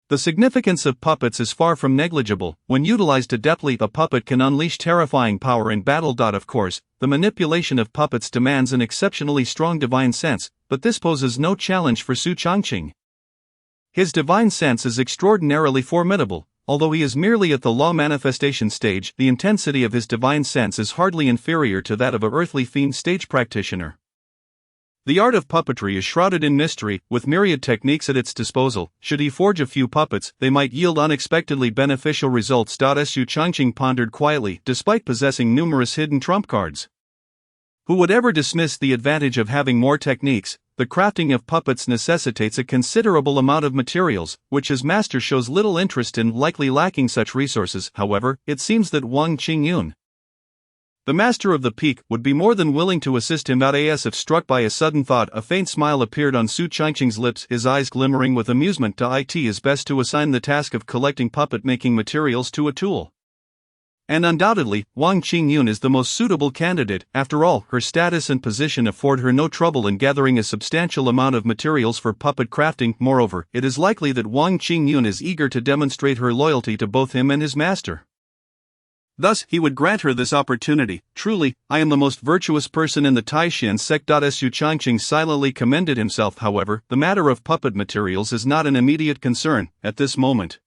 The significance of puppets is far from negligible. When utilized adeptly, a puppet can unleash terrifying power in battle. Of course, the manipulation of puppets demands an exceptionally strong divine sense, but this poses no challenge for Su Changqing. His divine sense is extraordinarily formidable. Although he is merely at the law manifestation stage, the intensity of his divine sense is hardly inferior to that of a earthly fiend stage practitioner. The art of puppetry is shrouded in mystery, with myriad techniques at its disposal. Should he forge a few puppets, they might yield unexpectedly beneficial results. Su Changqing pondered quietly, despite possessing numerous hidden trump cards. Who would ever dismiss the advantage of having more techniques? The crafting of puppets necessitates a considerable amount of materials, which his master shows little interest in, likely lacking such resources. However, it seems that Wang Qingyun, the master of the peak, would be more than willing to assist him out. As if struck by a sudden thought, a faint smile appeared on Su Changqing's lips, his eyes glimmering with amusement. It is best to assign the task of collecting puppet-making materials to a tool. And undoubtedly, Wang Qingyun is the most suitable candidate. After all, her status and position afford her no trouble in gathering a substantial amount of materials for puppet crafting. Moreover, it is likely that Wang Qingyun is eager to demonstrate her loyalty to both him and his master. Thus, he would grant her this opportunity. Truly, I am the most virtuous person in the Taishan sect. Su Changqing silently commended himself. However, the matter of puppet materials is not an immediate concern at this moment.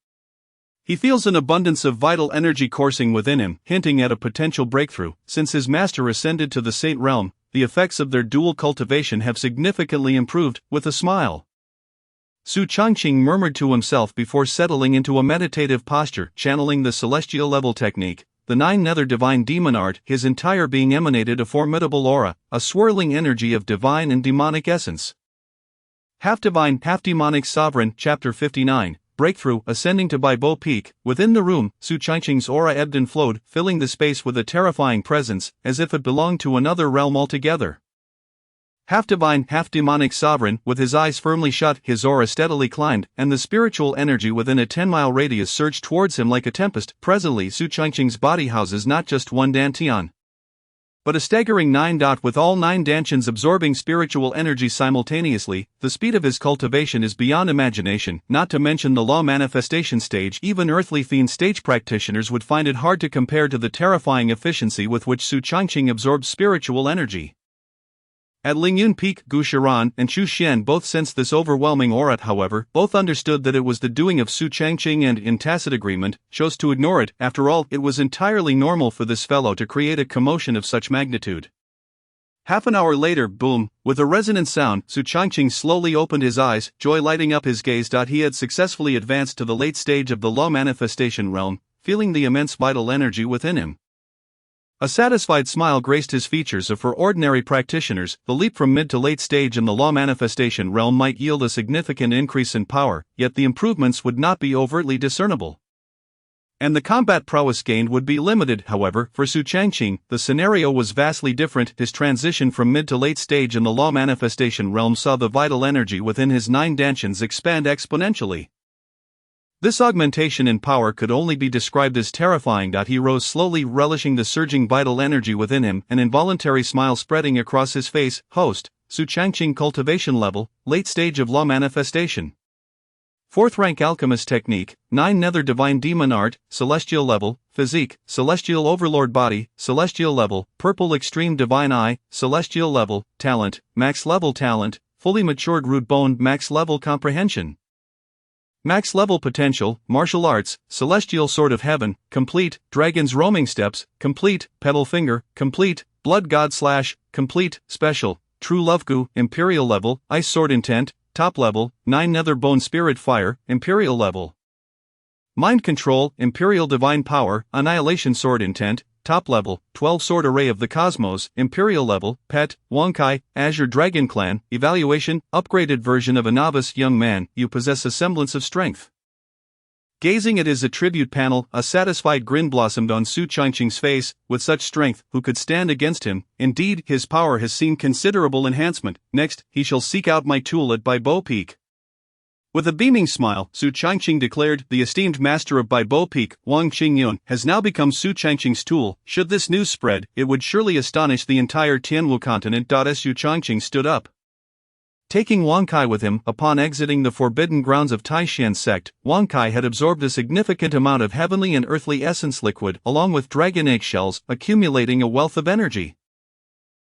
He feels an abundance of vital energy coursing within him, hinting at a potential breakthrough. Since his master ascended to the Saint Realm, the effects of their dual cultivation have significantly improved. With a smile, Su Changqing murmured to himself before settling into a meditative posture, channeling the celestial level technique, the 9 nether divine demon art. His entire being emanated a formidable aura, a swirling energy of divine and demonic essence. Half divine, half demonic sovereign. Chapter 59. Breakthrough. Ascending to Baibo Peak, within the room, Su Changqing's aura ebbed and flowed, filling the space with a terrifying presence, as if it belonged to another realm altogether. Half divine, half demonic sovereign, with his eyes firmly shut, his aura steadily climbed, and the spiritual energy within a 10-mile radius surged towards him like a tempest. Presently, Su Changqing's body houses not just one dantian, but a staggering 9. With all 9 dantians absorbing spiritual energy simultaneously, the speed of his cultivation is beyond imagination. Not to mention the law manifestation stage, even earthly fiend stage practitioners would find it hard to compare to the terrifying efficiency with which Su Changqing absorbs spiritual energy. At Lingyun Peak, Gu Shiran and Chu Xian both sensed this overwhelming aura. However, both understood that it was the doing of Su Changqing and, in tacit agreement, chose to ignore it. After all, it was entirely normal for this fellow to create a commotion of such magnitude. Half an hour later, boom, with a resonant sound, Su Changqing slowly opened his eyes, joy lighting up his gaze. He had successfully advanced to the late stage of the law manifestation realm, feeling the immense vital energy within him. A satisfied smile graced his features. For ordinary practitioners, the leap from mid to late stage in the law manifestation realm might yield a significant increase in power, yet the improvements would not be overtly discernible. And the combat prowess gained would be limited. However, for Su Changqing, the scenario was vastly different. His transition from mid to late stage in the law manifestation realm saw the vital energy within his 9 dantians expand exponentially. This augmentation in power could only be described as terrifying. He rose slowly, relishing the surging vital energy within him, an involuntary smile spreading across his face. Host, Su Changqing cultivation level, late stage of law manifestation. 4th rank alchemist technique, 9 nether divine demon art, celestial level, physique, celestial overlord body, celestial level, purple extreme divine eye, celestial level, talent, max level talent, fully matured root bone, max level comprehension. Max level potential, martial arts, celestial sword of heaven, complete, dragon's roaming steps, complete, petal finger, complete, blood god / complete, special, true love gu, imperial level, ice sword intent, top level, 9 nether bone spirit fire, imperial level. Mind Control, Imperial Divine Power, Annihilation Sword Intent, Top Level, 12 Sword Array of the Cosmos, Imperial Level, Pet, Wonkai, Azure Dragon Clan, Evaluation, Upgraded version of a novice young man, you possess a semblance of strength. Gazing at his attribute panel, a satisfied grin blossomed on Su Changqing's face. With such strength, who could stand against him? Indeed, his power has seen considerable enhancement. Next, he shall seek out my tool at Baibo Peak. With a beaming smile, Su Changqing declared, the esteemed master of Baibo Peak, Wang Qingyun, has now become Su Changqing's tool. Should this news spread, it would surely astonish the entire Tianwu continent. Su Changqing stood up. Taking Wonkai with him, upon exiting the forbidden grounds of Taishan sect, Wonkai had absorbed a significant amount of heavenly and earthly essence liquid, along with dragon eggshells, accumulating a wealth of energy.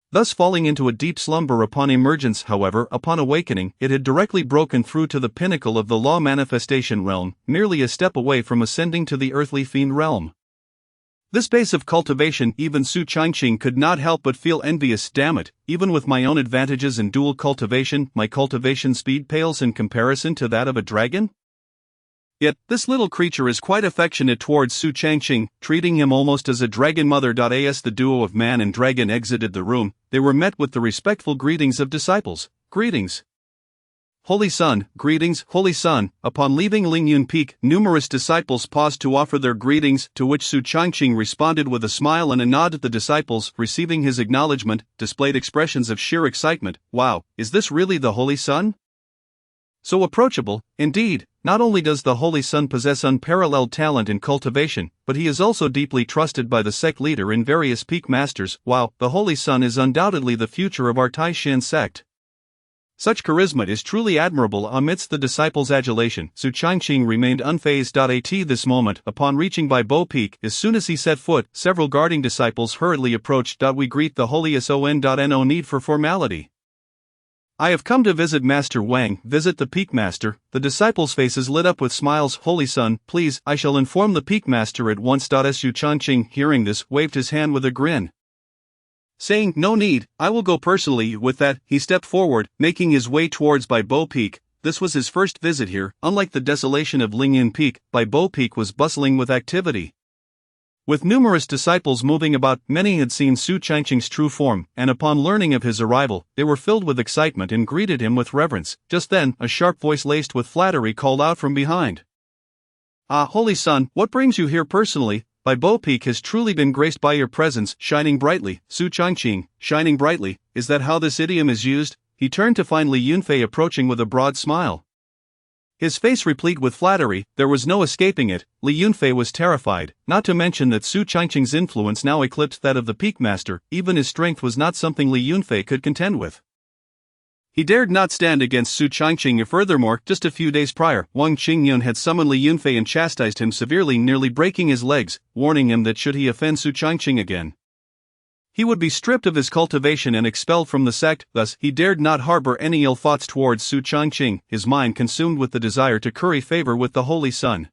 Thus falling into a deep slumber upon emergence. However, upon awakening, it had directly broken through to the pinnacle of the law manifestation realm, merely a step away from ascending to the earthly fiend realm. This base of cultivation, even Su Changqing could not help but feel envious. Damn it, even with my own advantages in dual cultivation, my cultivation speed pales in comparison to that of a dragon? Yet, this little creature is quite affectionate towards Su Changqing, treating him almost as a dragon mother. As the duo of man and dragon exited the room, they were met with the respectful greetings of disciples. Greetings, Holy Son. Greetings, Holy Son. Upon leaving Lingyun Peak, numerous disciples paused to offer their greetings, to which Su Changqing responded with a smile and a nod. The disciples, receiving his acknowledgement, displayed expressions of sheer excitement. Wow, is this really the Holy Son? So approachable, indeed. Not only does the Holy Son possess unparalleled talent in cultivation, but he is also deeply trusted by the sect leader and various peak masters. Wow, the Holy Son is undoubtedly the future of our Taishan sect. Such charisma is truly admirable. Amidst the disciples' adulation, Su Changqing remained unfazed. At this moment, upon reaching Baibo Peak, as soon as he set foot, several guarding disciples hurriedly approached. We greet the Holy Son. No need for formality. I have come to visit Master Wang. Visit the Peak Master. The disciples' faces lit up with smiles. Holy Son, please, I shall inform the Peak Master at once. Su Changqing, hearing this, waved his hand with a grin, saying, no need, I will go personally. With that, he stepped forward, making his way towards Baibo Peak. This was his first visit here. Unlike the desolation of Lingyun Peak, Baibo Peak was bustling with activity. With numerous disciples moving about, many had seen Su Changqing's true form, and upon learning of his arrival, they were filled with excitement and greeted him with reverence. Just then, a sharp voice laced with flattery called out from behind. Ah, Holy Son, what brings you here personally? Baibo Peak has truly been graced by your presence, shining brightly. Su Changqing, shining brightly, is that how this idiom is used? He turned to find Li Yunfei approaching with a broad smile. His face replete with flattery, there was no escaping it. Li Yunfei was terrified, not to mention that Su Changqing's influence now eclipsed that of the Peak Master. Even his strength was not something Li Yunfei could contend with. He dared not stand against Su Changqing. Furthermore, just a few days prior, Wang Qingyun had summoned Li Yunfei and chastised him severely, nearly breaking his legs, warning him that should he offend Su Changqing again, he would be stripped of his cultivation and expelled from the sect. Thus, he dared not harbor any ill thoughts towards Su Changqing, his mind consumed with the desire to curry favor with the Holy Son.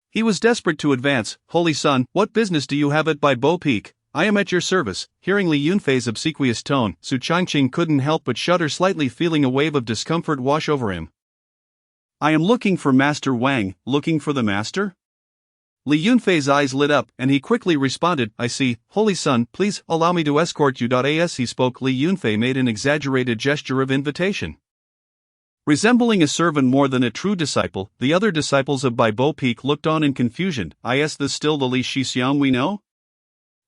He was desperate to advance. Holy Son, what business do you have at Baibo Peak? I am at your service. Hearing Li Yunfei's obsequious tone, Su Changqing couldn't help but shudder slightly, feeling a wave of discomfort wash over him. I am looking for Master Wang. Looking for the Master? Li Yunfei's eyes lit up, and he quickly responded, I see. Holy Son, please allow me to escort you. As he spoke, Li Yunfei made an exaggerated gesture of invitation. Resembling a servant more than a true disciple, the other disciples of Baibo Peak looked on in confusion. Is this still the Li Shixiang we know?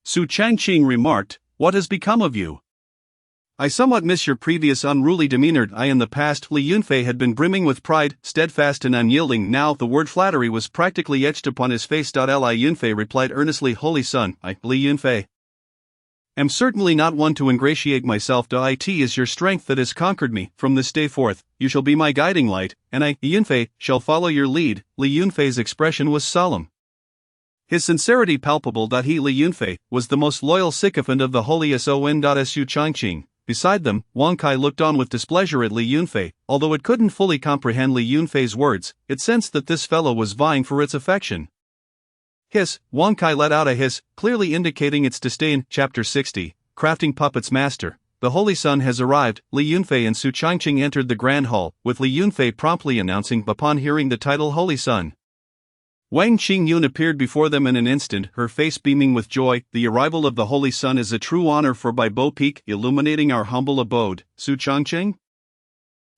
Su Changqing remarked, what has become of you? I somewhat miss your previous unruly demeanor. In the past, Li Yunfei had been brimming with pride, steadfast and unyielding. Now, the word flattery was practically etched upon his face. Li Yunfei replied earnestly, Holy Son, I, Li Yunfei, am certainly not one to ingratiate myself. It is your strength that has conquered me. From this day forth, you shall be my guiding light, and I, Yunfei, shall follow your lead. Li Yunfei's expression was solemn, his sincerity palpable. He, Li Yunfei, was the most loyal sycophant of the Holy Son. Su Changqing. Beside them, Wonkai looked on with displeasure at Li Yunfei. Although it couldn't fully comprehend Li Yunfei's words, it sensed that this fellow was vying for its affection. Hiss, Wonkai let out a hiss, clearly indicating its disdain. Chapter 60, Crafting Puppets. Master, the Holy Son has arrived. Li Yunfei and Su Changqing entered the Grand Hall, with Li Yunfei promptly announcing upon hearing the title Holy Son. Wang Qingyun appeared before them in an instant, her face beaming with joy. The arrival of the Holy Sun is a true honor for Baibo Peak, illuminating our humble abode. Su Changqing?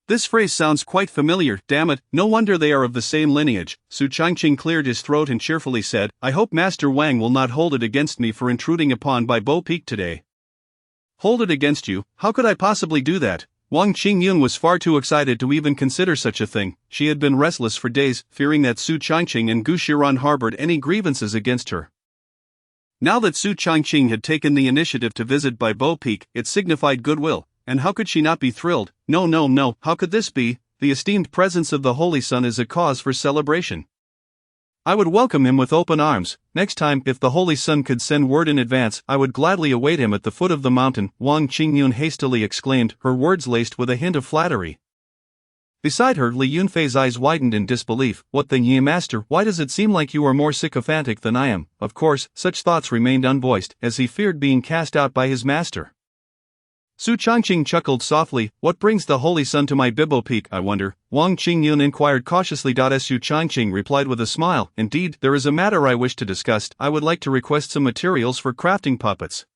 This phrase sounds quite familiar, damn it, no wonder they are of the same lineage. Su Changqing cleared his throat and cheerfully said, I hope Master Wang will not hold it against me for intruding upon Baibo Peak today. Hold it against you? How could I possibly do that? Wang Qingyun was far too excited to even consider such a thing. She had been restless for days, fearing that Su Changqing and Gu Shiran harbored any grievances against her. Now that Su Changqing had taken the initiative to visit Baibo Peak, it signified goodwill, and how could she not be thrilled? No, how could this be? The esteemed presence of the Holy Sun is a cause for celebration. I would welcome him with open arms. Next time, if the Holy Sun could send word in advance, I would gladly await him at the foot of the mountain, Wang Qingyun hastily exclaimed, her words laced with a hint of flattery. Beside her, Li Yunfei's eyes widened in disbelief. What then, ye master? Why does it seem like you are more sycophantic than I am? Of course, such thoughts remained unvoiced, as he feared being cast out by his master. Su Changqing chuckled softly. What brings the Holy Sun to my Baibo Peak, I wonder? Wang Qingyun inquired cautiously. Su Changqing replied with a smile, indeed, there is a matter I wish to discuss. I would like to request some materials for crafting puppets.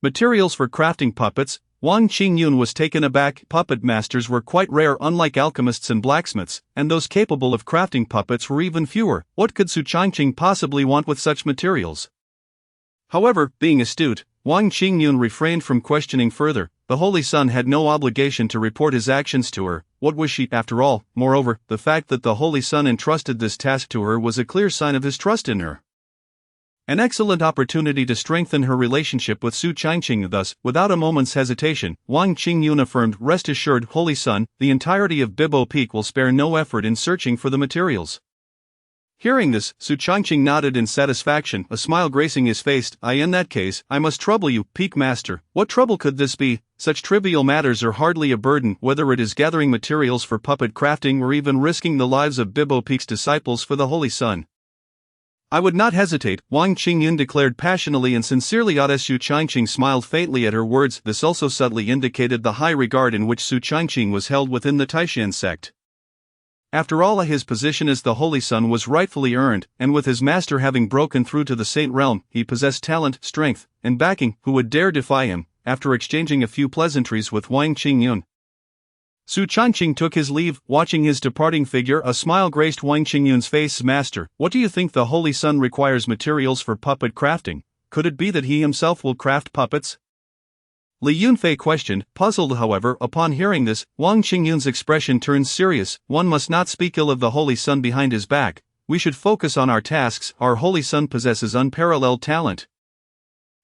Materials for crafting puppets? Wang Qingyun was taken aback. Puppet masters were quite rare, unlike alchemists and blacksmiths, and those capable of crafting puppets were even fewer. What could Su Changqing possibly want with such materials? However, being astute, Wang Qingyun refrained from questioning further. The Holy Sun had no obligation to report his actions to her. What was she, after all? Moreover, the fact that the Holy Sun entrusted this task to her was a clear sign of his trust in her. An excellent opportunity to strengthen her relationship with Su Changqing. Thus, without a moment's hesitation, Wang Qingyun affirmed, rest assured, Holy Sun, the entirety of Baibo Peak will spare no effort in searching for the materials. Hearing this, Su Changqing nodded in satisfaction, a smile gracing his face. In that case, I must trouble you, Peak Master. What trouble could this be? Such trivial matters are hardly a burden, whether it is gathering materials for puppet crafting or even risking the lives of Baibo Peak's disciples for the Holy Sun. I would not hesitate, Wang Qingyun declared passionately and sincerely. Su Changqing smiled faintly at her words. This also subtly indicated the high regard in which Su Changqing was held within the Taishan sect. After all, his position as the Holy Sun was rightfully earned, and with his master having broken through to the Saint Realm, he possessed talent, strength, and backing. Who would dare defy him? After exchanging a few pleasantries with Wang Qingyun, Su Changqing took his leave. Watching his departing figure, a smile graced Wang Qingyun's face. Master, what do you think? The Holy Sun requires materials for puppet crafting. Could it be that he himself will craft puppets? Li Yunfei questioned, puzzled. However, upon hearing this, Wang Qingyun's expression turned serious. One must not speak ill of the Holy Sun behind his back. We should focus on our tasks. Our Holy Sun possesses unparalleled talent,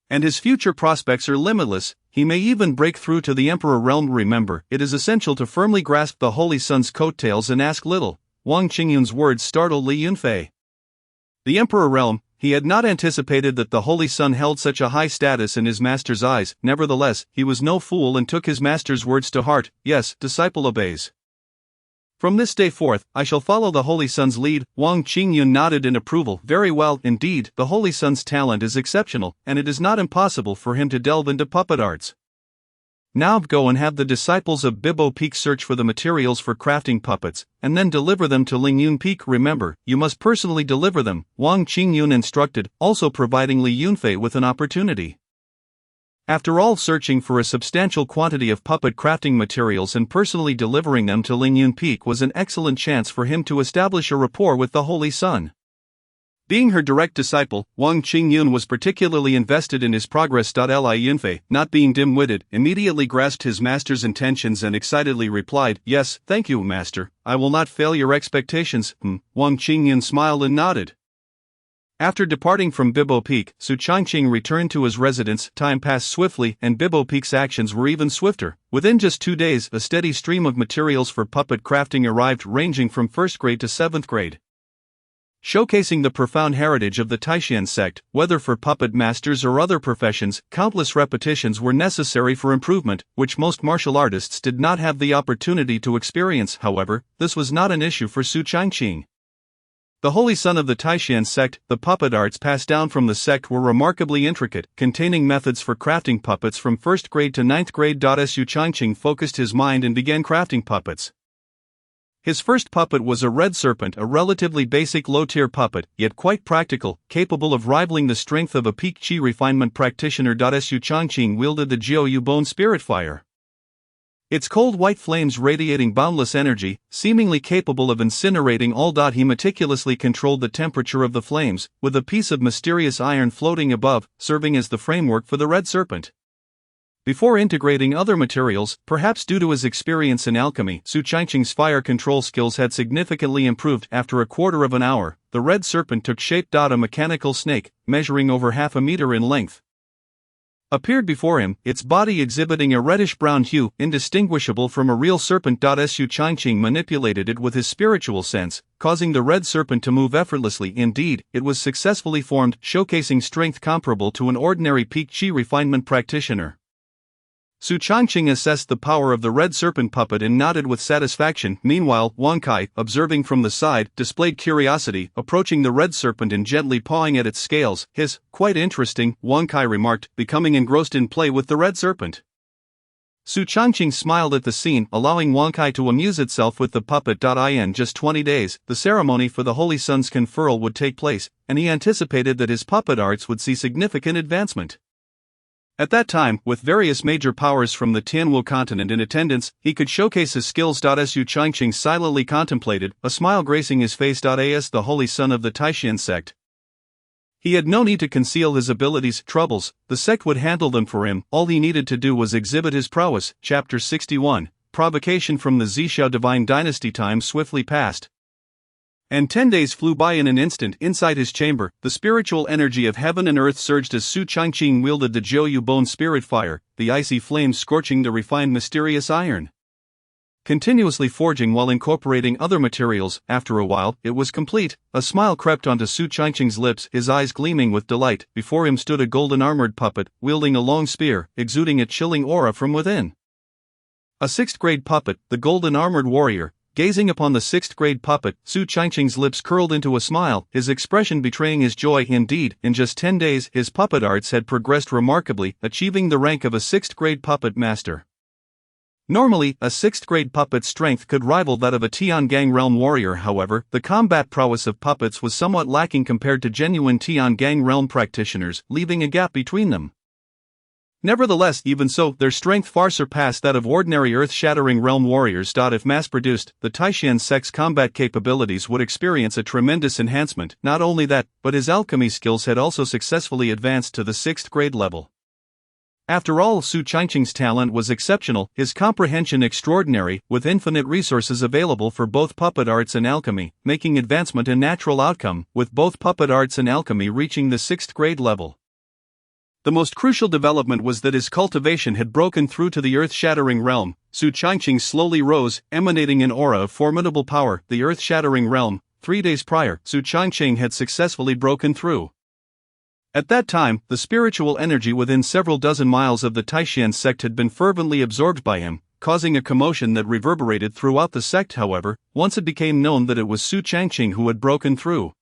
and his future prospects are limitless. He may even break through to the Emperor realm. Remember, it is essential to firmly grasp the Holy Sun's coattails and ask little. Wang Qingyun's words startled Li Yunfei. The Emperor realm? He had not anticipated that the Holy Sun held such a high status in his master's eyes. Nevertheless, he was no fool and took his master's words to heart. Yes, disciple obeys. From this day forth, I shall follow the Holy Sun's lead. Wang Qingyun nodded in approval. Very well, indeed, the Holy Sun's talent is exceptional, and it is not impossible for him to delve into puppet arts. Now go and have the disciples of Baibo Peak search for the materials for crafting puppets, and then deliver them to Lingyun Peak. Remember, you must personally deliver them, Wang Qingyun instructed, also providing Li Yunfei with an opportunity. After all, searching for a substantial quantity of puppet crafting materials and personally delivering them to Lingyun Peak was an excellent chance for him to establish a rapport with the Holy Sun. Being her direct disciple, Wang Qingyun was particularly invested in his progress. Li Yunfei, not being dim-witted, immediately grasped his master's intentions and excitedly replied, yes, thank you, master, I will not fail your expectations. Wang Qingyun smiled and nodded. After departing from Baibo Peak, Su Changqing returned to his residence. Time passed swiftly, and Baibo Peak's actions were even swifter. Within just 2 days, a steady stream of materials for puppet crafting arrived, ranging from 1st grade to 7th grade. Showcasing the profound heritage of the Taishan sect, whether for puppet masters or other professions, countless repetitions were necessary for improvement, which most martial artists did not have the opportunity to experience. However, this was not an issue for Su Changqing. The Holy Sun of the Taishan sect, the puppet arts passed down from the sect were remarkably intricate, containing methods for crafting puppets from 1st grade to 9th grade. Su Changqing focused his mind and began crafting puppets. His first puppet was a red serpent, a relatively basic low-tier puppet, yet quite practical, capable of rivaling the strength of a peak chi refinement practitioner. Su Changqing wielded the Jiu Bone Spirit Fire. Its cold white flames radiating boundless energy, seemingly capable of incinerating all. He meticulously controlled the temperature of the flames, with a piece of mysterious iron floating above, serving as the framework for the red serpent. Before integrating other materials, perhaps due to his experience in alchemy, Su Changqing's fire control skills had significantly improved. After a quarter of an hour, the red serpent took shape. A mechanical snake, measuring over half a meter in length, appeared before him, its body exhibiting a reddish-brown hue, indistinguishable from a real serpent. Su Changqing manipulated it with his spiritual sense, causing the red serpent to move effortlessly. Indeed, it was successfully formed, showcasing strength comparable to an ordinary peak chi refinement practitioner. Su Changqing assessed the power of the red serpent puppet and nodded with satisfaction. Meanwhile, Wang Kai, observing from the side, displayed curiosity, approaching the red serpent and gently pawing at its scales. Quite interesting, Wang Kai remarked, becoming engrossed in play with the red serpent. Su Changqing smiled at the scene, allowing Wang Kai to amuse itself with the puppet. In just 20 days, the ceremony for the Holy Sun's conferral would take place, and he anticipated that his puppet arts would see significant advancement. At that time, with various major powers from the Tianwu continent in attendance, he could showcase his skills. Su Changqing silently contemplated, a smile gracing his face. As the Holy Son of the Taishan sect, he had no need to conceal his abilities. Troubles, the sect would handle them for him. All he needed to do was exhibit his prowess. Chapter 61, Provocation. From the Zhixiao divine dynasty, time swiftly passed, and 10 days flew by in an instant. Inside his chamber, the spiritual energy of heaven and earth surged as Su Changqing wielded the Jiu Bone Spirit Fire, the icy flames scorching the refined mysterious iron, continuously forging while incorporating other materials. After a while, it was complete. A smile crept onto Su Changqing's lips, his eyes gleaming with delight. Before him stood a golden armored puppet, wielding a long spear, exuding a chilling aura from within. A 6th-grade puppet, the golden armored warrior. Gazing upon the 6th-grade puppet, Su Changqing's lips curled into a smile, his expression betraying his joy. Indeed, in just 10 days, his puppet arts had progressed remarkably, achieving the rank of a 6th-grade puppet master. Normally, a 6th-grade puppet's strength could rival that of a Tiangang realm warrior. However, the combat prowess of puppets was somewhat lacking compared to genuine Tiangang realm practitioners, leaving a gap between them. Nevertheless, even so, their strength far surpassed that of ordinary earth-shattering realm warriors. If mass-produced, the Taishan sect's combat capabilities would experience a tremendous enhancement. Not only that, but his alchemy skills had also successfully advanced to the 6th-grade level. After all, Su Changqing's talent was exceptional, his comprehension extraordinary, with infinite resources available for both puppet arts and alchemy, making advancement a natural outcome, with both puppet arts and alchemy reaching the 6th-grade level. The most crucial development was that his cultivation had broken through to the earth-shattering realm. Su Changqing slowly rose, emanating an aura of formidable power. The earth-shattering realm. 3 days prior, Su Changqing had successfully broken through. At that time, the spiritual energy within several dozen miles of the Taishan sect had been fervently absorbed by him, causing a commotion that reverberated throughout the sect. However, once it became known that it was Su Changqing who had broken through,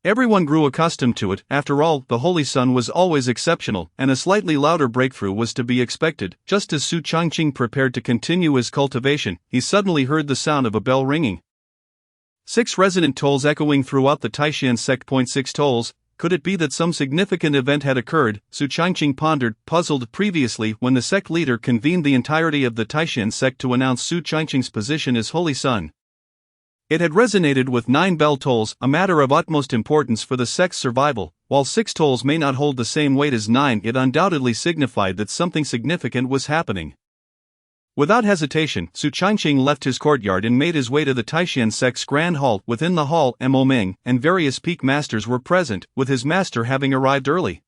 everyone grew accustomed to it. After all, the Holy Sun was always exceptional, and a slightly louder breakthrough was to be expected. Just as Su Changqing prepared to continue his cultivation, he suddenly heard the sound of a bell ringing. 6 resonant tolls echoing throughout the Taishan sect. 6 tolls. Could it be that some significant event had occurred? Su Changqing pondered, puzzled. Previously, when the sect leader convened the entirety of the Taishan sect to announce Su Changqing's position as Holy Sun, it had resonated with 9 bell tolls, a matter of utmost importance for the sect's survival. While 6 tolls may not hold the same weight as 9, it undoubtedly signified that something significant was happening. Without hesitation, Su Changqing left his courtyard and made his way to the Taishan sect's grand hall. Within the hall, Mo Ming and various peak masters were present, with his master having arrived early.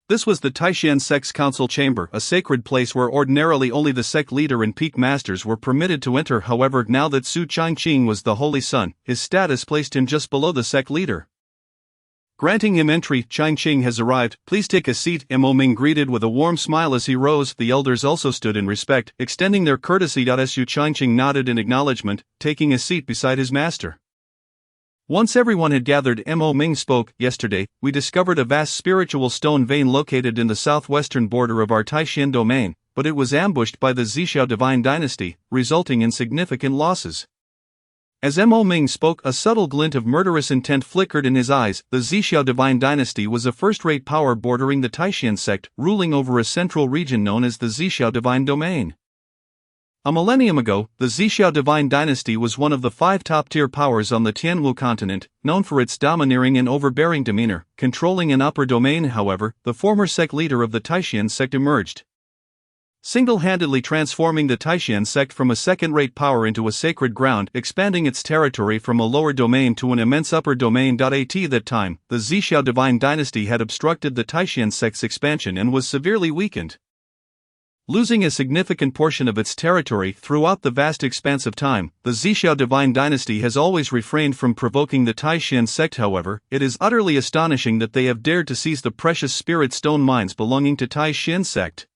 This was the Taishan sect's council chamber, a sacred place where ordinarily only the sect leader and peak masters were permitted to enter. However, now that Su Changqing was the Holy Sun, his status placed him just below the sect leader. Granting him entry, Changqing has arrived, please take a seat. Mo Ming greeted with a warm smile as he rose. The elders also stood in respect, extending their courtesy. Su Changqing nodded in acknowledgement, taking a seat beside his master. Once everyone had gathered, Mo Ming spoke. Yesterday, we discovered a vast spiritual stone vein located in the southwestern border of our Taishan domain, but it was ambushed by the Zhixiao divine dynasty, resulting in significant losses. As Mo Ming spoke, a subtle glint of murderous intent flickered in his eyes. The Zixiao divine dynasty was a first-rate power bordering the Taishan sect, ruling over a central region known as the Zixiao divine domain. A millennium ago, the Zixiao divine dynasty was one of the 5 top-tier powers on the Tianwu continent, known for its domineering and overbearing demeanor. Controlling an upper domain, however, the former sect leader of the Taishan sect emerged, single-handedly transforming the Taishan sect from a second-rate power into a sacred ground, expanding its territory from a lower domain to an immense upper domain. At that time, the Zixiao divine dynasty had obstructed the Taishan sect's expansion and was severely weakened, losing a significant portion of its territory throughout the vast expanse of time. The Zixiao divine dynasty has always refrained from provoking the Taishan sect. However, it is utterly astonishing that they have dared to seize the precious spirit stone mines belonging to Taishan sect.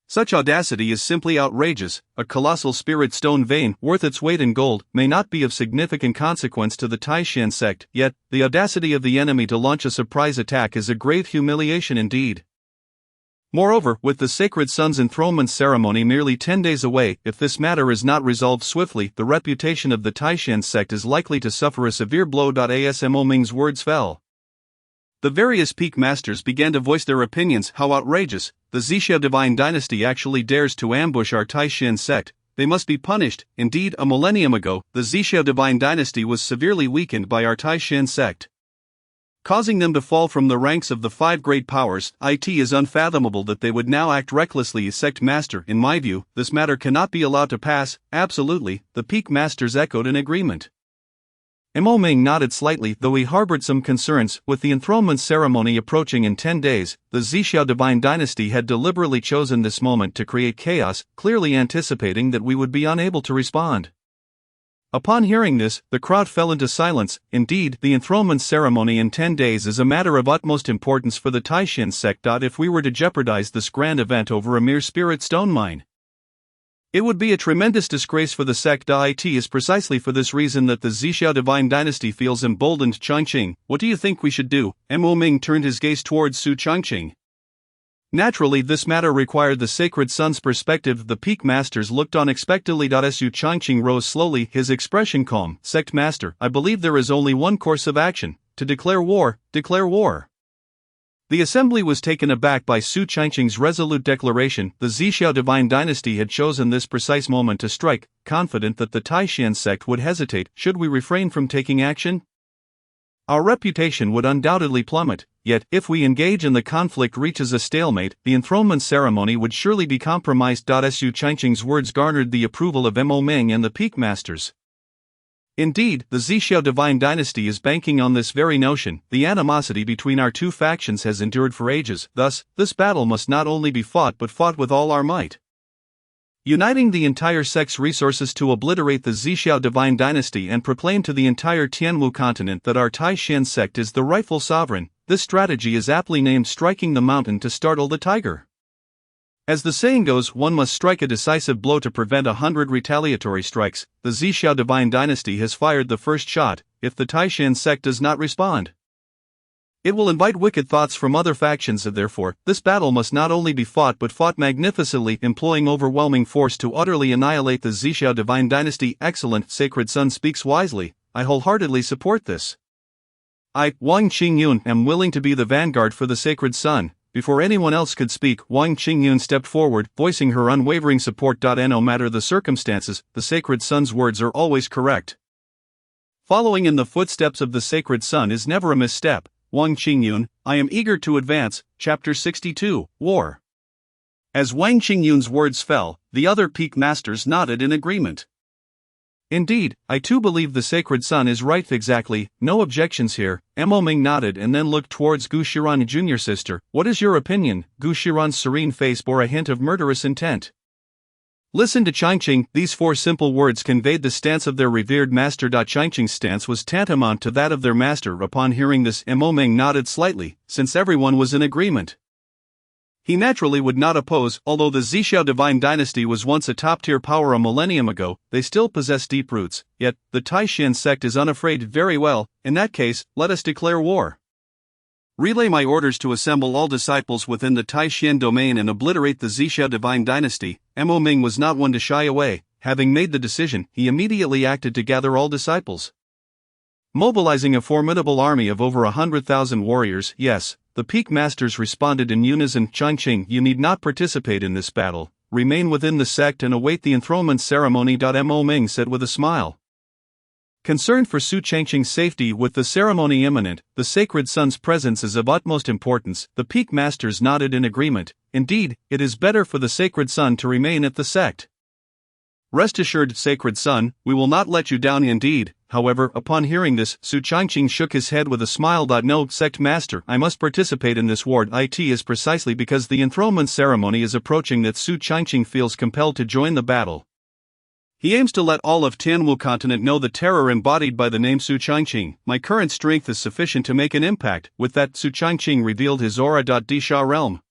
Such audacity is simply outrageous. A colossal spirit stone vein, worth its weight in gold, may not be of significant consequence to the Taishan sect, yet, the audacity of the enemy to launch a surprise attack is a grave humiliation indeed. Moreover, with the Sacred Sun's enthronement ceremony merely 10 days away, if this matter is not resolved swiftly, the reputation of the Taishan sect is likely to suffer a severe blow. As Mo Ming's words fell, the various peak masters began to voice their opinions. How outrageous! The Zixiao divine dynasty actually dares to ambush our Taishan sect. They must be punished. Indeed, a millennium ago, the Zixiao divine dynasty was severely weakened by our Taishan sect, causing them to fall from the ranks of the 5 great powers. It is unfathomable that they would now act recklessly as sect master. In my view, this matter cannot be allowed to pass. Absolutely, the peak masters echoed in agreement. Mo Ming nodded slightly, though he harbored some concerns. With the enthronement ceremony approaching in 10 days, the Zixiao divine dynasty had deliberately chosen this moment to create chaos, clearly anticipating that we would be unable to respond. Upon hearing this, the crowd fell into silence. Indeed, the enthronement ceremony in 10 days is a matter of utmost importance for the Taishan sect. If we were to jeopardize this grand event over a mere spirit stone mine, it would be a tremendous disgrace for the sect. It is precisely for this reason that the Zixiao divine dynasty feels emboldened. Changqing, what do you think we should do? Mo Ming turned his gaze towards Su Changqing. Naturally, this matter required the Sacred Sun's perspective. The peak masters looked on expectantly. Su Changqing rose slowly, his expression calm. Sect master, I believe there is only one course of action: to declare war. Declare war. The assembly was taken aback by Su Changqing's resolute declaration. The Zixiao divine dynasty had chosen this precise moment to strike, confident that the Taishan sect would hesitate. Should we refrain from taking action, our reputation would undoubtedly plummet. Yet, if we engage and the conflict reaches a stalemate, the enthronement ceremony would surely be compromised. Su Changqing's words garnered the approval of Mo Ming and the peak masters. Indeed, the Zixiao divine dynasty is banking on this very notion. The animosity between our two factions has endured for ages. Thus, this battle must not only be fought but fought with all our might, uniting the entire sect's resources to obliterate the Zixiao divine dynasty and proclaim to the entire Tianwu continent that our Taishan sect is the rightful sovereign. This strategy is aptly named striking the mountain to startle the tiger. As the saying goes, one must strike a decisive blow to prevent 100 retaliatory strikes. The Zixiao divine dynasty has fired the first shot. If the Taishan sect does not respond, it will invite wicked thoughts from other factions. Therefore, this battle must not only be fought but fought magnificently, employing overwhelming force to utterly annihilate the Zixiao divine dynasty. Excellent, Sacred Sun speaks wisely. I wholeheartedly support this. I, Wang Qingyun, am willing to be the vanguard for the Sacred Sun. Before anyone else could speak, Wang Qingyun stepped forward, voicing her unwavering support. No matter the circumstances, the Sacred Sun's words are always correct. Following in the footsteps of the Sacred Sun is never a misstep. Wang Qingyun, I am eager to advance. Chapter 62, War. As Wang Qingyun's words fell, the other peak masters nodded in agreement. Indeed, I too believe the Sacred Sun is right. Exactly, no objections here. Mo Ming nodded and then looked towards Gu Shiran, junior sister. What is your opinion? Gu Shiran's serene face bore a hint of murderous intent. Listen to Changqing. These 4 simple words conveyed the stance of their revered master. Changqing's stance was tantamount to that of their master. Upon hearing this, Mo Ming nodded slightly, since everyone was in agreement. He naturally would not oppose. Although the Zixiao divine dynasty was once a top-tier power a millennium ago, they still possess deep roots. Yet, the Taishan sect is unafraid. Very well, in that case, let us declare war. Relay my orders to assemble all disciples within the Taishan domain and obliterate the Zixiao divine dynasty. Mo Ming was not one to shy away. having made the decision, he immediately acted to gather all disciples. Mobilizing a formidable army of over 100,000 warriors, yes, the peak masters responded in unison. Changqing, you need not participate in this battle, remain within the sect and await the enthronement ceremony. Mo Ming said with a smile. Concerned for Su Changqing's safety with the ceremony imminent, the sacred son's presence is of utmost importance. The peak masters nodded in agreement. Indeed, it is better for the sacred son to remain at the sect. Rest assured, sacred son, we will not let you down. Indeed, however, upon hearing this, Su Changqing shook his head with a smile. No, sect master, I must participate in this war. It is precisely because the enthronement ceremony is approaching that Su Changqing feels compelled to join the battle. He aims to let all of Tianwu continent know the terror embodied by the name Su Changqing. My current strength is sufficient to make an impact. With that, Su Changqing revealed his aura. Disha realm.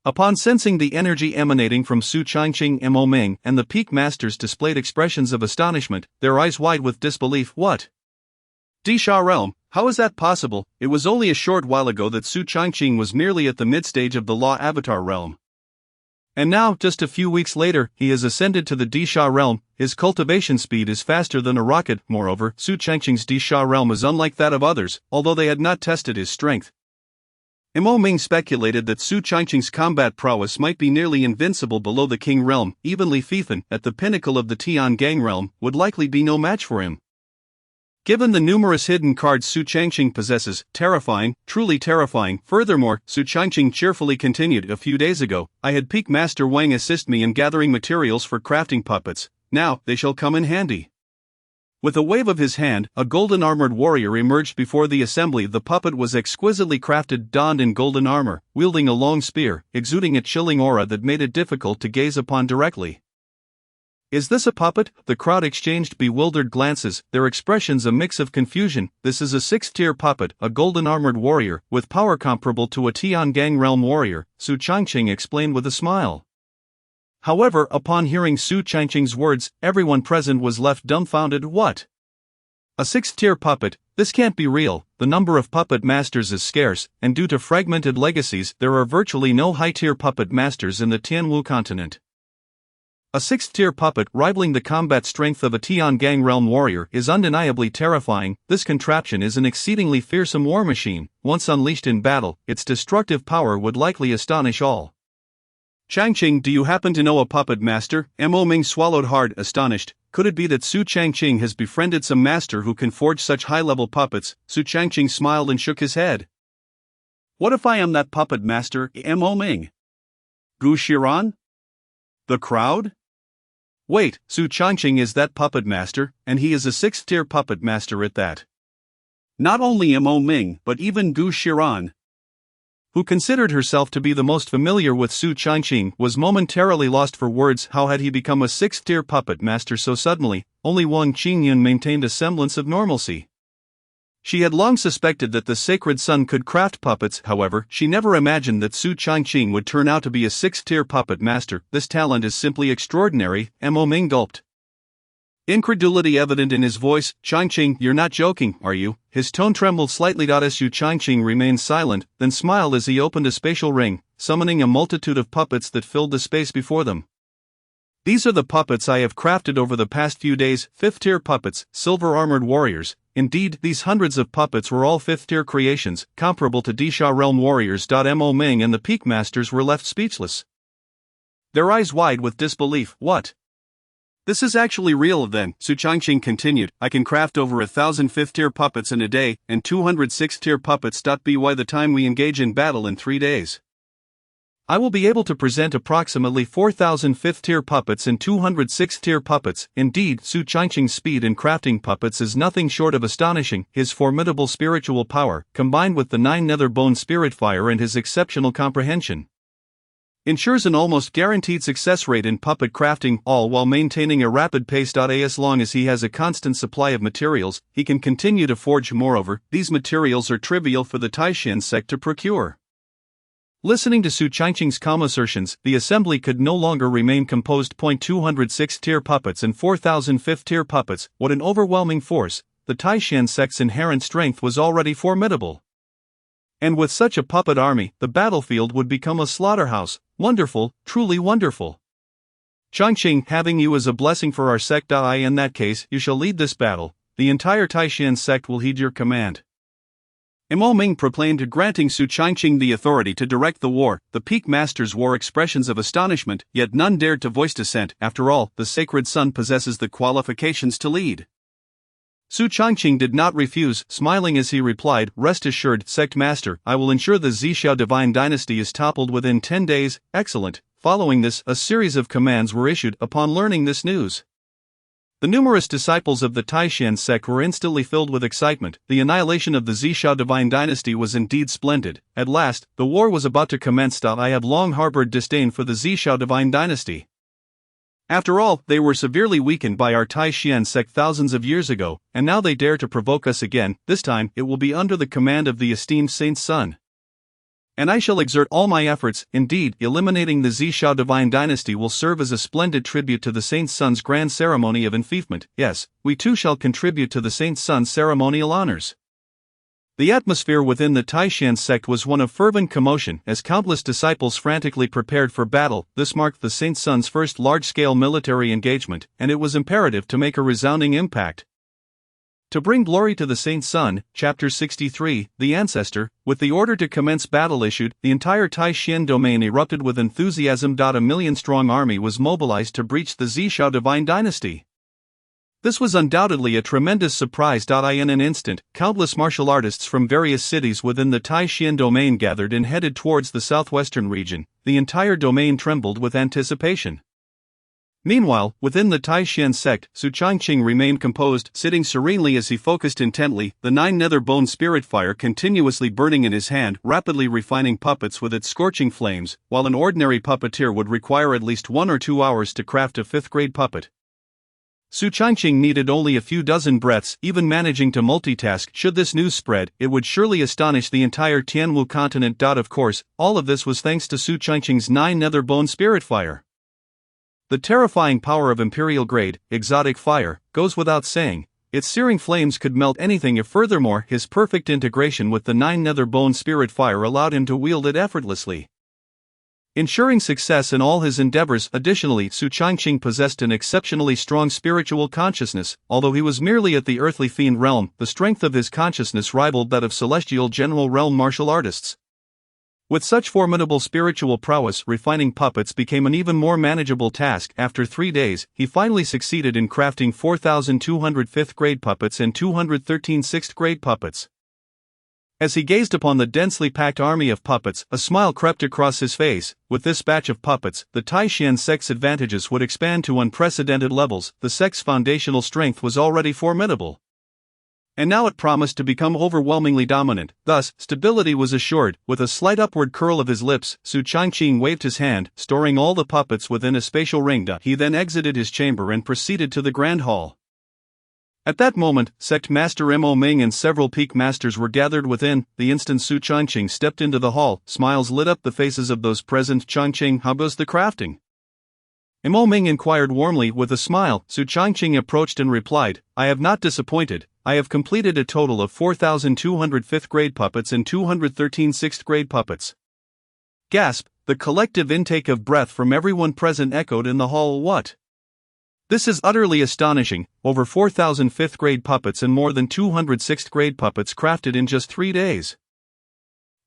Upon sensing the energy emanating from Su Changqing, Mo Ming and the peak masters displayed expressions of astonishment, their eyes wide with disbelief. What? Disha realm? How is that possible? It was only a short while ago that Su Changqing was merely at the mid-stage of the Law Avatar realm. And now, just a few weeks later, he has ascended to the Disha realm. His cultivation speed is faster than a rocket. Moreover, Su Changqing's Disha realm is unlike that of others, although they had not tested his strength. Mo Ming speculated that Su Changqing's combat prowess might be nearly invincible below the King realm. Even Li Fifan, at the pinnacle of the Tian Gang realm, would likely be no match for him. Given the numerous hidden cards Su Changqing possesses, terrifying, truly terrifying. Furthermore, Su Changqing cheerfully continued, a few days ago, I had Peak Master Wang assist me in gathering materials for crafting puppets. Now, they shall come in handy. With a wave of his hand, a golden armored warrior emerged before the assembly. The puppet was exquisitely crafted, donned in golden armor, wielding a long spear, exuding a chilling aura that made it difficult to gaze upon directly. Is this a puppet? The crowd exchanged bewildered glances, their expressions a mix of confusion. This is a 6th-tier puppet, a golden armored warrior, with power comparable to a Tian Gang realm warrior, Su Changqing explained with a smile. However, upon hearing Su Changqing's words, everyone present was left dumbfounded. What? A 6th-tier puppet? This can't be real. The number of puppet masters is scarce, and due to fragmented legacies, there are virtually no high-tier puppet masters in the Tianwu continent. A 6th-tier puppet rivaling the combat strength of a Tian Gang realm warrior is undeniably terrifying. This contraption is an exceedingly fearsome war machine. Once unleashed in battle, its destructive power would likely astonish all. Changqing, do you happen to know a puppet master? Mo Ming swallowed hard, astonished. Could it be that Su Changqing has befriended some master who can forge such high-level puppets? Su Changqing smiled and shook his head. What if I am that puppet master, Mo Ming? Gu Shiran? The crowd? Wait, Su Changqing is that puppet master, and he is a 6th-tier puppet master at that. Not only Mo Ming, but even Gu Shiran, who considered herself to be the most familiar with Su Changqing, was momentarily lost for words. How had he become a 6th-tier puppet master so suddenly? Only Wang Qingyun maintained a semblance of normalcy. She had long suspected that the sacred son could craft puppets. However, she never imagined that Su Changqing would turn out to be a 6th-tier puppet master. This talent is simply extraordinary. Mo Ming gulped. Incredulity evident in his voice. Changqing, you're not joking, are you? His tone trembled slightly. Su Changqing remained silent, then smiled as he opened a spatial ring, summoning a multitude of puppets that filled the space before them. These are the puppets I have crafted over the past few days. 5th-tier puppets, silver-armored warriors. Indeed, these hundreds of puppets were all 5th-tier creations, comparable to Disha realm warriors. Mo Ming and the peak masters were left speechless, their eyes wide with disbelief. What? This is actually real then, Su Changqing continued. I can craft over 1,000 5th-tier puppets in a day, and 200 6th-tier puppets. By the time we engage in battle in 3 days, I will be able to present approximately 4,000 5th-tier puppets and 200 6th-tier puppets. Indeed, Su Changqing's speed in crafting puppets is nothing short of astonishing. His formidable spiritual power, combined with the 9 nether bone spirit fire and his exceptional comprehension, ensures an almost guaranteed success rate in puppet crafting, all while maintaining a rapid pace. As long as he has a constant supply of materials, he can continue to forge. Moreover, these materials are trivial for the Taishan sect to procure. Listening to Su Changqing's calm assertions, the assembly could no longer remain composed. 200 6th-tier puppets and 4,000 5th-tier puppets, what an overwhelming force! The Taishan sect's inherent strength was already formidable. And with such a puppet army, the battlefield would become a slaughterhouse. Wonderful, truly wonderful. Changqing, having you as a blessing for our sect. In that case, you shall lead this battle. The entire Taishan sect will heed your command. Mo Ming proclaimed, granting Su Changqing the authority to direct the war. The peak masters wore expressions of astonishment, yet none dared to voice dissent. After all, the sacred son possesses the qualifications to lead. Su Changqing did not refuse, smiling as he replied, "Rest assured, sect master, I will ensure the Zhixiao divine dynasty is toppled within 10 days. Excellent." Following this, a series of commands were issued. Upon learning this news, the numerous disciples of the Taishan sect were instantly filled with excitement. The annihilation of the Zhixiao divine dynasty was indeed splendid. At last, the war was about to commence. I have long harbored disdain for the Zhixiao divine dynasty. After all, they were severely weakened by our Taishan sect thousands of years ago, and now they dare to provoke us again. This time, it will be under the command of the esteemed Saint's son. And I shall exert all my efforts. Indeed, eliminating the Zhixiao divine dynasty will serve as a splendid tribute to the Saint's son's grand ceremony of enfeoffment. Yes, we too shall contribute to the Saint's son's ceremonial honors. The atmosphere within the Taishan sect was one of fervent commotion, as countless disciples frantically prepared for battle. This marked the Saint's son's first large-scale military engagement, and it was imperative to make a resounding impact. To bring glory to the Saint's son, Chapter 63, the Ancestor, with the order to commence battle issued, the entire Taishan domain erupted with enthusiasm. A million-strong army was mobilized to breach the Zhixiao divine dynasty. This was undoubtedly a tremendous surprise. In an instant, countless martial artists from various cities within the Taishan domain gathered and headed towards the southwestern region. The entire domain trembled with anticipation. Meanwhile, within the Taishan sect, Su Changqing remained composed, sitting serenely as he focused intently, the 9 nether bone spirit fire continuously burning in his hand, rapidly refining puppets with its scorching flames, while an ordinary puppeteer would require at least 1 or 2 hours to craft a 5th-grade puppet. Su Changqing needed only a few dozen breaths, even managing to multitask. Should this news spread, it would surely astonish the entire Tianwu continent. Of course, all of this was thanks to Su Changqing's 9 nether bone spirit fire. The terrifying power of imperial-grade, exotic fire, goes without saying. Its searing flames could melt anything. If furthermore, his perfect integration with the 9 nether bone spirit fire allowed him to wield it effortlessly, ensuring success in all his endeavors. Additionally, Su Changqing possessed an exceptionally strong spiritual consciousness. Although he was merely at the earthly fiend realm, the strength of his consciousness rivaled that of celestial general realm martial artists. With such formidable spiritual prowess, refining puppets became an even more manageable task. After 3 days, he finally succeeded in crafting 4,200 5th-grade puppets and 213 6th-grade puppets. As he gazed upon the densely packed army of puppets, a smile crept across his face. With this batch of puppets, the Taishan sect's advantages would expand to unprecedented levels. The sect's foundational strength was already formidable, and now it promised to become overwhelmingly dominant. Thus, stability was assured. With a slight upward curl of his lips, Su Changqing waved his hand, storing all the puppets within a spatial ring. He then exited his chamber and proceeded to the Grand Hall. At that moment, Sect Master Mo Ming and several peak masters were gathered within. The instant Su Changqing stepped into the hall, smiles lit up the faces of those present. "Changqing, how goes the crafting?" Mo Ming inquired warmly. With a smile, Su Changqing approached and replied, "I have not disappointed. I have completed a total of 4,200 5th-grade puppets and 213 6th-grade puppets." Gasp! The collective intake of breath from everyone present echoed in the hall. What? This is utterly astonishing. Over 4,000 5th-grade puppets and more than 200 6th-grade puppets crafted in just 3 days.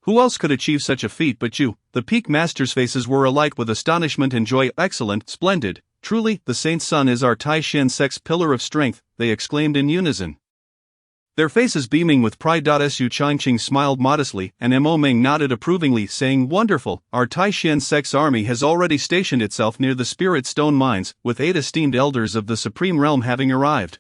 Who else could achieve such a feat but you? The peak masters' faces were alight with astonishment and joy. "Excellent, splendid. Truly, the Saint's son is our Taishan sect's pillar of strength," they exclaimed in unison, their faces beaming with pride. Su Changqing smiled modestly, and Mo Ming nodded approvingly, saying, "Wonderful. Our Taishan sect's army has already stationed itself near the Spirit Stone Mines, with 8 esteemed elders of the Supreme Realm having arrived.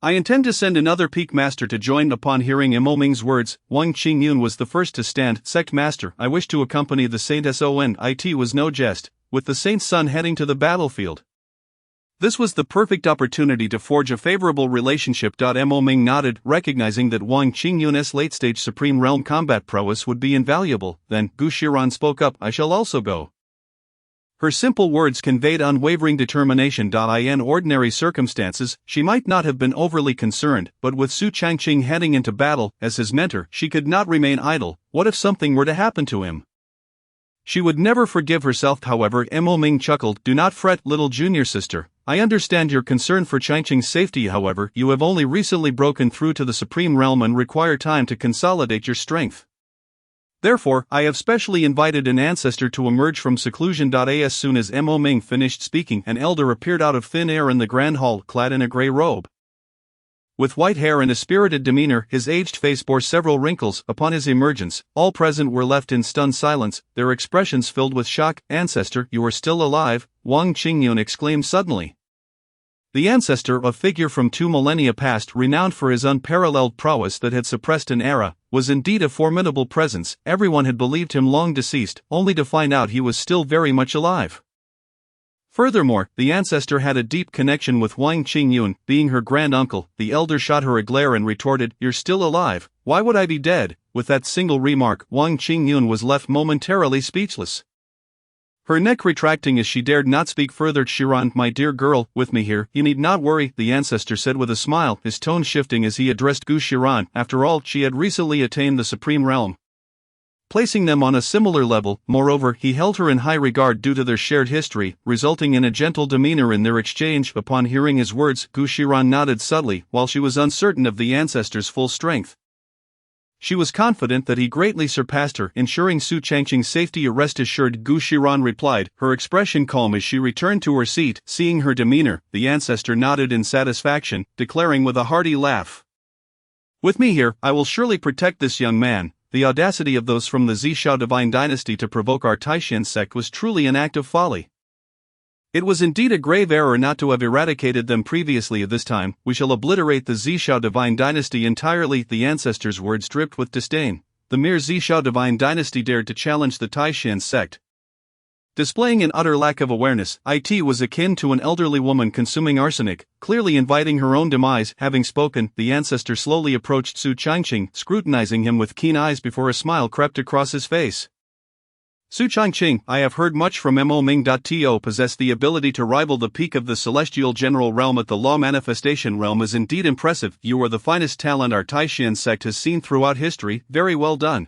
I intend to send another peak master to join." Upon hearing Mo Ming's words, Wang Qingyun was the first to stand. "Sect master, I wish to accompany the Saint Son." It was no jest, with the Saint's son heading to the battlefield. This was the perfect opportunity to forge a favorable relationship. Mo Ming nodded, recognizing that Wang Qingyun's late-stage Supreme Realm combat prowess would be invaluable. Then, Gu Shiran spoke up, "I shall also go." Her simple words conveyed unwavering determination. In ordinary circumstances, she might not have been overly concerned, but with Su Changqing heading into battle, as his mentor, she could not remain idle. What if something were to happen to him? She would never forgive herself. However, Mo Ming chuckled. Do not fret, little junior sister. I understand your concern for Changqing's safety. However, you have only recently broken through to the Supreme Realm and require time to consolidate your strength. Therefore, I have specially invited an ancestor to emerge from seclusion. As soon as Mo Ming finished speaking, an elder appeared out of thin air in the grand hall, clad in a grey robe. With white hair and a spirited demeanor, his aged face bore several wrinkles. Upon his emergence, all present were left in stunned silence, their expressions filled with shock. Ancestor, you are still alive, Wang Qingyun exclaimed suddenly. The ancestor, a figure from 2 millennia past, renowned for his unparalleled prowess that had suppressed an era, was indeed a formidable presence. Everyone had believed him long deceased, only to find out he was still very much alive. Furthermore, the ancestor had a deep connection with Wang Qingyun, being her grand-uncle. The elder shot her a glare and retorted, You're still alive, why would I be dead? With that single remark, Wang Qingyun was left momentarily speechless. Her neck retracting as she dared not speak further. Shiran, my dear girl, with me here, you need not worry, the ancestor said with a smile, his tone shifting as he addressed Gu Shiran. After all, she had recently attained the Supreme Realm, placing them on a similar level. Moreover, he held her in high regard due to their shared history, resulting in a gentle demeanor in their exchange. Upon hearing his words, Gu Shiran nodded subtly, while she was uncertain of the ancestor's full strength. She was confident that he greatly surpassed her, ensuring Su Changqing's safety. Rest assured, Gu Shiran replied, her expression calm as she returned to her seat. Seeing her demeanor, the ancestor nodded in satisfaction, declaring with a hearty laugh, With me here, I will surely protect this young man. The audacity of those from the Zishao divine dynasty to provoke our Taishan sect was truly an act of folly. It was indeed a grave error not to have eradicated them previously. At this time, we shall obliterate the Zishao divine dynasty entirely. The ancestor's words dripped with disdain. The mere Zishao divine dynasty dared to challenge the Taishan sect. Displaying an utter lack of awareness, it was akin to an elderly woman consuming arsenic, clearly inviting her own demise. Having spoken, the ancestor slowly approached Su Changqing, scrutinizing him with keen eyes before a smile crept across his face. Su Changqing, I have heard much from Mo Ming. To possess the ability to rival the peak of the celestial general realm at the law manifestation realm is indeed impressive. You are the finest talent our Taishan sect has seen throughout history. Very well done.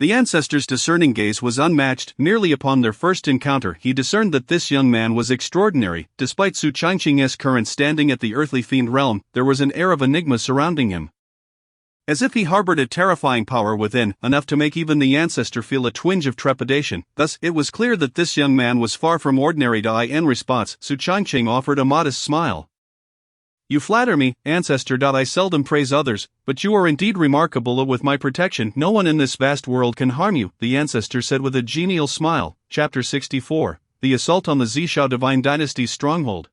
The ancestor's discerning gaze was unmatched. Nearly upon their first encounter, he discerned that this young man was extraordinary. Despite Su Changqing's current standing at the earthly fiend realm, there was an air of enigma surrounding him, as if he harbored a terrifying power within, enough to make even the ancestor feel a twinge of trepidation. Thus, it was clear that this young man was far from ordinary. In response, Su Changqing offered a modest smile. You flatter me, ancestor. I seldom praise others, but you are indeed remarkable. With my protection, no one in this vast world can harm you, the ancestor said with a genial smile. Chapter 64, The Assault on the Zishao Divine Dynasty's Stronghold.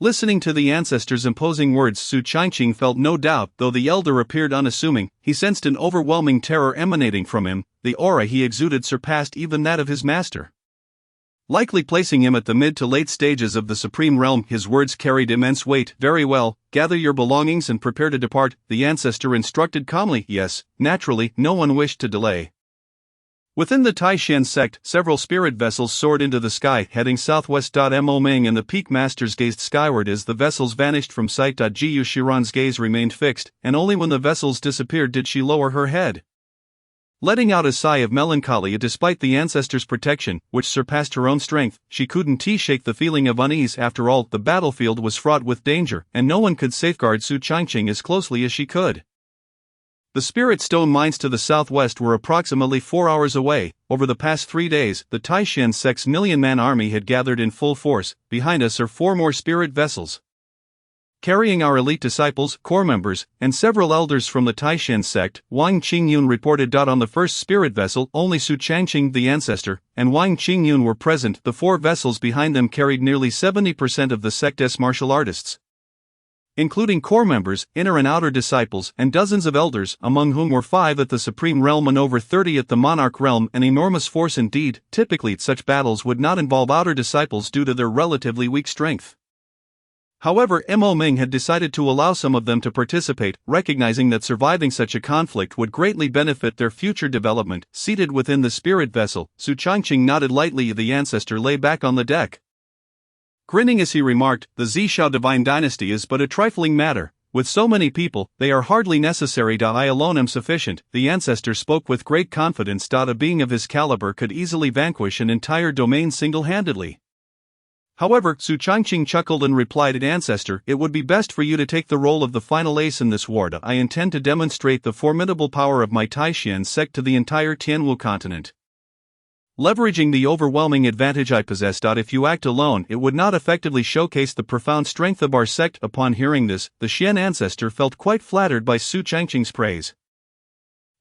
Listening to the ancestor's imposing words, Su Changqing felt no doubt. Though the elder appeared unassuming, he sensed an overwhelming terror emanating from him. The aura he exuded surpassed even that of his master, likely placing him at the mid to late stages of the Supreme Realm. His words carried immense weight. Very well, gather your belongings and prepare to depart, the ancestor instructed calmly. Yes, naturally, no one wished to delay. Within the Taishan sect, several spirit vessels soared into the sky, heading southwest. Mo Ming and the Peak Masters gazed skyward as the vessels vanished from sight. Gu Shiran's gaze remained fixed, and only when the vessels disappeared did she lower her head, letting out a sigh of melancholy. Despite the ancestor's protection, which surpassed her own strength, she couldn't shake the feeling of unease. After all, the battlefield was fraught with danger, and no one could safeguard Su Changqing as closely as she could. The Spirit Stone mines to the southwest were approximately 4 hours away. Over the past 3 days, the Taishan sect's million-man army had gathered in full force. Behind us are 4 more spirit vessels, carrying our elite disciples, core members, and several elders from the Taishan sect, Wang Qingyun reported. On the first spirit vessel, only Su Changqing, the ancestor, and Wang Qingyun were present. The 4 vessels behind them carried nearly 70% of the sect's martial artists, including core members, inner and outer disciples, and dozens of elders, among whom were 5 at the Supreme Realm and over 30 at the Monarch Realm. An enormous force indeed. Typically, such battles would not involve outer disciples due to their relatively weak strength. However, Mo Ming had decided to allow some of them to participate, recognizing that surviving such a conflict would greatly benefit their future development. Seated within the spirit vessel, Su Changqing nodded lightly. The ancestor lay back on the deck, grinning as he remarked, the Zishao divine dynasty is but a trifling matter. With so many people, they are hardly necessary. I alone am sufficient, the ancestor spoke with great confidence. A being of his caliber could easily vanquish an entire domain single-handedly. However, Su Changqing chuckled and replied, Ancestor, it would be best for you to take the role of the final ace in this war. I intend to demonstrate the formidable power of my Taishan sect to the entire Tianwu continent. Leveraging the overwhelming advantage I possess. If you act alone, it would not effectively showcase the profound strength of our sect. Upon hearing this, the Xian ancestor felt quite flattered by Su Changqing's praise.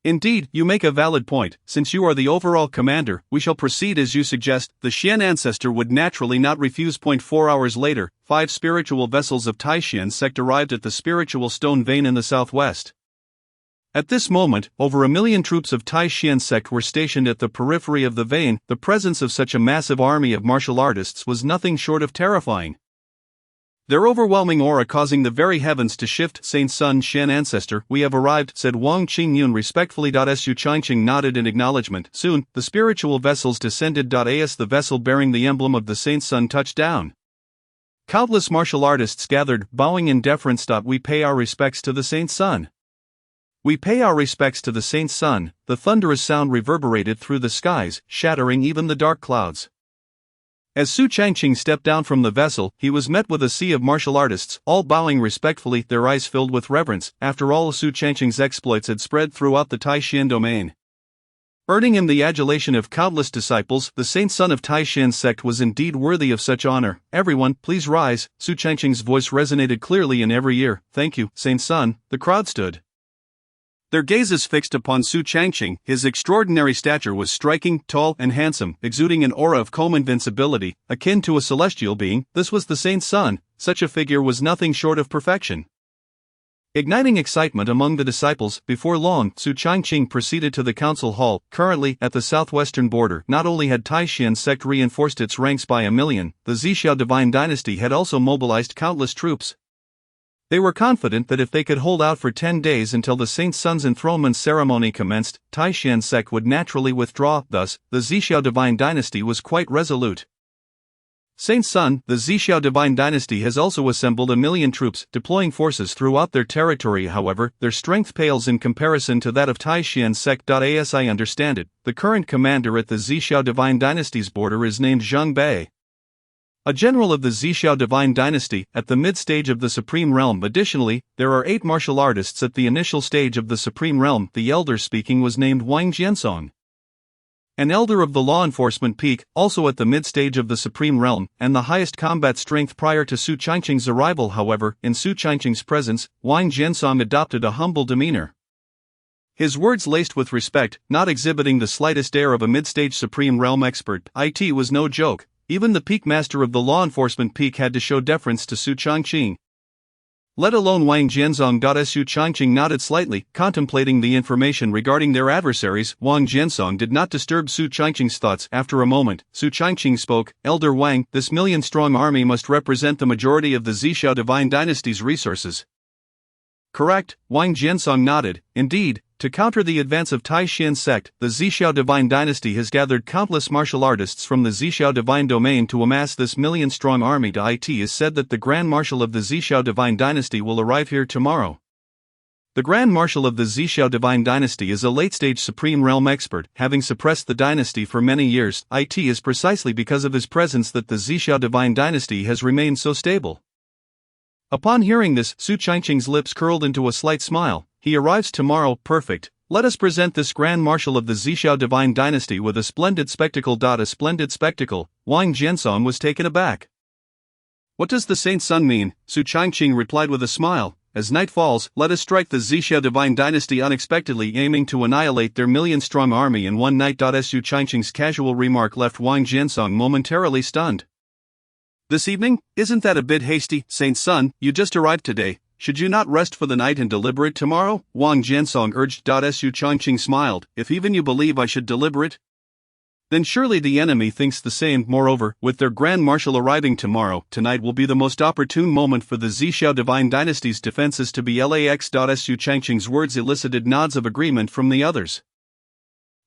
Indeed, you make a valid point. Since you are the overall commander, we shall proceed as you suggest. The Xian ancestor would naturally not refuse. 4 hours later, 5 spiritual vessels of Taishan sect arrived at the spiritual stone vein in the southwest. At this moment, over 1 million troops of Taishan sect were stationed at the periphery of the vein. The presence of such a massive army of martial artists was nothing short of terrifying. Their overwhelming aura causing the very heavens to shift. Saint Sun Shen ancestor, we have arrived, said Wang Qingyun respectfully. Su Changqing nodded in acknowledgement. Soon, the spiritual vessels descended. As the vessel bearing the emblem of the Saint Sun touched down, countless martial artists gathered, bowing in deference. We pay our respects to the Saint Sun. We pay our respects to the Saint Sun. The thunderous sound reverberated through the skies, shattering even the dark clouds. As Su Changqing stepped down from the vessel, he was met with a sea of martial artists, all bowing respectfully, their eyes filled with reverence. After all, Su Changqing's exploits had spread throughout the Taishan domain, earning him the adulation of countless disciples. The Saint Sun of Taishan sect was indeed worthy of such honor. Everyone, please rise. Su Changqing's voice resonated clearly in every ear. Thank you, Saint Sun. The crowd stood, their gazes fixed upon Su Changqing. His extraordinary stature was striking, tall, and handsome, exuding an aura of calm invincibility, akin to a celestial being. This was the Saint Sun. Such a figure was nothing short of perfection. Igniting excitement among the disciples, before long, Su Changqing proceeded to the council hall. Currently, at the southwestern border, not only had Taishan sect reinforced its ranks by 1 million, the Zixiao divine dynasty had also mobilized countless troops. They were confident that if they could hold out for 10 days until the Saint Sun's enthronement ceremony commenced, Taishan sect would naturally withdraw. Thus, the Zixiao divine dynasty was quite resolute. Saint Sun, the Zixiao divine dynasty has also assembled 1 million troops, deploying forces throughout their territory. However, their strength pales in comparison to that of Taishan sect. As I understand it, the current commander at the Zixiao divine dynasty's border is named Zheng Bei, a general of the Zixiao divine dynasty, at the mid-stage of the Supreme Realm. Additionally, there are 8 martial artists at the initial stage of the Supreme Realm. The elder speaking was named Wang Jiansong, an elder of the law enforcement peak, also at the mid-stage of the Supreme Realm, and the highest combat strength prior to Su Changqing's arrival. However, in Su Changqing's presence, Wang Jiansong adopted a humble demeanor, his words laced with respect, not exhibiting the slightest air of a mid-stage Supreme Realm expert. It was no joke. Even the peak master of the law enforcement peak had to show deference to Su Changqing, let alone Wang Jianzong. Su Changqing nodded slightly, contemplating the information regarding their adversaries. Wang Jianzong did not disturb Su Changqing's thoughts. After a moment, Su Changqing spoke, Elder Wang, this million-strong army must represent the majority of the Zixiao divine dynasty's resources. Correct, Wang Jiansong nodded. Indeed, to counter the advance of Taishan sect, the Zixiao divine dynasty has gathered countless martial artists from the Zixiao divine domain to amass this million-strong army. It is said that the Grand Marshal of the Zixiao divine dynasty will arrive here tomorrow. The Grand Marshal of the Zixiao divine dynasty is a late-stage Supreme Realm expert, having suppressed the dynasty for many years. It is precisely because of his presence that the Zixiao divine dynasty has remained so stable. Upon hearing this, Su Changqing's lips curled into a slight smile. He arrives tomorrow. Perfect. Let us present this Grand Marshal of the Zixiao divine dynasty with a splendid spectacle. A splendid spectacle. Wang Jiansong was taken aback. What does the Saint Sun mean? Su Changqing replied with a smile. As night falls, let us strike the Zixiao divine dynasty unexpectedly, aiming to annihilate their million-strong army in one night. Su Changqing's casual remark left Wang Jiansong momentarily stunned. This evening? Isn't that a bit hasty? Saint Sun, you just arrived today. Should you not rest for the night and deliberate tomorrow? Wang Jiansong urged. Su Changqing smiled. If even you believe I should deliberate, then surely the enemy thinks the same. Moreover, with their Grand Marshal arriving tomorrow, tonight will be the most opportune moment for the Zixiao divine dynasty's defenses to be lax. Su Changqing's words elicited nods of agreement from the others.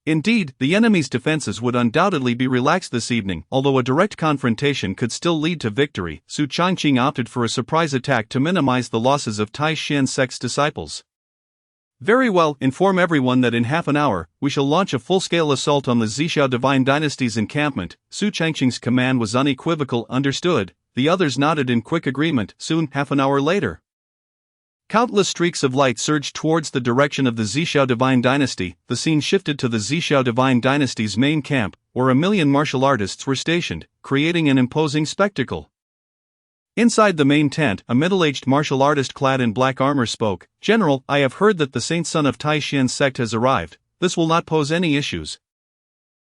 Indeed, the enemy's defenses would undoubtedly be relaxed this evening, although a direct confrontation could still lead to victory. Su Changqing opted for a surprise attack to minimize the losses of Tai Xian sect's disciples. Very well, inform everyone that in half an hour, we shall launch a full-scale assault on the Zhixiao Divine Dynasty's encampment. Su Changqing's command was unequivocal. Understood. The others nodded in quick agreement. Soon, half an hour later, countless streaks of light surged towards the direction of the Zhixiao Divine Dynasty. The scene shifted to the Zhixiao Divine Dynasty's main camp, where 1,000,000 martial artists were stationed, creating an imposing spectacle. Inside the main tent, a middle-aged martial artist clad in black armor spoke. "General, I have heard that the saint son of Tai Xian's sect has arrived. This will not pose any issues."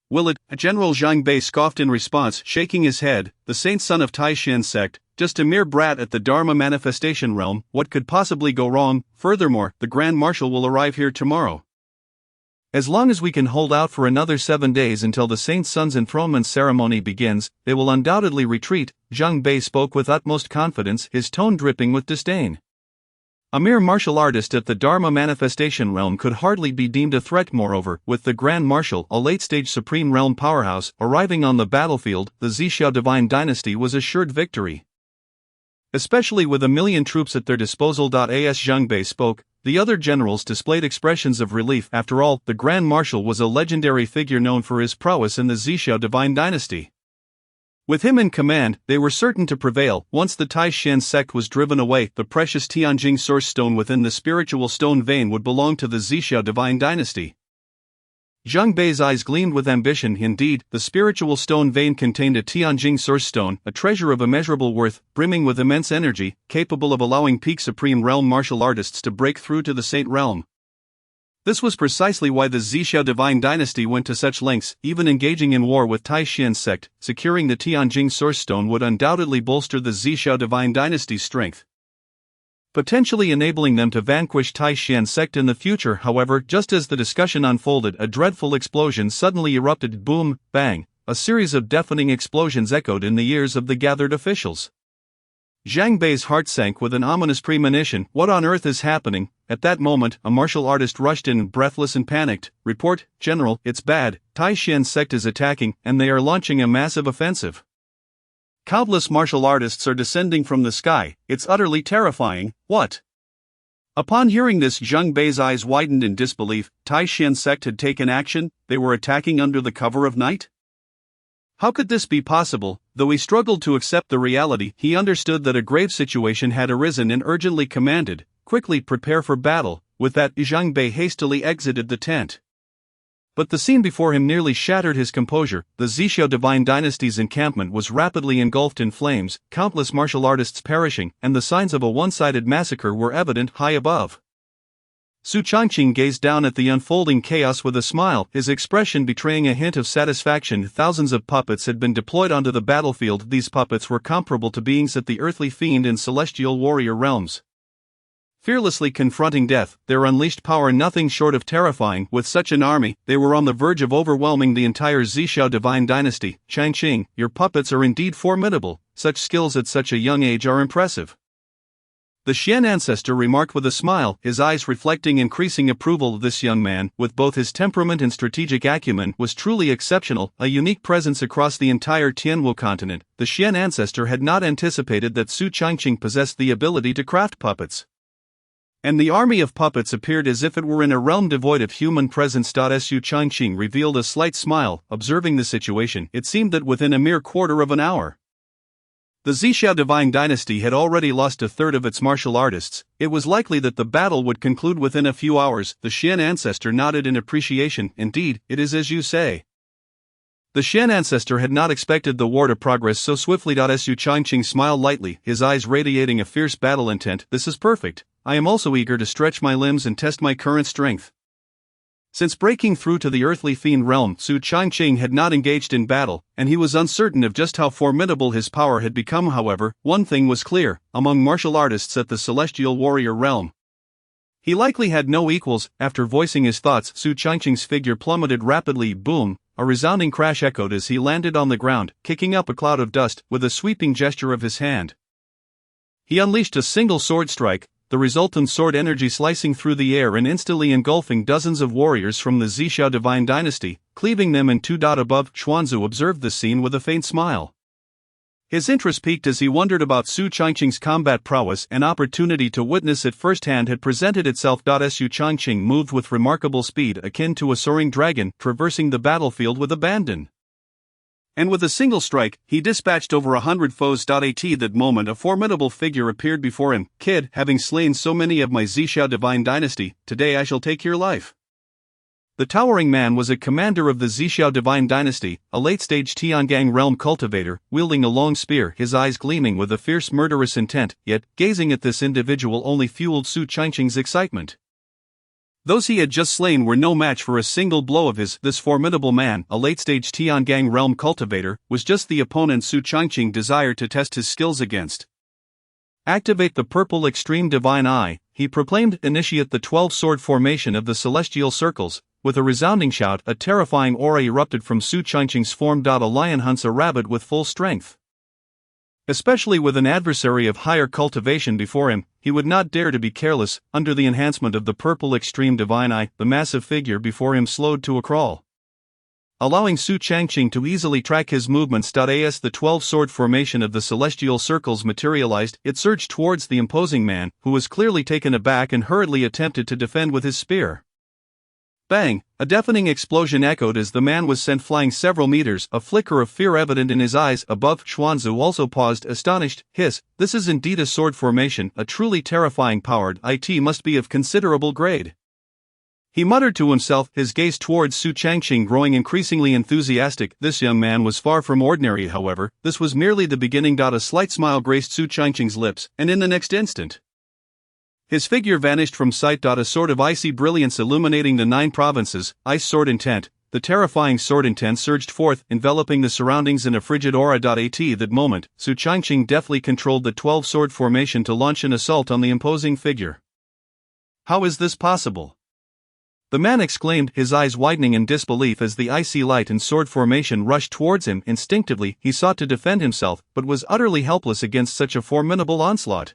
"Will it?" General Zhang Bei scoffed in response, shaking his head. "The saint son of Tai Xian's sect, just a mere brat at the Dharma manifestation realm, what could possibly go wrong? Furthermore, the Grand Marshal will arrive here tomorrow. As long as we can hold out for another 7 days until the Saint Son's enthronement ceremony begins, they will undoubtedly retreat." Zhang Bei spoke with utmost confidence, his tone dripping with disdain. A mere martial artist at the Dharma manifestation realm could hardly be deemed a threat. Moreover, with the Grand Marshal, a late-stage supreme realm powerhouse, arriving on the battlefield, the Zhixiao Divine Dynasty was assured victory. Especially with 1,000,000 troops at their disposal. As Zhang Bei spoke, the other generals displayed expressions of relief. After all, the Grand Marshal was a legendary figure known for his prowess in the Zhixiao Divine Dynasty. With him in command, they were certain to prevail. Once the Tai Xian sect was driven away, the precious Tianjing source stone within the spiritual stone vein would belong to the Zhixiao Divine Dynasty. Zhang Bei's eyes gleamed with ambition. Indeed, the spiritual stone vein contained a Tianjing source stone, a treasure of immeasurable worth, brimming with immense energy, capable of allowing peak supreme realm martial artists to break through to the Saint realm. This was precisely why the Zhixiao Divine Dynasty went to such lengths, even engaging in war with Tai Xian's sect. Securing the Tianjing source stone would undoubtedly bolster the Zhixiao Divine Dynasty's strength, potentially enabling them to vanquish Tai Xian's sect in the future. However, just as the discussion unfolded, a dreadful explosion suddenly erupted. Boom, bang, a series of deafening explosions echoed in the ears of the gathered officials. Zhang Bei's heart sank with an ominous premonition. What on earth is happening? At that moment, a martial artist rushed in, breathless and panicked. "Report, General, it's bad. Tai Xian's sect is attacking, and they are launching a massive offensive. Countless martial artists are descending from the sky. It's utterly terrifying." "What?" Upon hearing this, Zhang Bei's eyes widened in disbelief. Tai Xian's sect had taken action. They were attacking under the cover of night? How could this be possible? Though he struggled to accept the reality, he understood that a grave situation had arisen and urgently commanded, "Quickly prepare for battle." With that, Zhang Bei hastily exited the tent. But the scene before him nearly shattered his composure. The Zhixiao Divine Dynasty's encampment was rapidly engulfed in flames, countless martial artists perishing, and the signs of a one-sided massacre were evident high above. Su Changqing gazed down at the unfolding chaos with a smile, his expression betraying a hint of satisfaction. Thousands of puppets had been deployed onto the battlefield. These puppets were comparable to beings at the earthly fiend and celestial warrior realms. Fearlessly confronting death, their unleashed power nothing short of terrifying. With such an army, they were on the verge of overwhelming the entire Zhixiao Divine Dynasty. "Changqing, your puppets are indeed formidable. Such skills at such a young age are impressive," the Xian ancestor remarked with a smile, his eyes reflecting increasing approval. This young man, with both his temperament and strategic acumen, was truly exceptional, a unique presence across the entire Tianwu continent. The Xian ancestor had not anticipated that Su Changqing possessed the ability to craft puppets. And the army of puppets appeared as if it were in a realm devoid of human presence. Su Changqing revealed a slight smile, observing the situation. It seemed that within a mere quarter of an hour, the Zhixiao Divine Dynasty had already lost a third of its martial artists. It was likely that the battle would conclude within a few hours. The Xian ancestor nodded in appreciation. "Indeed, it is as you say." The Xian ancestor had not expected the war to progress so swiftly. Su Changqing smiled lightly, his eyes radiating a fierce battle intent. "This is perfect. I am also eager to stretch my limbs and test my current strength." Since breaking through to the earthly fiend realm, Su Changqing had not engaged in battle, and he was uncertain of just how formidable his power had become. However, one thing was clear: among martial artists at the celestial warrior realm, he likely had no equals. After voicing his thoughts, Su Changqing's figure plummeted rapidly. Boom! A resounding crash echoed as he landed on the ground, kicking up a cloud of dust. With a sweeping gesture of his hand, he unleashed a single sword strike. the resultant sword energy slicing through the air and instantly engulfing dozens of warriors from the Zixia divine dynasty, cleaving them in two. Above, Xuanzu observed the scene with a faint smile. His interest peaked as he wondered about Su Changqing's combat prowess. An opportunity to witness it firsthand had presented itself. Su Changqing moved with remarkable speed akin to a soaring dragon, traversing the battlefield with abandon. And with a single strike, he dispatched over 100 foes. At that moment a formidable figure appeared before him. Kid, having slain so many of my Zixia divine dynasty, today I shall take your life. The towering man was a commander of the Zixia divine dynasty, a late-stage Tiangang realm cultivator, wielding a long spear, his eyes gleaming with a fierce murderous intent, yet, gazing at this individual only fueled Su Changqing's excitement. Those he had just slain were no match for a single blow of his. This formidable man, a late-stage Tiangang realm cultivator, was just the opponent Su Changqing desired to test his skills against. Activate the purple extreme divine eye, he proclaimed. Initiate the 12-sword formation of the celestial circles. With a resounding shout, a terrifying aura erupted from Su Changqing's form. A lion hunts a rabbit with full strength. Especially with an adversary of higher cultivation before him, he would not dare to be careless. Under the enhancement of the purple extreme divine eye, the massive figure before him slowed to a crawl, allowing Su Changqing to easily track his movements. As the 12-sword formation of the celestial circles materialized, it surged towards the imposing man, who was clearly taken aback and hurriedly attempted to defend with his spear. Bang! A deafening explosion echoed as the man was sent flying several meters, a flicker of fear evident in his eyes. Above, Xuanzu also paused, astonished. This is indeed a sword formation, a truly terrifying powered. It must be of considerable grade. He muttered to himself, his gaze towards Su Changqing growing increasingly enthusiastic. This young man was far from ordinary, however. This was merely the beginning. A slight smile graced Su Changqing's lips, and in the next instant, his figure vanished from sight. A sort of icy brilliance illuminating the 9 provinces, ice sword intent. The terrifying sword intent surged forth, enveloping the surroundings in a frigid aura. At that moment, Su Changqing deftly controlled the 12-sword formation to launch an assault on the imposing figure. How is this possible? The man exclaimed, his eyes widening in disbelief as the icy light and sword formation rushed towards him. Instinctively, he sought to defend himself, but was utterly helpless against such a formidable onslaught.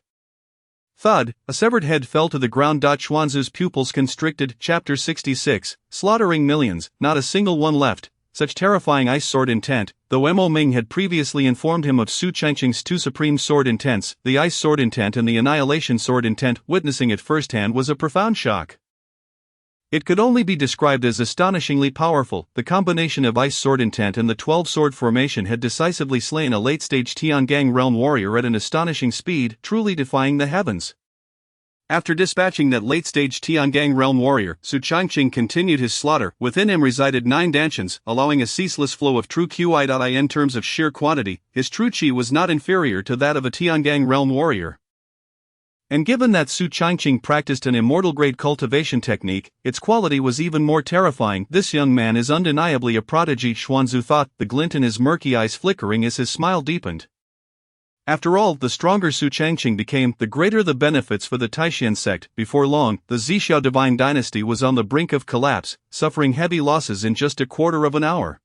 Thud, a severed head fell to the ground. Xuanzu's pupils constricted. Chapter 66, Slaughtering Millions, not a single one left. Such terrifying ice sword intent, though Mo Ming had previously informed him of Su Changqing's 2 supreme sword intents, the ice sword intent and the annihilation sword intent, witnessing it firsthand was a profound shock. It could only be described as astonishingly powerful. The combination of ice sword intent and the 12-sword formation had decisively slain a late-stage Tiangang realm warrior at an astonishing speed, truly defying the heavens. After dispatching that late-stage Tiangang realm warrior, Su Changqing continued his slaughter. Within him resided 9 dantians, allowing a ceaseless flow of true qi. In terms of sheer quantity, his true qi was not inferior to that of a Tiangang realm warrior. And given that Su Changqing practiced an immortal-grade cultivation technique, its quality was even more terrifying. This young man is undeniably a prodigy, Xuanzu thought, the glint in his murky eyes flickering as his smile deepened. After all, the stronger Su Changqing became, the greater the benefits for the Taishan sect. Before long, the Zixia divine dynasty was on the brink of collapse, suffering heavy losses in just a quarter of an hour.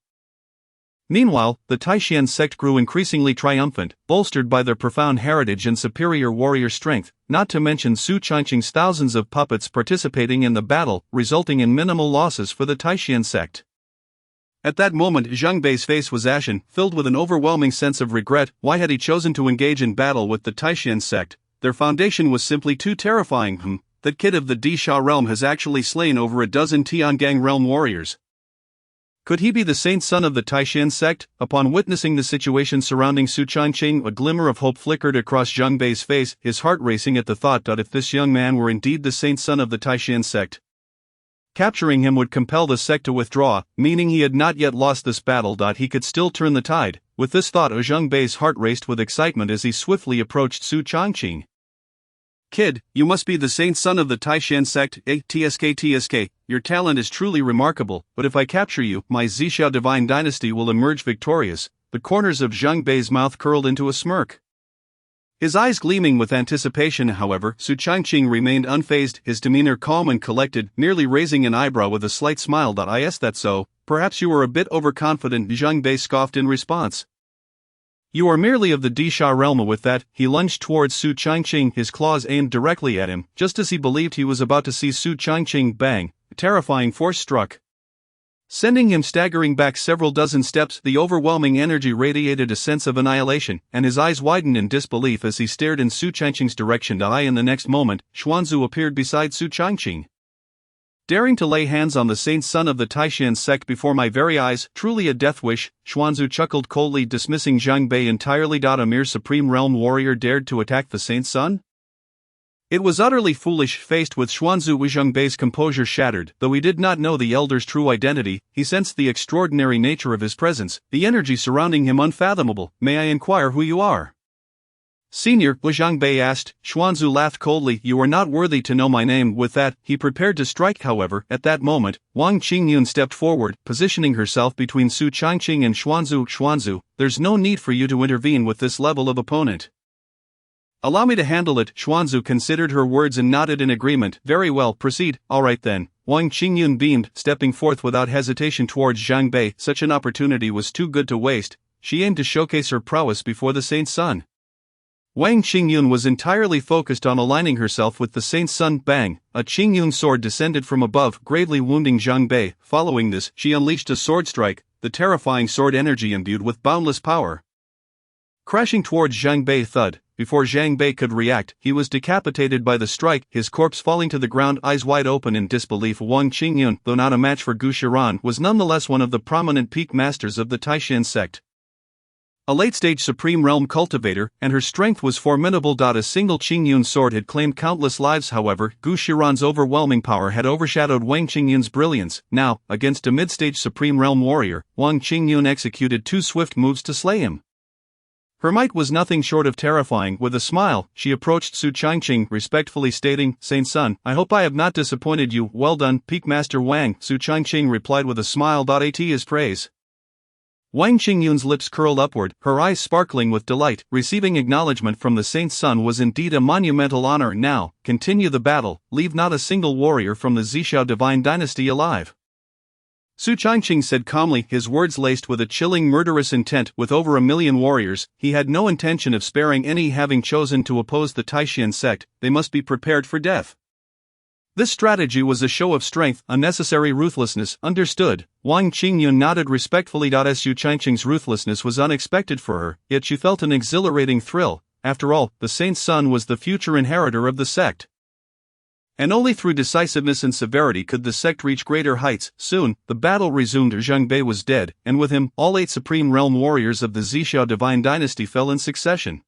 Meanwhile, the Taishan sect grew increasingly triumphant, bolstered by their profound heritage and superior warrior strength, not to mention Su Changqing's thousands of puppets participating in the battle, resulting in minimal losses for the Taishan sect. At that moment, Zhang Bei's face was ashen, filled with an overwhelming sense of regret. Why had he chosen to engage in battle with the Taishan sect? Their foundation was simply too terrifying. That kid of the Disha realm has actually slain over a dozen Tiangang realm warriors. Could he be the saint son of the Taishan sect? Upon witnessing the situation surrounding Su Changqing, a glimmer of hope flickered across Zhang Bei's face, his heart racing at the thought that if this young man were indeed the saint son of the Taishan sect, capturing him would compel the sect to withdraw, meaning he had not yet lost this battle. He could still turn the tide. With this thought, Zhang Bei's heart raced with excitement as he swiftly approached Su Changqing. Kid, you must be the saint son of the Taishan sect. TSK, your talent is truly remarkable, but if I capture you, my Zixia divine dynasty will emerge victorious. The corners of Zhang Bei's mouth curled into a smirk. His eyes gleaming with anticipation, however, Su Changqing remained unfazed, his demeanor calm and collected, merely raising an eyebrow with a slight smile. Is that so? Perhaps you are a bit overconfident, Zhang Bei scoffed in response. You are merely of the Disha realm. With that, he lunged towards Su Changqing, his claws aimed directly at him, just as he believed he was about to see Su Changqing bang. A terrifying force struck, sending him staggering back several dozen steps. The overwhelming energy radiated a sense of annihilation, and his eyes widened in disbelief as he stared in Su Changqing's direction. In the next moment, Xuanzu appeared beside Su Changqing, daring to lay hands on the saint son of the Taishan sect before my very eyes. Truly a death wish, Xuanzu chuckled coldly, dismissing Zhang Bei entirely. A mere supreme realm warrior dared to attack the saint's son? It was utterly foolish. Faced with Xuanzu, Zhang Bei's composure shattered. Though he did not know the elder's true identity, he sensed the extraordinary nature of his presence, the energy surrounding him unfathomable. May I inquire who you are? Senior, Zhang Bei asked. Xuanzu laughed coldly. You are not worthy to know my name. With that, he prepared to strike. However, at that moment, Wang Qingyun stepped forward, positioning herself between Su Changqing and Xuanzu. Xuanzu, there's no need for you to intervene with this level of opponent. Allow me to handle it. Xuanzu considered her words and nodded in agreement. Very well, proceed. Alright then. Wang Qingyun beamed, stepping forth without hesitation towards Zhang Bei. Such an opportunity was too good to waste. She aimed to showcase her prowess before the saint's son. Wang Qingyun was entirely focused on aligning herself with the saint's son. Bang! A Qingyun sword descended from above, gravely wounding Zhang Bei. Following this, she unleashed a sword strike, the terrifying sword energy imbued with boundless power, crashing towards Zhang Bei. Thud! Before Zhang Bei could react, he was decapitated by the strike, his corpse falling to the ground. Eyes wide open in disbelief, Wang Qingyun, though not a match for Gu Shiran, was nonetheless one of the prominent peak masters of the Taishan sect, a late-stage supreme realm cultivator, and her strength was formidable. A single Qingyun sword had claimed countless lives. However, Gu Shiran's overwhelming power had overshadowed Wang Qingyun's brilliance. Now, against a mid-stage supreme realm warrior, Wang Qingyun executed two swift moves to slay him. Her might was nothing short of terrifying. With a smile, she approached Su Changqing, respectfully stating, Saint Son, I hope I have not disappointed you. Well done, Peak Master Wang. Su Changqing replied with a smile. At his praise, Wang Qingyun's lips curled upward, her eyes sparkling with delight. Receiving acknowledgement from the saint's son was indeed a monumental honor. Now, continue the battle, leave not a single warrior from the Zhixiao divine dynasty alive. Su Changqing said calmly, his words laced with a chilling murderous intent. With over 1 million warriors, he had no intention of sparing any. Having chosen to oppose the Taishan sect, they must be prepared for death. This strategy was a show of strength, unnecessary ruthlessness. Understood. Wang Qingyun nodded respectfully. As Su Changqing's ruthlessness was unexpected for her, yet she felt an exhilarating thrill. After all, the saint's son was the future inheritor of the sect, and only through decisiveness and severity could the sect reach greater heights. Soon, the battle resumed. Zhang Bei was dead, and with him, all 8 supreme realm warriors of the Zhixiao divine dynasty fell in succession.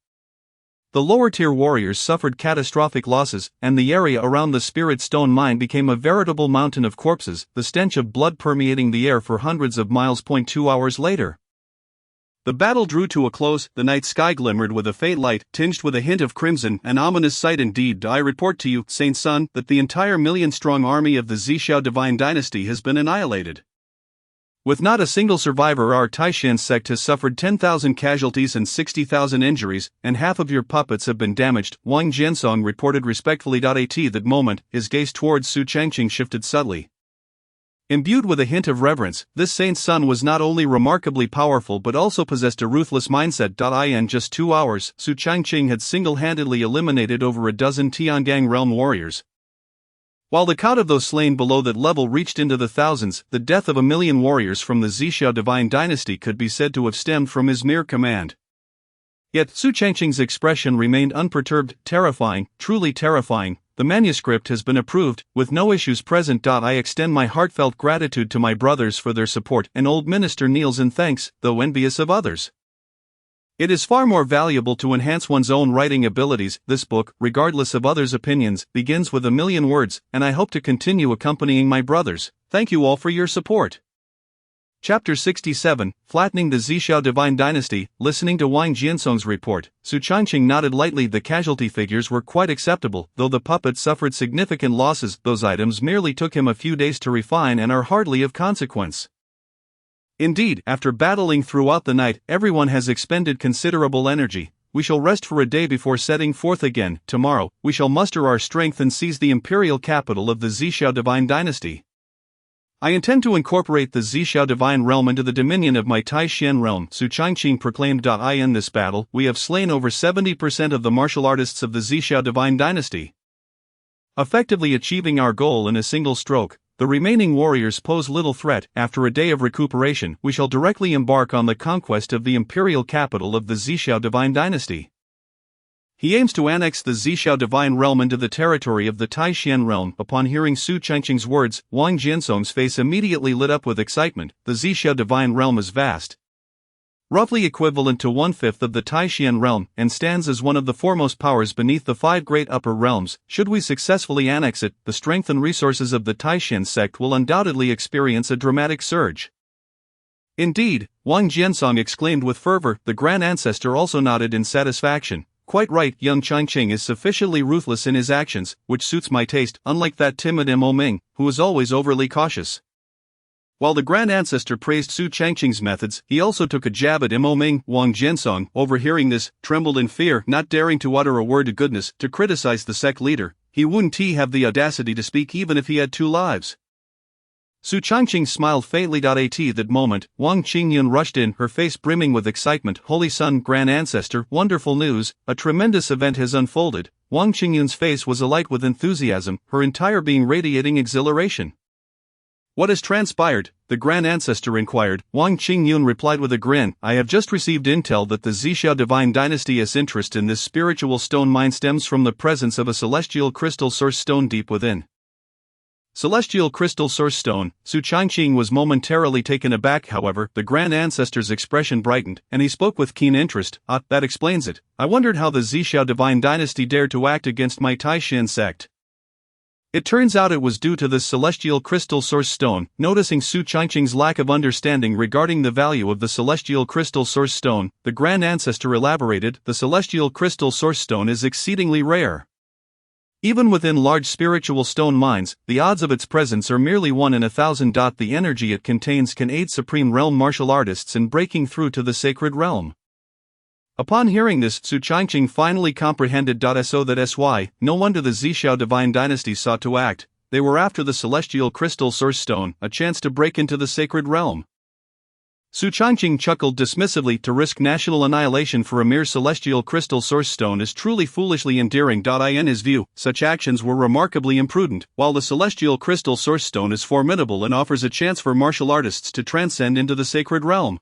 The lower-tier warriors suffered catastrophic losses, and the area around the Spirit Stone mine became a veritable mountain of corpses, the stench of blood permeating the air for hundreds of miles. 2 hours later, the battle drew to a close. The night sky glimmered with a faint light, tinged with a hint of crimson, an ominous sight indeed. I report to you, Saint Son, that the entire million-strong army of the Zhixiao divine dynasty has been annihilated. With not a single survivor, our Taishan sect has suffered 10,000 casualties and 60,000 injuries, and half of your puppets have been damaged, Wang Jiansong reported respectfully. At that moment, his gaze towards Su Changqing shifted subtly. Imbued with a hint of reverence, this saint's son was not only remarkably powerful but also possessed a ruthless mindset. In just 2 hours, Su Changqing had single-handedly eliminated over a dozen Tiangang realm warriors. While the count of those slain below that level reached into the thousands, the death of 1 million warriors from the Zhixiao divine dynasty could be said to have stemmed from his mere command. Yet Su Changqing's expression remained unperturbed. Terrifying, truly terrifying. The manuscript has been approved, with no issues present. I extend my heartfelt gratitude to my brothers for their support. An old minister kneels in thanks, though envious of others. It is far more valuable to enhance one's own writing abilities. This book, regardless of others' opinions, begins with 1,000,000 words, and I hope to continue accompanying my brothers. Thank you all for your support. Chapter 67, Flattening the Zhixiao Divine Dynasty. Listening to Wang Jiansong's report, Su Changqing nodded lightly. The casualty figures were quite acceptable, though the puppet suffered significant losses. Those items merely took him a few days to refine and are hardly of consequence. Indeed, after battling throughout the night, everyone has expended considerable energy. We shall rest for a day before setting forth again. Tomorrow, we shall muster our strength and seize the imperial capital of the Zhixiao Divine Dynasty. I intend to incorporate the Zhixiao divine realm into the dominion of my Tai Xian realm, Su Changqing proclaimed. In this battle, we have slain over 70% of the martial artists of the Zhixiao divine dynasty, effectively achieving our goal in a single stroke. The remaining warriors pose little threat. After a day of recuperation, we shall directly embark on the conquest of the imperial capital of the Zhixiao divine dynasty. He aims to annex the Zhixiao divine realm into the territory of the Tai Xian realm. Upon hearing Su Changqing's words, Wang Jiansong's face immediately lit up with excitement. The Zhixiao divine realm is vast, roughly equivalent to 1/5 of the Tai Xian realm, and stands as one of the foremost powers beneath the 5 great upper realms. Should we successfully annex it, the strength and resources of the Tai Xian sect will undoubtedly experience a dramatic surge. Indeed, Wang Jiansong exclaimed with fervor. The Grand Ancestor also nodded in satisfaction. Quite right, young Changqing is sufficiently ruthless in his actions, which suits my taste, unlike that timid Mo Ming, who is always overly cautious. While the Grand Ancestor praised Su Changqing's methods, he also took a jab at Mo Ming. Wang Jiansong, overhearing this, trembled in fear, not daring to utter a word of goodness, to criticize the sect leader. He wouldn't have the audacity to speak even if he had 2 lives. Su Changqing smiled faintly. At that moment, Wang Qingyun rushed in, her face brimming with excitement. Holy Sun, Grand Ancestor, wonderful news, a tremendous event has unfolded. Wang Qingyun's face was alight with enthusiasm, her entire being radiating exhilaration. What has transpired? The Grand Ancestor inquired. Wang Qingyun replied with a grin. I have just received intel that the Zhixiao divine dynasty's interest in this spiritual stone mine stems from the presence of a celestial crystal source stone deep within. Celestial crystal source stone. Su Changqing was momentarily taken aback. However, the Grand Ancestor's expression brightened, and he spoke with keen interest. That explains it. I wondered how the Zhixiao divine dynasty dared to act against my Tai Xian sect. It turns out it was due to this celestial crystal source stone. Noticing Su Changqing's lack of understanding regarding the value of the celestial crystal source stone, the Grand Ancestor elaborated. The celestial crystal source stone is exceedingly rare. Even within large spiritual stone mines, the odds of its presence are merely 1 in 1,000. The energy it contains can aid Supreme Realm martial artists in breaking through to the sacred realm. Upon hearing this, Su Changqing finally comprehended. So that's why, no wonder the Zhixiao divine dynasty sought to act. They were after the celestial crystal source stone, a chance to break into the sacred realm. Su Changqing chuckled dismissively. To risk national annihilation for a mere celestial crystal source stone is truly foolishly endearing. In his view, such actions were remarkably imprudent. While the celestial crystal source stone is formidable and offers a chance for martial artists to transcend into the sacred realm,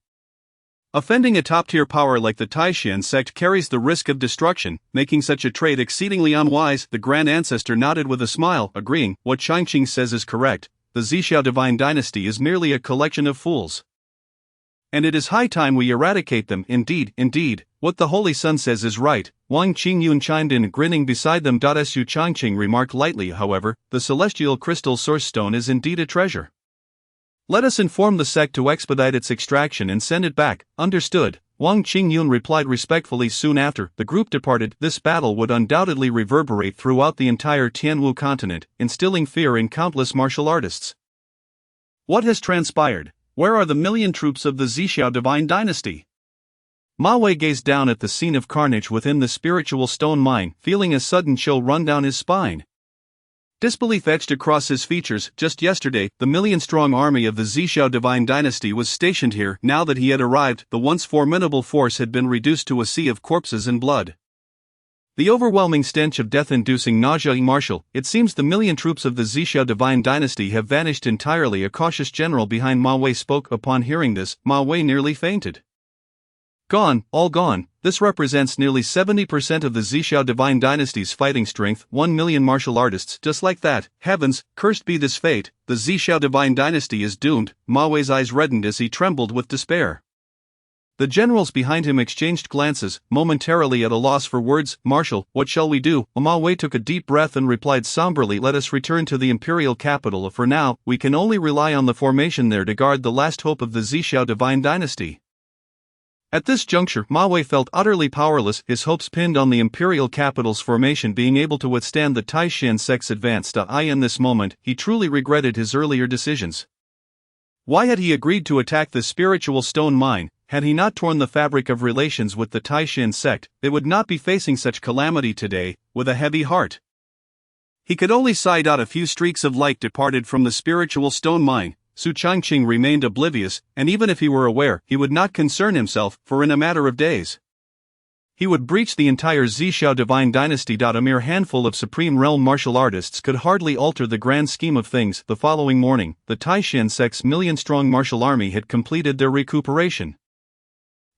offending a top-tier power like the Tai Xian sect carries the risk of destruction, making such a trade exceedingly unwise. The Grand Ancestor nodded with a smile, agreeing. What Changqing says is correct. The Zhixiao divine dynasty is merely a collection of fools, and it is high time we eradicate them. Indeed, what the Holy Sun says is right. Wang Qingyun chimed in, grinning beside them. Su Changqing remarked lightly, however, the celestial crystal source stone is indeed a treasure. Let us inform the sect to expedite its extraction and send it back. Understood, Wang Qingyun replied respectfully. Soon after, the group departed. This battle would undoubtedly reverberate throughout the entire Tianwu continent, instilling fear in countless martial artists. What has transpired? Where are the million troops of the Zhixiao divine dynasty? Ma Wei gazed down at the scene of carnage within the spiritual stone mine, feeling a sudden chill run down his spine. Disbelief etched across his features. Just yesterday, the million-strong army of the Zhixiao divine dynasty was stationed here. Now that he had arrived, the once formidable force had been reduced to a sea of corpses and blood. The overwhelming stench of death-inducing nausea. Marshal, it seems the million troops of the Zhixiao divine dynasty have vanished entirely. A cautious general behind Ma Wei spoke. Upon hearing this, Ma Wei nearly fainted. Gone, all gone. This represents nearly 70% of the Zhixiao divine dynasty's fighting strength. 1 million martial artists, just like that. Heavens, cursed be this fate. The Zhixiao divine dynasty is doomed. Ma Wei's eyes reddened as he trembled with despair. The generals behind him exchanged glances, momentarily at a loss for words. Marshal, what shall we do? Ma Wei took a deep breath and replied somberly. Let us return to the imperial capital. For now, we can only rely on the formation there to guard the last hope of the Zhixiao divine dynasty. At this juncture, Ma Wei felt utterly powerless, his hopes pinned on the imperial capital's formation being able to withstand the Tai Xian sect's advance. In this moment, he truly regretted his earlier decisions. Why had he agreed to attack the spiritual stone mine? Had he not torn the fabric of relations with the Tai Xian sect, they would not be facing such calamity today. With a heavy heart, he could only sigh. A few streaks of light departed from the spiritual stone mine. Su Changqing remained oblivious, and even if he were aware, he would not concern himself, for in a matter of days he would breach the entire Zhixiao divine dynasty. A mere handful of supreme realm martial artists could hardly alter the grand scheme of things. The following morning, the Taishan sect's million-strong martial army had completed their recuperation.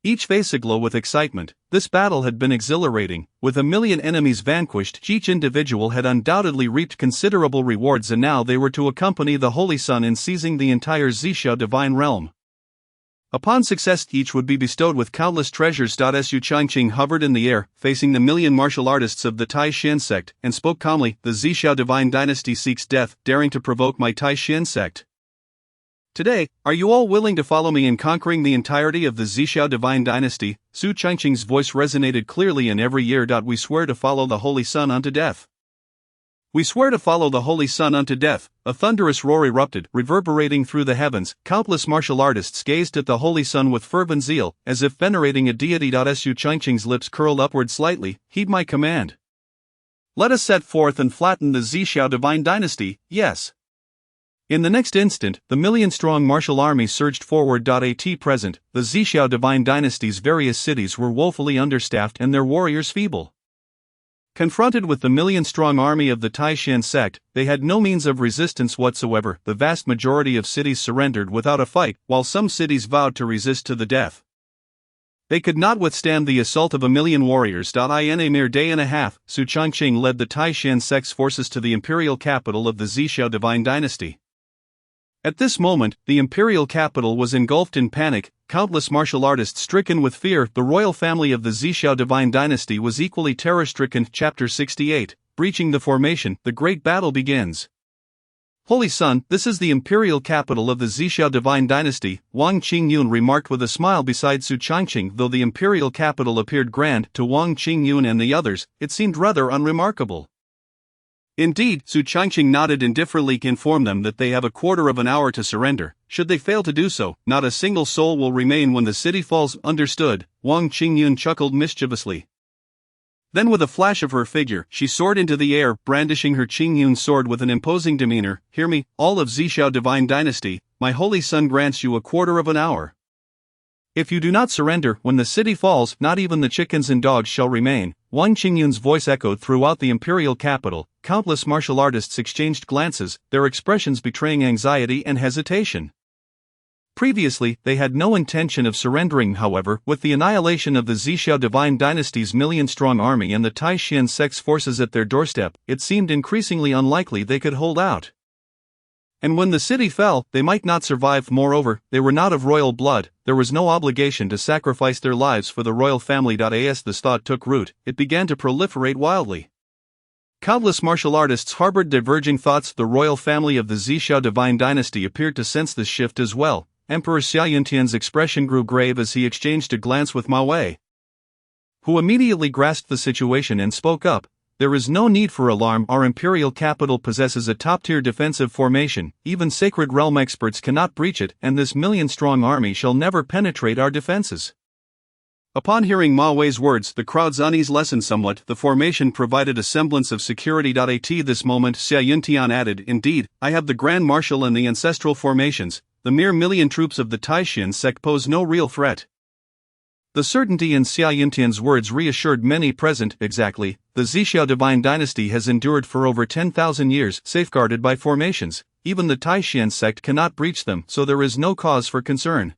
Each face aglow with excitement, this battle had been exhilarating. With 1,000,000 enemies vanquished, each individual had undoubtedly reaped considerable rewards, and now they were to accompany the Holy Sun in seizing the entire Zhixiao divine realm. Upon success, each would be bestowed with countless treasures. Su Changqing hovered in the air, facing the 1,000,000 martial artists of the Taishan sect, and spoke calmly, "The Zhixiao divine dynasty seeks death, daring to provoke my Taishan sect. Today, are you all willing to follow me in conquering the entirety of the Zhixiao divine dynasty?" Su Changqing's voice resonated clearly in every ear. "We swear to follow the Holy Sun unto death. We swear to follow the Holy Sun unto death." A thunderous roar erupted, reverberating through the heavens. Countless martial artists gazed at the Holy Sun with fervent zeal, as if venerating a deity. Su Changqing's lips curled upward slightly. "Heed my command. Let us set forth and flatten the Zhixiao divine dynasty, yes." In the next instant, the 1,000,000-strong martial army surged forward. At present, the Zhixiao divine dynasty's various cities were woefully understaffed and their warriors feeble. Confronted with the 1,000,000-strong army of the Taishan sect, they had no means of resistance whatsoever. The vast majority of cities surrendered without a fight, while some cities vowed to resist to the death. They could not withstand the assault of 1,000,000 warriors. In a mere day and a half, Su Changqing led the Taishan sect's forces to the imperial capital of the Zhixiao divine dynasty. At this moment, the imperial capital was engulfed in panic, countless martial artists stricken with fear. The royal family of the Zhixiao divine dynasty was equally terror-stricken. Chapter 68, Breaching the Formation. The Great Battle begins. "Holy Sun, this is the imperial capital of the Zhixiao divine dynasty," Wang Qingyun remarked with a smile beside Su Changqing. Though the imperial capital appeared grand to Wang Qingyun and the others, it seemed rather unremarkable. Indeed, Su Changqing nodded indifferently, informed them that they have a quarter of an hour to surrender. Should they fail to do so, not a single soul will remain when the city falls. Understood, Wang Qingyun chuckled mischievously. Then with a flash of her figure, she soared into the air, brandishing her Qingyun sword with an imposing demeanor. "Hear me, all of Zhixiao divine dynasty, my Holy Sun grants you a quarter of an hour. If you do not surrender, when the city falls, not even the chickens and dogs shall remain." Wang Qingyun's voice echoed throughout the imperial capital. Countless martial artists exchanged glances, their expressions betraying anxiety and hesitation. Previously, they had no intention of surrendering. However, with the annihilation of the Zhixiao divine dynasty's 1,000,000-strong army and the Taishan sect's forces at their doorstep, it seemed increasingly unlikely they could hold out. And when the city fell, they might not survive. Moreover, they were not of royal blood, there was no obligation to sacrifice their lives for the royal family. As this thought took root, it began to proliferate wildly. Countless martial artists harbored diverging thoughts. The royal family of the Zhixiao divine dynasty appeared to sense this shift as well. Emperor Xia Yuntian's expression grew grave as he exchanged a glance with Ma Wei, who immediately grasped the situation and spoke up. "There is no need for alarm. Our imperial capital possesses a top-tier defensive formation. Even sacred realm experts cannot breach it, and this 1,000,000-strong army shall never penetrate our defenses." Upon hearing Ma Wei's words, the crowd's unease lessened somewhat. The formation provided a semblance of security. At this moment, Xia Yuntian added, "Indeed, I have the Grand Marshal and the ancestral formations. The mere 1,000,000 troops of the Taishan sect pose no real threat." The certainty in Xia Yuntian's words reassured many present. Exactly, the Zhixiao divine dynasty has endured for over 10,000 years, safeguarded by formations. Even the Taishan sect cannot breach them, so there is no cause for concern.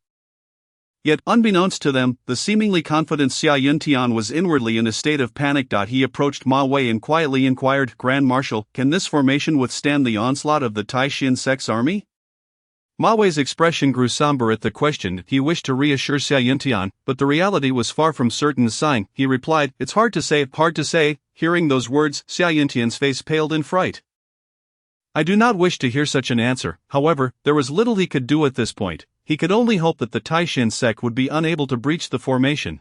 Yet, unbeknownst to them, the seemingly confident Xia Yuntian was inwardly in a state of panic. He approached Ma Wei and quietly inquired, "Grand Marshal, can this formation withstand the onslaught of the Taishan sect's army?" Ma Wei's expression grew somber at the question. He wished to reassure Xia Yuntian, but the reality was far from certain. Sighing, he replied, "It's hard to say, hard to say." Hearing those words, Xia Yuntian's face paled in fright. "I do not wish to hear such an answer." However, there was little he could do at this point. He could only hope that the Taishan sect would be unable to breach the formation.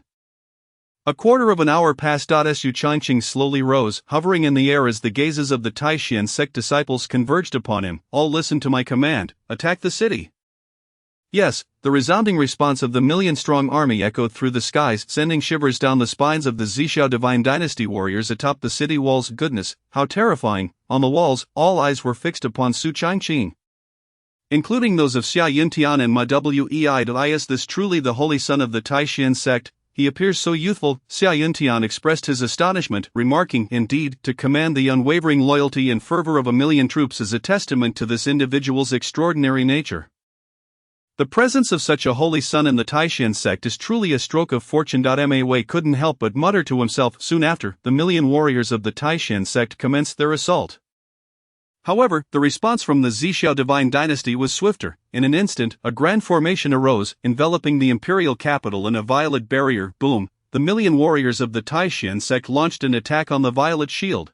A quarter of an hour passed. Su Changqing slowly rose, hovering in the air as the gazes of the Taishan sect disciples converged upon him. "All listen to my command, attack the city." Yes, the resounding response of the 1,000,000-strong army echoed through the skies, sending shivers down the spines of the Zhixiao divine dynasty warriors atop the city walls. Goodness, how terrifying! On the walls, all eyes were fixed upon Su Changqing. including those of Xia Yintian and Ma Wei. Is this truly the holy son of the Taishan sect? He appears so youthful. Xia Yintian expressed his astonishment, remarking, indeed, to command the unwavering loyalty and fervor of 1,000,000 troops is a testament to this individual's extraordinary nature. The presence of such a holy son in the Taishan sect is truly a stroke of fortune. Ma Wei couldn't help but mutter to himself. Soon after, the 1,000,000 warriors of the Taishan sect commenced their assault. However, the response from the Zhixiao divine dynasty was swifter. In an instant, a grand formation arose, enveloping the imperial capital in a violet barrier. Boom! The 1,000,000 warriors of the Taishan sect launched an attack on the violet shield.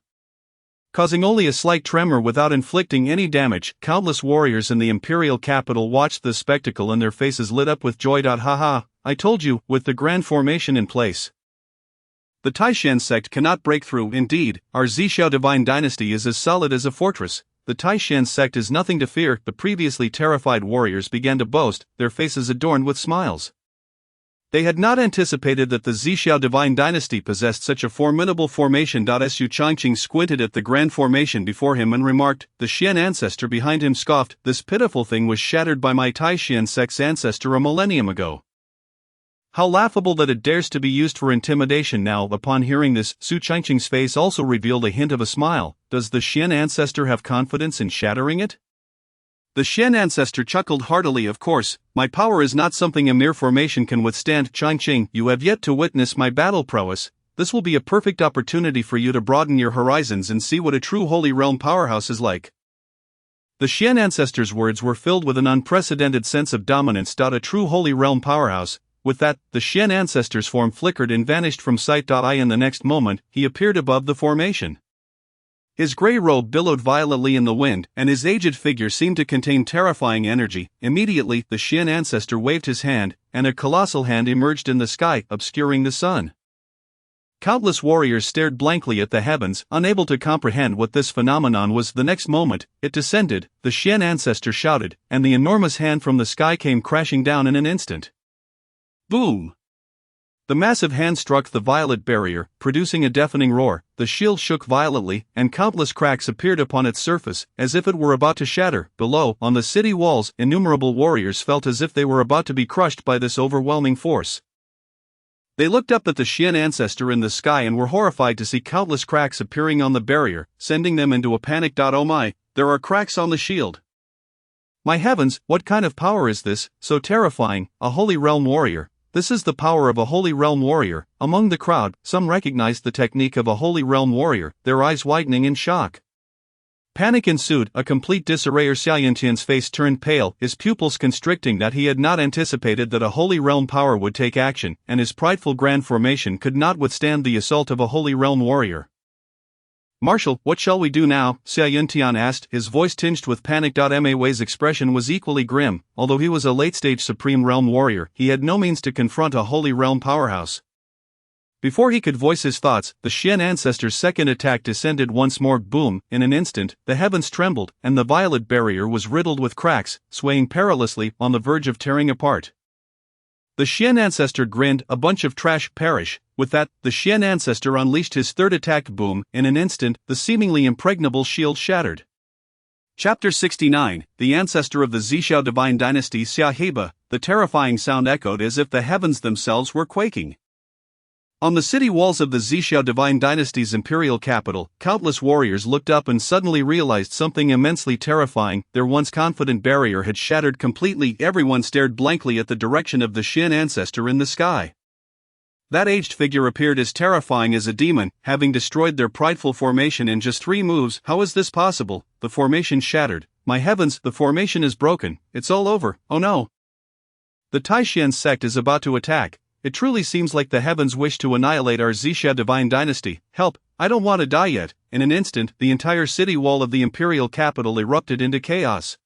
Causing only a slight tremor without inflicting any damage, countless warriors in the imperial capital watched the spectacle and their faces lit up with joy. Haha, I told you, with the grand formation in place, the Taishan sect cannot break through. Indeed, our Zhixiao divine dynasty is as solid as a fortress. The Taishan sect is nothing to fear. The previously terrified warriors began to boast, their faces adorned with smiles. They had not anticipated that the Zhixiao divine dynasty possessed such a formidable formation. Su Changqing squinted at the grand formation before him and remarked. The Xian ancestor behind him scoffed, this pitiful thing was shattered by my Taishan sect's ancestor a millennium ago. How laughable that it dares to be used for intimidation now. Upon hearing this, Su Changqing's face also revealed a hint of a smile. Does the Xian ancestor have confidence in shattering it? The Xian ancestor chuckled heartily. Of course, my power is not something a mere formation can withstand. Changqing, you have yet to witness my battle prowess. This will be a perfect opportunity for you to broaden your horizons and see what a true Holy Realm powerhouse is like. The Xian ancestor's words were filled with an unprecedented sense of dominance. A true Holy Realm powerhouse. With that, the Xian ancestor's form flickered and vanished from sight. In the next moment, he appeared above the formation. His gray robe billowed violently in the wind, and his aged figure seemed to contain terrifying energy. Immediately, the Xian ancestor waved his hand, and a colossal hand emerged in the sky, obscuring the sun. Countless warriors stared blankly at the heavens, unable to comprehend what this phenomenon was. The next moment, it descended, the Xian ancestor shouted, and the enormous hand from the sky came crashing down in an instant. Boom! The massive hand struck the violet barrier, producing a deafening roar. The shield shook violently, and countless cracks appeared upon its surface, as if it were about to shatter. Below, on the city walls, innumerable warriors felt as if they were about to be crushed by this overwhelming force. They looked up at the Xian ancestor in the sky and were horrified to see countless cracks appearing on the barrier, sending them into a panic. Oh my, there are cracks on the shield. My heavens, what kind of power is this, so terrifying? A Holy Realm warrior. This is the power of a Holy Realm warrior. Among the crowd, some recognized the technique of a Holy Realm warrior, their eyes widening in shock. Panic ensued, a complete disarray. Xia Yintian's face turned pale, his pupils constricting. He had not anticipated that a Holy Realm power would take action, and his prideful grand formation could not withstand the assault of a Holy Realm warrior. Marshal, what shall we do now? Xia Yintian asked, his voice tinged with panic. Ma Wei's expression was equally grim. Although he was a late-stage Supreme Realm warrior, he had no means to confront a Holy Realm powerhouse. Before he could voice his thoughts, the Xian ancestor's second attack descended once more. Boom! In an instant, the heavens trembled, and the violet barrier was riddled with cracks, swaying perilously, on the verge of tearing apart. The Xian ancestor grinned, a bunch of trash. Perish. With that, the Xian ancestor unleashed his third attack. Boom! In an instant, the seemingly impregnable shield shattered. Chapter 69, The Ancestor of the Zhixiao Divine Dynasty. Xia Heba. The terrifying sound echoed as if the heavens themselves were quaking. On the city walls of the Zhixiao Divine Dynasty's imperial capital, countless warriors looked up and suddenly realized something immensely terrifying. Their once confident barrier had shattered completely. Everyone stared blankly at the direction of the Xian ancestor in the sky. That aged figure appeared as terrifying as a demon, having destroyed their prideful formation in just 3 moves. How is this possible? The formation shattered. My heavens, the formation is broken. It's all over. Oh no! The Taishan sect is about to attack. It truly seems like the heavens wish to annihilate our Zhixiao Divine Dynasty. Help! I don't want to die yet. In an instant, the entire city wall of the imperial capital erupted into chaos.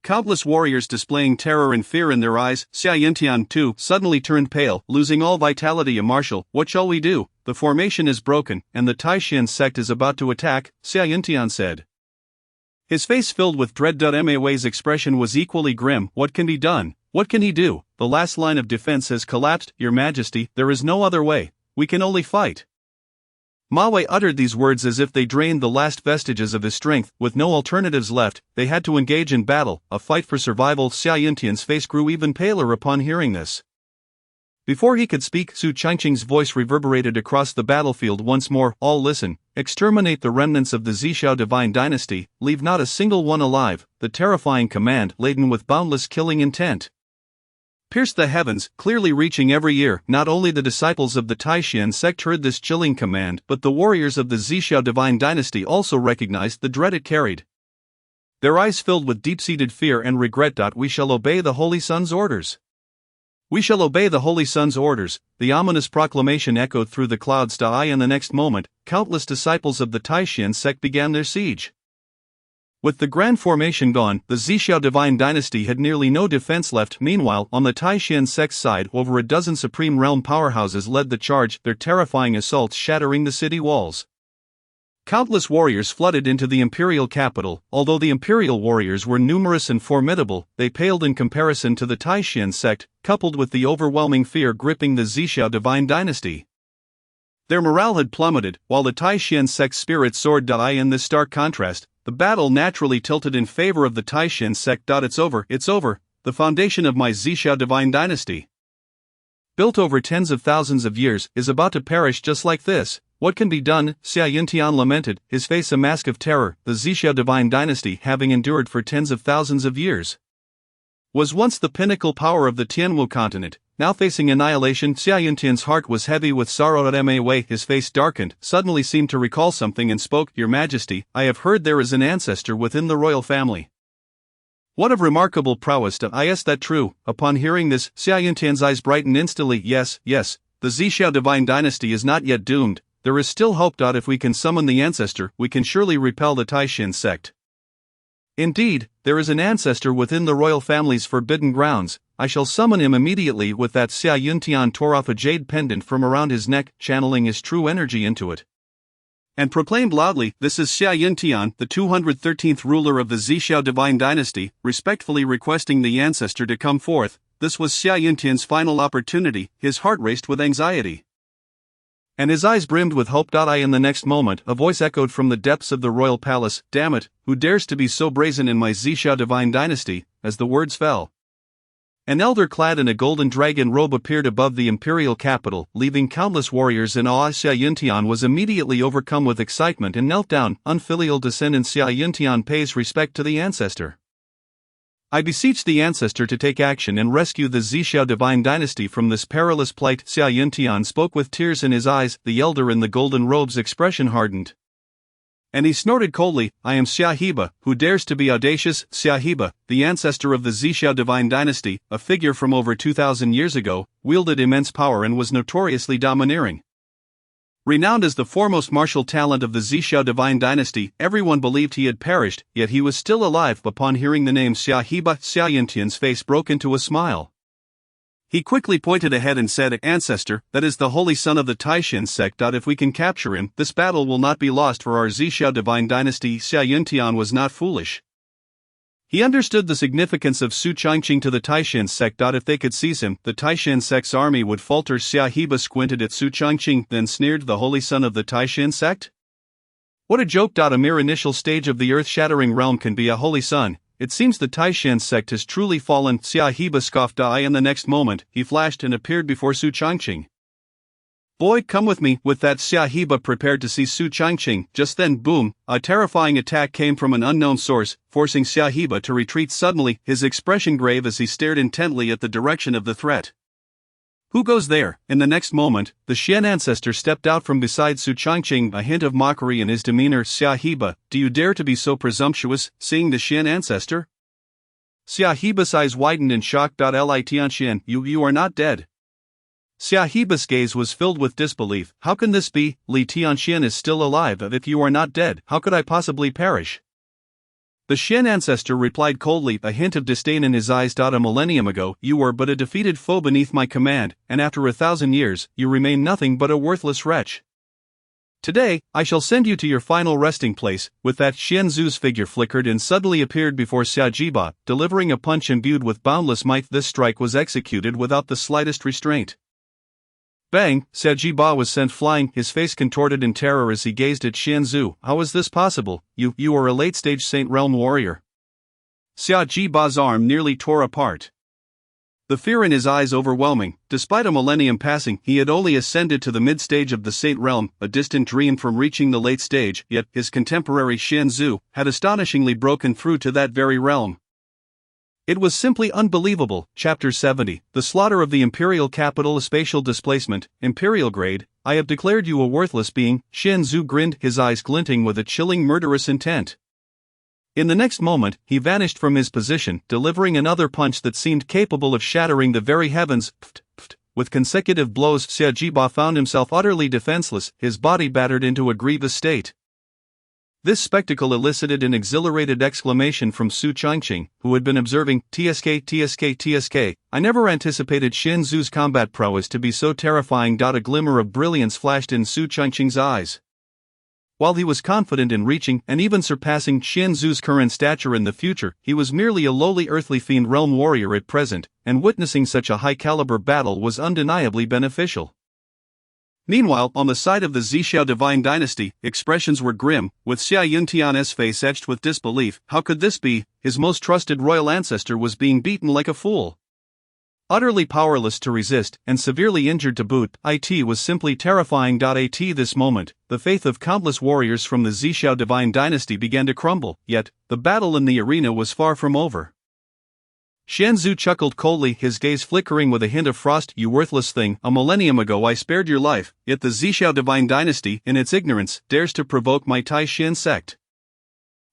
Countless warriors displaying terror and fear in their eyes. Xia Yintian, too, suddenly turned pale, losing all vitality. Marshal, what shall we do? The formation is broken, and the Taishan sect is about to attack, Xia Yintian said. His face filled with dread. Ma Wei's expression was equally grim. What can be done? What can he do? The last line of defense has collapsed, Your Majesty. There is no other way. We can only fight. Ma Wei uttered these words as if they drained the last vestiges of his strength. With no alternatives left, they had to engage in battle, a fight for survival. Xia Yintian's face grew even paler upon hearing this. Before he could speak, Su Changqing's voice reverberated across the battlefield once more. All listen, exterminate the remnants of the Zhixiao divine dynasty, leave not a single one alive. The terrifying command, laden with boundless killing intent, pierced the heavens, clearly reaching every ear. Not only the disciples of the Taishan sect heard this chilling command, but the warriors of the Zhixiao divine dynasty also recognized the dread it carried. Their eyes filled with deep-seated fear and regret. We shall obey the Holy Sun's orders. We shall obey the Holy Sun's orders. The ominous proclamation echoed through the clouds. In the next moment, countless disciples of the Taishan sect began their siege. With the grand formation gone, the Zhixiao divine dynasty had nearly no defense left. Meanwhile, on the Taishan sect's side, over a dozen supreme realm powerhouses led the charge, their terrifying assaults shattering the city walls. Countless warriors flooded into the imperial capital. Although the imperial warriors were numerous and formidable, they paled in comparison to the Taishan sect, coupled with the overwhelming fear gripping the Zhixiao divine dynasty. Their morale had plummeted, while the Taishan sect's spirit soared. In this stark contrast, the battle naturally tilted in favor of the Taishan sect. It's over, the foundation of my Zhixiao divine dynasty, built over tens of thousands of years, is about to perish just like this. What can be done? Xia Yintian lamented, his face a mask of terror. The Zhixiao divine dynasty, having endured for tens of thousands of years, was once the pinnacle power of the Tianwu continent, now facing annihilation. Xia Yintian's heart was heavy with sorrow. Ma Wei, his face darkened, suddenly seemed to recall something and spoke. Your Majesty, I have heard there is an ancestor within the royal family. What of remarkable prowess. Is that true? Upon hearing this, Xia Yintian's eyes brightened instantly. Yes, the Zhixiao divine dynasty is not yet doomed. There is still hope. If we can summon the ancestor, we can surely repel the Taishan sect. Indeed, there is an ancestor within the royal family's forbidden grounds. I shall summon him immediately. With that, Xia Yintian tore off a jade pendant from around his neck, channeling his true energy into it, and proclaimed loudly, "This is Xia Yintian, the 213th ruler of the Zhixiao divine dynasty, respectfully requesting the ancestor to come forth." This was Xia Yintian's final opportunity. His heart raced with anxiety, and his eyes brimmed with hope. In the next moment, a voice echoed from the depths of the royal palace, "Damn it, who dares to be so brazen in my Zhixiao divine dynasty?" As the words fell, an elder clad in a golden dragon robe appeared above the imperial capital, leaving countless warriors in awe. Xia Yintian was immediately overcome with excitement and knelt down. Unfilial descendant Xia Yintian pays respect to the ancestor. I beseech the ancestor to take action and rescue the Zhixiao divine dynasty from this perilous plight. Xia Yintian spoke with tears in his eyes. The elder in the golden robe's expression hardened, and he snorted coldly, "I am Xia Heba, who dares to be audacious?" Xia Heba, the ancestor of the Zhixiao divine dynasty, a figure from over 2,000 years ago, wielded immense power and was notoriously domineering. Renowned as the foremost martial talent of the Zhixiao divine dynasty, everyone believed he had perished, yet he was still alive. Upon hearing the name Xia Heba, Xia Yintian's face broke into a smile. He quickly pointed ahead and said, "Ancestor, that is the holy son of the Taishan sect. If we can capture him, this battle will not be lost for our Zhixiao divine dynasty." Xia Yintian was not foolish. He understood the significance of Su Changqing to the Taishan sect. If they could seize him, the Taishan sect's army would falter. Xia Heba squinted at Su Changqing, then sneered, "The holy son of the Taishan sect? What a joke! A mere initial stage of the earth-shattering realm can be a holy son. It seems the Taishan sect has truly fallen." Xia Heba scoffed. In the next moment, he flashed and appeared before Su Changqing. "Boy, come with me." With that, Xia Heba prepared to see Su Changqing. Just then, boom, a terrifying attack came from an unknown source, forcing Xia Heba to retreat suddenly, his expression grave as he stared intently at the direction of the threat. "Who goes there?" In the next moment, the Xian ancestor stepped out from beside Su Changqing, a hint of mockery in his demeanor. "Xia Heba, do you dare to be so presumptuous?" Seeing the Xian ancestor, Xia Heba's eyes widened in shock. Li Tianxian, you are not dead." Xia Heba's gaze was filled with disbelief. "How can this be? Li Tianxian is still alive. If you are not dead, how could I possibly perish?" The Xian ancestor replied coldly, a hint of disdain in his eyes. "A millennium ago, you were but a defeated foe beneath my command, and after 1,000 years, you remain nothing but a worthless wretch. Today, I shall send you to your final resting place." With that, Xian Zu's figure flickered and suddenly appeared before Xia Jiba, delivering a punch imbued with boundless might. This strike was executed without the slightest restraint. Bang! Xiaji Ba was sent flying, his face contorted in terror as he gazed at Xianzhu. How is this possible? You are a late-stage Saint Realm warrior. Xiaji Ba's arm nearly tore apart. The fear in his eyes overwhelming. Despite a millennium passing, he had only ascended to the mid-stage of the Saint Realm, a distant dream from reaching the late stage, yet his contemporary Xianzhu had astonishingly broken through to that very realm. It was simply unbelievable. Chapter 70, The Slaughter of the Imperial Capital. A spatial displacement, Imperial grade. I have declared you a worthless being. Xianzhu grinned, his eyes glinting with a chilling murderous intent. In the next moment, he vanished from his position, delivering another punch that seemed capable of shattering the very heavens. With consecutive blows, Xiaji Ba found himself utterly defenseless, his body battered into a grievous state. This spectacle elicited an exhilarated exclamation from Su Changqing, who had been observing. TSK. I never anticipated Xianzhu's combat prowess to be so terrifying. A glimmer of brilliance flashed in Su Changqing's eyes. While he was confident in reaching and even surpassing Xianzhu's current stature in the future, he was merely a lowly earthly fiend realm warrior at present, and witnessing such a high-caliber battle was undeniably beneficial. Meanwhile, on the side of the Zhixiao divine dynasty, expressions were grim, with Xia Yuntian's face etched with disbelief. How could this be? His most trusted royal ancestor was being beaten like a fool. Utterly powerless to resist, and severely injured to boot, it was simply terrifying. At this moment, the faith of countless warriors from the Zhixiao divine dynasty began to crumble, yet, the battle in the arena was far from over. Xianzhu chuckled coldly, his gaze flickering with a hint of frost. You worthless thing, a millennium ago I spared your life, yet the Zhixiao divine dynasty, in its ignorance, dares to provoke my Tai Xin sect.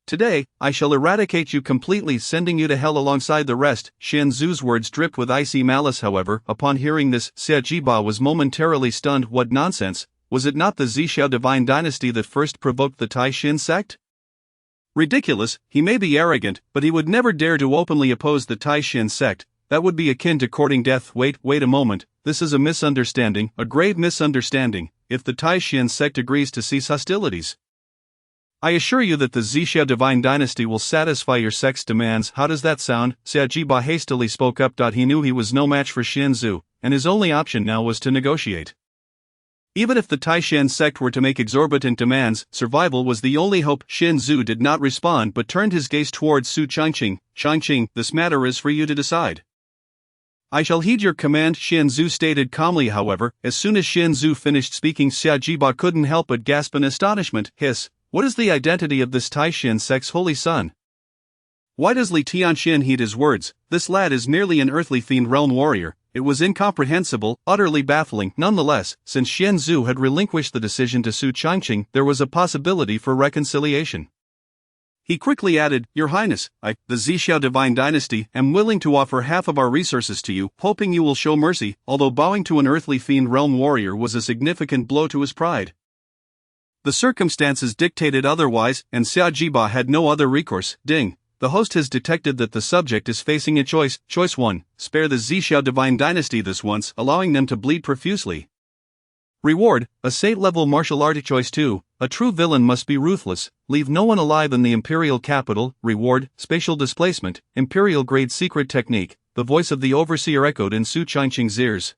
Today, I shall eradicate you completely, sending you to hell alongside the rest. Xianzhu's words dripped with icy malice. However, upon hearing this, Xiaji Ba was momentarily stunned. What nonsense, was it not the Zhixiao divine dynasty that first provoked the Tai Xin sect? Ridiculous. He may be arrogant, but he would never dare to openly oppose the Tai Xin sect. That would be akin to courting death. Wait a moment, this is a misunderstanding, a grave misunderstanding. If the Tai Xin sect agrees to cease hostilities, I assure you that the Zhixiao divine dynasty will satisfy your sect's demands. How does that sound? Xiaji Ba hastily spoke up. He knew he was no match for Xianzhu, and his only option now was to negotiate. Even if the Tai Xin sect were to make exorbitant demands, survival was the only hope. Xianzhu did not respond but turned his gaze towards Su Changqing. Changqing, this matter is for you to decide. I shall heed your command, Xianzhu stated calmly. However, as soon as Xianzhu finished speaking, Xiaji Ba couldn't help but gasp in astonishment. What is the identity of this Tai Xin sect's holy son? Why does Li Tianxin heed his words? This lad is merely an earthly fiend realm warrior. It was incomprehensible, utterly baffling. Nonetheless, since Xianzhu had relinquished the decision to Su Changqing, there was a possibility for reconciliation. He quickly added, Your Highness, I, the Zhixiao divine dynasty, am willing to offer half of our resources to you, hoping you will show mercy. Although bowing to an earthly fiend realm warrior was a significant blow to his pride, the circumstances dictated otherwise, and Xiaji Ba had no other recourse. Ding. The host has detected that the subject is facing a choice. Choice 1. Spare the Zhixiao divine dynasty this once, allowing them to bleed profusely. Reward, a saint-level martial art. Choice 2. A true villain must be ruthless, leave no one alive in the imperial capital. Reward, spatial displacement, imperial-grade secret technique. The voice of the overseer echoed in Su Changqing's ears,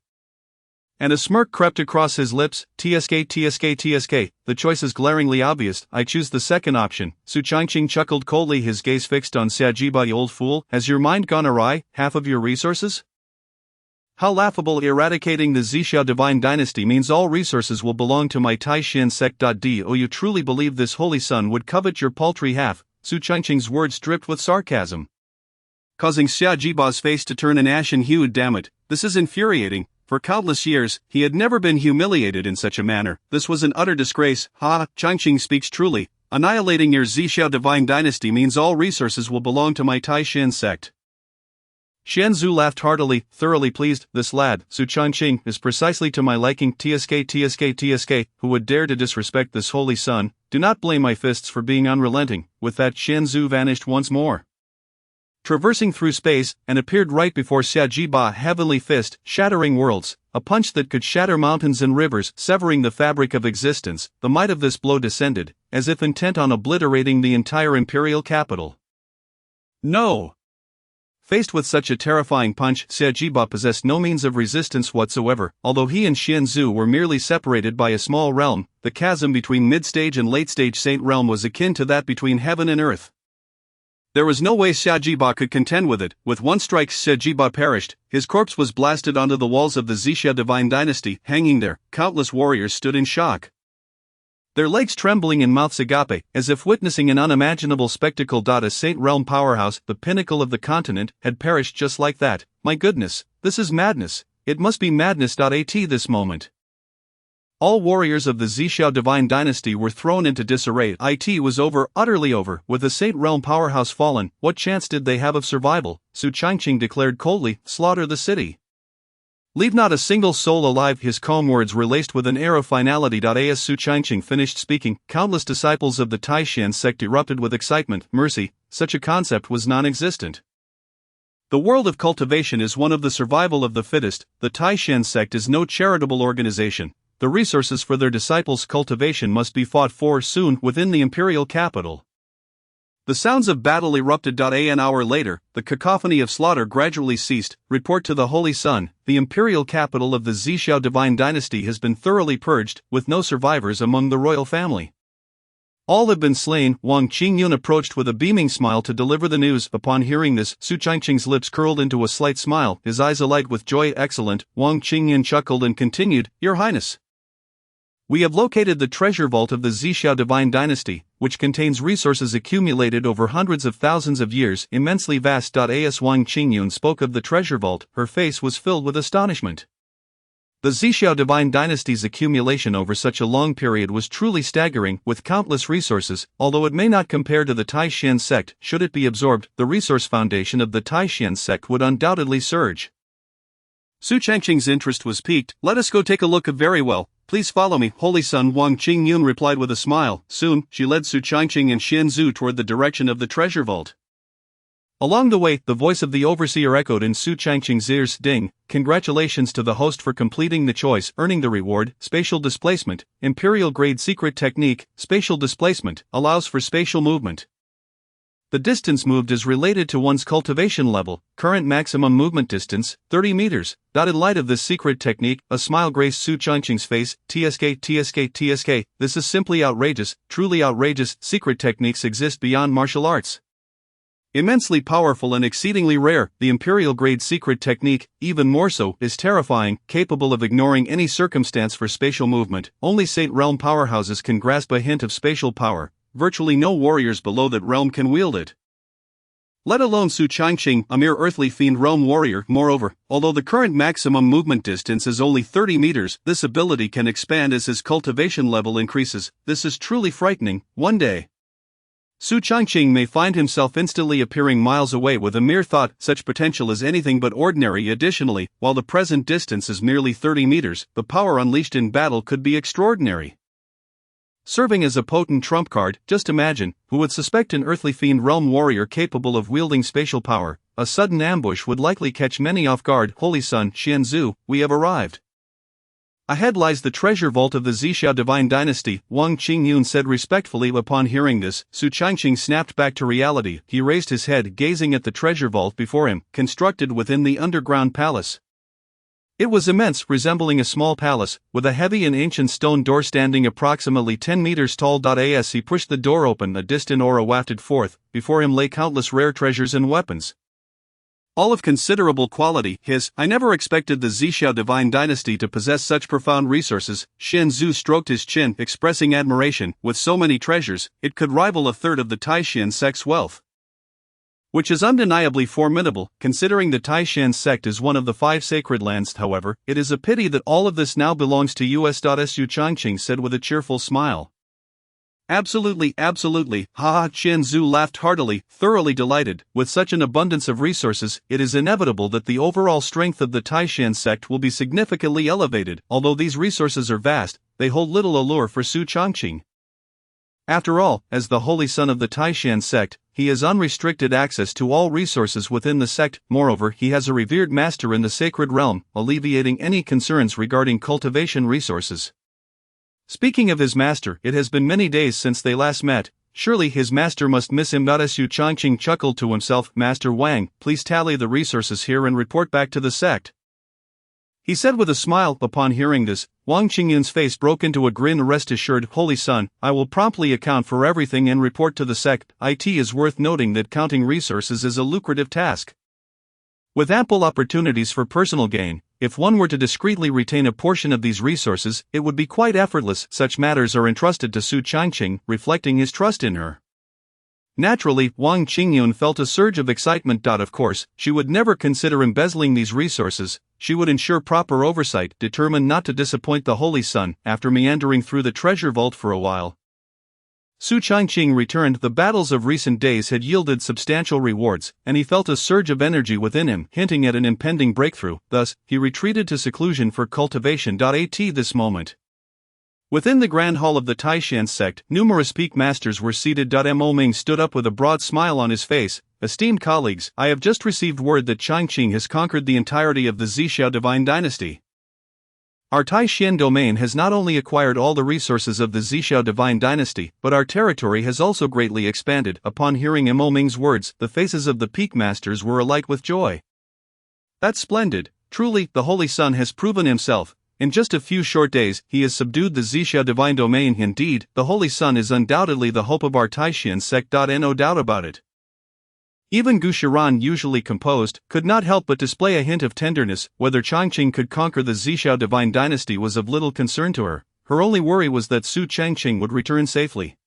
and a smirk crept across his lips. TSK. The choice is glaringly obvious. I choose the second option. Su Changqing chuckled coldly, his gaze fixed on Xiaji Ba. You old fool, has your mind gone awry? Half of your resources? How laughable. Eradicating the Zhixiao divine dynasty means all resources will belong to my Tai Xin sect. Do you truly believe this holy son would covet your paltry half? Su Changqing's words dripped with sarcasm, causing Xiaji Ba's face to turn an ashen hue. Damn it, this is infuriating. For countless years, he had never been humiliated in such a manner. This was an utter disgrace. Changqing speaks truly. Annihilating your Zhixiao divine dynasty means all resources will belong to my Tai Xin sect. Xianzhu laughed heartily, thoroughly pleased. This lad, Su Changqing, is precisely to my liking. TSK. Who would dare to disrespect this holy son? Do not blame my fists for being unrelenting. With that, Xianzhu vanished once more, traversing through space, and appeared right before Xiaji Ba. Heavenly fist, shattering worlds, a punch that could shatter mountains and rivers, severing the fabric of existence. The might of this blow descended, as if intent on obliterating the entire imperial capital. No! Faced with such a terrifying punch, Xie Jiba possessed no means of resistance whatsoever. Although he and Xian Zhu were merely separated by a small realm, the chasm between mid-stage and late-stage Saint Realm was akin to that between heaven and earth. There was no way Xie Jiba could contend with it. With one strike Xie Jiba perished, his corpse was blasted onto the walls of the Xixia divine dynasty. Hanging there, countless warriors stood in shock, their legs trembling and mouths agape, as if witnessing an unimaginable spectacle. A Saint Realm powerhouse, the pinnacle of the continent, had perished just like that. My goodness, this is madness. It must be madness. At this moment, all warriors of the Xixia divine dynasty were thrown into disarray. It was over, utterly over. With the Saint Realm powerhouse fallen, what chance did they have of survival? Su Changqing declared coldly, slaughter the city. Leave not a single soul alive. His calm words were laced with an air of finality. As Su Changqing finished speaking, countless disciples of the Taishan sect erupted with excitement. Mercy, such a concept was non-existent. The world of cultivation is one of the survival of the fittest. The Taishan sect is no charitable organization. The resources for their disciples' cultivation must be fought for soon within the imperial capital. The sounds of battle erupted. An hour later, the cacophony of slaughter gradually ceased. Report to the Holy Sun, the imperial capital of the Xixia divine dynasty has been thoroughly purged, with no survivors among the royal family. All have been slain. Wang Qingyun approached with a beaming smile to deliver the news. Upon hearing this, Su Changqing's lips curled into a slight smile, his eyes alight with joy. Excellent. Wang Qingyun chuckled and continued, Your Highness, we have located the treasure vault of the Xixia divine dynasty, which contains resources accumulated over hundreds of thousands of years, immensely vast. As Wang Qingyun spoke of the treasure vault, her face was filled with astonishment. The Xixia divine dynasty's accumulation over such a long period was truly staggering. With countless resources, although it may not compare to the Taishan sect, should it be absorbed, the resource foundation of the Taishan sect would undoubtedly surge. Su Changqing's interest was piqued. Let us go take a look. Very well. Please follow me, Holy Sun. Wang Qingyun replied with a smile. Soon, she led Su Changqing and Xian Zhu toward the direction of the treasure vault. Along the way, the voice of the overseer echoed in Su Changqing's ears. Ding! Congratulations to the host for completing the choice, earning the reward. Spatial displacement, Imperial grade secret technique. Spatial displacement allows for spatial movement. The distance moved is related to one's cultivation level. Current maximum movement distance, 30 meters. In light of this secret technique, a smile graced Su Changqing's face. TSK. This is simply outrageous, truly outrageous. Secret techniques exist beyond martial arts. Immensely powerful and exceedingly rare, the Imperial grade secret technique, even more so, is terrifying, capable of ignoring any circumstance for spatial movement. Only Saint Realm powerhouses can grasp a hint of spatial power. Virtually no warriors below that realm can wield it. Let alone Su Changqing, a mere earthly fiend realm warrior. Moreover, although the current maximum movement distance is only 30 meters, this ability can expand as his cultivation level increases. This is truly frightening. One day, Su Changqing may find himself instantly appearing miles away. With a mere thought, such potential is anything but ordinary. Additionally, while the present distance is merely 30 meters, the power unleashed in battle could be extraordinary. Serving as a potent trump card, just imagine, who would suspect an earthly fiend realm warrior capable of wielding spatial power? A sudden ambush would likely catch many off guard. Holy Sun, Xian Zhu, we have arrived. Ahead lies the treasure vault of the Xixia divine dynasty, Wang Qingyun said respectfully. Upon hearing this, Su Changqing snapped back to reality. He raised his head, gazing at the treasure vault before him, constructed within the underground palace. It was immense, resembling a small palace, with a heavy and ancient stone door standing approximately 10 meters tall. As he pushed the door open, a distant aura wafted forth. Before him lay countless rare treasures and weapons, all of considerable quality. I never expected the Xixia divine dynasty to possess such profound resources. Xian Zhu stroked his chin, expressing admiration. With so many treasures, it could rival a third of the Taishan sect's wealth, which is undeniably formidable. Considering the Taishan sect is one of the 5 sacred lands. However, it is a pity that all of this now belongs to us. Su Changqing said with a cheerful smile. Absolutely, haha. Xian Zhu laughed heartily, thoroughly delighted. With such an abundance of resources, it is inevitable that the overall strength of the Taishan sect will be significantly elevated. Although these resources are vast, they hold little allure for Su Changqing. After all, as the holy son of the Taishan sect, he has unrestricted access to all resources within the sect. Moreover, he has a revered master in the sacred realm, alleviating any concerns regarding cultivation resources. Speaking of his master, it has been many days since they last met. surely his master must miss him. Su Changqing chuckled to himself. Master Wang, please tally the resources here and report back to the sect, he said with a smile. Upon hearing this, Wang Qingyun's face broke into a grin. Rest assured, Holy Son, I will promptly account for everything and report to the sect. It is worth noting that counting resources is a lucrative task, with ample opportunities for personal gain. If one were to discreetly retain a portion of these resources, it would be quite effortless. Such matters are entrusted to Su Changqing, reflecting his trust in her. Naturally, Wang Qingyun felt a surge of excitement. Of course, she would never consider embezzling these resources. She would ensure proper oversight, determined not to disappoint the Holy Son. After meandering through the treasure vault for a while, Su Changqing returned. The battles of recent days had yielded substantial rewards, and he felt a surge of energy within him, hinting at an impending breakthrough. Thus, he retreated to seclusion for cultivation. At this moment, within the grand hall of the Taishan sect, numerous peak masters were seated. Mo Ming stood up with a broad smile on his face. Esteemed colleagues, I have just received word that Changqing has conquered the entirety of the Zixiao divine dynasty. Our Taishan domain has not only acquired all the resources of the Zixiao divine dynasty, but our territory has also greatly expanded. Upon hearing Mo Ming's words, the faces of the peak masters were alight with joy. That's splendid. Truly, the Holy Son has proven himself. In just a few short days, he has subdued the Zixiao divine domain. Indeed, the Holy Son is undoubtedly the hope of our Taishan sect. No doubt about it. Even Gu Shiran, usually composed, could not help but display a hint of tenderness. Whether Changqing could conquer the Zixiao divine dynasty was of little concern to her. Her only worry was that Su Changqing would return safely.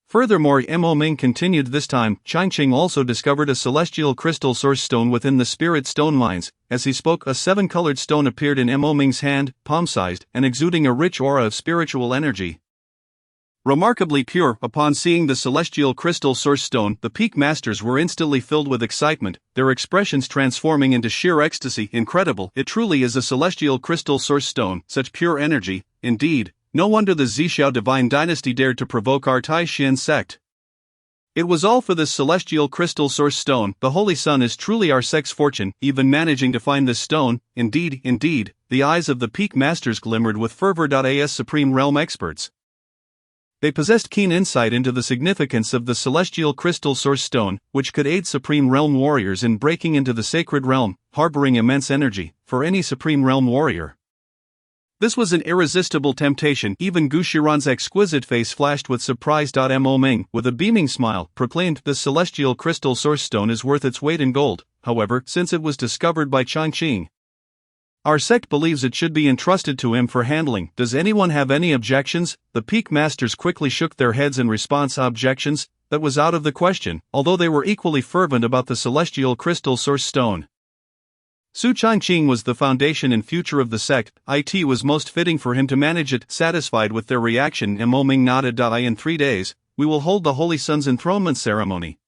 Furthermore, Mo Ming continued, this time, Changqing also discovered a celestial crystal source stone within the spirit stone mines. As he spoke, a 7-colored stone appeared in Mo Ming's hand, palm-sized, and exuding a rich aura of spiritual energy. Remarkably pure. Upon seeing the celestial crystal source stone, the peak masters were instantly filled with excitement, their expressions transforming into sheer ecstasy. Incredible, it truly is a celestial crystal source stone, such pure energy. Indeed, no wonder the Zixiao divine dynasty dared to provoke our Taishan sect. It was all for this celestial crystal source stone. The Holy Son is truly our sect's fortune, even managing to find this stone. Indeed, the eyes of the peak masters glimmered with fervor. As Supreme Realm experts, they possessed keen insight into the significance of the celestial crystal source stone, which could aid Supreme Realm warriors in breaking into the sacred realm, harboring immense energy. For any Supreme Realm warrior, this was an irresistible temptation. Even Gu Shiran's exquisite face flashed with surprise. Mo Ming, with a beaming smile, proclaimed, the celestial crystal source stone is worth its weight in gold. However, since it was discovered by Changqing, our sect believes it should be entrusted to him for handling. Does anyone have any objections? The peak masters quickly shook their heads in response. Objections? That was out of the question, although they were equally fervent about the celestial crystal source stone. Su Changqing was the foundation and future of the sect. It was most fitting for him to manage it. Satisfied with their reaction, Mo Ming nodded. In 3 days, we will hold the Holy Son's enthronement ceremony.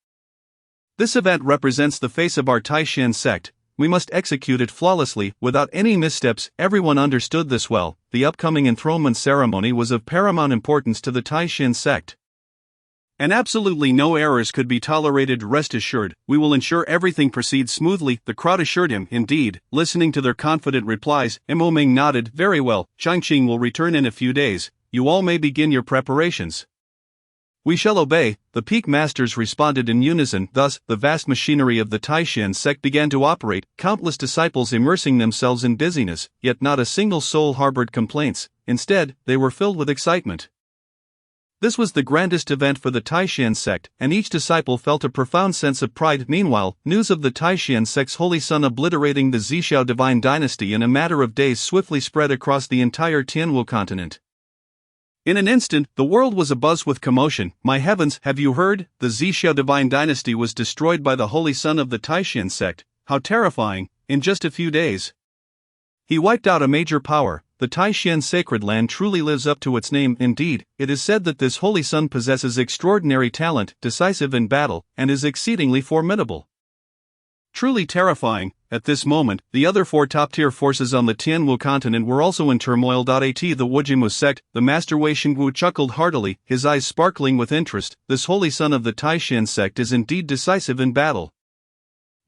This event represents the face of our Taishan sect. We must execute it flawlessly, without any missteps. Everyone understood this well. The upcoming enthronement ceremony was of paramount importance to the Taishan sect, and absolutely no errors could be tolerated. Rest assured, we will ensure everything proceeds smoothly, the crowd assured him. Indeed, listening to their confident replies, Mo Ming nodded. Very well, Changqing will return in a few days. You all may begin your preparations. We shall obey, the peak masters responded in unison. Thus, the vast machinery of the Taishan sect began to operate, countless disciples immersing themselves in busyness, yet not a single soul harbored complaints. Instead, they were filled with excitement. This was the grandest event for the Taishan sect, and each disciple felt a profound sense of pride. Meanwhile, news of the Taishan sect's Holy Son obliterating the Zixiao divine dynasty in a matter of days swiftly spread across the entire Tianwu continent. In an instant, the world was abuzz with commotion. My heavens, have you heard? The Zixiao divine dynasty was destroyed by the Holy Son of the Taishan sect. How terrifying! In just a few days, he wiped out a major power. The Taishan sacred land truly lives up to its name. Indeed, it is said that this Holy Son possesses extraordinary talent, decisive in battle, and is exceedingly formidable. Truly terrifying. At this moment, the other 4 top-tier forces on the Tianwu continent were also in turmoil. The Wujimu sect, the Master Wei Xingwu chuckled heartily, his eyes sparkling with interest. This Holy Son of the Taishan sect is indeed decisive in battle.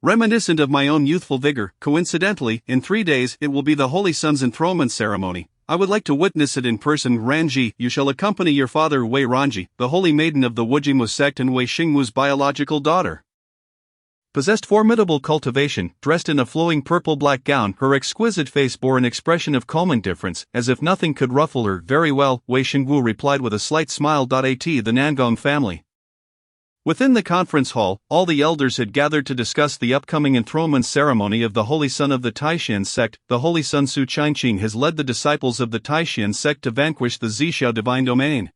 Reminiscent of my own youthful vigor, coincidentally, in 3 days it will be the Holy Son's enthronement ceremony. I would like to witness it in person. Ranji, you shall accompany your father Wei Ranji, the holy maiden of the Wujimu sect and Wei Xingmu's biological daughter. Possessed formidable cultivation, dressed in a flowing purple-black gown, her exquisite face bore an expression of calm indifference, as if nothing could ruffle her. Very well, Wei Xingwu replied with a slight smile. At the Nangong family. Within the conference hall, all the elders had gathered to discuss the upcoming enthronement ceremony of the Holy Son of the Taishan sect. The Holy Son Su Changqing has led the disciples of the Taishan sect to vanquish the Zhixiao divine domain.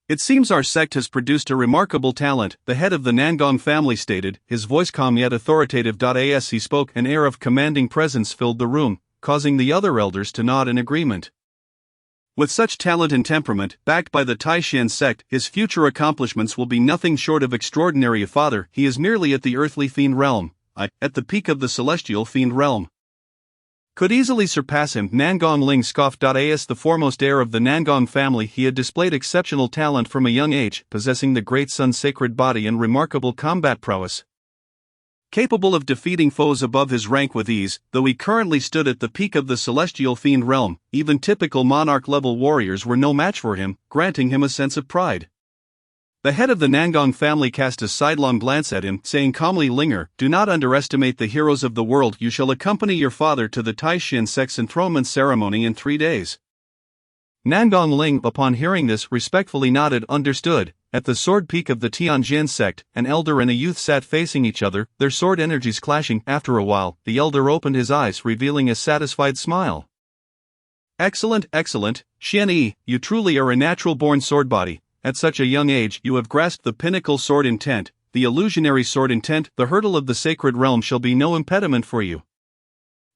It seems our sect has produced a remarkable talent, the head of the Nangong family stated, his voice calm yet authoritative. As he spoke, an air of commanding presence filled the room, causing the other elders to nod in agreement. With such talent and temperament, backed by the Taishan sect, his future accomplishments will be nothing short of extraordinary. Father, he is merely at the earthly fiend realm, at the peak of the celestial fiend realm. Could easily surpass him. Nangong Ling scoffed. As the foremost heir of the Nangong family, he had displayed exceptional talent from a young age, possessing the Great Sun's sacred body and remarkable combat prowess. Capable of defeating foes above his rank with ease, though he currently stood at the peak of the celestial fiend realm, even typical monarch-level warriors were no match for him, granting him a sense of pride. The head of the Nangong family cast a sidelong glance at him, saying calmly, Linger, do not underestimate the heroes of the world. You shall accompany your father to the Taishan sect's enthronement ceremony in 3 days. Nangong Ling, upon hearing this, respectfully nodded. Understood. At the sword peak of the Tianjin sect, an elder and a youth sat facing each other, their sword energies clashing. After a while, the elder opened his eyes, revealing a satisfied smile. Excellent, excellent, Xian Yi, you truly are a natural-born sword body. At such a young age, you have grasped the pinnacle sword intent, the illusionary sword intent. The hurdle of the sacred realm shall be no impediment for you.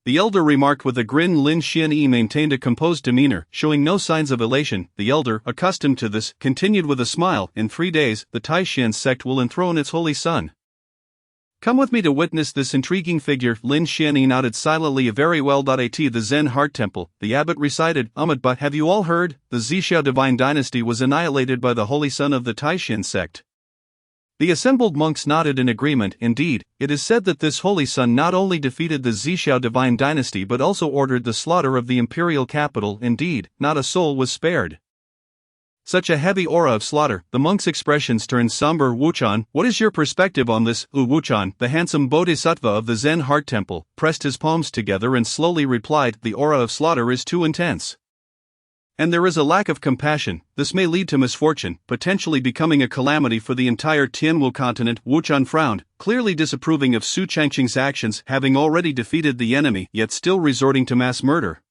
The elder remarked with a grin. Lin Xianyi maintained a composed demeanor, showing no signs of elation. The elder, accustomed to this, continued with a smile, in 3 days, the Taishan sect will enthrone its holy son. Come with me to witness this intriguing figure. Lin Xianyi nodded silently. Very well. At the Zen Heart Temple, the abbot recited, but have you all heard? The Zhixiao divine dynasty was annihilated by the holy son of the Taishan sect. The assembled monks nodded in agreement. Indeed, it is said that this holy son not only defeated the Zhixiao divine dynasty but also ordered the slaughter of the imperial capital. Indeed, not a soul was spared. Such a heavy aura of slaughter. The monks' expressions turned somber. Wuchan, what is your perspective on this? Wuchan, the handsome bodhisattva of the Zen Heart Temple, pressed his palms together and slowly replied, the aura of slaughter is too intense. And there is a lack of compassion. This may lead to misfortune, potentially becoming a calamity for the entire Tianwu continent. Wuchan frowned, clearly disapproving of Su Changqing's actions, having already defeated the enemy yet still resorting to mass murder.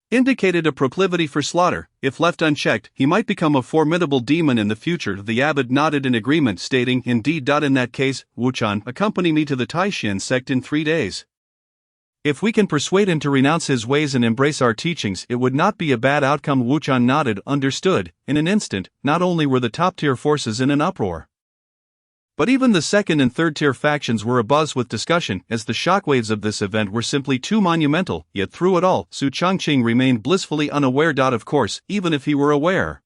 Indicated a proclivity for slaughter. If left unchecked, he might become a formidable demon in the future. The abbot nodded in agreement, stating, Indeed. In that case, Wuchan, accompany me to the Taishan sect in 3 days. If we can persuade him to renounce his ways and embrace our teachings, it would not be a bad outcome. Wuchan nodded. Understood. In an instant, not only were the top-tier forces in an uproar, but even the second and third-tier factions were abuzz with discussion, as the shockwaves of this event were simply too monumental. Yet through it all, Su Changqing remained blissfully unaware. Of course, even if he were aware,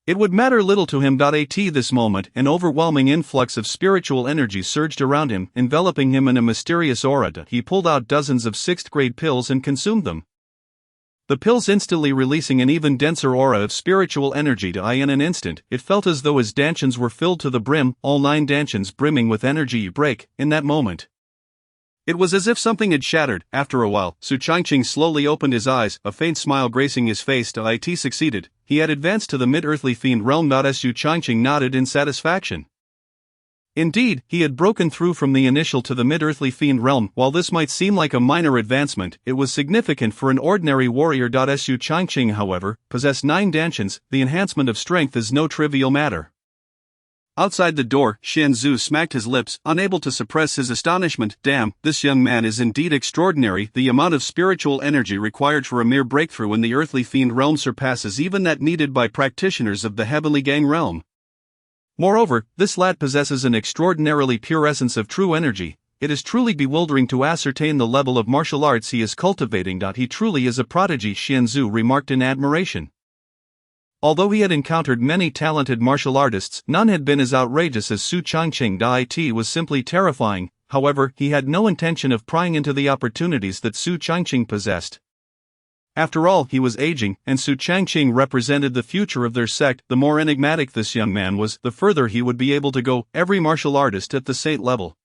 it would matter little to him. At this moment, an overwhelming influx of spiritual energy surged around him, enveloping him in a mysterious aura. He pulled out dozens of 6th-grade pills and consumed them. The pills instantly releasing an even denser aura of spiritual energy. In an instant, it felt as though his dantians were filled to the brim, all 9 dantians brimming with energy. In that moment, it was as if something had shattered. After a while, Su Changqing slowly opened his eyes, a faint smile gracing his face. It succeeded. He had advanced to the mid-earthly fiend realm. As Su Changqing nodded in satisfaction. Indeed, he had broken through from the initial to the mid-earthly fiend realm. While this might seem like a minor advancement, it was significant for an ordinary warrior. Su Changqing, however, possessed 9 dantians. The enhancement of strength is no trivial matter. Outside the door, Xian Zhu smacked his lips, unable to suppress his astonishment. Damn, this young man is indeed extraordinary. The amount of spiritual energy required for a mere breakthrough in the earthly fiend realm surpasses even that needed by practitioners of the heavenly gang realm. Moreover, this lad possesses an extraordinarily pure essence of true energy. It is truly bewildering to ascertain the level of martial arts he is cultivating. He truly is a prodigy, Xian Zhu remarked in admiration. Although he had encountered many talented martial artists, none had been as outrageous as Su Changqing. It was simply terrifying. However, he had no intention of prying into the opportunities that Su Changqing possessed. After all, he was aging, and Su Changqing represented the future of their sect. The more enigmatic this young man was, the further he would be able to go. Every martial artist at the saint level,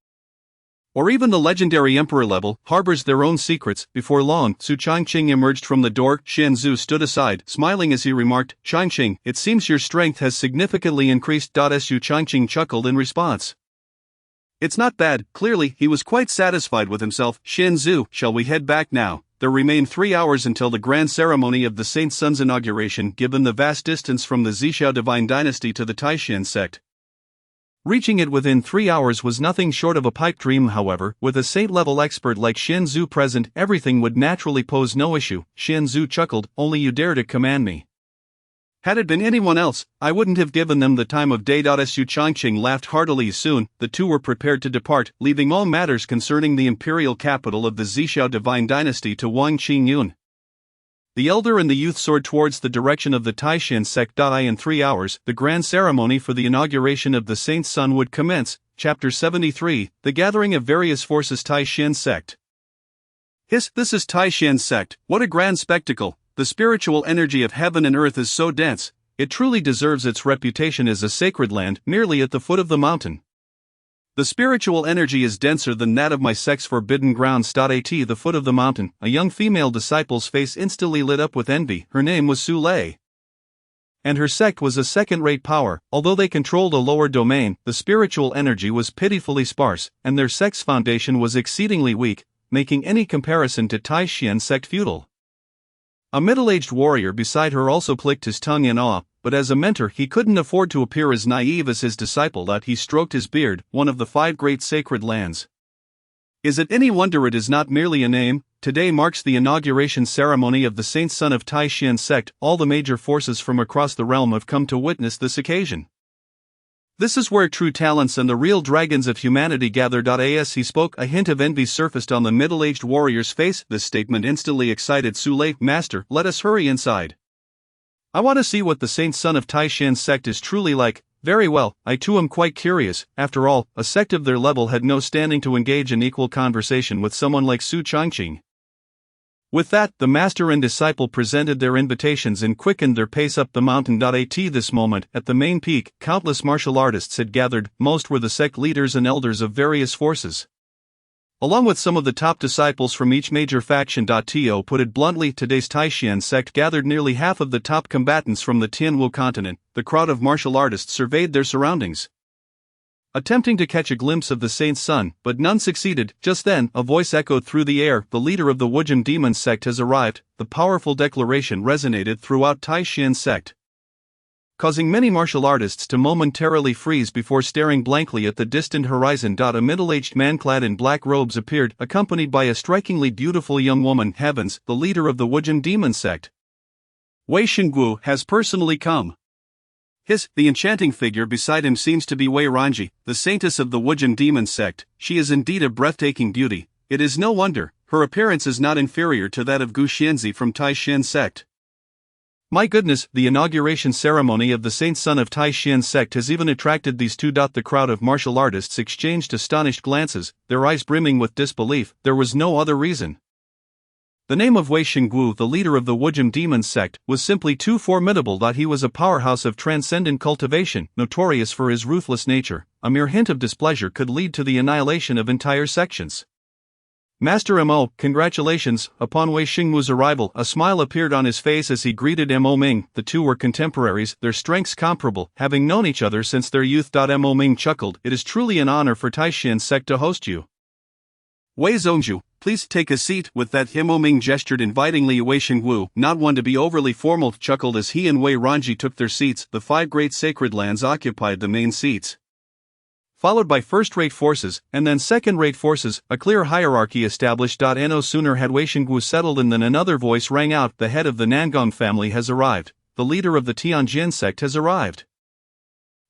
or even the legendary emperor level, harbors their own secrets. Before long, Su Changqing emerged from the door. Xianzu stood aside, smiling as he remarked, "Changqing, it seems your strength has significantly increased." Su Changqing chuckled in response. "It's not bad." Clearly, he was quite satisfied with himself. "Xianzu, shall we head back now? There remain 3 hours until the grand ceremony of the Saint Sun's inauguration, given the vast distance from the Zhixiao divine dynasty to the Taishan sect. Reaching it within 3 hours was nothing short of a pipe dream. However, with a saint-level expert like Xianzu present, everything would naturally pose no issue. Xianzu chuckled, "Only you dare to command me. Had it been anyone else, I wouldn't have given them the time of day." Su Changqing laughed heartily. Soon, the two were prepared to depart, leaving all matters concerning the imperial capital of the Zhixiao divine dynasty to Wang Qingyun. The elder and the youth soared towards the direction of the Taishan sect. In 3 hours, the grand ceremony for the inauguration of the Saint Sun would commence. Chapter 73, The Gathering of Various Forces. Taishan sect. This is Taishan sect. What a grand spectacle! The spiritual energy of heaven and earth is so dense, it truly deserves its reputation as a sacred land, merely at the foot of the mountain. The spiritual energy is denser than that of my sect's forbidden grounds. At the foot of the mountain, a young female disciple's face instantly lit up with envy. Her name was Su Lei, and her sect was a second-rate power. Although they controlled a lower domain, the spiritual energy was pitifully sparse, and their sect's foundation was exceedingly weak, making any comparison to Taishan sect futile. A middle-aged warrior beside her also clicked his tongue in awe, but as a mentor he couldn't afford to appear as naive as his disciple. He stroked his beard. One of the 5 great sacred lands. Is it any wonder it is not merely a name? Today marks the inauguration ceremony of the Saint Sun of Taishan sect. All the major forces from across the realm have come to witness this occasion. This is where true talents and the real dragons of humanity gather. As he spoke, a hint of envy surfaced on the middle-aged warrior's face. This statement instantly excited Su Lei. "Master, let us hurry inside. I want to see what the Saint Sun of Taishan sect is truly like." "Very well, I too am quite curious." After all, a sect of their level had no standing to engage in equal conversation with someone like Su Changqing. With that, the master and disciple presented their invitations and quickened their pace up the mountain. At this moment, at the main peak, countless martial artists had gathered. Most were the sect leaders and elders of various forces, along with some of the top disciples from each major faction. To put it bluntly, today's Taishan sect gathered nearly half of the top combatants from the Tianwu continent. The crowd of martial artists surveyed their surroundings, attempting to catch a glimpse of the Saint Sun, but none succeeded. Just then, a voice echoed through the air, "The leader of the Wujum demon sect has arrived." The powerful declaration resonated throughout Taishan sect, causing many martial artists to momentarily freeze before staring blankly at the distant horizon. A middle-aged man clad in black robes appeared, accompanied by a strikingly beautiful young woman. Heavens, the leader of the Wujum demon sect, Wei Shengguo, has personally come. The enchanting figure beside him seems to be Wei Ranji, the saintess of the Wujum demon sect. She is indeed a breathtaking beauty. It is no wonder her appearance is not inferior to that of Gu Xianzi from Taishan sect. My goodness, the inauguration ceremony of the Saint Sun of Taishan sect has even attracted these two. The crowd of martial artists exchanged astonished glances, their eyes brimming with disbelief. There was no other reason. The name of Wei Shengguo, the leader of the Wujum demon sect, was simply too formidable. He was a powerhouse of transcendent cultivation, notorious for his ruthless nature. A mere hint of displeasure could lead to the annihilation of entire sections. "Master Mo, congratulations." Upon Wei Shengguo's arrival, a smile appeared on his face as he greeted Mo Ming. The two were contemporaries, their strengths comparable, having known each other since their youth. Mo Ming chuckled, "It is truly an honor for Taishan sect to host you. Wei Zongju, please take a seat." With that, Mo Ming gestured invitingly. Wei Shengguo, not one to be overly formal, chuckled as he and Wei Ranji took their seats. The 5 great sacred lands occupied the main seats, followed by first-rate forces, and then second-rate forces, a clear hierarchy established. No sooner had Wei Shengguo settled in than another voice rang out, "The head of the Nangong family has arrived. The leader of the Tianjin sect has arrived."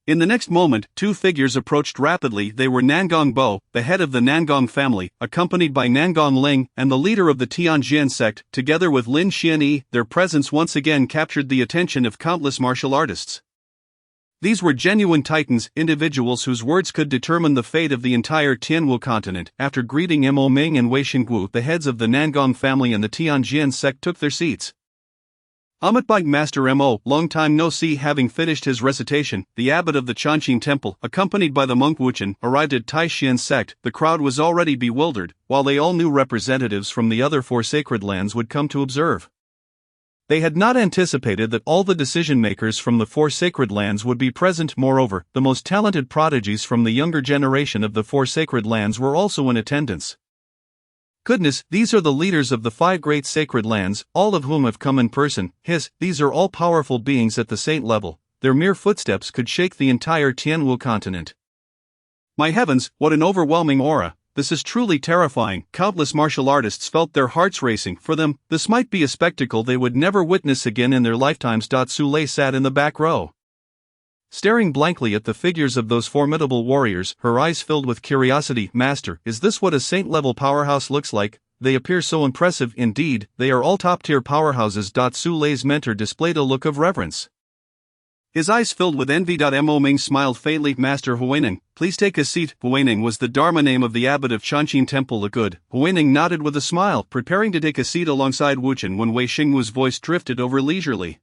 In the next moment, 2 figures approached rapidly. They were Nangong Bo, the head of the Nangong family, accompanied by Nangong Ling, and the leader of the Tianjin sect, together with Lin Xianyi. Their presence once again captured the attention of countless martial artists. These were genuine titans, individuals whose words could determine the fate of the entire Tianwu continent. After greeting Mo Ming and Wei Xingwu, the heads of the Nangong family and the Tianjin sect took their seats. Amitabha Master Mo, long time no see, having finished his recitation, the abbot of the Changqing temple, accompanied by the monk Wuchen, arrived at Taishan sect. The crowd was already bewildered, while they all knew representatives from the other 4 sacred lands would come to observe. They had not anticipated that all the decision-makers from the 4 sacred lands would be present. Moreover, the most talented prodigies from the younger generation of the 4 sacred lands were also in attendance. Goodness, these are the leaders of the 5 great sacred lands, all of whom have come in person. These are all powerful beings at the saint level. Their mere footsteps could shake the entire Tianwu continent. My heavens, what an overwhelming aura! This is truly terrifying. Countless martial artists felt their hearts racing. For them, this might be a spectacle they would never witness again in their lifetimes. Su Lei sat in the back row, staring blankly at the figures of those formidable warriors, her eyes filled with curiosity. Master, is this what a saint-level powerhouse looks like? They appear so impressive. Indeed, they are all top-tier powerhouses. Su Lei's mentor displayed a look of reverence. His eyes filled with envy. Mo Ming smiled faintly. Master Huaining, please take a seat. Huaining was the Dharma name of the abbot of Changqing Temple. The good Huaining nodded with a smile, preparing to take a seat alongside Wuchen when Wei Xingwu's voice drifted over leisurely.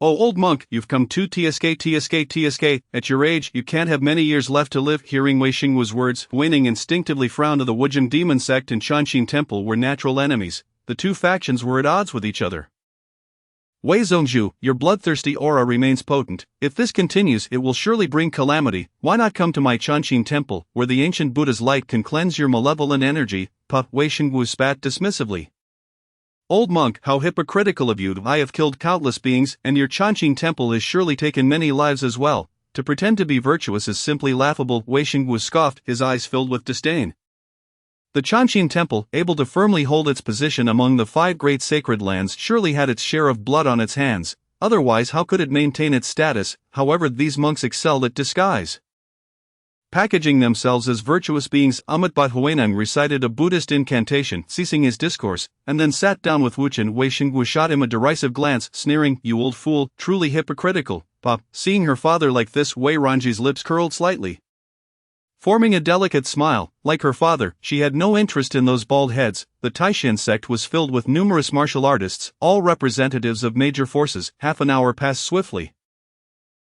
Oh, old monk, you've come too. Tsk. At your age, you can't have many years left to live. Hearing Wei Xingwu's words, Huaining instinctively frowned. The Wujing demon sect and Changqing Temple were natural enemies. The 2 factions were at odds with each other. Wei Zhongzhu, your bloodthirsty aura remains potent. If this continues, it will surely bring calamity. Why not come to my Changqing temple, where the ancient Buddha's light can cleanse your malevolent energy? Wei Xingwu spat dismissively. Old monk, how hypocritical of you. I have killed countless beings, and your Changqing temple has surely taken many lives as well. To pretend to be virtuous is simply laughable. Wei Xingwu scoffed, his eyes filled with disdain. The Changqing temple, able to firmly hold its position among the 5 great sacred lands, surely had its share of blood on its hands. Otherwise, how could it maintain its status? However, these monks excelled at disguise, packaging themselves as virtuous beings. Amitabha Huaining recited a Buddhist incantation, ceasing his discourse, and then sat down with Wuchen. Wei Xingwu shot him a derisive glance, sneering, "You old fool, truly hypocritical." Seeing her father like this, Wei Ranji's lips curled slightly, forming a delicate smile. Like her father, she had no interest in those bald heads. The Taishan sect was filled with numerous martial artists, all representatives of major forces. Half an hour passed swiftly.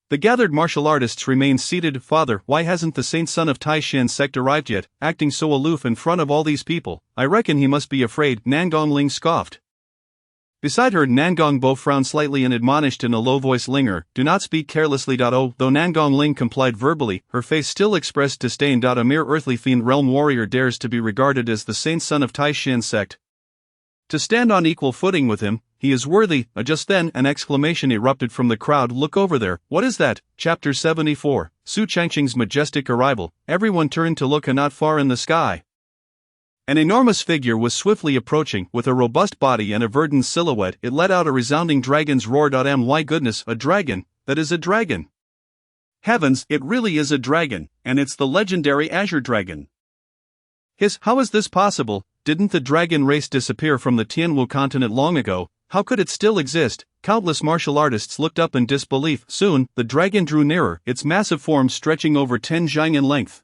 The gathered martial artists remained seated. Father, why hasn't the saint son of Taishan sect arrived yet, acting so aloof in front of all these people? I reckon he must be afraid. Nangong Ling scoffed. Beside her, Nangong Bo frowned slightly and admonished in a low voice, Linger, do not speak carelessly. Though Nangong Ling complied verbally, her face still expressed disdain. A mere earthly fiend realm warrior dares to be regarded as the saint son of Taishan sect. To stand on equal footing with him, he is worthy. Just then, an exclamation erupted from the crowd. Look over there. What is that? Chapter 74, Su Changqing's majestic arrival. Everyone turned to look, and not far in the sky, an enormous figure was swiftly approaching. With a robust body and a verdant silhouette, it let out a resounding dragon's roar. My goodness, a dragon! That is a dragon! Heavens, it really is a dragon, and it's the legendary Azure Dragon. How is this possible? Didn't the dragon race disappear from the Tianwu continent long ago? How could it still exist? Countless martial artists looked up in disbelief. Soon, the dragon drew nearer, its massive form stretching over 10 zhang in length.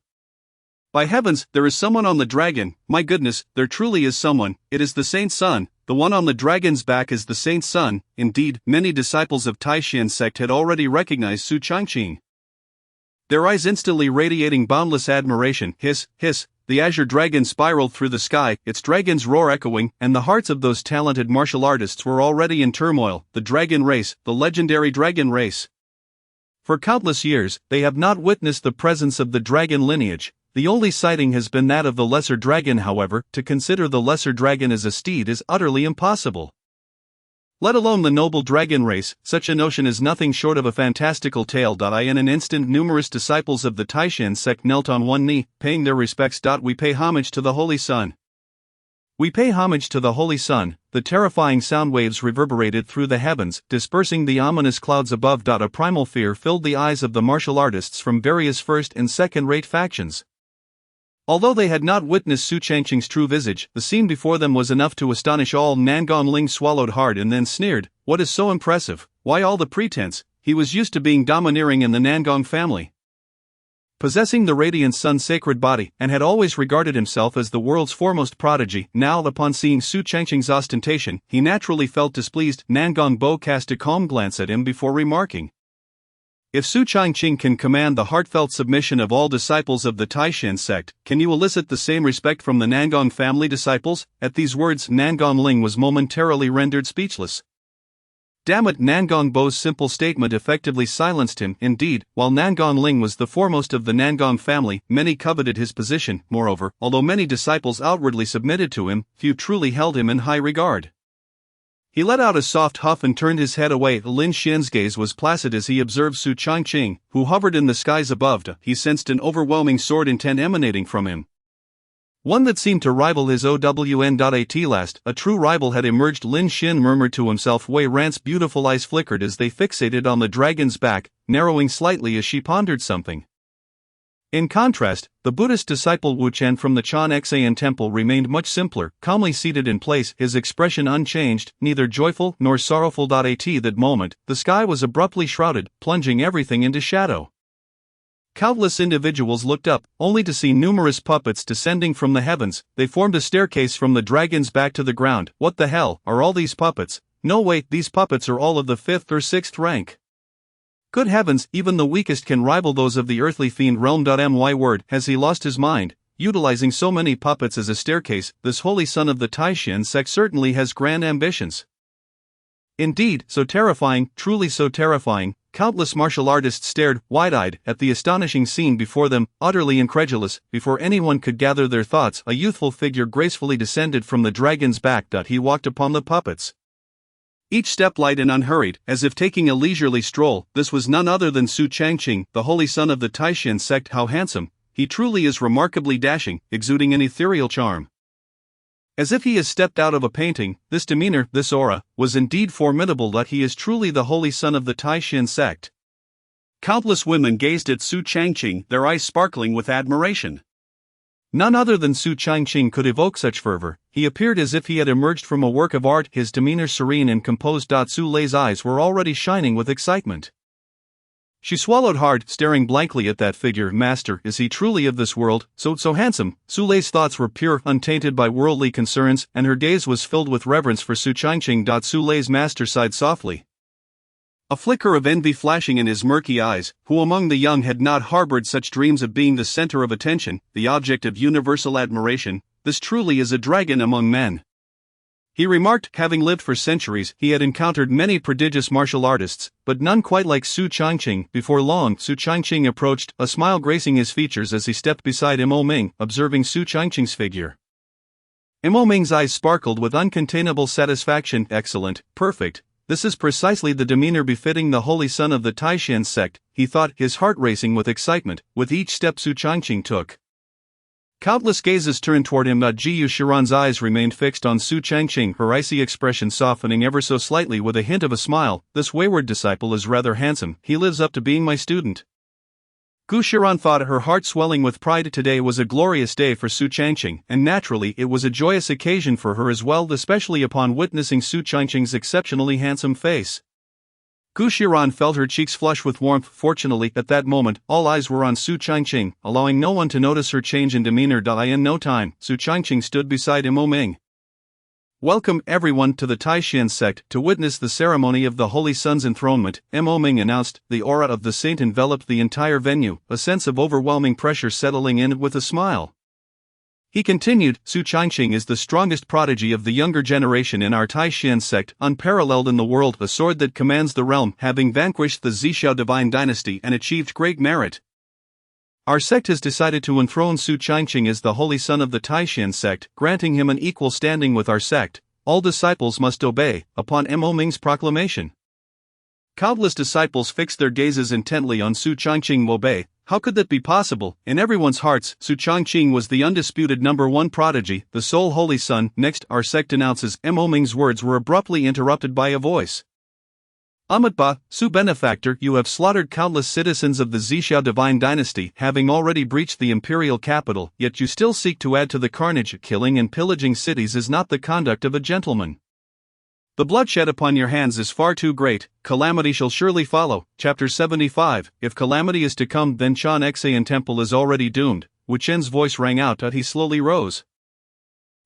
By heavens, there is someone on the dragon. My goodness, there truly is someone. It is the saint's son. The one on the dragon's back is the saint's son. Indeed, many disciples of Taishan sect had already recognized Su Changqing, their eyes instantly radiating boundless admiration. Hiss, the Azure Dragon spiraled through the sky, its dragon's roar echoing, and the hearts of those talented martial artists were already in turmoil. The dragon race, the legendary dragon race. For countless years, they have not witnessed the presence of the dragon lineage. The only sighting has been that of the lesser dragon. However, to consider the lesser dragon as a steed is utterly impossible. Let alone the noble dragon race, such a notion is nothing short of a fantastical tale. In an instant, numerous disciples of the Taishan sect knelt on one knee, paying their respects. We pay homage to the Holy Sun. We pay homage to the Holy Sun. The terrifying sound waves reverberated through the heavens, dispersing the ominous clouds above. A primal fear filled the eyes of the martial artists from various first and second-rate factions. Although they had not witnessed Su Changqing's true visage, the scene before them was enough to astonish all. Nangong Ling swallowed hard and then sneered, "What is so impressive? Why all the pretense? he was used to being domineering in the Nangong family. Possessing the radiant sun's sacred body, and had always regarded himself as the world's foremost prodigy, now upon seeing Su Changqing's ostentation, he naturally felt displeased. Nangong Bo cast a calm glance at him before remarking, "If Su Changqing can command the heartfelt submission of all disciples of the Taishan sect, can you elicit the same respect from the Nangong family disciples?" At these words, Nangong Ling was momentarily rendered speechless. Damn it, Nangong Bo's simple statement effectively silenced him. Indeed, while Nangong Ling was the foremost of the Nangong family, many coveted his position. Moreover, although many disciples outwardly submitted to him, few truly held him in high regard. He let out a soft huff and turned his head away. Lin Xian's gaze was placid as he observed Su Changqing, who hovered in the skies above. He sensed an overwhelming sword intent emanating from him. One that seemed to rival his OWN.AT last. A true rival had emerged. Lin Xian murmured to himself. Wei Rant's beautiful eyes flickered as they fixated on the dragon's back, narrowing slightly as she pondered something. In contrast, the Buddhist disciple Wu Chen from the Chan Xan temple remained much simpler, calmly seated in place, his expression unchanged, neither joyful nor sorrowful. At that moment, the sky was abruptly shrouded, plunging everything into shadow. Countless individuals looked up, only to see numerous puppets descending from the heavens. They formed a staircase from the dragon's back to the ground. What the hell are all these puppets? No way, these puppets are all of the 5th or 6th rank. Good heavens, even the weakest can rival those of the earthly fiend realm. My word, has he lost his mind? Utilizing so many puppets as a staircase, this holy son of the Taishan sect certainly has grand ambitions. Indeed, so terrifying, truly so terrifying. Countless martial artists stared, wide-eyed, at the astonishing scene before them, utterly incredulous. Before anyone could gather their thoughts, a youthful figure gracefully descended from the dragon's back. He walked upon the puppets, each step light and unhurried, as if taking a leisurely stroll. This was none other than Su Changqing, the holy son of the Taishan sect. How handsome! He truly is remarkably dashing, exuding an ethereal charm. As if he has stepped out of a painting, this demeanor, this aura, was indeed formidable. He is truly the holy son of the Taishan sect. Countless women gazed at Su Changqing, their eyes sparkling with admiration. None other than Su Changqing could evoke such fervor. He appeared as if he had emerged from a work of art, his demeanor serene and composed. Su Lei's eyes were already shining with excitement. She swallowed hard, staring blankly at that figure. Master, is he truly of this world, so handsome? Su Lei's thoughts were pure, untainted by worldly concerns, and her gaze was filled with reverence for Su Changqing. Su Lei's master sighed softly, a flicker of envy flashing in his murky eyes. Who among the young had not harbored such dreams of being the center of attention, the object of universal admiration? This truly is a dragon among men. He remarked. Having lived for centuries, he had encountered many prodigious martial artists, but none quite like Su Changqing. Before long, Su Changqing approached, a smile gracing his features as he stepped beside Mo Ming, observing Su Changqing's figure. Mo Ming's eyes sparkled with uncontainable satisfaction. Excellent, perfect. This is precisely the demeanor befitting the holy son of the Taishan sect, he thought, his heart racing with excitement, with each step Su Changqing took. Countless gazes turned toward him. Jiu Shiran's eyes remained fixed on Su Changqing, her icy expression softening ever so slightly with a hint of a smile. This wayward disciple is rather handsome, he lives up to being my student. Gu Shiran thought, her heart swelling with pride. Today was a glorious day for Su Changqing, and naturally it was a joyous occasion for her as well, especially upon witnessing Su Changqing's exceptionally handsome face. Gu Shiran felt her cheeks flush with warmth. Fortunately, at that moment, all eyes were on Su Changqing, allowing no one to notice her change in demeanor. In no time, Su Changqing stood beside Mo Ming. Welcome, everyone, to the Taishan sect to witness the ceremony of the Holy Son's enthronement, Mo Ming announced. The aura of the saint enveloped the entire venue, a sense of overwhelming pressure settling in with a smile. He continued, Su Changqing is the strongest prodigy of the younger generation in our Taishan sect, unparalleled in the world, a sword that commands the realm, having vanquished the Zhixiao divine dynasty and achieved great merit. Our sect has decided to enthrone Su Changqing as the holy son of the Taishan sect, granting him an equal standing with our sect. All disciples must obey, upon Mo Ming's proclamation. Countless disciples fixed their gazes intently on Su Changqing. Obey? How could that be possible? In everyone's hearts, Su Changqing was the undisputed #1 prodigy, the sole holy son. Next, our sect announces. Mo Ming's words were abruptly interrupted by a voice. Amitba, Su benefactor, you have slaughtered countless citizens of the Zhixiao divine dynasty, having already breached the imperial capital, yet you still seek to add to the carnage. Killing and pillaging cities is not the conduct of a gentleman. The bloodshed upon your hands is far too great, calamity shall surely follow. Chapter 75. If calamity is to come, then Chan Xayan Temple is already doomed. Wu Chen's voice rang out as he slowly rose.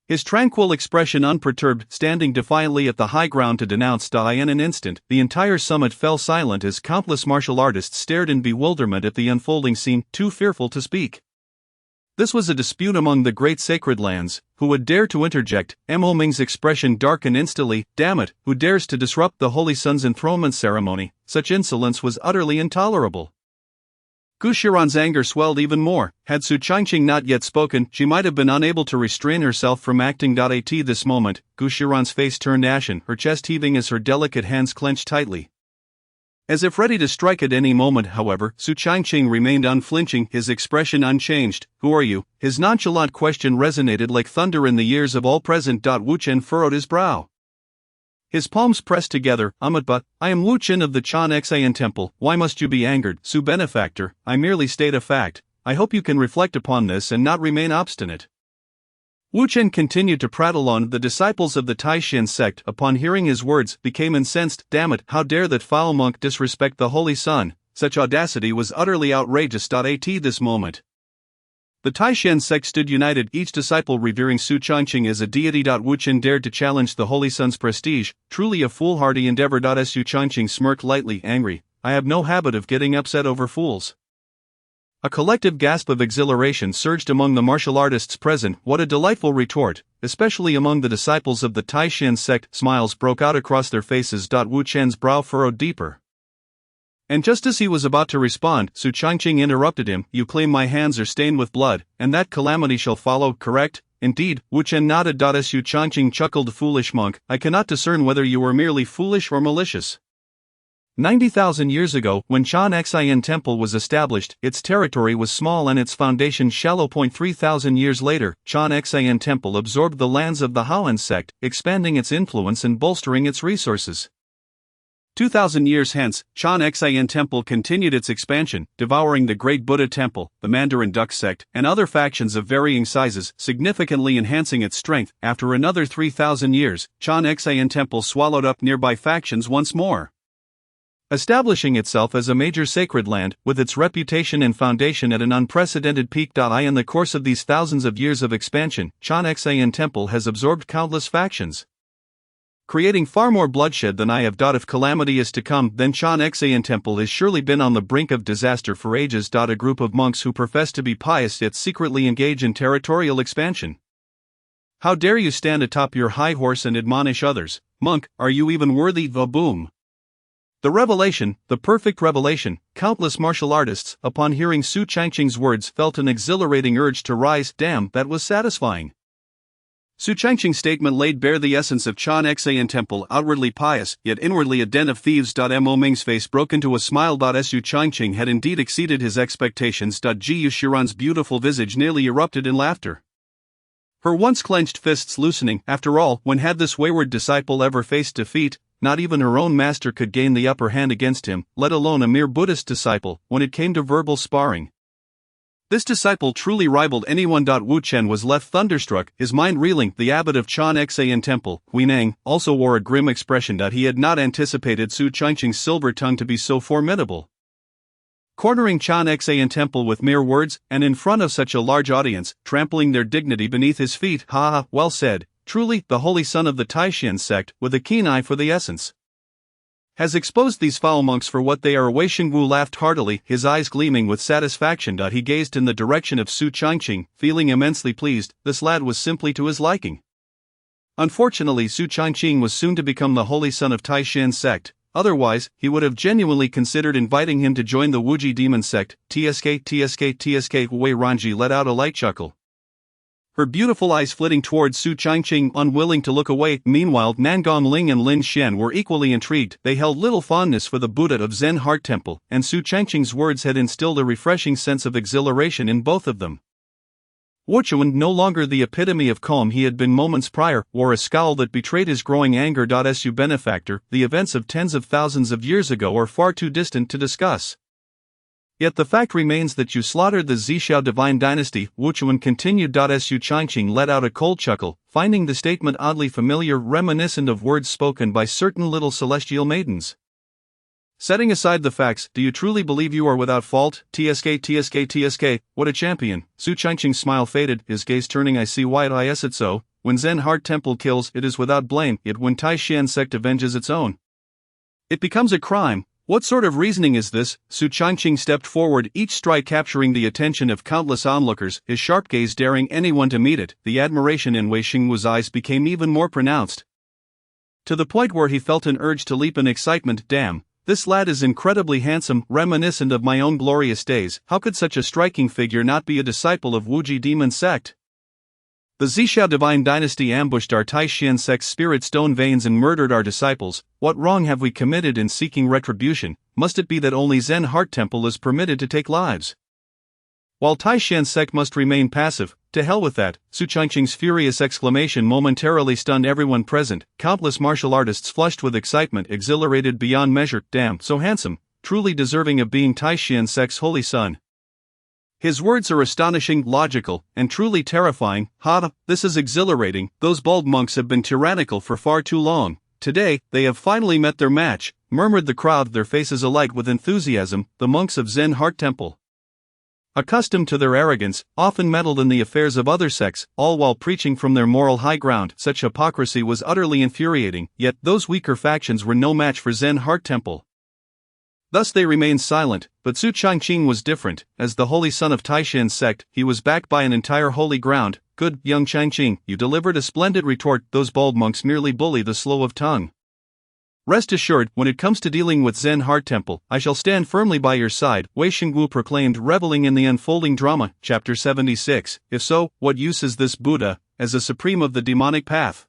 His tranquil expression unperturbed, standing defiantly at the high ground to denounce Dai. In an instant, the entire summit fell silent as countless martial artists stared in bewilderment at the unfolding scene, too fearful to speak. This was a dispute among the great sacred lands. Who would dare to interject? Mo Ming's expression darkened instantly. Damn it, who dares to disrupt the Holy Sun's enthronement ceremony? Such insolence was utterly intolerable. Gu Shiran's anger swelled even more. Had Su Changqing not yet spoken, she might have been unable to restrain herself from acting. At this moment, Gu Shiran's face turned ashen, her chest heaving as her delicate hands clenched tightly. As if ready to strike at any moment, however, Su Changqing remained unflinching, his expression unchanged. Who are you? His nonchalant question resonated like thunder in the ears of all present. Wu Chen furrowed his brow. His palms pressed together. But I am Wu Chen of the Chan Xayan Temple. Why must you be angered? Su Benefactor, I merely state a fact. I hope you can reflect upon this and not remain obstinate. Wu Chen continued to prattle on. The disciples of the Taishan sect, upon hearing his words, became incensed. Damn it, how dare that foul monk disrespect the Holy Sun? Such audacity was utterly outrageous. At this moment, the Taishan sect stood united, each disciple revering Su Changqing as a deity. Wu Chen dared to challenge the Holy Sun's prestige, truly a foolhardy endeavor. Su Changqing smirked lightly, angry. I have no habit of getting upset over fools. A collective gasp of exhilaration surged among the martial artists present. What a delightful retort, especially among the disciples of the Taishan sect. Smiles broke out across their faces. Wu Chen's brow furrowed deeper. And just as he was about to respond, Su Changqing interrupted him. You claim my hands are stained with blood, and that calamity shall follow, correct? Indeed, Wu Chen nodded. Su Changqing chuckled. Foolish monk, I cannot discern whether you were merely foolish or malicious. 90,000 years ago, when Chan Xayan Temple was established, its territory was small and its foundation shallow. 3,000 years later, Chan Xayan Temple absorbed the lands of the Haoan sect, expanding its influence and bolstering its resources. 2,000 years hence, Chan Xayan Temple continued its expansion, devouring the Great Buddha Temple, the Mandarin Duck sect, and other factions of varying sizes, significantly enhancing its strength. After another 3,000 years, Chan Xayan Temple swallowed up nearby factions once more, establishing itself as a major sacred land, with its reputation and foundation at an unprecedented peak. In the course of these thousands of years of expansion, Chan Xayan Temple has absorbed countless factions, creating far more bloodshed than I have. If calamity is to come, then Chan Xayan Temple has surely been on the brink of disaster for ages. A group of monks who profess to be pious yet secretly engage in territorial expansion. How dare you stand atop your high horse and admonish others? Monk, are you even worthy? Boom. The revelation, the perfect revelation. Countless martial artists, upon hearing Su Changqing's words, felt an exhilarating urge to rise. Damn, that was satisfying. Su Changqing's statement laid bare the essence of Chan Xayan Temple, outwardly pious, yet inwardly a den of thieves. Mo Ming's face broke into a smile. Su Changqing had indeed exceeded his expectations. Gu Shiran's beautiful visage nearly erupted in laughter, her once clenched fists loosening. After all, when had this wayward disciple ever faced defeat? Not even her own master could gain the upper hand against him, let alone a mere Buddhist disciple, when it came to verbal sparring. This disciple truly rivaled anyone. Wu Chen was left thunderstruck, his mind reeling. The abbot of Chan Xayan Temple, Huineng, also wore a grim expression. He had not anticipated Su Changqing's silver tongue to be so formidable. Cornering Chan Xayan Temple with mere words, and in front of such a large audience, trampling their dignity beneath his feet. Ha, well said. Truly, the Holy Son of the Taishan sect, with a keen eye for the essence, has exposed these foul monks for what they are. Wei Xingwu laughed heartily, his eyes gleaming with satisfaction. He gazed in the direction of Su Changqing, feeling immensely pleased. This lad was simply to his liking. Unfortunately, Su Changqing was soon to become the Holy Son of Taishan sect. Otherwise, he would have genuinely considered inviting him to join the Wuji demon sect. Tsk. Wei Ranji let out a light chuckle, her beautiful eyes flitting towards Su Changqing, unwilling to look away. Meanwhile, Nangong Ling and Lin Xian were equally intrigued. They held little fondness for the Buddha of Zen Heart Temple, and Su Changqing's words had instilled a refreshing sense of exhilaration in both of them. Wu Chen, no longer the epitome of calm he had been moments prior, wore a scowl that betrayed his growing anger. Su Benefactor, the events of tens of thousands of years ago are far too distant to discuss. Yet the fact remains that you slaughtered the Zhixiao divine dynasty. Wu Chen continued. Su Changqing let out a cold chuckle, finding the statement oddly familiar, reminiscent of words spoken by certain little celestial maidens. Setting aside the facts, do you truly believe you are without fault? TSK, what a champion. Su Changqing's smile faded, his gaze turning. I see why it is it so. When Zen Heart Temple kills, it is without blame, yet when Taishan sect avenges its own, it becomes a crime. What sort of reasoning is this? Su Changqing stepped forward, each stride capturing the attention of countless onlookers, his sharp gaze daring anyone to meet it. The admiration in Wei Xingwu's eyes became even more pronounced, to the point where he felt an urge to leap in excitement. Damn, this lad is incredibly handsome, reminiscent of my own glorious days. How could such a striking figure not be a disciple of Wuji demon sect? The Zhixiao divine dynasty ambushed our Taishan sect's spirit stone veins and murdered our disciples. What wrong have we committed in seeking retribution? Must it be that only Zen Heart Temple is permitted to take lives, while Taishan sect must remain passive? To hell with that! Su Changqing's furious exclamation momentarily stunned everyone present. Countless martial artists flushed with excitement, exhilarated beyond measure. Damn, so handsome, truly deserving of being Taishan sect's holy son. His words are astonishing, logical, and truly terrifying. Ha, this is exhilarating. Those bald monks have been tyrannical for far too long. Today, they have finally met their match, murmured the crowd, their faces alight with enthusiasm. The monks of Zen Heart Temple, accustomed to their arrogance, often meddled in the affairs of other sects, all while preaching from their moral high ground. Such hypocrisy was utterly infuriating, yet those weaker factions were no match for Zen Heart Temple. Thus they remained silent, but Su Changqing was different. As the holy son of Taishan's sect, he was backed by an entire holy ground. Good, young Changqing, you delivered a splendid retort. Those bald monks merely bully the slow of tongue. Rest assured, when it comes to dealing with Zen Heart Temple, I shall stand firmly by your side, Wei Xingwu proclaimed, reveling in the unfolding drama. Chapter 76. If so, what use is this Buddha, as a supreme of the demonic path?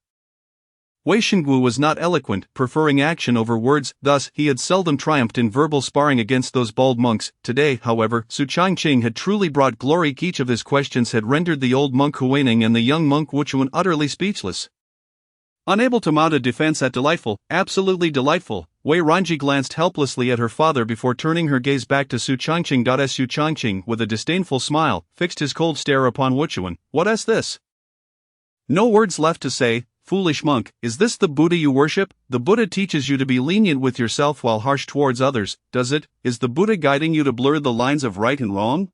Wei Xingwu was not eloquent, preferring action over words, thus, he had seldom triumphed in verbal sparring against those bald monks. Today, however, Su Changqing had truly brought glory. Each of his questions had rendered the old monk Huining and the young monk Wuchuan utterly speechless. Unable to mount a defense at delightful, absolutely delightful, Wei Ranji glanced helplessly at her father before turning her gaze back to Su Changqing. Su Changqing, with a disdainful smile, fixed his cold stare upon Wuchuan. What is this? No words left to say. Foolish monk, is this the Buddha you worship? The Buddha teaches you to be lenient with yourself while harsh towards others, does it? Is the Buddha guiding you to blur the lines of right and wrong?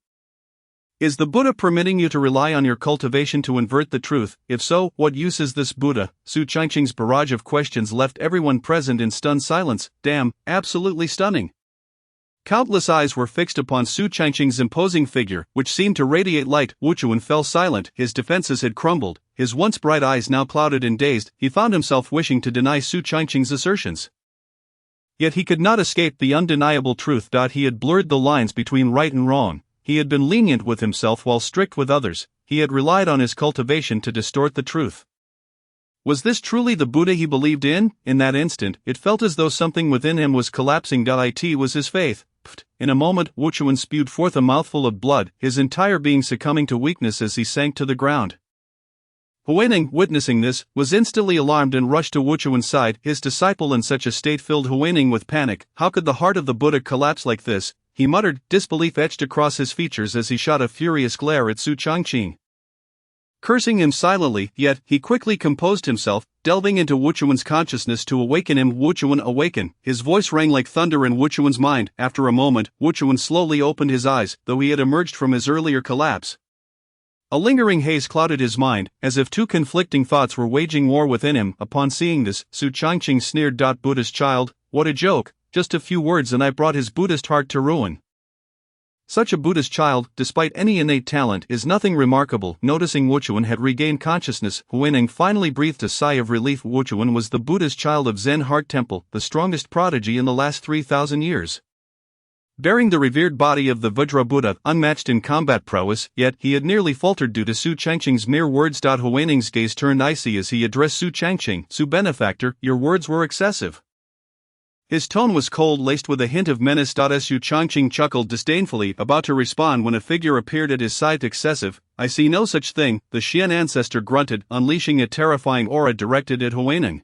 Is the Buddha permitting you to rely on your cultivation to invert the truth? If so, what use is this Buddha? Su Changqing's barrage of questions left everyone present in stunned silence. Damn, absolutely stunning. Countless eyes were fixed upon Su Changqing's imposing figure, which seemed to radiate light. Wuchuan fell silent, his defenses had crumbled, his once bright eyes now clouded and dazed. He found himself wishing to deny Su Changqing's assertions, yet he could not escape the undeniable truth. He had blurred the lines between right and wrong, he had been lenient with himself while strict with others, he had relied on his cultivation to distort the truth. Was this truly the Buddha he believed in? In that instant, it felt as though something within him was collapsing. It was his faith. In a moment, Wuchuan spewed forth a mouthful of blood, his entire being succumbing to weakness as he sank to the ground. Huining, witnessing this, was instantly alarmed and rushed to Wuchuan's side. His disciple in such a state filled Huining with panic. How could the heart of the Buddha collapse like this? He muttered, disbelief etched across his features as he shot a furious glare at Su Changqing, cursing him silently. Yet, he quickly composed himself, delving into Wuchuan's consciousness to awaken him. Wuchuan, awaken! His voice rang like thunder in Wuchuan's mind. After a moment, Wuchuan slowly opened his eyes, though he had emerged from his earlier collapse. A lingering haze clouded his mind, as if two conflicting thoughts were waging war within him. Upon seeing this, Su Changqing sneered. Buddhist child, what a joke, just a few words and I brought his Buddhist heart to ruin. Such a Buddhist child, despite any innate talent, is nothing remarkable. Noticing Wuchuan had regained consciousness, Huining finally breathed a sigh of relief. Wuchuan was the Buddhist child of Zen Heart Temple, the strongest prodigy in the last 3,000 years. Bearing the revered body of the Vajra Buddha, unmatched in combat prowess, yet he had nearly faltered due to Su Changqing's mere words. Huining's gaze turned icy as he addressed Su Changqing. Su benefactor, your words were excessive. His tone was cold, laced with a hint of menace. Su Changqing chuckled disdainfully, about to respond when a figure appeared at his side. Excessive? I see no such thing, the Xian ancestor grunted, unleashing a terrifying aura directed at Huining.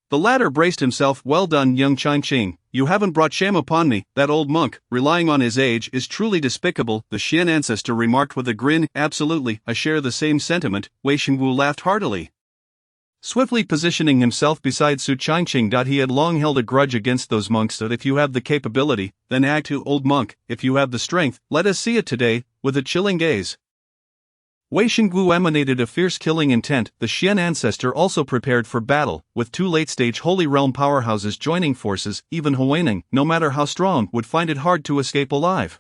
The latter braced himself. Well done, young Changqing, you haven't brought shame upon me. That old monk, relying on his age, is truly despicable, the Xian ancestor remarked with a grin. Absolutely, I share the same sentiment, Wei Xingwu laughed heartily. Swiftly positioning himself beside Su Changqing. He had long held a grudge against those monks. That if you have the capability, then act to old monk, if you have the strength, let us see it today, with a chilling gaze. Wei Xingwu emanated a fierce killing intent. The Xian ancestor also prepared for battle, with two late-stage Holy Realm powerhouses joining forces. Even Huaining, no matter how strong, would find it hard to escape alive.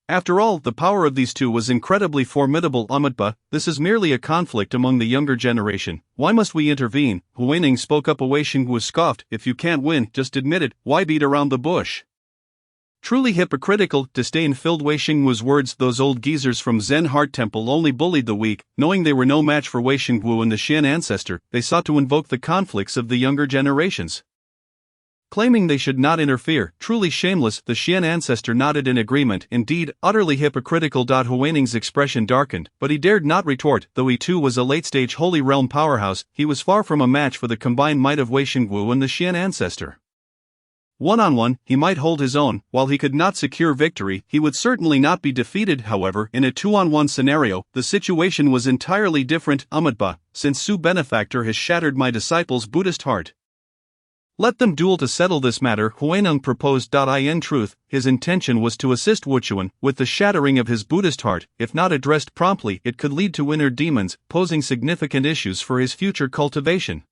After all, the power of these two was incredibly formidable. But this is merely a conflict among the younger generation. Why must we intervene? Huaining spoke up. Wei Xingwu scoffed. If you can't win, just admit it. Why beat around the bush? Truly hypocritical, disdain filled Wei Xingwu's words. Those old geezers from Zen Heart Temple only bullied the weak. Knowing they were no match for Wei Xingwu and the Xian ancestor, they sought to invoke the conflicts of the younger generations. Claiming they should not interfere, truly shameless, the Xian ancestor nodded in agreement. Indeed, utterly hypocritical. Huaining's expression darkened, but he dared not retort. Though he too was a late-stage Holy Realm powerhouse, he was far from a match for the combined might of Wei Xingwu and the Xian ancestor. One-on-one, he might hold his own. While he could not secure victory, he would certainly not be defeated. However, in a two-on-one scenario, the situation was entirely different. But since Su Benefactor has shattered my disciple's Buddhist heart, let them duel to settle this matter, Huaining proposed. In truth, his intention was to assist Wuchuan with the shattering of his Buddhist heart. If not addressed promptly, it could lead to inner demons, posing significant issues for his future cultivation.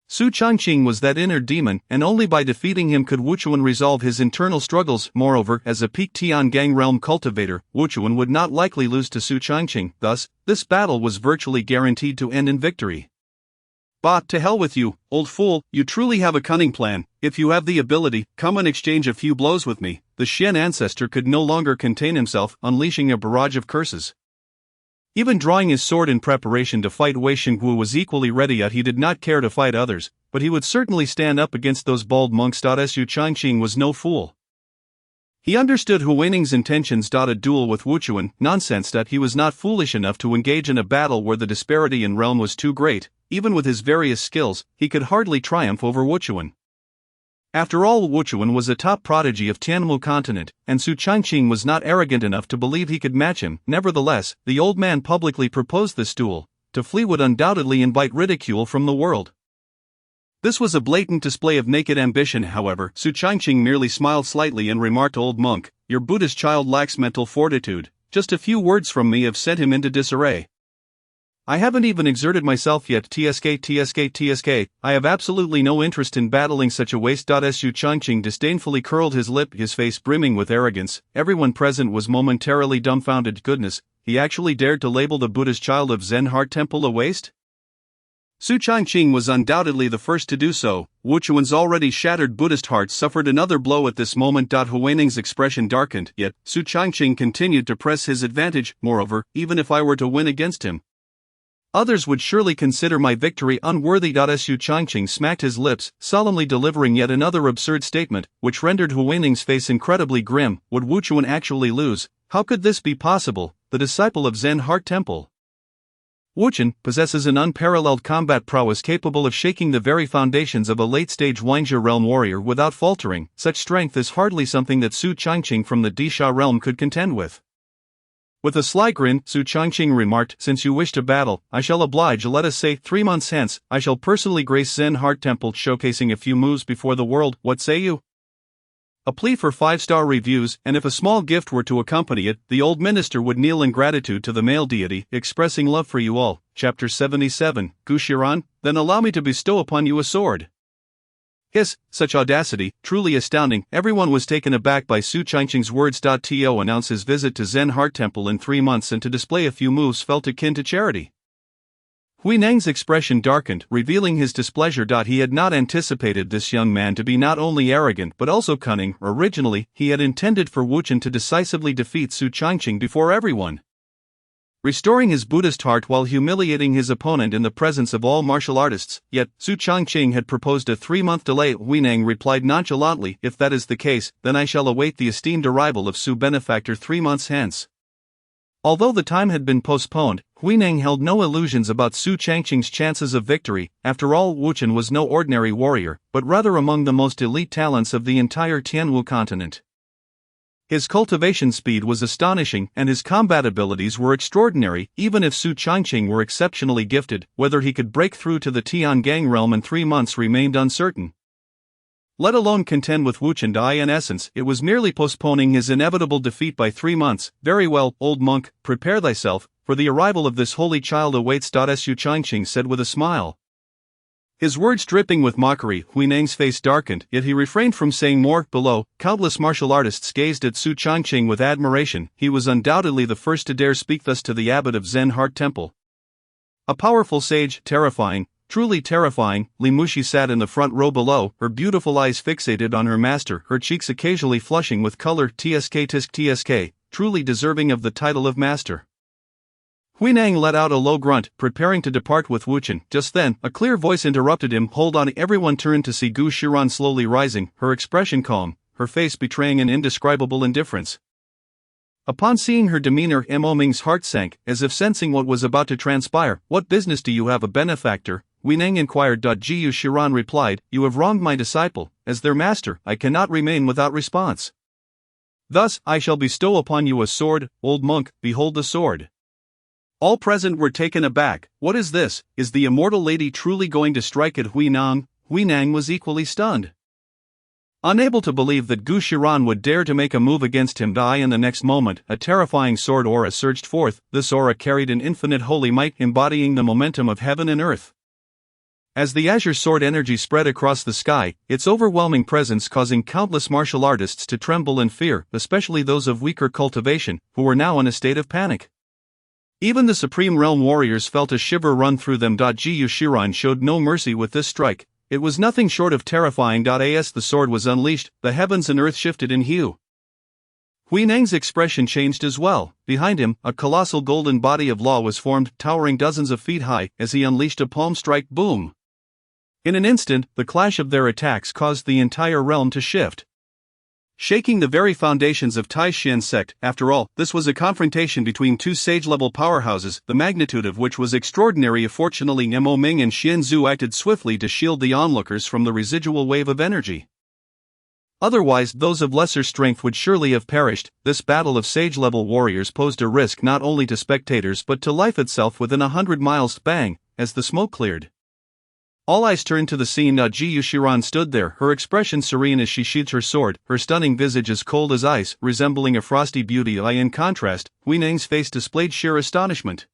Su Changqing was that inner demon, and only by defeating him could Wuchuan resolve his internal struggles. Moreover, as a peak Tiangang realm cultivator, Wuchuan would not likely lose to Su Changqing. Thus, this battle was virtually guaranteed to end in victory. Bah, to hell with you, old fool, you truly have a cunning plan. If you have the ability, come and exchange a few blows with me. The Xian ancestor could no longer contain himself, unleashing a barrage of curses. Even drawing his sword in preparation to fight, Wei Xingwu was equally ready. Yet he did not care to fight others, but he would certainly stand up against those bald monks. Su Changqing was no fool. He understood Huaining's intentions. A duel with Wuchuan, nonsense. He was not foolish enough to engage in a battle where the disparity in realm was too great. Even with his various skills, he could hardly triumph over Wuchuan. After all, Wuchuan was a top prodigy of Tianmu continent, and Su Changqing was not arrogant enough to believe he could match him. Nevertheless, the old man publicly proposed this duel. To flee would undoubtedly invite ridicule from the world. This was a blatant display of naked ambition. However, Su Changqing merely smiled slightly and remarked, "Old monk, your Buddhist child lacks mental fortitude. Just a few words from me have sent him into disarray. I haven't even exerted myself yet. TSK. I have absolutely no interest in battling such a waste." Su Changqing disdainfully curled his lip, his face brimming with arrogance. Everyone present was momentarily dumbfounded. Goodness, he actually dared to label the Buddhist child of Zen Heart Temple a waste? Su Changqing was undoubtedly the first to do so. Wuchuan's already shattered Buddhist heart suffered another blow at this moment. Huaining's expression darkened, yet Su Changqing continued to press his advantage. Moreover, even if I were to win against him, others would surely consider my victory unworthy. Su Changqing smacked his lips, solemnly delivering yet another absurd statement, which rendered Huaining's face incredibly grim. Would Wuchuan actually lose? How could this be possible? The disciple of Zen Heart Temple, Wuchuan, possesses an unparalleled combat prowess capable of shaking the very foundations of a late-stage Wangjia realm warrior without faltering. Such strength is hardly something that Su Changqing from the Disha realm could contend with. With a sly grin, Su Changqing remarked, "Since you wish to battle, I shall oblige. Let us say 3 months hence, I shall personally grace Zen Heart Temple, showcasing a few moves before the world. What say you?" A plea for 5-star reviews, and if a small gift were to accompany it, the old minister would kneel in gratitude to the male deity, expressing love for you all. Chapter 77, Gushiran, then allow me to bestow upon you a sword. Hiss, such audacity, truly astounding. Everyone was taken aback by Su Changqing's words. To announce his visit to Zen Heart Temple in 3 months and to display a few moves felt akin to charity. Huineng's expression darkened, revealing his displeasure. He had not anticipated this young man to be not only arrogant but also cunning. Originally, he had intended for Wuchuan to decisively defeat Su Changqing before everyone, restoring his Buddhist heart while humiliating his opponent in the presence of all martial artists. Yet, Su Changqing had proposed a 3-month delay. Huineng replied nonchalantly, "If that is the case, then I shall await the esteemed arrival of Su Benefactor 3 months hence." Although the time had been postponed, Huineng held no illusions about Su Changqing's chances of victory. After all, Wu Chen was no ordinary warrior, but rather among the most elite talents of the entire Tianwu continent. His cultivation speed was astonishing and his combat abilities were extraordinary. Even if Su Changqing were exceptionally gifted, whether he could break through to the Tiangang realm in 3 months remained uncertain. Let alone contend with Wu Chen. In essence, it was merely postponing his inevitable defeat by 3 months. Very well, old monk, prepare thyself, for the arrival of this holy child awaits. Su Changqing said with a smile. His words dripping with mockery, Huineng's face darkened, yet he refrained from saying more. Below, countless martial artists gazed at Su Changqing with admiration. He was undoubtedly the first to dare speak thus to the abbot of Zen Heart Temple. A powerful sage, terrifying, truly terrifying. Li Mushi sat in the front row below, her beautiful eyes fixated on her master, her cheeks occasionally flushing with color. Tsk, truly deserving of the title of master. Huineng let out a low grunt, preparing to depart with Wu Chen. Just then, a clear voice interrupted him. Hold on. Everyone turned to see Gu Shiran slowly rising, her expression calm, her face betraying an indescribable indifference. Upon seeing her demeanor, Mo Ming's heart sank, as if sensing what was about to transpire. What business do you have a benefactor? Huineng inquired. Gu Shiran replied, you have wronged my disciple. As their master, I cannot remain without response. Thus, I shall bestow upon you a sword. Old monk, behold the sword. All present were taken aback. What is this? Is the immortal lady truly going to strike at Huineng? Huineng was equally stunned. Unable to believe that Gu Shiran would dare to make a move against him. In the next moment, a terrifying sword aura surged forth. This aura carried an infinite holy might, embodying the momentum of heaven and earth. As the azure sword energy spread across the sky, its overwhelming presence causing countless martial artists to tremble in fear, especially those of weaker cultivation, who were now in a state of panic. Even the Supreme Realm warriors felt a shiver run through them. Gu Shiran showed no mercy with this strike. It was nothing short of terrifying. As the sword was unleashed, the heavens and earth shifted in hue. Huineng's expression changed as well. Behind him, a colossal golden body of law was formed, towering dozens of feet high, as he unleashed a palm strike. Boom! In an instant, the clash of their attacks caused the entire realm to shift, shaking the very foundations of Taishan sect. After all, this was a confrontation between two sage-level powerhouses, the magnitude of which was extraordinary. Fortunately, Mo Ming and Xian Zhu acted swiftly to shield the onlookers from the residual wave of energy. Otherwise, those of lesser strength would surely have perished. This battle of sage-level warriors posed a risk not only to spectators but to life itself within 100 miles. Bang! As the smoke cleared, all eyes turned to the scene. Gu Shiran stood there, her expression serene as she sheathed her sword, her stunning visage as cold as ice, resembling a frosty beauty. In contrast, Huineng's face displayed sheer astonishment.